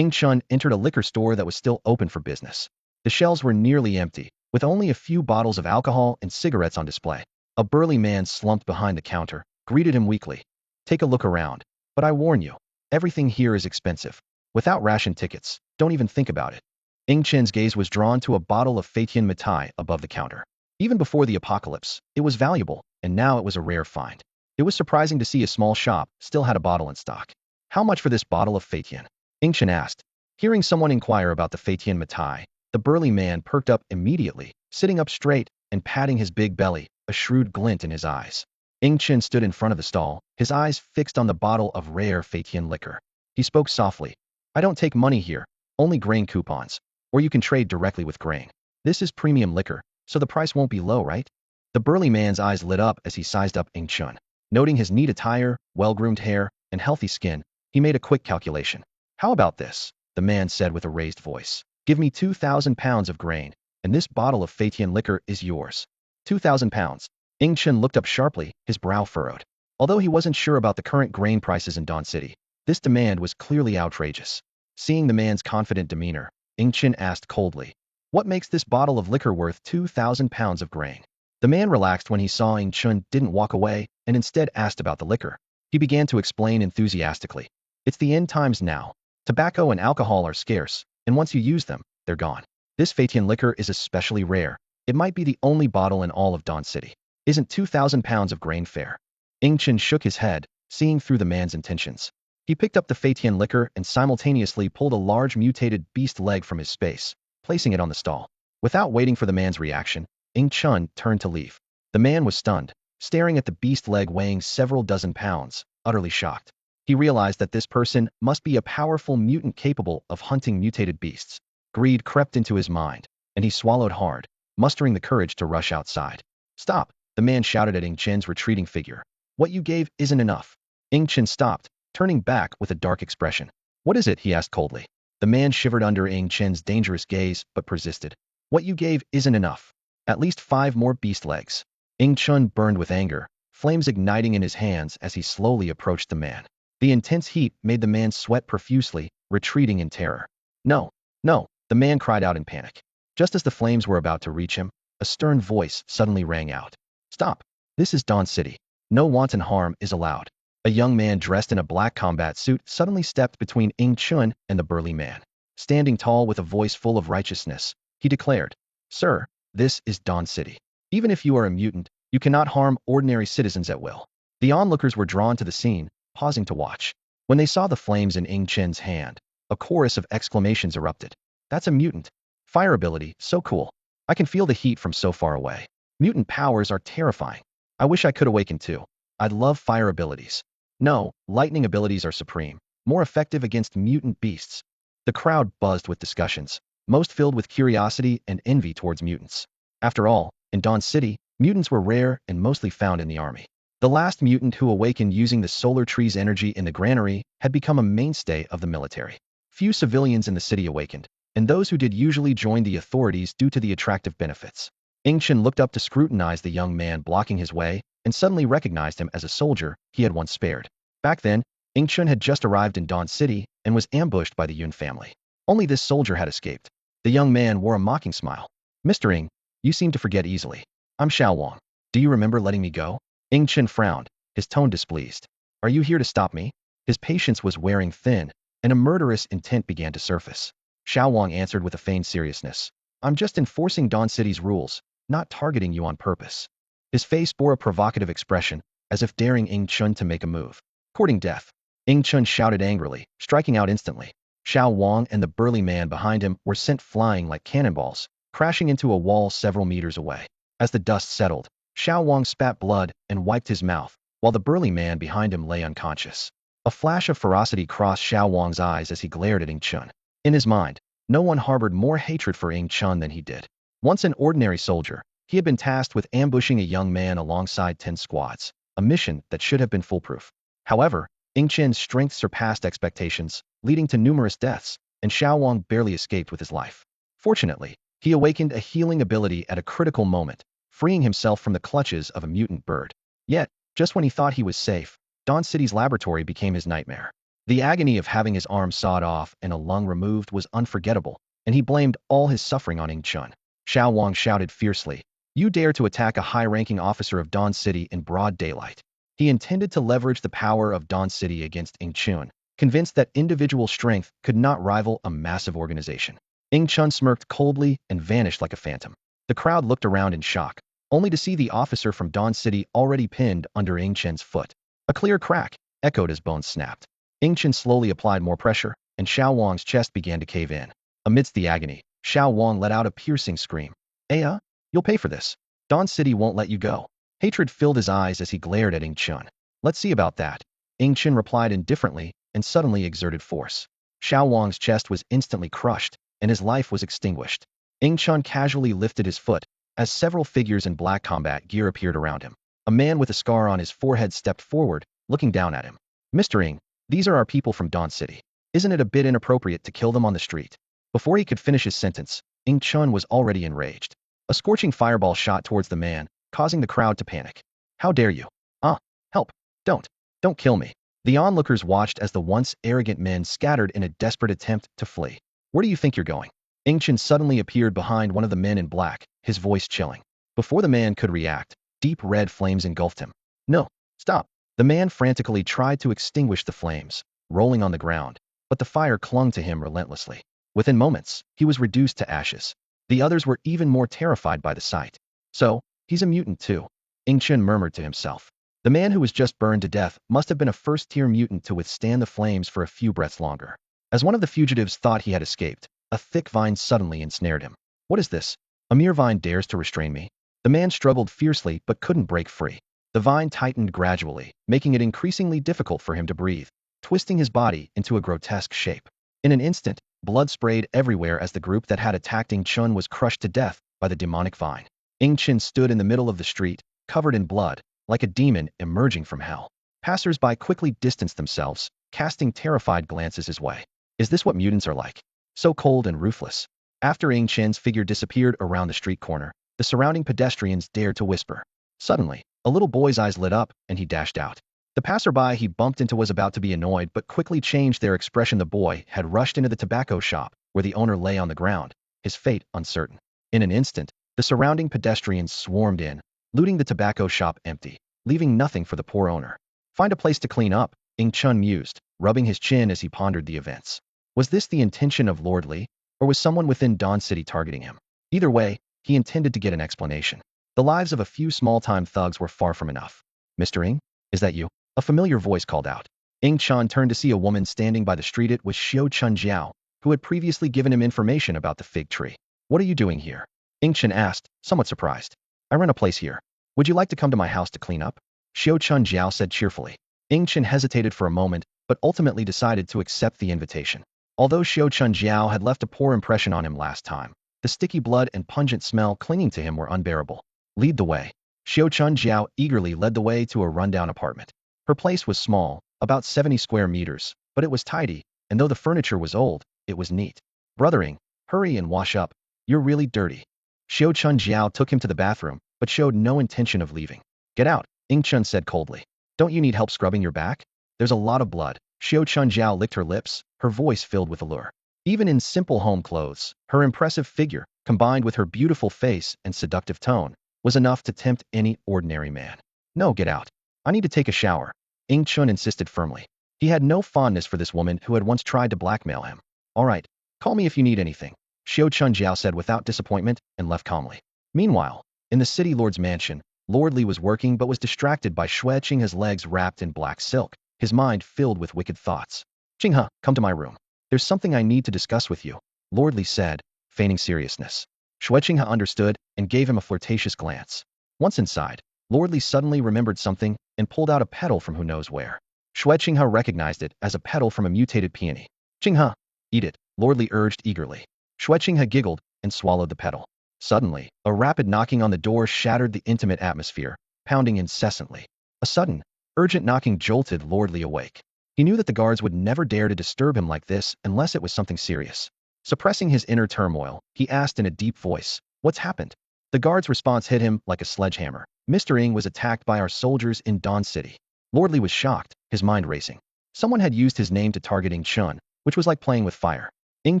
Chen entered a liquor store that was still open for business. The shelves were nearly empty, with only a few bottles of alcohol and cigarettes on display. A burly man slumped behind the counter, greeted him weakly. Take a look around, but I warn you, everything here is expensive. Without ration tickets, don't even think about it. Chen's gaze was drawn to a bottle of Fatian Matai above the counter. Even before the apocalypse, it was valuable, and now it was a rare find. It was surprising to see a small shop still had a bottle in stock. How much for this bottle of Fatian? Chen asked. Hearing someone inquire about the Fatian Matai, the burly man perked up immediately, sitting up straight and patting his big belly, a shrewd glint in his eyes. Chen stood in front of the stall, his eyes fixed on the bottle of rare Fatian liquor. He spoke softly. I don't take money here, only grain coupons, or you can trade directly with grain. This is premium liquor, so the price won't be low, right? The burly man's eyes lit up as he sized up Chen. Noting his neat attire, well-groomed hair, and healthy skin, he made a quick calculation. How about this? The man said with a raised voice. Give me 2,000 pounds of grain, and this bottle of Fatian liquor is yours. 2,000 pounds. Chen looked up sharply, his brow furrowed. Although he wasn't sure about the current grain prices in Dawn City, this demand was clearly outrageous. Seeing the man's confident demeanor, Chen asked coldly, what makes this bottle of liquor worth 2,000 pounds of grain? The man relaxed when he saw Chen didn't walk away and instead asked about the liquor. He began to explain enthusiastically. It's the end times now. Tobacco and alcohol are scarce, and once you use them, they're gone. This Fatian liquor is especially rare. It might be the only bottle in all of Dawn City. Isn't 2,000 pounds of grain fair? Chen shook his head, seeing through the man's intentions. He picked up the Fatian liquor and simultaneously pulled a large mutated beast leg from his space, placing it on the stall. Without waiting for the man's reaction, Chen turned to leave. The man was stunned, staring at the beast leg weighing several dozen pounds, utterly shocked. He realized that this person must be a powerful mutant capable of hunting mutated beasts. Greed crept into his mind, and he swallowed hard, mustering the courage to rush outside. Stop, the man shouted at Chen's retreating figure. What you gave isn't enough. Chen stopped, turning back with a dark expression. What is it? He asked coldly. The man shivered under Chen's dangerous gaze, but persisted. What you gave isn't enough. At least 5 more beast legs. Ing Chun burned with anger, flames igniting in his hands as he slowly approached the man. The intense heat made the man sweat profusely, retreating in terror. No, no, the man cried out in panic. Just as the flames were about to reach him, a stern voice suddenly rang out. Stop! This is Dawn City. No wanton harm is allowed. A young man dressed in a black combat suit suddenly stepped between Ing Chun and the burly man. Standing tall with a voice full of righteousness, he declared, Sir, this is Dawn City. Even if you are a mutant, you cannot harm ordinary citizens at will. The onlookers were drawn to the scene, pausing to watch. When they saw the flames in Ing Chen's hand, a chorus of exclamations erupted. That's a mutant. Fire ability, so cool. I can feel the heat from so far away. Mutant powers are terrifying. I wish I could awaken too. I'd love fire abilities. No, lightning abilities are supreme, more effective against mutant beasts. The crowd buzzed with discussions, most filled with curiosity and envy towards mutants. After all, in Dawn City, mutants were rare and mostly found in the army. The last mutant who awakened using the solar tree's energy in the granary had become a mainstay of the military. Few civilians in the city awakened, and those who did usually joined the authorities due to the attractive benefits. Ing Chen looked up to scrutinize the young man blocking his way and suddenly recognized him as a soldier he had once spared. Back then, Ing Chen had just arrived in Dawn City and was ambushed by the Yun family. Only this soldier had escaped. The young man wore a mocking smile. Mr. Ing, you seem to forget easily. I'm Xiao Wang. Do you remember letting me go? Ing Chen frowned, his tone displeased. Are you here to stop me? His patience was wearing thin, and a murderous intent began to surface. Xiao Wang answered with a feigned seriousness. I'm just enforcing Dawn City's rules, not targeting you on purpose. His face bore a provocative expression, as if daring Ing Chun to make a move. Courting death. Ing Chun shouted angrily, striking out instantly. Xiao Wang and the burly man behind him were sent flying like cannonballs, crashing into a wall several meters away. As the dust settled, Xiao Wang spat blood and wiped his mouth, while the burly man behind him lay unconscious. A flash of ferocity crossed Xiao Wang's eyes as he glared at Ing Chun. In his mind, no one harbored more hatred for Ing Chun than he did. Once an ordinary soldier, he had been tasked with ambushing a young man alongside 10 squads, a mission that should have been foolproof. However, Ing Chen's strength surpassed expectations, leading to numerous deaths, and Xiao Wang barely escaped with his life. Fortunately, he awakened a healing ability at a critical moment, freeing himself from the clutches of a mutant bird. Yet, just when he thought he was safe, Dawn City's laboratory became his nightmare. The agony of having his arm sawed off and a lung removed was unforgettable, and he blamed all his suffering on Ing Chun. Xiao Wang shouted fiercely, You dare to attack a high-ranking officer of Dawn City in broad daylight. He intended to leverage the power of Dawn City against Ing Chun, convinced that individual strength could not rival a massive organization. Ing Chun smirked coldly and vanished like a phantom. The crowd looked around in shock, only to see the officer from Dawn City already pinned under Ing Chen's foot. A clear crack echoed as bones snapped. Ing Chen slowly applied more pressure, and Xiao Wang's chest began to cave in. Amidst the agony, Xiao Wang let out a piercing scream. Aya, you'll pay for this. Dawn City won't let you go. Hatred filled his eyes as he glared at Ing Chun. Let's see about that. Ing Chen replied indifferently and suddenly exerted force. Xiao Wang's chest was instantly crushed, and his life was extinguished. Ing Chun casually lifted his foot, as several figures in black combat gear appeared around him. A man with a scar on his forehead stepped forward, looking down at him. Mr. Ing, these are our people from Dawn City. Isn't it a bit inappropriate to kill them on the street? Before he could finish his sentence, Ing Chun was already enraged. A scorching fireball shot towards the man, causing the crowd to panic. How dare you? Help. Don't kill me. The onlookers watched as the once arrogant men scattered in a desperate attempt to flee. Where do you think you're going? Ing Chen suddenly appeared behind one of the men in black, his voice chilling. Before the man could react, deep red flames engulfed him. No, stop. The man frantically tried to extinguish the flames, rolling on the ground, but the fire clung to him relentlessly. Within moments, he was reduced to ashes. The others were even more terrified by the sight. So, he's a mutant too, Ing Chen murmured to himself. The man who was just burned to death must have been a first-tier mutant to withstand the flames for a few breaths longer. As one of the fugitives thought he had escaped, a thick vine suddenly ensnared him. What is this? A mere vine dares to restrain me? The man struggled fiercely but couldn't break free. The vine tightened gradually, making it increasingly difficult for him to breathe, twisting his body into a grotesque shape. In an instant, blood sprayed everywhere as the group that had attacked Ing Chun was crushed to death by the demonic vine. Ing Chen stood in the middle of the street, covered in blood, like a demon emerging from hell. Passers-by quickly distanced themselves, casting terrified glances his way. Is this what mutants are like? So cold and ruthless. After Ing Chen's figure disappeared around the street corner, the surrounding pedestrians dared to whisper. Suddenly, a little boy's eyes lit up, and he dashed out. The passerby he bumped into was about to be annoyed but quickly changed their expression. The boy had rushed into the tobacco shop, where the owner lay on the ground, his fate uncertain. In an instant, the surrounding pedestrians swarmed in, looting the tobacco shop empty, leaving nothing for the poor owner. Find a place to clean up, Ing Chun mused, rubbing his chin as he pondered the events. Was this the intention of Lord Li, or was someone within Dawn City targeting him? Either way, he intended to get an explanation. The lives of a few small-time thugs were far from enough. Mr. Ing? Is that you? A familiar voice called out. Ing Chun turned to see a woman standing by the street. It was Xiao Chun Jiao, who had previously given him information about the fig tree. What are you doing here? Ing Chun asked, somewhat surprised. I rent a place here. Would you like to come to my house to clean up? Xiao Chun Jiao said cheerfully. Ing Chun hesitated for a moment, but ultimately decided to accept the invitation. Although Xiao Chun Jiao had left a poor impression on him last time, the sticky blood and pungent smell clinging to him were unbearable. Lead the way. Xiao Chun Jiao eagerly led the way to a rundown apartment. Her place was small, about 70 square meters, but it was tidy, and though the furniture was old, it was neat. Brother Ing, hurry and wash up. You're really dirty. Xiao Chun Jiao took him to the bathroom, but showed no intention of leaving. Get out, Ing Chun said coldly. Don't you need help scrubbing your back? There's a lot of blood. Xiao Chun Jiao licked her lips, her voice filled with allure. Even in simple home clothes, her impressive figure, combined with her beautiful face and seductive tone, was enough to tempt any ordinary man. No, get out. I need to take a shower, Ing Chun insisted firmly. He had no fondness for this woman who had once tried to blackmail him. All right, call me if you need anything, Xiao Chun Jiao said without disappointment and left calmly. Meanwhile, in the city lord's mansion, Lord Li was working but was distracted by Xue Qinghe's legs wrapped in black silk, his mind filled with wicked thoughts. Qinghe, come to my room. There's something I need to discuss with you, Lord Li said, feigning seriousness. Xue Qinghe understood and gave him a flirtatious glance. Once inside, Lord Li suddenly remembered something and pulled out a petal from who knows where. Xue Qinghe recognized it as a petal from a mutated peony. Qinghe, eat it, Lord Li urged eagerly. Xue Qinghe giggled and swallowed the petal. Suddenly, a rapid knocking on the door shattered the intimate atmosphere, pounding incessantly. A sudden, urgent knocking jolted Lord Li awake. He knew that the guards would never dare to disturb him like this unless it was something serious. Suppressing his inner turmoil, he asked in a deep voice, "What's happened?" The guard's response hit him like a sledgehammer. Mr. Ing was attacked by our soldiers in Dawn City. Lord Li was shocked, his mind racing. Someone had used his name to target Ing Chun, which was like playing with fire. Ing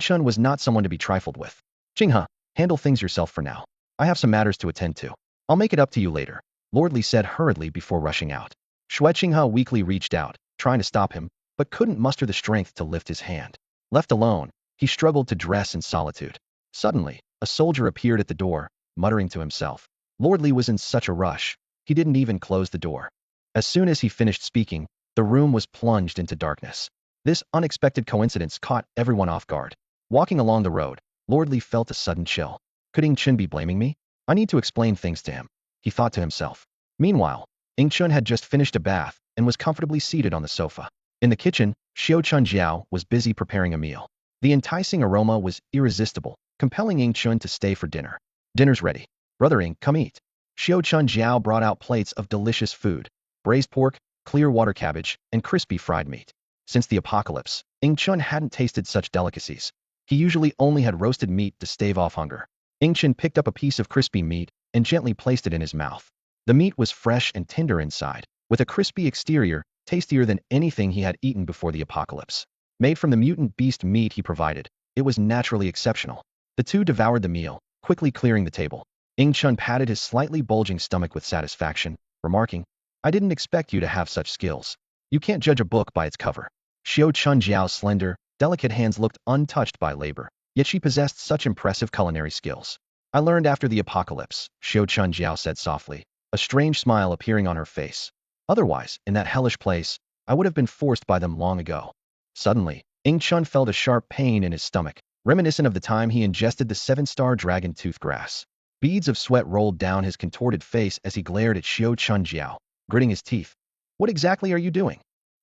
Chun was not someone to be trifled with. Qinghe, handle things yourself for now. I have some matters to attend to. I'll make it up to you later, Lord Li said hurriedly before rushing out. Xue Qinghe weakly reached out, trying to stop him, but couldn't muster the strength to lift his hand. Left alone, he struggled to dress in solitude. Suddenly, a soldier appeared at the door, muttering to himself. Lord Li was in such a rush, he didn't even close the door. As soon as he finished speaking, the room was plunged into darkness. This unexpected coincidence caught everyone off guard. Walking along the road, Lord Li felt a sudden chill. Could Ing Chun be blaming me? I need to explain things to him, he thought to himself. Meanwhile, Ing Chun had just finished a bath and was comfortably seated on the sofa. In the kitchen, Xiao Chun Jiao was busy preparing a meal. The enticing aroma was irresistible, compelling Ing Chun to stay for dinner. Dinner's ready. Brother Ing, come eat. Xiao Chun Jiao brought out plates of delicious food: braised pork, clear water cabbage, and crispy fried meat. Since the apocalypse, Ing Chun hadn't tasted such delicacies. He usually only had roasted meat to stave off hunger. Ing Chun picked up a piece of crispy meat and gently placed it in his mouth. The meat was fresh and tender inside, with a crispy exterior, tastier than anything he had eaten before the apocalypse. Made from the mutant beast meat he provided, it was naturally exceptional. The two devoured the meal, quickly clearing the table. Ing Chun patted his slightly bulging stomach with satisfaction, remarking, I didn't expect you to have such skills. You can't judge a book by its cover. Xiao Chun Jiao's slender, delicate hands looked untouched by labor, yet she possessed such impressive culinary skills. I learned after the apocalypse, Xiao Chun Jiao said softly, a strange smile appearing on her face. Otherwise, in that hellish place, I would have been forced by them long ago. Suddenly, Ing Chun felt a sharp pain in his stomach, reminiscent of the time he ingested the 7-star dragon tooth grass. Beads of sweat rolled down his contorted face as he glared at Xiao Chun Jiao, gritting his teeth. What exactly are you doing?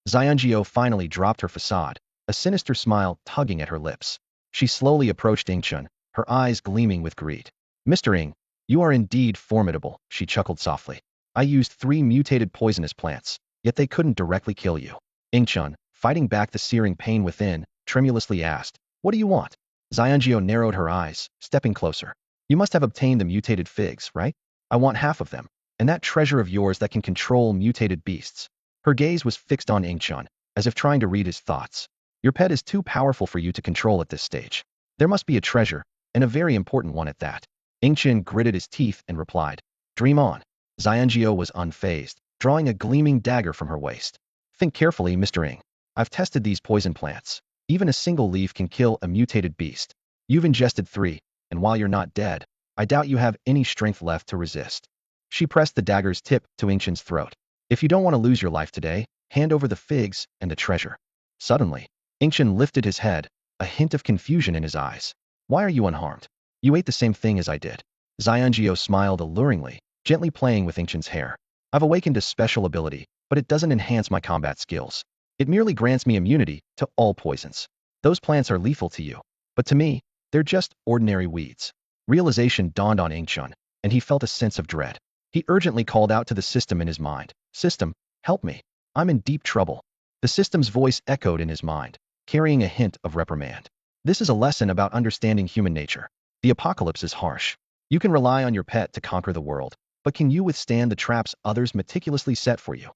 Xianjiao finally dropped her facade, a sinister smile tugging at her lips. She slowly approached Ing Chun, her eyes gleaming with greed. Mr. Ing, you are indeed formidable, she chuckled softly. I used 3 mutated poisonous plants, yet they couldn't directly kill you. Ing Chun, fighting back the searing pain within, tremulously asked, what do you want? Xianjiao narrowed her eyes, stepping closer. You must have obtained the mutated figs, right? I want half of them, and that treasure of yours that can control mutated beasts. Her gaze was fixed on Ingchun, as if trying to read his thoughts. Your pet is too powerful for you to control at this stage. There must be a treasure, and a very important one at that. Ingchun gritted his teeth and replied, Dream on. Xianjiao was unfazed, drawing a gleaming dagger from her waist. Think carefully, Mr. Ing. I've tested these poison plants. Even a single leaf can kill a mutated beast. You've ingested 3, and while you're not dead, I doubt you have any strength left to resist. She pressed the dagger's tip to Ingchun's throat. If you don't want to lose your life today, hand over the figs and the treasure. Suddenly, Ingchun lifted his head, a hint of confusion in his eyes. Why are you unharmed? You ate the same thing as I did. Xianjiao smiled alluringly, gently playing with Ingchun's hair. I've awakened a special ability, but it doesn't enhance my combat skills. It merely grants me immunity to all poisons. Those plants are lethal to you, but to me, they're just ordinary weeds. Realization dawned on Ingchun, and he felt a sense of dread. He urgently called out to the system in his mind. System, help me. I'm in deep trouble. The system's voice echoed in his mind, carrying a hint of reprimand. This is a lesson about understanding human nature. The apocalypse is harsh. You can rely on your pet to conquer the world, but can you withstand the traps others meticulously set for you?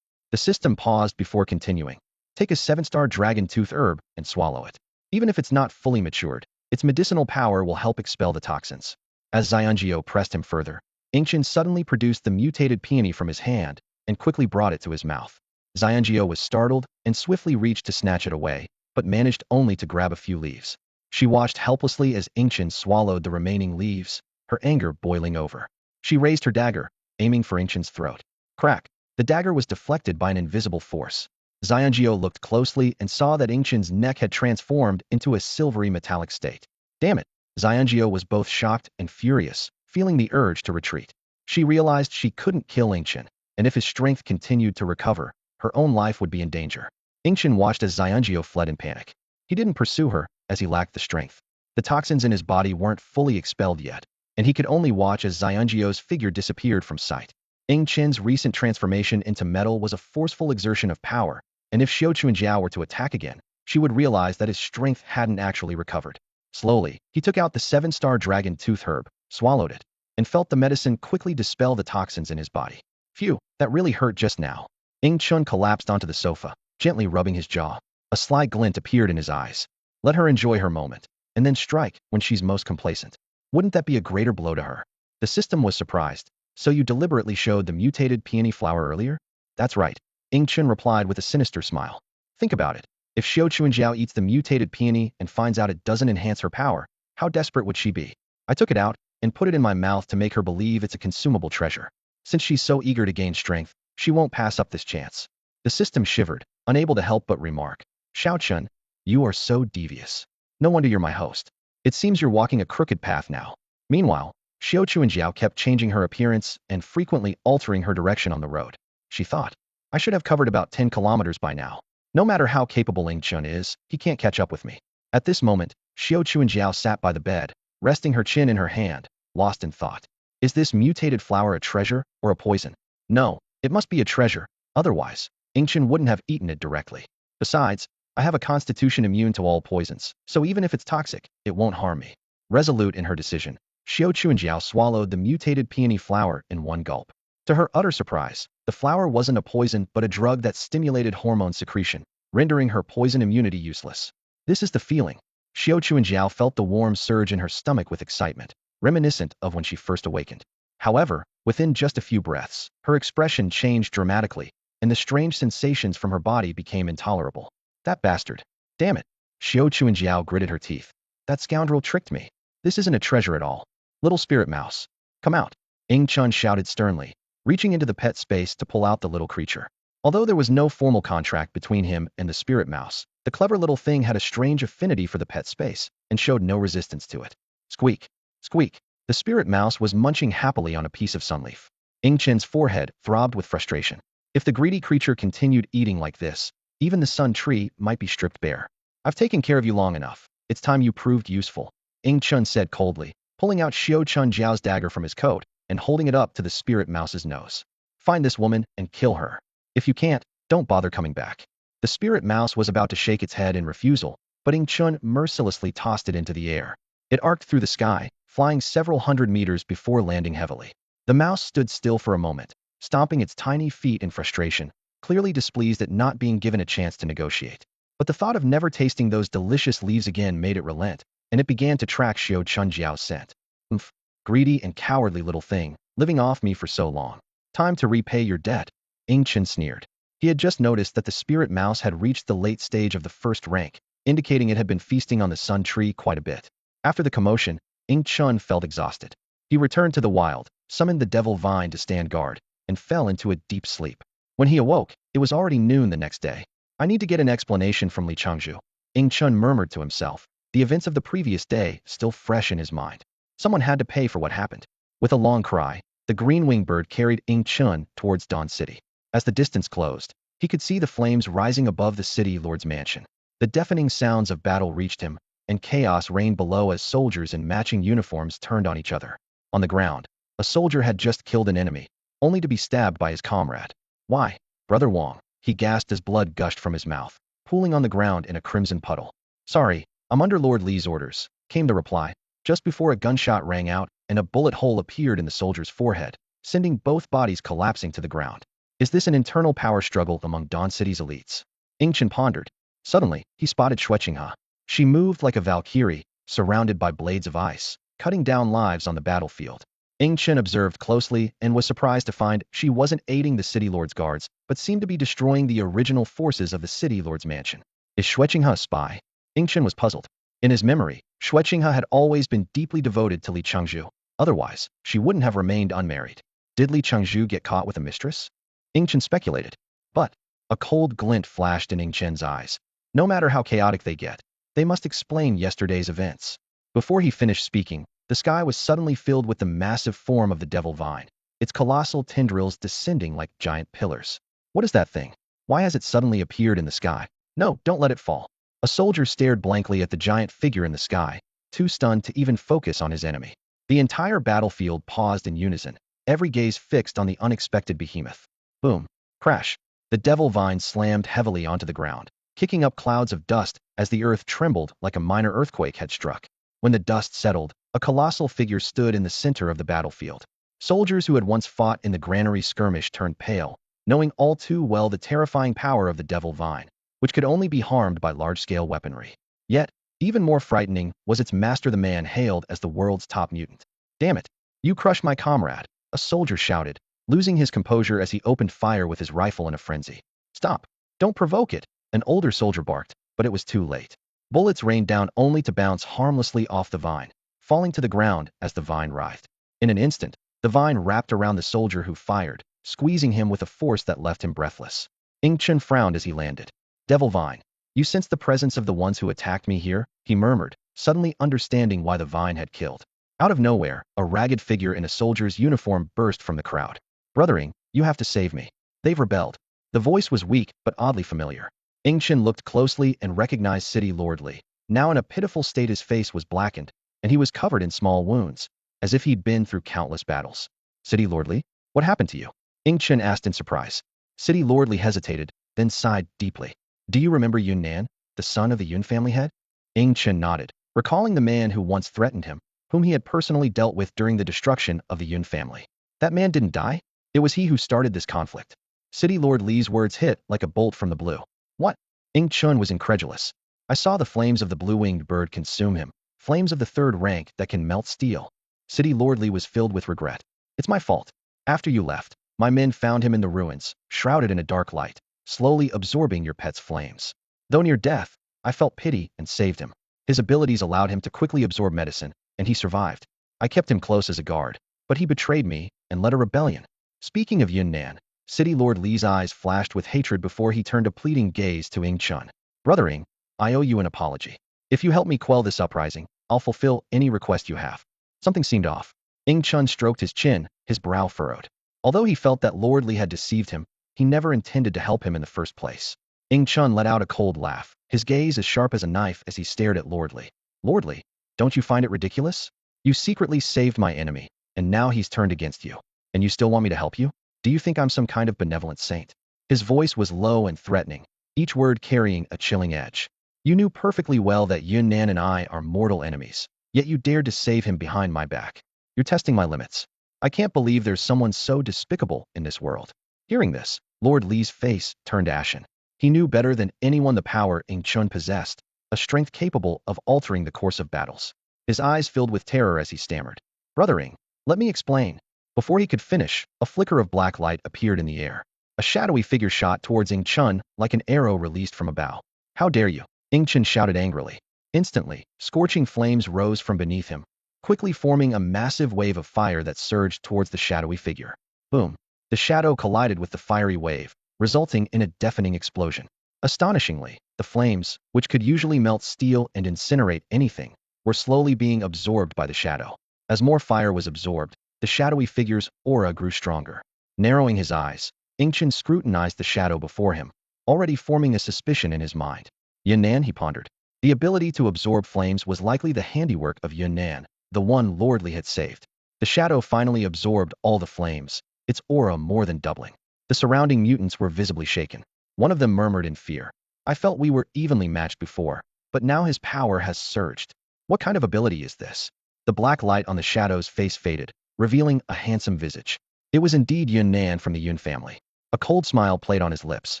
The system paused before continuing. Take a 7-star dragon tooth herb and swallow it. Even if it's not fully matured, its medicinal power will help expel the toxins. As Xianjiao pressed him further, Ingchun suddenly produced the mutated peony from his hand and quickly brought it to his mouth. Xianjiao was startled and swiftly reached to snatch it away, but managed only to grab a few leaves. She watched helplessly as Ingchun swallowed the remaining leaves, her anger boiling over. She raised her dagger, aiming for Ingchun's throat. Crack! The dagger was deflected by an invisible force. Xianjiao looked closely and saw that Ingchun's neck had transformed into a silvery metallic state. Damn it! Xianjiao was both shocked and furious, feeling the urge to retreat. She realized she couldn't kill Ingchun, and if his strength continued to recover, her own life would be in danger. Ingchun watched as Xianjiao fled in panic. He didn't pursue her, as he lacked the strength. The toxins in his body weren't fully expelled yet, and he could only watch as Xianjiao's figure disappeared from sight. Ingchun's recent transformation into metal was a forceful exertion of power, and if Xiao Chuanjiao were to attack again, she would realize that his strength hadn't actually recovered. Slowly, he took out the 7-star dragon tooth herb, swallowed it, and felt the medicine quickly dispel the toxins in his body. Phew, that really hurt just now. Ingchun collapsed onto the sofa, gently rubbing his jaw. A sly glint appeared in his eyes. Let her enjoy her moment, and then strike when she's most complacent. Wouldn't that be a greater blow to her? The system was surprised. So you deliberately showed the mutated peony flower earlier? That's right. Ingchun replied with a sinister smile. Think about it. If Xiao Chuanjiao eats the mutated peony and finds out it doesn't enhance her power, how desperate would she be? I took it out and put it in my mouth to make her believe it's a consumable treasure. Since she's so eager to gain strength, she won't pass up this chance. The system shivered, unable to help but remark. Xiaochun, you are so devious. No wonder you're my host. It seems you're walking a crooked path now. Meanwhile, Xiao Chuanjiao kept changing her appearance and frequently altering her direction on the road. She thought, I should have covered about 10 kilometers by now. No matter how capable Ingchun is, he can't catch up with me. At this moment, Xiao Chuanjiao sat by the bed, resting her chin in her hand, lost in thought. Is this mutated flower a treasure or a poison? No, it must be a treasure. Otherwise, Ingchun wouldn't have eaten it directly. Besides, I have a constitution immune to all poisons, so even if it's toxic, it won't harm me. Resolute in her decision, Xiao Chuanjiao swallowed the mutated peony flower in one gulp. To her utter surprise, the flower wasn't a poison but a drug that stimulated hormone secretion, rendering her poison immunity useless. This is the feeling. Xiao Chuanjiao felt the warm surge in her stomach with excitement, reminiscent of when she first awakened. However, within just a few breaths, her expression changed dramatically, and the strange sensations from her body became intolerable. That bastard. Damn it. Xiao Chuanjiao gritted her teeth. That scoundrel tricked me. This isn't a treasure at all. Little spirit mouse, come out. Ingchun shouted sternly, reaching into the pet space to pull out the little creature. Although there was no formal contract between him and the spirit mouse, the clever little thing had a strange affinity for the pet space and showed no resistance to it. Squeak, squeak. The spirit mouse was munching happily on a piece of sunleaf. Ingchun's forehead throbbed with frustration. If the greedy creature continued eating like this, even the sun tree might be stripped bare. I've taken care of you long enough. It's time you proved useful, Ingchun said coldly, pulling out Xiao Chuanjiao's dagger from his coat and holding it up to the spirit mouse's nose. Find this woman and kill her. If you can't, don't bother coming back. The spirit mouse was about to shake its head in refusal, but Ing Chun mercilessly tossed it into the air. It arced through the sky, flying several hundred meters before landing heavily. The mouse stood still for a moment, stomping its tiny feet in frustration, clearly displeased at not being given a chance to negotiate. But the thought of never tasting those delicious leaves again made it relent, and it began to track Xiao Chunjiao's scent. Oomph, greedy and cowardly little thing, living off me for so long. Time to repay your debt, Ing Chun sneered. He had just noticed that the spirit mouse had reached the late stage of the first rank, indicating it had been feasting on the sun tree quite a bit. After the commotion, Ing Chun felt exhausted. He returned to the wild, summoned the devil vine to stand guard, and fell into a deep sleep. When he awoke, it was already noon the next day. I need to get an explanation from Li Changzhu, Ing Chun murmured to himself, the events of the previous day still fresh in his mind. Someone had to pay for what happened. With a long cry, the green-winged bird carried Ing Chun towards Dawn City. As the distance closed, he could see the flames rising above the city lord's mansion. The deafening sounds of battle reached him, and chaos reigned below as soldiers in matching uniforms turned on each other. On the ground, a soldier had just killed an enemy, only to be stabbed by his comrade. Why, Brother Wang, he gasped as blood gushed from his mouth, pooling on the ground in a crimson puddle. Sorry, I'm under Lord Li's orders, came the reply, just before a gunshot rang out and a bullet hole appeared in the soldier's forehead, sending both bodies collapsing to the ground. Is this an internal power struggle among Dawn City's elites? Ing Chun pondered. Suddenly, he spotted Xueqinghe. She moved like a valkyrie, surrounded by blades of ice, cutting down lives on the battlefield. Ing Chun observed closely and was surprised to find she wasn't aiding the city lord's guards, but seemed to be destroying the original forces of the city lord's mansion. Is Xueqinghe a spy? Ing Chun was puzzled. In his memory, Xueqinghe had always been deeply devoted to Li Changzhu. Otherwise, she wouldn't have remained unmarried. Did Li Changzhu get caught with a mistress? Ing Chun speculated. But a cold glint flashed in Ing Chun's eyes. No matter how chaotic they get, they must explain yesterday's events. Before he finished speaking, the sky was suddenly filled with the massive form of the devil vine, its colossal tendrils descending like giant pillars. What is that thing? Why has it suddenly appeared in the sky? No, don't let it fall. A soldier stared blankly at the giant figure in the sky, too stunned to even focus on his enemy. The entire battlefield paused in unison, every gaze fixed on the unexpected behemoth. Boom. Crash. The devil vine slammed heavily onto the ground, kicking up clouds of dust as the earth trembled like a minor earthquake had struck. When the dust settled, a colossal figure stood in the center of the battlefield. Soldiers who had once fought in the granary skirmish turned pale, knowing all too well the terrifying power of the devil vine, which could only be harmed by large-scale weaponry. Yet, even more frightening was its master, the man hailed as the world's top mutant. Damn it! You crushed my comrade, a soldier shouted, losing his composure as he opened fire with his rifle in a frenzy. Stop! Don't provoke it! An older soldier barked, but it was too late. Bullets rained down only to bounce harmlessly off the vine, falling to the ground as the vine writhed. In an instant, the vine wrapped around the soldier who fired, squeezing him with a force that left him breathless. Ing Chun frowned as he landed. Devil vine, you sense the presence of the ones who attacked me here? He murmured, suddenly understanding why the vine had killed. Out of nowhere, a ragged figure in a soldier's uniform burst from the crowd. Brothering, you have to save me. They've rebelled. The voice was weak, but oddly familiar. Ing Chun looked closely and recognized City Lord Li. Now in a pitiful state, his face was blackened, and he was covered in small wounds, as if he'd been through countless battles. City Lord Li, what happened to you? Ing Chun asked in surprise. City Lord Li hesitated, then sighed deeply. Do you remember Yun Nan, the son of the Yun family head? Ing Chun nodded, recalling the man who once threatened him, whom he had personally dealt with during the destruction of the Yun family. That man didn't die? It was he who started this conflict. City Lord Li's words hit like a bolt from the blue. What? Ing Chun was incredulous. I saw the flames of the blue-winged bird consume him, flames of the third rank that can melt steel. City Lord Li was filled with regret. It's my fault. After you left, my men found him in the ruins, shrouded in a dark light, slowly absorbing your pet's flames. Though near death, I felt pity and saved him. His abilities allowed him to quickly absorb medicine, and he survived. I kept him close as a guard, but he betrayed me and led a rebellion. Speaking of Yun Nan, City Lord Li's eyes flashed with hatred before he turned a pleading gaze to Ing Chun. Brother Ing, I owe you an apology. If you help me quell this uprising, I'll fulfill any request you have. Something seemed off. Ing Chun stroked his chin, his brow furrowed. Although he felt that Lord Li had deceived him, he never intended to help him in the first place. Ing Chun let out a cold laugh, his gaze as sharp as a knife as he stared at Lord Li. Lord Li, don't you find it ridiculous? You secretly saved my enemy, and now he's turned against you. And you still want me to help you? Do you think I'm some kind of benevolent saint? His voice was low and threatening, each word carrying a chilling edge. You knew perfectly well that Yunnan and I are mortal enemies, yet you dared to save him behind my back. You're testing my limits. I can't believe there's someone so despicable in this world. Hearing this, Lord Li's face turned ashen. He knew better than anyone the power Ing Chun possessed, a strength capable of altering the course of battles. His eyes filled with terror as he stammered. Brother Ing, let me explain. Before he could finish, a flicker of black light appeared in the air. A shadowy figure shot towards Ing Chun like an arrow released from a bow. How dare you? Ing Chun shouted angrily. Instantly, scorching flames rose from beneath him, quickly forming a massive wave of fire that surged towards the shadowy figure. Boom! The shadow collided with the fiery wave, resulting in a deafening explosion. Astonishingly, the flames, which could usually melt steel and incinerate anything, were slowly being absorbed by the shadow. As more fire was absorbed, the shadowy figure's aura grew stronger. Narrowing his eyes, Ing Chun scrutinized the shadow before him, already forming a suspicion in his mind. Yunnan, he pondered. The ability to absorb flames was likely the handiwork of Yunnan, the one Lord Li had saved. The shadow finally absorbed all the flames, its aura more than doubling. The surrounding mutants were visibly shaken. One of them murmured in fear. I felt we were evenly matched before, but now his power has surged. What kind of ability is this? The black light on the shadow's face faded, revealing a handsome visage. It was indeed Yunnan from the Yun family. A cold smile played on his lips.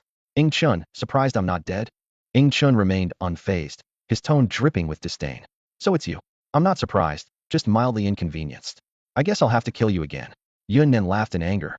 Ing Chun, surprised I'm not dead? Ing Chun remained unfazed, his tone dripping with disdain. So it's you. I'm not surprised, just mildly inconvenienced. I guess I'll have to kill you again. Yunnan laughed in anger.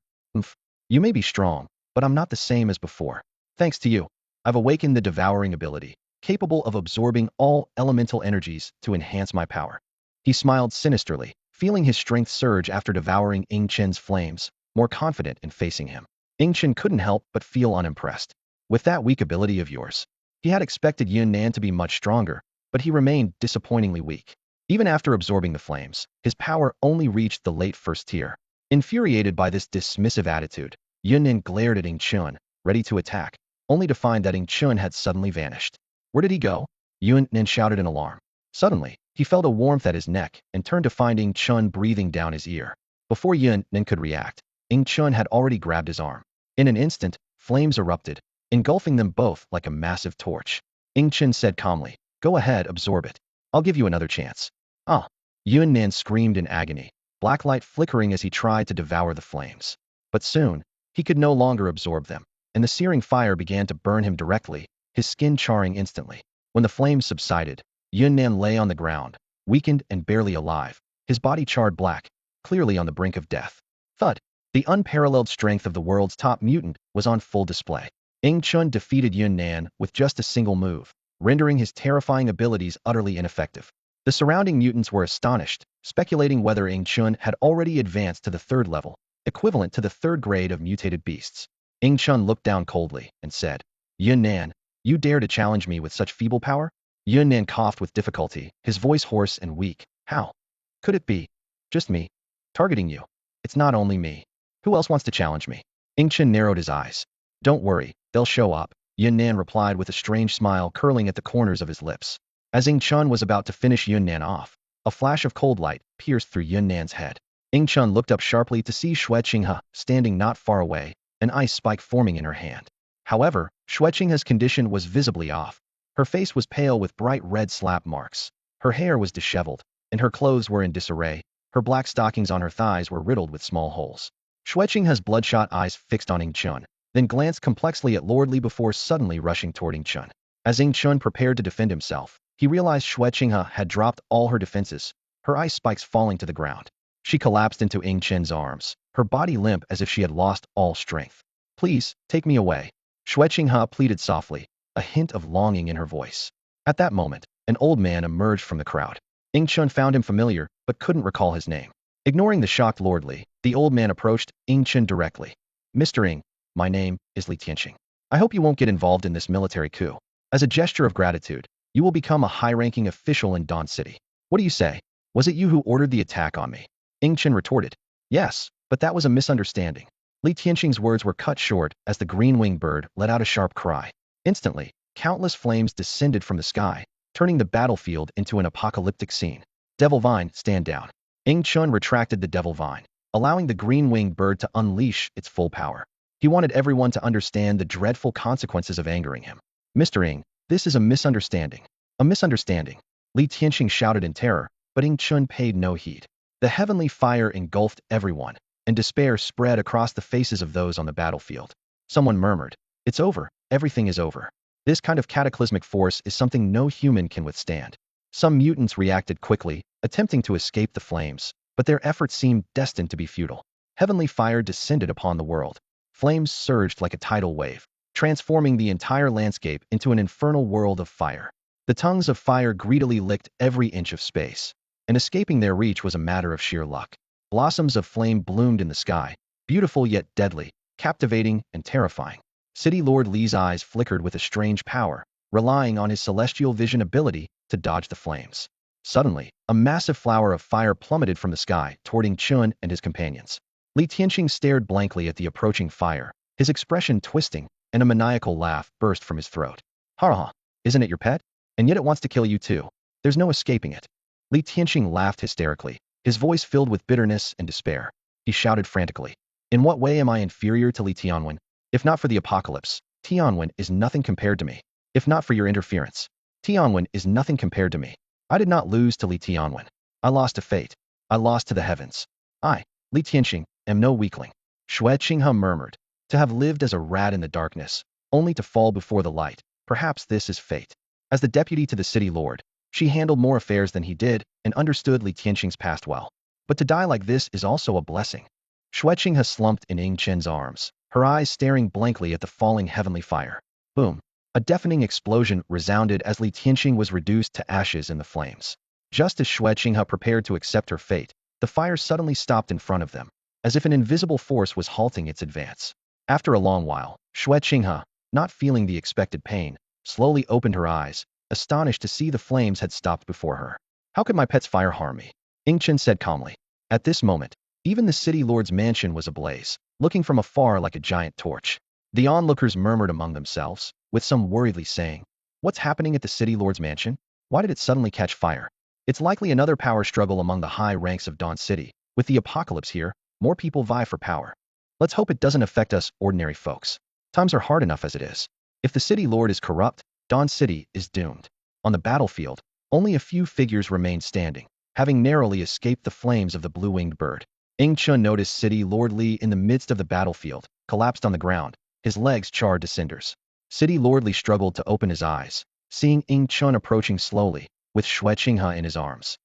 You may be strong, but I'm not the same as before. Thanks to you, I've awakened the devouring ability, capable of absorbing all elemental energies to enhance my power. He smiled sinisterly, feeling his strength surge after devouring Ing Chen's flames, more confident in facing him. Ing Chen couldn't help but feel unimpressed. With that weak ability of yours, he had expected Yunnan to be much stronger, but he remained disappointingly weak. Even after absorbing the flames, his power only reached the late first tier. Infuriated by this dismissive attitude, Yunnan glared at Ing Chun, ready to attack, only to find that Ing Chun had suddenly vanished. Where did he go? Yunnan shouted in alarm. Suddenly, he felt a warmth at his neck and turned to find Ing Chun breathing down his ear. Before Yunnan could react, Ing Chun had already grabbed his arm. In an instant, flames erupted, engulfing them both like a massive torch. Ing Chun said calmly, "Go ahead, absorb it. I'll give you another chance." Ah! Yunnan screamed in agony, black light flickering as he tried to devour the flames. But soon, he could no longer absorb them, and the searing fire began to burn him directly, his skin charring instantly. When the flames subsided, Yunnan lay on the ground, weakened and barely alive, his body charred black, clearly on the brink of death. Thud! The unparalleled strength of the world's top mutant was on full display. Ing Chun defeated Yunnan with just a single move, rendering his terrifying abilities utterly ineffective. The surrounding mutants were astonished, speculating whether Ing Chun had already advanced to the third level, equivalent to the third grade of mutated beasts. Ing Chun looked down coldly and said, "Yunnan, you dare to challenge me with such feeble power?" Yunnan coughed with difficulty, his voice hoarse and weak. "How could it be? Just me? Targeting you? It's not only me. Who else wants to challenge me?" Ing Chun narrowed his eyes. "Don't worry, they'll show up," Yunnan replied with a strange smile curling at the corners of his lips. As Ing Chun was about to finish Yunnan off, a flash of cold light pierced through Yunnan's head. Ing Chun looked up sharply to see Xue Qinghe standing not far away, an ice spike forming in her hand. However, Xue Qinghe's condition was visibly off. Her face was pale with bright red slap marks. Her hair was disheveled, and her clothes were in disarray. Her black stockings on her thighs were riddled with small holes. Xue Qinghe's bloodshot eyes fixed on Ing Chun, then glanced complexly at Lord Li before suddenly rushing toward Ing Chun. As Ing Chun prepared to defend himself, he realized Xue Qinghe had dropped all her defenses, her ice spikes falling to the ground. She collapsed into Ing Chun's arms, her body limp as if she had lost all strength. "Please, take me away," Xue Qinghe pleaded softly, a hint of longing in her voice. At that moment, an old man emerged from the crowd. Ing Chun found him familiar, but couldn't recall his name. Ignoring the shocked Lord Li, the old man approached Ing Chun directly. "Mr. Ing, my name is Li Tianqing. I hope you won't get involved in this military coup. As a gesture of gratitude, you will become a high-ranking official in Dawn City. What do you say? Was it you who ordered the attack on me?" Ing Chun retorted. "Yes, but that was a misunderstanding." Li Tianqing's words were cut short as the green-winged bird let out a sharp cry. Instantly, countless flames descended from the sky, turning the battlefield into an apocalyptic scene. "Devil Vine, stand down." Ing Chun retracted the Devil Vine, allowing the green-winged bird to unleash its full power. He wanted everyone to understand the dreadful consequences of angering him. "Mr. Ing, This is a misunderstanding. A misunderstanding. Li Tianxing shouted in terror, but Ying Chun paid no heed. The heavenly fire engulfed everyone, and despair spread across the faces of those on the battlefield. Someone murmured, "It's over, everything is over." This kind of cataclysmic force is something no human can withstand. Some mutants reacted quickly, attempting to escape the flames, but their efforts seemed destined to be futile. Heavenly fire descended upon the world. Flames surged like a tidal wave, transforming the entire landscape into an infernal world of fire. The tongues of fire greedily licked every inch of space, and escaping their reach was a matter of sheer luck. Blossoms of flame bloomed in the sky, beautiful yet deadly, captivating and terrifying. City Lord Li's eyes flickered with a strange power, relying on his celestial vision ability to dodge the flames. Suddenly, a massive flower of fire plummeted from the sky toward Ying Chun and his companions. Li Tianxing stared blankly at the approaching fire, his expression twisting, and a maniacal laugh burst from his throat. "Ha ha, isn't it your pet? And yet it wants to kill you too. There's no escaping it." Li Tianxing laughed hysterically, his voice filled with bitterness and despair. He shouted frantically, "In what way am I inferior to Li Tianwen? If not for the apocalypse, Tianwen is nothing compared to me. If not for your interference, Tianwen is nothing compared to me. I did not lose to Li Tianwen. I lost to fate. I lost to the heavens. I, Li Tianxing, am no weakling." Xue Qinghe murmured, "To have lived as a rat in the darkness, only to fall before the light, perhaps this is fate." As the deputy to the city lord, she handled more affairs than he did and understood Li Tianxing's past well. But to die like this is also a blessing. Xue Qinghe slumped in Ying Chen's arms, her eyes staring blankly at the falling heavenly fire. Boom! A deafening explosion resounded as Li Tianxing was reduced to ashes in the flames. Just as Xue Qinghe prepared to accept her fate, the fire suddenly stopped in front of them, as if an invisible force was halting its advance. After a long while, Xue Qinghe, not feeling the expected pain, slowly opened her eyes, astonished to see the flames had stopped before her. "How could my pet's fire harm me?" Ying Chen said calmly. At this moment, even the city lord's mansion was ablaze, looking from afar like a giant torch. The onlookers murmured among themselves, with some worriedly saying, "What's happening at the city lord's mansion? Why did it suddenly catch fire?" It's likely another power struggle among the high ranks of Dawn City. With the apocalypse here, more people vie for power. Let's hope it doesn't affect us ordinary folks. Times are hard enough as it is. If the city lord is corrupt, Dawn City is doomed. On the battlefield, only a few figures remained standing, having narrowly escaped the flames of the blue-winged bird. Ying Chun noticed City Lord Li in the midst of the battlefield, collapsed on the ground, his legs charred to cinders. City Lord Li struggled to open his eyes, seeing Ying Chun approaching slowly, with Xue Qinghe in his arms.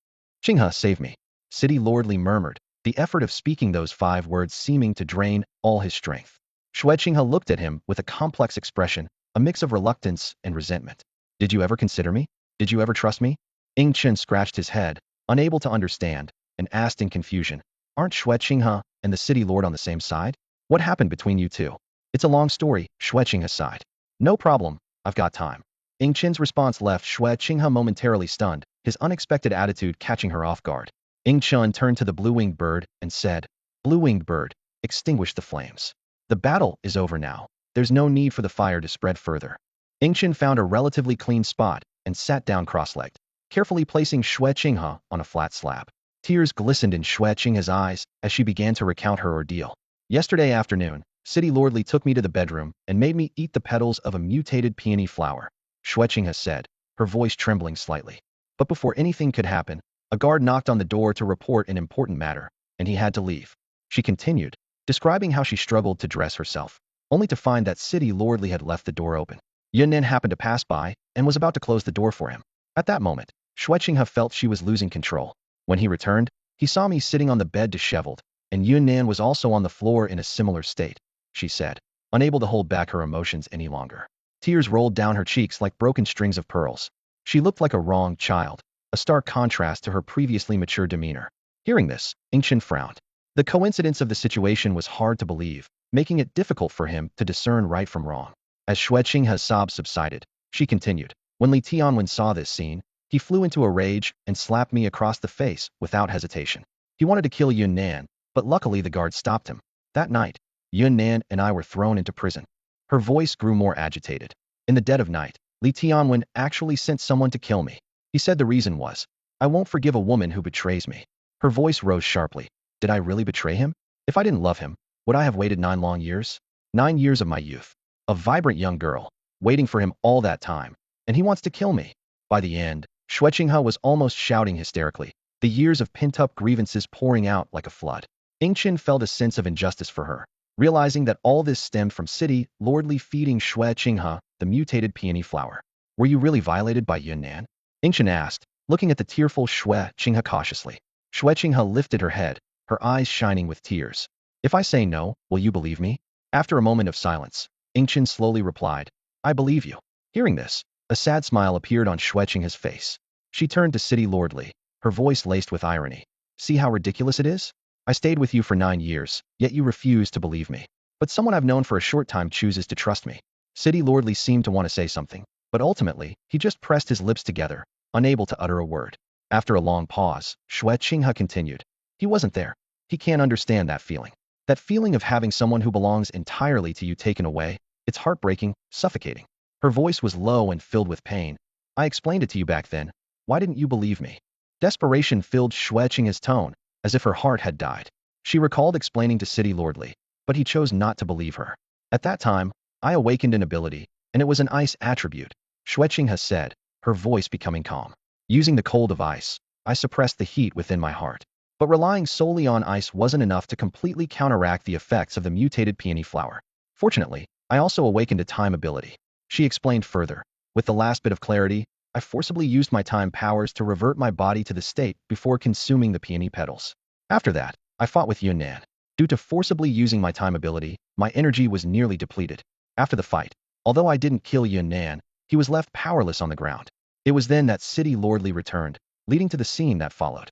"Qinghe, save me," City Lord Li murmured, the effort of speaking those 5 words seeming to drain all his strength. Xue Qinghe looked at him with a complex expression, a mix of reluctance and resentment. "Did you ever consider me? Did you ever trust me?" Ying Chen scratched his head, unable to understand, and asked in confusion, "Aren't Xue Qinghe and the city lord on the same side? What happened between you two?" "It's a long story," Xue Qinghe sighed. "No problem, I've got time." Ying Chen's response left Xue Qinghe momentarily stunned, his unexpected attitude catching her off guard. Ying Chun turned to the blue-winged bird and said, "Blue-winged bird, extinguish the flames. The battle is over now. There's no need for the fire to spread further." Ying Chen found a relatively clean spot and sat down cross-legged, carefully placing Xue Qinghe on a flat slab. Tears glistened in Xue Qinghe's eyes as she began to recount her ordeal. "Yesterday afternoon, City Lord Li took me to the bedroom and made me eat the petals of a mutated peony flower," Xue Qinghe said, her voice trembling slightly. But before anything could happen, a guard knocked on the door to report an important matter, and he had to leave. She continued, describing how she struggled to dress herself, only to find that City Lord Li had left the door open. Yunnan happened to pass by and was about to close the door for him. At that moment, Xue Qinghe felt she was losing control. When he returned, he saw me sitting on the bed disheveled, and Yunnan was also on the floor in a similar state, she said, unable to hold back her emotions any longer. Tears rolled down her cheeks like broken strings of pearls. She looked like a wronged child, a stark contrast to her previously mature demeanor. Hearing this, Ying Chen frowned. The coincidence of the situation was hard to believe, making it difficult for him to discern right from wrong. As Xue Qinghe's sobs subsided, she continued, "When Li Tianwen saw this scene, he flew into a rage and slapped me across the face without hesitation. He wanted to kill Yunnan, but luckily the guard stopped him. That night, Yunnan and I were thrown into prison." Her voice grew more agitated. "In the dead of night, Li Tianwen actually sent someone to kill me. He said the reason was, 'I won't forgive a woman who betrays me.'" Her voice rose sharply. "Did I really betray him? If I didn't love him, would I have waited 9 long years? 9 years of my youth. A vibrant young girl, waiting for him all that time. and he wants to kill me. By the end, Xue Qinghe was almost shouting hysterically, the years of pent-up grievances pouring out like a flood. Ingchen felt a sense of injustice for her, realizing that all this stemmed from City Lordly feeding Xue Qinghe the mutated peony flower. Were you really violated by Yunnan? Ingchen asked, looking at the tearful Xue Qinghe cautiously. Xue Qinghe lifted her head, her eyes shining with tears. If I say no, will you believe me? After a moment of silence, Ingchen slowly replied, I believe you. Hearing this, a sad smile appeared on Xue Qinghe's face. She turned to City Lordly, her voice laced with irony. See how ridiculous it is? I stayed with you for 9 years, yet you refuse to believe me. But someone I've known for a short time chooses to trust me. City Lordly seemed to want to say something, but ultimately, he just pressed his lips together, unable to utter a word. After a long pause, Xue Qinghe continued. He wasn't there. He can't understand that feeling. That feeling of having someone who belongs entirely to you taken away. It's heartbreaking, suffocating. Her voice was low and filled with pain. I explained it to you back then. Why didn't you believe me? Desperation filled Xue Qinghe's tone, as if her heart had died. She recalled explaining to City Lordly, but he chose not to believe her. At that time, I awakened an ability, and it was an ice attribute, Xue Qinghe said, her voice becoming calm. Using the cold of ice, I suppressed the heat within my heart. But relying solely on ice wasn't enough to completely counteract the effects of the mutated peony flower. Fortunately, I also awakened a time ability. She explained further. With the last bit of clarity, I forcibly used my time powers to revert my body to the state before consuming the peony petals. After that, I fought with Yunnan. Due to forcibly using my time ability, my energy was nearly depleted. After the fight, although I didn't kill Yunnan, he was left powerless on the ground. It was then that City Lordly returned, leading to the scene that followed.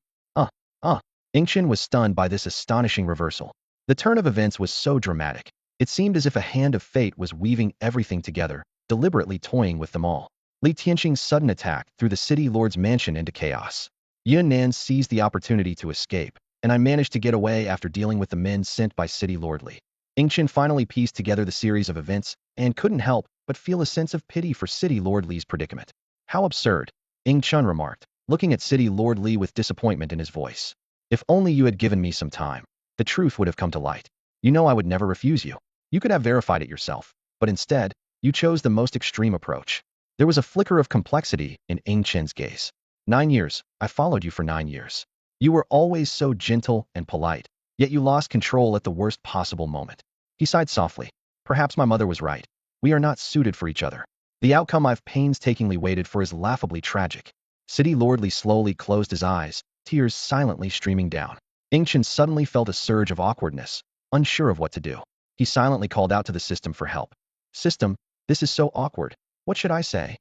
Ingchen was stunned by this astonishing reversal. The turn of events was so dramatic. It seemed as if a hand of fate was weaving everything together, deliberately toying with them all. Li Tianqing's sudden attack threw the city lord's mansion into chaos. Yunnan seized the opportunity to escape, and I managed to get away after dealing with the men sent by City Lordly. Ingchen finally pieced together the series of events and couldn't help but feel a sense of pity for City Lord Li's predicament. How absurd, Ingchen remarked, looking at City Lord Li with disappointment in his voice. If only you had given me some time, the truth would have come to light. You know I would never refuse you. You could have verified it yourself, but instead, you chose the most extreme approach. There was a flicker of complexity in Ingchen's gaze. 9 years, I followed you for 9 years. You were always so gentle and polite, yet you lost control at the worst possible moment. He sighed softly. Perhaps my mother was right. We are not suited for each other. The outcome I've painstakingly waited for is laughably tragic. City Lordly slowly closed his eyes, tears silently streaming down. Ingchen suddenly felt a surge of awkwardness, unsure of what to do. He silently called out to the system for help. System, this is so awkward. What should I say?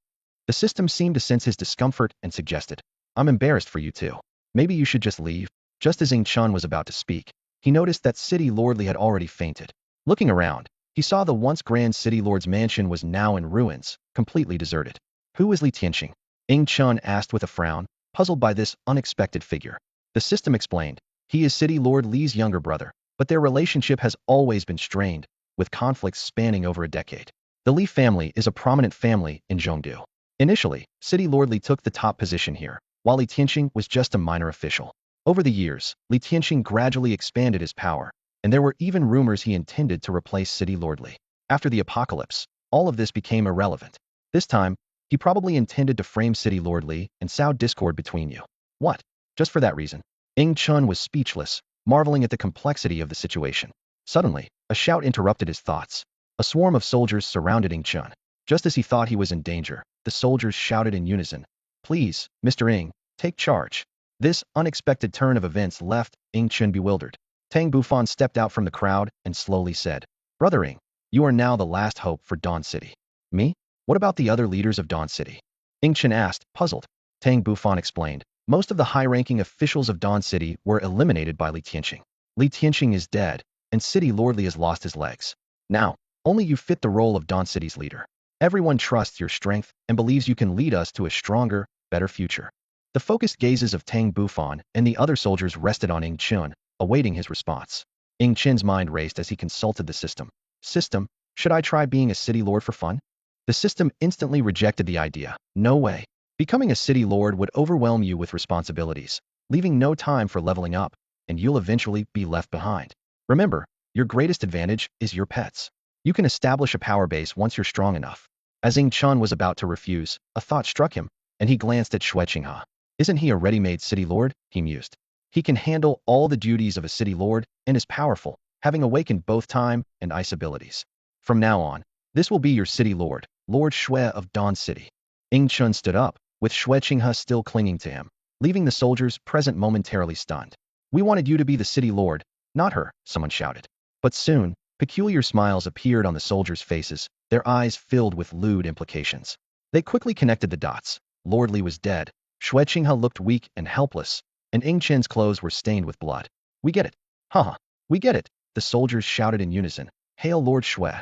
The system seemed to sense his discomfort and suggested, I'm embarrassed for you too. Maybe you should just leave. Just as Ingchen was about to speak, he noticed that City Lordly had already fainted. Looking around, he saw the once grand City Lord's mansion was now in ruins, completely deserted. Who is Li Tianqing? Ingchen asked with a frown, puzzled by this unexpected figure. The system explained, he is City Lord Li's younger brother, but their relationship has always been strained, with conflicts spanning over a decade. The Li family is a prominent family in Zhongdu. Initially, City Lord Li took the top position here, while Li Tianqing was just a minor official. Over the years, Li Tianqing gradually expanded his power, and there were even rumors he intended to replace City Lord Li. After the apocalypse, all of this became irrelevant. This time, he probably intended to frame City Lord Li and sow discord between you. What? Just for that reason? Ingchen was speechless, marveling at the complexity of the situation. Suddenly, a shout interrupted his thoughts. A swarm of soldiers surrounded Ingchen. Just as he thought he was in danger, the soldiers shouted in unison, Please, Mr. Ing, take charge. This unexpected turn of events left Ingchen bewildered. Tang Bufan stepped out from the crowd and slowly said, Brother Ing, you are now the last hope for Dawn City. Me? What about the other leaders of Dawn City? Ingchen asked, puzzled. Tang Bufan explained, most of the high-ranking officials of Dawn City were eliminated by Li Tianqing. Li Tianqing is dead, and City Lord Li has lost his legs. Now, only you fit the role of Dawn City's leader. Everyone trusts your strength and believes you can lead us to a stronger, better future. The focused gazes of Tang Bufan and the other soldiers rested on Ingchen, awaiting his response. Ingchen's mind raced as he consulted the system. System, should I try being a city lord for fun? The system instantly rejected the idea. No way. Becoming a city lord would overwhelm you with responsibilities, leaving no time for leveling up, and you'll eventually be left behind. Remember, your greatest advantage is your pets. You can establish a power base once you're strong enough. As Ing Chun was about to refuse, a thought struck him, and he glanced at Xue Qinghe. Isn't he a ready-made city lord? He mused. He can handle all the duties of a city lord and is powerful, having awakened both time and ice abilities. From now on, this will be your city lord, Lord Xue of Dawn City. Ing Chun stood up, with Xue Qinghe still clinging to him, leaving the soldiers present momentarily stunned. We wanted you to be the city lord, not her, someone shouted. But soon, peculiar smiles appeared on the soldiers' faces, their eyes filled with lewd implications. They quickly connected the dots. Lord Li was dead, Xue Qinghe looked weak and helpless, and Ing Chen's clothes were stained with blood. We get it. Haha, we get it, the soldiers shouted in unison. Hail Lord Xue.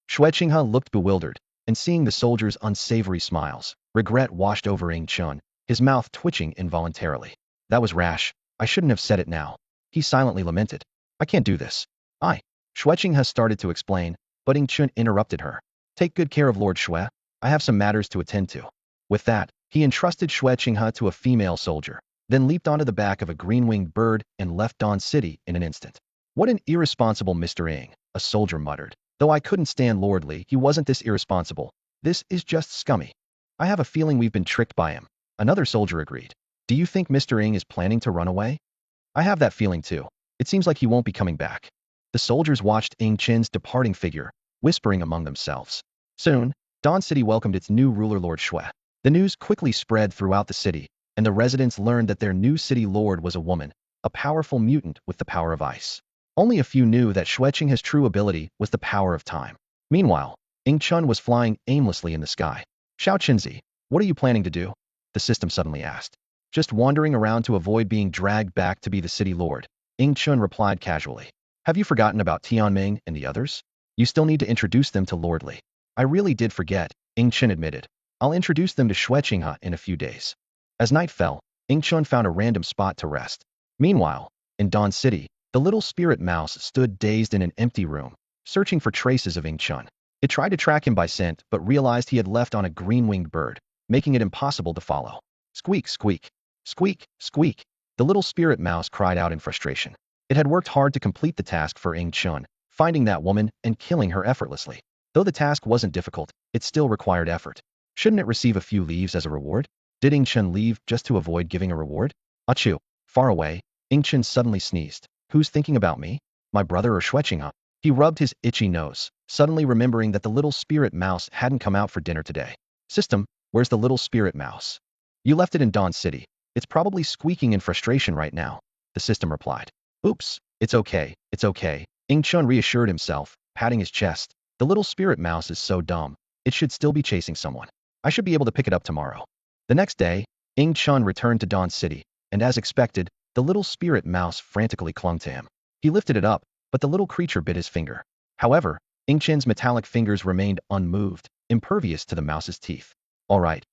Xue Qinghe looked bewildered, and seeing the soldiers' unsavory smiles, regret washed over Ing Chun, his mouth twitching involuntarily. That was rash. I shouldn't have said it now. He silently lamented. I can't do this. Xue Qinghe started to explain, but Ing Chun interrupted her. Take good care of Lord Xue. I have some matters to attend to. With that, he entrusted Xue Qinghe to a female soldier, then leaped onto the back of a green-winged bird and left Dawn City in an instant. What an irresponsible Mr. Ing, a soldier muttered. Though I couldn't stand Lord Li, he wasn't this irresponsible. This is just scummy. I have a feeling we've been tricked by him. Another soldier agreed. Do you think Mr. Ing is planning to run away? I have that feeling too. It seems like he won't be coming back. The soldiers watched Ing Chen's departing figure, whispering among themselves. Soon, Dawn City welcomed its new ruler Lord Xue. The news quickly spread throughout the city, and the residents learned that their new city lord was a woman, a powerful mutant with the power of ice. Only a few knew that Xue Qinghe's true ability was the power of time. Meanwhile, Ing Chun was flying aimlessly in the sky. Xiao Qinzi, what are you planning to do? The system suddenly asked. Just wandering around to avoid being dragged back to be the city lord, Ing Chun replied casually. Have you forgotten about Tianming and the others? You still need to introduce them to Lord Li. I really did forget, Ing Chun admitted. I'll introduce them to Xue Qinghe in a few days. As night fell, Ing Chun found a random spot to rest. Meanwhile, in Dawn City, the little spirit mouse stood dazed in an empty room, searching for traces of Ing Chun. It tried to track him by scent, but realized he had left on a green-winged bird, making it impossible to follow. Squeak, squeak. Squeak, squeak. The little spirit mouse cried out in frustration. It had worked hard to complete the task for Ing Chun, finding that woman and killing her effortlessly. Though the task wasn't difficult, it still required effort. Shouldn't it receive a few leaves as a reward? Did Ing Chun leave just to avoid giving a reward? Achoo! Far away, Ing Chun suddenly sneezed. Who's thinking about me? My brother or Xue Qinghe? He rubbed his itchy nose, suddenly remembering that the little spirit mouse hadn't come out for dinner today. System, where's the little spirit mouse? You left it in Dawn City. It's probably squeaking in frustration right now, the system replied. Oops, it's okay, it's okay. Ing Chun reassured himself, patting his chest. The little spirit mouse is so dumb. It should still be chasing someone. I should be able to pick it up tomorrow. The next day, Ing Chun returned to Dawn City, and as expected, the little spirit mouse frantically clung to him. He lifted it up, but the little creature bit his finger. However, Ing Chun's metallic fingers remained unmoved, impervious to the mouse's teeth. All right,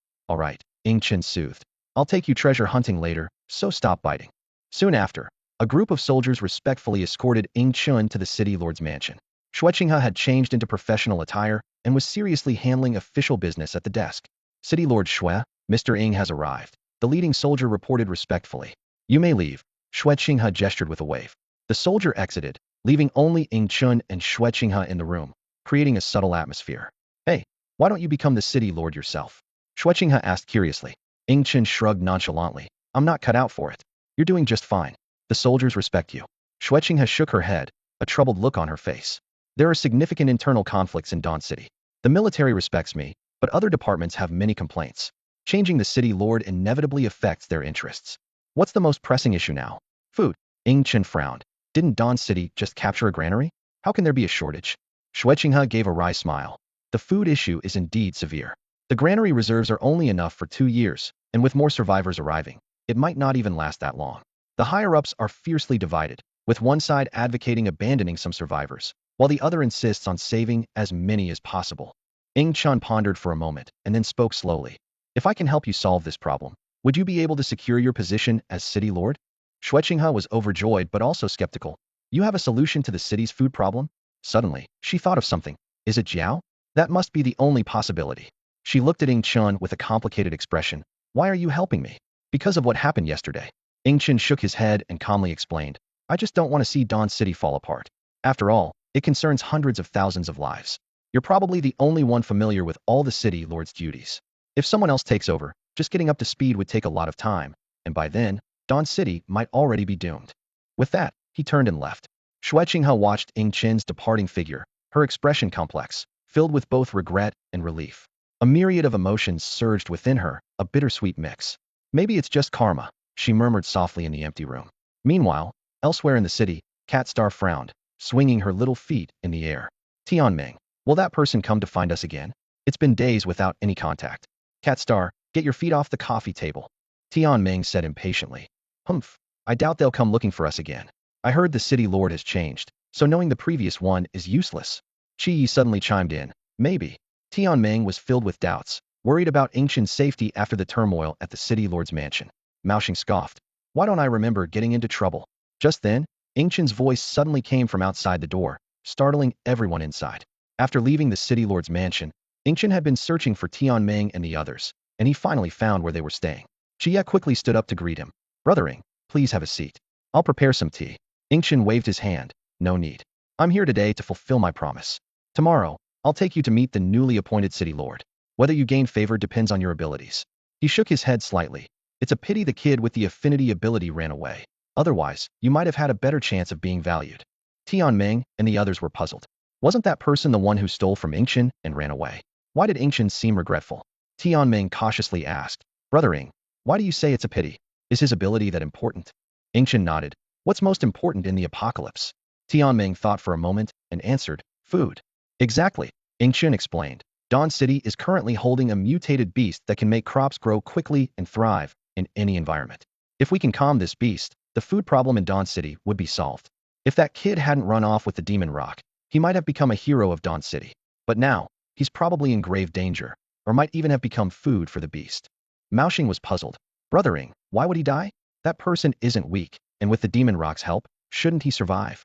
Ing Chun soothed. I'll take you treasure hunting later, so stop biting. Soon after, a group of soldiers respectfully escorted Ing Chun to the city lord's mansion. Xue Qinghe had changed into professional attire and was seriously handling official business at the desk. City Lord Xue, Mr. Ing has arrived, the leading soldier reported respectfully. You may leave, Xue Qinghe gestured with a wave. The soldier exited, leaving only Ing Chun and Xue Qinghe in the room, creating a subtle atmosphere. Hey, why don't you become the city lord yourself? Xue Qinghe asked curiously. Ing Chun shrugged nonchalantly. I'm not cut out for it. You're doing just fine. The soldiers respect you. Xue Qinghe shook her head, a troubled look on her face. There are significant internal conflicts in Dawn City. The military respects me, but other departments have many complaints. Changing the city lord inevitably affects their interests. What's the most pressing issue now? Food. Ing Chun frowned. Didn't Dawn City just capture a granary? How can there be a shortage? Xue Qinghe gave a wry smile. The food issue is indeed severe. The granary reserves are only enough for 2 years, and with more survivors arriving, it might not even last that long. The higher-ups are fiercely divided, with one side advocating abandoning some survivors, while the other insists on saving as many as possible. Ing Chun pondered for a moment, and then spoke slowly. If I can help you solve this problem, would you be able to secure your position as city lord? Xue Qinghe was overjoyed but also skeptical. You have a solution to the city's food problem? Suddenly, she thought of something. Is it Jiao? That must be the only possibility. She looked at Ing Chun with a complicated expression. Why are you helping me? Because of what happened yesterday. Ing Chun shook his head and calmly explained. I just don't want to see Dawn City fall apart. After all, it concerns hundreds of thousands of lives. You're probably the only one familiar with all the city lord's duties. If someone else takes over, just getting up to speed would take a lot of time, and by then, Dawn City might already be doomed. With that, he turned and left. Xue Qinghe watched Ing Chen's departing figure, her expression complex, filled with both regret and relief. A myriad of emotions surged within her, a bittersweet mix. Maybe it's just karma, she murmured softly in the empty room. Meanwhile, elsewhere in the city, Cat Star frowned, swinging her little feet in the air. Tianming, will that person come to find us again? It's been days without any contact. Cat Star, get your feet off the coffee table. Tianming said impatiently. Humph, I doubt they'll come looking for us again. I heard the city lord has changed, so knowing the previous one is useless. Qi Yi suddenly chimed in. Maybe. Tianming was filled with doubts, worried about Ingchen's safety after the turmoil at the city lord's mansion. Maoxing scoffed. Why don't I remember getting into trouble? Just then, Ingchen's voice suddenly came from outside the door, startling everyone inside. After leaving the city lord's mansion, Ingchen had been searching for Tianming and the others, and he finally found where they were staying. Jia quickly stood up to greet him. Brother Ing, please have a seat. I'll prepare some tea. Ingchen waved his hand. No need. I'm here today to fulfill my promise. Tomorrow, I'll take you to meet the newly appointed city lord. Whether you gain favor depends on your abilities. He shook his head slightly. It's a pity the kid with the affinity ability ran away. Otherwise, you might have had a better chance of being valued. Tianming and the others were puzzled. Wasn't that person the one who stole from Ingchen and ran away? Why did Ingchen seem regretful? Tianming cautiously asked. Brother Ing, why do you say it's a pity? Is his ability that important? Ingchen nodded. What's most important in the apocalypse? Tianming thought for a moment and answered, food. Exactly, Ingchen explained. Dawn City is currently holding a mutated beast that can make crops grow quickly and thrive in any environment. If we can calm this beast, the food problem in Dawn City would be solved. If that kid hadn't run off with the demon roc, he might have become a hero of Dawn City. But now, he's probably in grave danger, or might even have become food for the beast. Maoxing was puzzled. Brother Ing, why would he die? That person isn't weak, and with the demon roc's help, shouldn't he survive?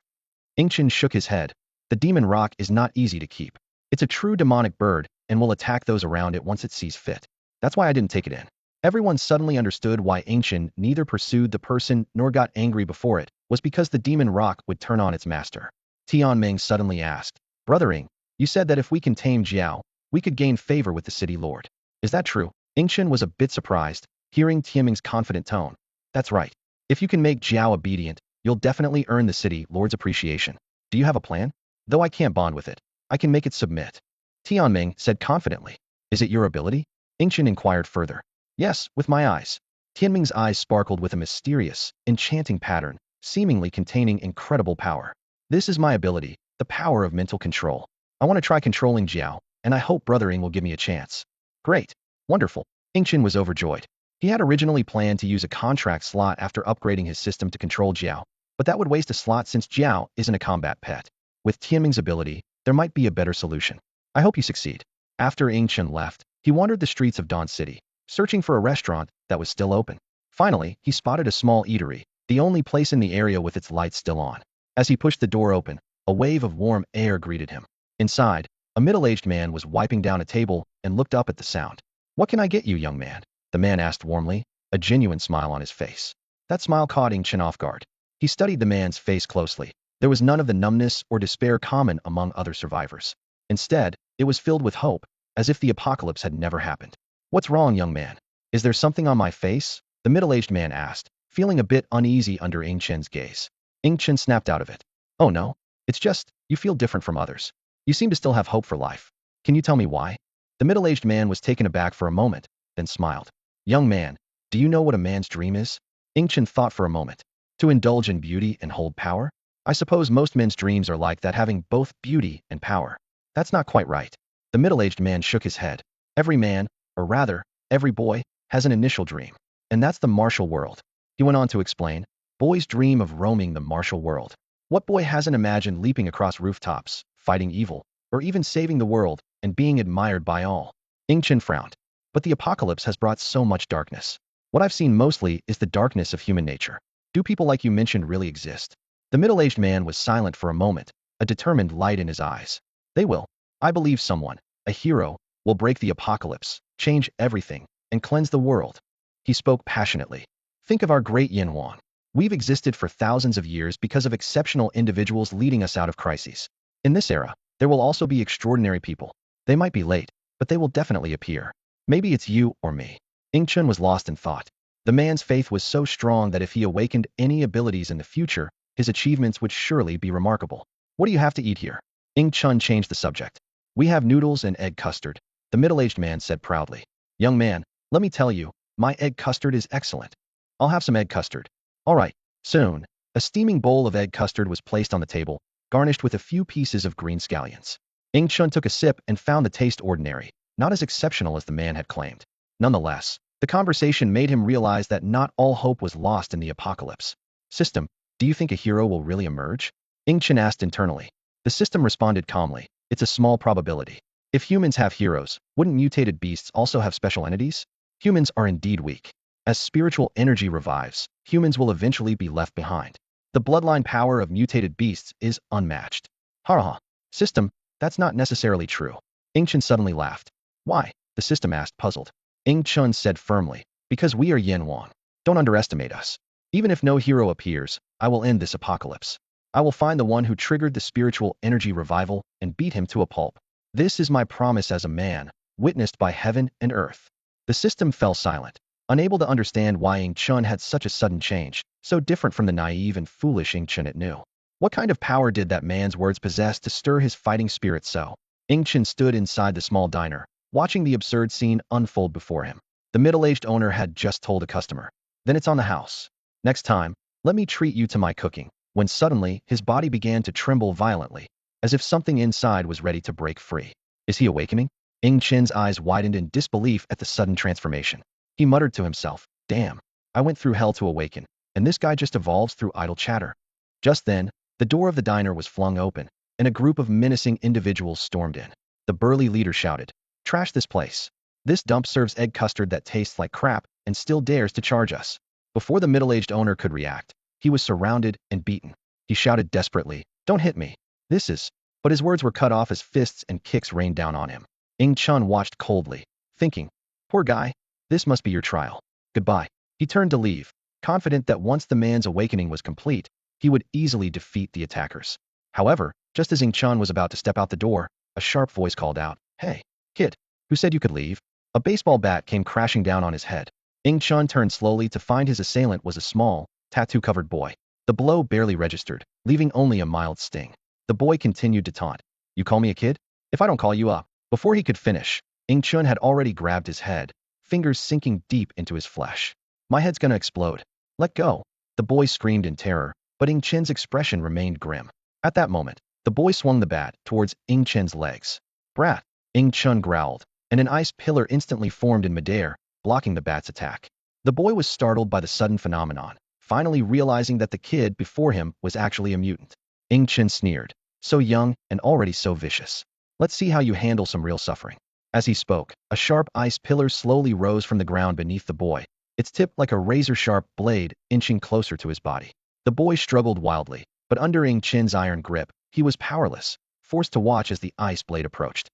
Ingchen shook his head. The demon roc is not easy to keep. It's a true demonic bird, and will attack those around it once it sees fit. That's why I didn't take it in. Everyone suddenly understood why Ingchen neither pursued the person nor got angry before it, was because the demon roc would turn on its master. Tianming suddenly asked, Brother Ing, you said that if we can tame Jiao, we could gain favor with the city lord. Is that true? Ingchen was a bit surprised, hearing Tianming's confident tone. That's right. If you can make Jiao obedient, you'll definitely earn the city lord's appreciation. Do you have a plan? Though I can't bond with it, I can make it submit. Tianming said confidently. Is it your ability? Ingchen inquired further. Yes, with my eyes. Tianming's eyes sparkled with a mysterious, enchanting pattern, seemingly containing incredible power. This is my ability, the power of mental control. I want to try controlling Jiao, and I hope Brother Ing will give me a chance. Great. Wonderful. Ingchen was overjoyed. He had originally planned to use a contract slot after upgrading his system to control Jiao, but that would waste a slot since Jiao isn't a combat pet. With Tianming's ability, there might be a better solution. I hope you succeed. After Ingchen left, he wandered the streets of Dawn City, searching for a restaurant that was still open. Finally, he spotted a small eatery, the only place in the area with its lights still on. As he pushed the door open, a wave of warm air greeted him. Inside, a middle-aged man was wiping down a table and looked up at the sound. What can I get you, young man? The man asked warmly, a genuine smile on his face. That smile caught Ingchen off guard. He studied the man's face closely. There was none of the numbness or despair common among other survivors. Instead, it was filled with hope, as if the apocalypse had never happened. What's wrong, young man? Is there something on my face? The middle-aged man asked, feeling a bit uneasy under Ingchen's gaze. Ingchen snapped out of it. Oh no, it's just, you feel different from others. You seem to still have hope for life. Can you tell me why? The middle-aged man was taken aback for a moment, then smiled. Young man, do you know what a man's dream is? Ingchen thought for a moment. To indulge in beauty and hold power? I suppose most men's dreams are like that, having both beauty and power. That's not quite right. The middle-aged man shook his head. Every man, or rather, every boy, has an initial dream. And that's the martial world. He went on to explain. Boys dream of roaming the martial world. What boy hasn't imagined leaping across rooftops, fighting evil, or even saving the world, and being admired by all? Ingchen frowned. But the apocalypse has brought so much darkness. What I've seen mostly is the darkness of human nature. Do people like you mentioned really exist? The middle-aged man was silent for a moment, a determined light in his eyes. They will. I believe someone, a hero, will break the apocalypse, change everything, and cleanse the world. He spoke passionately. Think of our great Yin Huang. We've existed for thousands of years because of exceptional individuals leading us out of crises. In this era, There will also be extraordinary people. They might be late, but they will definitely appear. Maybe it's you or me. Ing Chun was lost in thought. The man's faith was so strong that if he awakened any abilities in the future, his achievements would surely be remarkable. What do you have to eat here? Ing Chun changed the subject. We have noodles and egg custard, the middle-aged man said proudly. Young man, let me tell you, my egg custard is excellent. I'll have some egg custard. All right, soon. A steaming bowl of egg custard was placed on the table, garnished with a few pieces of green scallions. Ing Chun took a sip and found the taste ordinary, not as exceptional as the man had claimed. Nonetheless, the conversation made him realize that not all hope was lost in the apocalypse. System, do you think a hero will really emerge? Ing Chun asked internally. The system responded calmly. It's a small probability. If humans have heroes, wouldn't mutated beasts also have special entities? Humans are indeed weak. As spiritual energy revives, humans will eventually be left behind. The bloodline power of mutated beasts is unmatched. Ha. System, that's not necessarily true. Ing Chun suddenly laughed. Why? The system asked, puzzled. Ing Chun said firmly, because we are Yin Wang. Don't underestimate us. Even if no hero appears, I will end this apocalypse. I will find the one who triggered the spiritual energy revival and beat him to a pulp. This is my promise as a man, witnessed by heaven and earth. The system fell silent, unable to understand why Ing Chun had such a sudden change, so different from the naive and foolish Ing Chun it knew. What kind of power did that man's words possess to stir his fighting spirit so? Ing Chun stood inside the small diner, watching the absurd scene unfold before him. The middle-aged owner had just told a customer, then it's on the house. Next time, let me treat you to my cooking. When suddenly, his body began to tremble violently, as if something inside was ready to break free. Is he awakening? Ing Chun's eyes widened in disbelief at the sudden transformation. He muttered to himself, damn, I went through hell to awaken, and this guy just evolves through idle chatter. Just then, the door of the diner was flung open, and a group of menacing individuals stormed in. The burly leader shouted, trash this place. This dump serves egg custard that tastes like crap and still dares to charge us. Before the middle-aged owner could react, he was surrounded and beaten. He shouted desperately, don't hit me. But his words were cut off as fists and kicks rained down on him. Ing Chun watched coldly, thinking, poor guy, this must be your trial. Goodbye. He turned to leave, confident that once the man's awakening was complete, he would easily defeat the attackers. However, just as Ing Chun was about to step out the door, a sharp voice called out, hey, kid, who said you could leave? A baseball bat came crashing down on his head. Ing Chun turned slowly to find his assailant was a small, tattoo-covered boy. The blow barely registered, leaving only a mild sting. The boy continued to taunt. You call me a kid? If I don't call you up. Before he could finish, Ing Chun had already grabbed his head, fingers sinking deep into his flesh. My head's gonna explode. Let go. The boy screamed in terror, but Ing Chun's expression remained grim. At that moment, the boy swung the bat towards Ing Chun's legs. Brat! Ing Chun growled, and an ice pillar instantly formed in midair, blocking the bat's attack. The boy was startled by the sudden phenomenon, finally realizing that the kid before him was actually a mutant. Ing Chun sneered, so young and already so vicious. Let's see how you handle some real suffering. As he spoke, a sharp ice pillar slowly rose from the ground beneath the boy, its tip like a razor-sharp blade inching closer to his body. The boy struggled wildly, but under Ing Chun's iron grip, he was powerless, forced to watch as the ice blade approached.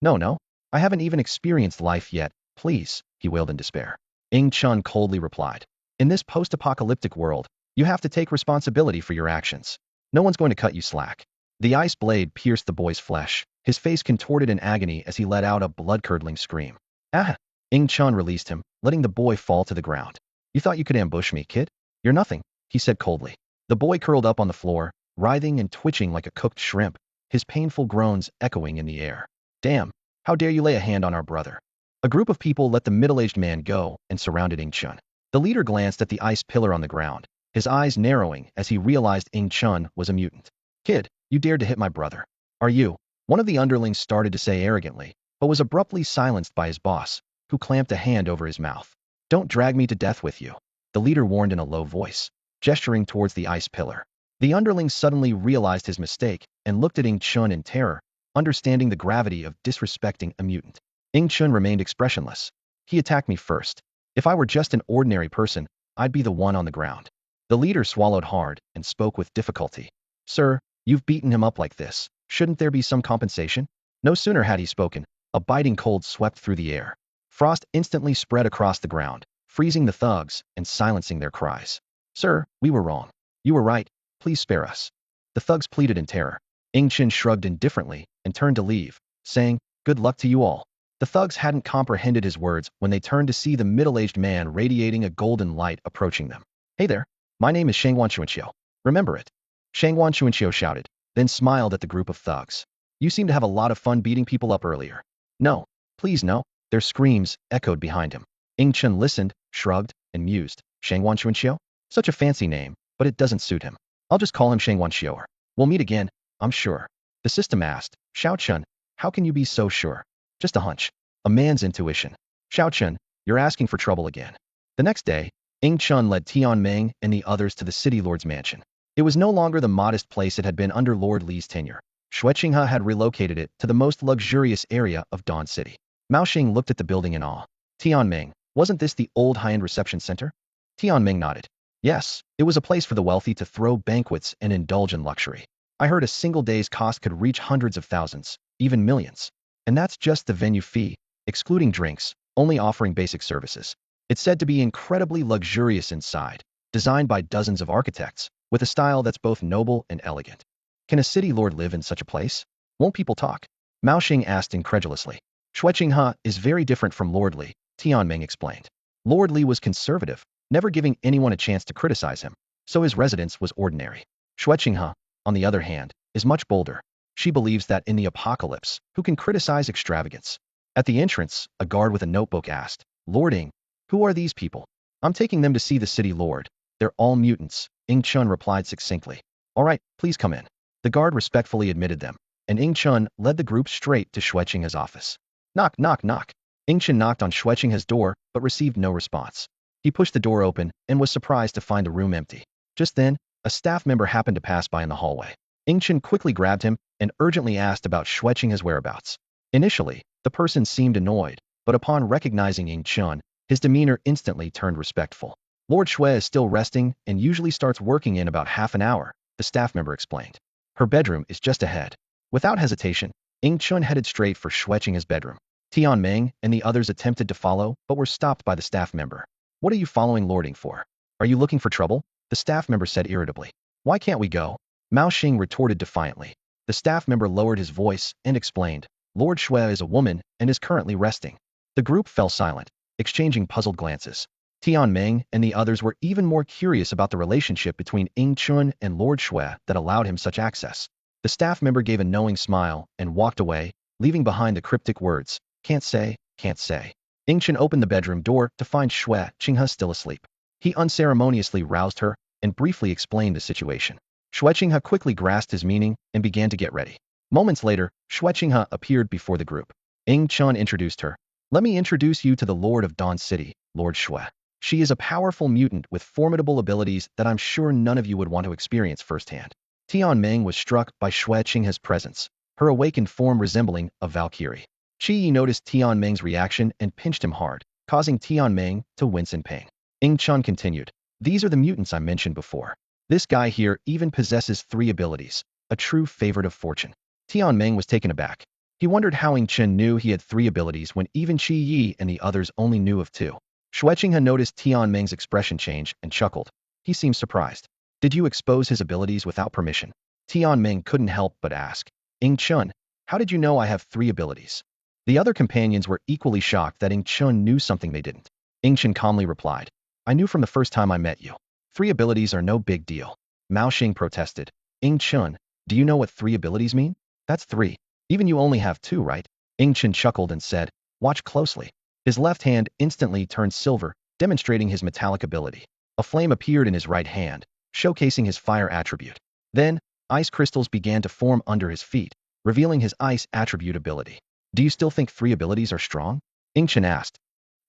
No, I haven't even experienced life yet, please, he wailed in despair. Ing Chun coldly replied, in this post-apocalyptic world, you have to take responsibility for your actions. No one's going to cut you slack. The ice blade pierced the boy's flesh, his face contorted in agony as he let out a blood-curdling scream. Ah! Ing Chun released him, letting the boy fall to the ground. You thought you could ambush me, kid? You're nothing, he said coldly. The boy curled up on the floor, writhing and twitching like a cooked shrimp, his painful groans echoing in the air. Damn, how dare you lay a hand on our brother? A group of people let the middle-aged man go and surrounded Ing Chun. The leader glanced at the ice pillar on the ground, his eyes narrowing as he realized Ing Chun was a mutant. Kid, you dared to hit my brother. Are you? One of the underlings started to say arrogantly, but was abruptly silenced by his boss, who clamped a hand over his mouth. Don't drag me to death with you, the leader warned in a low voice, gesturing towards the ice pillar. The underling suddenly realized his mistake and looked at Ing Chun in terror, understanding the gravity of disrespecting a mutant. Ing Chun remained expressionless. He attacked me first. If I were just an ordinary person, I'd be the one on the ground. The leader swallowed hard and spoke with difficulty. Sir, you've beaten him up like this. Shouldn't there be some compensation? No sooner had he spoken, a biting cold swept through the air. Frost instantly spread across the ground, freezing the thugs and silencing their cries. Sir, we were wrong. You were right. Please spare us. The thugs pleaded in terror. Ing Chen shrugged indifferently and turned to leave, saying, "Good luck to you all." The thugs hadn't comprehended his words when they turned to see the middle-aged man radiating a golden light approaching them. "Hey there, my name is Shangwan Chuanqiu. Remember it?" Shangwan Chuanqiu shouted, then smiled at the group of thugs. "You seem to have a lot of fun beating people up earlier." "No, please no." Their screams echoed behind him. Ing Chen listened, shrugged, and mused. Shangwan Chuanqiu? Such a fancy name, but it doesn't suit him. I'll just call him Shangwan Xiu'er. We'll meet again, I'm sure. The system asked, "Xiao Chun, how can you be so sure?" "Just a hunch. A man's intuition." "Xiao Chun, you're asking for trouble again." The next day, Ing Chun led Tian Meng and the others to the city lord's mansion. It was no longer the modest place it had been under Lord Li's tenure. Xue Qinghe had relocated it to the most luxurious area of Dawn City. Mao Xing looked at the building in awe. "Tian Meng, wasn't this the old high-end reception center?" Tian Meng nodded. "Yes, it was a place for the wealthy to throw banquets and indulge in luxury. I heard a single day's cost could reach hundreds of thousands, even millions. And that's just the venue fee, excluding drinks, only offering basic services. It's said to be incredibly luxurious inside, designed by dozens of architects, with a style that's both noble and elegant. Can a city lord live in such a place? Won't people talk?" Mao Xing asked incredulously. "Xue Qinghe is very different from Lord Li," Tian Meng explained. "Lord Li was conservative, never giving anyone a chance to criticize him, so his residence was ordinary. Xue Qinghe, on the other hand, is much bolder. She believes that in the apocalypse, who can criticize extravagance?" At the entrance, a guard with a notebook asked, "Lord Ing, who are these people?" "I'm taking them to see the city lord. They're all mutants," Ing Chun replied succinctly. "All right, please come in." The guard respectfully admitted them, and Ing Chun led the group straight to Xue Qinghe's office. Knock, knock, knock. Ing Chun knocked on Xue Qinghe's door, but received no response. He pushed the door open and was surprised to find the room empty. Just then, a staff member happened to pass by in the hallway. Ing Chun quickly grabbed him and urgently asked about Xue Qinghe's whereabouts. Initially, the person seemed annoyed, but upon recognizing Ing Chun, his demeanor instantly turned respectful. "Lord Xue is still resting and usually starts working in about half an hour," the staff member explained. "Her bedroom is just ahead." Without hesitation, Ing Chun headed straight for Xue Qinghe's bedroom. Tian Meng and the others attempted to follow, but were stopped by the staff member. "What are you following Lord Ing for? Are you looking for trouble?" the staff member said irritably. "Why can't we go?" Mao Xing retorted defiantly. The staff member lowered his voice and explained, "Lord Xue is a woman and is currently resting." The group fell silent, exchanging puzzled glances. Tian Meng and the others were even more curious about the relationship between Ing Chun and Lord Xue that allowed him such access. The staff member gave a knowing smile and walked away, leaving behind the cryptic words, "Can't say, can't say." Ing Chun opened the bedroom door to find Xue Qinghe still asleep. He unceremoniously roused her and briefly explained the situation. Xue Qinghe quickly grasped his meaning and began to get ready. Moments later, Xue Qinghe appeared before the group. Ing Chun introduced her. "Let me introduce you to the Lord of Dawn City, Lord Xue. She is a powerful mutant with formidable abilities that I'm sure none of you would want to experience firsthand." Tian Meng was struck by Xue Qinghe's presence, her awakened form resembling a Valkyrie. Qi Yi noticed Tian Meng's reaction and pinched him hard, causing Tian Meng to wince in pain. Ing Chun continued, "These are the mutants I mentioned before. This guy here even possesses 3 abilities, a true favorite of fortune." Tian Meng was taken aback. He wondered how Ing Chun knew he had 3 abilities when even Qi Yi and the others only knew of 2. Xue Qinghe noticed Tian Meng's expression change and chuckled. He seemed surprised. "Did you expose his abilities without permission?" Tian Meng couldn't help but ask. "Ing Chun, how did you know I have 3 abilities?" The other companions were equally shocked that Ing Chun knew something they didn't. Ing Chun calmly replied, "I knew from the first time I met you. 3 abilities are no big deal." Mao Xing protested. "Ing Chun, do you know what 3 abilities mean? That's 3. Even you only have 2, right?" Ing Chun chuckled and said, "Watch closely." His left hand instantly turned silver, demonstrating his metallic ability. A flame appeared in his right hand, showcasing his fire attribute. Then, ice crystals began to form under his feet, revealing his ice attribute ability. "Do you still think 3 abilities are strong?" Ing Chun asked.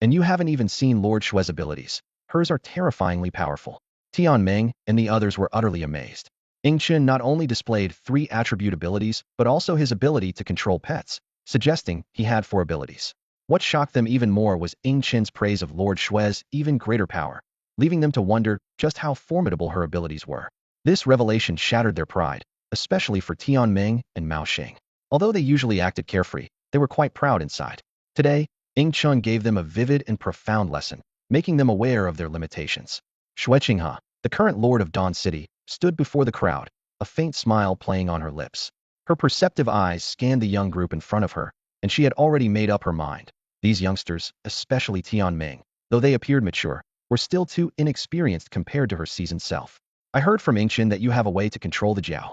"And you haven't even seen Lord Xue's abilities. Hers are terrifyingly powerful." Tian Meng and the others were utterly amazed. Ing Chun not only displayed 3 attribute abilities, but also his ability to control pets, suggesting he had 4 abilities. What shocked them even more was Ing Chun's praise of Lord Xue's even greater power, leaving them to wonder just how formidable her abilities were. This revelation shattered their pride, especially for Tian Meng and Mao Xing. Although they usually acted carefree, they were quite proud inside. Today, Ing Chun gave them a vivid and profound lesson, making them aware of their limitations. Xue Qinghe, the current lord of Dawn City, stood before the crowd, a faint smile playing on her lips. Her perceptive eyes scanned the young group in front of her, and she had already made up her mind. These youngsters, especially Tianming, though they appeared mature, were still too inexperienced compared to her seasoned self. I heard from Yingchen that you have a way to control the Jiao.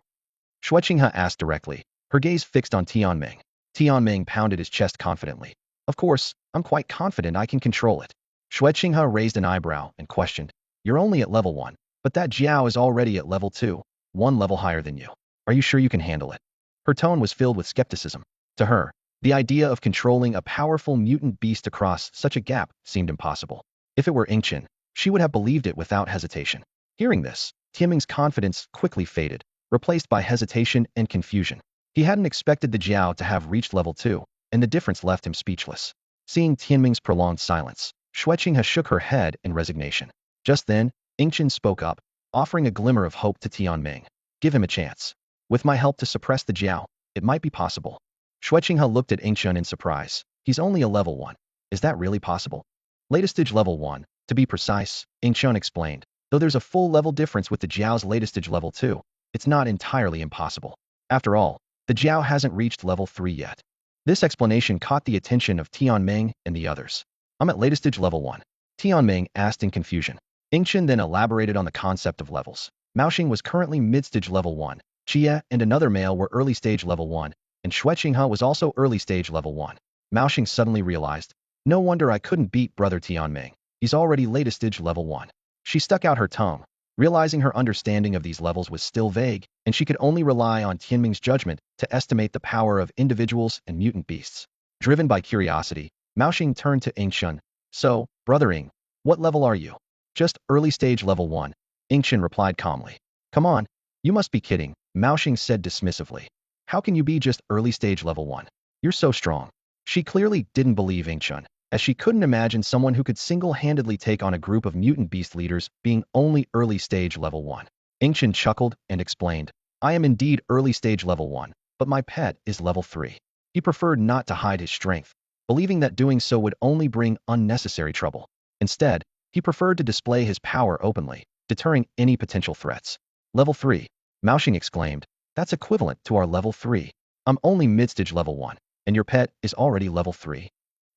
Shui Qinghe asked directly, her gaze fixed on Tianming. Tianming pounded his chest confidently. Of course, I'm quite confident I can control it. Shui Qinghe raised an eyebrow and questioned, you're only at level 1, but that Jiao is already at level 2, one level higher than you. Are you sure you can handle it? Her tone was filled with skepticism. To her, the idea of controlling a powerful mutant beast across such a gap seemed impossible. If it were Yingchen, she would have believed it without hesitation. Hearing this, Tianming's confidence quickly faded, replaced by hesitation and confusion. He hadn't expected the Jiao to have reached level 2, and the difference left him speechless. Seeing Tianming's prolonged silence, Shui Qinghe shook her head in resignation. Just then, Yingchen spoke up, offering a glimmer of hope to Tianming. Give him a chance. With my help to suppress the Jiao, it might be possible. Shui Qinghe looked at Yingchen in surprise. He's only a level 1. Is that really possible? Latest stage level 1, to be precise, Yingchen explained. Though there's a full level difference with the Jiao's latest stage level 2, it's not entirely impossible. After all, the Jiao hasn't reached level 3 yet. This explanation caught the attention of Tianming and the others. I'm at latest stage level 1. Tianming asked in confusion. Yingchen then elaborated on the concept of levels. Maoxing was currently mid-stage level 1. Chia and another male were early stage level 1, and Shui Qinghe was also early stage level 1. Maoxing suddenly realized, no wonder I couldn't beat brother Tianming. He's already latest stage level 1. She stuck out her tongue, realizing her understanding of these levels was still vague, and she could only rely on Tianming's judgment to estimate the power of individuals and mutant beasts. Driven by curiosity, Maoxing turned to Yingchen. So, brother Ying, what level are you? Just early stage level 1. Yingchen replied calmly. Come on, you must be kidding, Maoxing said dismissively. How can you be just early stage level 1? You're so strong. She clearly didn't believe Yingchen, as she couldn't imagine someone who could single-handedly take on a group of mutant beast leaders being only early stage level 1. Yingchen chuckled and explained, I am indeed early stage level 1, but my pet is level 3. He preferred not to hide his strength, believing that doing so would only bring unnecessary trouble. Instead, he preferred to display his power openly, deterring any potential threats. Level 3. Maoxing exclaimed, that's equivalent to our level 3. I'm only mid-stage level 1, and your pet is already level 3.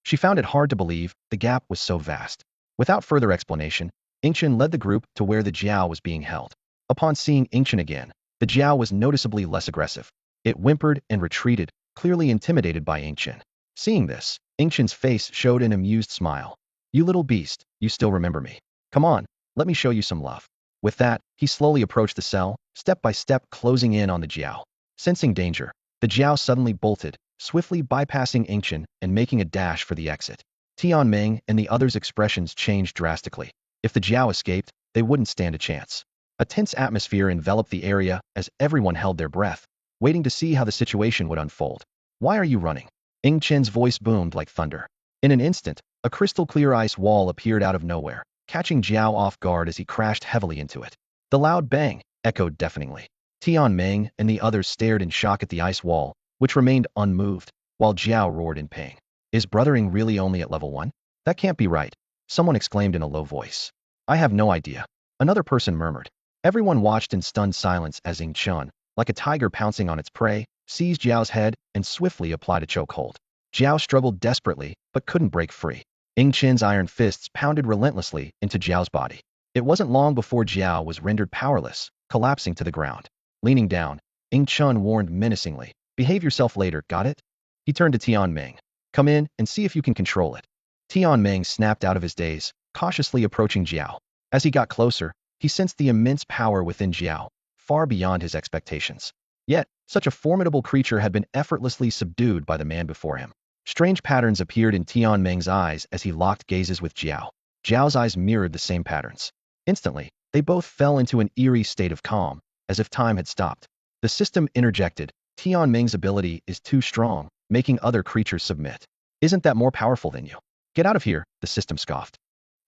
She found it hard to believe the gap was so vast. Without further explanation, Yingchen led the group to where the Jiao was being held. Upon seeing Yingchen again, the Jiao was noticeably less aggressive. It whimpered and retreated, clearly intimidated by Yingchen. Seeing this, Yingchen's face showed an amused smile. You little beast, you still remember me. Come on, let me show you some love. With that, he slowly approached the cell, step by step closing in on the Jiao. Sensing danger, the Jiao suddenly bolted, swiftly bypassing Yingchen and making a dash for the exit. Tianming and the others' expressions changed drastically. If the Jiao escaped, they wouldn't stand a chance. A tense atmosphere enveloped the area as everyone held their breath, waiting to see how the situation would unfold. Why are you running? Yingchen's voice boomed like thunder. In an instant, a crystal-clear ice wall appeared out of nowhere, catching Jiao off guard as he crashed heavily into it. The loud bang echoed deafeningly. Tianming and the others stared in shock at the ice wall, which remained unmoved, while Jiao roared in pain. Is brother Ying really only at level 1? That can't be right, someone exclaimed in a low voice. I have no idea, another person murmured. Everyone watched in stunned silence as Yingchen, like a tiger pouncing on its prey, seized Jiao's head and swiftly applied a chokehold. Jiao struggled desperately, but couldn't break free. Yingchen's iron fists pounded relentlessly into Jiao's body. It wasn't long before Jiao was rendered powerless, collapsing to the ground. Leaning down, Yingchen warned menacingly, behave yourself later, got it? He turned to Tianming. Come in and see if you can control it. Tianming snapped out of his daze, cautiously approaching Jiao. As he got closer, he sensed the immense power within Jiao, far beyond his expectations. Yet, such a formidable creature had been effortlessly subdued by the man before him. Strange patterns appeared in Tianming's eyes as he locked gazes with Jiao. Jiao's eyes mirrored the same patterns. Instantly, they both fell into an eerie state of calm, as if time had stopped. The system interjected, Tianming's ability is too strong, making other creatures submit. Isn't that more powerful than you? Get out of here, the system scoffed.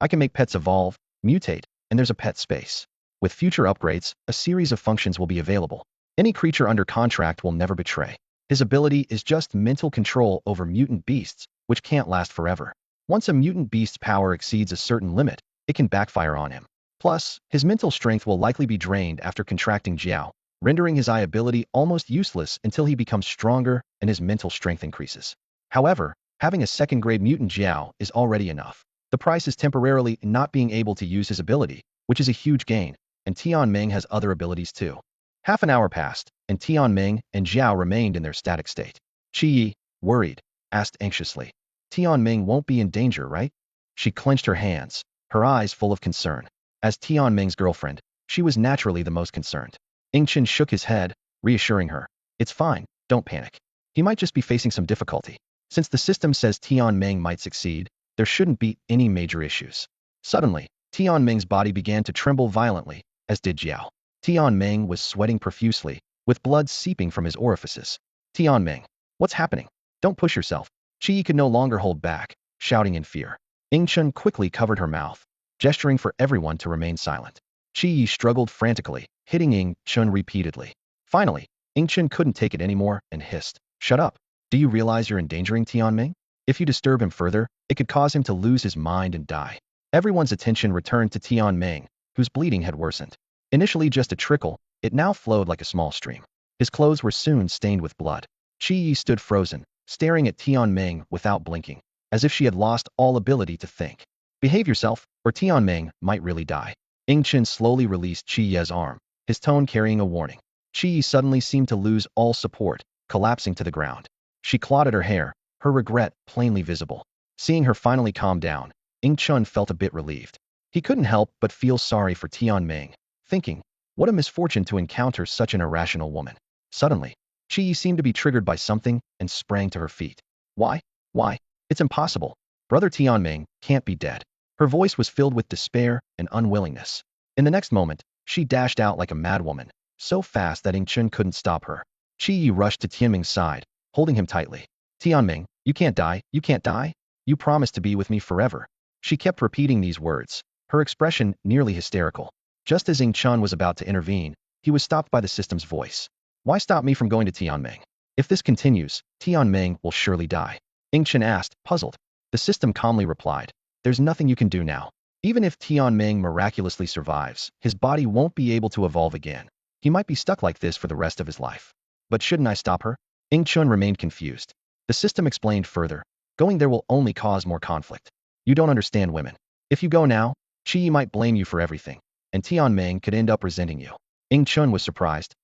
I can make pets evolve, mutate, and there's a pet space. With future upgrades, a series of functions will be available. Any creature under contract will never betray. His ability is just mental control over mutant beasts, which can't last forever. Once a mutant beast's power exceeds a certain limit, it can backfire on him. Plus, his mental strength will likely be drained after contracting Jiao, rendering his eye ability almost useless until he becomes stronger and his mental strength increases. However, having a second-grade mutant Jiao is already enough. The price is temporarily not being able to use his ability, which is a huge gain, and Tianming has other abilities too. Half an hour passed, and Tianming and Jiao remained in their static state. Qi, worried, asked anxiously. Tianming won't be in danger, right? She clenched her hands, her eyes full of concern. As Tianming's girlfriend, she was naturally the most concerned. Ingchen shook his head, reassuring her. It's fine, don't panic. He might just be facing some difficulty. Since the system says Tianming might succeed, there shouldn't be any major issues. Suddenly, Tianming's body began to tremble violently, as did Jiao. Tianming was sweating profusely, with blood seeping from his orifices. Tianming, what's happening? Don't push yourself. Qi could no longer hold back, shouting in fear. Ingchen quickly covered her mouth, gesturing for everyone to remain silent. Qi struggled frantically, hitting Ingchen repeatedly. Finally, Ingchen couldn't take it anymore and hissed, "Shut up. Do you realize you're endangering Tianming? If you disturb him further, it could cause him to lose his mind and die." Everyone's attention returned to Tianming, whose bleeding had worsened. Initially just a trickle, it now flowed like a small stream. His clothes were soon stained with blood. Qi stood frozen, staring at Tianming without blinking, as if she had lost all ability to think. Behave yourself, or Tianming might really die. Ingchen slowly released Qi's arm, his tone carrying a warning. Qi suddenly seemed to lose all support, collapsing to the ground. She clawed at her hair, her regret plainly visible. Seeing her finally calm down, Ingchen felt a bit relieved. He couldn't help but feel sorry for Tianming, thinking, what a misfortune to encounter such an irrational woman. Suddenly, Qi seemed to be triggered by something and sprang to her feet. Why? Why? It's impossible. Brother Tianming can't be dead. Her voice was filled with despair and unwillingness. In the next moment, she dashed out like a madwoman, so fast that Ingchen couldn't stop her. Qi rushed to Tianming's side, holding him tightly. Tianming, you can't die, you can't die. You promised to be with me forever. She kept repeating these words, her expression nearly hysterical. Just as Ingchen was about to intervene, he was stopped by the system's voice. Why stop me from going to Tianming? If this continues, Tianming will surely die. Ingchen asked, puzzled. The system calmly replied, there's nothing you can do now. Even if Tianming miraculously survives, his body won't be able to evolve again. He might be stuck like this for the rest of his life. But shouldn't I stop her? Ingchen remained confused. The system explained further, going there will only cause more conflict. You don't understand women. If you go now, Qi might blame you for everything, and Tianming could end up resenting you. Ingchen was surprised.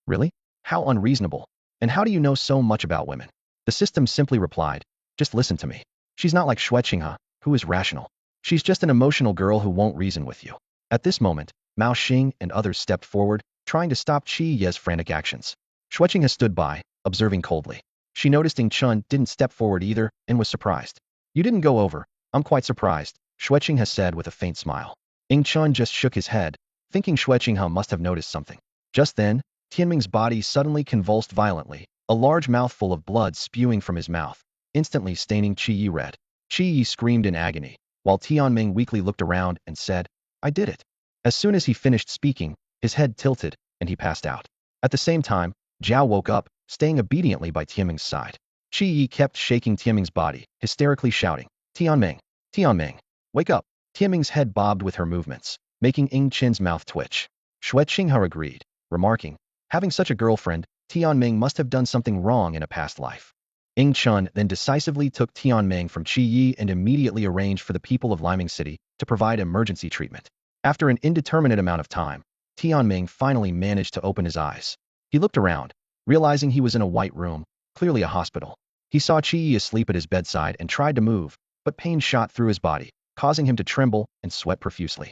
Really? How unreasonable. And how do you know so much about women? The system simply replied, just listen to me. She's not like Xueqinghe, who is rational. She's just an emotional girl who won't reason with you. At this moment, Mao Xing and others stepped forward, trying to stop Qi Ye's frantic actions. Xueqinghe stood by, observing coldly. She noticed Ingchen didn't step forward either and was surprised. You didn't go over. I'm quite surprised, Xueqinghe said with a faint smile. Ingchen just shook his head, thinking Xueqinghe must have noticed something. Just then, Tianming's body suddenly convulsed violently, a large mouthful of blood spewing from his mouth, instantly staining Qi red. Qi screamed in agony, while Tianming weakly looked around and said, I did it. As soon as he finished speaking, his head tilted, and he passed out. At the same time, Jiao woke up, staying obediently by Tianming's side. Qi kept shaking Tianming's body, hysterically shouting, Tianming, Tianming, wake up. Tianming's head bobbed with her movements, making Ingchen's mouth twitch. Xueqinghe agreed, remarking, having such a girlfriend, Tianming must have done something wrong in a past life. Ingchen then decisively took Tianming from Qi Yi and immediately arranged for the people of Liming City to provide emergency treatment. After an indeterminate amount of time, Tianming finally managed to open his eyes. He looked around, realizing he was in a white room, clearly a hospital. He saw Qi Yi asleep at his bedside and tried to move, but pain shot through his body, causing him to tremble and sweat profusely.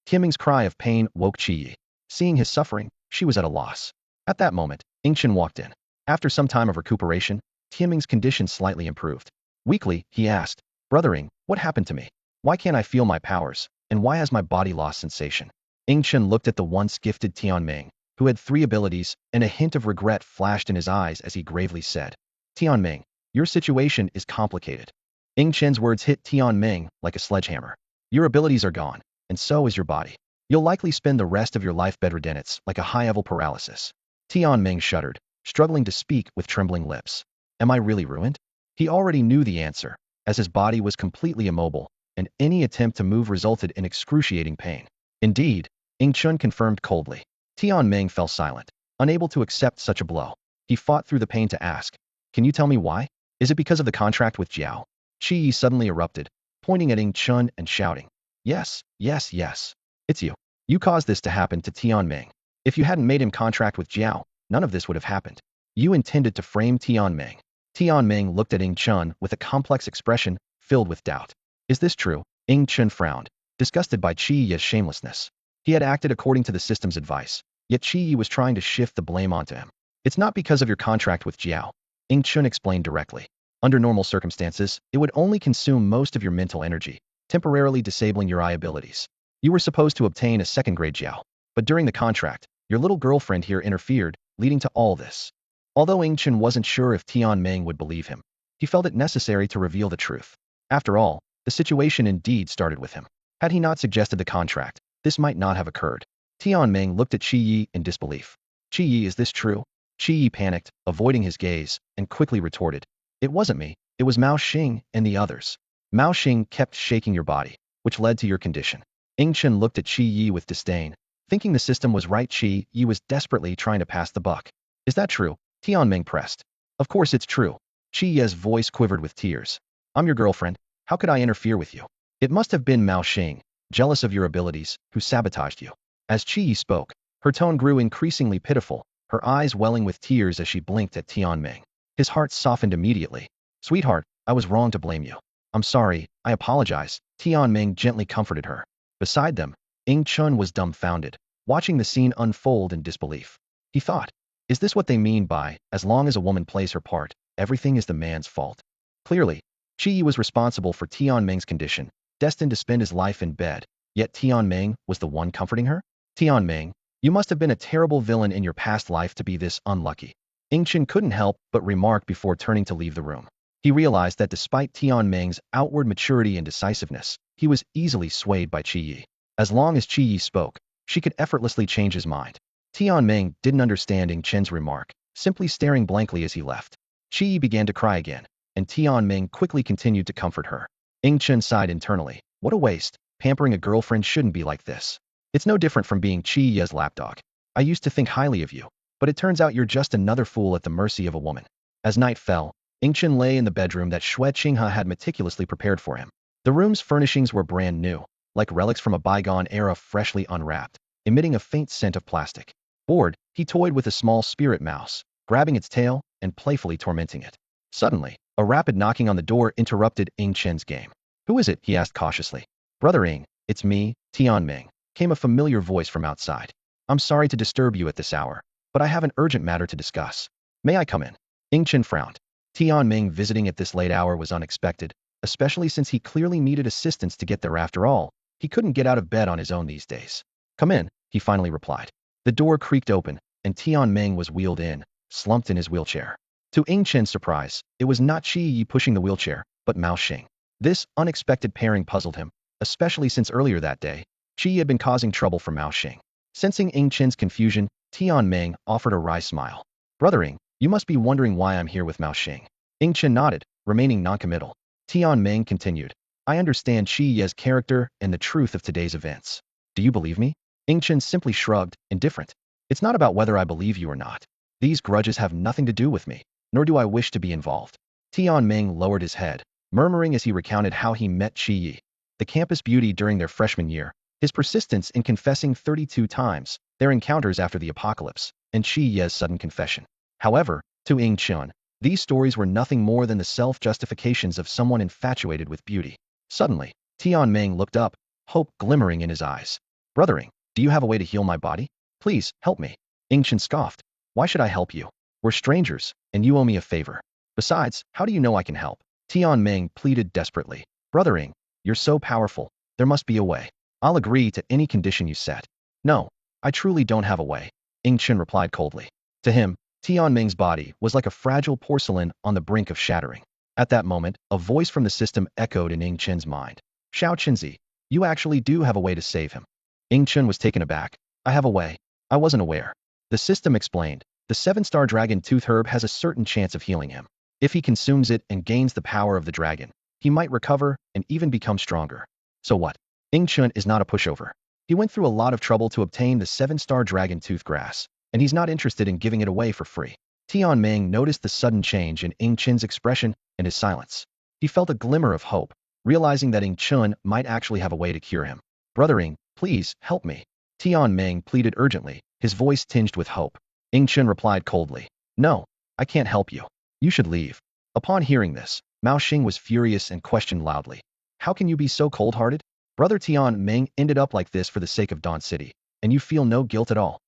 Tianming's cry of pain woke Qi Yi. Seeing his suffering, she was at a loss. At that moment, Ingchen walked in. After some time of recuperation, Tianming's condition slightly improved. Weakly, he asked, Brothering, what happened to me? Why can't I feel my powers, and why has my body lost sensation? Ingchen looked at the once gifted Tianming, who had 3 abilities, and a hint of regret flashed in his eyes as he gravely said, Tianming, your situation is complicated. Ingchen's words hit Tianming like a sledgehammer. Your abilities are gone, and so is your body. You'll likely spend the rest of your life bedridden. It's like a high-level paralysis. Tianming shuddered, struggling to speak with trembling lips. Am I really ruined? He already knew the answer, as his body was completely immobile, and any attempt to move resulted in excruciating pain. Indeed, Ingchen confirmed coldly. Tian Ming fell silent, unable to accept such a blow. He fought through the pain to ask, "Can you tell me why? Is it because of the contract with Jiao?" Qi Yi suddenly erupted, pointing at Ying Chun and shouting, "Yes, yes, yes. It's you. You caused this to happen to Tian Ming. If you hadn't made him contract with Jiao, none of this would have happened. You intended to frame Tian Ming." Tian Ming looked at Ying Chun with a complex expression filled with doubt. "Is this true?" Ying Chun frowned, disgusted by Qi Yi's shamelessness. He had acted according to the system's advice, yet Qi Yi was trying to shift the blame onto him. "It's not because of your contract with Jiao," Ying Chun explained directly. "Under normal circumstances, it would only consume most of your mental energy, temporarily disabling your eye abilities. You were supposed to obtain a second-grade Jiao, but during the contract, your little girlfriend here interfered, leading to all this." Although Ying Chun wasn't sure if Tian Ming would believe him, he felt it necessary to reveal the truth. After all, the situation indeed started with him. Had he not suggested the contract, this might not have occurred. Tian Ming looked at Qi Yi in disbelief. "Qi Yi, is this true?" Qi Yi panicked, avoiding his gaze, and quickly retorted, "It wasn't me, it was Mao Xing and the others. Mao Xing kept shaking your body, which led to your condition." Ying Chun looked at Qi Yi with disdain, thinking the system was right. Qi Yi was desperately trying to pass the buck. "Is that true?" Tian Ming pressed. "Of course it's true." Qi Yi's voice quivered with tears. "I'm your girlfriend. How could I interfere with you? It must have been Mao Xing, jealous of your abilities, who sabotaged you." As Qi Yi spoke, her tone grew increasingly pitiful, her eyes welling with tears as she blinked at Tian Ming. His heart softened immediately. "Sweetheart, I was wrong to blame you. I'm sorry, I apologize." Tian Ming gently comforted her. Beside them, Ying Chun was dumbfounded, watching the scene unfold in disbelief. He thought, is this what they mean by, as long as a woman plays her part, everything is the man's fault? Clearly, Qi Yi was responsible for Tian Ming's condition, destined to spend his life in bed, yet Tian Ming was the one comforting her? "Tian Ming, you must have been a terrible villain in your past life to be this unlucky." Ying Chun couldn't help but remark before turning to leave the room. He realized that despite Tian Ming's outward maturity and decisiveness, he was easily swayed by Qi Yi. As long as Qi Yi spoke, she could effortlessly change his mind. Tian Ming didn't understand Ying Chun's remark, simply staring blankly as he left. Qi Yi began to cry again, and Tian Ming quickly continued to comfort her. Ying Chun sighed internally. What a waste. Pampering a girlfriend shouldn't be like this. It's no different from being Qi Yi's lapdog. I used to think highly of you, but it turns out you're just another fool at the mercy of a woman. As night fell, Ying Chun lay in the bedroom that Xue Qinghe had meticulously prepared for him. The room's furnishings were brand new, like relics from a bygone era freshly unwrapped, emitting a faint scent of plastic. Bored, he toyed with a small spirit mouse, grabbing its tail and playfully tormenting it. Suddenly, a rapid knocking on the door interrupted Ying Chun's game. "Who is it?" he asked cautiously. "Brother Ying, it's me, Tian Ming," came a familiar voice from outside. "I'm sorry to disturb you at this hour, but I have an urgent matter to discuss. May I come in?" Ying Chun frowned. Tian Ming visiting at this late hour was unexpected, especially since he clearly needed assistance to get there. After all, he couldn't get out of bed on his own these days. "Come in," he finally replied. The door creaked open, and Tian Ming was wheeled in, slumped in his wheelchair. To Ying Chun's surprise, it was not Qi Yi pushing the wheelchair, but Mao Xing. This unexpected pairing puzzled him, especially since earlier that day, Qi Yi had been causing trouble for Mao Xing. Sensing Ying Chun's confusion, Tian Ming offered a wry smile. "Brother Ying, you must be wondering why I'm here with Mao Xing." Ying Chun nodded, remaining noncommittal. Tian Ming continued, "I understand Qi Yi's character and the truth of today's events. Do you believe me?" Ying Chun simply shrugged, indifferent. "It's not about whether I believe you or not. These grudges have nothing to do with me, nor do I wish to be involved." Tian Ming lowered his head, murmuring as he recounted how he met Qi Yi, the campus beauty during their freshman year, his persistence in confessing 32 times, their encounters after the apocalypse, and Qi Yi's sudden confession. However, to Ying Chun, these stories were nothing more than the self-justifications of someone infatuated with beauty. Suddenly, Tian Ming looked up, hope glimmering in his eyes. "Brother Ying, do you have a way to heal my body? Please, help me." Ying Chun scoffed. "Why should I help you? We're strangers, and you owe me a favor. Besides, how do you know I can help?" Tian Ming pleaded desperately. "Brother Ying, you're so powerful, there must be a way. I'll agree to any condition you set." "No, I truly don't have a way," Ying Chun replied coldly. To him, Tian Ming's body was like a fragile porcelain on the brink of shattering. At that moment, a voice from the system echoed in Ying Chun's mind. "Xiao Qinzi, you actually do have a way to save him." Ying Chun was taken aback. "I have a way. I wasn't aware." The system explained, "The 7-star dragon tooth herb has a certain chance of healing him. If he consumes it and gains the power of the dragon, he might recover and even become stronger." "So what? Ying Chun is not a pushover." He went through a lot of trouble to obtain the 7-star dragon tooth grass, and he's not interested in giving it away for free. Tian Ming noticed the sudden change in Ing Chen's expression and his silence. He felt a glimmer of hope, realizing that Ing Chen might actually have a way to cure him. Brother Ing, please, help me. Tian Ming pleaded urgently, his voice tinged with hope. Ing Chen replied coldly, no, I can't help you. You should leave. Upon hearing this, Mao Xing was furious and questioned loudly. How can you be so cold-hearted? Brother Tian Ming ended up like this for the sake of Dawn City, and you feel no guilt at all.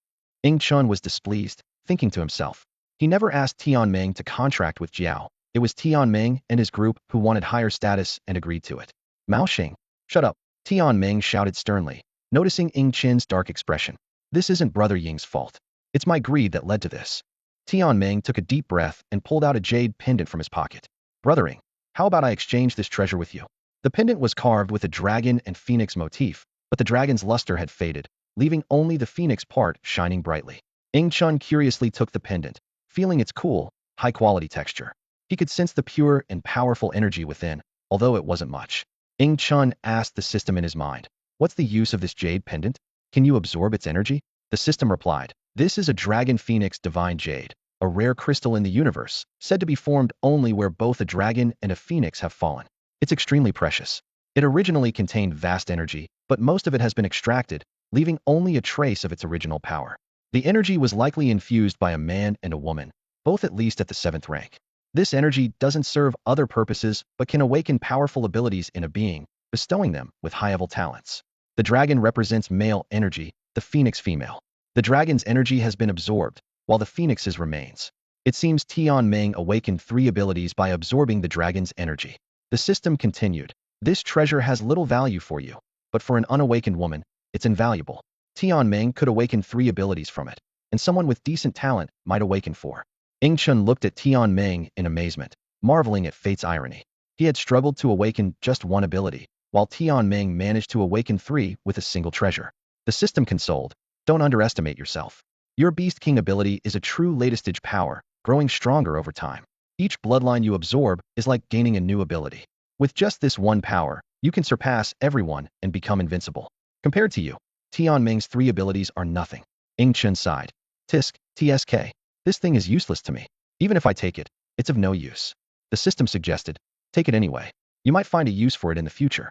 Ing Chen was displeased, thinking to himself. He never asked Tian Ming to contract with Jiao. It was Tian Ming and his group who wanted higher status and agreed to it. Mao Xing, shut up, Tian Ming shouted sternly, noticing Ing Chen's dark expression. This isn't Brother Ying's fault. It's my greed that led to this. Tian Ming took a deep breath and pulled out a jade pendant from his pocket. Brother Ing, how about I exchange this treasure with you? The pendant was carved with a dragon and phoenix motif, but the dragon's luster had faded, leaving only the phoenix part shining brightly. Ing Chen curiously took the pendant, feeling its cool, high-quality texture. He could sense the pure and powerful energy within, although it wasn't much. Ing Chen asked the system in his mind, what's the use of this jade pendant? Can you absorb its energy? The system replied, this is a dragon phoenix divine jade, a rare crystal in the universe, said to be formed only where both a dragon and a phoenix have fallen. It's extremely precious. It originally contained vast energy, but most of it has been extracted, leaving only a trace of its original power. The energy was likely infused by a man and a woman, both at least at the 7th rank. This energy doesn't serve other purposes but can awaken powerful abilities in a being, bestowing them with high-level talents. The dragon represents male energy, the phoenix female. The dragon's energy has been absorbed, while the phoenix's remains. It seems Tian Ming awakened 3 abilities by absorbing the dragon's energy. The system continued, this treasure has little value for you, but for an unawakened woman, it's invaluable. Tian Ming could awaken 3 abilities from it, and someone with decent talent might awaken 4. Ing Chen looked at Tian Ming in amazement, marveling at fate's irony. He had struggled to awaken just 1 ability, while Tian Ming managed to awaken 3 with a single treasure. The system consoled, don't underestimate yourself. Your Beast King ability is a true latest-stage power, growing stronger over time. Each bloodline you absorb is like gaining a new ability. With just this 1 power, you can surpass everyone and become invincible. Compared to you, Tian Ming's 3 abilities are nothing. Ing Chen sighed. TSK. This thing is useless to me. Even if I take it, it's of no use. The system suggested, take it anyway. You might find a use for it in the future.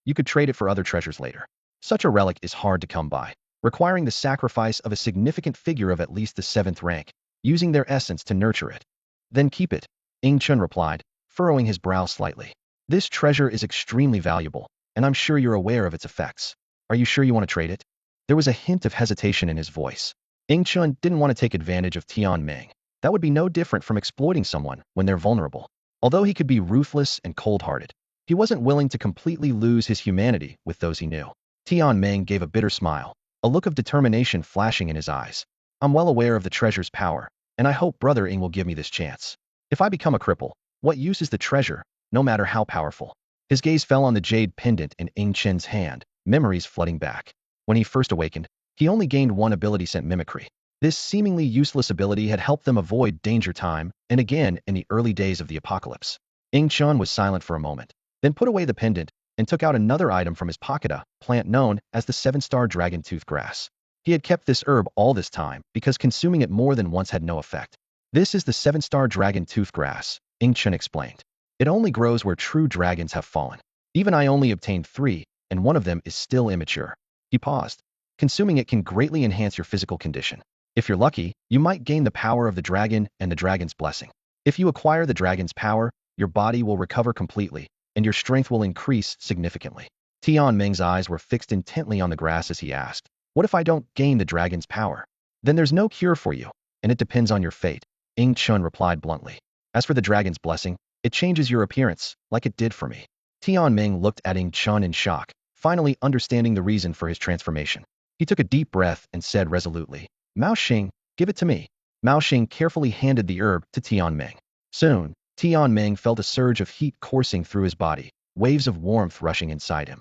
You could trade it for other treasures later. Such a relic is hard to come by, requiring the sacrifice of a significant figure of at least the 7th rank, using their essence to nurture it. Then keep it, Ing Chen replied, furrowing his brow slightly. This treasure is extremely valuable, and I'm sure you're aware of its effects. Are you sure you want to trade it? There was a hint of hesitation in his voice. Ing Chen didn't want to take advantage of Tian Ming. That would be no different from exploiting someone when they're vulnerable. Although he could be ruthless and cold-hearted, he wasn't willing to completely lose his humanity with those he knew. Tian Ming gave a bitter smile, a look of determination flashing in his eyes. I'm well aware of the treasure's power, and I hope Brother Ing will give me this chance. If I become a cripple, what use is the treasure, no matter how powerful? His gaze fell on the jade pendant in Ing Chen's hand, memories flooding back. When he first awakened, he only gained 1 ability sent mimicry. This seemingly useless ability had helped them avoid danger time and again in the early days of the apocalypse. Ing Chen was silent for a moment, then put away the pendant and took out another item from his pocket, a plant known as the 7-star dragon tooth grass. He had kept this herb all this time because consuming it more than once had no effect. This is the 7-star dragon tooth grass, Ing Chen explained. It only grows where true dragons have fallen. Even I only obtained 3, and 1 of them is still immature. He paused. Consuming it can greatly enhance your physical condition. If you're lucky, you might gain the power of the dragon and the dragon's blessing. If you acquire the dragon's power, your body will recover completely, and your strength will increase significantly. Tian Ming's eyes were fixed intently on the grass as he asked, what if I don't gain the dragon's power? Then there's no cure for you, and it depends on your fate, Ing Chen replied bluntly. As for the dragon's blessing, it changes your appearance, like it did for me. Tian Ming looked at Ing Chen in shock, finally understanding the reason for his transformation. He took a deep breath and said resolutely, Mao Xing, give it to me. Mao Xing carefully handed the herb to Tian Ming. Soon, Tian Ming felt a surge of heat coursing through his body, waves of warmth rushing inside him.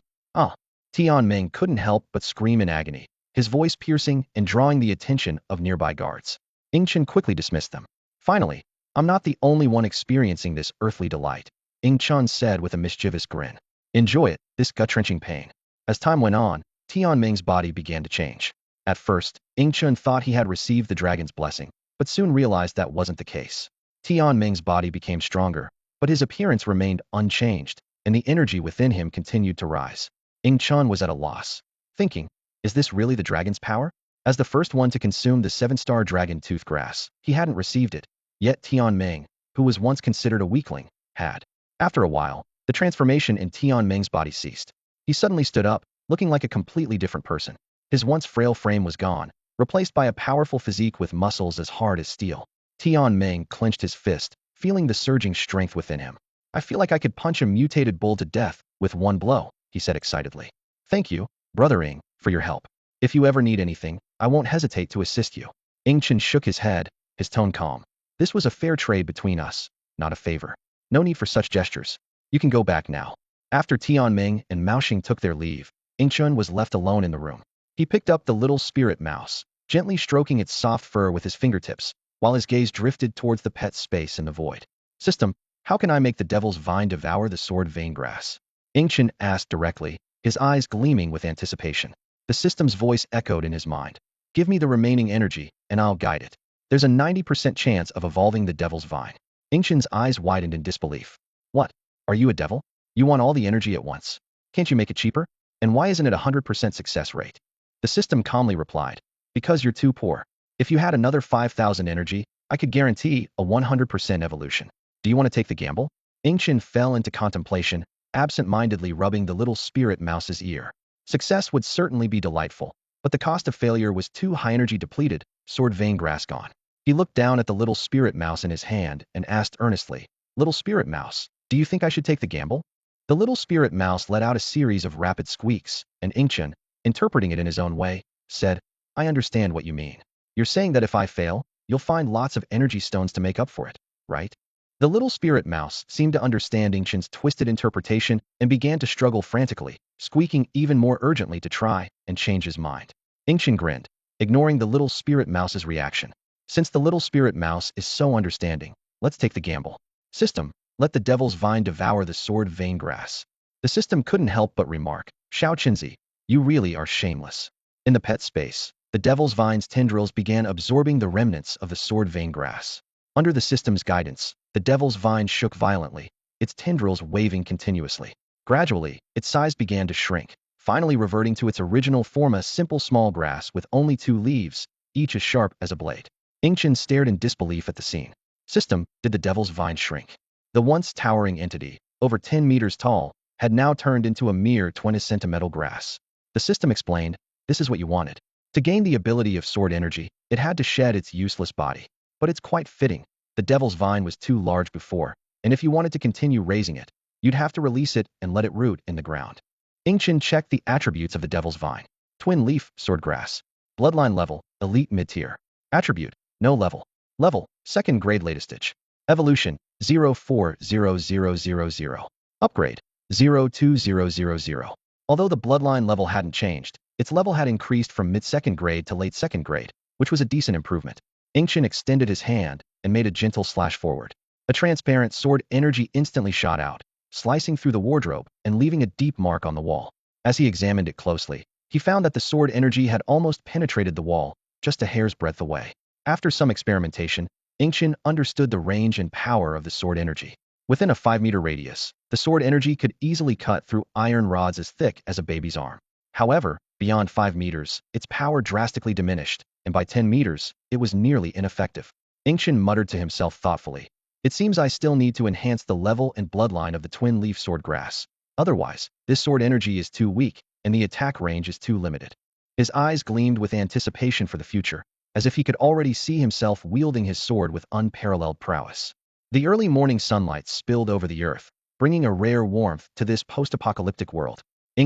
Tian Ming couldn't help but scream in agony, his voice piercing and drawing the attention of nearby guards. Ing Chen quickly dismissed them. Finally, I'm not the only one experiencing this earthly delight, Ing Chen said with a mischievous grin. Enjoy it, this gut-wrenching pain. As time went on, Tianming's body began to change. At first, Chun thought he had received the dragon's blessing, but soon realized that wasn't the case. Tianming's body became stronger, but his appearance remained unchanged, and the energy within him continued to rise. Chun was at a loss, thinking, is this really the dragon's power? As the first one to consume the 7-star dragon tooth grass, he hadn't received it. Yet Tianming, who was once considered a weakling, had. After a while, the transformation in Tianming's body ceased. He suddenly stood up, looking like a completely different person. His once frail frame was gone, replaced by a powerful physique with muscles as hard as steel. Tianming clenched his fist, feeling the surging strength within him. I feel like I could punch a mutated bull to death with one blow, he said excitedly. Thank you, Brother Ing, for your help. If you ever need anything, I won't hesitate to assist you. Chen shook his head, his tone calm. This was a fair trade between us, not a favor. No need for such gestures. You can go back now. After Tianming and Maoxing took their leave, Chun was left alone in the room. He picked up the little spirit mouse, gently stroking its soft fur with his fingertips, while his gaze drifted towards the pet space in the void. System, how can I make the devil's vine devour the soared vein grass? Chun asked directly, his eyes gleaming with anticipation. The system's voice echoed in his mind. Give me the remaining energy, and I'll guide it. There's a 90% chance of evolving the devil's vine. Chun's eyes widened in disbelief. What? Are you a devil? You want all the energy at once. Can't you make it cheaper? And why isn't it a 100% success rate? The system calmly replied. Because you're too poor. If you had another 5,000 energy, I could guarantee a 100% evolution. Do you want to take the gamble? Chun fell into contemplation, absent-mindedly rubbing the little spirit mouse's ear. Success would certainly be delightful, but the cost of failure was too high. Energy depleted, soared vein grass gone. He looked down at the little spirit mouse in his hand and asked earnestly, Little spirit mouse, do you think I should take the gamble? The little spirit mouse let out a series of rapid squeaks, and Chun, interpreting it in his own way, said, I understand what you mean. You're saying that if I fail, you'll find lots of energy stones to make up for it, right? The little spirit mouse seemed to understand Chun's twisted interpretation and began to struggle frantically, squeaking even more urgently to try and change his mind. Chun grinned, ignoring the little spirit mouse's reaction. Since the little spirit mouse is so understanding, let's take the gamble. System, let the devil's vine devour the soared vein grass. The system couldn't help but remark, Xiao Qinzi, you really are shameless. In the pet space, the devil's vine's tendrils began absorbing the remnants of the soared vein grass. Under the system's guidance, the devil's vine shook violently, its tendrils waving continuously. Gradually, its size began to shrink, finally reverting to its original form, a simple small grass with only 2 leaves, each as sharp as a blade. Chun stared in disbelief at the scene. System, did the devil's vine shrink? The once towering entity, over 10 meters tall, had now turned into a mere 20 centimeter grass. The system explained, this is what you wanted. To gain the ability of soared energy, it had to shed its useless body. But it's quite fitting. The devil's vine was too large before, and if you wanted to continue raising it, you'd have to release it and let it root in the ground. Chun checked the attributes of the devil's vine. Twin leaf, soared grass. Bloodline level, elite mid-tier. Attribute, no level. Level, 2nd grade latest stage. Evolution, 040000. Upgrade, 02000. Although the bloodline level hadn't changed, its level had increased from mid-2nd grade to late 2nd grade, which was a decent improvement. Chun extended his hand and made a gentle slash forward. A transparent sword energy instantly shot out, slicing through the wardrobe and leaving a deep mark on the wall. As he examined it closely, he found that the sword energy had almost penetrated the wall, just a hair's breadth away. After some experimentation, Chun understood the range and power of the sword energy. Within a 5-meter radius, the sword energy could easily cut through iron rods as thick as a baby's arm. However, beyond 5 meters, its power drastically diminished, and by 10 meters, it was nearly ineffective. Chun muttered to himself thoughtfully, it seems I still need to enhance the level and bloodline of the twin leaf sword grass. Otherwise, this sword energy is too weak, and the attack range is too limited. His eyes gleamed with anticipation for the future, as if he could already see himself wielding his sword with unparalleled prowess. The early morning sunlight spilled over the earth, bringing a rare warmth to this post-apocalyptic world.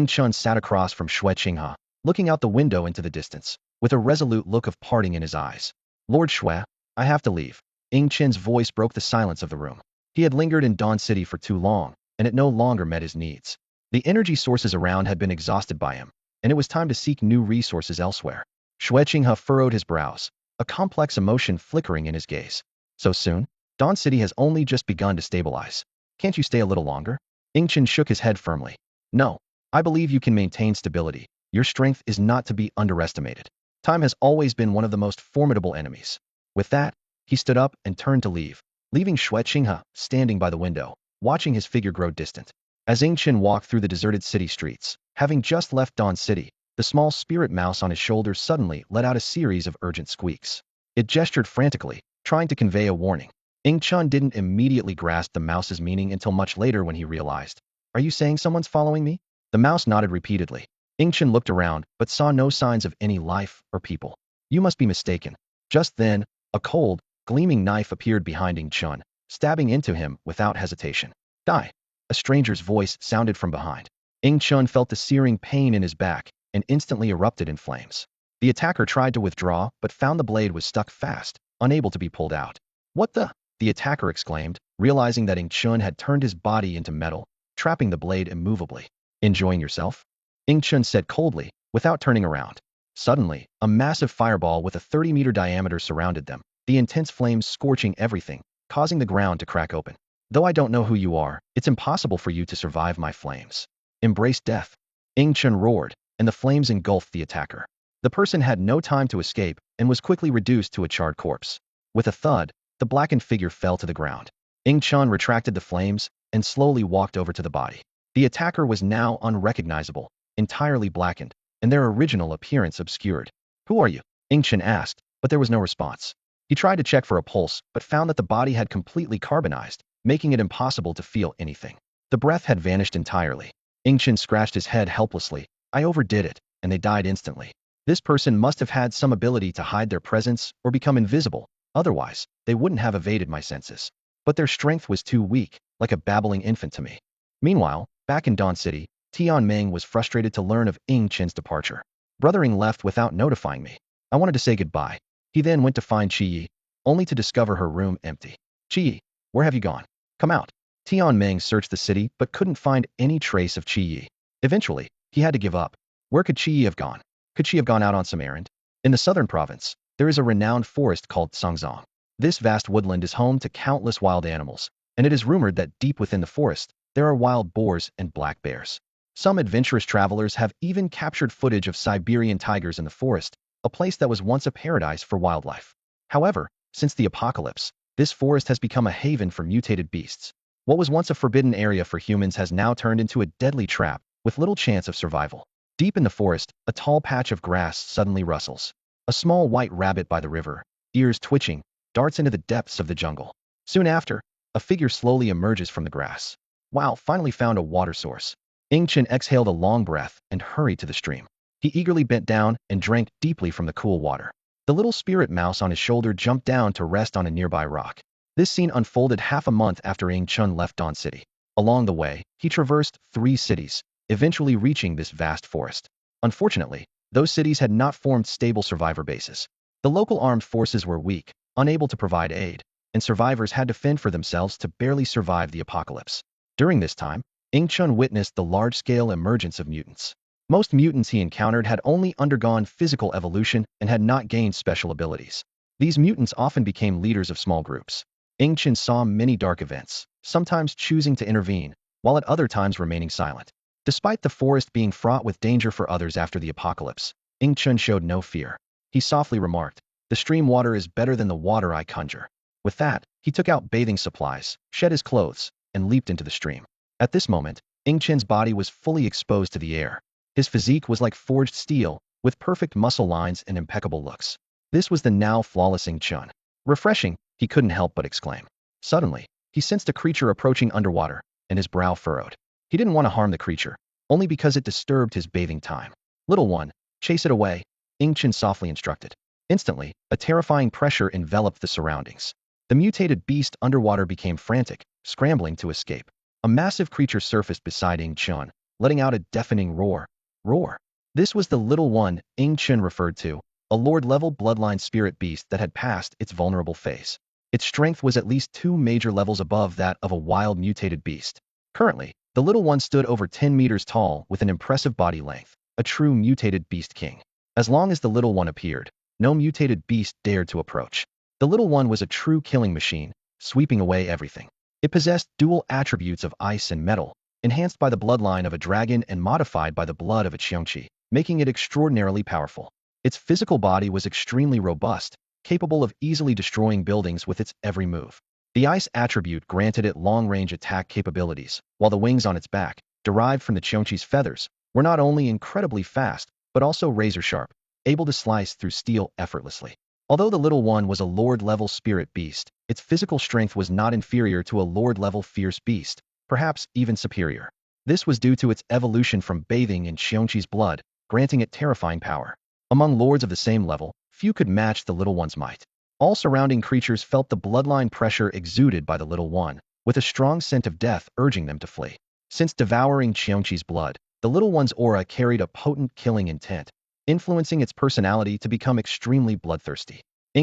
Chun sat across from Xue Qinghe, looking out the window into the distance, with a resolute look of parting in his eyes. Lord Xue, I have to leave. Chun's voice broke the silence of the room. He had lingered in Dawn City for too long, and it no longer met his needs. The energy sources around had been exhausted by him, and it was time to seek new resources elsewhere. Xue Qinghe furrowed his brows, a complex emotion flickering in his gaze. So soon? Dawn City has only just begun to stabilize. Can't you stay a little longer? Chun shook his head firmly. No, I believe you can maintain stability, Your strength is not to be underestimated. Time has always been one of the most formidable enemies. With that, he stood up and turned to leave, leaving Xue Qinghe standing by the window, watching his figure grow distant. As Ing Chen walked through the deserted city streets, having just left Dawn City, the small spirit mouse on his shoulder suddenly let out a series of urgent squeaks. It gestured frantically, trying to convey a warning. Ing Chen didn't immediately grasp the mouse's meaning until much later when he realized. Are you saying someone's following me? The mouse nodded repeatedly. Ing Chen looked around, but saw no signs of any life or people. You must be mistaken. Just then, a cold, gleaming knife appeared behind Ing Chen, stabbing into him without hesitation. Die! A stranger's voice sounded from behind. Ing Chen felt the searing pain in his back and instantly erupted in flames. The attacker tried to withdraw, but found the blade was stuck fast, unable to be pulled out. What the? The attacker exclaimed, realizing that Ing Chen had turned his body into metal, trapping the blade immovably. Enjoying yourself? Ing Chen said coldly, without turning around. Suddenly, a massive fireball with a 30-meter diameter surrounded them, the intense flames scorching everything, causing the ground to crack open. Though I don't know who you are, it's impossible for you to survive my flames. Embrace death. Ing Chen roared, and the flames engulfed the attacker. The person had no time to escape and was quickly reduced to a charred corpse. With a thud, the blackened figure fell to the ground. Ing Chen retracted the flames and slowly walked over to the body. The attacker was now unrecognizable, entirely blackened, and their original appearance obscured. Who are you? Ing Chen asked, but there was no response. He tried to check for a pulse, but found that the body had completely carbonized, making it impossible to feel anything. The breath had vanished entirely. Ing Chen scratched his head helplessly. I overdid it, and they died instantly. This person must have had some ability to hide their presence or become invisible, otherwise, they wouldn't have evaded my senses. But their strength was too weak, like a babbling infant to me. Meanwhile, back in Dawn City, Tianming was frustrated to learn of Ing Chen's departure. Brother Ing left without notifying me. I wanted to say goodbye. He then went to find Qi, only to discover her room empty. Qi, where have you gone? Come out. Tianming searched the city but couldn't find any trace of Qi. Eventually, he had to give up. Where could Qi have gone? Could she have gone out on some errand? In the southern province, there is a renowned forest called Songzong. This vast woodland is home to countless wild animals, and it is rumored that deep within the forest, there are wild boars and black bears. Some adventurous travelers have even captured footage of Siberian tigers in the forest, a place that was once a paradise for wildlife. However, since the apocalypse, this forest has become a haven for mutated beasts. What was once a forbidden area for humans has now turned into a deadly trap, with little chance of survival. Deep in the forest, a tall patch of grass suddenly rustles. A small white rabbit by the river, ears twitching, darts into the depths of the jungle. Soon after, a figure slowly emerges from the grass. Wow, finally found a water source. Ing Chen exhaled a long breath and hurried to the stream. He eagerly bent down and drank deeply from the cool water. The little spirit mouse on his shoulder jumped down to rest on a nearby rock. This scene unfolded half a month after Ing Chen left Dawn City. Along the way, he traversed 3 cities, eventually reaching this vast forest. Unfortunately, those cities had not formed stable survivor bases. The local armed forces were weak, unable to provide aid, and survivors had to fend for themselves to barely survive the apocalypse. During this time, Ing Chen witnessed the large-scale emergence of mutants. Most mutants he encountered had only undergone physical evolution and had not gained special abilities. These mutants often became leaders of small groups. Ing Chen saw many dark events, sometimes choosing to intervene, while at other times remaining silent. Despite the forest being fraught with danger for others after the apocalypse, Ing Chen showed no fear. He softly remarked, "The stream water is better than the water I conjure." With that, he took out bathing supplies, shed his clothes, and leaped into the stream. At this moment, Ing Chen's body was fully exposed to the air. His physique was like forged steel, with perfect muscle lines and impeccable looks. This was the now flawless Ing Chen. Refreshing, he couldn't help but exclaim. Suddenly, he sensed a creature approaching underwater, and his brow furrowed. He didn't want to harm the creature, only because it disturbed his bathing time. Little one, chase it away, Ing Chen softly instructed. Instantly, a terrifying pressure enveloped the surroundings. The mutated beast underwater became frantic, scrambling to escape. A massive creature surfaced beside Ing Chen, letting out a deafening roar. Roar. This was the little one Ing Chen referred to, a lord-level bloodline spirit beast that had passed its vulnerable phase. Its strength was at least 2 major levels above that of a wild mutated beast. Currently, the little one stood over 10 meters tall with an impressive body length, a true mutated beast king. As long as the little one appeared, no mutated beast dared to approach. The little one was a true killing machine, sweeping away everything. It possessed dual attributes of ice and metal, enhanced by the bloodline of a dragon and modified by the blood of a Qiangqi. making it extraordinarily powerful. Its physical body was extremely robust, capable of easily destroying buildings with its every move. The ice attribute granted it long-range attack capabilities, while the wings on its back, derived from the Cheonchi's feathers, were not only incredibly fast, but also razor-sharp, able to slice through steel effortlessly. Although the little one was a Lord-level spirit beast, its physical strength was not inferior to a Lord-level fierce beast, perhaps even superior. This was due to its evolution from bathing in Cheonchi's blood, granting it terrifying power. Among lords of the same level, few could match the little one's might. All surrounding creatures felt the bloodline pressure exuded by the little one, with a strong scent of death urging them to flee. Since devouring Cheonchi's blood, the little one's aura carried a potent killing intent, influencing its personality to become extremely bloodthirsty.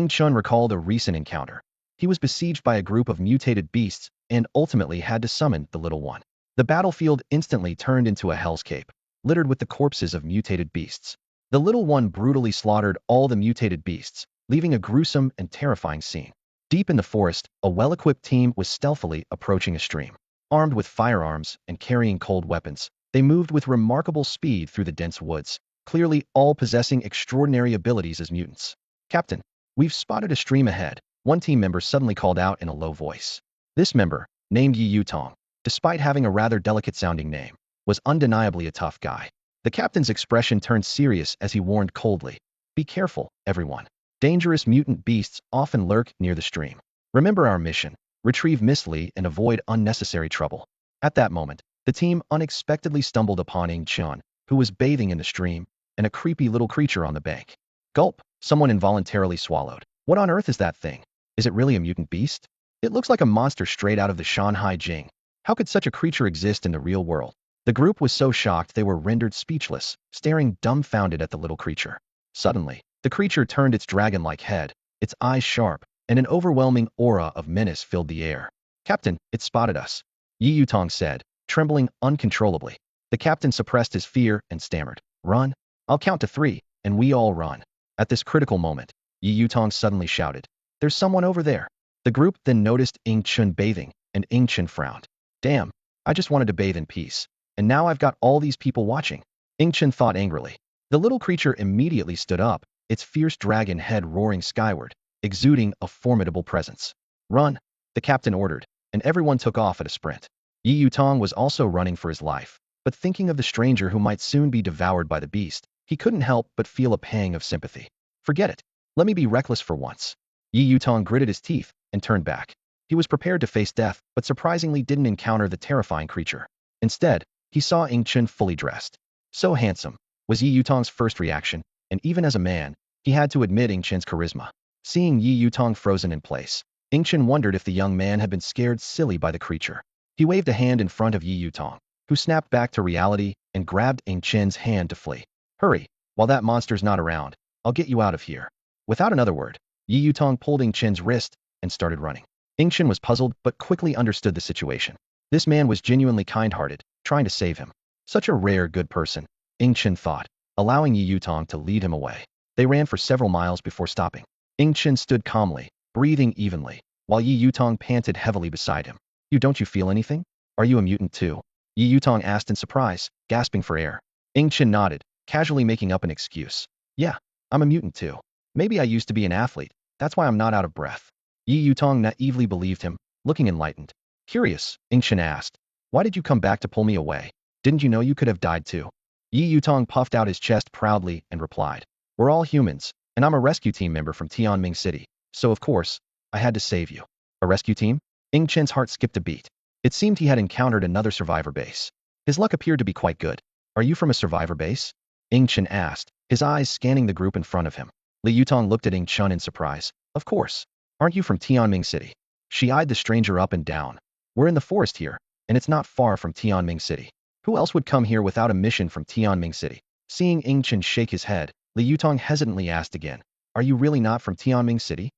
Chun recalled a recent encounter. He was besieged by a group of mutated beasts and ultimately had to summon the little one. The battlefield instantly turned into a hellscape, littered with the corpses of mutated beasts. The little one brutally slaughtered all the mutated beasts, leaving a gruesome and terrifying scene. Deep in the forest, a well-equipped team was stealthily approaching a stream. Armed with firearms and carrying cold weapons, they moved with remarkable speed through the dense woods, clearly all possessing extraordinary abilities as mutants. "Captain, we've spotted a stream ahead," one team member suddenly called out in a low voice. This member, named Yi Yutong, despite having a rather delicate-sounding name, was undeniably a tough guy. The captain's expression turned serious as he warned coldly, "Be careful, everyone. Dangerous mutant beasts often lurk near the stream. Remember our mission, retrieve Miss Lee and avoid unnecessary trouble." At that moment, the team unexpectedly stumbled upon Ing Chun, who was bathing in the stream, and a creepy little creature on the bank. Gulp, someone involuntarily swallowed. "What on earth is that thing? Is it really a mutant beast? It looks like a monster straight out of the Shanghai Jing. How could such a creature exist in the real world?" The group was so shocked they were rendered speechless, staring dumbfounded at the little creature. Suddenly, the creature turned its dragon-like head, its eyes sharp, and an overwhelming aura of menace filled the air. "Captain, it spotted us," Yi Yutong said, trembling uncontrollably. The captain suppressed his fear and stammered, "Run. I'll count to 3, and we all run." At this critical moment, Yi Yutong suddenly shouted, "There's someone over there." The group then noticed Ing Chun bathing, and Ing Chun frowned. "Damn, I just wanted to bathe in peace, and now I've got all these people watching." Ing Chun thought angrily. The little creature immediately stood up, its fierce dragon head roaring skyward, exuding a formidable presence. "Run," the captain ordered, and everyone took off at a sprint. Yi Yutong was also running for his life, but thinking of the stranger who might soon be devoured by the beast, he couldn't help but feel a pang of sympathy. "Forget it. Let me be reckless for once." Yi Yutong gritted his teeth and turned back. He was prepared to face death, but surprisingly didn't encounter the terrifying creature. Instead, he saw Ing Chun fully dressed. "So handsome," was Yi Yutong's first reaction, and even as a man, he had to admit Ing Chun's charisma. Seeing Yi Yutong frozen in place, Ing Chun wondered if the young man had been scared silly by the creature. He waved a hand in front of Yi Yutong, who snapped back to reality and grabbed Ing Chun's hand to flee. "Hurry, while that monster's not around, I'll get you out of here." Without another word, Yi Yutong pulled Ing Chun's wrist and started running. Ing Chun was puzzled but quickly understood the situation. This man was genuinely kind-hearted, trying to save him. Such a rare good person, Ing Chun thought, allowing Yi Yutong to lead him away. They ran for several miles before stopping. Ing Chun stood calmly, breathing evenly, while Yi Yutong panted heavily beside him. Don't you feel anything? Are you a mutant too?" Yi Yutong asked in surprise, gasping for air. Ing Chun nodded, casually making up an excuse. "Yeah, I'm a mutant too. Maybe I used to be an athlete, that's why I'm not out of breath." Yi Yutong naively believed him, looking enlightened. "Curious," Ing Chun asked. "Why did you come back to pull me away? Didn't you know you could have died too?" Yi Yutong puffed out his chest proudly and replied, "We're all humans, and I'm a rescue team member from Tianming City, so of course, I had to save you." "A rescue team?" Ing Chun's heart skipped a beat. It seemed he had encountered another survivor base. His luck appeared to be quite good. "Are you from a survivor base?" Ing Chun asked, his eyes scanning the group in front of him. Li Yutong looked at Ing Chun in surprise. "Of course. Aren't you from Tianming City?" She eyed the stranger up and down. "We're in the forest here, and it's not far from Tianming City. Who else would come here without a mission from Tianming City?" Seeing Ing Chun shake his head, Li Yutong hesitantly asked again, "Are you really not from Tianming City?"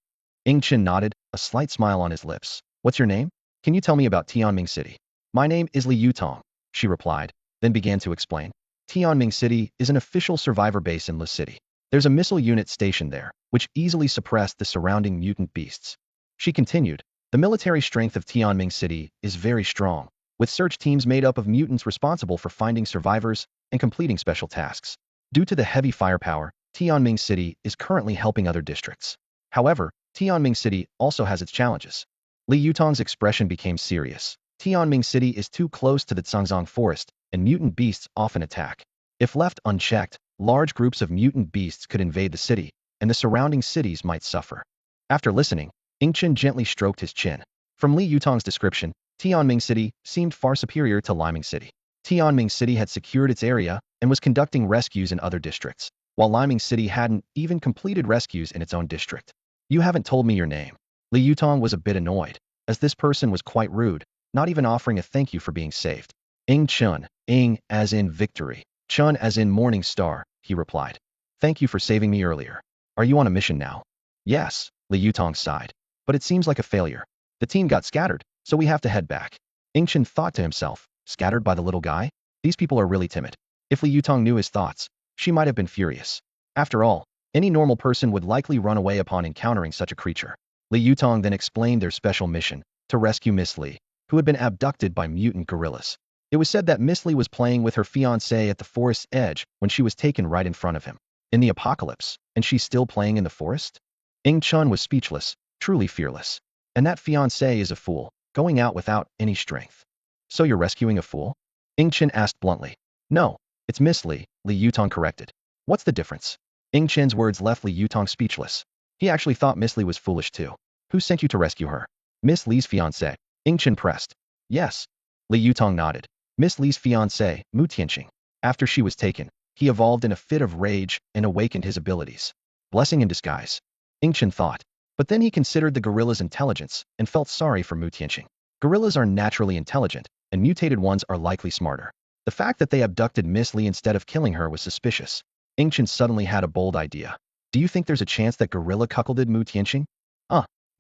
Ing Chun nodded, a slight smile on his lips. "What's your name? Can you tell me about Tianming City?" "My name is Li Yutong," she replied, then began to explain. "Tianming City is an official survivor base in Lu City. There's a missile unit stationed there, which easily suppressed the surrounding mutant beasts." She continued, "The military strength of Tianming City is very strong, with search teams made up of mutants responsible for finding survivors and completing special tasks. Due to the heavy firepower, Tianming City is currently helping other districts. However, Tianming City also has its challenges. Li Yutong's expression became serious. Tianming City is too close to the Cangzong forest, and mutant beasts often attack. If left unchecked, large groups of mutant beasts could invade the city, and the surrounding cities might suffer. After listening, Yingchen gently stroked his chin. From Li Yutong's description, Tianming City seemed far superior to Liming City. Tianming City had secured its area and was conducting rescues in other districts, while Liming City hadn't even completed rescues in its own district. You haven't told me your name. Li Yutong was a bit annoyed, as this person was quite rude, not even offering a thank you for being saved. Ying Chun, Ying as in victory, Chun as in morning star, he replied. Thank you for saving me earlier. Are you on a mission now? Yes, Li Yutong sighed. But it seems like a failure. The team got scattered, so we have to head back. Ying Chen thought to himself, scattered by the little guy? These people are really timid. If Li Yutong knew his thoughts, she might have been furious. After all, any normal person would likely run away upon encountering such a creature. Li Yutong then explained their special mission, to rescue Miss Li, who had been abducted by mutant gorillas. It was said that Miss Li was playing with her fiancé at the forest's edge when she was taken right in front of him. In the apocalypse, and she's still playing in the forest? Ying Chun was speechless, truly fearless. And that fiancé is a fool, going out without any strength. So you're rescuing a fool? Ying Chen asked bluntly. No, it's Miss Li, Li Yutong corrected. What's the difference? Ying Chen's words left Li Yutong speechless. He actually thought Miss Li was foolish too. Who sent you to rescue her? Miss Li's fiancé. Ying Chen pressed. Yes. Li Yutong nodded. Miss Li's fiancé, Mu Tianqing. After she was taken, he evolved in a fit of rage and awakened his abilities. Blessing in disguise. Ying Chen thought. But then he considered the gorilla's intelligence and felt sorry for Mu Tianqing. Gorillas are naturally intelligent, and mutated ones are likely smarter. The fact that they abducted Miss Li instead of killing her was suspicious. Ying Chen suddenly had a bold idea. Do you think there's a chance that gorilla cuckolded Mu Tianqing?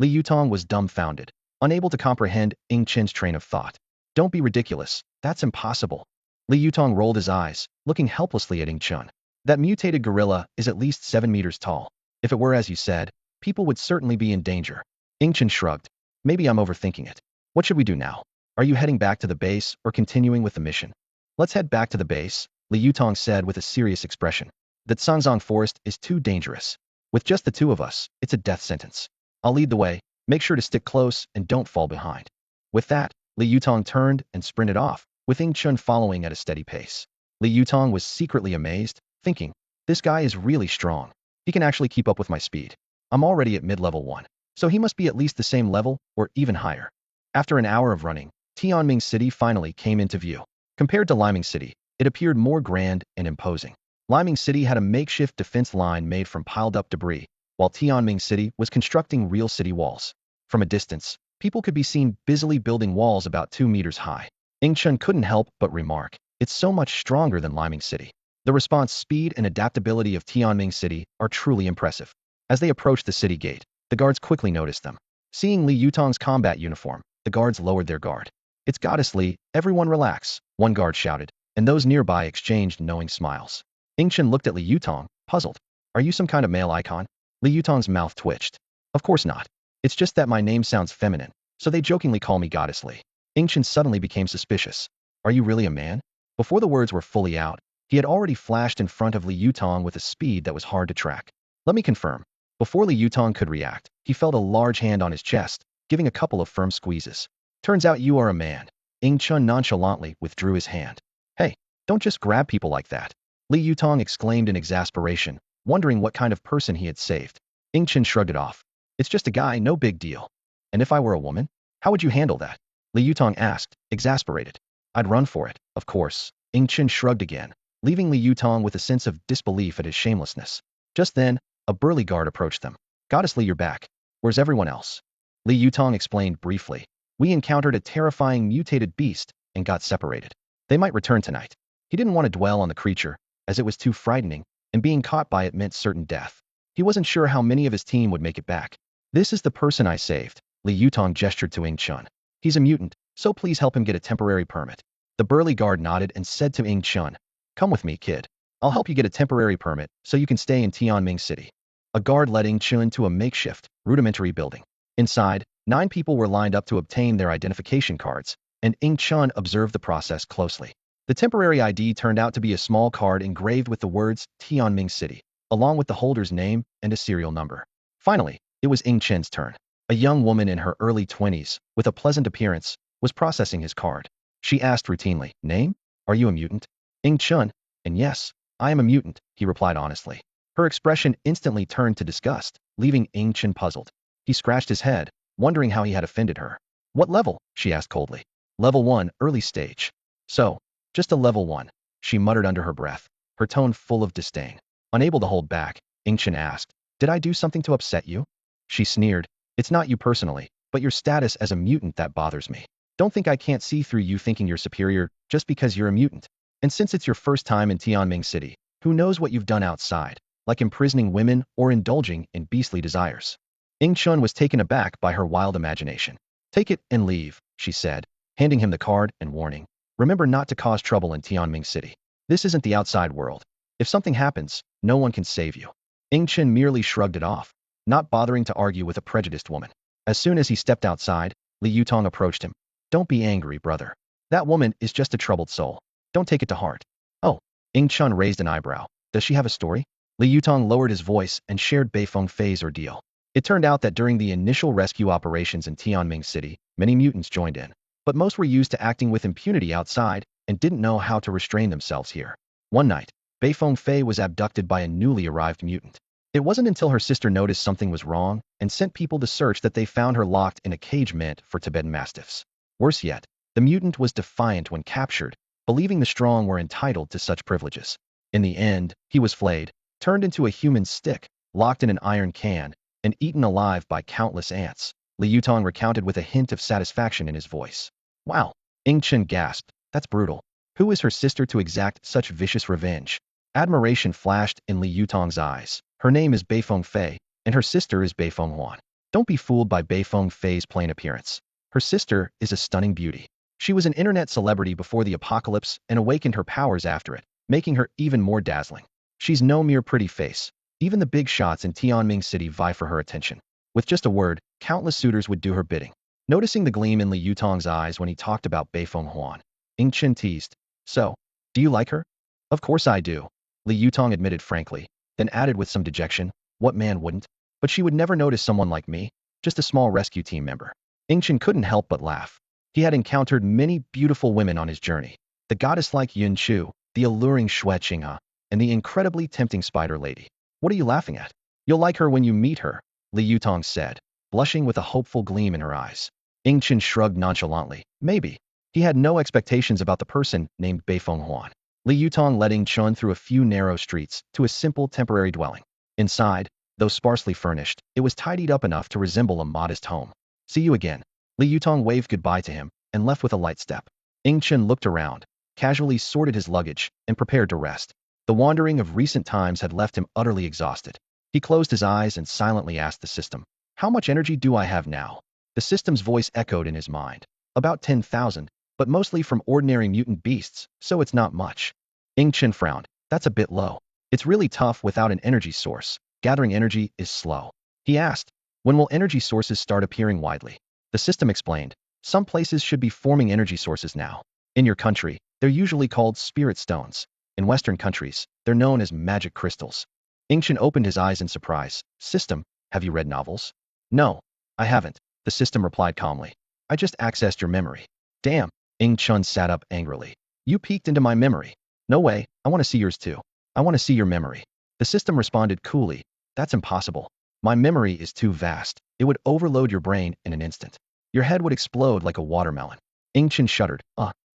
Li Yutong was dumbfounded, unable to comprehend Ying Chen's train of thought. Don't be ridiculous, that's impossible. Li Yutong rolled his eyes, looking helplessly at Ying Chen. That mutated gorilla is at least 7 meters tall. If it were as you said, people would certainly be in danger. Ying Chen shrugged. Maybe I'm overthinking it. What should we do now? Are you heading back to the base or continuing with the mission? Let's head back to the base, Li Yutong said with a serious expression. The Cangzong forest is too dangerous. With just the two of us, it's a death sentence. I'll lead the way, make sure to stick close and don't fall behind. With that, Li Yutong turned and sprinted off, with Ying Chen following at a steady pace. Li Yutong was secretly amazed, thinking, this guy is really strong. He can actually keep up with my speed. I'm already at mid-level 1, so he must be at least the same level or even higher. After an hour of running, Tianming City finally came into view. Compared to Liming City, it appeared more grand and imposing. Liming City had a makeshift defense line made from piled-up debris, while Tianming City was constructing real city walls. From a distance, people could be seen busily building walls about 2 meters high. Ying Chen couldn't help but remark, it's so much stronger than Liming City. The response speed and adaptability of Tianming City are truly impressive. As they approached the city gate, the guards quickly noticed them. Seeing Li Yutong's combat uniform, the guards lowered their guard. It's Goddess Li, everyone relax, one guard shouted, and those nearby exchanged knowing smiles. Ying Chen looked at Li Yutong, puzzled. Are you some kind of male icon? Li Yutong's mouth twitched. Of course not. It's just that my name sounds feminine, so they jokingly call me Goddess Li. Ying Chen suddenly became suspicious. Are you really a man? Before the words were fully out, he had already flashed in front of Li Yutong with a speed that was hard to track. Let me confirm. Before Li Yutong could react, he felt a large hand on his chest, giving a couple of firm squeezes. Turns out you are a man. Ying Chen nonchalantly withdrew his hand. Hey, don't just grab people like that. Li Yutong exclaimed in exasperation, wondering what kind of person he had saved. Ying Chen shrugged it off. It's just a guy, no big deal. And if I were a woman, how would you handle that? Li Yutong asked, exasperated. I'd run for it, of course. Ying Chen shrugged again, leaving Li Yutong with a sense of disbelief at his shamelessness. Just then, a burly guard approached them. Goddess Li, you're back. Where's everyone else? Li Yutong explained briefly. We encountered a terrifying mutated beast and got separated. They might return tonight. He didn't want to dwell on the creature, as it was too frightening, and being caught by it meant certain death. He wasn't sure how many of his team would make it back. This is the person I saved. Li Yutong gestured to Ying Chen. He's a mutant, so please help him get a temporary permit. The burly guard nodded and said to Ying Chen, come with me, kid. I'll help you get a temporary permit so you can stay in Tianming City. A guard led Ying Chen to a makeshift, rudimentary building. Inside, 9 people were lined up to obtain their identification cards, and Ying Chen observed the process closely. The temporary ID turned out to be a small card engraved with the words Tianming City, along with the holder's name and a serial number. Finally, it was Ing Chen's turn. A young woman in her early 20s, with a pleasant appearance, was processing his card. She asked routinely, "Name? Are you a mutant?" Ing Chen, and yes, I am a mutant, he replied honestly. Her expression instantly turned to disgust, leaving Ing Chen puzzled. He scratched his head, wondering how he had offended her. "What level?" she asked coldly. "Level 1, early stage." "So, just a level 1, she muttered under her breath, her tone full of disdain. Unable to hold back, Ing Chen asked, "Did I do something to upset you?" She sneered, "It's not you personally, but your status as a mutant that bothers me. Don't think I can't see through you thinking you're superior just because you're a mutant. And since it's your first time in Tianming City, who knows what you've done outside, like imprisoning women or indulging in beastly desires." Ing Chun was taken aback by her wild imagination. "Take it and leave," she said, handing him the card and warning. "Remember not to cause trouble in Tianming City. This isn't the outside world. If something happens, no one can save you." Ing Chen merely shrugged it off, not bothering to argue with a prejudiced woman. As soon as he stepped outside, Li Yutong approached him. "Don't be angry, brother. That woman is just a troubled soul. Don't take it to heart." "Oh." Ing Chun raised an eyebrow. "Does she have a story?" Li Yutong lowered his voice and shared Beifeng Fei's ordeal. It turned out that during the initial rescue operations in Tianming City, many mutants joined in, but most were used to acting with impunity outside and didn't know how to restrain themselves here. One night, Beifeng Fei was abducted by a newly arrived mutant. It wasn't until her sister noticed something was wrong and sent people to search that they found her locked in a cage meant for Tibetan mastiffs. Worse yet, the mutant was defiant when captured, believing the strong were entitled to such privileges. In the end, he was flayed, turned into a human stick, locked in an iron can, and eaten alive by countless ants. Li Yutong recounted with a hint of satisfaction in his voice. "Wow." Ing Chen gasped. "That's brutal. Who is her sister to exact such vicious revenge?" Admiration flashed in Li Yutong's eyes. "Her name is Beifeng Fei, and her sister is Beifeng Huan. Don't be fooled by Beifeng Fei's plain appearance. Her sister is a stunning beauty. She was an internet celebrity before the apocalypse and awakened her powers after it, making her even more dazzling. She's no mere pretty face. Even the big shots in Tianming City vie for her attention. With just a word, countless suitors would do her bidding." Noticing the gleam in Li Yutong's eyes when he talked about Beifeng Huan, Ing Chen teased, "So, do you like her?" "Of course I do," Li Yutong admitted frankly, then added with some dejection, "What man wouldn't? But she would never notice someone like me, just a small rescue team member." Ing Chen couldn't help but laugh. He had encountered many beautiful women on his journey. The goddess-like Yun Chu, the alluring Xue Qinghe, and the incredibly tempting Spider Lady. "What are you laughing at? You'll like her when you meet her," Li Yutong said, blushing with a hopeful gleam in her eyes. Ing Chen shrugged nonchalantly. Maybe. He had no expectations about the person named Beifeng Huan. Li Yutong led Ing Chen through a few narrow streets to a simple temporary dwelling. Inside, though sparsely furnished, it was tidied up enough to resemble a modest home. "See you again." Li Yutong waved goodbye to him and left with a light step. Ing Chen looked around, casually sorted his luggage, and prepared to rest. The wandering of recent times had left him utterly exhausted. He closed his eyes and silently asked the system, "How much energy do I have now?" The system's voice echoed in his mind. "About 10,000, but mostly from ordinary mutant beasts, so it's not much." Ing Chen frowned. "That's a bit low. It's really tough without an energy source. Gathering energy is slow." He asked, "When will energy sources start appearing widely?" The system explained, "Some places should be forming energy sources now. In your country, they're usually called spirit stones. In Western countries, they're known as magic crystals." Ing Chen opened his eyes in surprise. "System, have you read novels?" "No, I haven't," the system replied calmly. "I just accessed your memory." "Damn." Ing Chen sat up angrily. "You peeked into my memory." "No way, I want to see yours too. I want to see your memory." The system responded coolly. "That's impossible. My memory is too vast. It would overload your brain in an instant. Your head would explode like a watermelon." Ing Chen shuddered.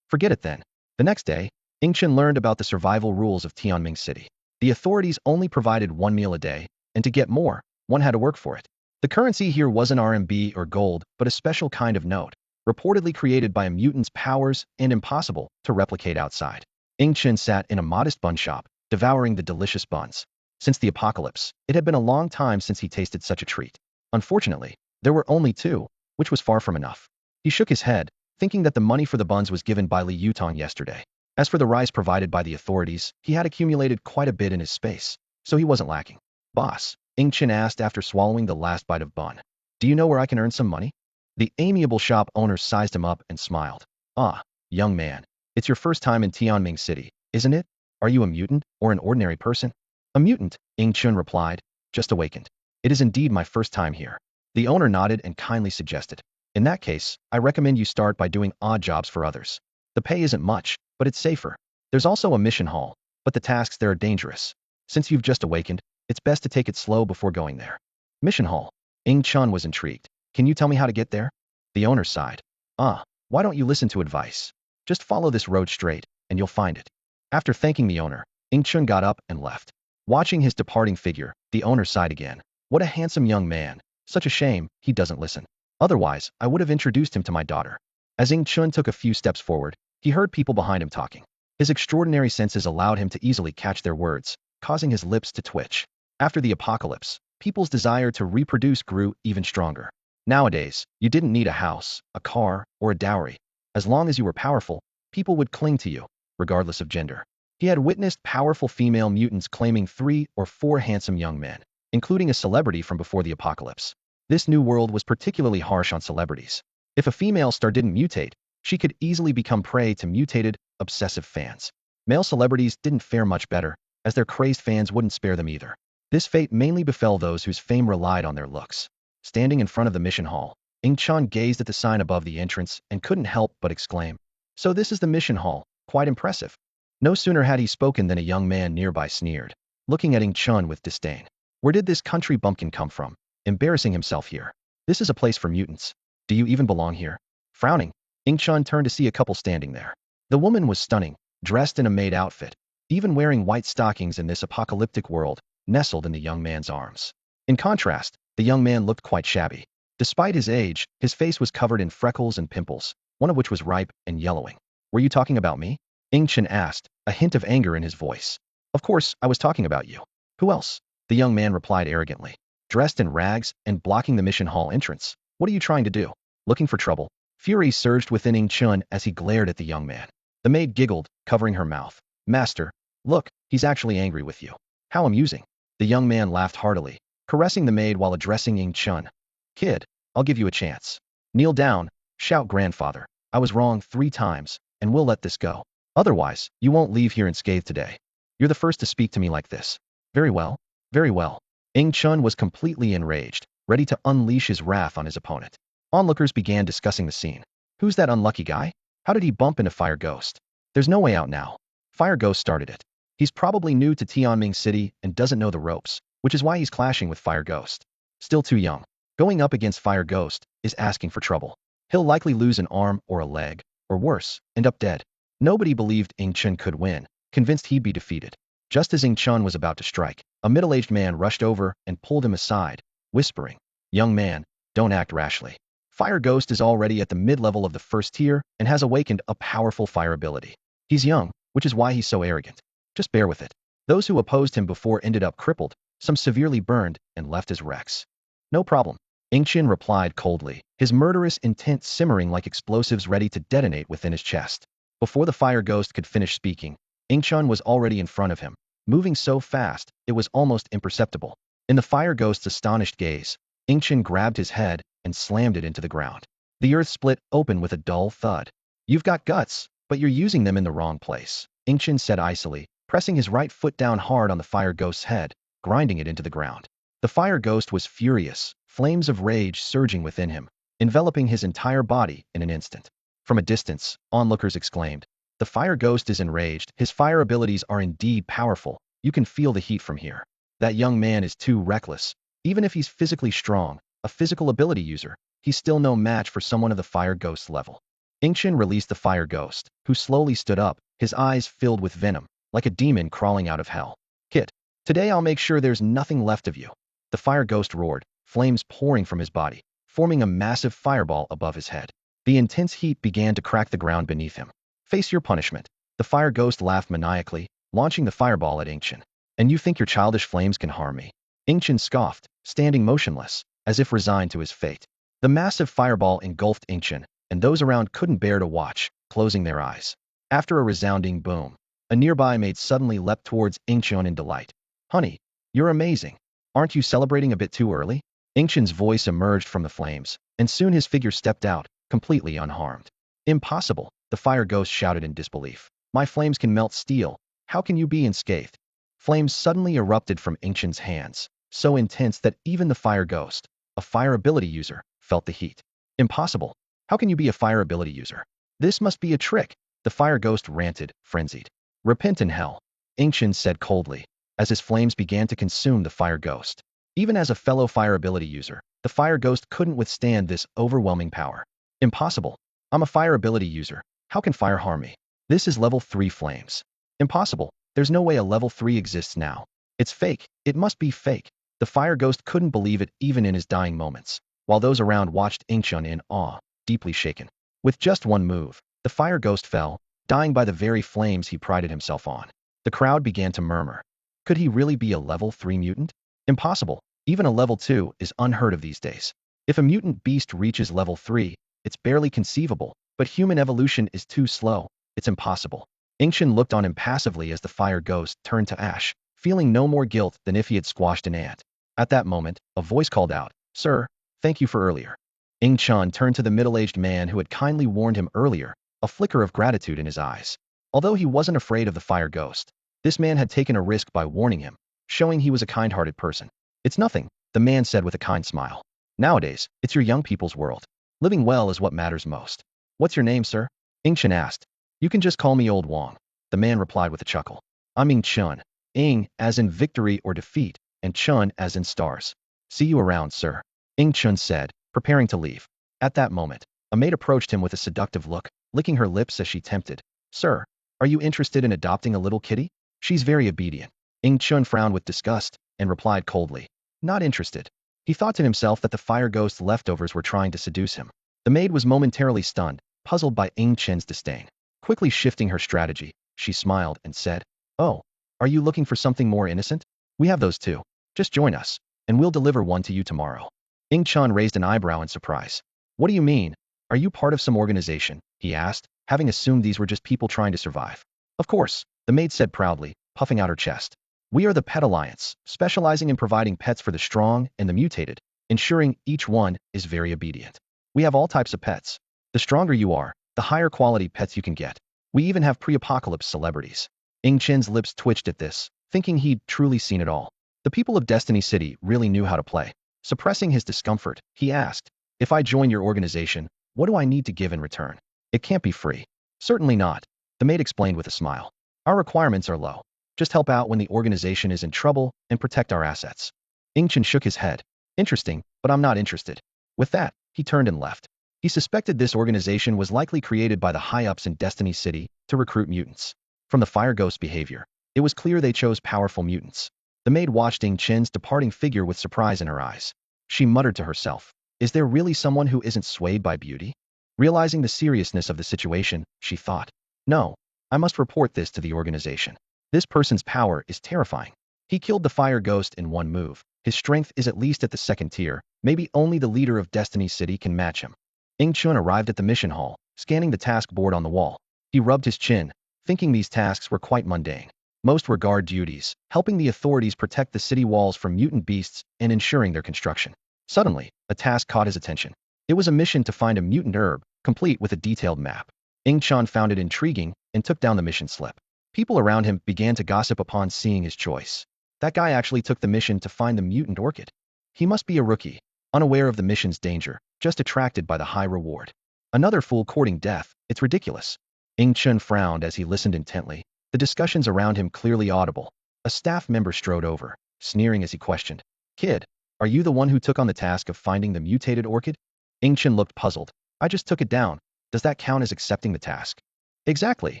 Forget it then." The next day, Ing Chen learned about the survival rules of Tianming City. The authorities only provided one meal a day, and to get more, one had to work for it. The currency here wasn't RMB or gold, but a special kind of note, reportedly created by a mutant's powers and impossible to replicate outside. Ing Chen sat in a modest bun shop, devouring the delicious buns. Since the apocalypse, it had been a long time since he tasted such a treat. Unfortunately, there were only two, which was far from enough. He shook his head, thinking that the money for the buns was given by Li Yutong yesterday. As for the rice provided by the authorities, he had accumulated quite a bit in his space, so he wasn't lacking. "Boss," Ing Chen asked after swallowing the last bite of bun, "do you know where I can earn some money?" The amiable shop owner sized him up and smiled. "Ah, young man, It's your first time in Tianming City, isn't it? Are you a mutant or an ordinary person? A mutant, Ing Chun replied, just awakened. It is indeed my first time here. The owner nodded and kindly suggested. In that case, I recommend you start by doing odd jobs for others. The pay isn't much, but it's safer. There's also a mission hall, but the tasks there are dangerous. Since you've just awakened, it's best to take it slow before going there. Mission hall. Ing Chun was intrigued. Can you tell me how to get there? The owner sighed. Why don't you listen to advice? Just follow this road straight, and you'll find it. After thanking the owner, Ing Chun got up and left. Watching his departing figure, the owner sighed again. What a handsome young man. Such a shame he doesn't listen. Otherwise, I would have introduced him to my daughter. As Ing Chun took a few steps forward, he heard people behind him talking. His extraordinary senses allowed him to easily catch their words, causing his lips to twitch. After the apocalypse, people's desire to reproduce grew even stronger. Nowadays, you didn't need a house, a car, or a dowry. As long as you were powerful, people would cling to you, regardless of gender. He had witnessed powerful female mutants claiming 3 or 4 handsome young men, including a celebrity from before the apocalypse. This new world was particularly harsh on celebrities. If a female star didn't mutate, she could easily become prey to mutated, obsessive fans. Male celebrities didn't fare much better, as their crazed fans wouldn't spare them either. This fate mainly befell those whose fame relied on their looks. Standing in front of the mission hall, Ing Chun gazed at the sign above the entrance and couldn't help but exclaim. So this is the mission hall, quite impressive. No sooner had he spoken than a young man nearby sneered, looking at Ing Chun with disdain. Where did this country bumpkin come from? Embarrassing himself here. This is a place for mutants. Do you even belong here? Frowning, Ing Chun turned to see a couple standing there. The woman was stunning, dressed in a maid outfit, even wearing white stockings in this apocalyptic world, nestled in the young man's arms. In contrast, the young man looked quite shabby. Despite his age, his face was covered in freckles and pimples, one of which was ripe and yellowing. Were you talking about me? Ing Chun asked, a hint of anger in his voice. Of course, I was talking about you. Who else? The young man replied arrogantly. Dressed in rags and blocking the mission hall entrance. What are you trying to do? Looking for trouble? Fury surged within Ing Chun as he glared at the young man. The maid giggled, covering her mouth. Master, look, he's actually angry with you. How amusing. The young man laughed heartily, caressing the maid while addressing Ing Chun. Kid, I'll give you a chance. Kneel down, shout grandfather. I was wrong 3 times, and we'll let this go. Otherwise, you won't leave here unscathed today. You're the first to speak to me like this. Very well. Very well. Ing Chun was completely enraged, ready to unleash his wrath on his opponent. Onlookers began discussing the scene. Who's that unlucky guy? How did he bump into Fire Ghost? There's no way out now. Fire Ghost started it. He's probably new to Tianming City and doesn't know the ropes, which is why he's clashing with Fire Ghost. Still too young. Going up against Fire Ghost is asking for trouble. He'll likely lose an arm or a leg, or worse, end up dead. Nobody believed Ing Chun could win, convinced he'd be defeated. Just as Ing Chun was about to strike, a middle-aged man rushed over and pulled him aside, whispering, Young man, don't act rashly. Fire Ghost is already at the mid-level of the first tier and has awakened a powerful fire ability. He's young, which is why he's so arrogant. Just bear with it. Those who opposed him before ended up crippled, some severely burned, and left as wrecks. No problem. Ing Chun replied coldly, his murderous intent simmering like explosives ready to detonate within his chest. Before the Fire Ghost could finish speaking, Ing Chun was already in front of him, moving so fast it was almost imperceptible. In the Fire Ghost's astonished gaze, Ing Chun grabbed his head and slammed it into the ground. The earth split open with a dull thud. You've got guts, but you're using them in the wrong place, Ing Chun said icily, pressing his right foot down hard on the Fire Ghost's head, grinding it into the ground. The Fire Ghost was furious, flames of rage surging within him, enveloping his entire body in an instant. From a distance, onlookers exclaimed, The Fire Ghost is enraged. His fire abilities are indeed powerful. You can feel the heat from here. That young man is too reckless. Even if he's physically strong, a physical ability user, he's still no match for someone of the Fire Ghost level. Ing Chun released the Fire Ghost, who slowly stood up, his eyes filled with venom, like a demon crawling out of hell. Kit, today I'll make sure there's nothing left of you. The Fire Ghost roared, flames pouring from his body, forming a massive fireball above his head. The intense heat began to crack the ground beneath him. Face your punishment. The Fire Ghost laughed maniacally, launching the fireball at Ing Chun. And you think your childish flames can harm me? Ing Chun scoffed, standing motionless, as if resigned to his fate. The massive fireball engulfed Ing Chun, and those around couldn't bear to watch, closing their eyes. After a resounding boom, a nearby maid suddenly leapt towards Ing Chun in delight. Honey, you're amazing. Aren't you celebrating a bit too early? Ing Chun's voice emerged from the flames, and soon his figure stepped out, completely unharmed. Impossible. the fire ghost shouted in disbelief. My flames can melt steel. How can you be unscathed? Flames suddenly erupted from Ingshan's hands, so intense that even the fire ghost, a fire ability user, felt the heat. Impossible. How can you be a fire ability user? This must be a trick, the fire ghost ranted, frenzied. Repent in hell, Ingshan said coldly, as his flames began to consume the fire ghost. Even as a fellow fire ability user, the fire ghost couldn't withstand this overwhelming power. Impossible. I'm a fire ability user. How can fire harm me? This is level 3 flames. Impossible. There's no way a level 3 exists now. It's fake. It must be fake. The fire ghost couldn't believe it even in his dying moments, while those around watched Ingshan in awe, deeply shaken. With just one move, the fire ghost fell, dying by the very flames he prided himself on. The crowd began to murmur. Could he really be a level 3 mutant? Impossible. Even a level 2 is unheard of these days. If a mutant beast reaches level 3, it's barely conceivable, but human evolution is too slow. It's impossible. Ingshan looked on impassively as the fire ghost turned to ash, feeling no more guilt than if he had squashed an ant. At that moment, a voice called out, Sir, thank you for earlier. Ingshan turned to the middle-aged man who had kindly warned him earlier, a flicker of gratitude in his eyes. Although he wasn't afraid of the fire ghost, this man had taken a risk by warning him, showing he was a kind-hearted person. It's nothing, the man said with a kind smile. Nowadays, it's your young people's world. Living well is what matters most. What's your name, sir? Ingshan asked. You can just call me Old Wong, the man replied with a chuckle. I'm Ing Chun. Ing as in victory or defeat, and Chun as in stars. See you around, sir. Ing Chun said, preparing to leave. At that moment, a maid approached him with a seductive look, licking her lips as she tempted. Sir, are you interested in adopting a little kitty? She's very obedient. Ing Chun frowned with disgust and replied coldly. Not interested. He thought to himself that the fire ghost's leftovers were trying to seduce him. The maid was momentarily stunned, puzzled by Ing Chen's disdain. Quickly shifting her strategy, she smiled and said, Oh, are you looking for something more innocent? We have those too. Just join us, and we'll deliver one to you tomorrow. Ing Chun raised an eyebrow in surprise. What do you mean? Are you part of some organization? He asked, having assumed these were just people trying to survive. Of course, the maid said proudly, puffing out her chest. We are the Pet Alliance, specializing in providing pets for the strong and the mutated, ensuring each one is very obedient. We have all types of pets. The stronger you are, the higher quality pets you can get. We even have pre-apocalypse celebrities. Ing Chen's lips twitched at this, thinking he'd truly seen it all. The people of Destiny City really knew how to play. Suppressing his discomfort, he asked, If I join your organization, what do I need to give in return? It can't be free. Certainly not, the maid explained with a smile. Our requirements are low. Just help out when the organization is in trouble and protect our assets. Ing Chen shook his head. Interesting, but I'm not interested. With that, he turned and left. He suspected this organization was likely created by the high-ups in Destiny City to recruit mutants. From the fire ghost behavior, it was clear they chose powerful mutants. The maid watched Ing Chen's departing figure with surprise in her eyes. She muttered to herself, Is there really someone who isn't swayed by beauty? Realizing the seriousness of the situation, she thought, No, I must report this to the organization. This person's power is terrifying. He killed the fire ghost in one move. His strength is at least at the 2nd tier. Maybe only the leader of Destiny City can match him. Ing Chun arrived at the mission hall, scanning the task board on the wall. He rubbed his chin, thinking these tasks were quite mundane. Most were guard duties, helping the authorities protect the city walls from mutant beasts and ensuring their construction. Suddenly, a task caught his attention. It was a mission to find a mutant herb, complete with a detailed map. Ing Chun found it intriguing and took down the mission slip. People around him began to gossip upon seeing his choice. That guy actually took the mission to find the mutant orchid. He must be a rookie, unaware of the mission's danger, just attracted by the high reward. Another fool courting death, it's ridiculous. Ing Chun frowned as he listened intently, the discussions around him clearly audible. A staff member strode over, sneering as he questioned, Kid, are you the one who took on the task of finding the mutated orchid? Ing Chun looked puzzled. I just took it down. Does that count as accepting the task? Exactly.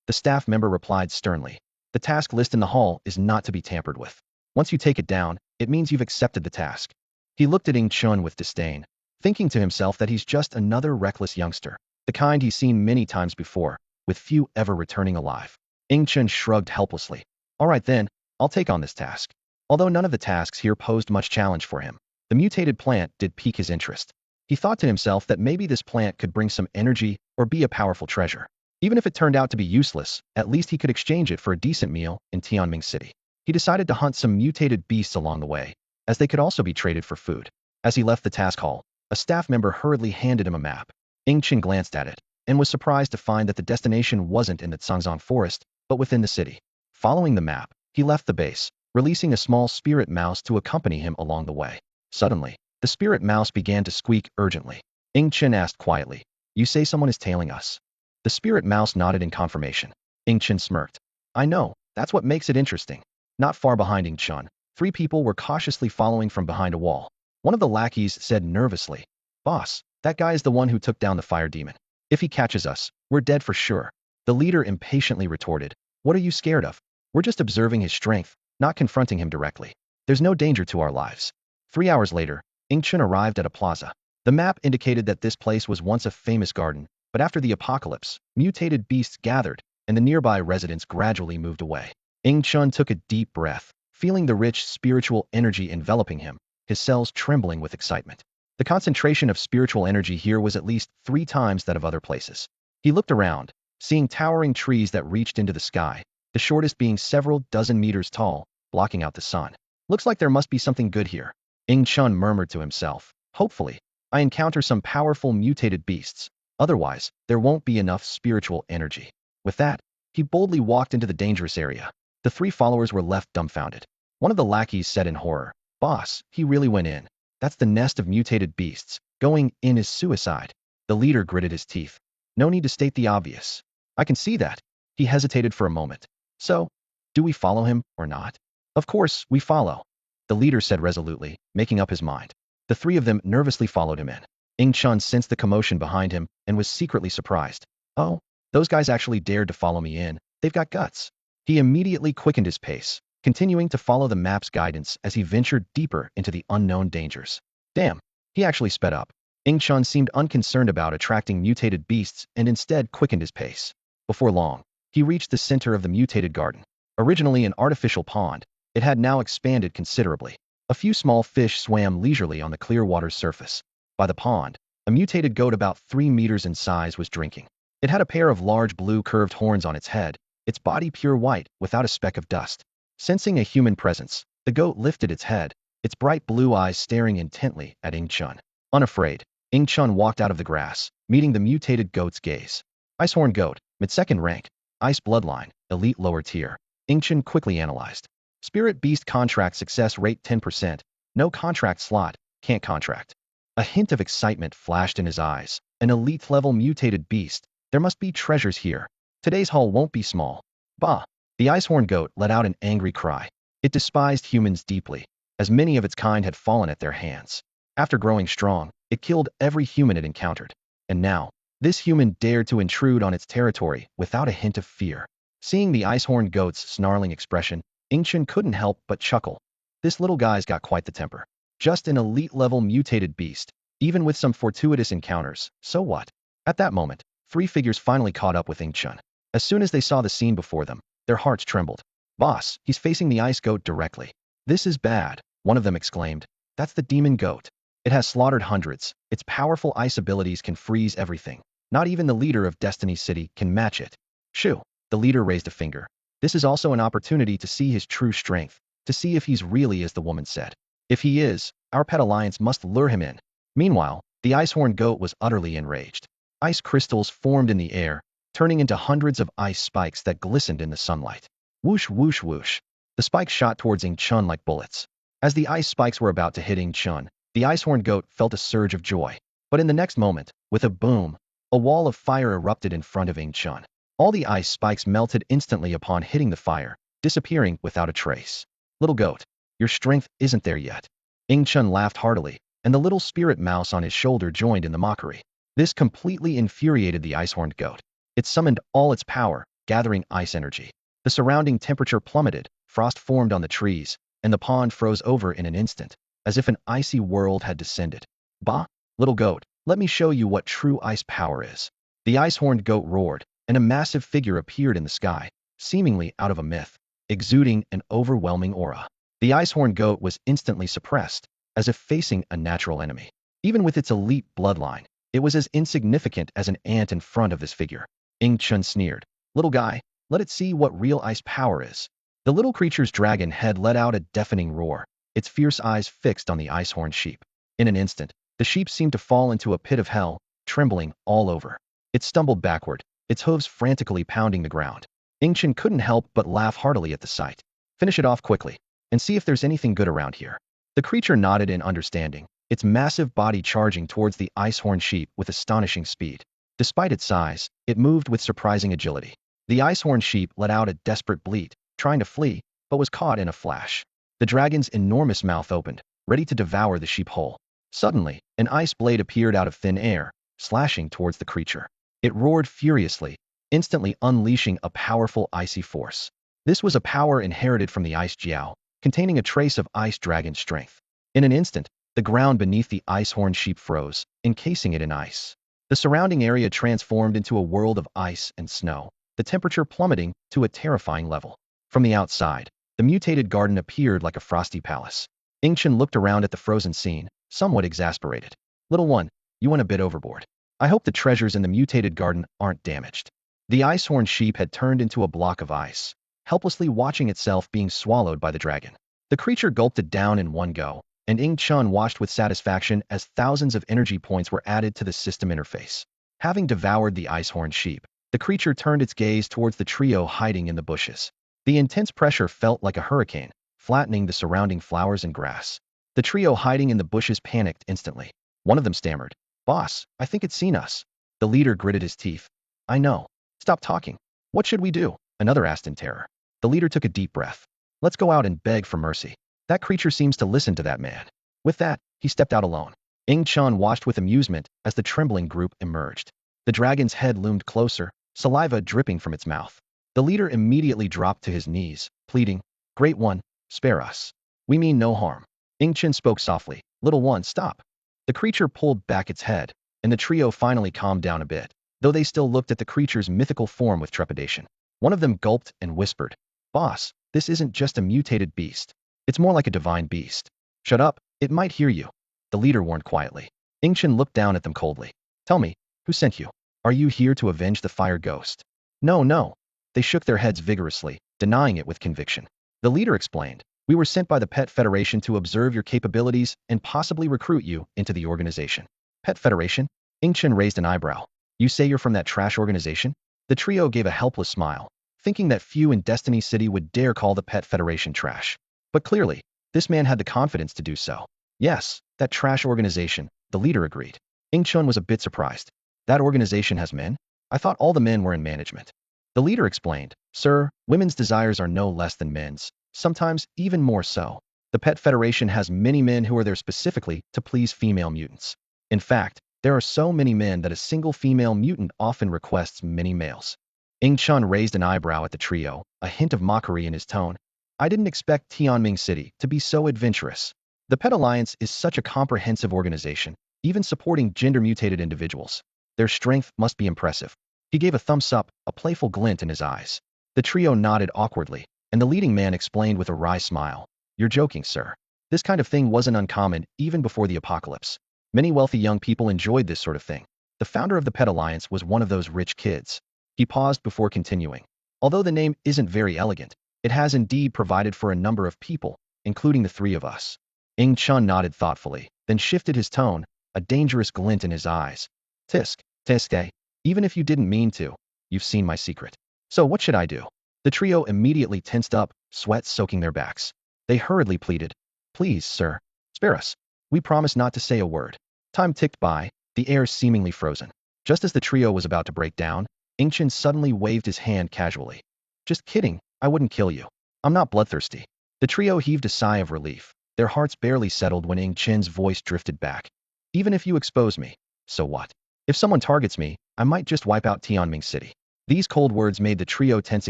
The staff member replied sternly. The task list in the hall is not to be tampered with. Once you take it down, it means you've accepted the task. He looked at Ing Chun with disdain, thinking to himself that he's just another reckless youngster, the kind he's seen many times before, with few ever returning alive. Ing Chun shrugged helplessly. All right then, I'll take on this task. Although none of the tasks here posed much challenge for him, the mutated plant did pique his interest. He thought to himself that maybe this plant could bring some energy or be a powerful treasure. Even if it turned out to be useless, at least he could exchange it for a decent meal in Tianming City. He decided to hunt some mutated beasts along the way, as they could also be traded for food. As he left the task hall, a staff member hurriedly handed him a map. Ing Chen glanced at it, and was surprised to find that the destination wasn't in the Tsangzong forest, but within the city. Following the map, he left the base, releasing a small spirit mouse to accompany him along the way. Suddenly, the spirit mouse began to squeak urgently. Ing Chen asked quietly, "You say someone is tailing us?" The spirit mouse nodded in confirmation. Ing Chen smirked. "I know, that's what makes it interesting." Not far behind Ing Chen, three people were cautiously following from behind a wall. One of the lackeys said nervously, "Boss, that guy is the one who took down the fire demon. If he catches us, we're dead for sure." The leader impatiently retorted, "What are you scared of? We're just observing his strength, not confronting him directly. There's no danger to our lives." 3 hours later, Ing Chen arrived at a plaza. The map indicated that this place was once a famous garden, but after the apocalypse, mutated beasts gathered, and the nearby residents gradually moved away. Ing Chen took a deep breath, feeling the rich spiritual energy enveloping him, his cells trembling with excitement. The concentration of spiritual energy here was at least 3 times that of other places. He looked around, seeing towering trees that reached into the sky, the shortest being several dozen meters tall, blocking out the sun. "Looks like there must be something good here," Ing Chen murmured to himself. "Hopefully, I encounter some powerful mutated beasts. Otherwise, there won't be enough spiritual energy." With that, he boldly walked into the dangerous area. The 3 followers were left dumbfounded. One of the lackeys said in horror, "Boss, he really went in. That's the nest of mutated beasts. Going in is suicide." The leader gritted his teeth. "No need to state the obvious. I can see that." He hesitated for a moment. "So, do we follow him or not?" "Of course, we follow," the leader said resolutely, making up his mind. The 3 of them nervously followed him in. Ing Chen sensed the commotion behind him and was secretly surprised. "Oh, those guys actually dared to follow me in. They've got guts." He immediately quickened his pace, continuing to follow the map's guidance as he ventured deeper into the unknown dangers. Damn, he actually sped up. Ing Chen seemed unconcerned about attracting mutated beasts and instead quickened his pace. Before long, he reached the center of the mutated garden. Originally an artificial pond, it had now expanded considerably. A few small fish swam leisurely on the clear water's surface. By the pond, a mutated goat about 3 meters in size was drinking. It had a pair of large blue curved horns on its head, its body pure white without a speck of dust. Sensing a human presence, the goat lifted its head, its bright blue eyes staring intently at Ing Chen. Unafraid, Ing Chen walked out of the grass, meeting the mutated goat's gaze. Icehorn goat, mid-second rank, ice bloodline, elite lower tier. Ing Chen quickly analyzed. Spirit beast contract success rate 10%, no contract slot, can't contract. A hint of excitement flashed in his eyes. An elite level mutated beast. There must be treasures here. Today's haul won't be small. Bah! The icehorn goat let out an angry cry. It despised humans deeply, as many of its kind had fallen at their hands. After growing strong, it killed every human it encountered. And now, this human dared to intrude on its territory without a hint of fear. Seeing the icehorn goat's snarling expression, Ing Chen couldn't help but chuckle. This little guy's got quite the temper. Just an elite-level mutated beast, even with some fortuitous encounters, so what? At that moment, 3 figures finally caught up with Ing Chen. As soon as they saw the scene before them, their hearts trembled. "Boss, he's facing the ice goat directly." "This is bad," one of them exclaimed. "That's the demon goat. It has slaughtered hundreds. Its powerful ice abilities can freeze everything. Not even the leader of Destiny City can match it." "Shoo!" The leader raised a finger. "This is also an opportunity to see his true strength, to see if he's really as the woman said. If he is, our pet alliance must lure him in." Meanwhile, the icehorn goat was utterly enraged. Ice crystals formed in the air, turning into hundreds of ice spikes that glistened in the sunlight. Whoosh, whoosh, whoosh. The spikes shot towards Ing Chen like bullets. As the ice spikes were about to hit Ing Chen, the icehorn goat felt a surge of joy. But in the next moment, with a boom, a wall of fire erupted in front of Ing Chen. All the ice spikes melted instantly upon hitting the fire, disappearing without a trace. "Little goat, your strength isn't there yet." Ing Chen laughed heartily, and the little spirit mouse on his shoulder joined in the mockery. This completely infuriated the icehorned goat. It summoned all its power, gathering ice energy. The surrounding temperature plummeted, frost formed on the trees, and the pond froze over in an instant, as if an icy world had descended. "Bah, little goat, let me show you what true ice power is." The ice-horned goat roared, and a massive figure appeared in the sky, seemingly out of a myth, exuding an overwhelming aura. The ice-horned goat was instantly suppressed, as if facing a natural enemy. Even with its elite bloodline, it was as insignificant as an ant in front of this figure. Ing Chen sneered. "Little guy, let it see what real ice power is." The little creature's dragon head let out a deafening roar, its fierce eyes fixed on the ice-horned sheep. In an instant, the sheep seemed to fall into a pit of hell, trembling all over. It stumbled backward, its hooves frantically pounding the ground. Ingchen couldn't help but laugh heartily at the sight. Finish it off quickly, and see if there's anything good around here. The creature nodded in understanding, its massive body charging towards the ice-horned sheep with astonishing speed. Despite its size, it moved with surprising agility. The ice-horned sheep let out a desperate bleat, trying to flee, but was caught in a flash. The dragon's enormous mouth opened, ready to devour the sheep whole. Suddenly, an ice blade appeared out of thin air, slashing towards the creature. It roared furiously, instantly unleashing a powerful icy force. This was a power inherited from the ice jiao, containing a trace of ice dragon strength. In an instant, the ground beneath the ice-horned sheep froze, encasing it in ice. The surrounding area transformed into a world of ice and snow, the temperature plummeting to a terrifying level. From the outside, the mutated garden appeared like a frosty palace. Ingchen looked around at the frozen scene, somewhat exasperated. Little one, you went a bit overboard. I hope the treasures in the mutated garden aren't damaged. The ice-horned sheep had turned into a block of ice, helplessly watching itself being swallowed by the dragon. The creature gulped it down in one go, and Ingchen watched with satisfaction as thousands of energy points were added to the system interface. Having devoured the ice-horned sheep, the creature turned its gaze towards the trio hiding in the bushes. The intense pressure felt like a hurricane, flattening the surrounding flowers and grass. The trio hiding in the bushes panicked instantly. One of them stammered, "Boss, I think it's seen us." The leader gritted his teeth. "I know. Stop talking. What should we do?" Another asked in terror. The leader took a deep breath. "Let's go out and beg for mercy. That creature seems to listen to that man." With that, he stepped out alone. Ingchen watched with amusement as the trembling group emerged. The dragon's head loomed closer, saliva dripping from its mouth. The leader immediately dropped to his knees, pleading, "Great one, spare us. We mean no harm." Ingchen spoke softly, "Little one, stop." The creature pulled back its head, and the trio finally calmed down a bit, though they still looked at the creature's mythical form with trepidation. One of them gulped and whispered, "Boss, this isn't just a mutated beast. It's more like a divine beast." "Shut up, it might hear you," the leader warned quietly. Ingchen looked down at them coldly. "Tell me, who sent you? Are you here to avenge the fire ghost?" "No, no." They shook their heads vigorously, denying it with conviction. The leader explained, "We were sent by the Pet Federation to observe your capabilities and possibly recruit you into the organization." "Pet Federation?" Ingchen raised an eyebrow. "You say you're from that trash organization?" The trio gave a helpless smile, thinking that few in Destiny City would dare call the Pet Federation trash. But clearly, this man had the confidence to do so. "Yes, that trash organization," the leader agreed. Ingchen was a bit surprised. "That organization has men? I thought all the men were in management." The leader explained, "Sir, women's desires are no less than men's, sometimes even more so. The Pet Federation has many men who are there specifically to please female mutants. In fact, there are so many men that a single female mutant often requests many males." Ingchen raised an eyebrow at the trio, a hint of mockery in his tone. "I didn't expect Tianming City to be so adventurous. The Pet Alliance is such a comprehensive organization, even supporting gender-mutated individuals. Their strength must be impressive." He gave a thumbs up, a playful glint in his eyes. The trio nodded awkwardly, and the leading man explained with a wry smile, "You're joking, sir. This kind of thing wasn't uncommon even before the apocalypse. Many wealthy young people enjoyed this sort of thing. The founder of the Pet Alliance was one of those rich kids." He paused before continuing. "Although the name isn't very elegant, it has indeed provided for a number of people, including the three of us." Ingchen nodded thoughtfully, then shifted his tone, a dangerous glint in his eyes. "Tisk, tisk, even if you didn't mean to, you've seen my secret. So what should I do?" The trio immediately tensed up, sweat soaking their backs. They hurriedly pleaded, "Please, sir, spare us. We promise not to say a word." Time ticked by, the air seemingly frozen. Just as the trio was about to break down, Ingchen suddenly waved his hand casually. "Just kidding, I wouldn't kill you. I'm not bloodthirsty." The trio heaved a sigh of relief. Their hearts barely settled when Ingchen's voice drifted back. "Even if you expose me, so what? If someone targets me, I might just wipe out Tianming City." These cold words made the trio tense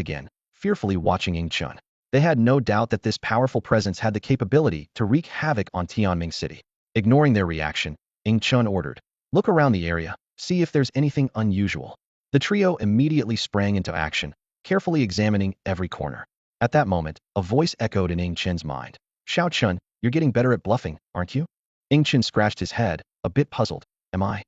again, fearfully watching Ingchen. They had no doubt that this powerful presence had the capability to wreak havoc on Tianming City. Ignoring their reaction, Ingchen ordered, "Look around the area, see if there's anything unusual." The trio immediately sprang into action, carefully examining every corner. At that moment, a voice echoed in Ingchen's mind. "Xiao Chun, you're getting better at bluffing, aren't you?" Ingchen scratched his head, a bit puzzled. "Am I?"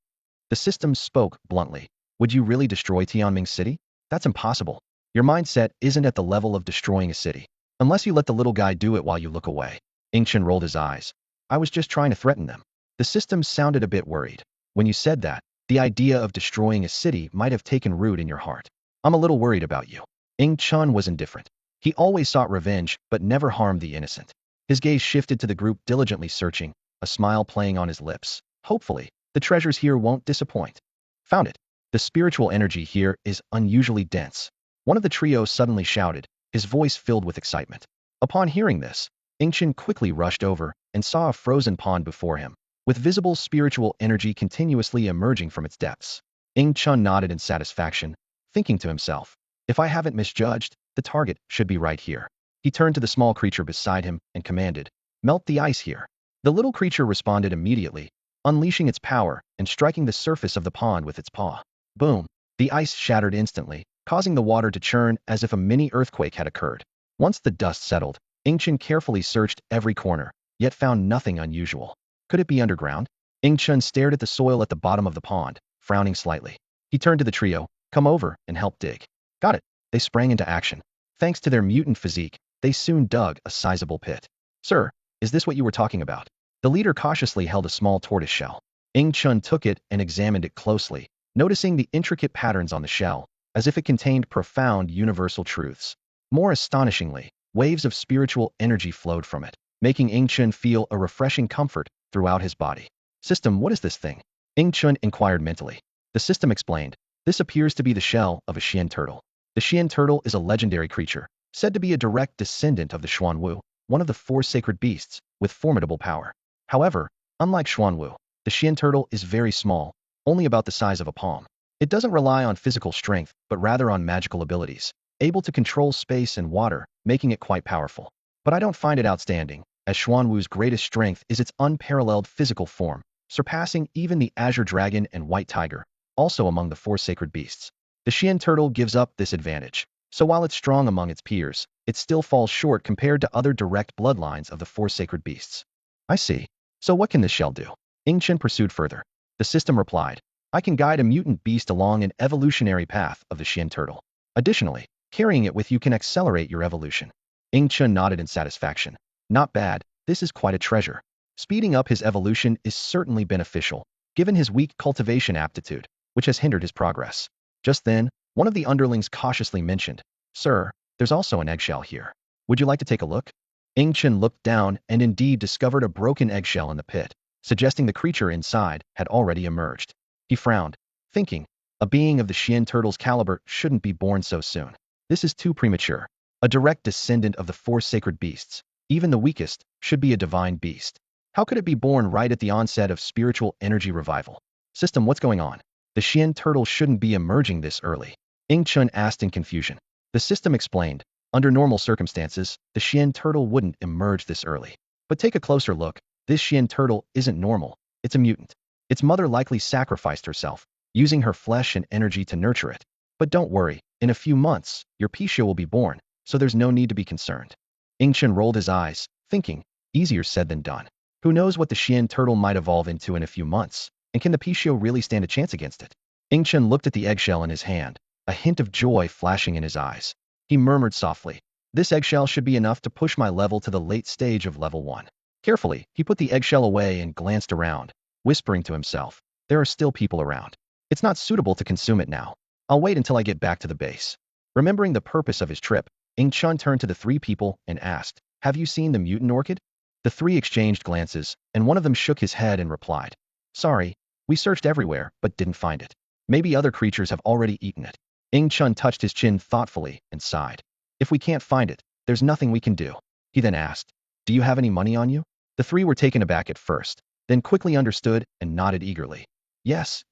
The system spoke bluntly. "Would you really destroy Tianming City? That's impossible. Your mindset isn't at the level of destroying a city. Unless you let the little guy do it while you look away." Ingchen rolled his eyes. "I was just trying to threaten them." The system sounded a bit worried. "When you said that, The idea of destroying a city might have taken root in your heart. I'm a little worried about you. Ing Chun was indifferent. He always sought revenge, but never harmed the innocent. His gaze shifted to the group diligently searching, a smile playing on his lips. Hopefully, the treasures here won't disappoint. Found it. The spiritual energy here is unusually dense. One of the trio suddenly shouted, his voice filled with excitement. Upon hearing this, Ing Chun quickly rushed over and saw a frozen pond before him, with visible spiritual energy continuously emerging from its depths. Ing Chun nodded in satisfaction, thinking to himself, if I haven't misjudged, the target should be right here. He turned to the small creature beside him and commanded, melt the ice here. The little creature responded immediately, unleashing its power and striking the surface of the pond with its paw. Boom! The ice shattered instantly, causing the water to churn as if a mini earthquake had occurred. Once the dust settled, Ing Chun carefully searched every corner, yet found nothing unusual. Could it be underground? Ing Chun stared at the soil at the bottom of the pond, frowning slightly. He turned to the trio, come over and help dig. Got it. They sprang into action. Thanks to their mutant physique, they soon dug a sizable pit. Sir, is this what you were talking about? The leader cautiously held a small tortoise shell. Ing Chun took it and examined it closely, noticing the intricate patterns on the shell, as if it contained profound universal truths. More astonishingly, waves of spiritual energy flowed from it, making Ing Chun feel a refreshing comfort throughout his body. System, what is this thing? Ing Chun inquired mentally. The system explained, this appears to be the shell of a Xian turtle. The Xian turtle is a legendary creature, said to be a direct descendant of the Xuanwu, one of the four sacred beasts, with formidable power. However, unlike Xuanwu, the Xian turtle is very small, only about the size of a palm. It doesn't rely on physical strength, but rather on magical abilities, able to control space and water, making it quite powerful. But I don't find it outstanding, as Xuanwu's greatest strength is its unparalleled physical form, surpassing even the azure dragon and white tiger, also among the four sacred beasts. The Xian turtle gives up this advantage, so while it's strong among its peers, it still falls short compared to other direct bloodlines of the four sacred beasts. I see. So what can this shell do? Ing Chun pursued further. The system replied, I can guide a mutant beast along an evolutionary path of the Xian turtle. Additionally, carrying it with you can accelerate your evolution. Ing Chun nodded in satisfaction. Not bad, this is quite a treasure. Speeding up his evolution is certainly beneficial, given his weak cultivation aptitude, which has hindered his progress. Just then, one of the underlings cautiously mentioned, Sir, there's also an eggshell here. Would you like to take a look? Ing Chun looked down and indeed discovered a broken eggshell in the pit, suggesting the creature inside had already emerged. He frowned, thinking, a being of the Xian turtle's caliber shouldn't be born so soon. This is too premature. A direct descendant of the four sacred beasts, even the weakest, should be a divine beast. How could it be born right at the onset of spiritual energy revival? System, what's going on? The Xian turtle shouldn't be emerging this early. Ing Chun asked in confusion. The system explained, under normal circumstances, the Xian turtle wouldn't emerge this early. But take a closer look, this Xian turtle isn't normal, it's a mutant. Its mother likely sacrificed herself, using her flesh and energy to nurture it. But don't worry, in a few months, your Pisha will be born, so there's no need to be concerned. Ing Chun rolled his eyes, thinking, easier said than done. Who knows what the Xian turtle might evolve into in a few months, and can the Pisha really stand a chance against it? Ing Chun looked at the eggshell in his hand, a hint of joy flashing in his eyes. He murmured softly, this eggshell should be enough to push my level to the late stage of level 1. Carefully, he put the eggshell away and glanced around, whispering to himself, there are still people around. It's not suitable to consume it now. I'll wait until I get back to the base. Remembering the purpose of his trip, Ing Chun turned to the three people and asked, have you seen the mutant orchid? The three exchanged glances, and one of them shook his head and replied, sorry, we searched everywhere but didn't find it. Maybe other creatures have already eaten it. Ing Chun touched his chin thoughtfully and sighed. If we can't find it, there's nothing we can do. He then asked, do you have any money on you? The three were taken aback at first, then quickly understood and nodded eagerly. Yes,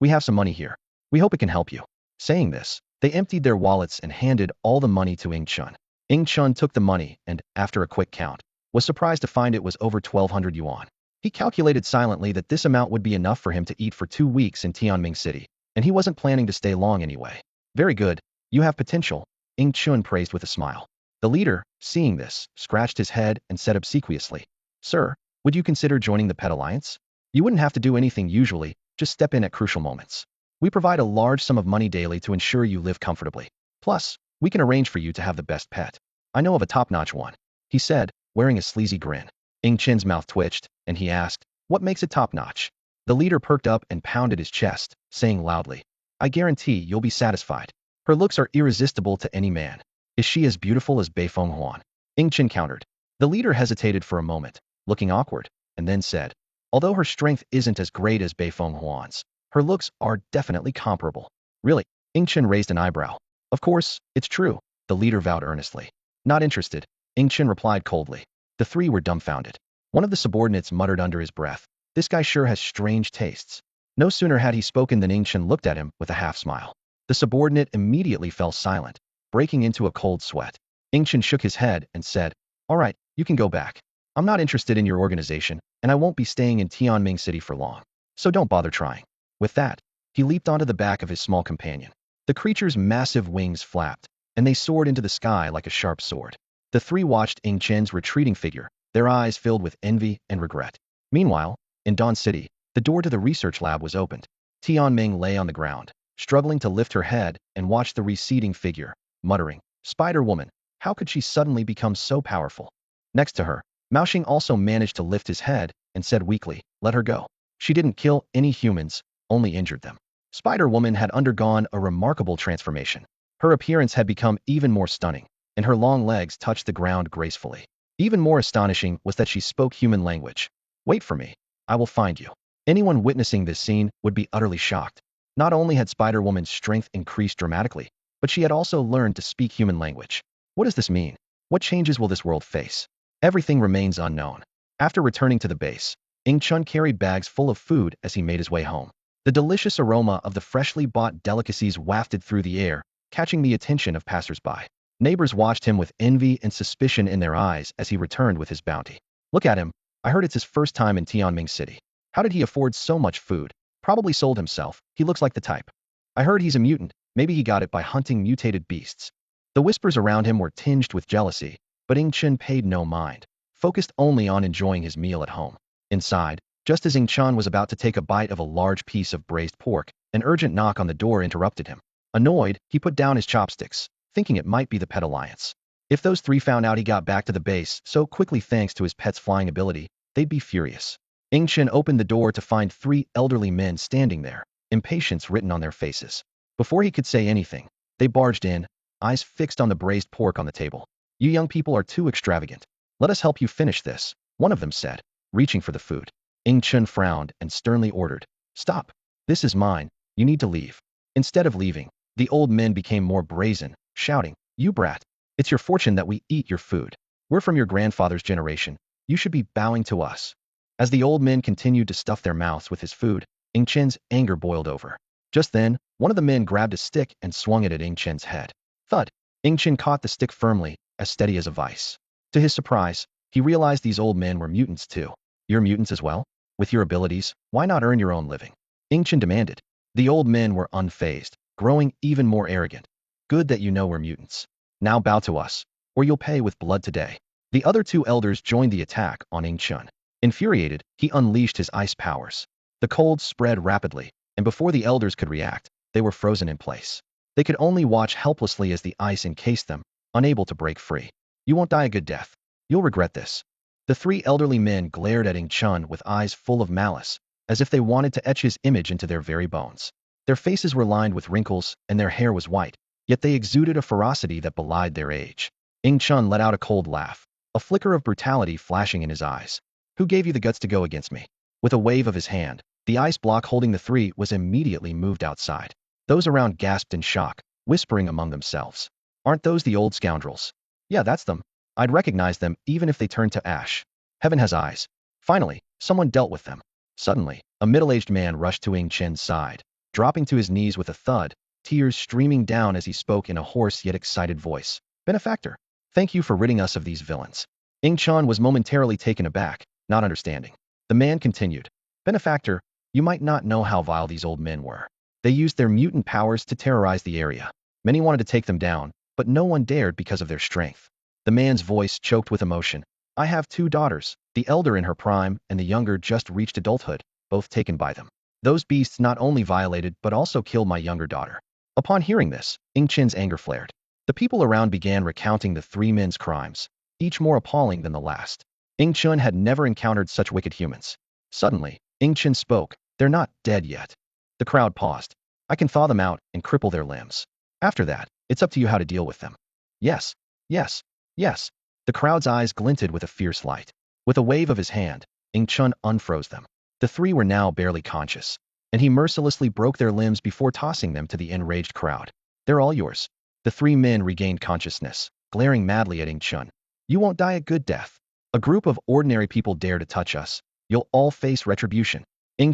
we have some money here. We hope it can help you. Saying this, they emptied their wallets and handed all the money to Ing Chun. Ing Chun took the money and, after a quick count, was surprised to find it was over 1,200 yuan. He calculated silently that this amount would be enough for him to eat for 2 weeks in Tianming City, and he wasn't planning to stay long anyway. Very good, you have potential, Ing Chun praised with a smile. The leader, seeing this, scratched his head and said obsequiously, Sir, would you consider joining the Pet Alliance? You wouldn't have to do anything usually, just step in at crucial moments. We provide a large sum of money daily to ensure you live comfortably. Plus, we can arrange for you to have the best pet. I know of a top-notch one, he said, wearing a sleazy grin. Ing Chun's mouth twitched, and he asked, what makes it top-notch? The leader perked up and pounded his chest, saying loudly, I guarantee you'll be satisfied. Her looks are irresistible to any man. Is she as beautiful as Beifeng Huan? Ing Chen countered. The leader hesitated for a moment, looking awkward, and then said, although her strength isn't as great as Beifeng Huan's, her looks are definitely comparable. Really? Ing Chen raised an eyebrow. Of course, it's true, the leader vowed earnestly. Not interested, Ing Chen replied coldly. The three were dumbfounded. One of the subordinates muttered under his breath, this guy sure has strange tastes. No sooner had he spoken than Ing Chen looked at him with a half smile. The subordinate immediately fell silent, breaking into a cold sweat. Ing Chen shook his head and said, all right, you can go back. I'm not interested in your organization, and I won't be staying in Tianming City for long. So don't bother trying. With that, he leaped onto the back of his small companion. The creature's massive wings flapped, and they soared into the sky like a sharp sword. The three watched Ing Chen's retreating figure, their eyes filled with envy and regret. Meanwhile, in Dawn City, the door to the research lab was opened. Tianming lay on the ground, struggling to lift her head and watch the receding figure, muttering, Spider-Woman, how could she suddenly become so powerful? Next to her, Maoxing also managed to lift his head and said weakly, let her go. She didn't kill any humans, only injured them. Spider-Woman had undergone a remarkable transformation. Her appearance had become even more stunning, and her long legs touched the ground gracefully. Even more astonishing was that she spoke human language. Wait for me. I will find you. Anyone witnessing this scene would be utterly shocked. Not only had Spider-Woman's strength increased dramatically, but she had also learned to speak human language. What does this mean? What changes will this world face? Everything remains unknown. After returning to the base, Ing Chen carried bags full of food as he made his way home. The delicious aroma of the freshly bought delicacies wafted through the air, catching the attention of passers-by. Neighbors watched him with envy and suspicion in their eyes as he returned with his bounty. Look at him. I heard it's his first time in Tianming City. How did he afford so much food? Probably sold himself. He looks like the type. I heard he's a mutant. Maybe he got it by hunting mutated beasts. The whispers around him were tinged with jealousy, but Ing Chen paid no mind, focused only on enjoying his meal at home. Inside, just as Ing Chen was about to take a bite of a large piece of braised pork, an urgent knock on the door interrupted him. Annoyed, he put down his chopsticks, thinking it might be the Pet Alliance. If those three found out he got back to the base so quickly thanks to his pet's flying ability, they'd be furious. Ing Chen opened the door to find three elderly men standing there, impatience written on their faces. Before he could say anything, they barged in, eyes fixed on the braised pork on the table. You young people are too extravagant. Let us help you finish this, one of them said, reaching for the food. Ing Chen frowned and sternly ordered, stop. This is mine. You need to leave. Instead of leaving, the old men became more brazen, shouting, you brat. It's your fortune that we eat your food. We're from your grandfather's generation. You should be bowing to us. As the old men continued to stuff their mouths with his food, Ing Chen's anger boiled over. Just then, one of the men grabbed a stick and swung it at Ing Chen's head. Thud! Ing Chen caught the stick firmly, as steady as a vice. To his surprise, he realized these old men were mutants too. You're mutants as well? With your abilities, why not earn your own living? Ing Chen demanded. The old men were unfazed, growing even more arrogant. Good that you know we're mutants. Now bow to us, or you'll pay with blood today. The other two elders joined the attack on Ing Chen. Infuriated, he unleashed his ice powers. The cold spread rapidly, and before the elders could react, they were frozen in place. They could only watch helplessly as the ice encased them, unable to break free. You won't die a good death. You'll regret this. The three elderly men glared at Ing Chen with eyes full of malice, as if they wanted to etch his image into their very bones. Their faces were lined with wrinkles, and their hair was white, yet they exuded a ferocity that belied their age. Ing Chen let out a cold laugh, a flicker of brutality flashing in his eyes. Who gave you the guts to go against me? With a wave of his hand, the ice block holding the three was immediately moved outside. Those around gasped in shock, whispering among themselves. Aren't those the old scoundrels? Yeah, that's them. I'd recognize them even if they turned to ash. Heaven has eyes. Finally, someone dealt with them. Suddenly, a middle-aged man rushed to Ing Chen's side, dropping to his knees with a thud, tears streaming down as he spoke in a hoarse yet excited voice. Benefactor, thank you for ridding us of these villains. Ing Chen was momentarily taken aback, not understanding. The man continued. Benefactor, you might not know how vile these old men were. They used their mutant powers to terrorize the area. Many wanted to take them down, but no one dared because of their strength. The man's voice choked with emotion. I have two daughters, the elder in her prime and the younger just reached adulthood, both taken by them. Those beasts not only violated but also killed my younger daughter. Upon hearing this, Ing Chen's anger flared. The people around began recounting the three men's crimes, each more appalling than the last. Ing Chen had never encountered such wicked humans. Suddenly, Ing Chen spoke, They're not dead yet. The crowd paused. I can thaw them out and cripple their limbs. After that, it's up to you how to deal with them. Yes, yes, yes. The crowd's eyes glinted with a fierce light. With a wave of his hand, Chun unfroze them. The three were now barely conscious, and he mercilessly broke their limbs before tossing them to the enraged crowd. They're all yours. The three men regained consciousness, glaring madly at Chun. You won't die a good death. A group of ordinary people dare to touch us. You'll all face retribution.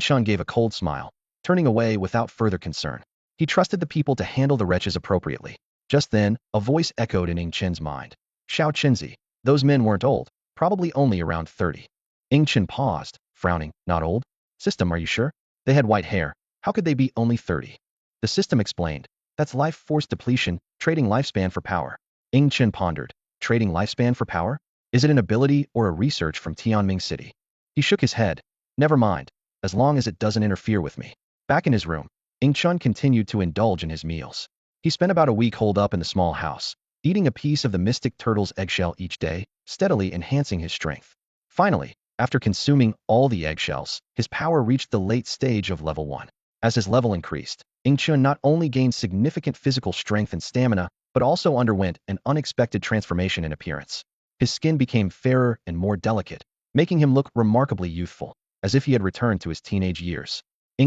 Chun gave a cold smile, turning away without further concern. He trusted the people to handle the wretches appropriately. Just then, a voice echoed in Chun's mind. Xiao Qinzi. Those men weren't old, probably only around 30. Chun paused, frowning. Not old? System, are you sure? They had white hair. How could they be only 30? The system explained. That's life force depletion, trading lifespan for power. Chun pondered. Trading lifespan for power? Is it an ability or a research from Tianming City? He shook his head. Never mind, as long as it doesn't interfere with me. Back in his room, Chun continued to indulge in his meals. He spent about a week holed up in the small house, eating a piece of the mystic turtle's eggshell each day, steadily enhancing his strength. Finally, after consuming all the eggshells, his power reached the late stage of level 1. As his level increased, Chun not only gained significant physical strength and stamina, but also underwent an unexpected transformation in appearance. His skin became fairer and more delicate, making him look remarkably youthful, as if he had returned to his teenage years.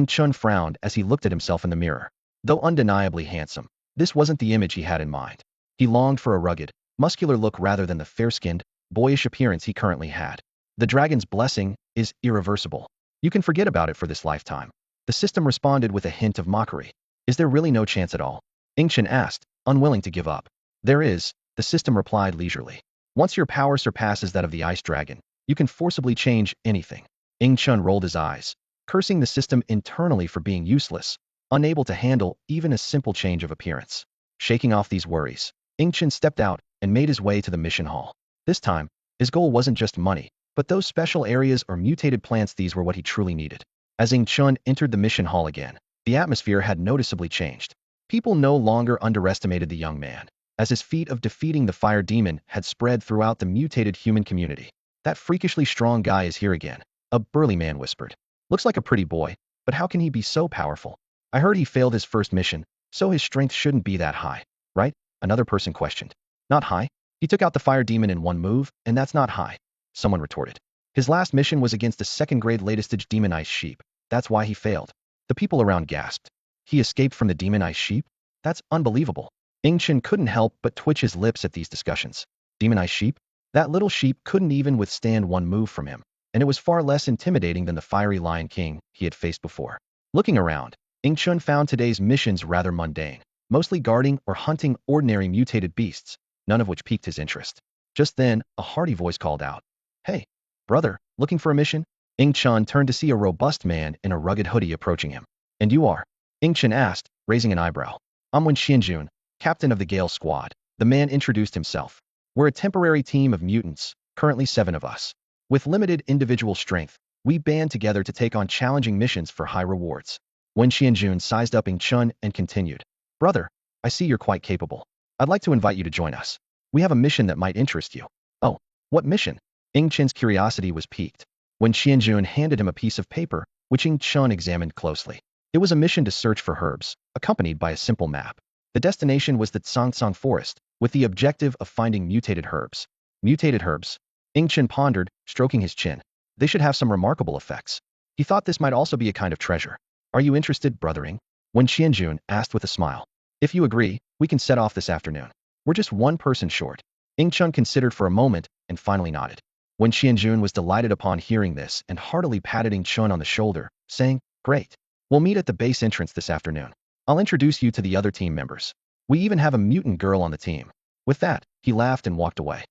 Chun frowned as he looked at himself in the mirror. Though undeniably handsome, this wasn't the image he had in mind. He longed for a rugged, muscular look rather than the fair-skinned, boyish appearance he currently had. The dragon's blessing is irreversible. You can forget about it for this lifetime. The system responded with a hint of mockery. Is there really no chance at all? Chun asked, unwilling to give up. There is, the system replied leisurely. Once your power surpasses that of the ice dragon, you can forcibly change anything. Chun rolled his eyes, cursing the system internally for being useless, unable to handle even a simple change of appearance. Shaking off these worries, Chun stepped out and made his way to the mission hall. This time, his goal wasn't just money, but those special areas or mutated plants. These were what he truly needed. As Chun entered the mission hall again, the atmosphere had noticeably changed. People no longer underestimated the young man, as his feat of defeating the fire demon had spread throughout the mutated human community. That freakishly strong guy is here again, a burly man whispered. Looks like a pretty boy, but how can he be so powerful? I heard he failed his first mission, so his strength shouldn't be that high, right? Another person questioned. Not high? He took out the fire demon in one move, and that's not high, someone retorted. His last mission was against a second-grade latest-stage demon ice sheep. That's why he failed. The people around gasped. He escaped from the demon ice sheep? That's unbelievable. Chun couldn't help but twitch his lips at these discussions. Demon ice sheep? That little sheep couldn't even withstand one move from him, and it was far less intimidating than the fiery Lion King he had faced before. Looking around, Chun found today's missions rather mundane, mostly guarding or hunting ordinary mutated beasts, none of which piqued his interest. Just then, a hearty voice called out. Hey, brother, looking for a mission? Chun turned to see a robust man in a rugged hoodie approaching him. And you are? Chun asked, raising an eyebrow. I'm Wen Xianjun, captain of the Gale Squad. The man introduced himself. We're a temporary team of mutants, currently 7 of us. With limited individual strength, we band together to take on challenging missions for high rewards. Wen Xianjun sized up Chun and continued. Brother, I see you're quite capable. I'd like to invite you to join us. We have a mission that might interest you. Oh, what mission? Chun's curiosity was piqued. Wen Xianjun handed him a piece of paper, which Chun examined closely. It was a mission to search for herbs, accompanied by a simple map. The destination was the Tsangtsang Forest, with the objective of finding mutated herbs. Mutated herbs? Chun pondered, stroking his chin. They should have some remarkable effects. He thought this might also be a kind of treasure. Are you interested, brothering? Wen Xianjun asked with a smile. If you agree, we can set off this afternoon. We're just one person short. Chun considered for a moment and finally nodded. Wen Xianjun was delighted upon hearing this and heartily patted Chun on the shoulder, saying, Great. We'll meet at the base entrance this afternoon. I'll introduce you to the other team members. We even have a mutant girl on the team. With that, he laughed and walked away.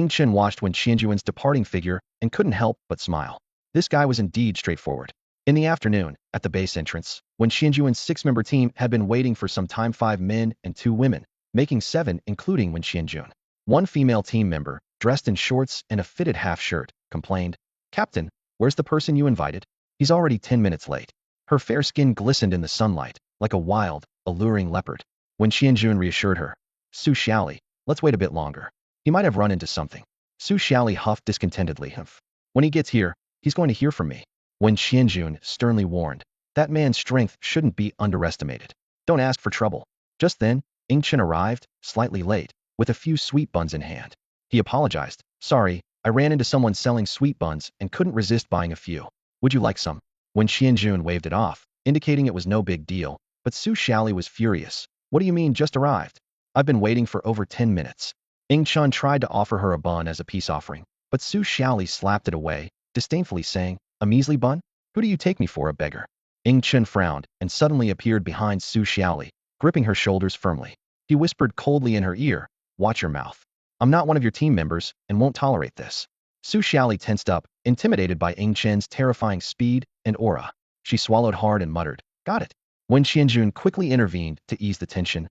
Chun watched Wen Xianjun's departing figure and couldn't help but smile. This guy was indeed straightforward. In the afternoon, at the base entrance, Wen Xianjun's 6-member team had been waiting for some time. 5 men and 2 women, making 7 including Wen Xianjun. One female team member, dressed in shorts and a fitted half-shirt, complained, Captain, where's the person you invited? He's already 10 minutes late. Her fair skin glistened in the sunlight, like a wild, alluring leopard. Wen Xianjun reassured her. Su Xiaoli, let's wait a bit longer. He might have run into something. Su Xiaoli huffed discontentedly. When he gets here, he's going to hear from me. Wen Xianjun sternly warned. That man's strength shouldn't be underestimated. Don't ask for trouble. Just then, Chen arrived, slightly late, with a few sweet buns in hand. He apologized. Sorry, I ran into someone selling sweet buns and couldn't resist buying a few. Would you like some? When Xianjun waved it off, indicating it was no big deal, but Su Xiaoli was furious. What do you mean just arrived? I've been waiting for over 10 minutes. Chun tried to offer her a bun as a peace offering, but Su Xiaoli slapped it away, disdainfully saying, a measly bun? Who do you take me for, a beggar? Chen frowned and suddenly appeared behind Su Xiaoli, gripping her shoulders firmly. He whispered coldly in her ear, watch your mouth. I'm not one of your team members and won't tolerate this. Su Xiaoli tensed up, intimidated by Chen's terrifying speed and aura. She swallowed hard and muttered, got it. When Xianjun quickly intervened to ease the tension,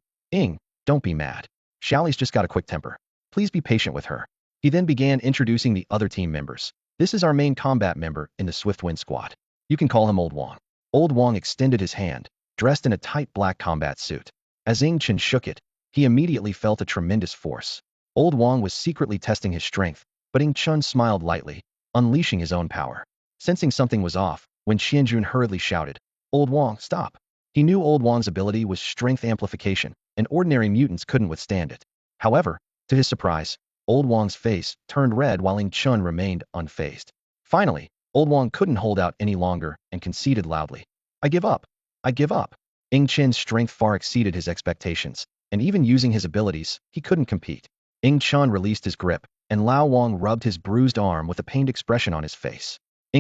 don't be mad. Xiaoli's just got a quick temper. Please be patient with her. He then began introducing the other team members. This is our main combat member in the Swiftwind squad. You can call him Old Wang. Old Wang extended his hand, dressed in a tight black combat suit. As Chen shook it, he immediately felt a tremendous force. Old Wang was secretly testing his strength, but Chen smiled lightly, unleashing his own power. Sensing something was off, when Xianjun hurriedly shouted, Old Wang, stop. He knew Old Wang's ability was strength amplification, and ordinary mutants couldn't withstand it. However, to his surprise, Old Wang's face turned red while Chen remained unfazed. Finally, Old Wang couldn't hold out any longer and conceded loudly. I give up. I give up. Chen's strength far exceeded his expectations, and even using his abilities, he couldn't compete. Chen released his grip, and Lao Wang rubbed his bruised arm with a pained expression on his face.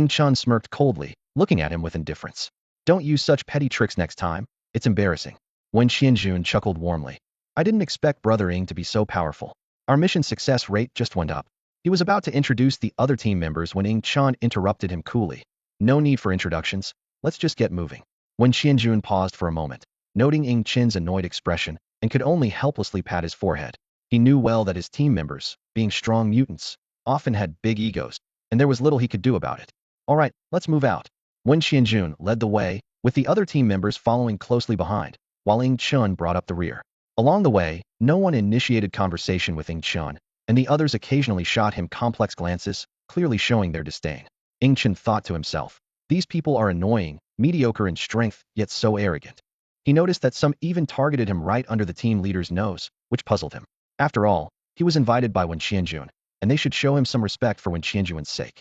Chen smirked coldly, looking at him with indifference. Don't use such petty tricks next time. It's embarrassing. When Xianjun chuckled warmly. I didn't expect Brother to be so powerful. Our mission success rate just went up. He was about to introduce the other team members when Chen interrupted him coolly. No need for introductions. Let's just get moving. When Xianjun paused for a moment, noting Chen's annoyed expression, and could only helplessly pat his forehead, he knew well that his team members, being strong mutants, often had big egos, and there was little he could do about it. All right, let's move out. When Xianjun led the way, with the other team members following closely behind, while Chen brought up the rear. Along the way, no one initiated conversation with Chen, and the others occasionally shot him complex glances, clearly showing their disdain. Chen thought to himself, these people are annoying, mediocre in strength, yet so arrogant. He noticed that some even targeted him right under the team leader's nose, which puzzled him. After all, he was invited by Wen Xianjun, and they should show him some respect for Wen Xianjun's sake.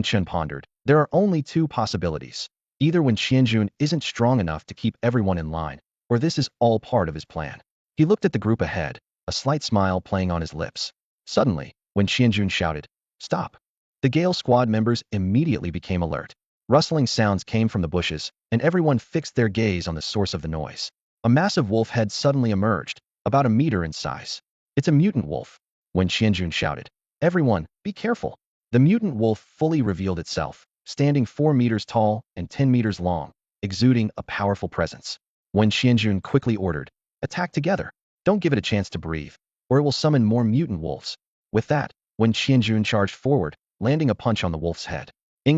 Chen pondered. There are only two possibilities. Either Wen Xianjun isn't strong enough to keep everyone in line, or this is all part of his plan. He looked at the group ahead, a slight smile playing on his lips. Suddenly, when Xianjun shouted, stop, the Gale squad members immediately became alert. Rustling sounds came from the bushes, and everyone fixed their gaze on the source of the noise. A massive wolf head suddenly emerged, about a meter in size. It's a mutant wolf. When Xianjun shouted, everyone, be careful. The mutant wolf fully revealed itself, standing 4 meters tall and 10 meters long, exuding a powerful presence. When Xianjun quickly ordered, attack together. Don't give it a chance to breathe, or it will summon more mutant wolves. With that, when Xianjun charged forward, landing a punch on the wolf's head.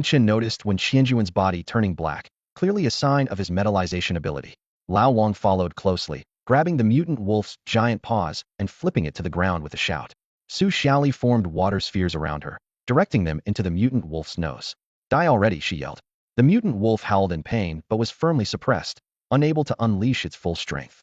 Chen noticed when Xianjun's body turning black, clearly a sign of his metallization ability. Lao Wang followed closely, grabbing the mutant wolf's giant paws and flipping it to the ground with a shout. Su Xiaoli formed water spheres around her, directing them into the mutant wolf's nose. Die already, she yelled. The mutant wolf howled in pain but was firmly suppressed, unable to unleash its full strength.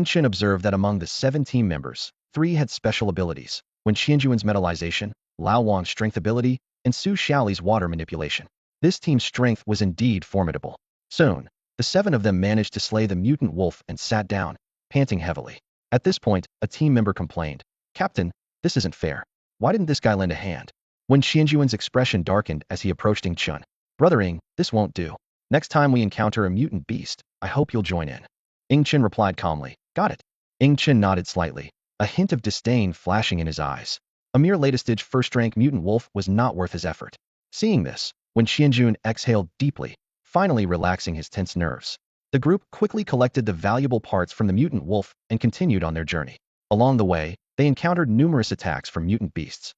Chen observed that among the 7 team members, 3 had special abilities, when Xianjun's metallization, Lao Wang's strength ability, and Su Xiaoli's water manipulation. This team's strength was indeed formidable. Soon, the 7 of them managed to slay the mutant wolf and sat down, panting heavily. At this point, a team member complained, Captain, this isn't fair. Why didn't this guy lend a hand? When Xianjun's expression darkened as he approached Chen. Brother this won't do. Next time we encounter a mutant beast, I hope you'll join in. Chen replied calmly, got it. Chen nodded slightly, a hint of disdain flashing in his eyes. A mere latest-stage first-rank mutant wolf was not worth his effort. Seeing this, when Xianjun exhaled deeply, finally relaxing his tense nerves, the group quickly collected the valuable parts from the mutant wolf and continued on their journey. Along the way, they encountered numerous attacks from mutant beasts.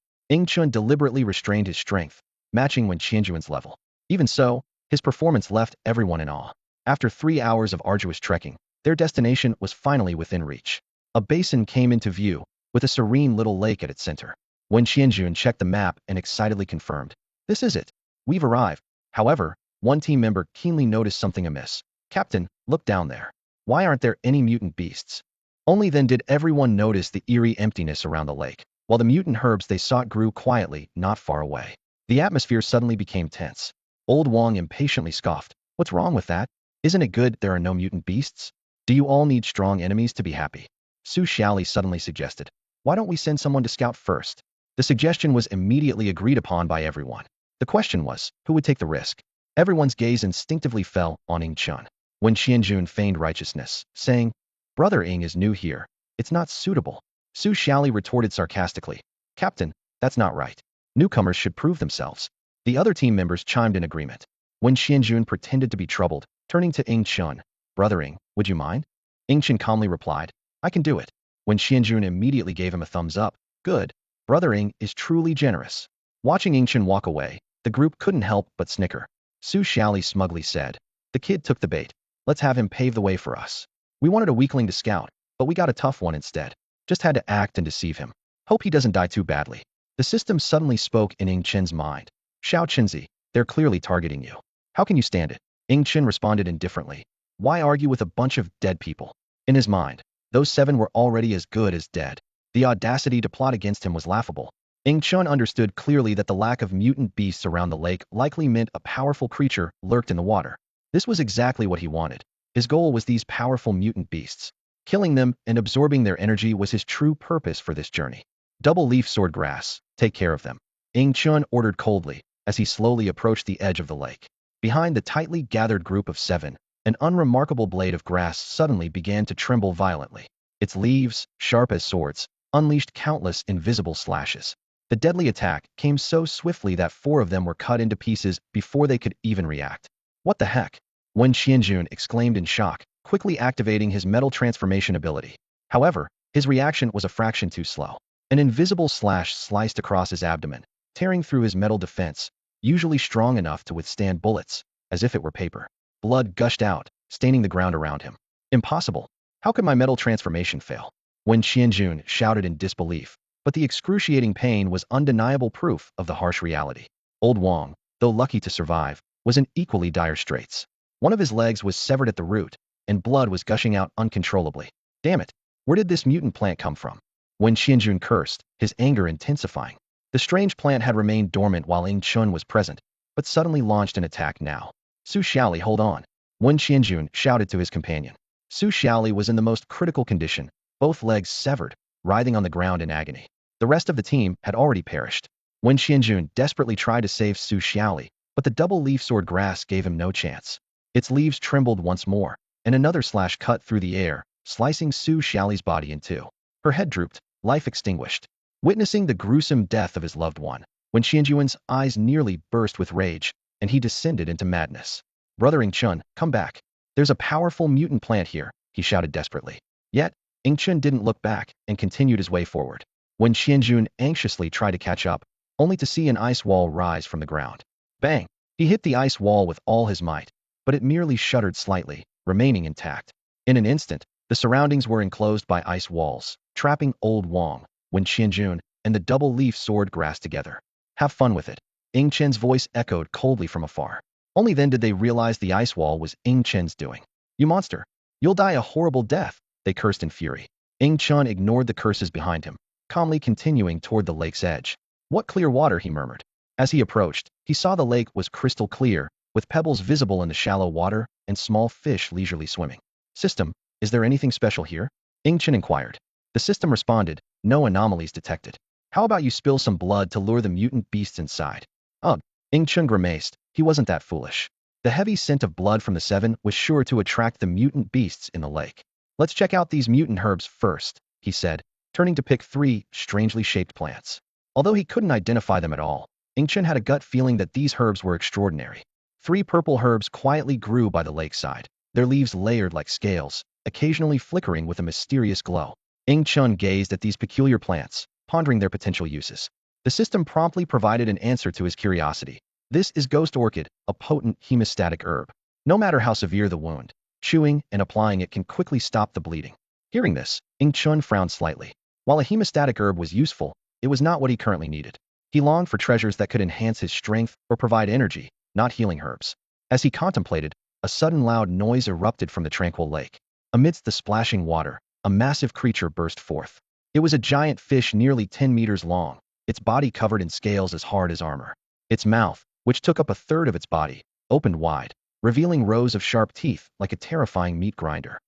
Chen deliberately restrained his strength, matching Wen Xianjun's level. Even so, his performance left everyone in awe. After 3 hours of arduous trekking, their destination was finally within reach. A basin came into view, with a serene little lake at its center. When Xianjun checked the map and excitedly confirmed, this is it. We've arrived. However, one team member keenly noticed something amiss. Captain, look down there. Why aren't there any mutant beasts? Only then did everyone notice the eerie emptiness around the lake, while the mutant herbs they sought grew quietly, not far away. The atmosphere suddenly became tense. Old Wong impatiently scoffed. What's wrong with that? Isn't it good there are no mutant beasts? Do you all need strong enemies to be happy? Su Xiaoli suddenly suggested. Why don't we send someone to scout first? The suggestion was immediately agreed upon by everyone. The question was, who would take the risk? Everyone's gaze instinctively fell on Ing Chun. When Xianjun feigned righteousness, saying, Brother Ing is new here. It's not suitable. Su Xiaoli retorted sarcastically. Captain, that's not right. Newcomers should prove themselves. The other team members chimed in agreement. When Xianjun pretended to be troubled, turning to Ing Chun, Brother Ing, would you mind? Ing Chun calmly replied, I can do it. When Xianjun immediately gave him a thumbs up, good. Brother Ing is truly generous. Watching Ing Chun walk away, the group couldn't help but snicker. Su Xiaoli smugly said, the kid took the bait. Let's have him pave the way for us. We wanted a weakling to scout, but we got a tough one instead. Just had to act and deceive him. Hope he doesn't die too badly. The system suddenly spoke in Ing Chen's mind. Xiao Qinzi, they're clearly targeting you. How can you stand it? Ing Chen responded indifferently. Why argue with a bunch of dead people? In his mind, those 7 were already as good as dead. The audacity to plot against him was laughable. Ing Chun understood clearly that the lack of mutant beasts around the lake likely meant a powerful creature lurked in the water. This was exactly what he wanted. His goal was these powerful mutant beasts. Killing them and absorbing their energy was his true purpose for this journey. Double-leaf sword grass, take care of them. Ing Chun ordered coldly, as he slowly approached the edge of the lake. Behind the tightly gathered group of 7, an unremarkable blade of grass suddenly began to tremble violently. Its leaves, sharp as swords, unleashed countless invisible slashes. The deadly attack came so swiftly that 4 of them were cut into pieces before they could even react. What the heck? Wen Xianjun exclaimed in shock, quickly activating his metal transformation ability. However, his reaction was a fraction too slow. An invisible slash sliced across his abdomen, tearing through his metal defense, usually strong enough to withstand bullets, as if it were paper. Blood gushed out, staining the ground around him. Impossible. How could my metal transformation fail? Wen Xianjun shouted in disbelief, but the excruciating pain was undeniable proof of the harsh reality. Old Wong, though lucky to survive, was in equally dire straits. One of his legs was severed at the root, and blood was gushing out uncontrollably. Damn it, where did this mutant plant come from? When Xianjun cursed, his anger intensifying. The strange plant had remained dormant while Ing Chun was present, but suddenly launched an attack now. Su Xiaoli, hold on. When Xianjun shouted to his companion. Su Xiaoli was in the most critical condition, both legs severed, writhing on the ground in agony. The rest of the team had already perished. When Xianjun desperately tried to save Su Xiaoli, but the double-leaf sword grass gave him no chance. Its leaves trembled once more, and another slash cut through the air, slicing Su Xiaoli's body in 2. Her head drooped, life extinguished. Witnessing the gruesome death of his loved one, when Xianjun's eyes nearly burst with rage, and he descended into madness. Brother Ing Chun, come back. There's a powerful mutant plant here, he shouted desperately. Yet, Ing Chun didn't look back and continued his way forward. When Xianjun anxiously tried to catch up, only to see an ice wall rise from the ground. Bang! He hit the ice wall with all his might, but it merely shuddered slightly, remaining intact. In an instant, the surroundings were enclosed by ice walls, trapping Old Wong, Wen Xianjun, and the double-leaf sword grass together. Have fun with it. Ing Chen's voice echoed coldly from afar. Only then did they realize the ice wall was Ing Chen's doing. You monster! You'll die a horrible death, they cursed in fury. Ing Chun ignored the curses behind him, calmly continuing toward the lake's edge. What clear water, he murmured. As he approached, he saw the lake was crystal clear, with pebbles visible in the shallow water and small fish leisurely swimming. System, is there anything special here? Ing Chen inquired. The system responded, no anomalies detected. How about you spill some blood to lure the mutant beasts inside? Ugh, Ing Chen grimaced. He wasn't that foolish. The heavy scent of blood from the 7 was sure to attract the mutant beasts in the lake. Let's check out these mutant herbs first, he said, turning to pick 3 strangely shaped plants. Although he couldn't identify them at all, Ing Chen had a gut feeling that these herbs were extraordinary. 3 purple herbs quietly grew by the lakeside, their leaves layered like scales, occasionally flickering with a mysterious glow. Ing Chun gazed at these peculiar plants, pondering their potential uses. The system promptly provided an answer to his curiosity. This is Ghost Orchid, a potent hemostatic herb. No matter how severe the wound, chewing and applying it can quickly stop the bleeding. Hearing this, Ing Chun frowned slightly. While a hemostatic herb was useful, it was not what he currently needed. He longed for treasures that could enhance his strength or provide energy, not healing herbs. As he contemplated, a sudden loud noise erupted from the tranquil lake. Amidst the splashing water, a massive creature burst forth. It was a giant fish nearly 10 meters long, its body covered in scales as hard as armor. Its mouth, which took up a third of its body, opened wide, revealing rows of sharp teeth like a terrifying meat grinder.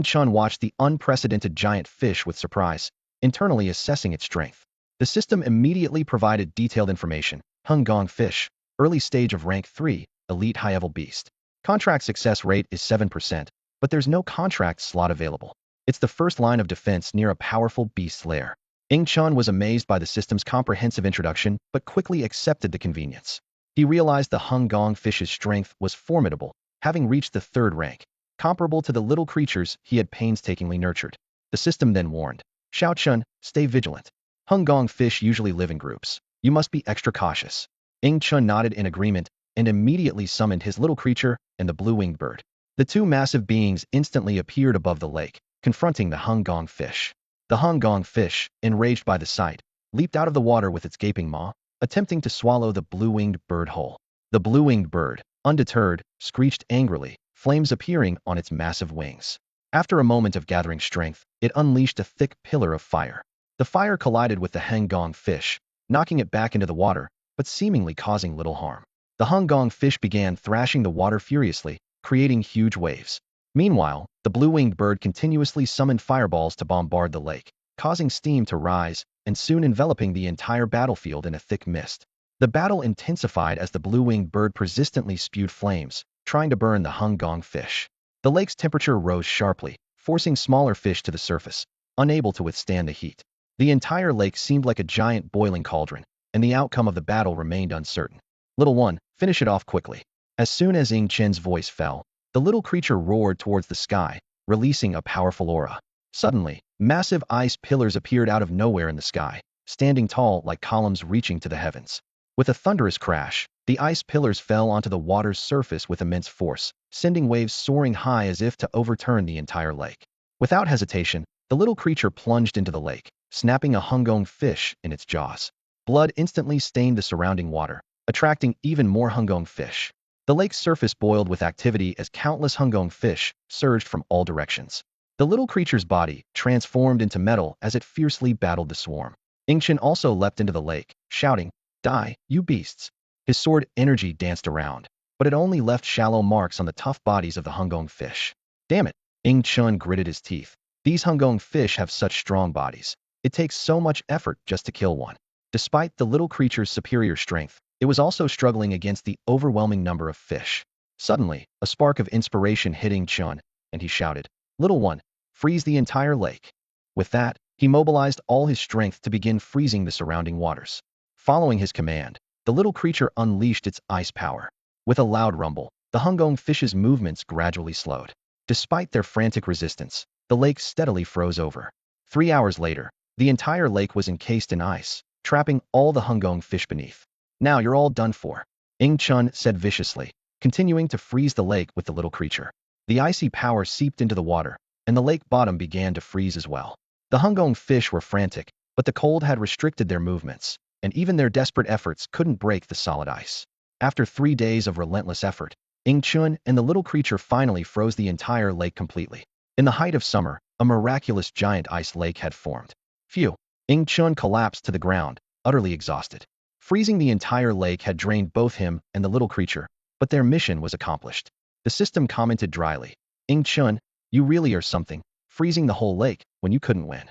Chun watched the unprecedented giant fish with surprise, internally assessing its strength. The system immediately provided detailed information. Gong fish, early stage of rank 3, elite high-level beast. Contract success rate is 7%, but there's no contract slot available. It's the first line of defense near a powerful beast's lair. Chun was amazed by the system's comprehensive introduction, but quickly accepted the convenience. He realized the Gong fish's strength was formidable, having reached the 3rd rank, comparable to the little creatures he had painstakingly nurtured. The system then warned, Xiao Chun, stay vigilant. Gong fish usually live in groups. You must be extra cautious. Chun nodded in agreement and immediately summoned his little creature and the blue-winged bird. The two massive beings instantly appeared above the lake, confronting the Gong fish. The Gong fish, enraged by the sight, leaped out of the water with its gaping maw, attempting to swallow the blue-winged bird whole. The blue-winged bird, undeterred, screeched angrily, flames appearing on its massive wings. After a moment of gathering strength, it unleashed a thick pillar of fire. The fire collided with the Gong fish, knocking it back into the water, but seemingly causing little harm. The Gong fish began thrashing the water furiously, creating huge waves. Meanwhile, the blue-winged bird continuously summoned fireballs to bombard the lake, causing steam to rise and soon enveloping the entire battlefield in a thick mist. The battle intensified as the blue-winged bird persistently spewed flames, trying to burn the Gong fish. The lake's temperature rose sharply, forcing smaller fish to the surface, unable to withstand the heat. The entire lake seemed like a giant boiling cauldron, and the outcome of the battle remained uncertain. Little one, finish it off quickly. As soon as Chen's voice fell, the little creature roared towards the sky, releasing a powerful aura. Suddenly, massive ice pillars appeared out of nowhere in the sky, standing tall like columns reaching to the heavens. With a thunderous crash, the ice pillars fell onto the water's surface with immense force, sending waves soaring high as if to overturn the entire lake. Without hesitation, the little creature plunged into the lake, snapping a Gong fish in its jaws. Blood instantly stained the surrounding water, attracting even more Gong fish. The lake's surface boiled with activity as countless Gong fish surged from all directions. The little creature's body transformed into metal as it fiercely battled the swarm. Chen also leapt into the lake, shouting, Die, you beasts! His sword energy danced around, but it only left shallow marks on the tough bodies of the Gong fish. Damn it! Chun gritted his teeth. These Gong fish have such strong bodies. It takes so much effort just to kill one. Despite the little creature's superior strength, it was also struggling against the overwhelming number of fish. Suddenly, a spark of inspiration hit Chun, and he shouted, Little one, freeze the entire lake. With that, he mobilized all his strength to begin freezing the surrounding waters. Following his command, the little creature unleashed its ice power. With a loud rumble, the Gong fish's movements gradually slowed. Despite their frantic resistance, the lake steadily froze over. 3 hours later, the entire lake was encased in ice, trapping all the Gong fish beneath. Now you're all done for, Chun said viciously, continuing to freeze the lake with the little creature. The icy power seeped into the water, and the lake bottom began to freeze as well. The Gong fish were frantic, but the cold had restricted their movements, and even their desperate efforts couldn't break the solid ice. After 3 days of relentless effort, Chun and the little creature finally froze the entire lake completely. In the height of summer, a miraculous giant ice lake had formed. Phew! Chun collapsed to the ground, utterly exhausted. Freezing the entire lake had drained both him and the little creature, but their mission was accomplished. The system commented dryly, Chun, you really are something, freezing the whole lake when you couldn't win.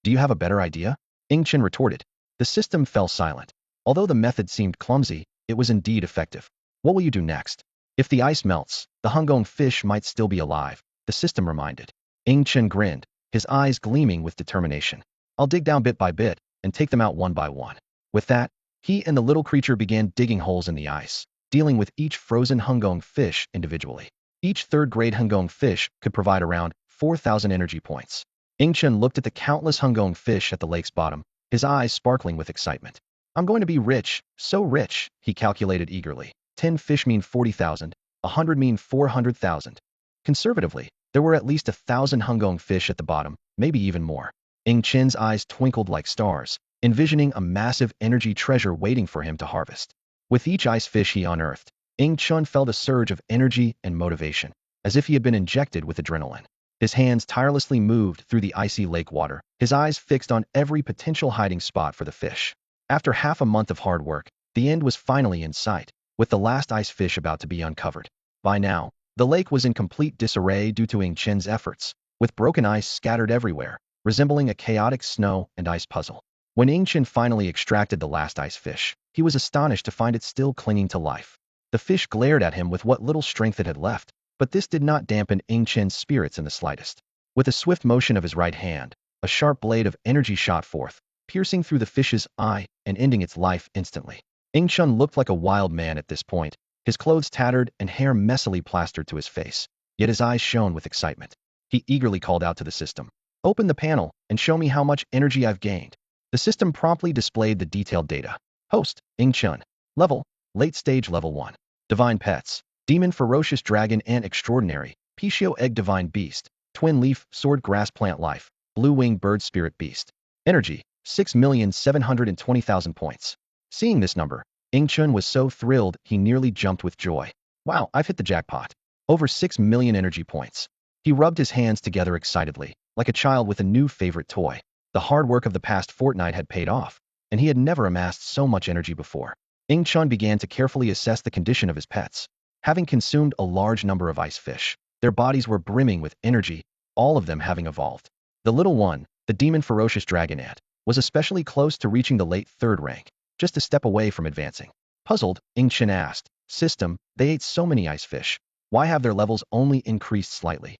Do you have a better idea? Chun retorted. The system fell silent. Although the method seemed clumsy, it was indeed effective. What will you do next? If the ice melts, the Gong fish might still be alive, the system reminded. Chun grinned, his eyes gleaming with determination. I'll dig down bit by bit and take them out one by one. With that, he and the little creature began digging holes in the ice, dealing with each frozen Gong fish individually. Each third-grade Gong fish could provide around 4,000 energy points. Chun looked at the countless Gong fish at the lake's bottom, his eyes sparkling with excitement. I'm going to be rich, so rich, he calculated eagerly. 10 fish mean 40,000, 100 mean 400,000. Conservatively, there were at least 1,000 Gong fish at the bottom, maybe even more. Chun's eyes twinkled like stars, envisioning a massive energy treasure waiting for him to harvest. With each ice fish he unearthed, Ing Chun felt a surge of energy and motivation, as if he had been injected with adrenaline. His hands tirelessly moved through the icy lake water, his eyes fixed on every potential hiding spot for the fish. After half a month of hard work, the end was finally in sight, with the last ice fish about to be uncovered. By now, the lake was in complete disarray due to Ing Chen's efforts, with broken ice scattered everywhere, resembling a chaotic snow and ice puzzle. When Ing Chen finally extracted the last ice fish, he was astonished to find it still clinging to life. The fish glared at him with what little strength it had left, but this did not dampen Ing Chen's spirits in the slightest. With a swift motion of his right hand, a sharp blade of energy shot forth, piercing through the fish's eye and ending its life instantly. Ing Chen looked like a wild man at this point, his clothes tattered and hair messily plastered to his face, yet his eyes shone with excitement. He eagerly called out to the system, "Open the panel and show me how much energy I've gained." The system promptly displayed the detailed data. Host, Ing Chen. Level, late stage level 1. Divine pets, demon ferocious dragon and extraordinary, Pishio egg divine beast, twin leaf sword grass plant life, blue winged bird spirit beast. Energy, 6,720,000 points. Seeing this number, Ing Chen was so thrilled he nearly jumped with joy. Wow, I've hit the jackpot. Over 6 million energy points. He rubbed his hands together excitedly, like a child with a new favorite toy. The hard work of the past fortnight had paid off, and he had never amassed so much energy before. Ing Chen began to carefully assess the condition of his pets. Having consumed a large number of ice fish, their bodies were brimming with energy, all of them having evolved. The little one, the demon ferocious dragon ant, was especially close to reaching the late 3rd rank, just a step away from advancing. Puzzled, Ing Chen asked, "System, they ate so many ice fish. Why have their levels only increased slightly?"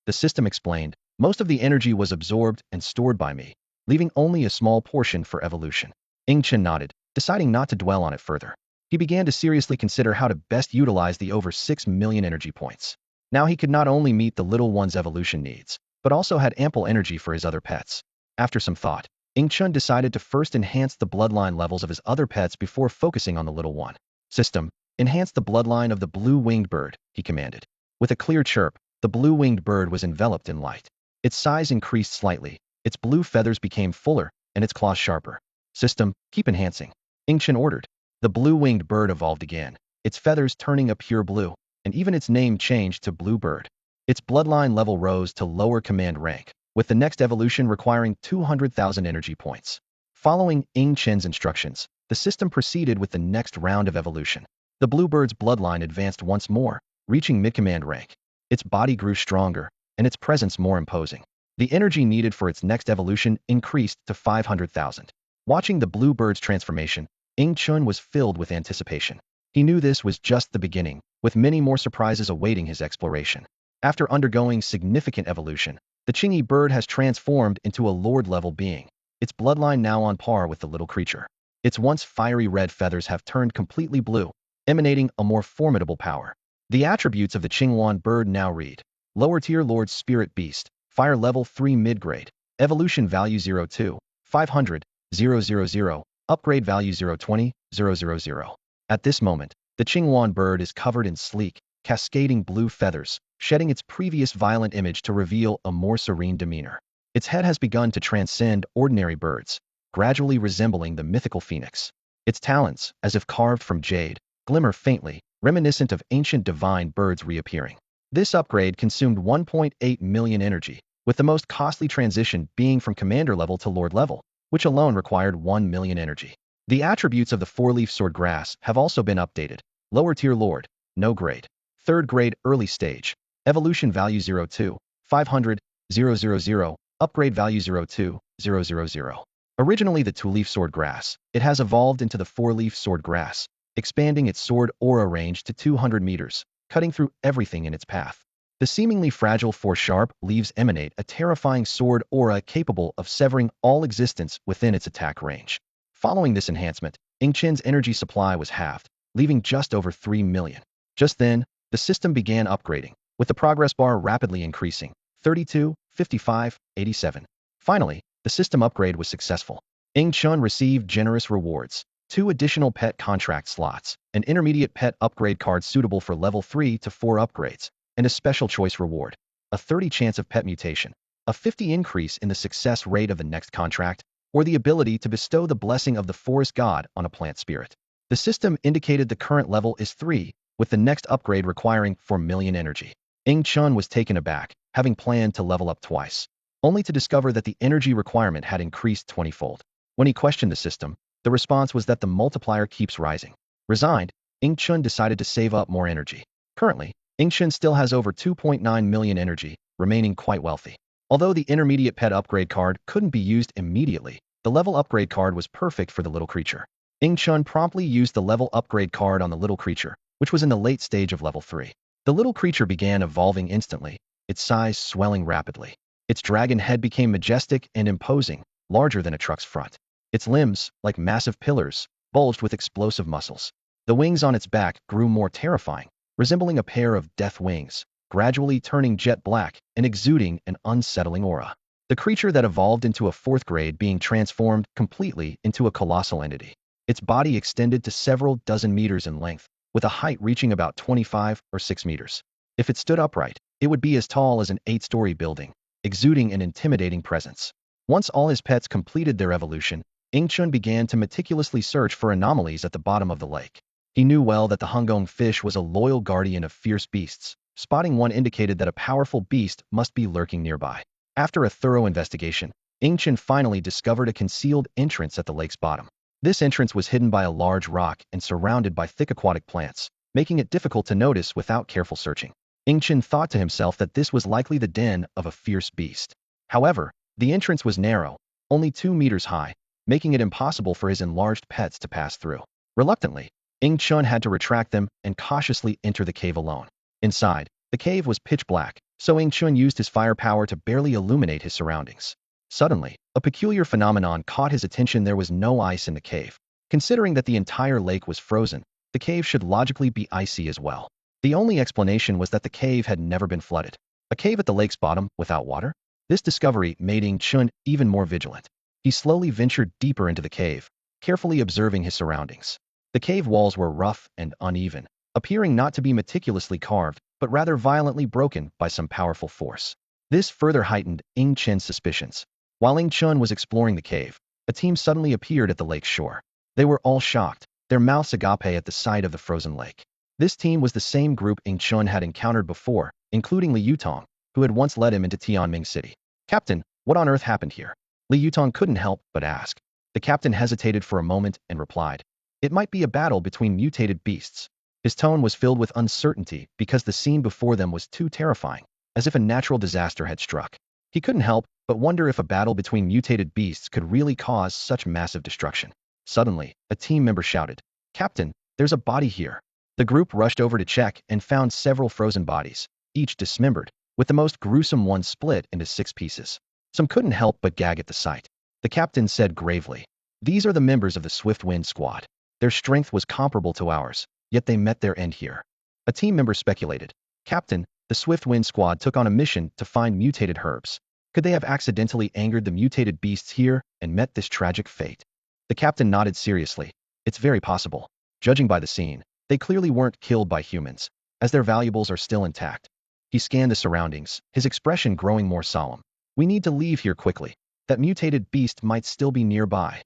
The system explained, "Most of the energy was absorbed and stored by me, leaving only a small portion for evolution." Ing Chen nodded, deciding not to dwell on it further. He began to seriously consider how to best utilize the over 6 million energy points. Now he could not only meet the little one's evolution needs, but also had ample energy for his other pets. After some thought, Ing Chen decided to first enhance the bloodline levels of his other pets before focusing on the little one. System, enhance the bloodline of the blue-winged bird, he commanded. With a clear chirp, the blue-winged bird was enveloped in light. Its size increased slightly, its blue feathers became fuller, and its claws sharper. System, keep enhancing, Ing Chen ordered. The blue-winged bird evolved again, its feathers turning a pure blue, and even its name changed to Bluebird. Its bloodline level rose to lower command rank, with the next evolution requiring 200,000 energy points. Following Ing Chen's instructions, the system proceeded with the next round of evolution. The Bluebird's bloodline advanced once more, reaching mid-command rank. Its body grew stronger, and its presence more imposing. The energy needed for its next evolution increased to 500,000. Watching the Bluebird's transformation, Ing Chen was filled with anticipation. He knew this was just the beginning, with many more surprises awaiting his exploration. After undergoing significant evolution, the Qingyi bird has transformed into a Lord-level being, its bloodline now on par with the little creature. Its once fiery red feathers have turned completely blue, emanating a more formidable power. The attributes of the Qingyuan bird now read: Lower Tier Lord Spirit Beast, Fire Level 3 Mid-Grade, Evolution Value 02, 500, 000, Upgrade Value 020, 000. At this moment, the Qingyuan bird is covered in sleek, cascading blue feathers, shedding its previous violent image to reveal a more serene demeanor. Its head has begun to transcend ordinary birds, gradually resembling the mythical phoenix. Its talons, as if carved from jade, glimmer faintly, reminiscent of ancient divine birds reappearing. This upgrade consumed 1.8 million energy, with the most costly transition being from commander level to lord level, which alone required 1 million energy. The attributes of the four-leaf sword grass have also been updated. Lower tier lord, no grade. 3rd grade early stage. Evolution value 02, 500, 000, upgrade value 02, 000. Originally the two-leaf sword grass, it has evolved into the four-leaf sword grass, expanding its sword aura range to 200 meters, cutting through everything in its path. The seemingly fragile four sharp leaves emanate a terrifying sword aura capable of severing all existence within its attack range. Following this enhancement, Ing Chen's energy supply was halved, leaving just over 3 million. Just then, the system began upgrading, with the progress bar rapidly increasing, 32, 55, 87. Finally, the system upgrade was successful. Ing Chen received generous rewards, 2 additional pet contract slots, an intermediate pet upgrade card suitable for level 3 to 4 upgrades, and a special choice reward, a 30 chance of pet mutation, a 50 increase in the success rate of the next contract, or the ability to bestow the blessing of the forest god on a plant spirit. The system indicated the current level is 3, with the next upgrade requiring 4 million energy. Ing Chun was taken aback, having planned to level up twice, only to discover that the energy requirement had increased 20-fold. When he questioned the system, the response was that the multiplier keeps rising. Resigned, Ing Chun decided to save up more energy. Currently, Ing Chun still has over 2.9 million energy, remaining quite wealthy. Although the intermediate pet upgrade card couldn't be used immediately, the level upgrade card was perfect for the little creature. Ing Chun promptly used the level upgrade card on the little creature, which was in the late stage of level 3. The little creature began evolving instantly, its size swelling rapidly. Its dragon head became majestic and imposing, larger than a truck's front. Its limbs, like massive pillars, bulged with explosive muscles. The wings on its back grew more terrifying, resembling a pair of death wings, gradually turning jet black and exuding an unsettling aura. The creature that evolved into a 4th grade being transformed completely into a colossal entity. Its body extended to several dozen meters in length, with a height reaching about 25 or 6 meters. If it stood upright, it would be as tall as an 8-story building, exuding an intimidating presence. Once all his pets completed their evolution, Ing Chun began to meticulously search for anomalies at the bottom of the lake. He knew well that the Hungong fish was a loyal guardian of fierce beasts. Spotting one indicated that a powerful beast must be lurking nearby. After a thorough investigation, Ing Chun finally discovered a concealed entrance at the lake's bottom. This entrance was hidden by a large rock and surrounded by thick aquatic plants, making it difficult to notice without careful searching. Ing Chun thought to himself that this was likely the den of a fierce beast. However, the entrance was narrow, only 2 meters high, making it impossible for his enlarged pets to pass through. Reluctantly, Ing Chun had to retract them and cautiously enter the cave alone. Inside, the cave was pitch black, so Ing Chun used his firepower to barely illuminate his surroundings. Suddenly, a peculiar phenomenon caught his attention. There was no ice in the cave. Considering that the entire lake was frozen, the cave should logically be icy as well. The only explanation was that the cave had never been flooded. A cave at the lake's bottom without water? This discovery made Ing Chun even more vigilant. He slowly ventured deeper into the cave, carefully observing his surroundings. The cave walls were rough and uneven, appearing not to be meticulously carved, but rather violently broken by some powerful force. This further heightened Ing Chun's suspicions. While Ing Chun was exploring the cave, a team suddenly appeared at the lake's shore. They were all shocked, their mouths agape at the sight of the frozen lake. This team was the same group Ing Chun had encountered before, including Li Yutong, who had once led him into Tianming City. "Captain, what on earth happened here?" Li Yutong couldn't help but ask. The captain hesitated for a moment and replied, "It might be a battle between mutated beasts." His tone was filled with uncertainty because the scene before them was too terrifying, as if a natural disaster had struck. He couldn't help but wonder if a battle between mutated beasts could really cause such massive destruction. Suddenly, a team member shouted, "Captain, there's a body here." The group rushed over to check and found several frozen bodies, each dismembered, with the most gruesome one split into 6 pieces. Some couldn't help but gag at the sight. The captain said gravely, "These are the members of the Swift Wind Squad. Their strength was comparable to ours, yet they met their end here." A team member speculated, "Captain, the Swift Wind Squad took on a mission to find mutated herbs. Could they have accidentally angered the mutated beasts here and met this tragic fate?" The captain nodded seriously. "It's very possible. Judging by the scene, they clearly weren't killed by humans, as their valuables are still intact." He scanned the surroundings, his expression growing more solemn. "We need to leave here quickly. That mutated beast might still be nearby."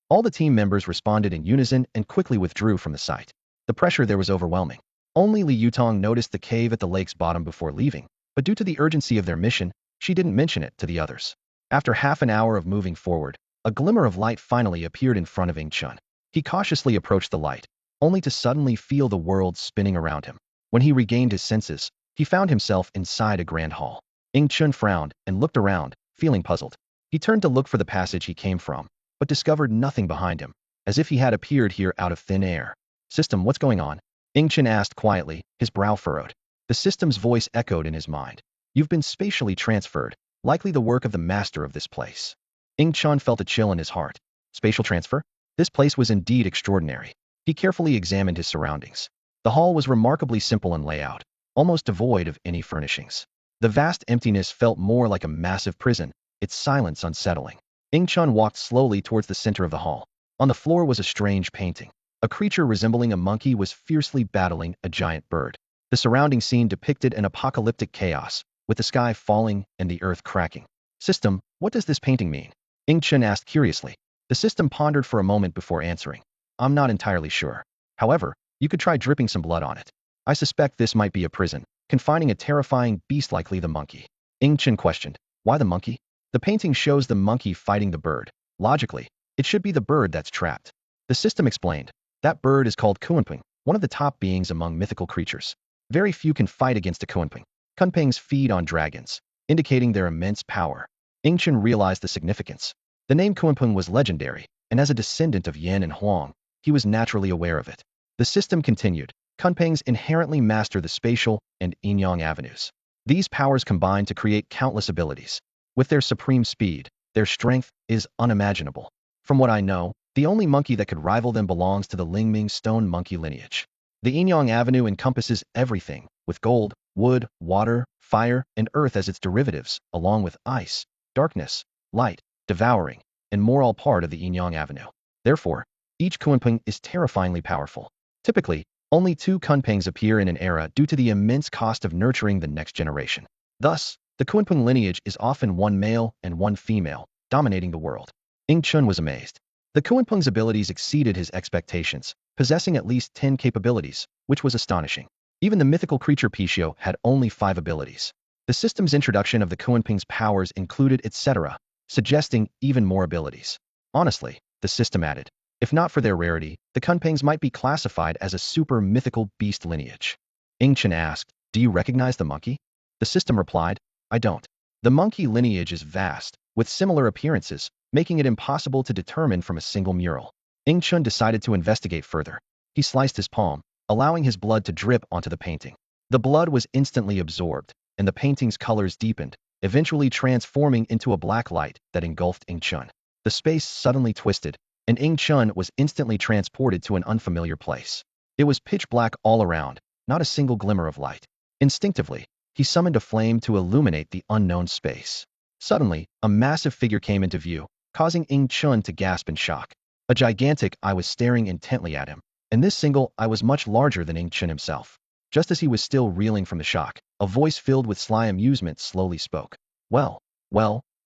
All the team members responded in unison and quickly withdrew from the site. The pressure there was overwhelming. Only Li Yutong noticed the cave at the lake's bottom before leaving, but due to the urgency of their mission, she didn't mention it to the others. After half an hour of moving forward, a glimmer of light finally appeared in front of Ing Chun. He cautiously approached the light, only to suddenly feel the world spinning around him. When he regained his senses, he found himself inside a grand hall. Ing Chun frowned and looked around, feeling puzzled. He turned to look for the passage he came from, but discovered nothing behind him, as if he had appeared here out of thin air. "System, what's going on?" Ing Chun asked quietly, his brow furrowed. The system's voice echoed in his mind. "You've been spatially transferred, likely the work of the master of this place." Ing Chun felt a chill in his heart. Spatial transfer? This place was indeed extraordinary. He carefully examined his surroundings. The hall was remarkably simple in layout, almost devoid of any furnishings. The vast emptiness felt more like a massive prison, its silence unsettling. Ing Chun walked slowly towards the center of the hall. On the floor was a strange painting. A creature resembling a monkey was fiercely battling a giant bird. The surrounding scene depicted an apocalyptic chaos, with the sky falling and the earth cracking. "System, what does this painting mean?" Ing Chun asked curiously. The system pondered for a moment before answering. "I'm not entirely sure. However, you could try dripping some blood on it." I suspect this might be a prison, confining a terrifying beast likely the monkey. Ing Chen questioned. Why the monkey? The painting shows the monkey fighting the bird. Logically, it should be the bird that's trapped. The system explained. That bird is called Kunping, one of the top beings among mythical creatures. Very few can fight against a Kunping. Kunpings feed on dragons, indicating their immense power. Ing Chen realized the significance. The name Kunping was legendary, and as a descendant of Yan and Huang, he was naturally aware of it. The system continued. Kunpings inherently master the spatial and yin-yang avenues. These powers combine to create countless abilities. With their supreme speed, their strength is unimaginable. From what I know, the only monkey that could rival them belongs to the Lingming stone monkey lineage. The yin-yang avenue encompasses everything, with gold, wood, water, fire, and earth as its derivatives, along with ice, darkness, light, devouring, and more all part of the yin-yang avenue. Therefore, each Kunping is terrifyingly powerful. Typically, only 2 Kunpings appear in an era due to the immense cost of nurturing the next generation. Thus, the Kunping lineage is often one male and one female, dominating the world. Ing Chen was amazed. The Kunpeng's abilities exceeded his expectations, possessing at least 10 capabilities, which was astonishing. Even the mythical creature Pishio had only 5 abilities. The system's introduction of the Kunpeng's powers included etc., suggesting even more abilities. Honestly, the system added, if not for their rarity, the Kunpings might be classified as a super mythical beast lineage. Ing Chen asked, do you recognize the monkey? The system replied, I don't. The monkey lineage is vast, with similar appearances, making it impossible to determine from a single mural. Ing Chen decided to investigate further. He sliced his palm, allowing his blood to drip onto the painting. The blood was instantly absorbed, and the painting's colors deepened, eventually transforming into a black light that engulfed Ing Chen. The space suddenly twisted, and Ing Chen was instantly transported to an unfamiliar place. It was pitch black all around, not a single glimmer of light. Instinctively, he summoned a flame to illuminate the unknown space. Suddenly, a massive figure came into view, causing Ing Chen to gasp in shock. A gigantic eye was staring intently at him, and this single eye was much larger than Ing Chen himself. Just as he was still reeling from the shock, a voice filled with sly amusement slowly spoke. Well,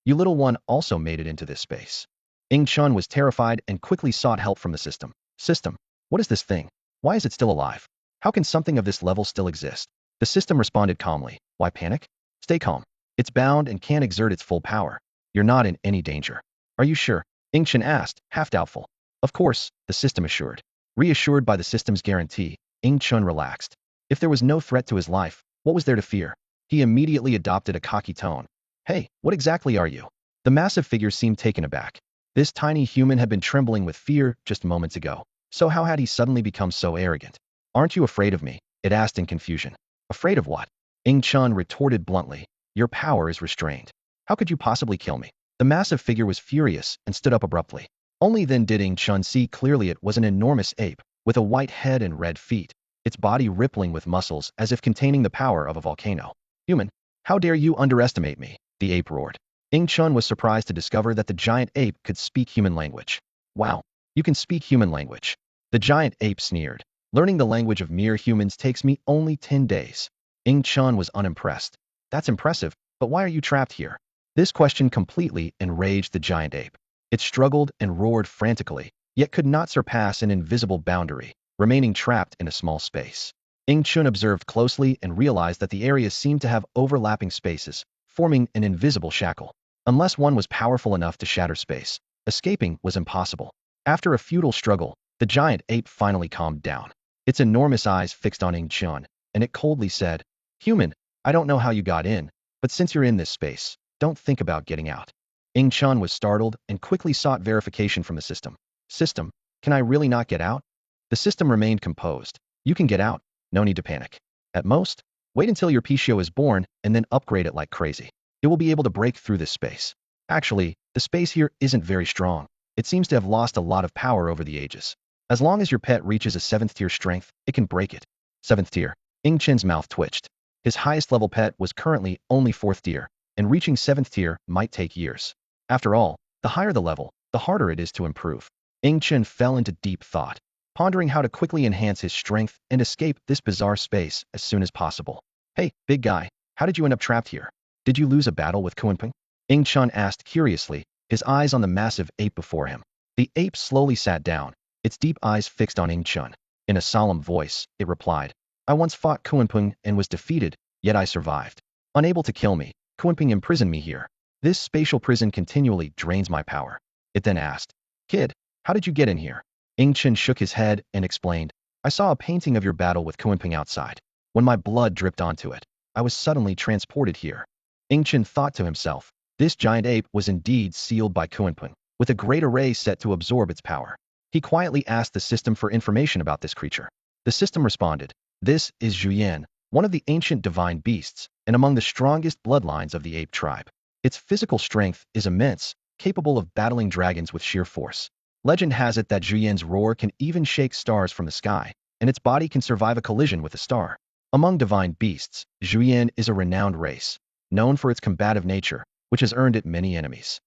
you little one also made it into this space. Ing Chen was terrified and quickly sought help from the system. System, what is this thing? Why is it still alive? How can something of this level still exist? The system responded calmly. Why panic? Stay calm. It's bound and can't exert its full power. You're not in any danger. Are you sure? Ing Chen asked, half doubtful. Of course, the system assured. Reassured by the system's guarantee, Ing Chen relaxed. If there was no threat to his life, what was there to fear? He immediately adopted a cocky tone. Hey, what exactly are you? The massive figure seemed taken aback. This tiny human had been trembling with fear just moments ago. So how had he suddenly become so arrogant? Aren't you afraid of me? It asked in confusion. Afraid of what? Ing Chen retorted bluntly. Your power is restrained. How could you possibly kill me? The massive figure was furious and stood up abruptly. Only then did Ing Chen see clearly it was an enormous ape, with a white head and red feet, its body rippling with muscles as if containing the power of a volcano. Human, how dare you underestimate me? The ape roared. Ing Chen was surprised to discover that the giant ape could speak human language. Wow, you can speak human language. The giant ape sneered. Learning the language of mere humans takes me only 10 days. Ing Chen was unimpressed. That's impressive, but why are you trapped here? This question completely enraged the giant ape. It struggled and roared frantically, yet could not surpass an invisible boundary, remaining trapped in a small space. Ing Chen observed closely and realized that the area seemed to have overlapping spaces, forming an invisible shackle. Unless one was powerful enough to shatter space, escaping was impossible. After a futile struggle, the giant ape finally calmed down. Its enormous eyes fixed on Ing Chen, and it coldly said, Human, I don't know how you got in, but since you're in this space, don't think about getting out. Ing Chen was startled and quickly sought verification from the system. System, can I really not get out? The system remained composed. You can get out, no need to panic. At most, wait until your Pishio is born and then upgrade it like crazy. It will be able to break through this space. Actually, the space here isn't very strong. It seems to have lost a lot of power over the ages. As long as your pet reaches a 7th tier strength, it can break it. 7th tier. Ing Chen's mouth twitched. His highest level pet was currently only 4th tier, and reaching 7th tier might take years. After all, the higher the level, the harder it is to improve. Ing Chen fell into deep thought, pondering how to quickly enhance his strength and escape this bizarre space as soon as possible. Hey, big guy, how did you end up trapped here? Did you lose a battle with Kunping? Ing Chen asked curiously, his eyes on the massive ape before him. The ape slowly sat down, its deep eyes fixed on Ing Chen. In a solemn voice, it replied, I once fought Kunpeng and was defeated, yet I survived. Unable to kill me, Kunpeng imprisoned me here. This spatial prison continually drains my power. It then asked, Kid, how did you get in here? Chen shook his head and explained, I saw a painting of your battle with Kunpeng outside. When my blood dripped onto it, I was suddenly transported here. Chen thought to himself, this giant ape was indeed sealed by Kunpeng, with a great array set to absorb its power. He quietly asked the system for information about this creature. The system responded, this is Zhuyan, one of the ancient divine beasts, and among the strongest bloodlines of the ape tribe. Its physical strength is immense, capable of battling dragons with sheer force. Legend has it that Zhuyan's roar can even shake stars from the sky, and its body can survive a collision with a star. Among divine beasts, Zhuyan is a renowned race, known for its combative nature, which has earned it many enemies.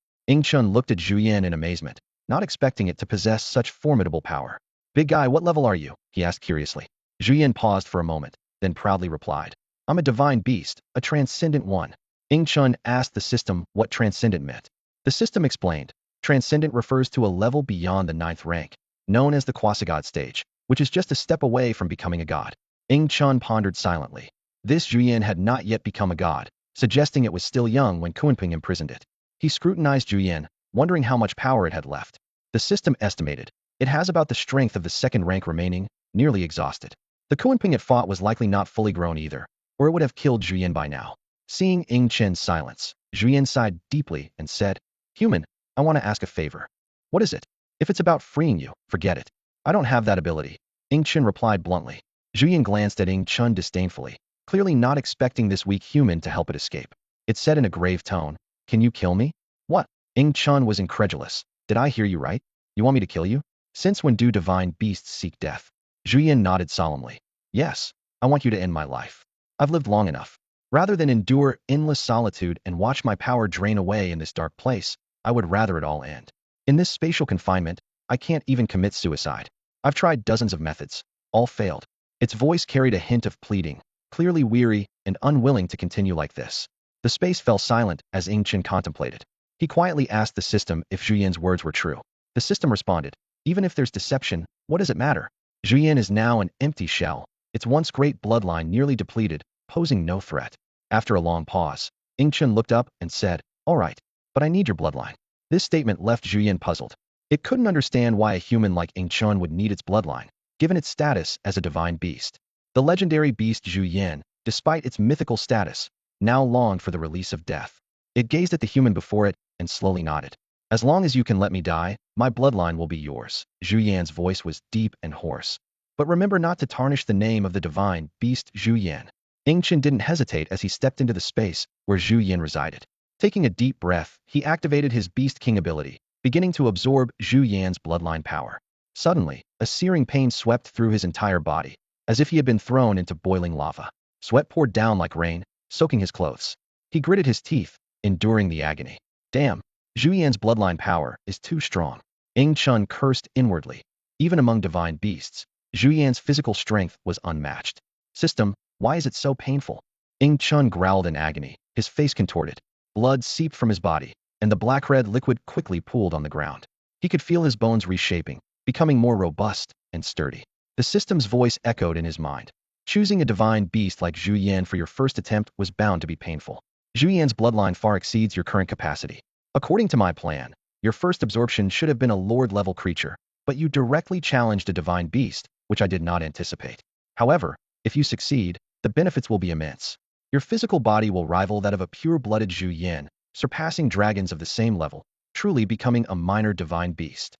Chun looked at Zhuyan in amazement, not expecting it to possess such formidable power. Big guy, what level are you? He asked curiously. Zhuyan paused for a moment, then proudly replied, I'm a divine beast, a transcendent one. Chun asked the system what transcendent meant. The system explained, transcendent refers to a level beyond the 9th rank, known as the quasi-god stage, which is just a step away from becoming a god. Chun pondered silently. This Zhuyan had not yet become a god, suggesting it was still young when Kunpeng imprisoned it. He scrutinized Zhuyan, wondering how much power it had left. The system estimated, it has about the strength of the 2nd rank remaining, nearly exhausted. The Kunpeng it fought was likely not fully grown either, or it would have killed Zhuyan by now. Seeing Chen's silence, Zhuyan sighed deeply and said, Human, I want to ask a favor. What is it? If it's about freeing you, forget it. I don't have that ability. Chen replied bluntly. Zhuyan glanced at Chun disdainfully, clearly not expecting this weak human to help it escape. It said in a grave tone, Can you kill me? What? Chun was incredulous. Did I hear you right? You want me to kill you? Since when do divine beasts seek death? Zhuyan nodded solemnly. Yes, I want you to end my life. I've lived long enough. Rather than endure endless solitude and watch my power drain away in this dark place, I would rather it all end. In this spatial confinement, I can't even commit suicide. I've tried dozens of methods. All failed. Its voice carried a hint of pleading, clearly weary and unwilling to continue like this. The space fell silent as Chen contemplated. He quietly asked the system if Zhuyan's words were true. The system responded, even if there's deception, what does it matter? Zhuyan is now an empty shell, its once great bloodline nearly depleted, posing no threat. After a long pause, Chen looked up and said, All right, but I need your bloodline. This statement left Zhuyan puzzled. It couldn't understand why a human like Chen would need its bloodline, given its status as a divine beast. The legendary beast Zhuyan, despite its mythical status, now longed for the release of death. It gazed at the human before it and slowly nodded. As long as you can let me die, my bloodline will be yours. Zhuyan's voice was deep and hoarse. But remember not to tarnish the name of the divine beast Zhuyan. Chen didn't hesitate as he stepped into the space where Zhuyan resided. Taking a deep breath, he activated his Beast King ability, beginning to absorb Zhuyan's bloodline power. Suddenly, a searing pain swept through his entire body, as if he had been thrown into boiling lava. Sweat poured down like rain, soaking his clothes. He gritted his teeth, enduring the agony. Damn, Zhuyan's bloodline power is too strong. Chun cursed inwardly. Even among divine beasts, Zhuyan's physical strength was unmatched. System, why is it so painful? Chun growled in agony, his face contorted. Blood seeped from his body, and the black-red liquid quickly pooled on the ground. He could feel his bones reshaping, becoming more robust and sturdy. The system's voice echoed in his mind. Choosing a divine beast like Zhuyan for your first attempt was bound to be painful. Zhuyan's bloodline far exceeds your current capacity. According to my plan, your first absorption should have been a Lord-level creature, but you directly challenged a divine beast, which I did not anticipate. However, if you succeed, the benefits will be immense. Your physical body will rival that of a pure-blooded Zhuyan, surpassing dragons of the same level, truly becoming a minor divine beast.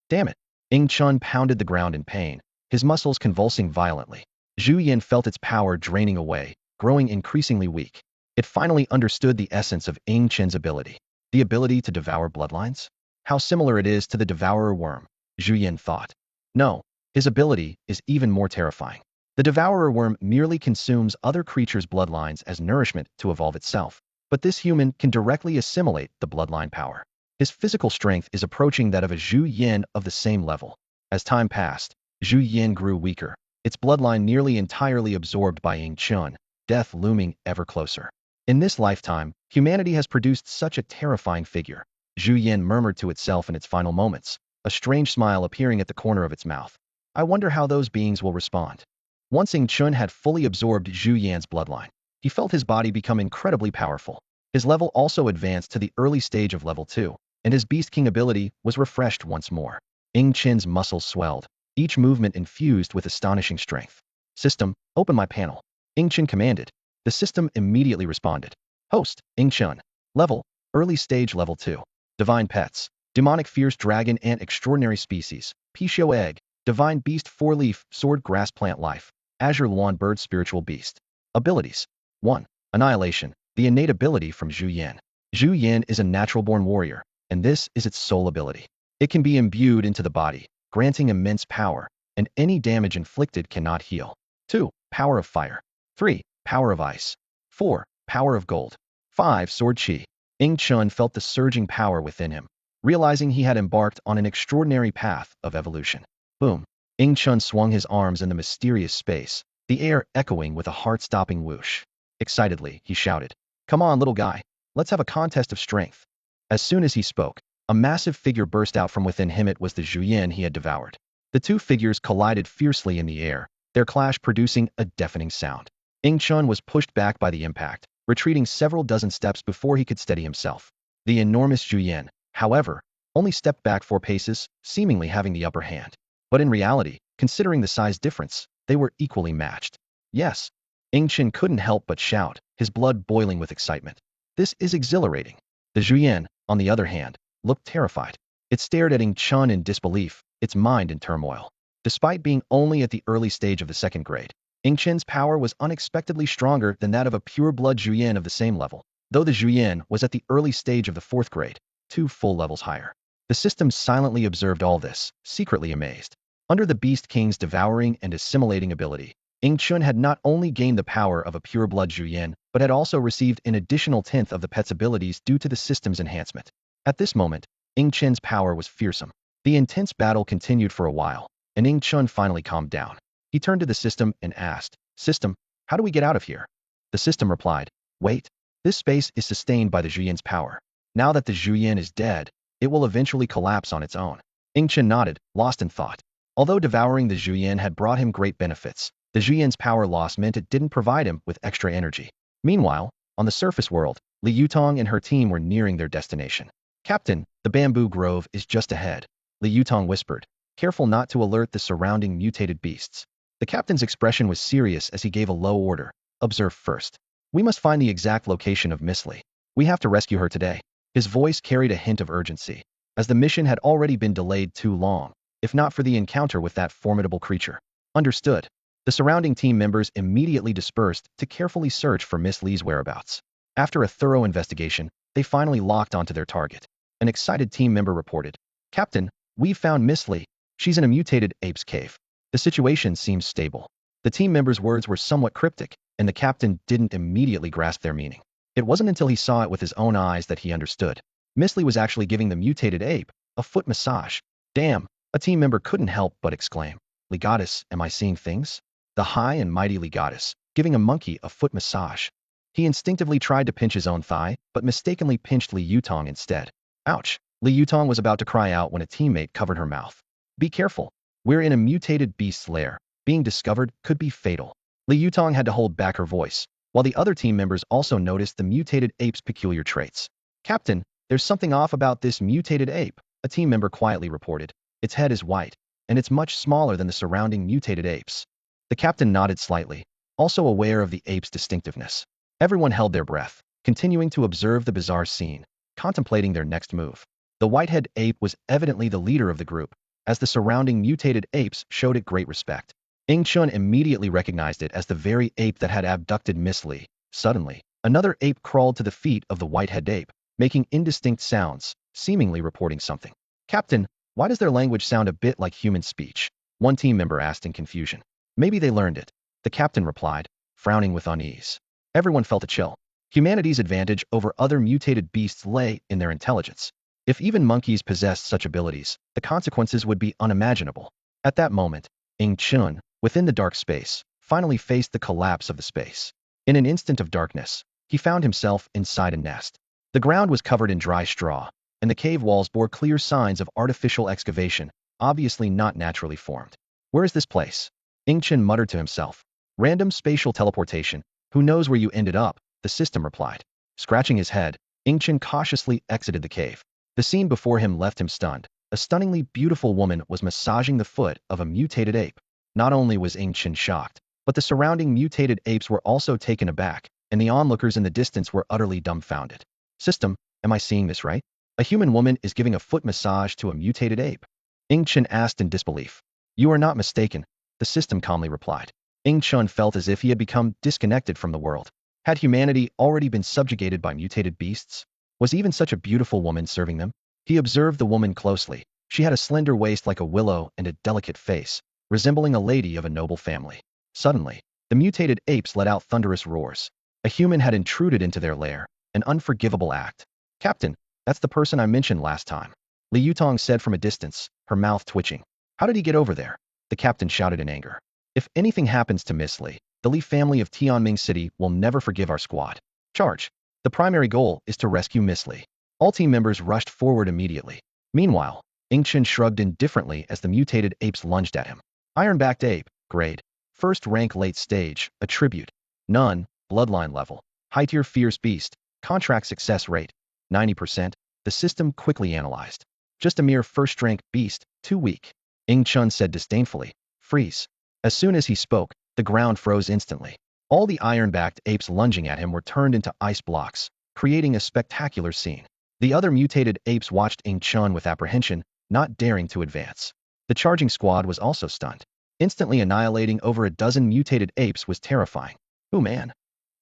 Damn it. Chun pounded the ground in pain, his muscles convulsing violently. Zhuyan felt its power draining away, growing increasingly weak. It finally understood the essence of Chen's ability. The ability to devour bloodlines? How similar it is to the devourer worm, Zhuyan thought. No, his ability is even more terrifying. The devourer worm merely consumes other creatures' bloodlines as nourishment to evolve itself, but this human can directly assimilate the bloodline power. His physical strength is approaching that of a Zhuyan of the same level. As time passed, Zhuyan grew weaker, its bloodline nearly entirely absorbed by Chun, death looming ever closer. In this lifetime, humanity has produced such a terrifying figure, Zhuyan murmured to itself in its final moments, a strange smile appearing at the corner of its mouth. I wonder how those beings will respond. Once Ing Chun had fully absorbed Zhu Yan's bloodline, he felt his body become incredibly powerful. His level also advanced to the early stage of level 2, and his Beast King ability was refreshed once more. Ing Chin's muscles swelled, each movement infused with astonishing strength. System, open my panel. Ing Chin commanded. The system immediately responded. Host, Ing Chun. Level, early stage level 2. Divine pets, demonic fierce dragon ant extraordinary species, Pishio egg, divine beast 4-leaf sword grass plant life, azure luan bird spiritual beast. Abilities. 1. Annihilation, the innate ability from Zhu Yan. Zhu Yan is a natural-born warrior, and this is its sole ability. It can be imbued into the body, granting immense power, and any damage inflicted cannot heal. 2. Power of fire. 3. Power of ice. 4. Power of gold. 5. Sword chi. Ing Chun felt the surging power within him, realizing he had embarked on an extraordinary path of evolution. Boom. Ing Chun swung his arms in the mysterious space, the air echoing with a heart-stopping whoosh. Excitedly, he shouted, "Come on, little guy. Let's have a contest of strength." As soon as he spoke, a massive figure burst out from within him. It was the Zhu Yan he had devoured. The two figures collided fiercely in the air, their clash producing a deafening sound. Ing Chun was pushed back by the impact, retreating several dozen steps before he could steady himself. The enormous Zhu Yan, however, only stepped back 4 paces, seemingly having the upper hand. But in reality, considering the size difference, they were equally matched. Yes. Ing Chun couldn't help but shout, his blood boiling with excitement. This is exhilarating. The Zhu Yan, on the other hand, looked terrified. It stared at Ing Chun in disbelief, its mind in turmoil. Despite being only at the early stage of the 2nd grade, Ing Chun's power was unexpectedly stronger than that of a pure-blood Zhu Yan of the same level, though the Zhu Yan was at the early stage of the 4th grade, 2 full levels higher. The system silently observed all this, secretly amazed. Under the Beast King's devouring and assimilating ability, Ing Chun had not only gained the power of a pure-blood Zhu Yan, but had also received an additional 10th of the pet's abilities due to the system's enhancement. At this moment, Ing Chun's power was fearsome. The intense battle continued for a while, and Ing Chun finally calmed down. He turned to the system and asked, "System, how do we get out of here?" The system replied, "Wait. This space is sustained by the Zhu Yan's power. Now that the Zhu Yan is dead, it will eventually collapse on its own." Ing Chun nodded, lost in thought. Although devouring the Zhu Yan had brought him great benefits, the Zhu Yan's power loss meant it didn't provide him with extra energy. Meanwhile, on the surface world, Li Yutong and her team were nearing their destination. "Captain, the bamboo grove is just ahead," Li Yutong whispered, careful not to alert the surrounding mutated beasts. The captain's expression was serious as he gave a low order. "Observe first. We must find the exact location of Miss Li. We have to rescue her today." His voice carried a hint of urgency, as the mission had already been delayed too long, if not for the encounter with that formidable creature. Understood. The surrounding team members immediately dispersed to carefully search for Miss Li's whereabouts. After a thorough investigation, they finally locked onto their target. An excited team member reported, "Captain, we've found Miss Li. She's in a mutated ape's cave." The situation seems stable. The team members' words were somewhat cryptic, and the captain didn't immediately grasp their meaning. It wasn't until he saw it with his own eyes that he understood. Miss Li was actually giving the mutated ape a foot massage. "Damn," a team member couldn't help but exclaim. "Legatus, am I seeing things?" The high and mighty Legatus, giving a monkey a foot massage. He instinctively tried to pinch his own thigh, but mistakenly pinched Li Yutong instead. Ouch! Li Yutong was about to cry out when a teammate covered her mouth. "Be careful. We're in a mutated beast's lair. Being discovered could be fatal." Li Yutong had to hold back her voice, while the other team members also noticed the mutated ape's peculiar traits. "Captain, there's something off about this mutated ape," a team member quietly reported. "Its head is white, and it's much smaller than the surrounding mutated apes." The captain nodded slightly, also aware of the ape's distinctiveness. Everyone held their breath, continuing to observe the bizarre scene, contemplating their next move. The whitehead ape was evidently the leader of the group, as the surrounding mutated apes showed it great respect. Ing Chun immediately recognized it as the very ape that had abducted Miss Li. Suddenly, another ape crawled to the feet of the whitehead ape, making indistinct sounds, seemingly reporting something. "Captain, why does their language sound a bit like human speech?" one team member asked in confusion. "Maybe they learned it," the captain replied, frowning with unease. Everyone felt a chill. Humanity's advantage over other mutated beasts lay in their intelligence. If even monkeys possessed such abilities, the consequences would be unimaginable. At that moment, Ing Chun, within the dark space, finally faced the collapse of the space. In an instant of darkness, he found himself inside a nest. The ground was covered in dry straw, and the cave walls bore clear signs of artificial excavation, obviously not naturally formed. "Where is this place?" Ing Chen muttered to himself. Random spatial teleportation. Who knows where you ended up, the system replied. Scratching his head, Ing Chen cautiously exited the cave. The scene before him left him stunned. A stunningly beautiful woman was massaging the foot of a mutated ape. Not only was Ing Chen shocked, but the surrounding mutated apes were also taken aback, and the onlookers in the distance were utterly dumbfounded. System, am I seeing this right? A human woman is giving a foot massage to a mutated ape. Ing Chen asked in disbelief. You are not mistaken, the system calmly replied. Ing Chen felt as if he had become disconnected from the world. Had humanity already been subjugated by mutated beasts? Was even such a beautiful woman serving them? He observed the woman closely. She had a slender waist like a willow and a delicate face, resembling a lady of a noble family. Suddenly, the mutated apes let out thunderous roars. A human had intruded into their lair, an unforgivable act. Captain, that's the person I mentioned last time, Li Yutong said from a distance, her mouth twitching. How did he get over there? The captain shouted in anger. If anything happens to Miss Li, the Li family of Tianming City will never forgive our squad. Charge. The primary goal is to rescue Miss Li. All team members rushed forward immediately. Meanwhile, Ing Chen shrugged indifferently as the mutated apes lunged at him. Iron-backed ape, grade. First rank late stage, attribute. None, bloodline level. High-tier fierce beast, contract success rate. 90%, the system quickly analyzed. Just a mere first-rank beast, too weak. Ing Chen said disdainfully. Freeze. As soon as he spoke, the ground froze instantly. All the iron-backed apes lunging at him were turned into ice blocks, creating a spectacular scene. The other mutated apes watched Ing Chen with apprehension, not daring to advance. The charging squad was also stunned. Instantly annihilating over a dozen mutated apes was terrifying. Oh man.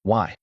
Why?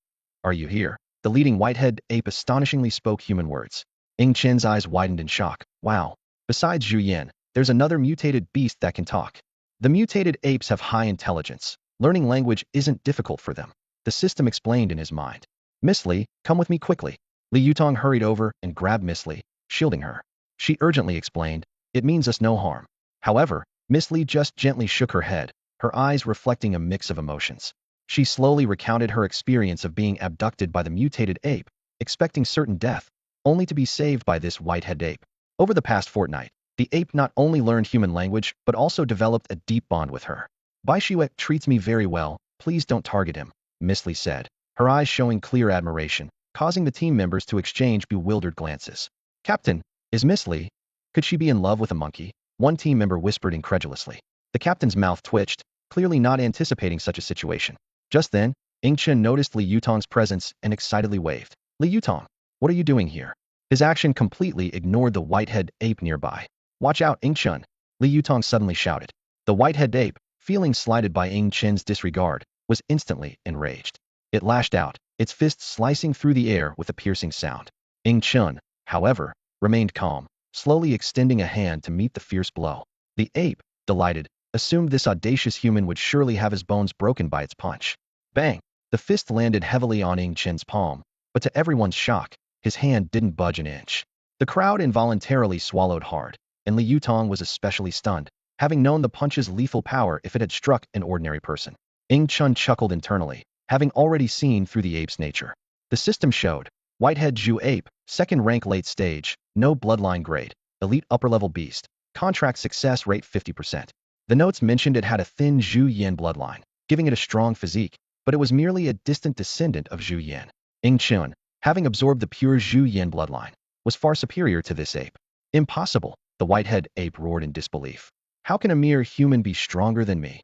Are you here? The leading whitehead ape astonishingly spoke human words. Ing Chen's eyes widened in shock. Wow. Besides Zhu Yan, there's another mutated beast that can talk. The mutated apes have high intelligence. Learning language isn't difficult for them. The system explained in his mind. Miss Li, come with me quickly. Li Yutong hurried over and grabbed Miss Li, shielding her. She urgently explained, it means us no harm. However, Miss Li just gently shook her head, her eyes reflecting a mix of emotions. She slowly recounted her experience of being abducted by the mutated ape, expecting certain death, only to be saved by this whitehead ape. Over the past fortnight, the ape not only learned human language, but also developed a deep bond with her. Bai Shiwek treats me very well, please don't target him, Miss Li said, her eyes showing clear admiration, causing the team members to exchange bewildered glances. Captain, is Miss Li? Could she be in love with a monkey? One team member whispered incredulously. The captain's mouth twitched, clearly not anticipating such a situation. Just then, Ing Chen noticed Li Yutong's presence and excitedly waved. Li Yutong, what are you doing here? His action completely ignored the whitehead ape nearby. Watch out, Ing Chen, Li Yutong suddenly shouted. The whitehead ape, feeling slighted by Ing Chen's disregard, was instantly enraged. It lashed out, its fists slicing through the air with a piercing sound. Ing Chen, however, remained calm, slowly extending a hand to meet the fierce blow. The ape, delighted, assumed this audacious human would surely have his bones broken by its punch. Bang! The fist landed heavily on Ing Chen's palm, but to everyone's shock, his hand didn't budge an inch. The crowd involuntarily swallowed hard, and Li Yutong was especially stunned, having known the punch's lethal power if it had struck an ordinary person. Ing Chen chuckled internally, having already seen through the ape's nature. The system showed, whitehead Zhu ape, second rank late stage, no bloodline grade, elite upper-level beast, contract success rate 50%. The notes mentioned it had a thin Zhu Yan bloodline, giving it a strong physique, but it was merely a distant descendant of Zhu Yan. Ing Chen, having absorbed the pure Zhu Yan bloodline, was far superior to this ape. Impossible, the whitehead ape roared in disbelief. How can a mere human be stronger than me?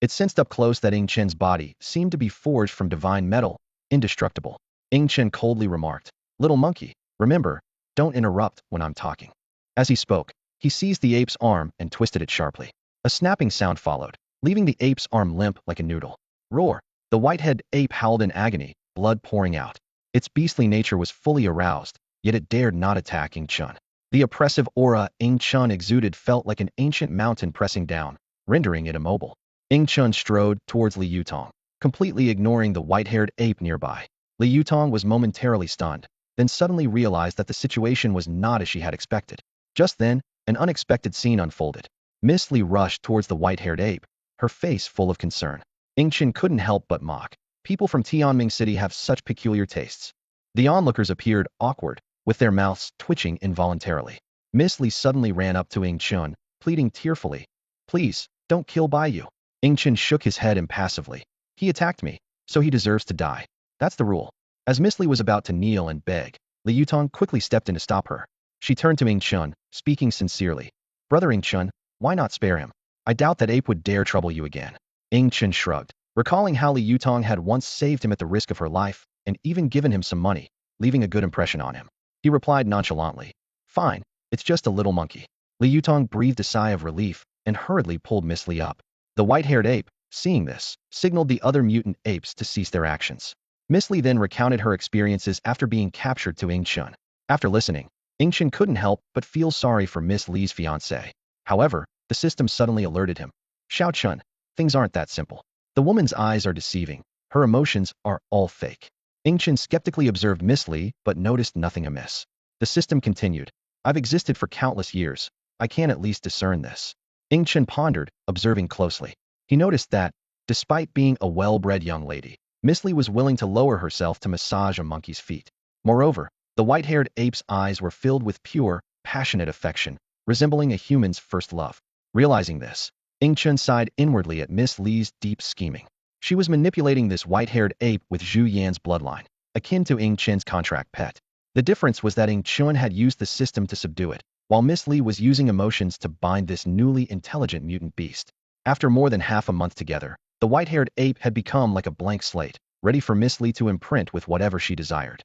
It sensed up close that Ing Chen's body seemed to be forged from divine metal, indestructible. Ing Chen coldly remarked, Little monkey, remember, don't interrupt when I'm talking. As he spoke, he seized the ape's arm and twisted it sharply. A snapping sound followed, leaving the ape's arm limp like a noodle. Roar! The whitehead ape howled in agony, blood pouring out. Its beastly nature was fully aroused, yet it dared not attack Ing Chen. The oppressive aura Ing Chen exuded felt like an ancient mountain pressing down, rendering it immobile. Ing Chen strode towards Li Yutong, completely ignoring the white-haired ape nearby. Li Yutong was momentarily stunned, then suddenly realized that the situation was not as she had expected. Just then, an unexpected scene unfolded. Miss Li rushed towards the white-haired ape, her face full of concern. Ing Chen couldn't help but mock. People from Tianming City have such peculiar tastes. The onlookers appeared awkward, with their mouths twitching involuntarily. Miss Li suddenly ran up to Ing Chen, pleading tearfully, Please, don't kill Baiyu. Chen shook his head impassively. He attacked me, so he deserves to die. That's the rule. As Miss Li was about to kneel and beg, Li Yutong quickly stepped in to stop her. She turned to Chen, speaking sincerely. Brother Chen, why not spare him? I doubt that ape would dare trouble you again. Chen shrugged, recalling how Li Yutong had once saved him at the risk of her life and even given him some money, leaving a good impression on him. He replied nonchalantly, fine, it's just a little monkey. Li Yutong breathed a sigh of relief and hurriedly pulled Miss Li up. The white-haired ape, seeing this, signaled the other mutant apes to cease their actions. Miss Li then recounted her experiences after being captured to Chen. After listening, Chen couldn't help but feel sorry for Miss Li's fiancé. However, the system suddenly alerted him. Xiao Chun, things aren't that simple. The woman's eyes are deceiving. Her emotions are all fake. Chen skeptically observed Miss Li but noticed nothing amiss. The system continued. I've existed for countless years. I can at least discern this. Chen pondered, observing closely. He noticed that, despite being a well-bred young lady, Miss Li was willing to lower herself to massage a monkey's feet. Moreover, the white-haired ape's eyes were filled with pure, passionate affection, resembling a human's first love. Realizing this, Chen sighed inwardly at Miss Li's deep scheming. She was manipulating this white-haired ape with Zhu Yan's bloodline, akin to Chen's contract pet. The difference was that Chen had used the system to subdue it, while Miss Li was using emotions to bind this newly intelligent mutant beast. After more than half a month together, the white-haired ape had become like a blank slate, ready for Miss Li to imprint with whatever she desired.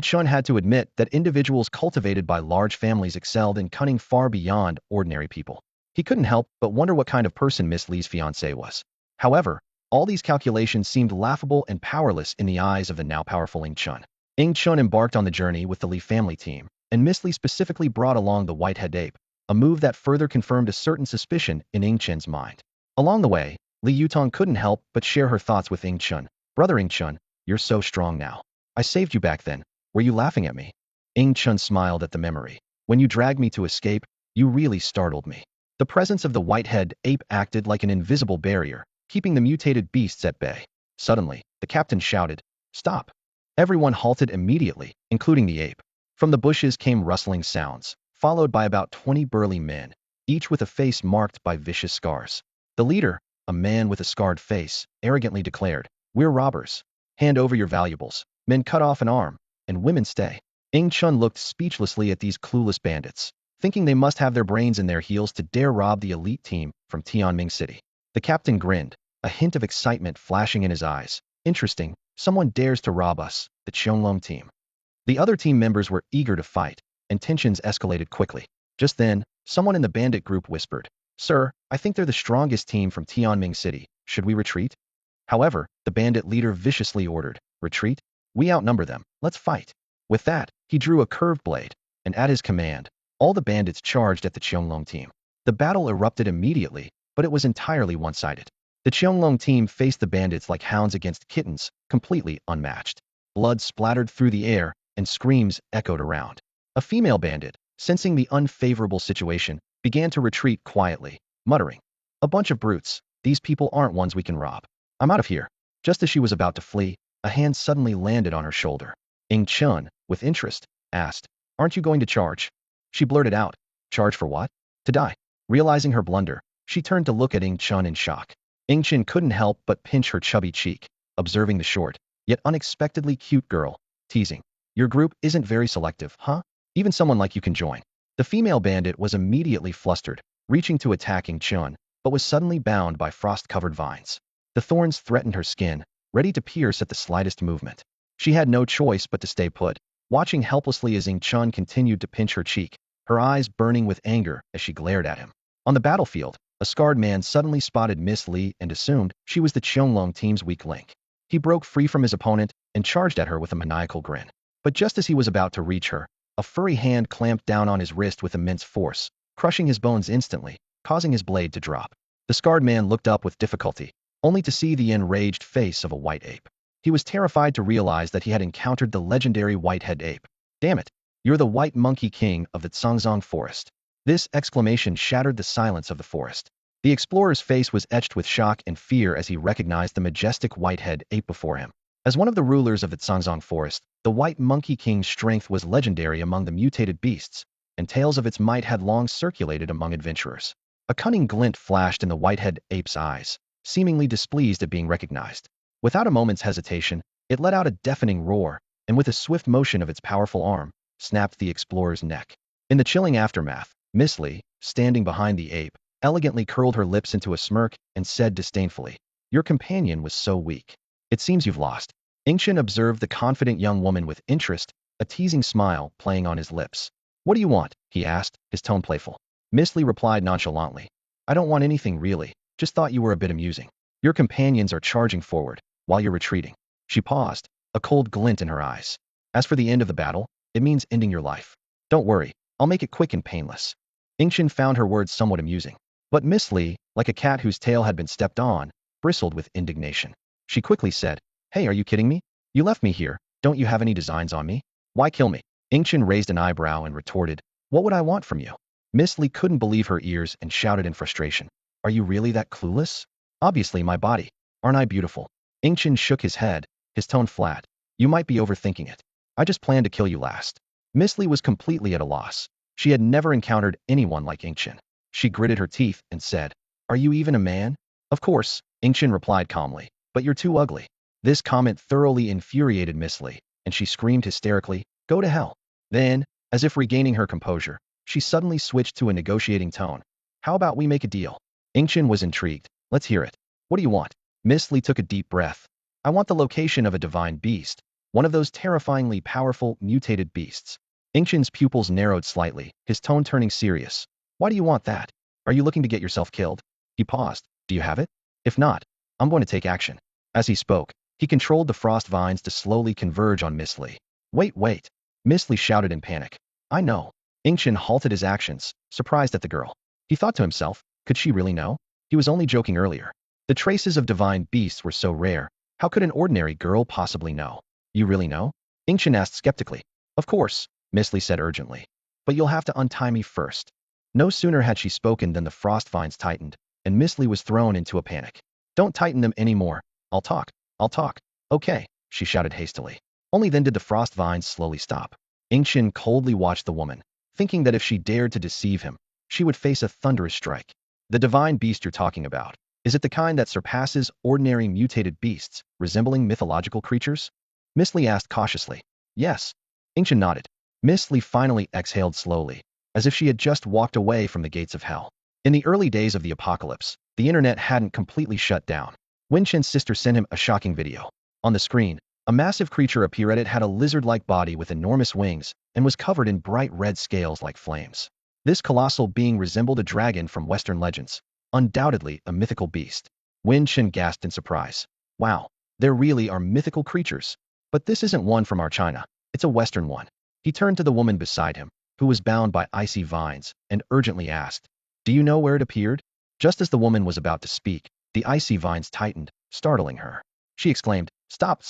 Chen had to admit that individuals cultivated by large families excelled in cunning far beyond ordinary people. He couldn't help but wonder what kind of person Miss Li's fiancé was. However, all these calculations seemed laughable and powerless in the eyes of the now powerful Chen. Chen embarked on the journey with the Li family team, and Miss Li specifically brought along the white-head ape, a move that further confirmed a certain suspicion in Chen's mind. Along the way, Li Yutong couldn't help but share her thoughts with Chen. Brother Chen, you're so strong now. I saved you back then. Were you laughing at me? Chen smiled at the memory. When you dragged me to escape, you really startled me. The presence of the white-head ape acted like an invisible barrier, keeping the mutated beasts at bay. Suddenly, the captain shouted, "Stop!" Everyone halted immediately, including the ape. From the bushes came rustling sounds, followed by about 20 burly men, each with a face marked by vicious scars. The leader, a man with a scarred face, arrogantly declared, "We're robbers. Hand over your valuables. Men cut off an arm, and women stay." Chen looked speechlessly at these clueless bandits, thinking they must have their brains in their heels to dare rob the elite team from Tianming City. The captain grinned, a hint of excitement flashing in his eyes. Interesting, someone dares to rob us, the Qianglong team. The other team members were eager to fight, and tensions escalated quickly. Just then, someone in the bandit group whispered, "Sir, I think they're the strongest team from Tianming City. Should we retreat?" However, the bandit leader viciously ordered, "Retreat? We outnumber them. Let's fight." With that, he drew a curved blade, and at his command, all the bandits charged at the Qianglong team. The battle erupted immediately, but it was entirely one-sided. The Qianglong team faced the bandits like hounds against kittens, completely unmatched. Blood splattered through the air, and screams echoed around. A female bandit, sensing the unfavorable situation, began to retreat quietly, muttering, "A bunch of brutes. These people aren't ones we can rob. I'm out of here." Just as she was about to flee, a hand suddenly landed on her shoulder. Chen, with interest, asked, "Aren't you going to charge?" She blurted out, "Charge for what?" "To die." Realizing her blunder, she turned to look at Chen in shock. Chen couldn't help but pinch her chubby cheek, observing the short, yet unexpectedly cute girl, teasing, "Your group isn't very selective, huh? Even someone like you can join." The female bandit was immediately flustered, reaching to attack Chen, but was suddenly bound by frost-covered vines. The thorns threatened her skin, ready to pierce at the slightest movement. She had no choice but to stay put, watching helplessly as Chen continued to pinch her cheek, her eyes burning with anger as she glared at him. On the battlefield, a scarred man suddenly spotted Miss Li and assumed she was the Qianglong team's weak link. He broke free from his opponent and charged at her with a maniacal grin. But just as he was about to reach her, a furry hand clamped down on his wrist with immense force, crushing his bones instantly, causing his blade to drop. The scarred man looked up with difficulty, only to see the enraged face of a white ape. He was terrified to realize that he had encountered the legendary white-head ape. "Damn it! You're the white monkey king of the Congzong forest." This exclamation shattered the silence of the forest. The explorer's face was etched with shock and fear as he recognized the majestic white-head ape before him. As one of the rulers of the Congzong forest, the white monkey king's strength was legendary among the mutated beasts, and tales of its might had long circulated among adventurers. A cunning glint flashed in the white-head ape's eyes, seemingly displeased at being recognized. Without a moment's hesitation, it let out a deafening roar, and with a swift motion of its powerful arm, snapped the explorer's neck. In the chilling aftermath, Miss Lee, standing behind the ape, elegantly curled her lips into a smirk and said disdainfully, "Your companion was so weak. It seems you've lost." Ingchen observed the confident young woman with interest, a teasing smile playing on his lips. "What do you want?" he asked, his tone playful. Miss Lee replied nonchalantly, "I don't want anything really, just thought you were a bit amusing. Your companions are charging forward, while you're retreating." She paused, a cold glint in her eyes. "As for the end of the battle, it means ending your life. Don't worry, I'll make it quick and painless." Ingchen found her words somewhat amusing. But Miss Lee, like a cat whose tail had been stepped on, bristled with indignation. She quickly said, "Hey, are you kidding me? You left me here, don't you have any designs on me? Why kill me?" Ingchen raised an eyebrow and retorted, "What would I want from you?" Miss Lee couldn't believe her ears and shouted in frustration, "Are you really that clueless? Obviously my body. Aren't I beautiful?" Ingchen shook his head, his tone flat. "You might be overthinking it. I just planned to kill you last." Miss Lee was completely at a loss. She had never encountered anyone like Ingchen. She gritted her teeth and said, "Are you even a man?" "Of course," Ingchen replied calmly, "but you're too ugly." This comment thoroughly infuriated Miss Lee, and she screamed hysterically, "Go to hell." Then, as if regaining her composure, she suddenly switched to a negotiating tone. "How about we make a deal?" Ingchen was intrigued. "Let's hear it. What do you want?" Miss Lee took a deep breath. "I want the location of a divine beast, one of those terrifyingly powerful, mutated beasts." Ingchen's pupils narrowed slightly, his tone turning serious. "Why do you want that? Are you looking to get yourself killed?" He paused. "Do you have it? If not, I'm going to take action." As he spoke, he controlled the frost vines to slowly converge on Miss Lee. Wait. Miss Lee shouted in panic. "I know." Ingchen halted his actions, surprised at the girl. He thought to himself, could she really know? He was only joking earlier. The traces of divine beasts were so rare, how could an ordinary girl possibly know? "You really know?" Ingchen asked skeptically. "Of course," Miss Lee said urgently. "But you'll have to untie me first." No sooner had she spoken than the frost vines tightened, and Miss Lee was thrown into a panic. "Don't tighten them anymore. I'll talk. Okay," she shouted hastily. Only then did the frost vines slowly stop. Ingchen coldly watched the woman, thinking that if she dared to deceive him, she would face a thunderous strike. "The divine beast you're talking about, is it the kind that surpasses ordinary mutated beasts, resembling mythological creatures?" Miss Lee asked cautiously. "Yes." Ingchen nodded. Miss Lee finally exhaled slowly, as if she had just walked away from the gates of hell. In the early days of the apocalypse, the internet hadn't completely shut down. Wen Chen's sister sent him a shocking video. On the screen, a massive creature appeared. It had a lizard-like body with enormous wings and was covered in bright red scales like flames. This colossal being resembled a dragon from Western legends, undoubtedly a mythical beast. Wen Chen gasped in surprise. "Wow, there really are mythical creatures. But this isn't one from our China, it's a Western one." He turned to the woman beside him, who was bound by icy vines, and urgently asked, "Do you know where it appeared?" Just as the woman was about to speak, the icy vines tightened, startling her. She exclaimed, Stop!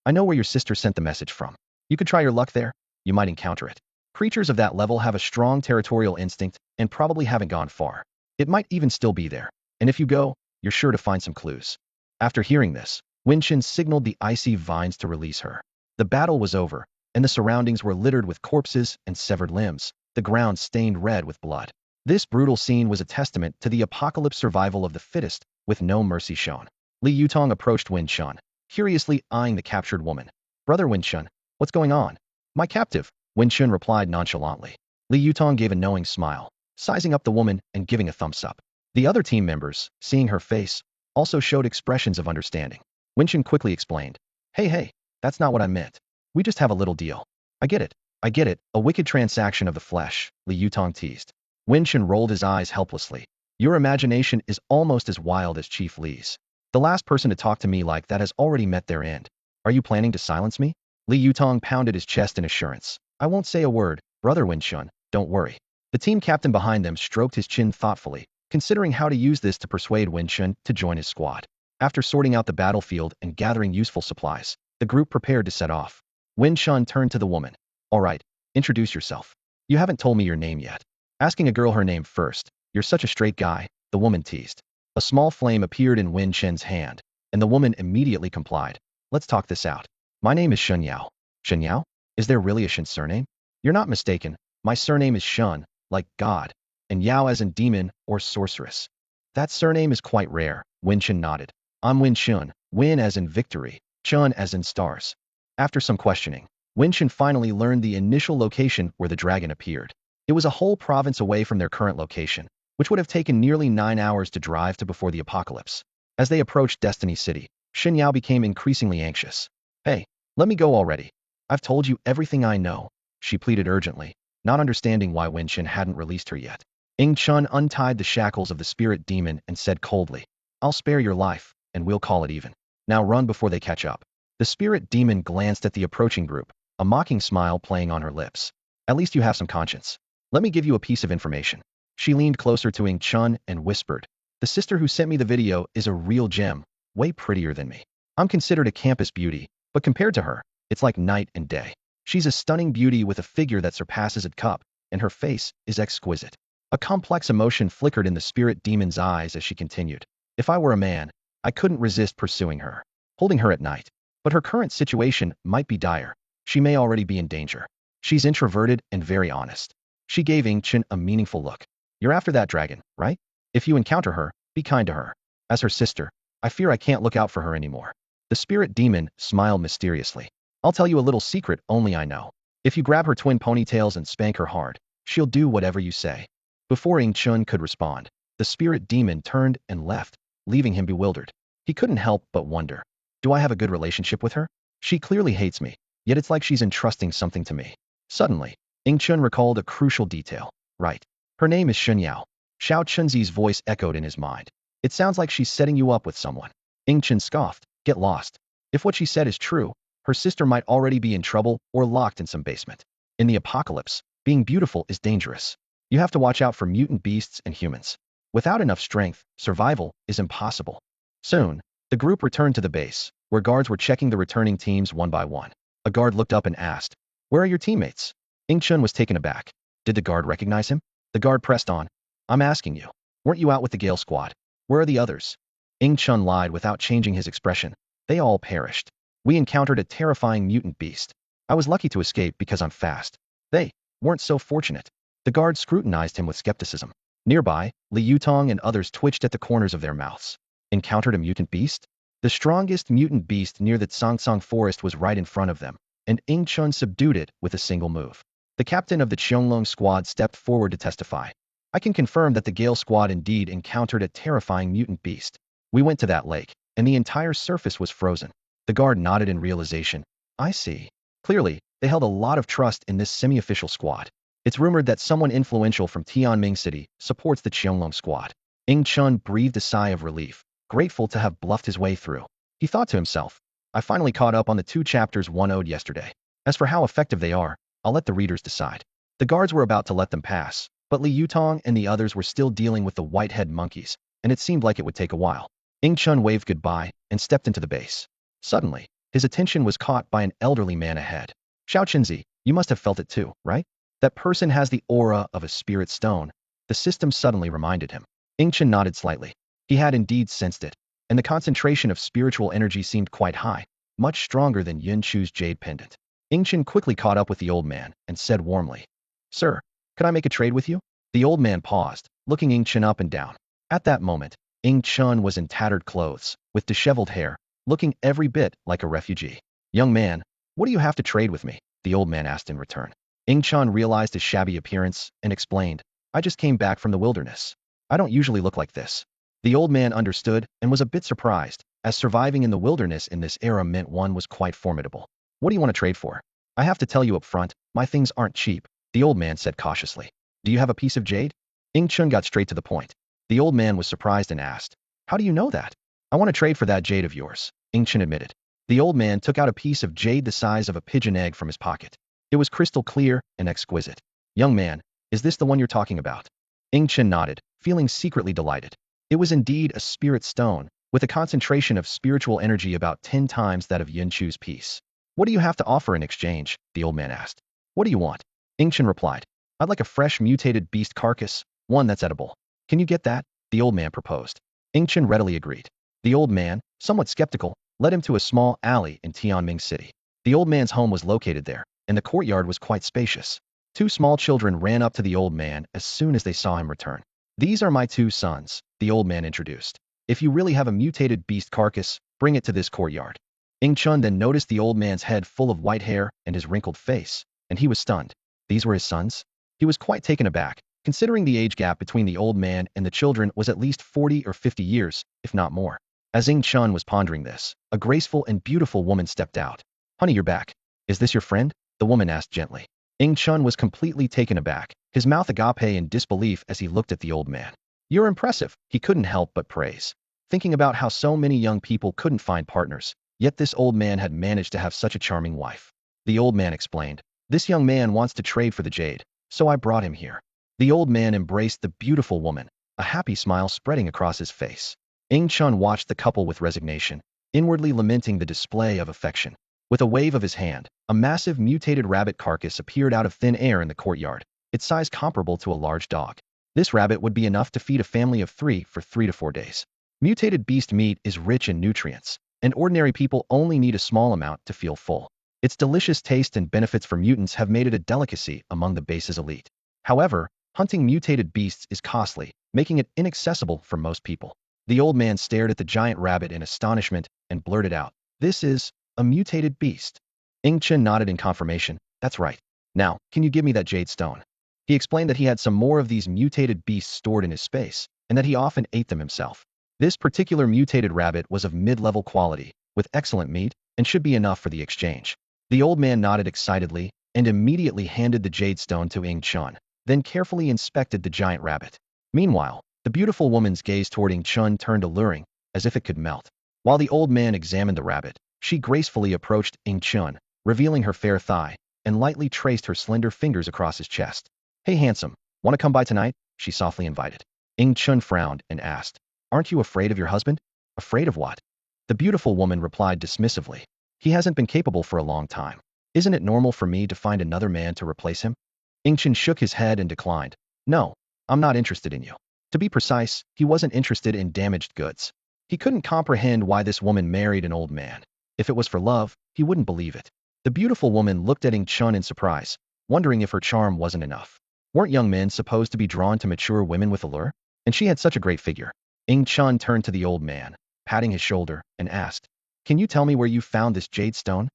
I know where your sister sent the message from. You could try your luck there. You might encounter it. Creatures of that level have a strong territorial instinct and probably haven't gone far. It might even still be there. And if you go, you're sure to find some clues." After hearing this, Wen Chen signaled the icy vines to release her. The battle was over, and the surroundings were littered with corpses and severed limbs, the ground stained red with blood. This brutal scene was a testament to the apocalypse survival of the fittest, with no mercy shown. Li Yutong approached Wen Chun, curiously eyeing the captured woman. "Brother Wen Chun, what's going on?" "My captive," Wen Chun replied nonchalantly. Li Yutong gave a knowing smile, sizing up the woman and giving a thumbs up. The other team members, seeing her face, also showed expressions of understanding. Wen Chun quickly explained, Hey, that's not what I meant. We just have a little deal." I get it, a wicked transaction of the flesh," Li Yutong teased. Wen Chun rolled his eyes helplessly. "Your imagination is almost as wild as Chief Li's. The last person to talk to me like that has already met their end. Are you planning to silence me?" Li Yutong pounded his chest in assurance. "I won't say a word, Brother Wen Chun, don't worry." The team captain behind them stroked his chin thoughtfully, considering how to use this to persuade Wen Chun to join his squad. After sorting out the battlefield and gathering useful supplies, the group prepared to set off. Wen Chun turned to the woman. "All right, introduce yourself. You haven't told me your name yet." Asking a girl her name first, "You're such a straight guy," the woman teased. A small flame appeared in Wen Chen's hand, and the woman immediately complied. "Let's talk this out. My name is Shun Yao." "Shun Yao? Is there really a Shun surname?" "You're not mistaken. My surname is Shun, like God, and Yao as in demon or sorceress. That surname is quite rare. Win Chun nodded. I'm Win Chun, Win as in victory, Chun as in stars. After some questioning, Win Chun finally learned the initial location where the dragon appeared. It was a whole province away from their current location, which would have taken nearly 9 hours to drive to before the apocalypse. As they approached Destiny City, Xin Yao became increasingly anxious. Hey, let me go already. I've told you everything I know, she pleaded urgently, not understanding why Wen Qin hadn't released her yet. Ying Chun untied the shackles of the spirit demon and said coldly, I'll spare your life, and we'll call it even. Now run before they catch up. The spirit demon glanced at the approaching group, a mocking smile playing on her lips. At least you have some conscience. Let me give you a piece of information. She leaned closer to Ying Chun and whispered, the sister who sent me the video is a real gem, way prettier than me. I'm considered a campus beauty, but compared to her, it's like night and day. She's a stunning beauty with a figure that surpasses a cup, and her face is exquisite. A complex emotion flickered in the spirit demon's eyes as she continued. If I were a man, I couldn't resist pursuing her, holding her at night. But her current situation might be dire. She may already be in danger. She's introverted and very honest. She gave Ying Chen a meaningful look. You're after that dragon, right? If you encounter her, be kind to her. As her sister, I fear I can't look out for her anymore. The spirit demon smiled mysteriously. I'll tell you a little secret only I know. If you grab her twin ponytails and spank her hard, she'll do whatever you say. Before Ying Chun could respond, the spirit demon turned and left, leaving him bewildered. He couldn't help but wonder. Do I have a good relationship with her? She clearly hates me, yet it's like she's entrusting something to me. Suddenly, Ying Chun recalled a crucial detail. Right. Her name is Shun Yao. Xiao Chunzi's voice echoed in his mind. It sounds like she's setting you up with someone. Ying Chun scoffed. Get lost. If what she said is true, her sister might already be in trouble or locked in some basement. In the apocalypse, being beautiful is dangerous. You have to watch out for mutant beasts and humans. Without enough strength, survival is impossible. Soon, the group returned to the base, where guards were checking the returning teams one by one. A guard looked up and asked, Where are your teammates? Ying Chun was taken aback. Did the guard recognize him? The guard pressed on. I'm asking you. Weren't you out with the Gale squad? Where are the others? Ying Chun lied without changing his expression. They all perished. We encountered a terrifying mutant beast. I was lucky to escape because I'm fast. They weren't so fortunate. The guard scrutinized him with skepticism. Nearby, Li Yutong and others twitched at the corners of their mouths. Encountered a mutant beast? The strongest mutant beast near the Tsangsang forest was right in front of them, and Ying Chun subdued it with a single move. The captain of the Qianglong squad stepped forward to testify. I can confirm that the Gale squad indeed encountered a terrifying mutant beast. We went to that lake, and the entire surface was frozen. The guard nodded in realization. I see. Clearly, they held a lot of trust in this semi-official squad. It's rumored that someone influential from Tianming City supports the Qianglong squad. Ying Chun breathed a sigh of relief, grateful to have bluffed his way through. He thought to himself, I finally caught up on the 2 chapters 1 yesterday. As for how effective they are, I'll let the readers decide. The guards were about to let them pass, but Li Yutong and the others were still dealing with the white-head monkeys, and it seemed like it would take a while. Ying Chun waved goodbye and stepped into the base. Suddenly, his attention was caught by an elderly man ahead. Xiao Qinzi, you must have felt it too, right? That person has the aura of a spirit stone. The system suddenly reminded him. Ying Chun nodded slightly. He had indeed sensed it, and the concentration of spiritual energy seemed quite high, much stronger than Yun Chu's jade pendant. Ying Chun quickly caught up with the old man and said warmly, Sir, could I make a trade with you? The old man paused, looking Ying Chun up and down. At that moment, Ying Chun was in tattered clothes, with disheveled hair, looking every bit like a refugee. Young man, what do you have to trade with me? The old man asked in return. Ying Chun realized his shabby appearance and explained, I just came back from the wilderness. I don't usually look like this. The old man understood and was a bit surprised, as surviving in the wilderness in this era meant one was quite formidable. What do you want to trade for? I have to tell you up front, my things aren't cheap, the old man said cautiously. Do you have a piece of jade? Ying Chun got straight to the point. The old man was surprised and asked, How do you know that? I want to trade for that jade of yours, Ying Chun admitted. The old man took out a piece of jade the size of a pigeon egg from his pocket. It was crystal clear and exquisite. Young man, is this the one you're talking about? Ying Chun nodded, feeling secretly delighted. It was indeed a spirit stone, with a concentration of spiritual energy about 10 times that of Yun Chu's piece. What do you have to offer in exchange? The old man asked. What do you want? Ying Chun replied. I'd like a fresh mutated beast carcass, one that's edible. Can you get that? The old man proposed. Ying Chun readily agreed. The old man, somewhat skeptical, led him to a small alley in Tianming City. The old man's home was located there, and the courtyard was quite spacious. 2 small children ran up to the old man as soon as they saw him return. These are my 2 sons, the old man introduced. If you really have a mutated beast carcass, bring it to this courtyard. Ing Chun then noticed the old man's head full of white hair and his wrinkled face, and he was stunned. These were his sons? He was quite taken aback, considering the age gap between the old man and the children was at least 40 or 50 years, if not more. As Ing Chun was pondering this, a graceful and beautiful woman stepped out. Honey, you're back. Is this your friend? The woman asked gently. Ing Chun was completely taken aback, his mouth agape in disbelief as he looked at the old man. You're impressive, he couldn't help but praise. Thinking about how so many young people couldn't find partners, yet this old man had managed to have such a charming wife. The old man explained, this young man wants to trade for the jade, so I brought him here. The old man embraced the beautiful woman, a happy smile spreading across his face. Ing Chun watched the couple with resignation, inwardly lamenting the display of affection. With a wave of his hand, a massive mutated rabbit carcass appeared out of thin air in the courtyard, its size comparable to a large dog. This rabbit would be enough to feed a family of 3 for 3 to 4 days. Mutated beast meat is rich in nutrients, and ordinary people only need a small amount to feel full. Its delicious taste and benefits for mutants have made it a delicacy among the base's elite. However, hunting mutated beasts is costly, making it inaccessible for most people. The old man stared at the giant rabbit in astonishment and blurted out, this is a mutated beast. Ing Chun nodded in confirmation. That's right. Now, can you give me that jade stone? He explained that he had some more of these mutated beasts stored in his space, and that he often ate them himself. This particular mutated rabbit was of mid-level quality, with excellent meat, and should be enough for the exchange. The old man nodded excitedly, and immediately handed the jade stone to Ing Chun, then carefully inspected the giant rabbit. Meanwhile, the beautiful woman's gaze toward Ing Chun turned alluring, as if it could melt. While the old man examined the rabbit, she gracefully approached Ing Chun, revealing her fair thigh, and lightly traced her slender fingers across his chest. Hey handsome, want to come by tonight? She softly invited. Ing Chun frowned and asked, aren't you afraid of your husband? Afraid of what? The beautiful woman replied dismissively. He hasn't been capable for a long time. Isn't it normal for me to find another man to replace him? Ing Chun shook his head and declined. No, I'm not interested in you. To be precise, he wasn't interested in damaged goods. He couldn't comprehend why this woman married an old man. If it was for love, he wouldn't believe it. The beautiful woman looked at Ing Chun in surprise, wondering if her charm wasn't enough. Weren't young men supposed to be drawn to mature women with allure? And she had such a great figure. Ing Chun turned to the old man, patting his shoulder, and asked, can you tell me where you found this jade stone?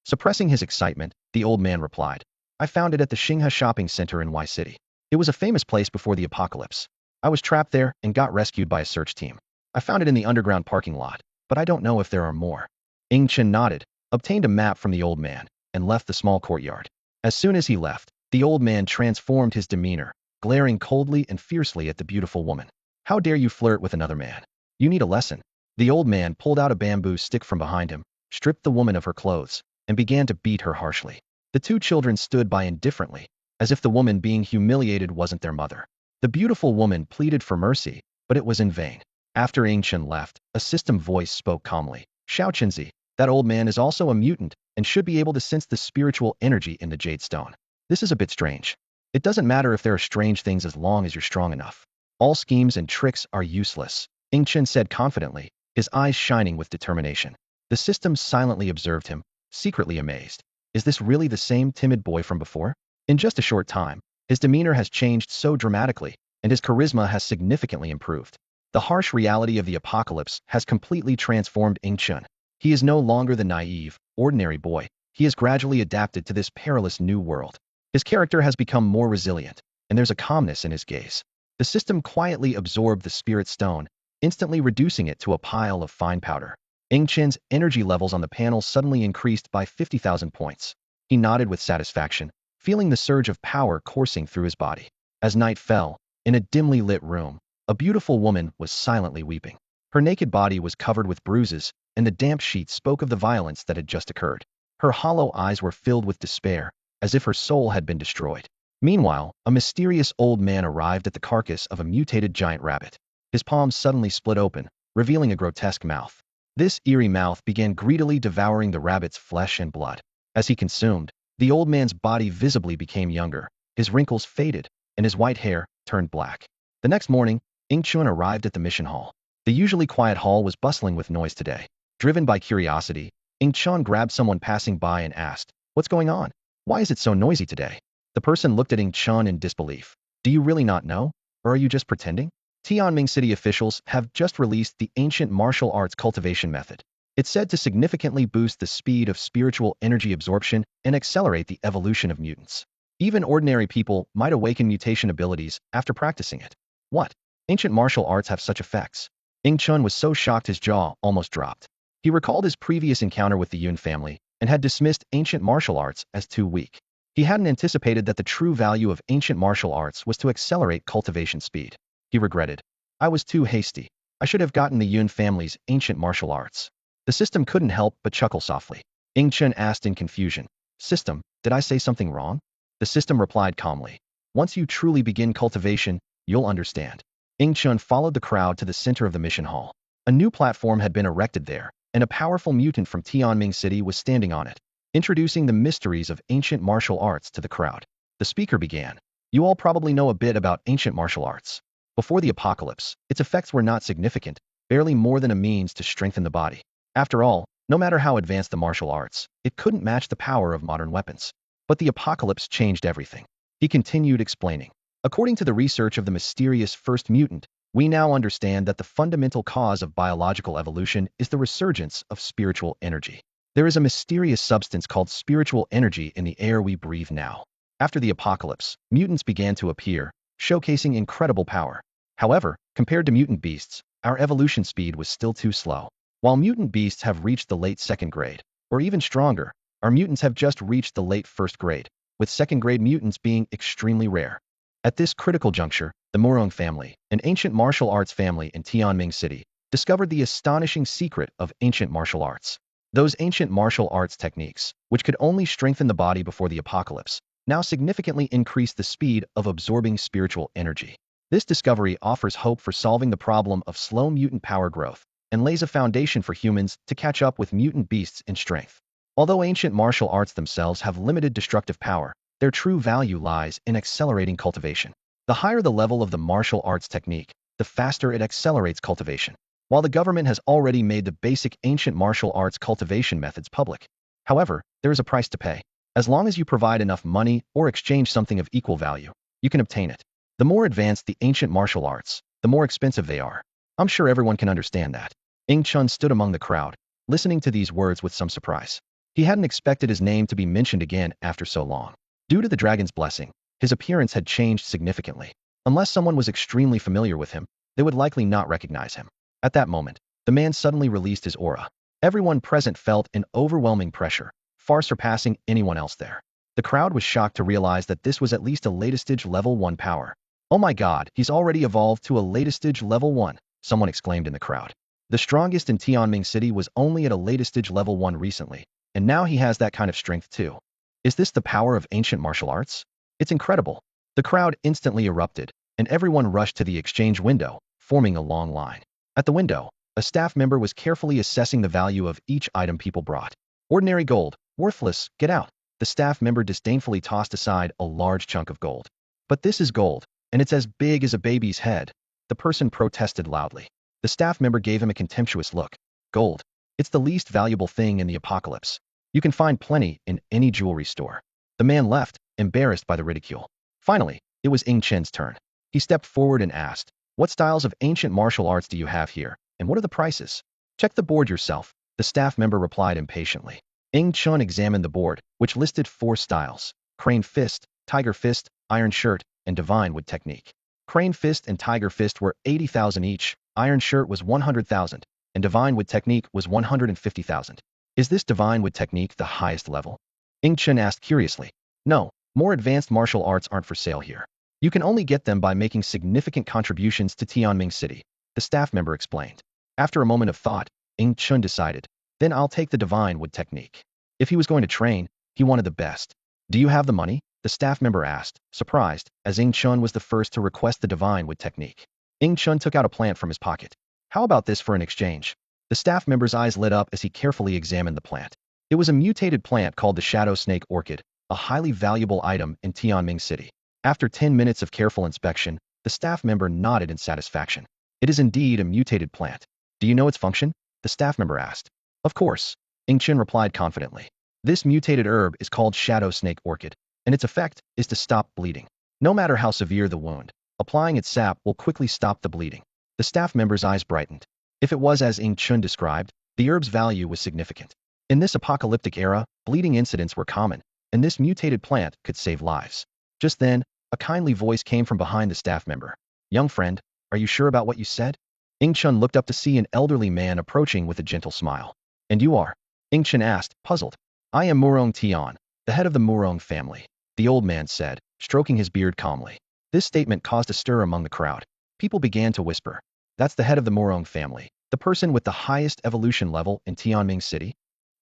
Suppressing his excitement, the old man replied, I found it at the Xinghe shopping center in Y City. It was a famous place before the apocalypse. I was trapped there and got rescued by a search team. I found it in the underground parking lot, but I don't know if there are more. Ing Chun nodded, obtained a map from the old man, and left the small courtyard. As soon as he left, the old man transformed his demeanor, glaring coldly and fiercely at the beautiful woman. How dare you flirt with another man? You need a lesson. The old man pulled out a bamboo stick from behind him, stripped the woman of her clothes, and began to beat her harshly. The 2 children stood by indifferently, as if the woman being humiliated wasn't their mother. The beautiful woman pleaded for mercy, but it was in vain. After Ing Chun left, a system voice spoke calmly. Xiao Qinzi, that old man is also a mutant and should be able to sense the spiritual energy in the jade stone. This is a bit strange. It doesn't matter if there are strange things as long as you're strong enough. All schemes and tricks are useless, Ing Chun said confidently, his eyes shining with determination. The system silently observed him, secretly amazed. Is this really the same timid boy from before? In just a short time, his demeanor has changed so dramatically, and his charisma has significantly improved. The harsh reality of the apocalypse has completely transformed Ing Chun. He is no longer the naive, ordinary boy. He has gradually adapted to this perilous new world. His character has become more resilient, and there's a calmness in his gaze. The system quietly absorbed the spirit stone, instantly reducing it to a pile of fine powder. Ing Chun's energy levels on the panel suddenly increased by 50,000 points. He nodded with satisfaction, feeling the surge of power coursing through his body. As night fell, in a dimly lit room, a beautiful woman was silently weeping. Her naked body was covered with bruises, and the damp sheet spoke of the violence that had just occurred. Her hollow eyes were filled with despair, as if her soul had been destroyed. Meanwhile, a mysterious old man arrived at the carcass of a mutated giant rabbit. His palms suddenly split open, revealing a grotesque mouth. This eerie mouth began greedily devouring the rabbit's flesh and blood. As he consumed, the old man's body visibly became younger, his wrinkles faded, and his white hair turned black. The next morning, Ing Chun arrived at the mission hall. The usually quiet hall was bustling with noise today. Driven by curiosity, Ing Chun grabbed someone passing by and asked, what's going on? Why is it so noisy today? The person looked at Ing Chun in disbelief. Do you really not know? Or are you just pretending? Tianming City officials have just released the ancient martial arts cultivation method. It's said to significantly boost the speed of spiritual energy absorption and accelerate the evolution of mutants. Even ordinary people might awaken mutation abilities after practicing it. What? Ancient martial arts have such effects? Ing Chun was so shocked his jaw almost dropped. He recalled his previous encounter with the Yun family and had dismissed ancient martial arts as too weak. He hadn't anticipated that the true value of ancient martial arts was to accelerate cultivation speed. He regretted. I was too hasty. I should have gotten the Yun family's ancient martial arts. The system couldn't help but chuckle softly. Ing Chun asked in confusion. System, did I say something wrong? The system replied calmly. Once you truly begin cultivation, you'll understand. Ing Chun followed the crowd to the center of the mission hall. A new platform had been erected there, and a powerful mutant from Tianming City was standing on it, introducing the mysteries of ancient martial arts to the crowd. The speaker began. You all probably know a bit about ancient martial arts. Before the apocalypse, its effects were not significant, barely more than a means to strengthen the body. After all, no matter how advanced the martial arts, it couldn't match the power of modern weapons. But the apocalypse changed everything. He continued explaining. According to the research of the mysterious first mutant, we now understand that the fundamental cause of biological evolution is the resurgence of spiritual energy. There is a mysterious substance called spiritual energy in the air we breathe now. After the apocalypse, mutants began to appear, showcasing incredible power. However, compared to mutant beasts, our evolution speed was still too slow. While mutant beasts have reached the late second grade, or even stronger, our mutants have just reached the late first grade, with second-grade mutants being extremely rare. At this critical juncture, the Murong family, an ancient martial arts family in Tianming City, discovered the astonishing secret of ancient martial arts. Those ancient martial arts techniques, which could only strengthen the body before the apocalypse, now significantly increase the speed of absorbing spiritual energy. This discovery offers hope for solving the problem of slow mutant power growth, and lays a foundation for humans to catch up with mutant beasts in strength. Although ancient martial arts themselves have limited destructive power, their true value lies in accelerating cultivation. The higher the level of the martial arts technique, the faster it accelerates cultivation. While the government has already made the basic ancient martial arts cultivation methods public. However, there is a price to pay. As long as you provide enough money or exchange something of equal value, you can obtain it. The more advanced the ancient martial arts, the more expensive they are. I'm sure everyone can understand that. Ing Chun stood among the crowd, listening to these words with some surprise. He hadn't expected his name to be mentioned again after so long. Due to the dragon's blessing, his appearance had changed significantly. Unless someone was extremely familiar with him, they would likely not recognize him. At that moment, the man suddenly released his aura. Everyone present felt an overwhelming pressure, far surpassing anyone else there. The crowd was shocked to realize that this was at least a latest-stage level 1 power. Oh my god, he's already evolved to a latest-stage level 1, someone exclaimed in the crowd. The strongest in Tianming City was only at a latest-stage level 1 recently, and now he has that kind of strength too. Is this the power of ancient martial arts? It's incredible. The crowd instantly erupted, and everyone rushed to the exchange window, forming a long line. At the window, a staff member was carefully assessing the value of each item people brought. Ordinary gold, worthless, get out. The staff member disdainfully tossed aside a large chunk of gold. But this is gold, and it's as big as a baby's head. The person protested loudly. The staff member gave him a contemptuous look. Gold. It's the least valuable thing in the apocalypse. You can find plenty in any jewelry store. The man left, embarrassed by the ridicule. Finally, it was Ing Chen's turn. He stepped forward and asked, what styles of ancient martial arts do you have here, and what are the prices? Check the board yourself, the staff member replied impatiently. Ing Chun examined the board, which listed 4 styles: Crane Fist, Tiger Fist, Iron Shirt, and Divine Wood Technique. Crane Fist and Tiger Fist were 80,000 each, Iron Shirt was 100,000, and Divine Wood Technique was 150,000. Is this Divine Wood Technique the highest level? Ing Chun asked curiously. No, more advanced martial arts aren't for sale here. You can only get them by making significant contributions to Tianming City, the staff member explained. After a moment of thought, Ing Chun decided, then I'll take the Divine Wood Technique. If he was going to train, he wanted the best. Do you have the money? The staff member asked, surprised, as Ing Chun was the first to request the Divine Wood Technique. Ing Chun took out a plant from his pocket. How about this for an exchange? The staff member's eyes lit up as he carefully examined the plant. It was a mutated plant called the Shadow Snake Orchid, a highly valuable item in Tianming City. After 10 minutes of careful inspection, the staff member nodded in satisfaction. It is indeed a mutated plant. Do you know its function? The staff member asked. Of course, Ing Chun replied confidently. This mutated herb is called Shadow Snake Orchid, and its effect is to stop bleeding. No matter how severe the wound, Applying its sap will quickly stop the bleeding. The staff member's eyes brightened. If it was as Ing Chun described, the herb's value was significant. In this apocalyptic era, bleeding incidents were common, and this mutated plant could save lives. Just then, a kindly voice came from behind the staff member. Young friend, are you sure about what you said? Ing Chun looked up to see an elderly man approaching with a gentle smile. And you are? Ing Chun asked, puzzled. I am Murong Tian, the head of the Murong family, the old man said, stroking his beard calmly. This statement caused a stir among the crowd. People began to whisper. That's the head of the Murong family, the person with the highest evolution level in Tianming City?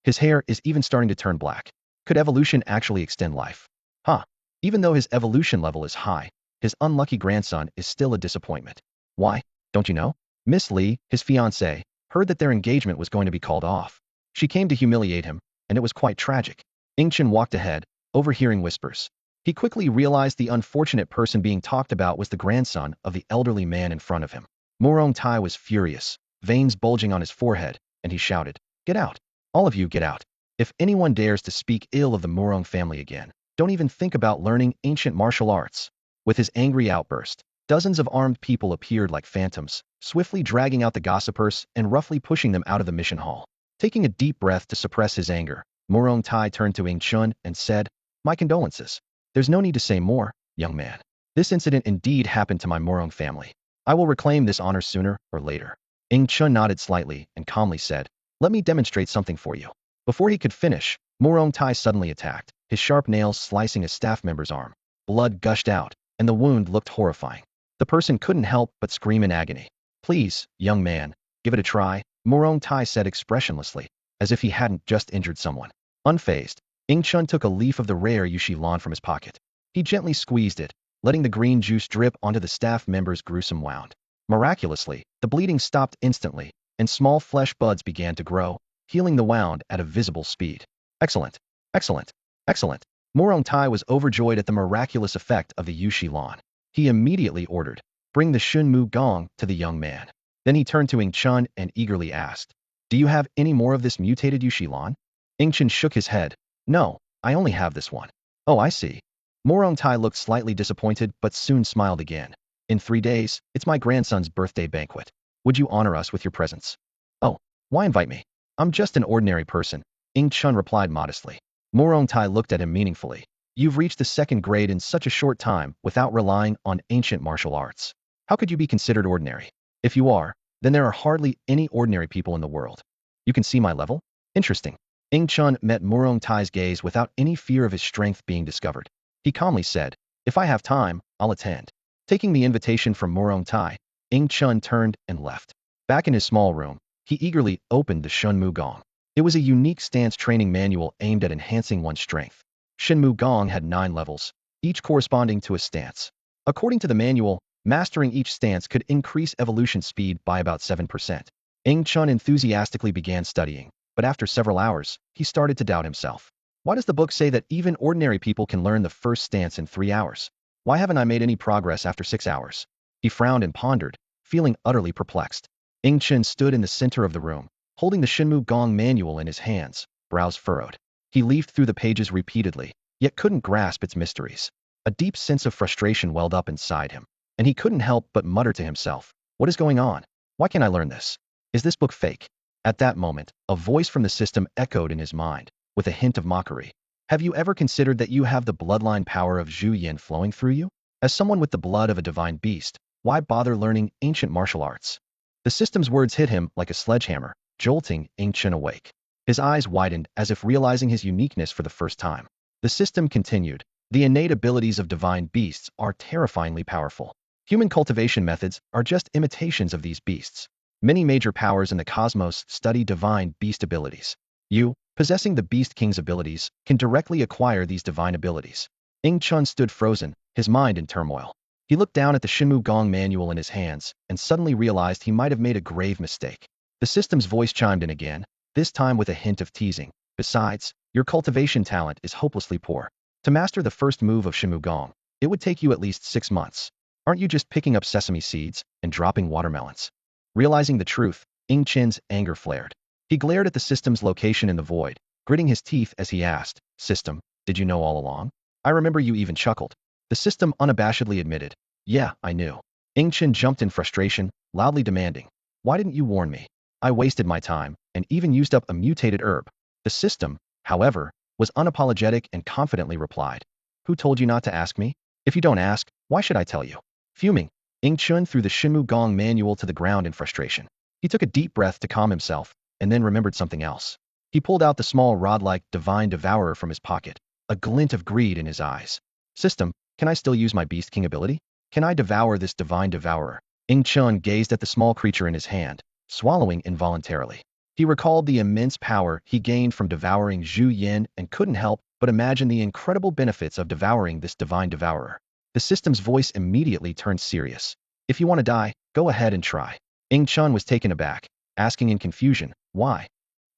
His hair is even starting to turn black. Could evolution actually extend life? Huh. Even though his evolution level is high, his unlucky grandson is still a disappointment. Why? Don't you know? Miss Li, his fiancée, heard that their engagement was going to be called off. She came to humiliate him, and it was quite tragic. Ing Chun walked ahead, overhearing whispers. He quickly realized the unfortunate person being talked about was the grandson of the elderly man in front of him. Murong Tai was furious, veins bulging on his forehead, and he shouted, Get out! All of you get out! If anyone dares to speak ill of the Murong family again, don't even think about learning ancient martial arts. With his angry outburst, dozens of armed people appeared like phantoms, swiftly dragging out the gossipers and roughly pushing them out of the mission hall. Taking a deep breath to suppress his anger, Murong Tai turned to Ing Chun and said, My condolences. There's no need to say more, young man. This incident indeed happened to my Murong family. I will reclaim this honor sooner or later. Ing Chun nodded slightly and calmly said, Let me demonstrate something for you. Before he could finish, Murong Tai suddenly attacked, his sharp nails slicing a staff member's arm. Blood gushed out, and the wound looked horrifying. The person couldn't help but scream in agony. Please, young man, give it a try, Murong Tai said expressionlessly, as if he hadn't just injured someone. Unfazed, Ing Chun took a leaf of the rare Yushi Lan from his pocket. He gently squeezed it, letting the green juice drip onto the staff member's gruesome wound. Miraculously, the bleeding stopped instantly, and small flesh buds began to grow, healing the wound at a visible speed. Excellent! Excellent! Excellent! Murong Tai was overjoyed at the miraculous effect of the Yushi Lan. He immediately ordered, Bring the Shunmu Gong to the young man. Then he turned to Ing Chun and eagerly asked, Do you have any more of this mutated Yushi Lan? Ing Chun shook his head. No, I only have this one. Oh, I see. Murong Tai looked slightly disappointed but soon smiled again. In 3 days, it's my grandson's birthday banquet. Would you honor us with your presence? Oh, why invite me? I'm just an ordinary person, Ing Chun replied modestly. Murong Tai looked at him meaningfully. You've reached the 2nd grade in such a short time without relying on ancient martial arts. How could you be considered ordinary? If you are, then there are hardly any ordinary people in the world. You can see my level? Interesting. Ing Chun met Murong Tai's gaze without any fear of his strength being discovered. He calmly said, If I have time, I'll attend. Taking the invitation from Murong Tai, Ing Chun turned and left. Back in his small room, he eagerly opened the Shunmu Gong. It was a unique stance training manual aimed at enhancing one's strength. Shunmu Gong had 9 levels, each corresponding to a stance. According to the manual, mastering each stance could increase evolution speed by about 7%. Ing Chun enthusiastically began studying, but after several hours, he started to doubt himself. Why does the book say that even ordinary people can learn the first stance in 3 hours? Why haven't I made any progress after 6 hours? He frowned and pondered, feeling utterly perplexed. Ing Chun stood in the center of the room, holding the Shunmu Gong manual in his hands, brows furrowed. He leafed through the pages repeatedly, yet couldn't grasp its mysteries. A deep sense of frustration welled up inside him, and he couldn't help but mutter to himself, What is going on? Why can't I learn this? Is this book fake? At that moment, a voice from the system echoed in his mind, with a hint of mockery. Have you ever considered that you have the bloodline power of Zhu Yin flowing through you? As someone with the blood of a divine beast, why bother learning ancient martial arts? The system's words hit him like a sledgehammer, jolting Ing Chun awake. His eyes widened as if realizing his uniqueness for the first time. The system continued, The innate abilities of divine beasts are terrifyingly powerful. Human cultivation methods are just imitations of these beasts. Many major powers in the cosmos study divine beast abilities. You, possessing the Beast King's abilities, can directly acquire these divine abilities. Ing Chun stood frozen, his mind in turmoil. He looked down at the Shunmu Gong manual in his hands and suddenly realized he might have made a grave mistake. The system's voice chimed in again, this time with a hint of teasing. Besides, your cultivation talent is hopelessly poor. To master the first move of Shunmu Gong, it would take you at least 6 months. Aren't you just picking up sesame seeds and dropping watermelons? Realizing the truth, Ing Chun's anger flared. He glared at the system's location in the void, gritting his teeth as he asked, System, did you know all along? I remember you even chuckled. The system unabashedly admitted, Yeah, I knew. Chen jumped in frustration, loudly demanding, "Why didn't you warn me? I wasted my time, and even used up a mutated herb." The system, however, was unapologetic and confidently replied, "Who told you not to ask me? If you don't ask, why should I tell you?" Fuming, Chen threw the Shinmu Gong manual to the ground in frustration. He took a deep breath to calm himself, and then remembered something else. He pulled out the small rod-like divine devourer from his pocket, a glint of greed in his eyes. "System, can I still use my Beast King ability? Can I devour this divine devourer?" Chen gazed at the small creature in his hand, swallowing involuntarily. He recalled the immense power he gained from devouring Zhu Yin and couldn't help but imagine the incredible benefits of devouring this divine devourer. The system's voice immediately turned serious. "If you want to die, go ahead and try." Chen was taken aback, asking in confusion, "Why?"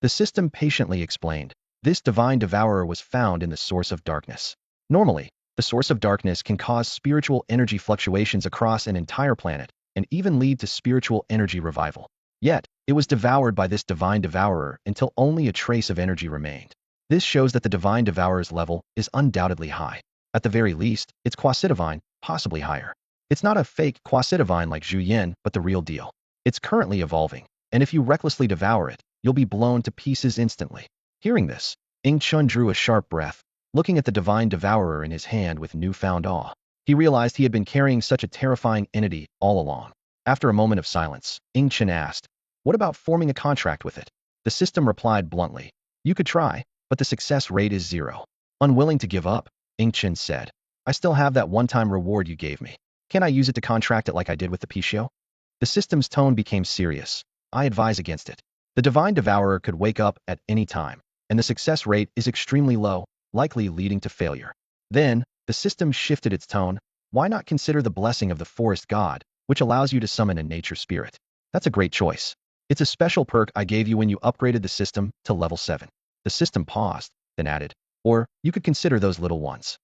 The system patiently explained, "This divine devourer was found in the source of darkness. Normally, the source of darkness can cause spiritual energy fluctuations across an entire planet, and even lead to spiritual energy revival. Yet, it was devoured by this divine devourer until only a trace of energy remained. This shows that the divine devourer's level is undoubtedly high. At the very least, it's quasi-divine, possibly higher. It's not a fake quasi-divine like Zhu Yin, but the real deal. It's currently evolving, and if you recklessly devour it, you'll be blown to pieces instantly." Hearing this, Chen drew a sharp breath, looking at the divine devourer in his hand with newfound awe. He realized he had been carrying such a terrifying entity all along. After a moment of silence, Chen asked, "What about forming a contract with it?" The system replied bluntly, "You could try, but the success rate is 0. Unwilling to give up, Chen said, "I still have that one-time reward you gave me. Can I use it to contract it like I did with the Pichio?" The system's tone became serious. "I advise against it. The divine devourer could wake up at any time, and the success rate is extremely low, likely leading to failure." Then, the system shifted its tone. "Why not consider the blessing of the forest god, which allows you to summon a nature spirit? That's a great choice. It's a special perk I gave you when you upgraded the system to level 7. The system paused, then added, "Or, you could consider those little ones."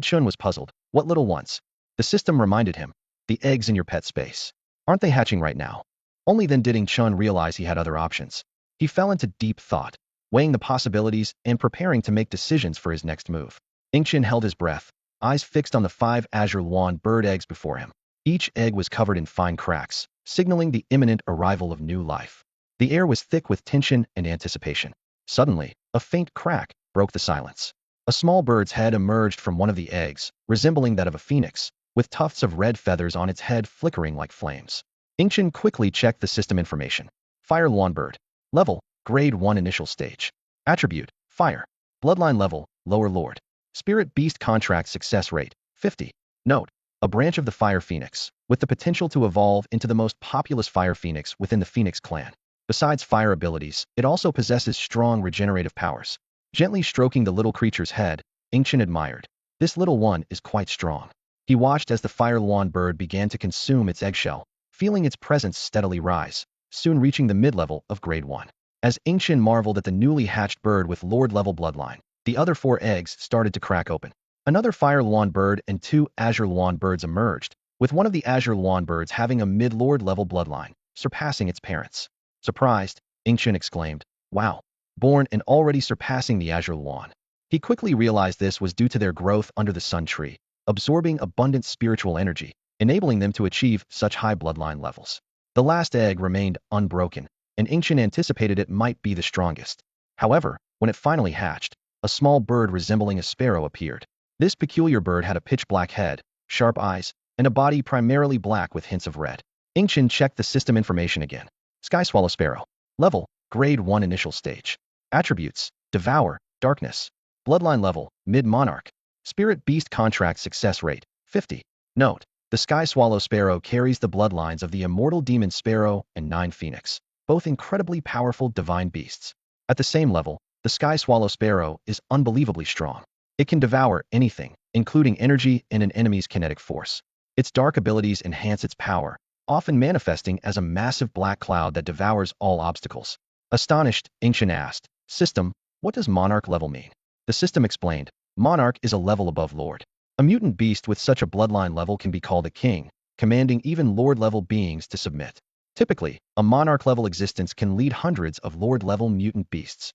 Chen was puzzled. "What little ones?" The system reminded him, "The eggs in your pet space. Aren't they hatching right now?" Only then did Chen realize he had other options. He fell into deep thought, weighing the possibilities and preparing to make decisions for his next move. Chen held his breath, eyes fixed on the 5 azure luan bird eggs before him. Each egg was covered in fine cracks, signaling the imminent arrival of new life. The air was thick with tension and anticipation. Suddenly, a faint crack broke the silence. A small bird's head emerged from one of the eggs, resembling that of a phoenix, with tufts of red feathers on its head flickering like flames. Chen quickly checked the system information. Fire luan bird. Level, grade 1 initial stage. Attribute, fire. Bloodline level, lower lord. Spirit beast contract success rate, 50. Note, a branch of the fire phoenix, with the potential to evolve into the most populous fire phoenix within the phoenix clan. Besides fire abilities, it also possesses strong regenerative powers. Gently stroking the little creature's head, Chen admired. "This little one is quite strong." He watched as the fire luan bird began to consume its eggshell, feeling its presence steadily rise, soon reaching the mid-level of grade 1. As Chen marveled at the newly hatched bird with lord-level bloodline, the other 4 eggs started to crack open. Another fire luan bird and 2 azure luan birds emerged, with one of the azure luan birds having a mid-lord level bloodline, surpassing its parents. Surprised, Chen exclaimed, "Wow, born and already surpassing the azure luan." He quickly realized this was due to their growth under the sun tree, absorbing abundant spiritual energy, enabling them to achieve such high bloodline levels. The last egg remained unbroken, and Chen anticipated it might be the strongest. However, when it finally hatched, a small bird resembling a sparrow appeared. This peculiar bird had a pitch-black head, sharp eyes, and a body primarily black with hints of red. Chen checked the system information again. Sky swallow sparrow. Level, grade 1 initial stage. Attributes, devour, darkness. Bloodline level, mid-monarch. Spirit beast contract success rate, 50. Note, the sky swallow sparrow carries the bloodlines of the immortal demon sparrow and 9 phoenix, both incredibly powerful divine beasts. At the same level, the sky swallow sparrow is unbelievably strong. It can devour anything, including energy and an enemy's kinetic force. Its dark abilities enhance its power, often manifesting as a massive black cloud that devours all obstacles. Astonished, Chen asked, "System, what does monarch level mean?" The system explained, "Monarch is a level above lord. A mutant beast with such a bloodline level can be called a king, commanding even lord-level beings to submit. Typically, a monarch-level existence can lead hundreds of lord-level mutant beasts."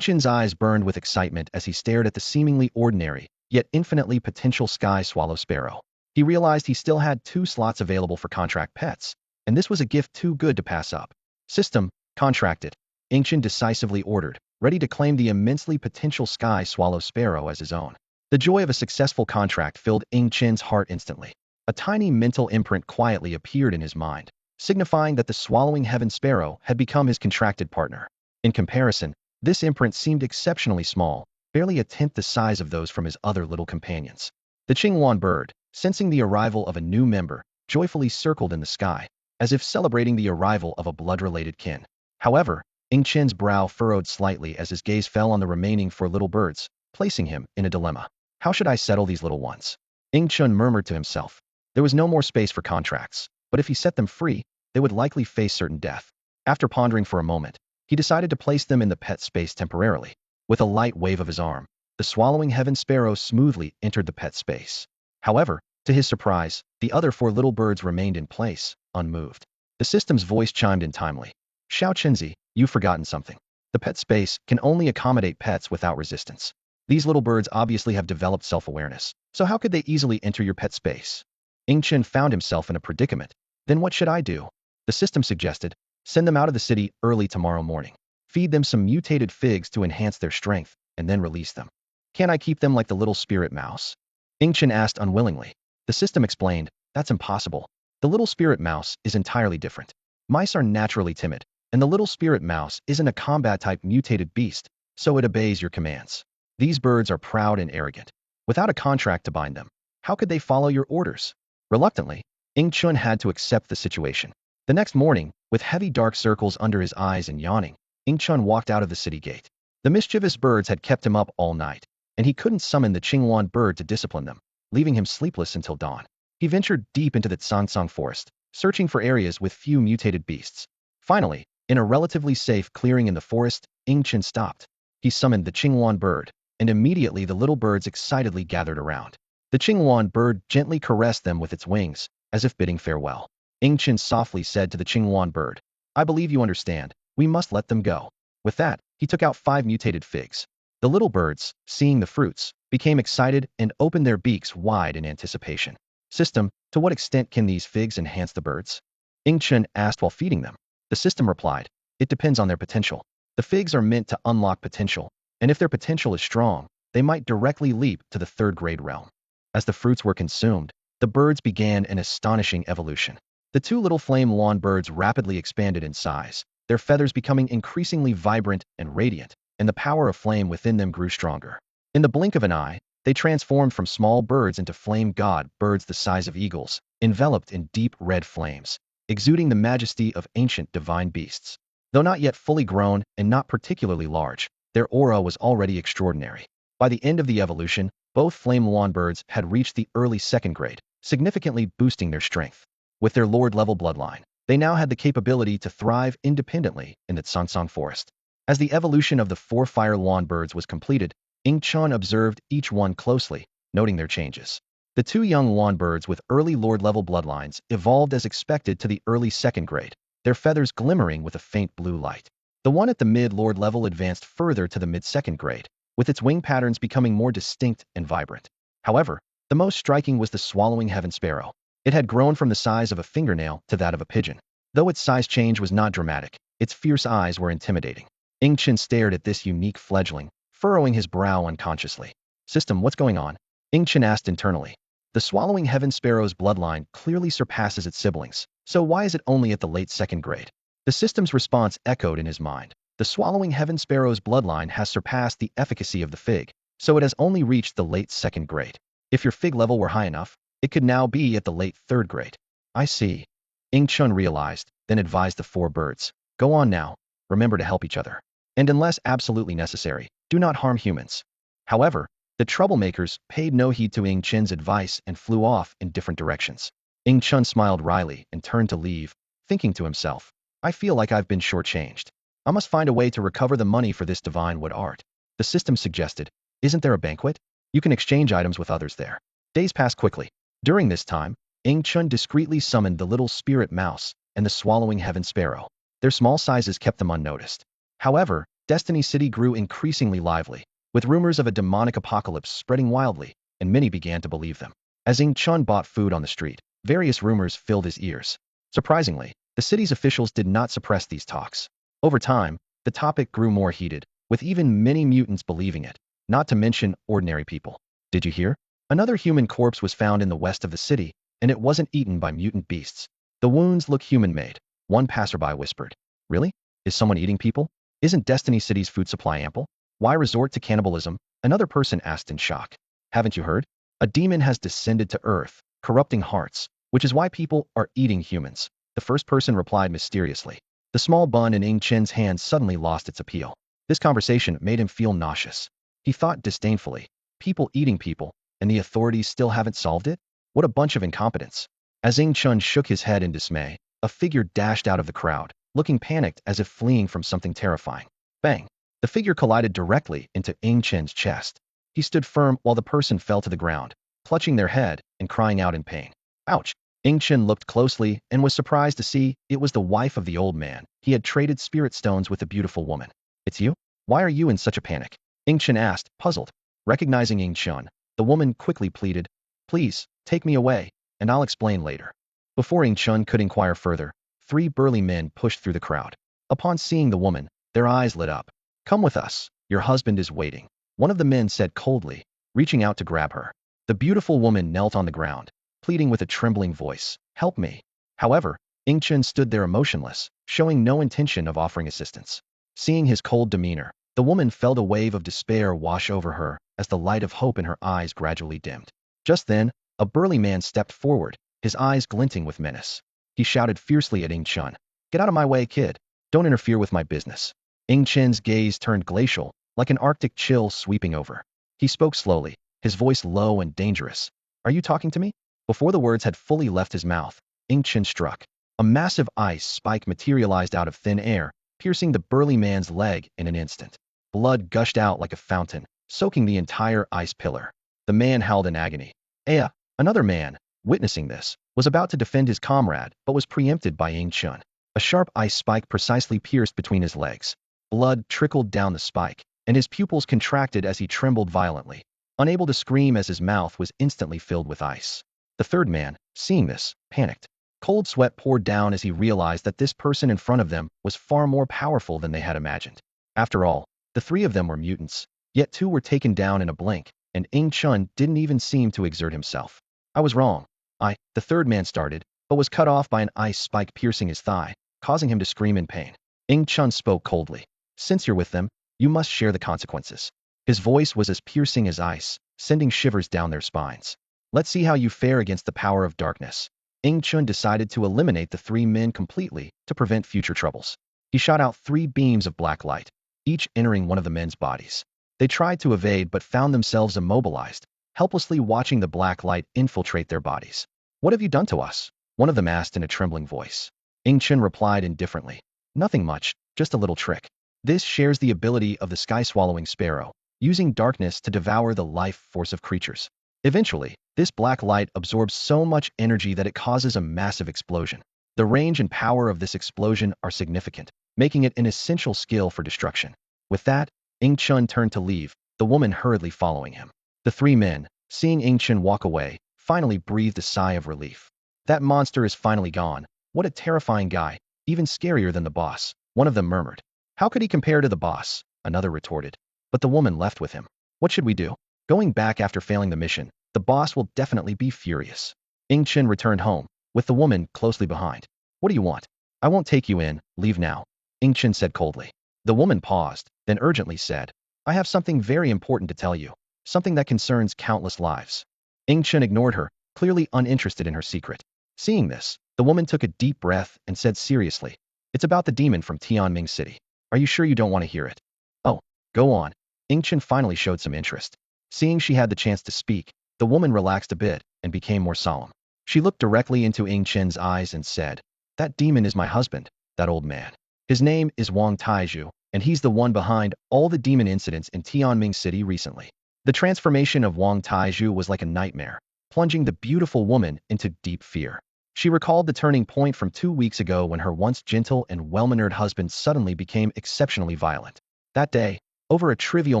Chen's eyes burned with excitement as he stared at the seemingly ordinary, yet infinitely potential sky swallow sparrow. He realized he still had 2 slots available for contract pets, and this was a gift too good to pass up. System, contracted. Ancient decisively ordered, ready to claim the immensely potential sky swallow sparrow as his own. The joy of a successful contract filled Ing Chen's heart instantly. A tiny mental imprint quietly appeared in his mind, signifying that the swallowing heaven sparrow had become his contracted partner. In comparison, this imprint seemed exceptionally small, barely a tenth the size of those from his other little companions. The Qinghuan bird, sensing the arrival of a new member, joyfully circled in the sky, as if celebrating the arrival of a blood-related kin. However, Ing Chen's brow furrowed slightly as his gaze fell on the remaining 4 little birds, placing him in a dilemma. How should I settle these little ones? Ing Chen murmured to himself. There was no more space for contracts, but if he set them free, they would likely face certain death. After pondering for a moment, he decided to place them in the pet space temporarily. With a light wave of his arm, the swallowing heaven sparrow smoothly entered the pet space. However, to his surprise, the other 4 little birds remained in place, unmoved. The system's voice chimed in timely. Xiao Chenzi, you've forgotten something. The pet space can only accommodate pets without resistance. These little birds obviously have developed self-awareness, so how could they easily enter your pet space? Ing Chen found himself in a predicament. Then what should I do? The system suggested, send them out of the city early tomorrow morning. Feed them some mutated figs to enhance their strength, and then release them. Can I keep them like the little spirit mouse? Ing Chen asked unwillingly. The system explained, that's impossible. The little spirit mouse is entirely different. Mice are naturally timid, and the little spirit mouse isn't a combat-type mutated beast, so it obeys your commands. These birds are proud and arrogant. Without a contract to bind them, how could they follow your orders? Reluctantly, Ing Chen had to accept the situation. The next morning, with heavy dark circles under his eyes and yawning, Ing Chen walked out of the city gate. The mischievous birds had kept him up all night, and he couldn't summon the Qinghuan bird to discipline them, leaving him sleepless until dawn. He ventured deep into the Colossal forest, searching for areas with few mutated beasts. Finally, in a relatively safe clearing in the forest, Ing Chen stopped. He summoned the Qinghuan bird, and immediately the little birds excitedly gathered around. The Qinghuan bird gently caressed them with its wings, as if bidding farewell. Ing Chen softly said to the Qinghuan bird, I believe you understand. We must let them go. With that, he took out 5 mutated figs. The little birds, seeing the fruits, became excited and opened their beaks wide in anticipation. System, to what extent can these figs enhance the birds? Ing Chen asked while feeding them. The system replied, it depends on their potential. The figs are meant to unlock potential, and if their potential is strong, they might directly leap to the 3rd-grade realm. As the fruits were consumed, the birds began an astonishing evolution. The 2 little flame lawn birds rapidly expanded in size, their feathers becoming increasingly vibrant and radiant, and the power of flame within them grew stronger. In the blink of an eye, they transformed from small birds into flame god birds the size of eagles, enveloped in deep red flames, exuding the majesty of ancient divine beasts. Though not yet fully grown and not particularly large, their aura was already extraordinary. By the end of the evolution, both flame lawn birds had reached the early 2nd grade, significantly boosting their strength. With their lord-level bloodline, they now had the capability to thrive independently in the Colossal forest. As the evolution of the 4 fire lawn birds was completed, Ing Chen observed each one closely, noting their changes. The 2 young lawn birds with early lord-level bloodlines evolved as expected to the early 2nd grade, their feathers glimmering with a faint blue light. The one at the mid-lord level advanced further to the mid-2nd grade, with its wing patterns becoming more distinct and vibrant. However, the most striking was the swallowing heaven sparrow. It had grown from the size of a fingernail to that of a pigeon. Though its size change was not dramatic, its fierce eyes were intimidating. Ing Chen stared at this unique fledgling, furrowing his brow unconsciously. System, what's going on? Ing Chen asked internally. The swallowing heaven sparrow's bloodline clearly surpasses its siblings, so why is it only at the late 2nd grade? The system's response echoed in his mind. The swallowing heaven sparrow's bloodline has surpassed the efficacy of the fig, so it has only reached the late 2nd grade. If your fig level were high enough, it could now be at the late 3rd grade. I see. Ing Chen realized, then advised the 4 birds. Go on now. Remember to help each other. And unless absolutely necessary, do not harm humans. However, the troublemakers paid no heed to Ing Chen's advice and flew off in different directions. Ing Chen smiled wryly and turned to leave, thinking to himself, I feel like I've been shortchanged. I must find a way to recover the money for this divine wood art. The system suggested, isn't there a banquet? You can exchange items with others there. Days passed quickly. During this time, Ing Chen discreetly summoned the little spirit mouse and the swallowing heaven sparrow. Their small sizes kept them unnoticed. However, Destiny City grew increasingly lively, with rumors of a demonic apocalypse spreading wildly, and many began to believe them. As Ing Chun bought food on the street, various rumors filled his ears. Surprisingly, the city's officials did not suppress these talks. Over time, the topic grew more heated, with even many mutants believing it, not to mention ordinary people. Did you hear? Another human corpse was found in the west of the city, and it wasn't eaten by mutant beasts. The wounds look human-made, one passerby whispered. Really? Is someone eating people? Isn't Destiny City's food supply ample? Why resort to cannibalism? Another person asked in shock. Haven't you heard? A demon has descended to Earth, corrupting hearts, which is why people are eating humans. The first person replied mysteriously. The small bun in Ing Chen's hand suddenly lost its appeal. This conversation made him feel nauseous. He thought disdainfully, people eating people, and the authorities still haven't solved it? What a bunch of incompetence. As Ing Chun shook his head in dismay, a figure dashed out of the crowd, looking panicked as if fleeing from something terrifying. Bang! The figure collided directly into Ing Chen's chest. He stood firm while the person fell to the ground, clutching their head and crying out in pain. Ouch! Ing Chen looked closely and was surprised to see it was the wife of the old man. He had traded spirit stones with a beautiful woman. It's you? Why are you in such a panic? Ing Chen asked, puzzled. Recognizing Ing Chun, the woman quickly pleaded, please, take me away, and I'll explain later. Before Ing Chun could inquire further, 3 burly men pushed through the crowd. Upon seeing the woman, their eyes lit up. Come with us, your husband is waiting. One of the men said coldly, reaching out to grab her. The beautiful woman knelt on the ground, pleading with a trembling voice, help me. However, Ing Chen stood there emotionless, showing no intention of offering assistance. Seeing his cold demeanor, the woman felt a wave of despair wash over her as the light of hope in her eyes gradually dimmed. Just then, a burly man stepped forward, his eyes glinting with menace. He shouted fiercely at Ing Chun, get out of my way, kid. Don't interfere with my business. Ing Chen's gaze turned glacial, like an Arctic chill sweeping over. He spoke slowly, his voice low and dangerous. Are you talking to me? Before the words had fully left his mouth, Ing Chen struck. A massive ice spike materialized out of thin air, piercing the burly man's leg in an instant. Blood gushed out like a fountain, soaking the entire ice pillar. The man howled in agony. Aya, another man, witnessing this, was about to defend his comrade but was preempted by Ing Chun. A sharp ice spike precisely pierced between his legs. Blood trickled down the spike, and his pupils contracted as he trembled violently, unable to scream as his mouth was instantly filled with ice. The third man, seeing this, panicked. Cold sweat poured down as he realized that this person in front of them was far more powerful than they had imagined. After all, the 3 of them were mutants, yet 2 were taken down in a blink, and Ing Chun didn't even seem to exert himself. I was wrong. The third man started, but was cut off by an ice spike piercing his thigh, causing him to scream in pain. Ing Chun spoke coldly. Since you're with them, you must share the consequences. His voice was as piercing as ice, sending shivers down their spines. Let's see how you fare against the power of darkness. Ing Chun decided to eliminate the 3 men completely to prevent future troubles. He shot out 3 beams of black light, each entering one of the men's bodies. They tried to evade but found themselves immobilized, helplessly watching the black light infiltrate their bodies. What have you done to us? One of them asked in a trembling voice. Ing Chun replied indifferently. Nothing much, just a little trick. This shares the ability of the sky-swallowing sparrow, using darkness to devour the life force of creatures. Eventually, this black light absorbs so much energy that it causes a massive explosion. The range and power of this explosion are significant, making it an essential skill for destruction. With that, Ing Chun turned to leave, the woman hurriedly following him. The 3 men, seeing Ing Chun walk away, finally breathed a sigh of relief. That monster is finally gone. What a terrifying guy, even scarier than the boss, one of them murmured. How could he compare to the boss? Another retorted. But the woman left with him. What should we do? Going back after failing the mission, the boss will definitely be furious. Ing Chen returned home, with the woman closely behind. What do you want? I won't take you in, leave now. Ing Chen said coldly. The woman paused, then urgently said, I have something very important to tell you, something that concerns countless lives. Ing Chen ignored her, clearly uninterested in her secret. Seeing this, the woman took a deep breath and said seriously, it's about the demon from Tianming City. Are you sure you don't want to hear it? Oh, go on. Ing Chen finally showed some interest. Seeing she had the chance to speak, the woman relaxed a bit and became more solemn. She looked directly into Ing Chen's eyes and said, that demon is my husband, that old man. His name is Wang Taizhu, and he's the one behind all the demon incidents in Tianming City recently. The transformation of Wang Taizhu was like a nightmare, plunging the beautiful woman into deep fear. She recalled the turning point from 2 weeks ago when her once gentle and well-mannered husband suddenly became exceptionally violent. That day, over a trivial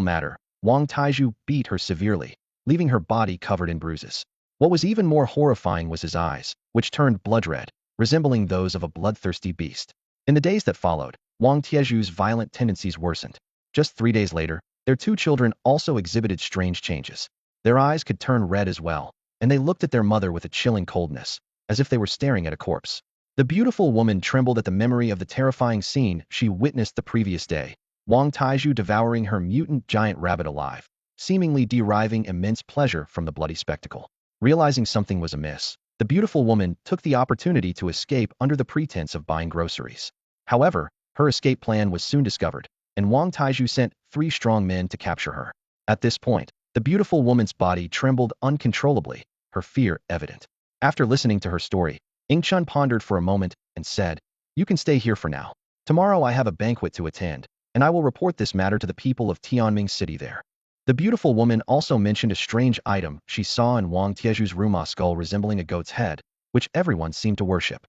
matter, Wang Taizhu beat her severely, leaving her body covered in bruises. What was even more horrifying was his eyes, which turned blood red, resembling those of a bloodthirsty beast. In the days that followed, Wang Tieju's violent tendencies worsened. Just 3 days later, their two children also exhibited strange changes. Their eyes could turn red as well, and they looked at their mother with a chilling coldness, as if they were staring at a corpse. The beautiful woman trembled at the memory of the terrifying scene she witnessed the previous day, Wang Taiju devouring her mutant giant rabbit alive, seemingly deriving immense pleasure from the bloody spectacle. Realizing something was amiss, the beautiful woman took the opportunity to escape under the pretense of buying groceries. However, her escape plan was soon discovered, and Wang Taiju sent 3 strong men to capture her. At this point, the beautiful woman's body trembled uncontrollably, her fear evident. After listening to her story, Chun pondered for a moment and said, "You can stay here for now. Tomorrow I have a banquet to attend, and I will report this matter to the people of Tianming City there." The beautiful woman also mentioned a strange item she saw in Wang Tieju's room, a skull resembling a goat's head, which everyone seemed to worship.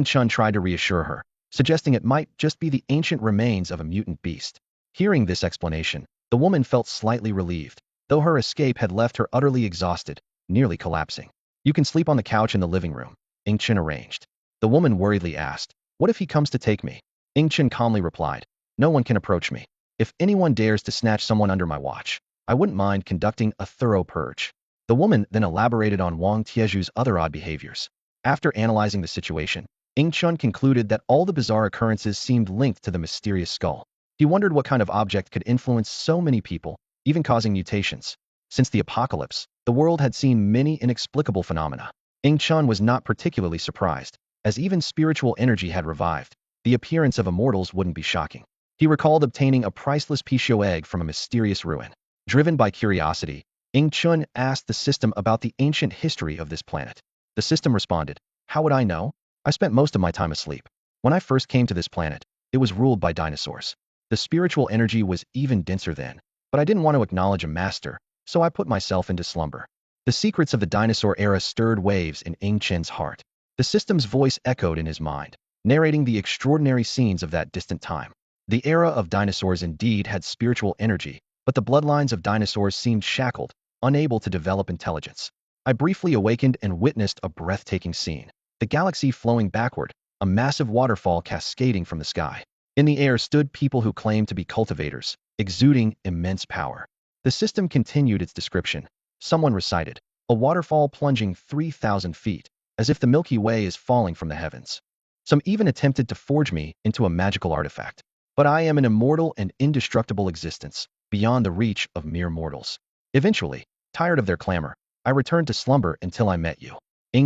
Chun tried to reassure her, suggesting it might just be the ancient remains of a mutant beast. Hearing this explanation, the woman felt slightly relieved, though her escape had left her utterly exhausted, nearly collapsing. "You can sleep on the couch in the living room," Chun arranged. The woman worriedly asked, "What if he comes to take me?" Chun calmly replied, "No one can approach me. If anyone dares to snatch someone under my watch, I wouldn't mind conducting a thorough purge." The woman then elaborated on Wang Tieju's other odd behaviors. After analyzing the situation, Chun concluded that all the bizarre occurrences seemed linked to the mysterious skull. He wondered what kind of object could influence so many people, even causing mutations. Since the apocalypse, the world had seen many inexplicable phenomena. Chun was not particularly surprised, as even spiritual energy had revived. The appearance of immortals wouldn't be shocking. He recalled obtaining a priceless Pichot egg from a mysterious ruin. Driven by curiosity, Chun asked the system about the ancient history of this planet. The system responded, "How would I know? I spent most of my time asleep. When I first came to this planet, it was ruled by dinosaurs. The spiritual energy was even denser then, but I didn't want to acknowledge a master, so I put myself into slumber." The secrets of the dinosaur era stirred waves in Chun's heart. The system's voice echoed in his mind, narrating the extraordinary scenes of that distant time. The era of dinosaurs indeed had spiritual energy, but the bloodlines of dinosaurs seemed shackled, unable to develop intelligence. "I briefly awakened and witnessed a breathtaking scene. The galaxy flowing backward, a massive waterfall cascading from the sky. In the air stood people who claimed to be cultivators, exuding immense power." The system continued its description. Someone recited, "A waterfall plunging 3,000 feet, as if the Milky Way is falling from the heavens." Some even attempted to forge me into a magical artifact. But I am an immortal and indestructible existence, beyond the reach of mere mortals. Eventually, tired of their clamor, I returned to slumber until I met you.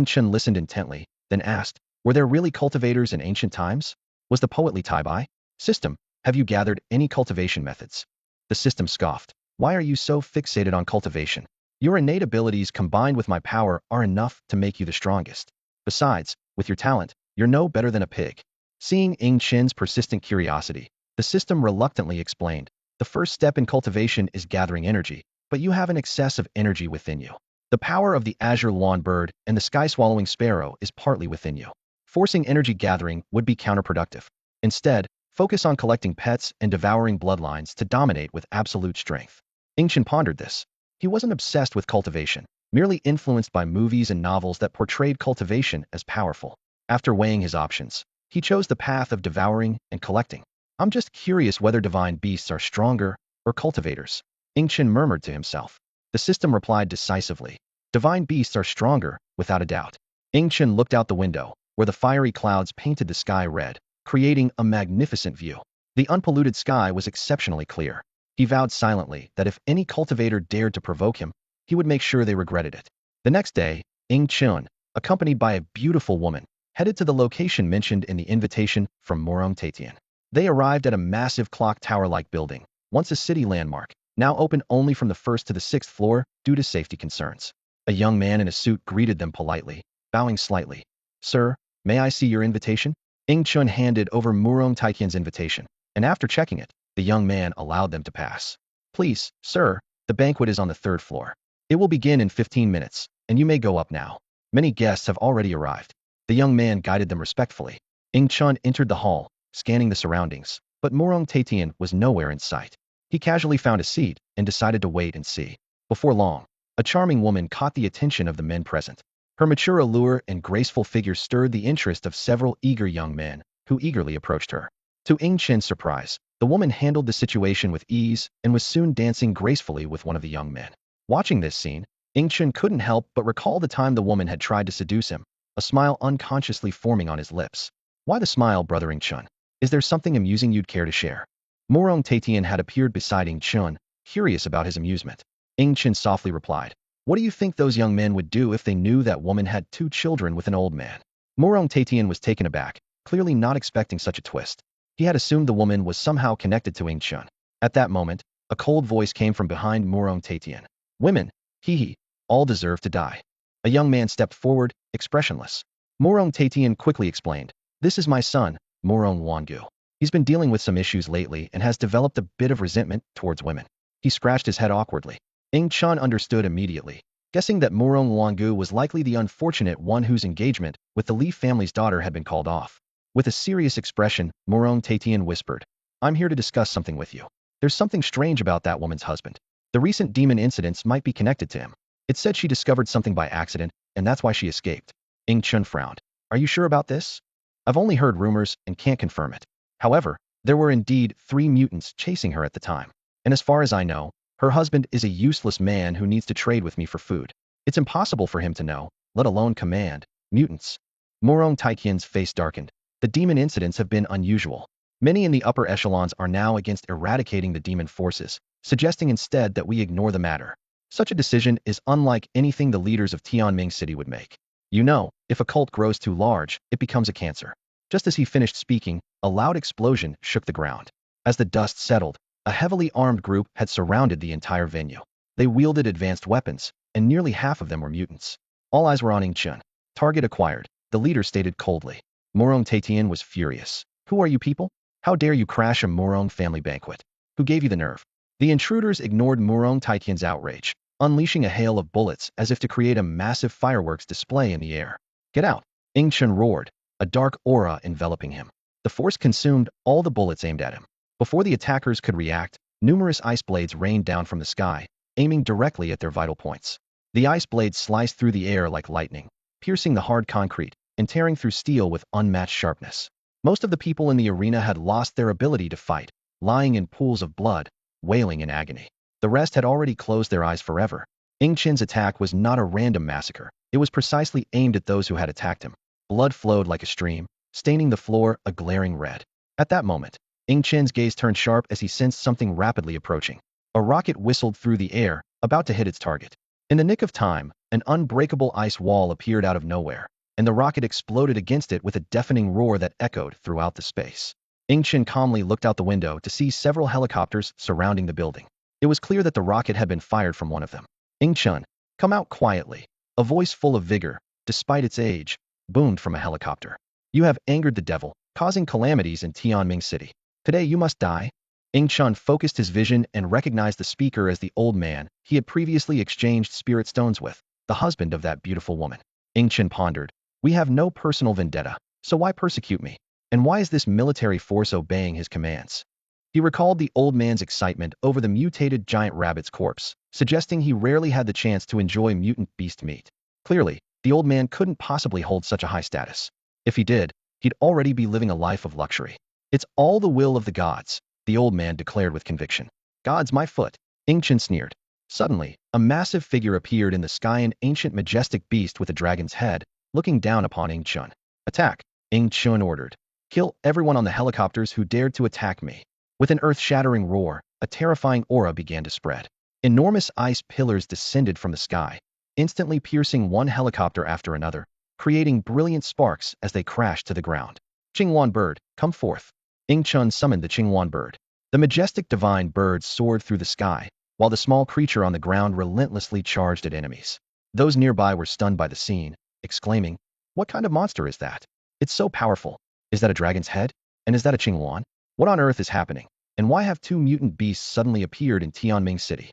Chun listened intently, then asked, "Were there really cultivators in ancient times? Was the poet Li Tai? System, have you gathered any cultivation methods?" The system scoffed, "Why are you so fixated on cultivation? Your innate abilities combined with my power are enough to make you the strongest. Besides, with your talent, you're no better than a pig." Seeing Chun's persistent curiosity, the system reluctantly explained, "The first step in cultivation is gathering energy, but you have an excess of energy within you. The power of the azure lawn bird and the sky-swallowing sparrow is partly within you. Forcing energy gathering would be counterproductive. Instead, focus on collecting pets and devouring bloodlines to dominate with absolute strength." Chun pondered this. He wasn't obsessed with cultivation, merely influenced by movies and novels that portrayed cultivation as powerful. After weighing his options, he chose the path of devouring and collecting. "I'm just curious whether divine beasts are stronger or cultivators," Chun murmured to himself. The system replied decisively, "Divine beasts are stronger, without a doubt." Chun looked out the window, where the fiery clouds painted the sky red, creating a magnificent view. The unpolluted sky was exceptionally clear. He vowed silently that if any cultivator dared to provoke him, he would make sure they regretted it. The next day, Chun, accompanied by a beautiful woman, headed to the location mentioned in the invitation from Morong Tatian. They arrived at a massive clock tower-like building, once a city landmark, now open only from the 1st to the 6th floor due to safety concerns. A young man in a suit greeted them politely, bowing slightly. "Sir, may I see your invitation?" Chun handed over Morong Tatian's invitation, and after checking it, the young man allowed them to pass. "Please, sir, the banquet is on the 3rd floor. It will begin in 15 minutes, and you may go up now. Many guests have already arrived." The young man guided them respectfully. Chun entered the hall, scanning the surroundings, but Morong Tatian was nowhere in sight. He casually found a seat and decided to wait and see. Before long, A charming woman caught the attention of the men present. Her mature allure and graceful figure stirred the interest of several eager young men, who eagerly approached her. To Ing Chen's surprise, the woman handled the situation with ease and was soon dancing gracefully with one of the young men. Watching this scene, Ing Chen couldn't help but recall the time the woman had tried to seduce him, a smile unconsciously forming on his lips. Why the smile, brother Ing Chen? Is there something amusing you'd care to share? Morong Taitian had appeared beside Ing Chen, curious about his amusement. Ing Chen softly replied, "What do you think those young men would do if they knew that woman had 2 children with an old man?" Morong Taitian was taken aback, clearly not expecting such a twist. He had assumed the woman was somehow connected to Ing Chen. At that moment, a cold voice came from behind Morong Taitian. "Women, hee, all deserve to die." A young man stepped forward, expressionless. Morong Taitian quickly explained, "This is my son, Morong Wangu. He's been dealing with some issues lately and has developed a bit of resentment towards women." He scratched his head awkwardly. Ing Chen understood immediately, guessing that Morong Wangu was likely the unfortunate one whose engagement with the Li family's daughter had been called off. With a serious expression, Morong Taitian whispered, "I'm here to discuss something with you. There's something strange about that woman's husband. The recent demon incidents might be connected to him. It said she discovered something by accident, and that's why she escaped." Ing Chen frowned. "Are you sure about this? I've only heard rumors and can't confirm it. However, there were indeed 3 mutants chasing her at the time. And as far as I know, her husband is a useless man who needs to trade with me for food. It's impossible for him to know, let alone command, mutants." Morong Taitian's face darkened. The demon incidents have been unusual. Many in the upper echelons are now against eradicating the demon forces, suggesting instead that we ignore the matter. Such a decision is unlike anything the leaders of Tianming City would make. You know, if a cult grows too large, it becomes a cancer. Just as he finished speaking, a loud explosion shook the ground. As the dust settled, a heavily armed group had surrounded the entire venue. They wielded advanced weapons, and nearly half of them were mutants. All eyes were on Ing Chen. "Target acquired," the leader stated coldly. Morong Taitian was furious. "Who are you people? How dare you crash a Morong family banquet? Who gave you the nerve?" The intruders ignored Morong Taitian's outrage, unleashing a hail of bullets as if to create a massive fireworks display in the air. "Get out!" Ing Chen roared, a dark aura enveloping him. The force consumed all the bullets aimed at him. Before the attackers could react, numerous ice blades rained down from the sky, aiming directly at their vital points. The ice blades sliced through the air like lightning, piercing the hard concrete and tearing through steel with unmatched sharpness. Most of the people in the arena had lost their ability to fight, lying in pools of blood, wailing in agony. The rest had already closed their eyes forever. Ing Chen's attack was not a random massacre. It was precisely aimed at those who had attacked him. Blood flowed like a stream, staining the floor a glaring red. At that moment, Ing Chen's gaze turned sharp as he sensed something rapidly approaching. A rocket whistled through the air, about to hit its target. In the nick of time, an unbreakable ice wall appeared out of nowhere, and the rocket exploded against it with a deafening roar that echoed throughout the space. Ing Chen calmly looked out the window to see several helicopters surrounding the building. It was clear that the rocket had been fired from one of them. "Ing Chen, come out quietly." A voice full of vigor, despite its age, boomed from a helicopter. "You have angered the devil, causing calamities in Tianming City. Today you must die." Ing Chen focused his vision and recognized the speaker as the old man he had previously exchanged spirit stones with, the husband of that beautiful woman. Ing Chen pondered, "We have no personal vendetta, so why persecute me? And why is this military force obeying his commands?" He recalled the old man's excitement over the mutated giant rabbit's corpse, suggesting he rarely had the chance to enjoy mutant beast meat. Clearly, the old man couldn't possibly hold such a high status. If he did, he'd already be living a life of luxury. "It's all the will of the gods," the old man declared with conviction. "God's my foot," Ing Chen sneered. Suddenly, a massive figure appeared in the sky, an ancient majestic beast with a dragon's head, looking down upon Ing Chen. "Attack," Ing Chen ordered. "Kill everyone on the helicopters who dared to attack me." With an earth-shattering roar, a terrifying aura began to spread. Enormous ice pillars descended from the sky, instantly piercing one helicopter after another, creating brilliant sparks as they crashed to the ground. "Qingwan bird, come forth." Ing Chen summoned the Qingwan bird. The majestic divine bird soared through the sky, while the small creature on the ground relentlessly charged at enemies. Those nearby were stunned by the scene, exclaiming, "What kind of monster is that? It's so powerful. Is that a dragon's head? And is that a Qingwan? What on earth is happening? And why have 2 mutant beasts suddenly appeared in Tianming City?"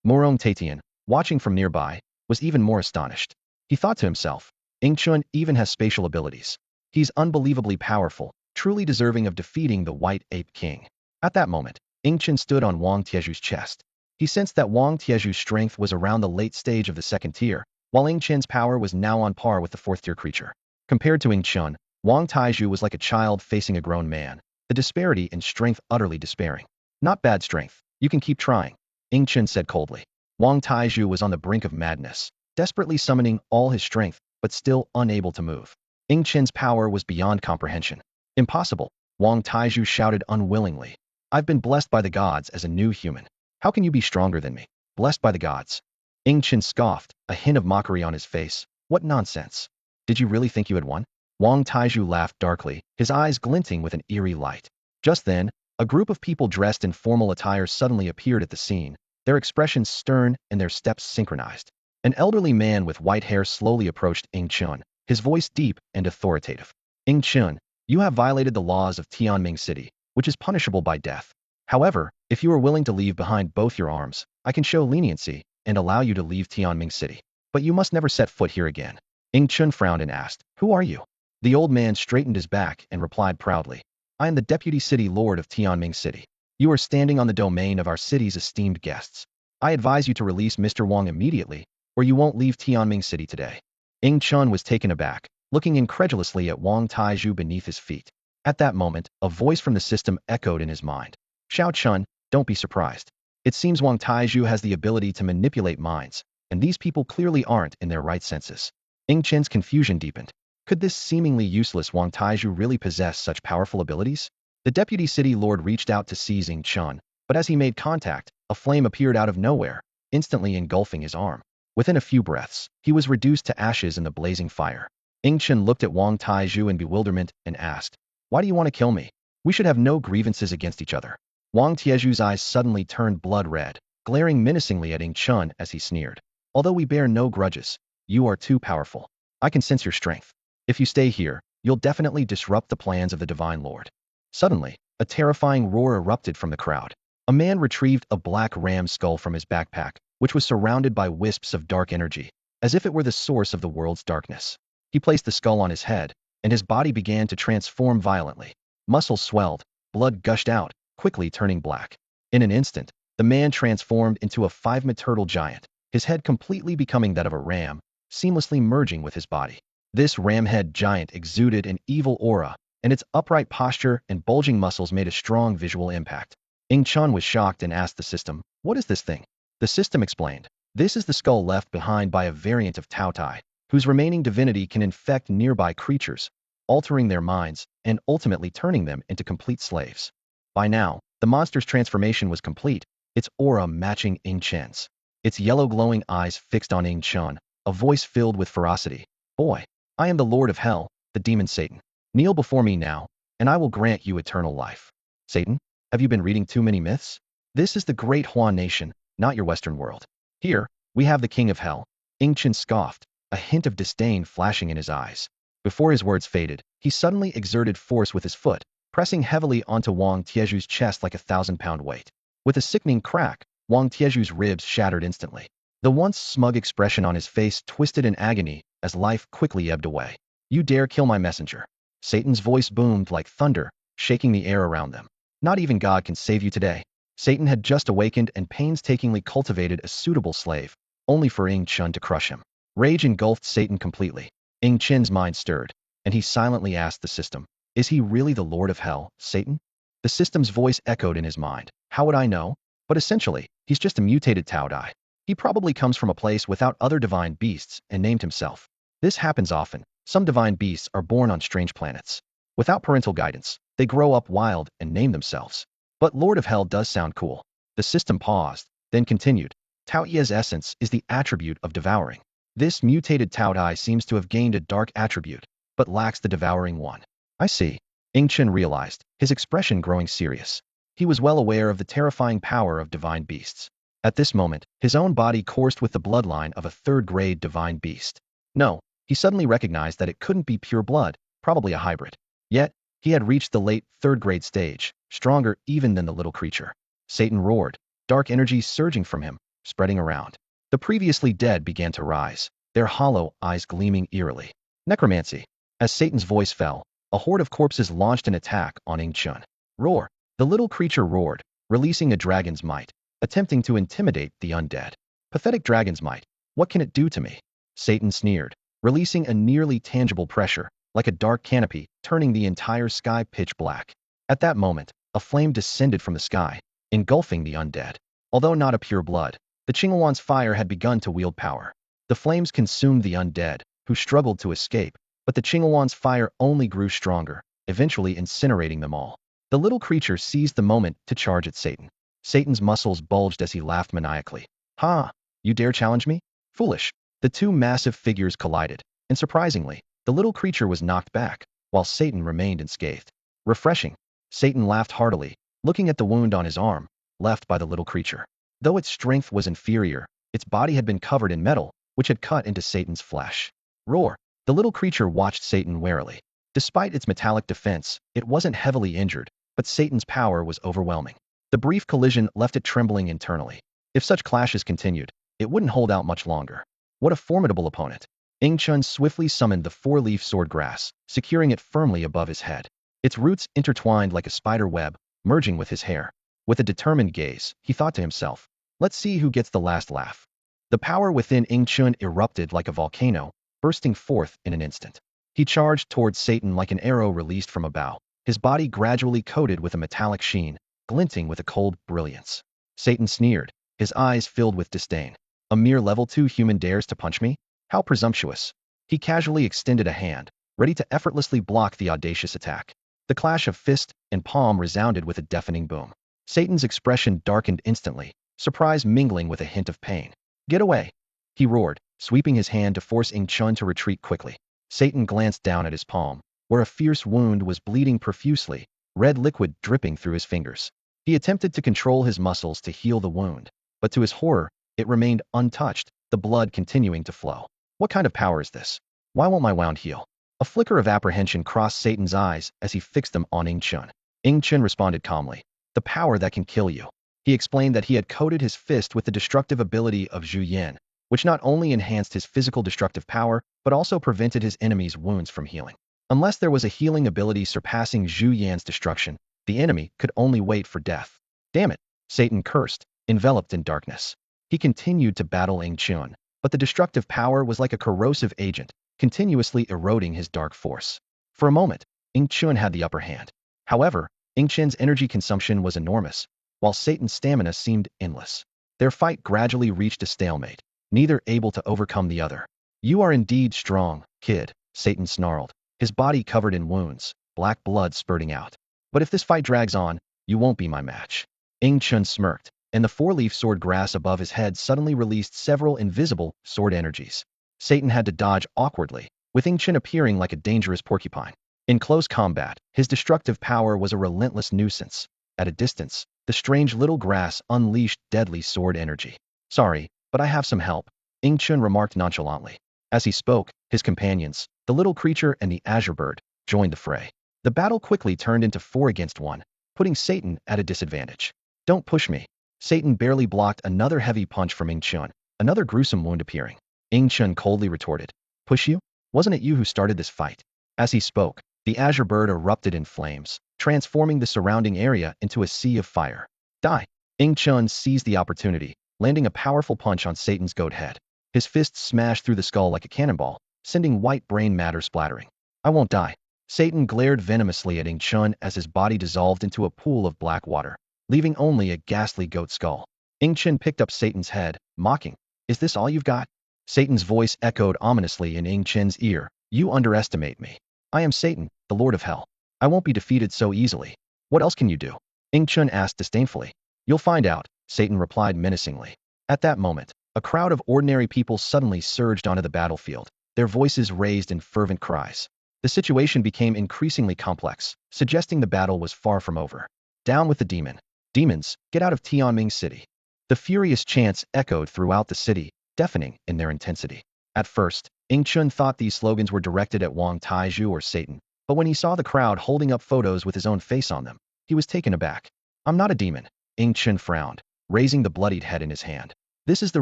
Morong Taitian, watching from nearby, was even more astonished. He thought to himself, Ing Chen even has spatial abilities. He's unbelievably powerful, truly deserving of defeating the White Ape King. At that moment, Ing Chen stood on Wang Tieju's chest. He sensed that Wang Tieju's strength was around the late stage of the second tier, while Ing Chen's power was now on par with the fourth-tier creature. Compared to Ing Chen, Wang Taiju was like a child facing a grown man, the disparity in strength utterly despairing. Not bad strength. You can keep trying, Ing Chen said coldly. Wang Taiju was on the brink of madness, desperately summoning all his strength, but still unable to move. Ing Chen's power was beyond comprehension. Impossible, Wang Taiju shouted unwillingly. I've been blessed by the gods as a new human. How can you be stronger than me? Blessed by the gods. Ing Chen scoffed, a hint of mockery on his face. What nonsense. Did you really think you had won? Wang Taiju laughed darkly, his eyes glinting with an eerie light. Just then, a group of people dressed in formal attire suddenly appeared at the scene, their expressions stern and their steps synchronized. An elderly man with white hair slowly approached Ing Chen, his voice deep and authoritative. Ing Chen, you have violated the laws of Tianming City, which is punishable by death. However, if you are willing to leave behind both your arms, I can show leniency and allow you to leave Tianming City. But you must never set foot here again. Ing Chen frowned and asked, Who are you? The old man straightened his back and replied proudly, I am the Deputy City Lord of Tianming City. You are standing on the domain of our city's esteemed guests. I advise you to release Mr. Wang immediately, or you won't leave Tianming City today. Ing Chen was taken aback, looking incredulously at Wang Taiju beneath his feet. At that moment, a voice from the system echoed in his mind. Xiao Chun, don't be surprised. It seems Wang Taiju has the ability to manipulate minds, and these people clearly aren't in their right senses. Ing Chen's confusion deepened. Could this seemingly useless Wang Taiju really possess such powerful abilities? The Deputy City Lord reached out to seize Ing Chen, but as he made contact, a flame appeared out of nowhere, instantly engulfing his arm. Within a few breaths, he was reduced to ashes in the blazing fire. Ing Chen looked at Wang Taiju in bewilderment and asked, Why do you want to kill me? We should have no grievances against each other. Wang Tieju's eyes suddenly turned blood red, glaring menacingly at Ing Chen as he sneered. Although we bear no grudges, you are too powerful. I can sense your strength. If you stay here, you'll definitely disrupt the plans of the Divine Lord. Suddenly, a terrifying roar erupted from the crowd. A man retrieved a black ram skull from his backpack, which was surrounded by wisps of dark energy, as if it were the source of the world's darkness. He placed the skull on his head, and his body began to transform violently. Muscles swelled, blood gushed out, quickly turning black. In an instant, the man transformed into a 5-meter turtle giant, his head completely becoming that of a ram, seamlessly merging with his body. This ram-head giant exuded an evil aura, and its upright posture and bulging muscles made a strong visual impact. Ing Chen was shocked and asked the system, What is this thing? The system explained, This is the skull left behind by a variant of Tao Tai, whose remaining divinity can infect nearby creatures, altering their minds and ultimately turning them into complete slaves. By now, the monster's transformation was complete, its aura matching Ing Chen's. Its yellow glowing eyes fixed on Ing Chen, a voice filled with ferocity. Boy, I am the Lord of Hell, the demon Satan. Kneel before me now, and I will grant you eternal life. Satan, have you been reading too many myths? This is the great Huan nation, not your Western world. Here, we have the King of Hell. Ing Chen scoffed, a hint of disdain flashing in his eyes. Before his words faded, he suddenly exerted force with his foot, pressing heavily onto Wang Tieju's chest like a 1,000-pound weight. With a sickening crack, Wang Tieju's ribs shattered instantly. The once smug expression on his face twisted in agony as life quickly ebbed away. You dare kill my messenger. Satan's voice boomed like thunder, shaking the air around them. Not even God can save you today. Satan had just awakened and painstakingly cultivated a suitable slave, only for Ing Chen to crush him. Rage engulfed Satan completely. Ing Chen's mind stirred, and he silently asked the system, Is he really the Lord of Hell, Satan? The system's voice echoed in his mind. How would I know? But essentially, he's just a mutated Tao Dai. He probably comes from a place without other divine beasts and named himself. This happens often. Some divine beasts are born on strange planets. Without parental guidance, they grow up wild and name themselves. But Lord of Hell does sound cool. The system paused, then continued. Tao Ye's essence is the attribute of devouring. This mutated Tao Dai seems to have gained a dark attribute, but lacks the devouring one. I see. Ing Chen realized, his expression growing serious. He was well aware of the terrifying power of divine beasts. At this moment, his own body coursed with the bloodline of a third-grade divine beast. No, he suddenly recognized that it couldn't be pure blood, probably a hybrid. Yet, he had reached the late third-grade stage, stronger even than the little creature. Satan roared, dark energy surging from him, spreading around. The previously dead began to rise, their hollow eyes gleaming eerily. Necromancy. As Satan's voice fell, a horde of corpses launched an attack on Ing Chen. Roar! The little creature roared, releasing a dragon's might. attempting to intimidate the undead. Pathetic dragon's might. What can it do to me? Satan sneered, releasing a nearly tangible pressure, like a dark canopy, turning the entire sky pitch black. At that moment, a flame descended from the sky, engulfing the undead. Although not a pure blood, the Qingluan's fire had begun to wield power. The flames consumed the undead, who struggled to escape, but the Qingluan's fire only grew stronger, eventually incinerating them all. The little creature seized the moment to charge at Satan. Satan's muscles bulged as he laughed maniacally. Ha! You dare challenge me? Foolish. The two massive figures collided, and surprisingly, the little creature was knocked back, while Satan remained unscathed. Refreshing. Satan laughed heartily, looking at the wound on his arm, left by the little creature. Though its strength was inferior, its body had been covered in metal, which had cut into Satan's flesh. Roar! The little creature watched Satan warily. Despite its metallic defense, it wasn't heavily injured, but Satan's power was overwhelming. The brief collision left it trembling internally. If such clashes continued, it wouldn't hold out much longer. What a formidable opponent. Ing Chun swiftly summoned the four-leaf sword grass, securing it firmly above his head. Its roots intertwined like a spider web, merging with his hair. With a determined gaze, he thought to himself, let's see who gets the last laugh. The power within Ing Chun erupted like a volcano, bursting forth in an instant. He charged towards Satan like an arrow released from a bow, his body gradually coated with a metallic sheen, glinting with a cold brilliance. Satan sneered, his eyes filled with disdain. A mere level 2 human dares to punch me? How presumptuous. He casually extended a hand, ready to effortlessly block the audacious attack. The clash of fist and palm resounded with a deafening boom. Satan's expression darkened instantly, surprise mingling with a hint of pain. Get away! He roared, sweeping his hand to force Ing Chun to retreat quickly. Satan glanced down at his palm, where a fierce wound was bleeding profusely, red liquid dripping through his fingers. He attempted to control his muscles to heal the wound, but to his horror, it remained untouched, the blood continuing to flow. What kind of power is this? Why won't my wound heal? A flicker of apprehension crossed Satan's eyes as he fixed them on Ing Chun. Ing Chun responded calmly. The power that can kill you. He explained that he had coated his fist with the destructive ability of Zhu Yan, which not only enhanced his physical destructive power, but also prevented his enemy's wounds from healing. Unless there was a healing ability surpassing Zhu Yan's destruction, the enemy could only wait for death. Damn it! Satan cursed, enveloped in darkness. He continued to battle Ing Chun, but the destructive power was like a corrosive agent, continuously eroding his dark force. For a moment, Ing Chun had the upper hand. However, Ing Chun's energy consumption was enormous, while Satan's stamina seemed endless. Their fight gradually reached a stalemate, neither able to overcome the other. You are indeed strong, kid, Satan snarled, his body covered in wounds, black blood spurting out. But if this fight drags on, you won't be my match. Ing Chun smirked, and the four-leaf sword grass above his head suddenly released several invisible sword energies. Satan had to dodge awkwardly, with Ing Chun appearing like a dangerous porcupine. In close combat, his destructive power was a relentless nuisance. At a distance, the strange little grass unleashed deadly sword energy. Sorry, but I have some help, Ing Chun remarked nonchalantly. As he spoke, his companions, the little creature and the azure bird, joined the fray. The battle quickly turned into 4 against 1, putting Satan at a disadvantage. Don't push me. Satan barely blocked another heavy punch from Ing Chun, another gruesome wound appearing. Ing Chun coldly retorted, push you? Wasn't it you who started this fight? As he spoke, the azure bird erupted in flames, transforming the surrounding area into a sea of fire. Die! Ing Chun seized the opportunity, landing a powerful punch on Satan's goat head. His fist smashed through the skull like a cannonball, sending white brain matter splattering. I won't die. Satan glared venomously at Ing Chun as his body dissolved into a pool of black water, leaving only a ghastly goat skull. Ing Chun picked up Satan's head, mocking. Is this all you've got? Satan's voice echoed ominously in Ing Chun's ear. You underestimate me. I am Satan, the Lord of Hell. I won't be defeated so easily. What else can you do? Ing Chun asked disdainfully. You'll find out, Satan replied menacingly. At that moment, a crowd of ordinary people suddenly surged onto the battlefield, their voices raised in fervent cries. The situation became increasingly complex, suggesting the battle was far from over. Down with the demon. Demons, get out of Tianming City. The furious chants echoed throughout the city, deafening in their intensity. At first, Ing Chun thought these slogans were directed at Wang Taizhu or Satan, but when he saw the crowd holding up photos with his own face on them, he was taken aback. I'm not a demon, Ing Chun frowned, raising the bloodied head in his hand. This is the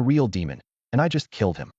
real demon, and I just killed him.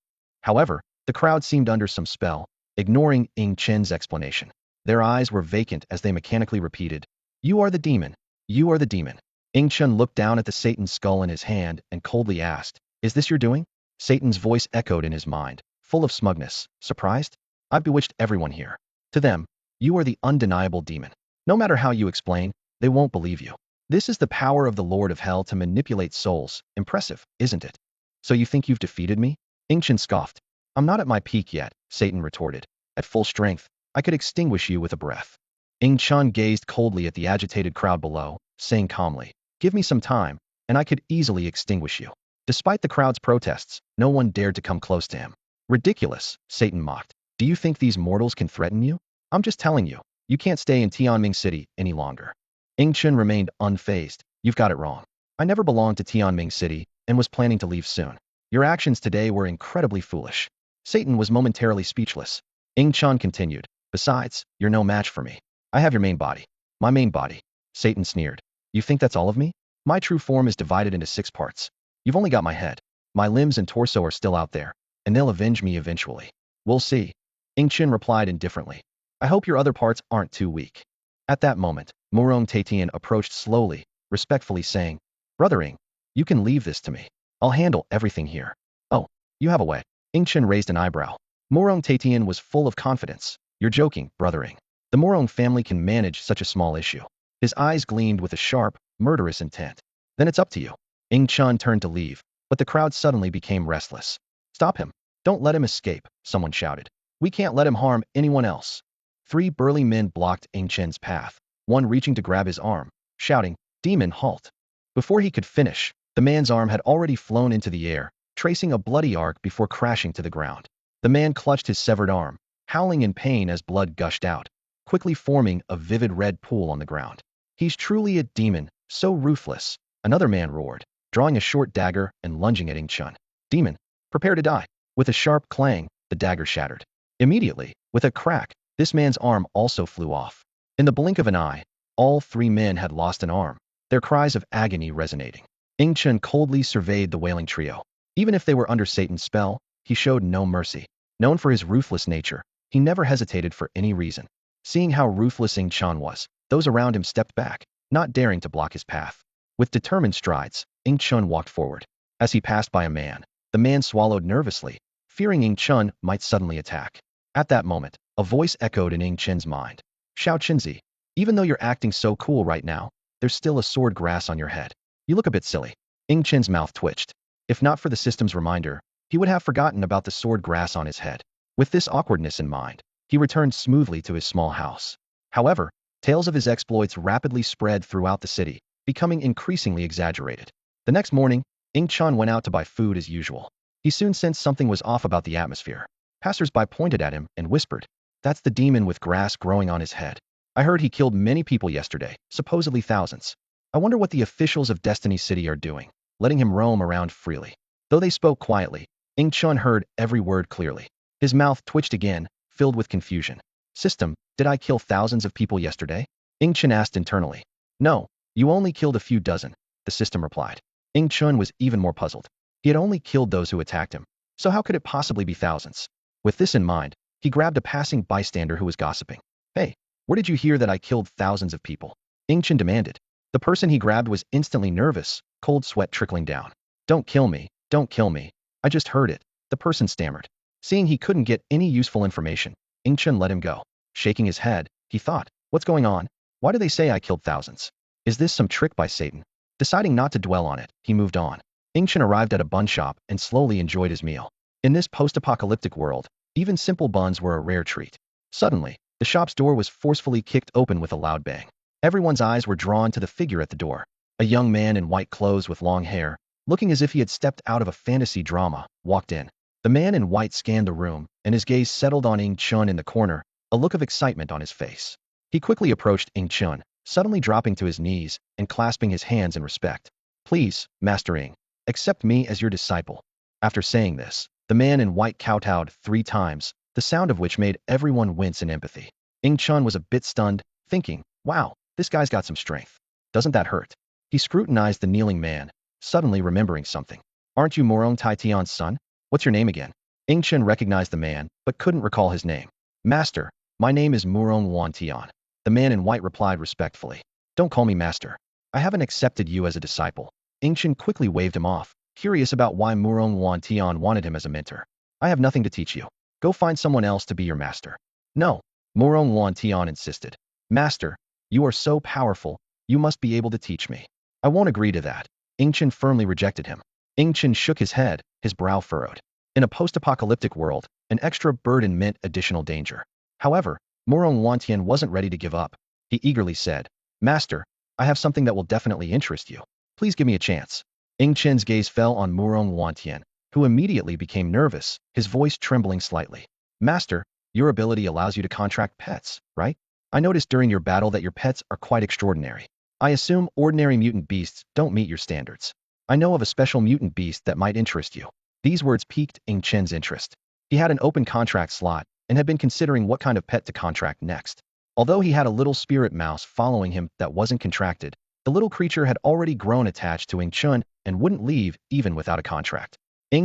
However, the crowd seemed under some spell, ignoring Ing Chun's explanation. Their eyes were vacant as they mechanically repeated, You are the demon. You are the demon. Ing Chun looked down at the Satan's skull in his hand and coldly asked, "Is this your doing?" Satan's voice echoed in his mind, full of smugness. "Surprised? I've bewitched everyone here. To them, you are the undeniable demon. No matter how you explain, they won't believe you. This is the power of the Lord of Hell to manipulate souls. Impressive, isn't it? So you think you've defeated me?" Ing Chun scoffed. "I'm not at my peak yet," Satan retorted. "At full strength, I could extinguish you with a breath." Ing Chun gazed coldly at the agitated crowd below, saying calmly, "Give me some time, and I could easily extinguish you." Despite the crowd's protests, no one dared to come close to him. "Ridiculous," Satan mocked. "Do you think these mortals can threaten you? I'm just telling you, you can't stay in Tianming City any longer." Ing Chun remained unfazed. "You've got it wrong. I never belonged to Tianming City and was planning to leave soon. Your actions today were incredibly foolish." Satan was momentarily speechless. Ing Chun continued, "Besides, you're no match for me. I have your main body." "My main body?" Satan sneered. "You think that's all of me? My true form is divided into 6 parts. You've only got my head. My limbs and torso are still out there, and they'll avenge me eventually. We'll see." Ing Chun replied indifferently. "I hope your other parts aren't too weak." At that moment, Murong Taitian approached slowly, respectfully saying, "Brother Ing, you can leave this to me. I'll handle everything here." "Oh, you have a way." Ing Chun raised an eyebrow. Murong Taitian was full of confidence. "You're joking, Brother Ing. The Murong family can manage such a small issue." His eyes gleamed with a sharp, murderous intent. "Then it's up to you." Ing Chun turned to leave, but the crowd suddenly became restless. "Stop him. Don't let him escape," someone shouted. "We can't let him harm anyone else." 3 burly men blocked Ing Chun's path, one reaching to grab his arm, shouting, "Demon, halt." Before he could finish, the man's arm had already flown into the air, tracing a bloody arc before crashing to the ground. The man clutched his severed arm, howling in pain as blood gushed out, quickly forming a vivid red pool on the ground. "He's truly a demon, so ruthless," another man roared, drawing a short dagger and lunging at Ing Chun. "Demon, prepare to die." With a sharp clang, the dagger shattered. Immediately, with a crack, this man's arm also flew off. In the blink of an eye, all 3 men had lost an arm, their cries of agony resonating. Ing Chun coldly surveyed the wailing trio. Even if they were under Satan's spell, he showed no mercy. Known for his ruthless nature, he never hesitated for any reason. Seeing how ruthless Ing Chun was, those around him stepped back, not daring to block his path. With determined strides, Ing Chun walked forward. As he passed by a man, the man swallowed nervously, fearing Ing Chun might suddenly attack. At that moment, a voice echoed in Ing Chun's mind. "Xiao Qinzi, even though you're acting so cool right now, there's still a sword grass on your head. You look a bit silly." Ing Chun's mouth twitched. If not for the system's reminder, he would have forgotten about the sword grass on his head. With this awkwardness in mind, he returned smoothly to his small house. However, tales of his exploits rapidly spread throughout the city, becoming increasingly exaggerated. The next morning, Ing Chun went out to buy food as usual. He soon sensed something was off about the atmosphere. Passers-by pointed at him and whispered, "That's the demon with grass growing on his head. I heard he killed many people yesterday, supposedly thousands. I wonder what the officials of Destiny City are doing, letting him roam around freely." Though they spoke quietly, Ing Chun heard every word clearly. His mouth twitched again, filled with confusion. "System, did I kill thousands of people yesterday?" Ing Chun asked internally. "No, you only killed a few dozen," the system replied. Ing Chun was even more puzzled. He had only killed those who attacked him, so how could it possibly be thousands? With this in mind, he grabbed a passing bystander who was gossiping. "Hey, where did you hear that I killed thousands of people?" Ing Chun demanded. The person he grabbed was instantly nervous, cold sweat trickling down. Don't kill me, I just heard it," the person stammered. Seeing he couldn't get any useful information, Ing Chun let him go. Shaking his head, he thought, "What's going on? Why do they say I killed thousands? Is this some trick by Satan?" Deciding not to dwell on it, he moved on. Ing Chun arrived at a bun shop and slowly enjoyed his meal. In this post-apocalyptic world, even simple buns were a rare treat. Suddenly, the shop's door was forcefully kicked open with a loud bang. Everyone's eyes were drawn to the figure at the door. A young man in white clothes with long hair, looking as if he had stepped out of a fantasy drama, walked in. The man in white scanned the room, and his gaze settled on Ing Chun in the corner, a look of excitement on his face. He quickly approached Ing Chun, suddenly dropping to his knees and clasping his hands in respect. "Please, Master Ing, accept me as your disciple." After saying this, the man in white kowtowed 3 times, the sound of which made everyone wince in empathy. Ing Chun was a bit stunned, thinking, "Wow, this guy's got some strength. Doesn't that hurt?" He scrutinized the kneeling man, suddenly remembering something. "Aren't you Morong Tai Tian's son? What's your name again?" Ing Chun recognized the man, but couldn't recall his name. "Master, my name is Murong Wan Tian," the man in white replied respectfully. "Don't call me master. I haven't accepted you as a disciple. Chen quickly waved him off, curious about why Murong Wantian wanted him as a mentor. I have nothing to teach you. Go find someone else to be your master. No, Murong Wantian insisted. Master, you are so powerful, you must be able to teach me. I won't agree to that. Chen firmly rejected him. Chen shook his head, his brow furrowed. In a post-apocalyptic world, an extra burden meant additional danger. However, Murong Wantian wasn't ready to give up. He eagerly said, Master, I have something that will definitely interest you. Please give me a chance. Chen's gaze fell on Murong Wantian, who immediately became nervous, his voice trembling slightly. Master, your ability allows you to contract pets, right? I noticed during your battle that your pets are quite extraordinary. I assume ordinary mutant beasts don't meet your standards. I know of a special mutant beast that might interest you. These words piqued Chen's interest. He had an open contract slot and had been considering what kind of pet to contract next. Although he had a little spirit mouse following him that wasn't contracted, the little creature had already grown attached to Chen and wouldn't leave even without a contract.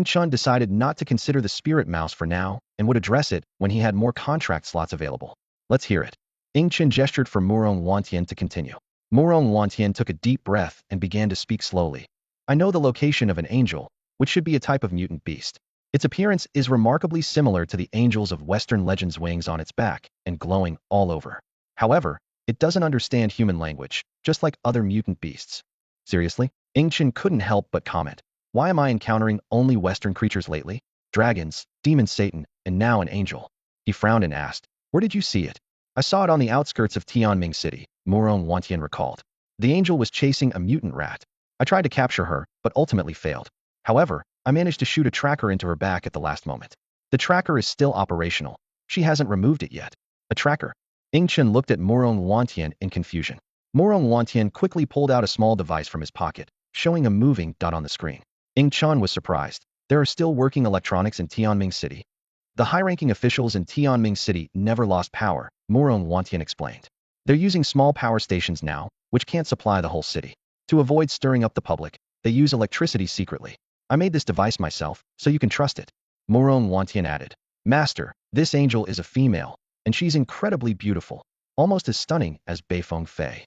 Chen decided not to consider the spirit mouse for now and would address it when he had more contract slots available. Let's hear it. Chen gestured for Murong Wantian to continue. Murong Wantian took a deep breath and began to speak slowly. I know the location of an angel, which should be a type of mutant beast. Its appearance is remarkably similar to the angels of Western legends' wings on its back and glowing all over. However, it doesn't understand human language, just like other mutant beasts. Seriously? Chen couldn't help but comment. Why am I encountering only Western creatures lately? Dragons, demon Satan, and now an angel. He frowned and asked, where did you see it? I saw it on the outskirts of Tianming City, Murong Wantian recalled. The angel was chasing a mutant rat. I tried to capture her, but ultimately failed. However, I managed to shoot a tracker into her back at the last moment. The tracker is still operational. She hasn't removed it yet. A tracker? Chen looked at Murong Wantian in confusion. Murong Wantian quickly pulled out a small device from his pocket, showing a moving dot on the screen. Chen was surprised. There are still working electronics in Tianming City. The high-ranking officials in Tianming City never lost power, Murong Wantian explained. They're using small power stations now, which can't supply the whole city. To avoid stirring up the public, they use electricity secretly. I made this device myself, so you can trust it. Murong Wantian added. Master, this angel is a female, and she's incredibly beautiful, almost as stunning as Beifeng Fei.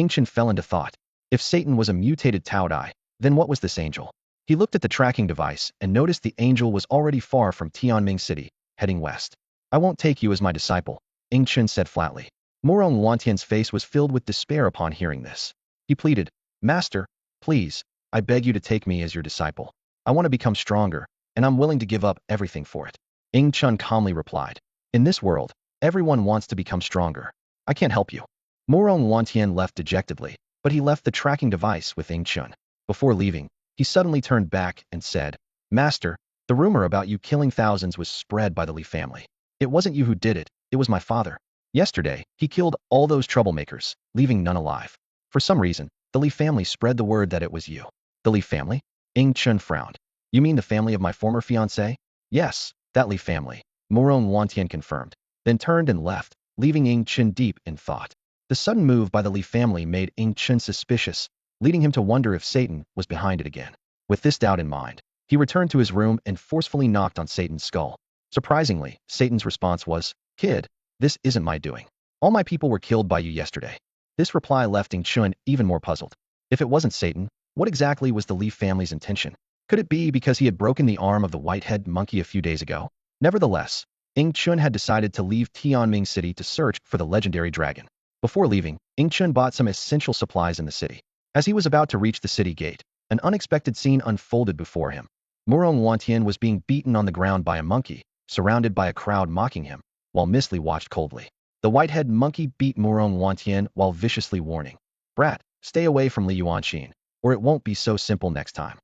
Chen fell into thought. If Satan was a mutated Taodai, then what was this angel? He looked at the tracking device and noticed the angel was already far from Tianming City, heading west. I won't take you as my disciple, Chen said flatly. Murong Wantian's face was filled with despair upon hearing this. He pleaded, Master, please, I beg you to take me as your disciple. I want to become stronger, and I'm willing to give up everything for it. Chen calmly replied. In this world, everyone wants to become stronger. I can't help you. Murong Wantian left dejectedly, but he left the tracking device with Chen. Before leaving, he suddenly turned back and said, Master, the rumor about you killing thousands was spread by the Li family. It wasn't you who did it, it was my father. Yesterday, he killed all those troublemakers, leaving none alive. For some reason, the Li family spread the word that it was you. The Li family? Chen frowned. You mean the family of my former fiancé? Yes, that Li family, Murong Wantian confirmed, then turned and left, leaving Chen deep in thought. The sudden move by the Li family made Chen suspicious, leading him to wonder if Satan was behind it again. With this doubt in mind, he returned to his room and forcefully knocked on Satan's skull. Surprisingly, Satan's response was, Kid, this isn't my doing. All my people were killed by you yesterday. This reply left Chen even more puzzled. If it wasn't Satan, what exactly was the Li family's intention? Could it be because he had broken the arm of the white-headed monkey a few days ago? Nevertheless, Chen had decided to leave Tianming City to search for the legendary dragon. Before leaving, Chen bought some essential supplies in the city. As he was about to reach the city gate, an unexpected scene unfolded before him. Murong Wantian was being beaten on the ground by a monkey, surrounded by a crowd mocking him, while Miss Li watched coldly. The white-headed monkey beat Murong Wantian while viciously warning, Brat, stay away from Li Yuanxin, or it won't be so simple next time.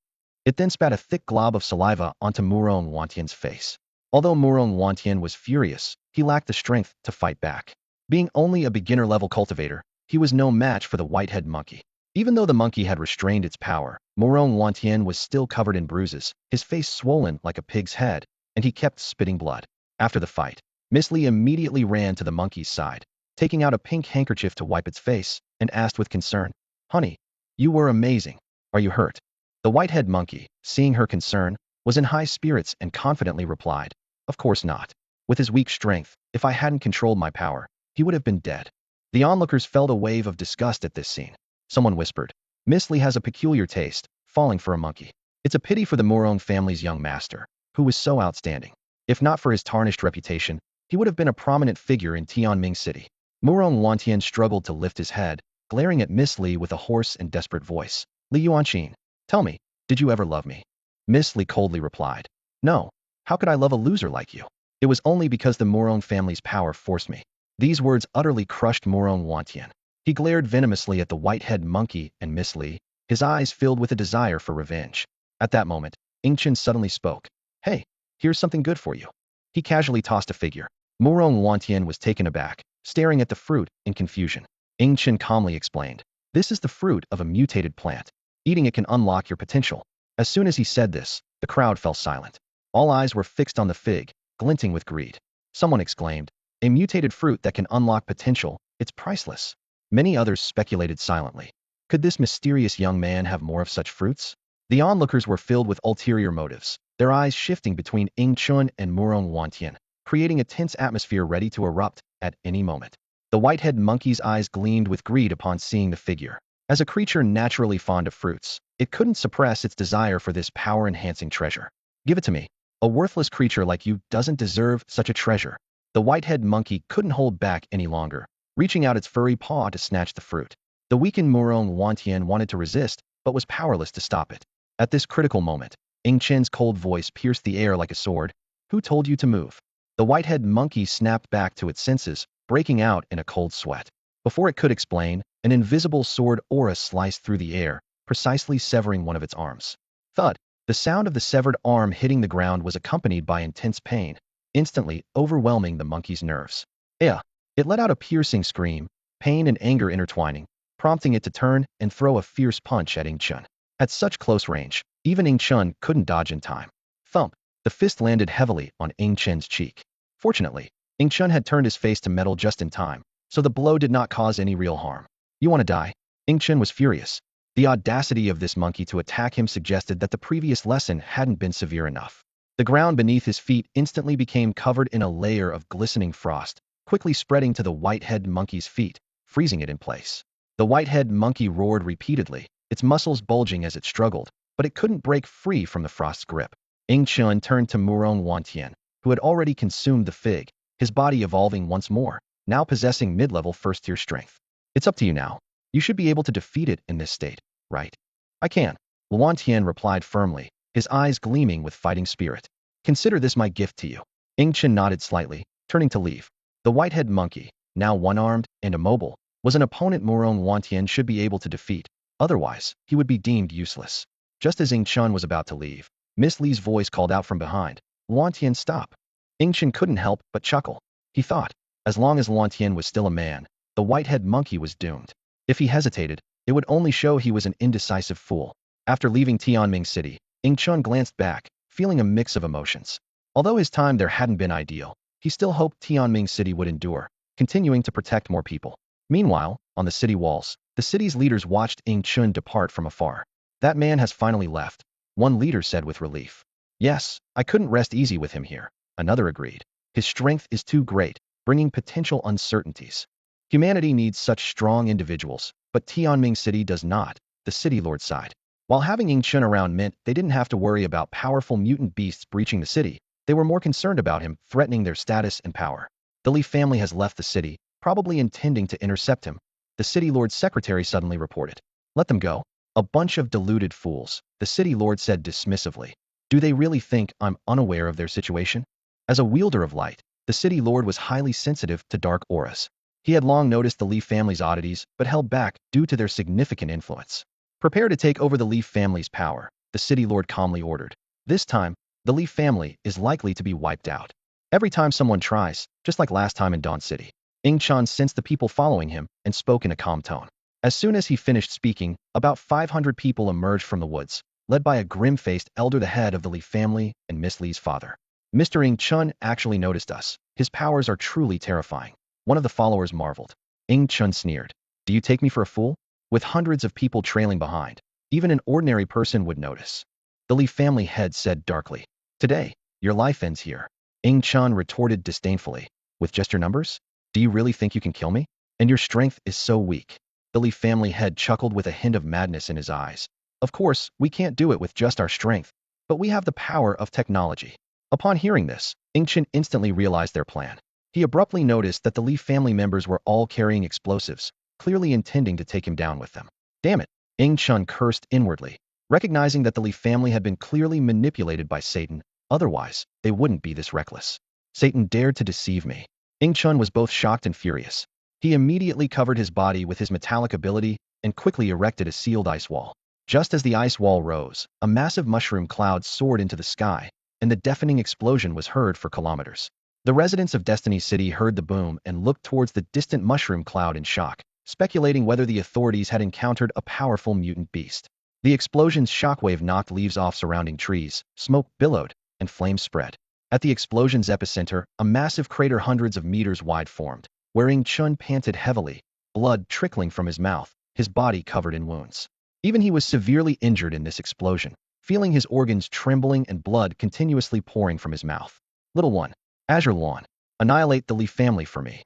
It then spat a thick glob of saliva onto Murong Wantian's face. Although Murong Wantian was furious, he lacked the strength to fight back. Being only a beginner-level cultivator, he was no match for the white-headed monkey. Even though the monkey had restrained its power, Murong Wantian was still covered in bruises, his face swollen like a pig's head, and he kept spitting blood. After the fight, Miss Li immediately ran to the monkey's side, taking out a pink handkerchief to wipe its face, and asked with concern, Honey, you were amazing. Are you hurt? The white-headed monkey, seeing her concern, was in high spirits and confidently replied, Of course not. With his weak strength, if I hadn't controlled my power, he would have been dead. The onlookers felt a wave of disgust at this scene. Someone whispered, Miss Li has a peculiar taste, falling for a monkey. It's a pity for the Morong family's young master, who was so outstanding. If not for his tarnished reputation, he would have been a prominent figure in Tianming City. Murong Wantian struggled to lift his head, glaring at Miss Li with a hoarse and desperate voice. Li Yuanqing, tell me, did you ever love me? Miss Li coldly replied. No. How could I love a loser like you? It was only because the Morong family's power forced me. These words utterly crushed Murong Wantian. He glared venomously at the white-head monkey and Miss Li, his eyes filled with a desire for revenge. At that moment, Ingchen suddenly spoke. Hey, here's something good for you. He casually tossed a figure. Murong Wantian was taken aback, staring at the fruit in confusion. Ingchen calmly explained. This is the fruit of a mutated plant. Eating it can unlock your potential. As soon as he said this, the crowd fell silent. All eyes were fixed on the fig, glinting with greed. Someone exclaimed, a mutated fruit that can unlock potential, it's priceless. Many others speculated silently. Could this mysterious young man have more of such fruits? The onlookers were filled with ulterior motives, their eyes shifting between Ing Chun and Murong Wantian, creating a tense atmosphere ready to erupt at any moment. The white-head monkey's eyes gleamed with greed upon seeing the figure. As a creature naturally fond of fruits, it couldn't suppress its desire for this power-enhancing treasure. Give it to me. A worthless creature like you doesn't deserve such a treasure. The white-head monkey couldn't hold back any longer, reaching out its furry paw to snatch the fruit. The weakened Murong Wantian wanted to resist, but was powerless to stop it. At this critical moment, Ing Chen's cold voice pierced the air like a sword. Who told you to move? The white-head monkey snapped back to its senses, breaking out in a cold sweat. Before it could explain, an invisible sword aura sliced through the air, precisely severing one of its arms. Thud! The sound of the severed arm hitting the ground was accompanied by intense pain, instantly overwhelming the monkey's nerves. Yeah! It let out a piercing scream, pain and anger intertwining, prompting it to turn and throw a fierce punch at Ing Chun. At such close range, even Ing Chun couldn't dodge in time. Thump! The fist landed heavily on Ing Chen's cheek. Fortunately, Ing Chun had turned his face to metal just in time, so the blow did not cause any real harm. You want to die? Ing Chun was furious. The audacity of this monkey to attack him suggested that the previous lesson hadn't been severe enough. The ground beneath his feet instantly became covered in a layer of glistening frost, quickly spreading to the white-head monkey's feet, freezing it in place. The white-head monkey roared repeatedly, its muscles bulging as it struggled, but it couldn't break free from the frost's grip. Ing Chun turned to Murong Wantian, who had already consumed the fig, his body evolving once more, now possessing mid-level first-tier strength. It's up to you now. You should be able to defeat it in this state, right? I can. Wantian replied firmly, his eyes gleaming with fighting spirit. Consider this my gift to you. Ing Chun nodded slightly, turning to leave. The white-head monkey, now one-armed and immobile, was an opponent Murong Wantian should be able to defeat. Otherwise, he would be deemed useless. Just as Ing Chun was about to leave, Miss Li's voice called out from behind. Wantian, stop. Ing Chun couldn't help but chuckle. He thought, as long as Wantian was still a man, the white-head monkey was doomed. If he hesitated, it would only show he was an indecisive fool. After leaving Tianming City, Ing Chun glanced back, feeling a mix of emotions. Although his time there hadn't been ideal, he still hoped Tianming City would endure, continuing to protect more people. Meanwhile, on the city walls, the city's leaders watched Ing Chun depart from afar. That man has finally left, one leader said with relief. Yes, I couldn't rest easy with him here, another agreed. His strength is too great, bringing potential uncertainties. Humanity needs such strong individuals, but Tianming City does not, the city lord sighed. While having Ing Chun around meant they didn't have to worry about powerful mutant beasts breaching the city, they were more concerned about him threatening their status and power. The Li family has left the city, probably intending to intercept him, the city lord's secretary suddenly reported. Let them go. A bunch of deluded fools, the city lord said dismissively. Do they really think I'm unaware of their situation? As a wielder of light, the city lord was highly sensitive to dark auras. He had long noticed the Li family's oddities, but held back due to their significant influence. Prepare to take over the Li family's power, the city lord calmly ordered. This time, the Li family is likely to be wiped out. Every time someone tries, just like last time in Dawn City. Ing Chun sensed the people following him and spoke in a calm tone. As soon as he finished speaking, about 500 people emerged from the woods, led by a grim-faced elder, the head of the Li family and Miss Li's father. Mr. Ing Chun actually noticed us. His powers are truly terrifying. One of the followers marveled. Ing Chun sneered. Do you take me for a fool? With hundreds of people trailing behind, even an ordinary person would notice. The Li family head said darkly. Today, your life ends here. Ing Chun retorted disdainfully. With just your numbers? Do you really think you can kill me? And your strength is so weak. The Li family head chuckled with a hint of madness in his eyes. Of course, we can't do it with just our strength, but we have the power of technology. Upon hearing this, Chen instantly realized their plan. He abruptly noticed that the Li family members were all carrying explosives, clearly intending to take him down with them. Damn it, Chen cursed inwardly, recognizing that the Li family had been clearly manipulated by Satan, otherwise, they wouldn't be this reckless. Satan dared to deceive me. Chen was both shocked and furious. He immediately covered his body with his metallic ability and quickly erected a sealed ice wall. Just as the ice wall rose, a massive mushroom cloud soared into the sky, and the deafening explosion was heard for kilometers. The residents of Destiny City heard the boom and looked towards the distant mushroom cloud in shock, speculating whether the authorities had encountered a powerful mutant beast. The explosion's shockwave knocked leaves off surrounding trees, smoke billowed, and flames spread. At the explosion's epicenter, a massive crater hundreds of meters wide formed, where Chen panted heavily, blood trickling from his mouth, his body covered in wounds. Even he was severely injured in this explosion, feeling his organs trembling and blood continuously pouring from his mouth. Little one, Azure Lawn, annihilate the Li family for me.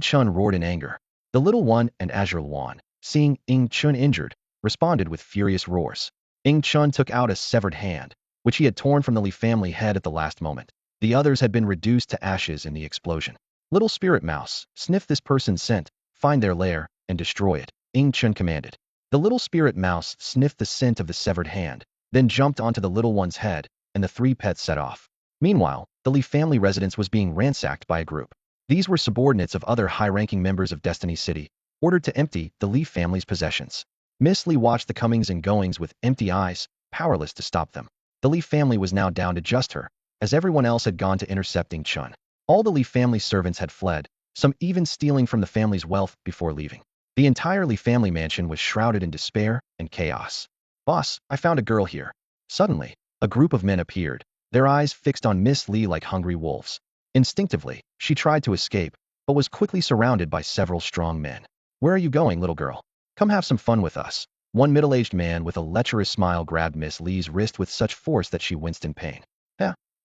Chen roared in anger. The little one and Azure Lawn, seeing Chen injured, responded with furious roars. Chen took out a severed hand, which he had torn from the Li family head at the last moment. The others had been reduced to ashes in the explosion. Little spirit mouse, sniff this person's scent, find their lair, and destroy it, Chen commanded. The little spirit mouse sniffed the scent of the severed hand, then jumped onto the little one's head, and the three pets set off. Meanwhile, the Li family residence was being ransacked by a group. These were subordinates of other high-ranking members of Destiny City, ordered to empty the Li family's possessions. Miss Li watched the comings and goings with empty eyes, powerless to stop them. The Li family was now down to just her, as everyone else had gone to intercept Chen. All the Li family servants had fled, some even stealing from the family's wealth before leaving. The entire Li family mansion was shrouded in despair and chaos. Boss, I found a girl here. Suddenly, a group of men appeared, their eyes fixed on Miss Li like hungry wolves. Instinctively, she tried to escape, but was quickly surrounded by several strong men. Where are you going, little girl? Come have some fun with us. One middle-aged man with a lecherous smile grabbed Miss Li's wrist with such force that she winced in pain.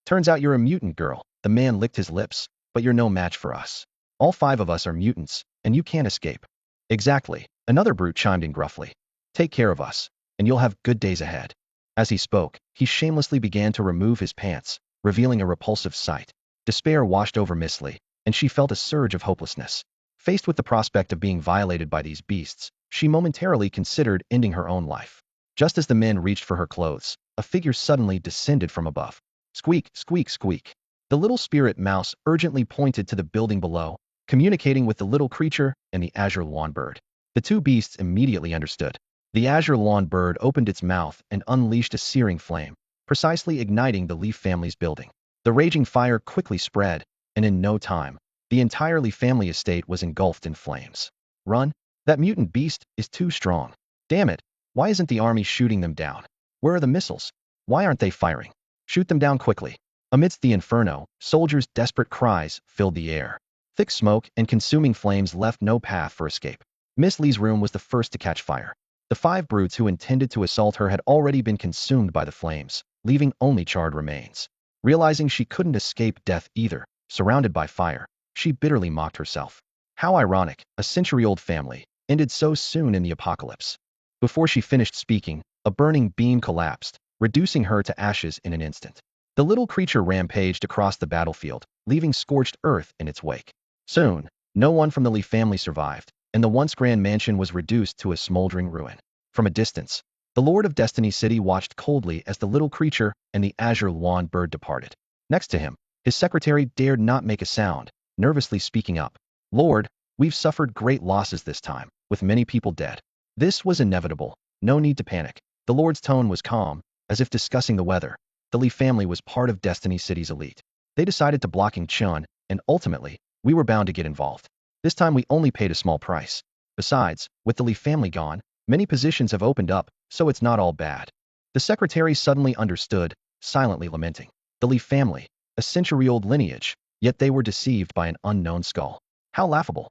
Turns out you're a mutant girl. The man licked his lips, but you're no match for us. All 5 of us are mutants, and you can't escape. Exactly, another brute chimed in gruffly. Take care of us, and you'll have good days ahead. As he spoke, he shamelessly began to remove his pants, revealing a repulsive sight. Despair washed over Miss Li, and she felt a surge of hopelessness. Faced with the prospect of being violated by these beasts, she momentarily considered ending her own life. Just as the men reached for her clothes, a figure suddenly descended from above. Squeak, squeak, squeak. The little spirit mouse urgently pointed to the building below, communicating with the little creature and the azure lawn bird. The 2 beasts immediately understood. The azure lawn bird opened its mouth and unleashed a searing flame, precisely igniting the Leaf family's building. The raging fire quickly spread, and in no time, the entire Leaf family estate was engulfed in flames. Run! That mutant beast is too strong. Damn it! Why isn't the army shooting them down? Where are the missiles? Why aren't they firing? Shoot them down quickly. Amidst the inferno, soldiers' desperate cries filled the air. Thick smoke and consuming flames left no path for escape. Miss Li's room was the first to catch fire. The 5 brutes who intended to assault her had already been consumed by the flames, leaving only charred remains. Realizing she couldn't escape death either, surrounded by fire, she bitterly mocked herself. How ironic, a century-old family, ended so soon in the apocalypse. Before she finished speaking, a burning beam collapsed, reducing her to ashes in an instant. The little creature rampaged across the battlefield, leaving scorched earth in its wake. Soon, no one from the Li family survived, and the once grand mansion was reduced to a smoldering ruin. From a distance, the Lord of Destiny City watched coldly as the little creature and the azure lawn bird departed. Next to him, his secretary dared not make a sound, nervously speaking up. Lord, we've suffered great losses this time, with many people dead. This was inevitable, no need to panic. The Lord's tone was calm, as if discussing the weather. The Li family was part of Destiny City's elite. They decided to block Chen, and ultimately, we were bound to get involved. This time we only paid a small price. Besides, with the Li family gone, many positions have opened up, so it's not all bad. The secretary suddenly understood, silently lamenting. The Li family, a century-old lineage, yet they were deceived by an unknown skull. How laughable.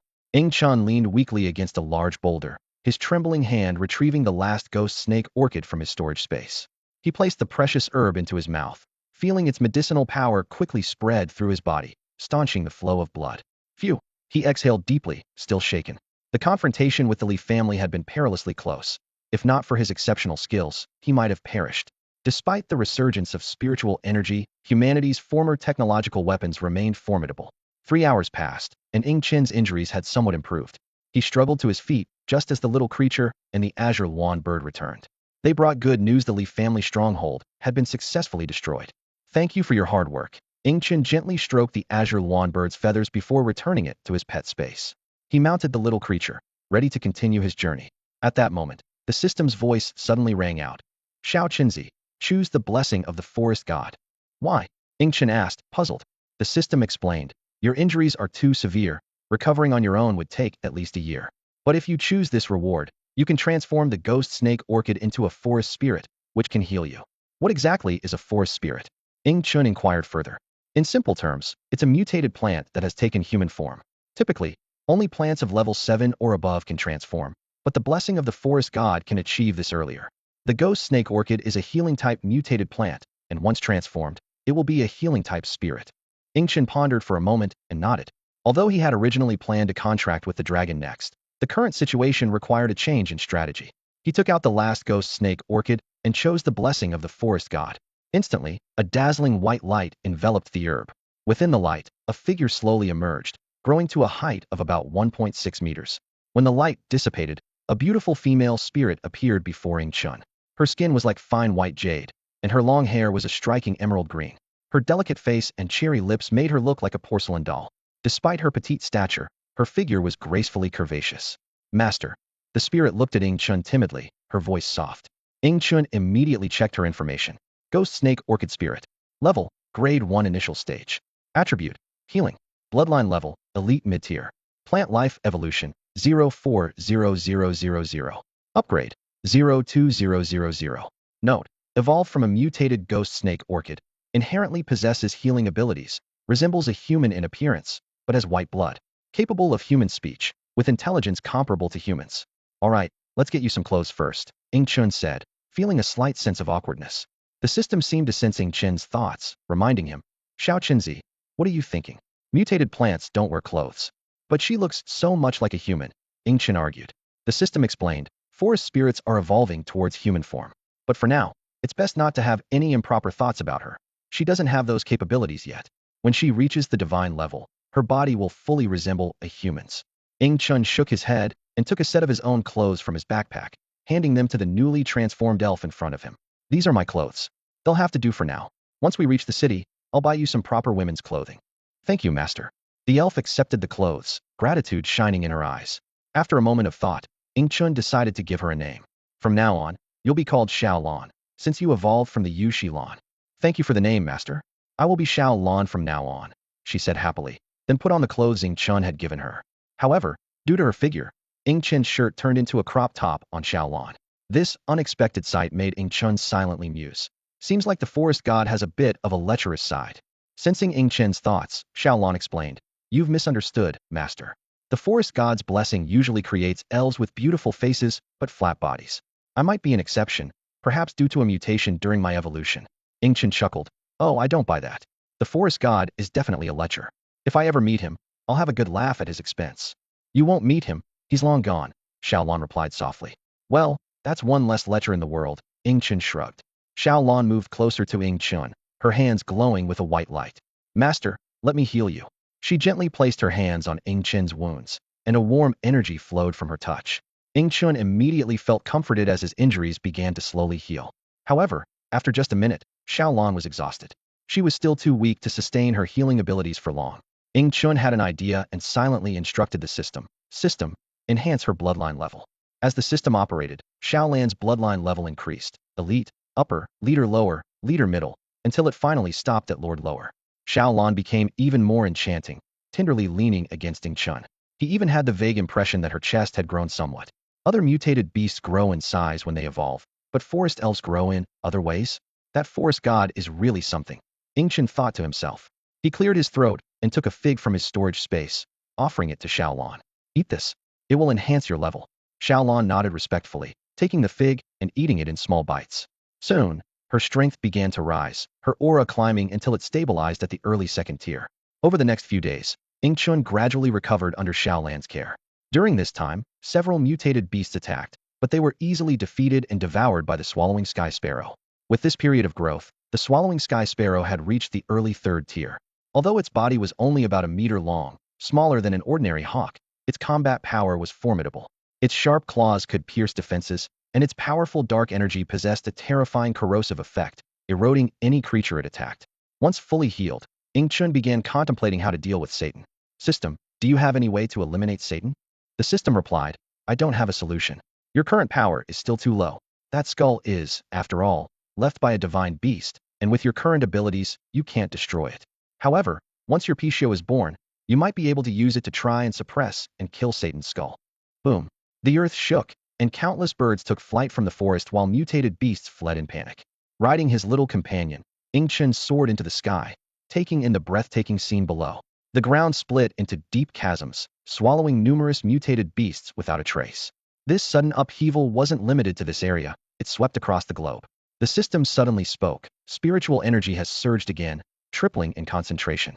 Chen leaned weakly against a large boulder, his trembling hand retrieving the last ghost snake orchid from his storage space. He placed the precious herb into his mouth, feeling its medicinal power quickly spread through his body, staunching the flow of blood. Phew! He exhaled deeply, still shaken. The confrontation with the Li family had been perilously close. If not for his exceptional skills, he might have perished. Despite the resurgence of spiritual energy, humanity's former technological weapons remained formidable. 3 hours passed, and Ing Chen's injuries had somewhat improved. He struggled to his feet just as the little creature and the azure lawn bird returned. They brought good news: the Li family stronghold had been successfully destroyed. Thank you for your hard work. Ing Chen gently stroked the azure lawn bird's feathers before returning it to his pet space. He mounted the little creature, ready to continue his journey. At that moment, the system's voice suddenly rang out. Xiao Qinzi, choose the blessing of the forest god. Why? Ing Chen asked, puzzled. The system explained. Your injuries are too severe. Recovering on your own would take at least a year. But if you choose this reward, you can transform the ghost snake orchid into a forest spirit, which can heal you. What exactly is a forest spirit? Ing Chen inquired further. In simple terms, it's a mutated plant that has taken human form. Typically, only plants of level 7 or above can transform, but the blessing of the forest god can achieve this earlier. The ghost snake orchid is a healing type mutated plant, and once transformed, it will be a healing type spirit. Ing Chen pondered for a moment and nodded. Although he had originally planned to contract with the dragon next, the current situation required a change in strategy. He took out the last ghost snake orchid and chose the blessing of the forest god. Instantly, a dazzling white light enveloped the herb. Within the light, a figure slowly emerged, growing to a height of about 1.6 meters. When the light dissipated, a beautiful female spirit appeared before Ing Chen. Her skin was like fine white jade, and her long hair was a striking emerald green. Her delicate face and cherry lips made her look like a porcelain doll. Despite her petite stature, her figure was gracefully curvaceous. Master. The spirit looked at Ing Chen timidly, her voice soft. Ing Chen immediately checked her information. Ghost snake orchid spirit. Level, grade 1 initial stage. Attribute, healing. Bloodline level, elite mid-tier. Plant life evolution, 040000. Upgrade, 02000. Note, evolved from a mutated ghost snake orchid. Inherently possesses healing abilities, resembles a human in appearance, but has white blood. Capable of human speech, with intelligence comparable to humans. Alright, let's get you some clothes first, Ing Chen said, feeling a slight sense of awkwardness. The system seemed to sense Ing Chen's thoughts, reminding him, Xiao Qinzi, what are you thinking? Mutated plants don't wear clothes. But she looks so much like a human, Ing Chen argued. The system explained, forest spirits are evolving towards human form. But for now, it's best not to have any improper thoughts about her. She doesn't have those capabilities yet. When she reaches the divine level, her body will fully resemble a human's. Ing Chen shook his head and took a set of his own clothes from his backpack, handing them to the newly transformed elf in front of him. These are my clothes. They'll have to do for now. Once we reach the city, I'll buy you some proper women's clothing. Thank you, master. The elf accepted the clothes, gratitude shining in her eyes. After a moment of thought, Ing Chen decided to give her a name. From now on, you'll be called Xiao Lan, since you evolved from the Yushi Lan. Thank you for the name, master. I will be Xiao Lan from now on, she said happily, then put on the clothes Ing Chen had given her. However, due to her figure, Ing Chen's shirt turned into a crop top on Xiao Lan. This unexpected sight made Ing Chen silently muse. Seems like the forest god has a bit of a lecherous side. Sensing Ing Chen's thoughts, Xiao Lan explained, You've misunderstood, master. The forest god's blessing usually creates elves with beautiful faces but flat bodies. I might be an exception, perhaps due to a mutation during my evolution. Ing Chen chuckled. Oh, I don't buy that. The forest god is definitely a lecher. If I ever meet him, I'll have a good laugh at his expense. You won't meet him, he's long gone, Xiao Lan replied softly. Well, that's one less lecher in the world, Ing Chen shrugged. Xiao Lan moved closer to Ing Chen, her hands glowing with a white light. Master, let me heal you. She gently placed her hands on Ing Chen's wounds, and a warm energy flowed from her touch. Ing Chen immediately felt comforted as his injuries began to slowly heal. However, after just a minute, Xiao Lan was exhausted. She was still too weak to sustain her healing abilities for long. Ing Chen had an idea and silently instructed the system. System, enhance her bloodline level. As the system operated, Xiao Lan's bloodline level increased. Elite, upper, leader lower, leader middle, until it finally stopped at Lord lower. Xiao Lan became even more enchanting, tenderly leaning against Ing Chen. He even had the vague impression that her chest had grown somewhat. Other mutated beasts grow in size when they evolve, but forest elves grow in other ways? That forest god is really something, Ing Chen thought to himself. He cleared his throat and took a fig from his storage space, offering it to Xiao Lan. Eat this. It will enhance your level. Xiao Lan nodded respectfully, taking the fig and eating it in small bites. Soon, her strength began to rise, her aura climbing until it stabilized at the early second tier. Over the next few days, Ing Chen gradually recovered under Xiao Lan's care. During this time, several mutated beasts attacked, but they were easily defeated and devoured by the swallowing sky sparrow. With this period of growth, the swallowing sky sparrow had reached the early third tier. Although its body was only about a meter long, smaller than an ordinary hawk, its combat power was formidable. Its sharp claws could pierce defenses, and its powerful dark energy possessed a terrifying corrosive effect, eroding any creature it attacked. Once fully healed, Chun began contemplating how to deal with Satan. System, do you have any way to eliminate Satan? The system replied, I don't have a solution. Your current power is still too low. That skull is, after all, left by a divine beast, and with your current abilities, you can't destroy it. However, once your Pishio is born, you might be able to use it to try and suppress and kill Satan's skull. Boom. The earth shook, and countless birds took flight from the forest while mutated beasts fled in panic. Riding his little companion, Chun soared into the sky, taking in the breathtaking scene below. The ground split into deep chasms, swallowing numerous mutated beasts without a trace. This sudden upheaval wasn't limited to this area, it swept across the globe. The system suddenly spoke. Spiritual energy has surged again, tripling in concentration.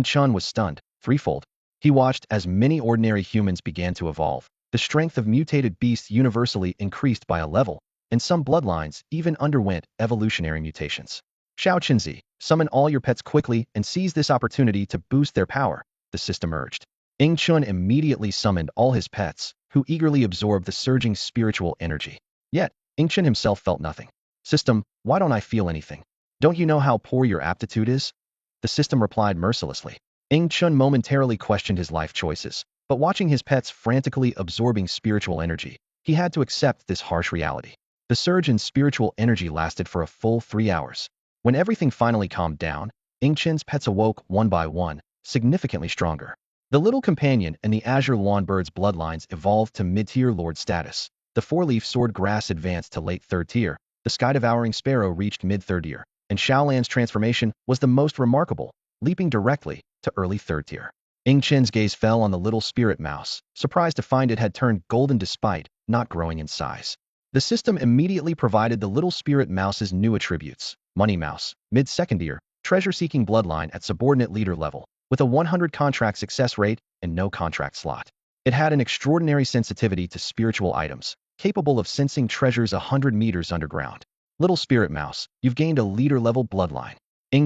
Chun was stunned, threefold. He watched as many ordinary humans began to evolve. The strength of mutated beasts universally increased by a level, and some bloodlines even underwent evolutionary mutations. Xiao Qinzi, summon all your pets quickly and seize this opportunity to boost their power, the system urged. Chun immediately summoned all his pets, who eagerly absorbed the surging spiritual energy. Yet, Chun himself felt nothing. System, why don't I feel anything? Don't you know how poor your aptitude is? The system replied mercilessly. Chun momentarily questioned his life choices, but watching his pets frantically absorbing spiritual energy, he had to accept this harsh reality. The surge in spiritual energy lasted for a full 3 hours. When everything finally calmed down, Chun's pets awoke one by one, significantly stronger. The little companion and the azure lawn bird's bloodlines evolved to mid-tier lord status. The four-leaf sword grass advanced to late third tier. The sky-devouring sparrow reached mid-third tier, and Xiaolan's transformation was the most remarkable, leaping directly to early third tier. Chun's gaze fell on the little spirit mouse, surprised to find it had turned golden despite not growing in size. The system immediately provided the little spirit mouse's new attributes. Money mouse, mid-second tier, treasure-seeking bloodline at subordinate leader level, with a 100 contract success rate and no contract slot. It had an extraordinary sensitivity to spiritual items, capable of sensing treasures 100 meters underground. Little spirit mouse, you've gained a leader-level bloodline.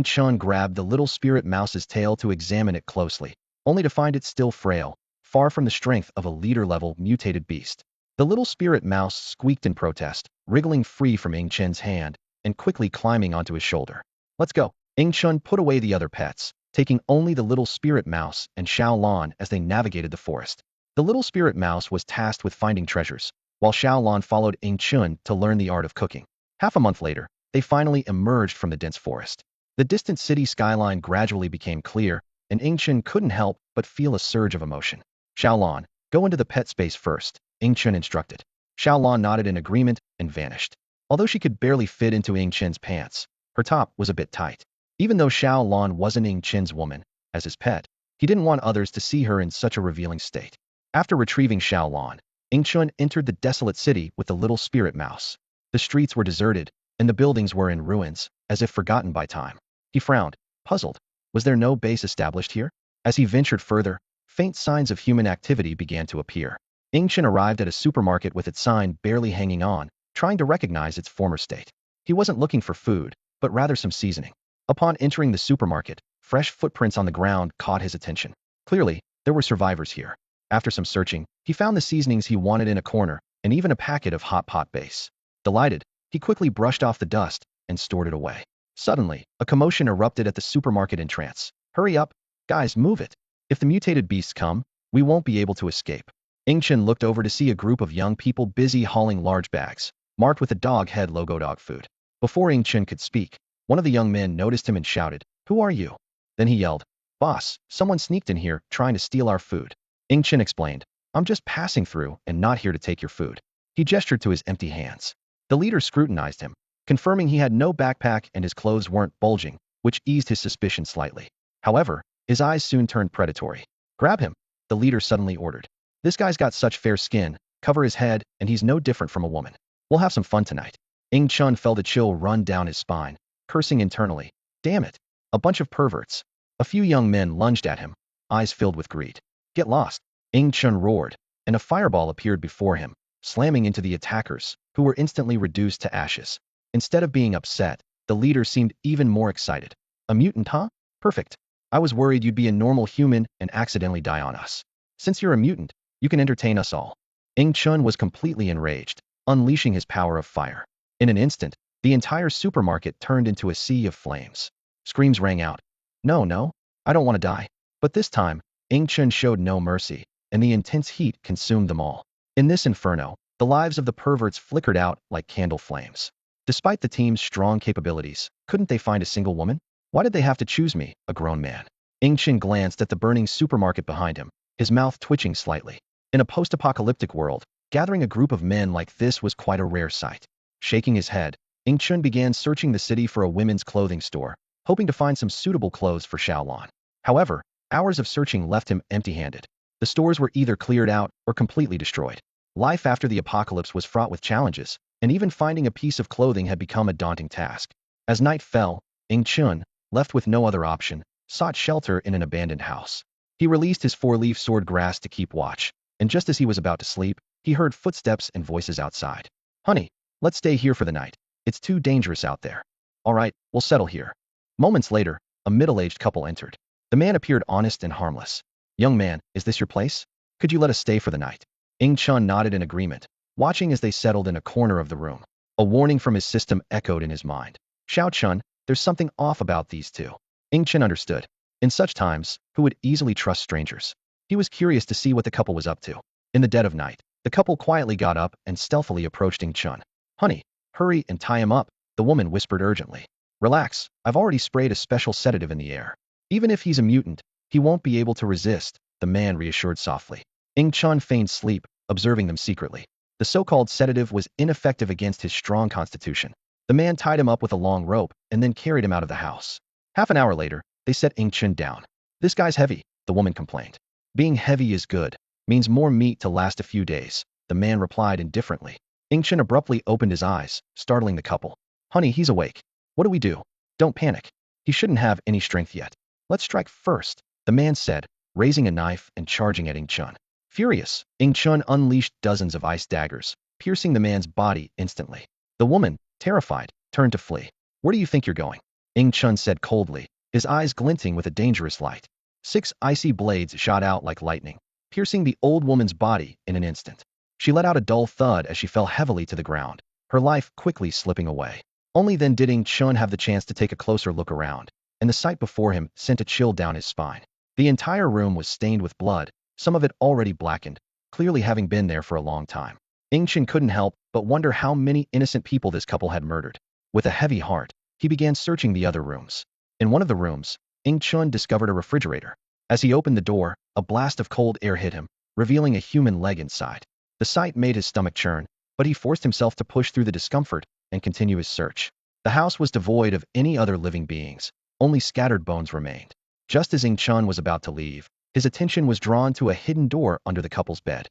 Chun grabbed the little spirit mouse's tail to examine it closely, only to find it still frail, far from the strength of a leader-level mutated beast. The little spirit mouse squeaked in protest, wriggling free from Chun's hand and quickly climbing onto his shoulder. Let's go. Chun put away the other pets, taking only the little spirit mouse and Xiaolan as they navigated the forest. The little spirit mouse was tasked with finding treasures, while Xiaolan followed Chun to learn the art of cooking. Half a month later, they finally emerged from the dense forest. The distant city skyline gradually became clear, and Chun couldn't help but feel a surge of emotion. Xiaolan, go into the pet space first, Chun instructed. Xiaolan nodded in agreement and vanished. Although she could barely fit into Chun's pants, her top was a bit tight. Even though Xiaolan wasn't Chun's woman, as his pet, he didn't want others to see her in such a revealing state. After retrieving Xiaolan, Chun entered the desolate city with the little spirit mouse. The streets were deserted, and the buildings were in ruins, as if forgotten by time. He frowned, puzzled. Was there no base established here? As he ventured further, faint signs of human activity began to appear. Chun arrived at a supermarket with its sign barely hanging on, trying to recognize its former state. He wasn't looking for food, but rather some seasoning. Upon entering the supermarket, fresh footprints on the ground caught his attention. Clearly, there were survivors here. After some searching, he found the seasonings he wanted in a corner, and even a packet of hot pot base. Delighted, he quickly brushed off the dust and stored it away. Suddenly, a commotion erupted at the supermarket entrance. Hurry up, guys, move it. If the mutated beasts come, we won't be able to escape. Chun looked over to see a group of young people busy hauling large bags, marked with the dog head logo dog food. Before Chun could speak, one of the young men noticed him and shouted, "Who are you?" Then he yelled, "Boss, someone sneaked in here trying to steal our food." Chun explained, "I'm just passing through and not here to take your food." He gestured to his empty hands. The leader scrutinized him, confirming he had no backpack and his clothes weren't bulging, which eased his suspicion slightly. However, his eyes soon turned predatory. "Grab him," the leader suddenly ordered. "This guy's got such fair skin, cover his head, and he's no different from a woman. We'll have some fun tonight." Chun felt a chill run down his spine, cursing internally. Damn it. A bunch of perverts. A few young men lunged at him, eyes filled with greed. "Get lost," Chun roared. and a fireball appeared before him, slamming into the attackers, who were instantly reduced to ashes. Instead of being upset, the leader seemed even more excited. A mutant, huh? Perfect. I was worried you'd be a normal human and accidentally die on us. Since you're a mutant, you can entertain us all. Ing Chun was completely enraged, unleashing his power of fire. In an instant, the entire supermarket turned into a sea of flames. Screams rang out. No, no, I don't want to die. But this time, Ing Chun showed no mercy, and the intense heat consumed them all. In this inferno, the lives of the perverts flickered out like candle flames. Despite the team's strong capabilities, couldn't they find a single woman? Why did they have to choose me, a grown man? Ing Chun glanced at the burning supermarket behind him, his mouth twitching slightly. In a post-apocalyptic world, gathering a group of men like this was quite a rare sight. Shaking his head, Ing Chun began searching the city for a women's clothing store, hoping to find some suitable clothes for Xiaolan. However, hours of searching left him empty-handed. The stores were either cleared out or completely destroyed. Life after the apocalypse was fraught with challenges, and even finding a piece of clothing had become a daunting task. As night fell, Ing Chun, left with no other option, sought shelter in an abandoned house. He released his four-leaf sword grass to keep watch, and just as he was about to sleep, he heard footsteps and voices outside. Honey, let's stay here for the night. It's too dangerous out there. All right, we'll settle here. Moments later, a middle-aged couple entered. The man appeared honest and harmless. Young man, is this your place? Could you let us stay for the night? Ing Chun nodded in agreement, watching as they settled in a corner of the room. A warning from his system echoed in his mind. Xiao Chun, there's something off about these two. Ing Chun understood. In such times, who would easily trust strangers? He was curious to see what the couple was up to. In the dead of night, the couple quietly got up and stealthily approached Ing Chun. Honey, hurry and tie him up, the woman whispered urgently. Relax, I've already sprayed a special sedative in the air. Even if he's a mutant, he won't be able to resist, the man reassured softly. Ing Chun feigned sleep, observing them secretly. The so-called sedative was ineffective against his strong constitution. The man tied him up with a long rope and then carried him out of the house. Half an hour later, they set Ing Chun down. This guy's heavy, the woman complained. Being heavy is good, means more meat to last a few days, the man replied indifferently. Ing Chun abruptly opened his eyes, startling the couple. Honey, he's awake. What do we do? Don't panic. He shouldn't have any strength yet. Let's strike first, the man said, raising a knife and charging at Ing Chun. Furious, Ing Chun unleashed dozens of ice daggers, piercing the man's body instantly. The woman, terrified, turned to flee. Where do you think you're going? Ing Chun said coldly, his eyes glinting with a dangerous light. 6 icy blades shot out like lightning, piercing the old woman's body in an instant. She let out a dull thud as she fell heavily to the ground, her life quickly slipping away. Only then did Ing Chun have the chance to take a closer look around, and the sight before him sent a chill down his spine. The entire room was stained with blood, some of it already blackened, clearly having been there for a long time. Ing Chun couldn't help but wonder how many innocent people this couple had murdered. With a heavy heart, he began searching the other rooms. In one of the rooms, Ing Chun discovered a refrigerator. As he opened the door, a blast of cold air hit him, revealing a human leg inside. The sight made his stomach churn, but he forced himself to push through the discomfort and continue his search. The house was devoid of any other living beings, only scattered bones remained. Just as Ing Chun was about to leave, his attention was drawn to a hidden door under the couple's bed.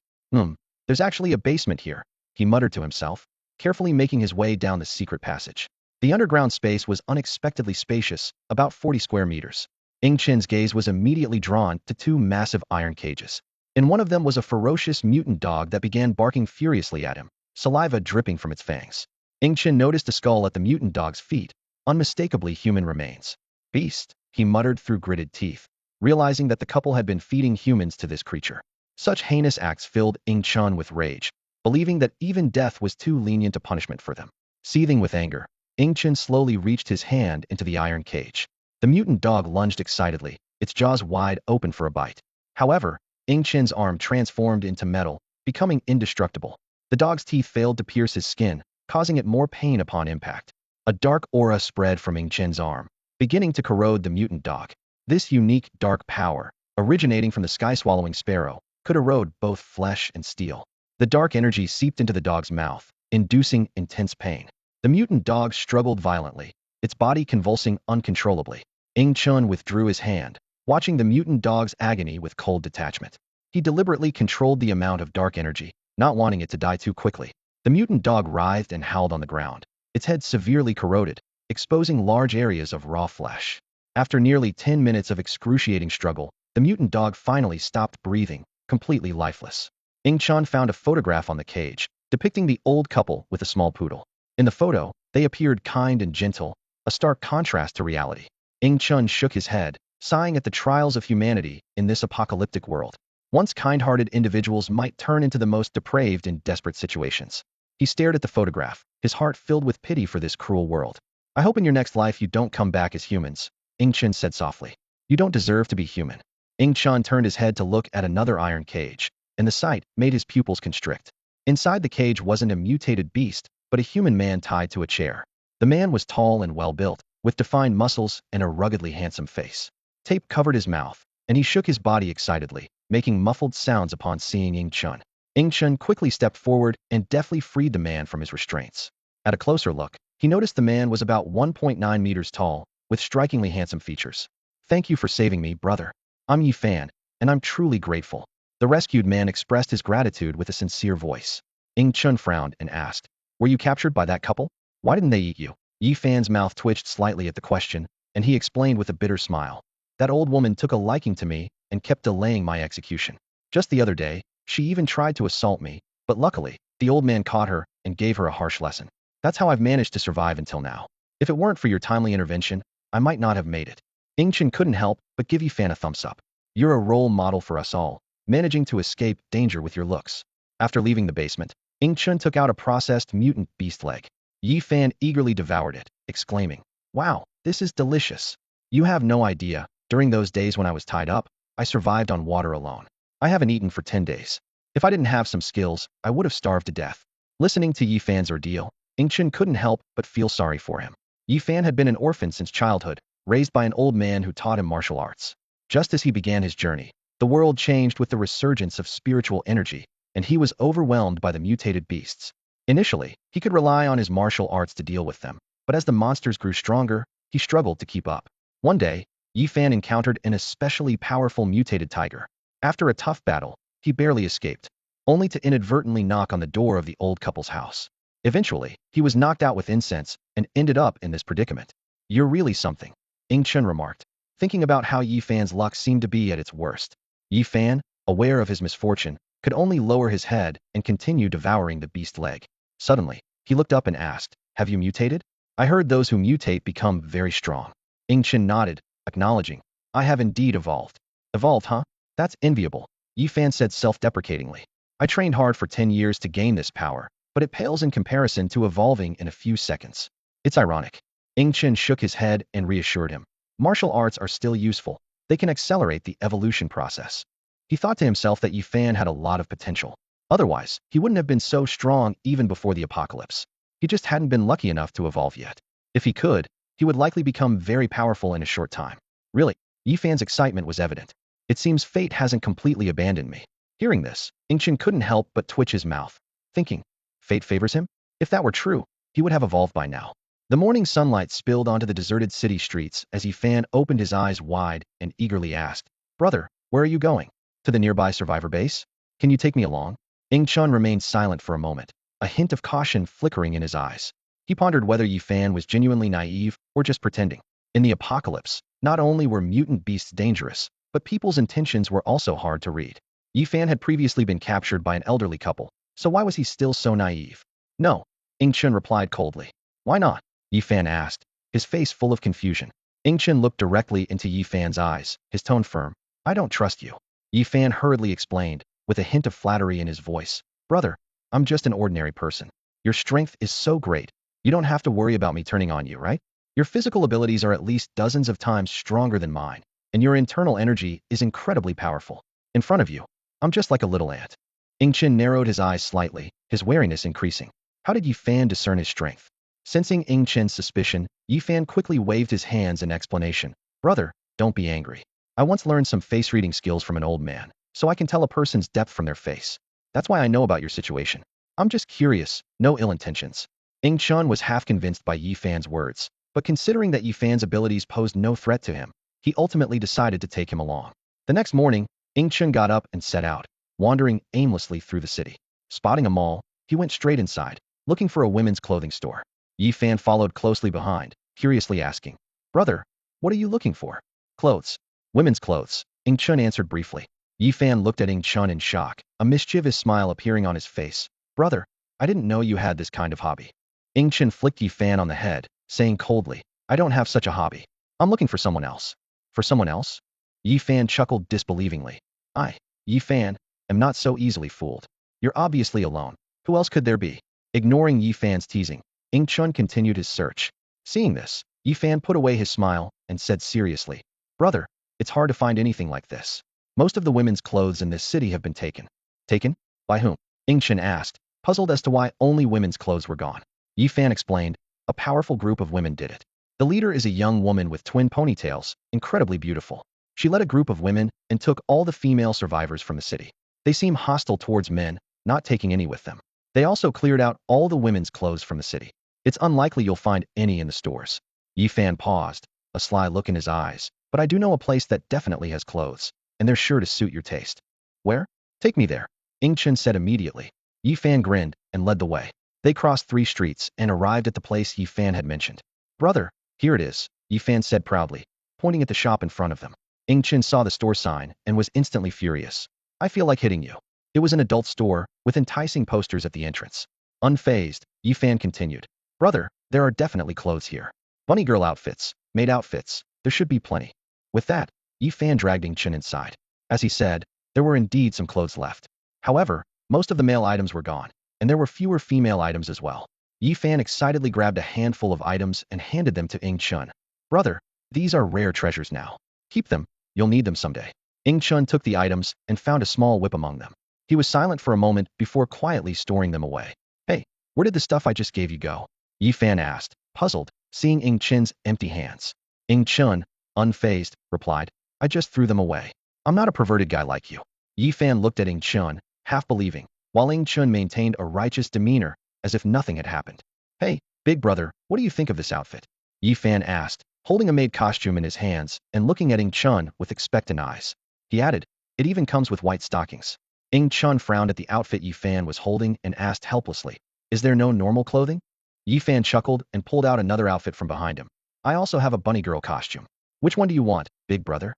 There's actually a basement here, he muttered to himself, carefully making his way down the secret passage. The underground space was unexpectedly spacious, about 40 square meters. Ing Chun's gaze was immediately drawn to 2 massive iron cages. In one of them was a ferocious mutant dog that began barking furiously at him, saliva dripping from its fangs. Ing Chun noticed a skull at the mutant dog's feet, unmistakably human remains. Beast, he muttered through gritted teeth, realizing that the couple had been feeding humans to this creature. Such heinous acts filled Ing Chun with rage, believing that even death was too lenient a punishment for them. Seething with anger, Ing Chun slowly reached his hand into the iron cage. The mutant dog lunged excitedly, its jaws wide open for a bite. However, Ing Chun's arm transformed into metal, becoming indestructible. The dog's teeth failed to pierce his skin, causing it more pain upon impact. A dark aura spread from Ing Chun's arm, beginning to corrode the mutant dog. This unique dark power, originating from the sky-swallowing sparrow, could erode both flesh and steel. The dark energy seeped into the dog's mouth, inducing intense pain. The mutant dog struggled violently, its body convulsing uncontrollably. Ing Chun withdrew his hand, watching the mutant dog's agony with cold detachment. He deliberately controlled the amount of dark energy, not wanting it to die too quickly. The mutant dog writhed and howled on the ground, its head severely corroded, exposing large areas of raw flesh. After nearly 10 minutes of excruciating struggle, the mutant dog finally stopped breathing, completely lifeless. Ing Chun found a photograph on the cage, depicting the old couple with a small poodle. In the photo, they appeared kind and gentle, a stark contrast to reality. Ing Chun shook his head, sighing at the trials of humanity in this apocalyptic world. Once kind-hearted individuals might turn into the most depraved in desperate situations. He stared at the photograph, his heart filled with pity for this cruel world. I hope in your next life you don't come back as humans, Ing Chun said softly. You don't deserve to be human. Ing Chun turned his head to look at another iron cage, and the sight made his pupils constrict. Inside the cage wasn't a mutated beast, but a human man tied to a chair. The man was tall and well-built, with defined muscles and a ruggedly handsome face. Tape covered his mouth, and he shook his body excitedly, making muffled sounds upon seeing Ing Chun. Ing Chun quickly stepped forward and deftly freed the man from his restraints. At a closer look, he noticed the man was about 1.9 meters tall, with strikingly handsome features. Thank you for saving me, brother. I'm Yi Fan, and I'm truly grateful. The rescued man expressed his gratitude with a sincere voice. Ing Chun frowned and asked, were you captured by that couple? Why didn't they eat you? Yi Fan's mouth twitched slightly at the question, and he explained with a bitter smile. That old woman took a liking to me and kept delaying my execution. Just the other day, she even tried to assault me, but luckily, the old man caught her and gave her a harsh lesson. That's how I've managed to survive until now. If it weren't for your timely intervention, I might not have made it. Ing Chun couldn't help but give Yi Fan a thumbs up. You're a role model for us all, managing to escape danger with your looks. After leaving the basement, Ing Chun took out a processed mutant beast leg. Yi Fan eagerly devoured it, exclaiming, wow, this is delicious. You have no idea, during those days when I was tied up, I survived on water alone. I haven't eaten for 10 days. If I didn't have some skills, I would have starved to death. Listening to Yi Fan's ordeal, Ing Chun couldn't help but feel sorry for him. Yi Fan had been an orphan since childhood, raised by an old man who taught him martial arts. Just as he began his journey, the world changed with the resurgence of spiritual energy, and he was overwhelmed by the mutated beasts. Initially, he could rely on his martial arts to deal with them, but as the monsters grew stronger, he struggled to keep up. One day, Yi Fan encountered an especially powerful mutated tiger. After a tough battle, he barely escaped, only to inadvertently knock on the door of the old couple's house. Eventually, he was knocked out with incense and ended up in this predicament. You're really something, Ing Chun remarked, thinking about how Yi Fan's luck seemed to be at its worst. Yi Fan, aware of his misfortune, could only lower his head and continue devouring the beast leg. Suddenly, he looked up and asked, have you mutated? I heard those who mutate become very strong. Ing Chun nodded, acknowledging, I have indeed evolved. Evolved, huh? That's enviable, Yi Fan said self-deprecatingly. I trained hard for 10 years to gain this power, but it pales in comparison to evolving in a few seconds. It's ironic. Ing Chun shook his head and reassured him. Martial arts are still useful. They can accelerate the evolution process. He thought to himself that Yi Fan had a lot of potential. Otherwise, he wouldn't have been so strong even before the apocalypse. He just hadn't been lucky enough to evolve yet. If he could, he would likely become very powerful in a short time. Really, Yi Fan's excitement was evident. It seems fate hasn't completely abandoned me. Hearing this, Ing Chun couldn't help but twitch his mouth, thinking, fate favors him? If that were true, he would have evolved by now. The morning sunlight spilled onto the deserted city streets as Yi Fan opened his eyes wide and eagerly asked, brother, where are you going? To the nearby survivor base? Can you take me along? Ing Chun remained silent for a moment, a hint of caution flickering in his eyes. He pondered whether Yi Fan was genuinely naive or just pretending. In the apocalypse, not only were mutant beasts dangerous, but people's intentions were also hard to read. Yi Fan had previously been captured by an elderly couple, so why was he still so naive? No, Ing Chun replied coldly. Why not? Yi Fan asked, his face full of confusion. Ing Chun looked directly into Yi Fan's eyes, his tone firm. I don't trust you. Yi Fan hurriedly explained, with a hint of flattery in his voice. Brother, I'm just an ordinary person. Your strength is so great. You don't have to worry about me turning on you, right? Your physical abilities are at least dozens of times stronger than mine, and your internal energy is incredibly powerful. In front of you, I'm just like a little ant. Ing Chun narrowed his eyes slightly, his wariness increasing. How did Yi Fan discern his strength? Sensing Ing Chun's suspicion, Yi Fan quickly waved his hands in explanation. Brother, don't be angry. I once learned some face-reading skills from an old man, so I can tell a person's depth from their face. That's why I know about your situation. I'm just curious, no ill intentions. Ing Chun was half convinced by Yi Fan's words, but considering that Yi Fan's abilities posed no threat to him, he ultimately decided to take him along. The next morning, Ing Chun got up and set out, wandering aimlessly through the city. Spotting a mall, he went straight inside, looking for a women's clothing store. Yi Fan followed closely behind, curiously asking, brother, what are you looking for? Clothes. Women's clothes, Ing Chun answered briefly. Yi Fan looked at Ing Chun in shock, a mischievous smile appearing on his face. Brother, I didn't know you had this kind of hobby. Ing Chun flicked Yi Fan on the head, saying coldly, I don't have such a hobby. I'm looking for someone else. For someone else? Yi Fan chuckled disbelievingly. I, Yi Fan, am not so easily fooled. You're obviously alone. Who else could there be? Ignoring Yi Fan's teasing, Ing Chun continued his search. Seeing this, Yi Fan put away his smile and said seriously, Brother, it's hard to find anything like this. Most of the women's clothes in this city have been taken. Taken? By whom? Ing Chun asked, puzzled as to why only women's clothes were gone. Yi Fan explained, a powerful group of women did it. The leader is a young woman with twin ponytails, incredibly beautiful. She led a group of women and took all the female survivors from the city. They seem hostile towards men, not taking any with them. They also cleared out all the women's clothes from the city. It's unlikely you'll find any in the stores. Yi Fan paused, a sly look in his eyes, but I do know a place that definitely has clothes, and they're sure to suit your taste. Where? Take me there, Ing Chun said immediately. Yi Fan grinned and led the way. They crossed 3 streets and arrived at the place Yi Fan had mentioned. Brother, here it is, Yi Fan said proudly, pointing at the shop in front of them. Ing Chun saw the store sign and was instantly furious. I feel like hitting you. It was an adult store with enticing posters at the entrance. Unfazed, Yi Fan continued. Brother, there are definitely clothes here. Bunny girl outfits, maid outfits, there should be plenty. With that, Yi Fan dragged Ing Chun inside. As he said, there were indeed some clothes left. However, most of the male items were gone, and there were fewer female items as well. Yi Fan excitedly grabbed a handful of items and handed them to Ing Chun. Brother, these are rare treasures now. Keep them, you'll need them someday. Ing Chun took the items and found a small whip among them. He was silent for a moment before quietly storing them away. Hey, where did the stuff I just gave you go? Yi Fan asked, puzzled, seeing Ing Chun's empty hands. Ing Chun, unfazed, replied, I just threw them away. I'm not a perverted guy like you. Yi Fan looked at Ing Chun, half believing, while Ing Chun maintained a righteous demeanor as if nothing had happened. Hey, big brother, what do you think of this outfit? Yi Fan asked, holding a maid costume in his hands and looking at Ing Chun with expectant eyes. He added, it even comes with white stockings. Ing Chun frowned at the outfit Yi Fan was holding and asked helplessly, is there no normal clothing? Yi Fan chuckled and pulled out another outfit from behind him. I also have a bunny girl costume. Which one do you want, big brother?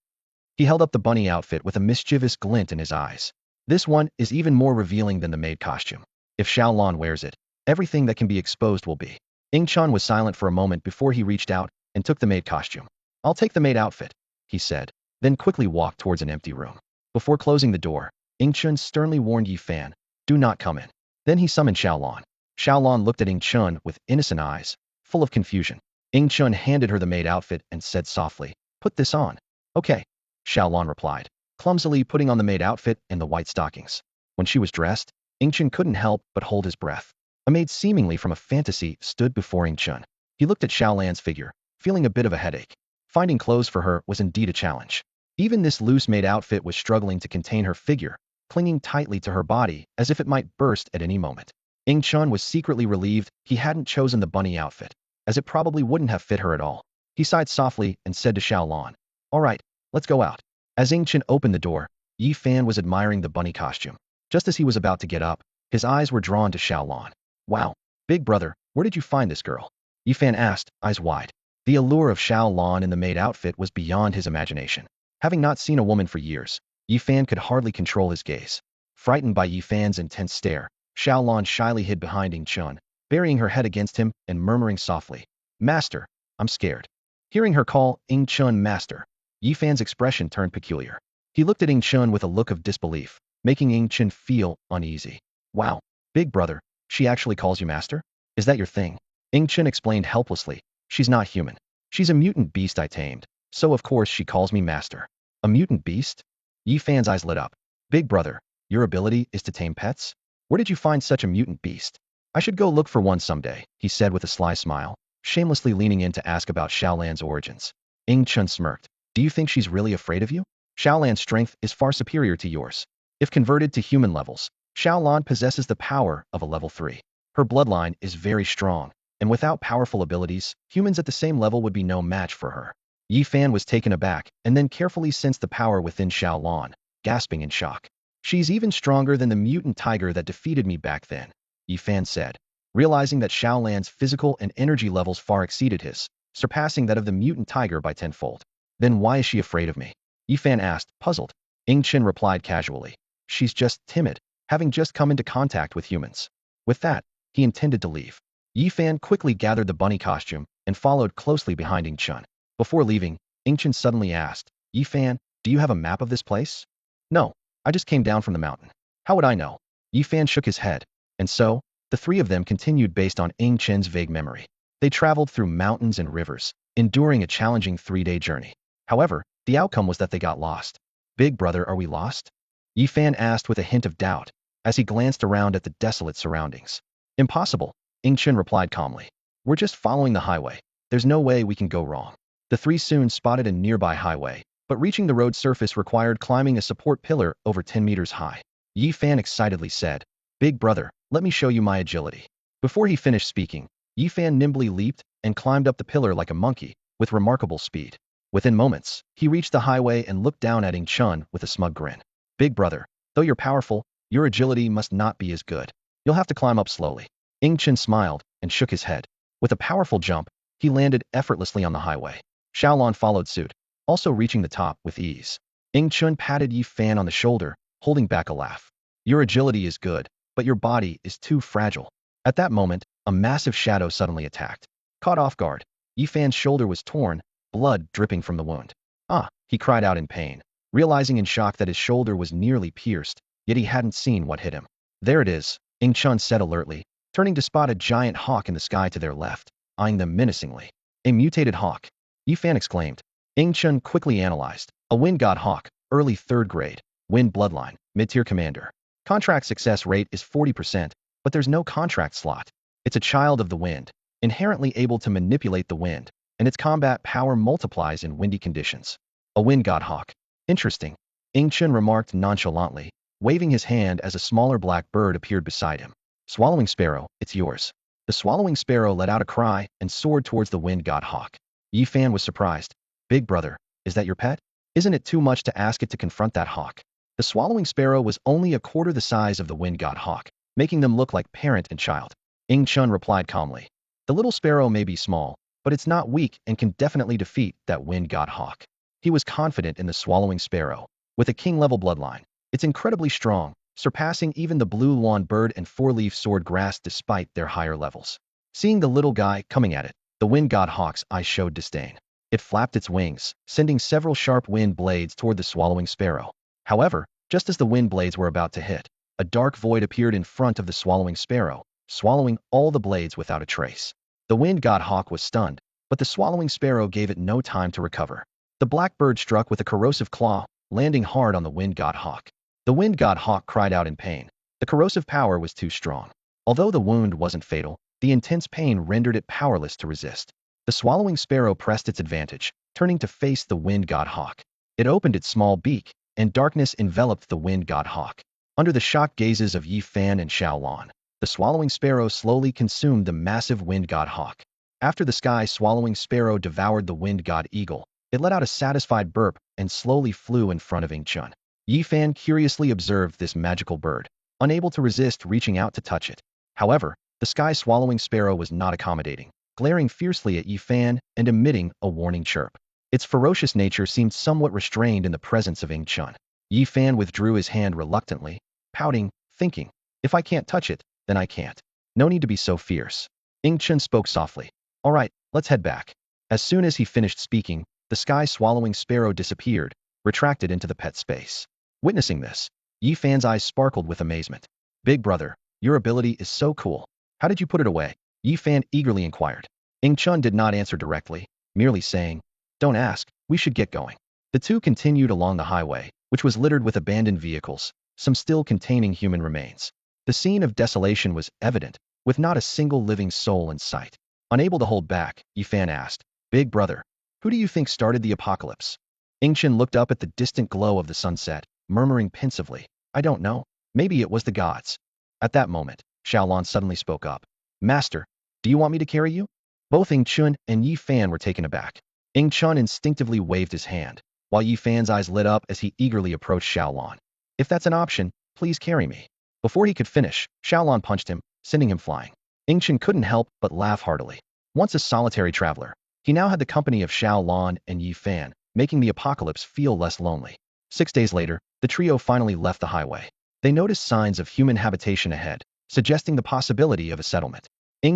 He held up the bunny outfit with a mischievous glint in his eyes. This one is even more revealing than the maid costume. If Xiaolon wears it, everything that can be exposed will be. Ing Chun was silent for a moment before he reached out and took the maid costume. I'll take the maid outfit, he said, then quickly walked towards an empty room. Before closing the door, Ing Chun sternly warned Yi Fan, do not come in. Then he summoned Xiaolon. Xiaolon looked at Ing Chun with innocent eyes, full of confusion. Ing Chun handed her the maid outfit and said softly, put this on. Okay, Xiaolon replied, clumsily putting on the maid outfit and the white stockings. When she was dressed, Ing Chun couldn't help but hold his breath. A maid seemingly from a fantasy stood before Ing Chun. He looked at Xiaolan's figure, feeling a bit of a headache. Finding clothes for her was indeed a challenge. Even this loose maid outfit was struggling to contain her figure, clinging tightly to her body as if it might burst at any moment. Ing Chun was secretly relieved he hadn't chosen the bunny outfit, as it probably wouldn't have fit her at all. He sighed softly and said to Xiaolon, all right, let's go out. As Ing Chun opened the door, Yi Fan was admiring the bunny costume. Just as he was about to get up, his eyes were drawn to Xiaolon. Wow, big brother, where did you find this girl? Yi Fan asked, eyes wide. The allure of Xiaolon in the maid outfit was beyond his imagination. Having not seen a woman for years, Yi Fan could hardly control his gaze. Frightened by Yi Fan's intense stare, Xiaolon shyly hid behind Ing Chun, burying her head against him and murmuring softly, Master, I'm scared. Hearing her call Ing Chun master, Yi Fan's expression turned peculiar. He looked at Ing Chun with a look of disbelief, making Ing Chun feel uneasy. Wow, big brother, she actually calls you master? Is that your thing? Ing Chun explained helplessly, she's not human. She's a mutant beast I tamed, so of course she calls me master. A mutant beast? Yi Fan's eyes lit up. Big brother, your ability is to tame pets? Where did you find such a mutant beast? I should go look for one someday, he said with a sly smile, shamelessly leaning in to ask about Xiaolan's origins. Ing Chun smirked. Do you think she's really afraid of you? Xiaolan's strength is far superior to yours. If converted to human levels, Xiaolan possesses the power of a level 3. Her bloodline is very strong, and without powerful abilities, humans at the same level would be no match for her. Yi Fan was taken aback and then carefully sensed the power within Xiaolan, gasping in shock. She's even stronger than the mutant tiger that defeated me back then, Yi Fan said, realizing that Xiaolan's physical and energy levels far exceeded his, surpassing that of the mutant tiger by tenfold. Then why is she afraid of me? Yi Fan asked, puzzled. Ing Chen replied casually. She's just timid, having just come into contact with humans. With that, he intended to leave. Yi Fan quickly gathered the bunny costume and followed closely behind Ing Chen. Before leaving, Ing Chen suddenly asked, Yi Fan, do you have a map of this place? No, I just came down from the mountain. How would I know? Yi Fan shook his head. And so, the three of them continued based on Ing Chen's vague memory. They traveled through mountains and rivers, enduring a challenging 3-day journey. However, the outcome was that they got lost. Big brother, are we lost? Yi Fan asked with a hint of doubt, as he glanced around at the desolate surroundings. Impossible, Ing Chen replied calmly. We're just following the highway. There's no way we can go wrong. The three soon spotted a nearby highway, but reaching the road surface required climbing a support pillar over 10 meters high. Yi Fan excitedly said, Big brother, let me show you my agility. Before he finished speaking, Yi Fan nimbly leaped and climbed up the pillar like a monkey, with remarkable speed. Within moments, he reached the highway and looked down at Ing Chen with a smug grin. Big brother, though you're powerful, your agility must not be as good. You'll have to climb up slowly. Ing Chen smiled and shook his head. With a powerful jump, he landed effortlessly on the highway. Xiaolon followed suit, also reaching the top with ease. Ing Chen patted Yi Fan on the shoulder, holding back a laugh. Your agility is good, but your body is too fragile. At that moment, a massive shadow suddenly attacked. Caught off guard, Yi Fan's shoulder was torn, blood dripping from the wound. Ah, he cried out in pain, realizing in shock that his shoulder was nearly pierced, yet he hadn't seen what hit him. There it is, Ing Chen said alertly, turning to spot a giant hawk in the sky to their left, eyeing them menacingly. A mutated hawk, Yi Fan exclaimed. Ing Chen quickly analyzed. A wind god hawk, early 3rd grade, wind bloodline, mid-tier commander. Contract success rate is 40%, but there's no contract slot. It's a child of the wind, inherently able to manipulate the wind, and its combat power multiplies in windy conditions. A wind god hawk. Interesting, Ing Chen remarked nonchalantly, waving his hand as a smaller black bird appeared beside him. Swallowing sparrow, it's yours. The swallowing sparrow let out a cry and soared towards the wind god hawk. Yi Fan was surprised. Big brother, is that your pet? Isn't it too much to ask it to confront that hawk? The swallowing sparrow was only a quarter the size of the wind god hawk, making them look like parent and child. Ing Chen replied calmly. The little sparrow may be small, but it's not weak and can definitely defeat that wind god hawk. He was confident in the swallowing sparrow. With a king-level bloodline, it's incredibly strong, surpassing even the blue lawn bird and 4-leaf sword grass despite their higher levels. Seeing the little guy coming at it, the wind god hawk's eyes showed disdain. It flapped its wings, sending several sharp wind blades toward the swallowing sparrow. However, just as the wind blades were about to hit, a dark void appeared in front of the swallowing sparrow, swallowing all the blades without a trace. The wind god hawk was stunned, but the swallowing sparrow gave it no time to recover. The black bird struck with a corrosive claw, landing hard on the wind god hawk. The wind god hawk cried out in pain. The corrosive power was too strong. Although the wound wasn't fatal, the intense pain rendered it powerless to resist. The swallowing sparrow pressed its advantage, turning to face the wind god hawk. It opened its small beak, and darkness enveloped the wind god hawk. Under the shocked gazes of Yi Fan and Xiaolon, the swallowing sparrow slowly consumed the massive wind god hawk. After the sky swallowing sparrow devoured the wind god eagle, it let out a satisfied burp and slowly flew in front of Ing Chen. Yi Fan curiously observed this magical bird, unable to resist reaching out to touch it. However, the sky swallowing sparrow was not accommodating, glaring fiercely at Yi Fan and emitting a warning chirp. Its ferocious nature seemed somewhat restrained in the presence of Ing Chen. Yi Fan withdrew his hand reluctantly, pouting, thinking, if I can't touch it, then I can't. No need to be so fierce. Ing Chen spoke softly. All right, let's head back. As soon as he finished speaking, the sky swallowing sparrow disappeared, retracted into the pet space. Witnessing this, Yi Fan's eyes sparkled with amazement. Big brother, your ability is so cool. How did you put it away? Yi Fan eagerly inquired. Ing Chen did not answer directly, merely saying, don't ask, we should get going. The two continued along the highway, which was littered with abandoned vehicles, some still containing human remains. The scene of desolation was evident, with not a single living soul in sight. Unable to hold back, Yi Fan asked, Big brother, who do you think started the apocalypse? Ing Chen looked up at the distant glow of the sunset, murmuring pensively, I don't know, maybe it was the gods. At that moment, Xiaolon suddenly spoke up. Master, do you want me to carry you? Both Ing Chen and Yi Fan were taken aback. Ing Chen instinctively waved his hand, while Yi Fan's eyes lit up as he eagerly approached Xiaolon. If that's an option, please carry me. Before he could finish, Xiaolon punched him, sending him flying. Ing Chen couldn't help but laugh heartily. Once a solitary traveler, he now had the company of Xiaolon and Yi Fan, making the apocalypse feel less lonely. 6 days later, the trio finally left the highway. They noticed signs of human habitation ahead, suggesting the possibility of a settlement.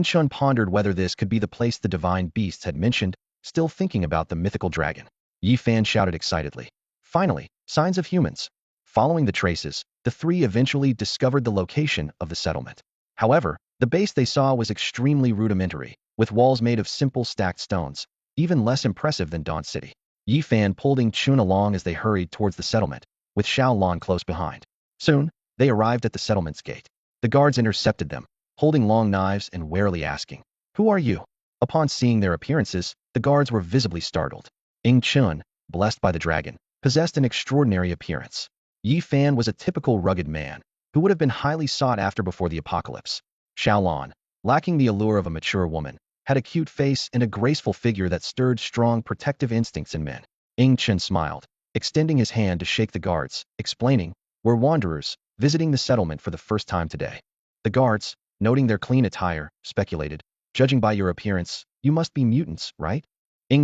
Chun pondered whether this could be the place the divine beasts had mentioned, still thinking about the mythical dragon. Yi Fan shouted excitedly. Finally, signs of humans. Following the traces, the three eventually discovered the location of the settlement. However, the base they saw was extremely rudimentary, with walls made of simple stacked stones, even less impressive than Daunt City. Yi Fan pulled Chun along as they hurried towards the settlement, with Xiao Lan close behind. Soon, they arrived at the settlement's gate. The guards intercepted them, holding long knives and warily asking, "Who are you?" Upon seeing their appearances, the guards were visibly startled. Chun, blessed by the dragon, possessed an extraordinary appearance. Yi Fan was a typical rugged man, who would have been highly sought after before the apocalypse. Xiao Lan, lacking the allure of a mature woman, had a cute face and a graceful figure that stirred strong protective instincts in men. Chun smiled, extending his hand to shake the guards, explaining, "We're wanderers, visiting the settlement for the first time today." The guards, noting their clean attire, speculated, "Judging by your appearance, you must be mutants, right?"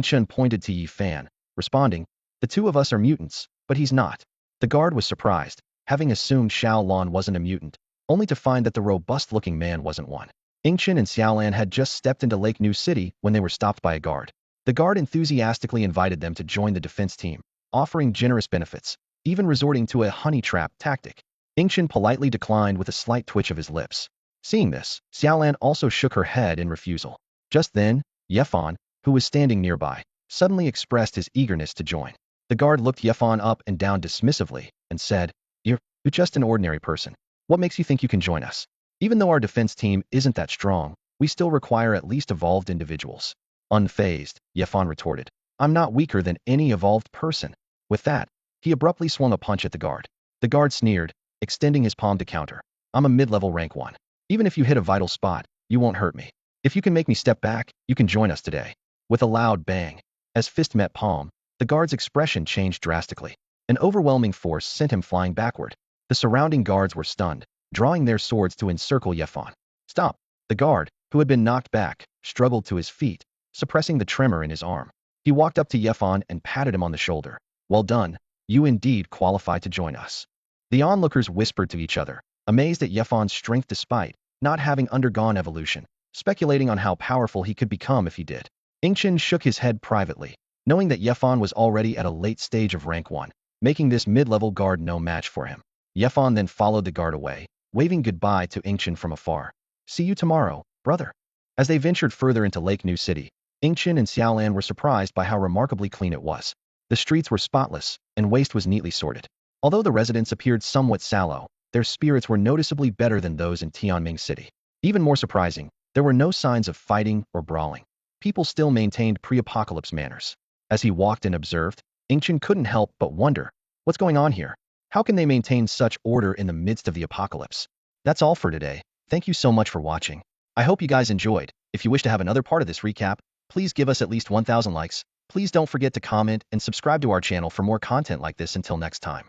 Chun pointed to Yi Fan, responding, "The two of us are mutants, but he's not." The guard was surprised, having assumed Xiao Lan wasn't a mutant, only to find that the robust-looking man wasn't one. Chun and Xiaolan had just stepped into Lake New City when they were stopped by a guard. The guard enthusiastically invited them to join the defense team, offering generous benefits, even resorting to a honey trap tactic. Chun politely declined with a slight twitch of his lips. Seeing this, Xiaolan also shook her head in refusal. Just then, Yefan, who was standing nearby, suddenly expressed his eagerness to join. The guard looked Yefan up and down dismissively and said, You're just an ordinary person. What makes you think you can join us? Even though our defense team isn't that strong, we still require at least evolved individuals." Unfazed, Yefan retorted, "I'm not weaker than any evolved person." With that, he abruptly swung a punch at the guard. The guard sneered, extending his palm to counter. "I'm a mid-level rank 1. Even if you hit a vital spot, you won't hurt me. If you can make me step back, you can join us today." With a loud bang, as fist met palm, the guard's expression changed drastically. An overwhelming force sent him flying backward. The surrounding guards were stunned, drawing their swords to encircle Yefan. "Stop!" The guard, who had been knocked back, struggled to his feet, suppressing the tremor in his arm. He walked up to Yefan and patted him on the shoulder. "Well done, you indeed qualify to join us." The onlookers whispered to each other, amazed at Yefan's strength despite not having undergone evolution, speculating on how powerful he could become if he did. Chun shook his head privately, knowing that Yefan was already at a late stage of rank 1, making this mid-level guard no match for him. Yefan then followed the guard away, waving goodbye to Chun from afar. "See you tomorrow, brother." As they ventured further into Lake New City, Chun and Xiaolan were surprised by how remarkably clean it was. The streets were spotless, and waste was neatly sorted. Although the residents appeared somewhat sallow, their spirits were noticeably better than those in Tianming City. Even more surprising, there were no signs of fighting or brawling. People still maintained pre-apocalypse manners. As he walked and observed, Chun couldn't help but wonder, what's going on here? How can they maintain such order in the midst of the apocalypse? That's all for today. Thank you so much for watching. I hope you guys enjoyed. If you wish to have another part of this recap, please give us at least 1,000 likes. Please don't forget to comment and subscribe to our channel for more content like this. Until next time.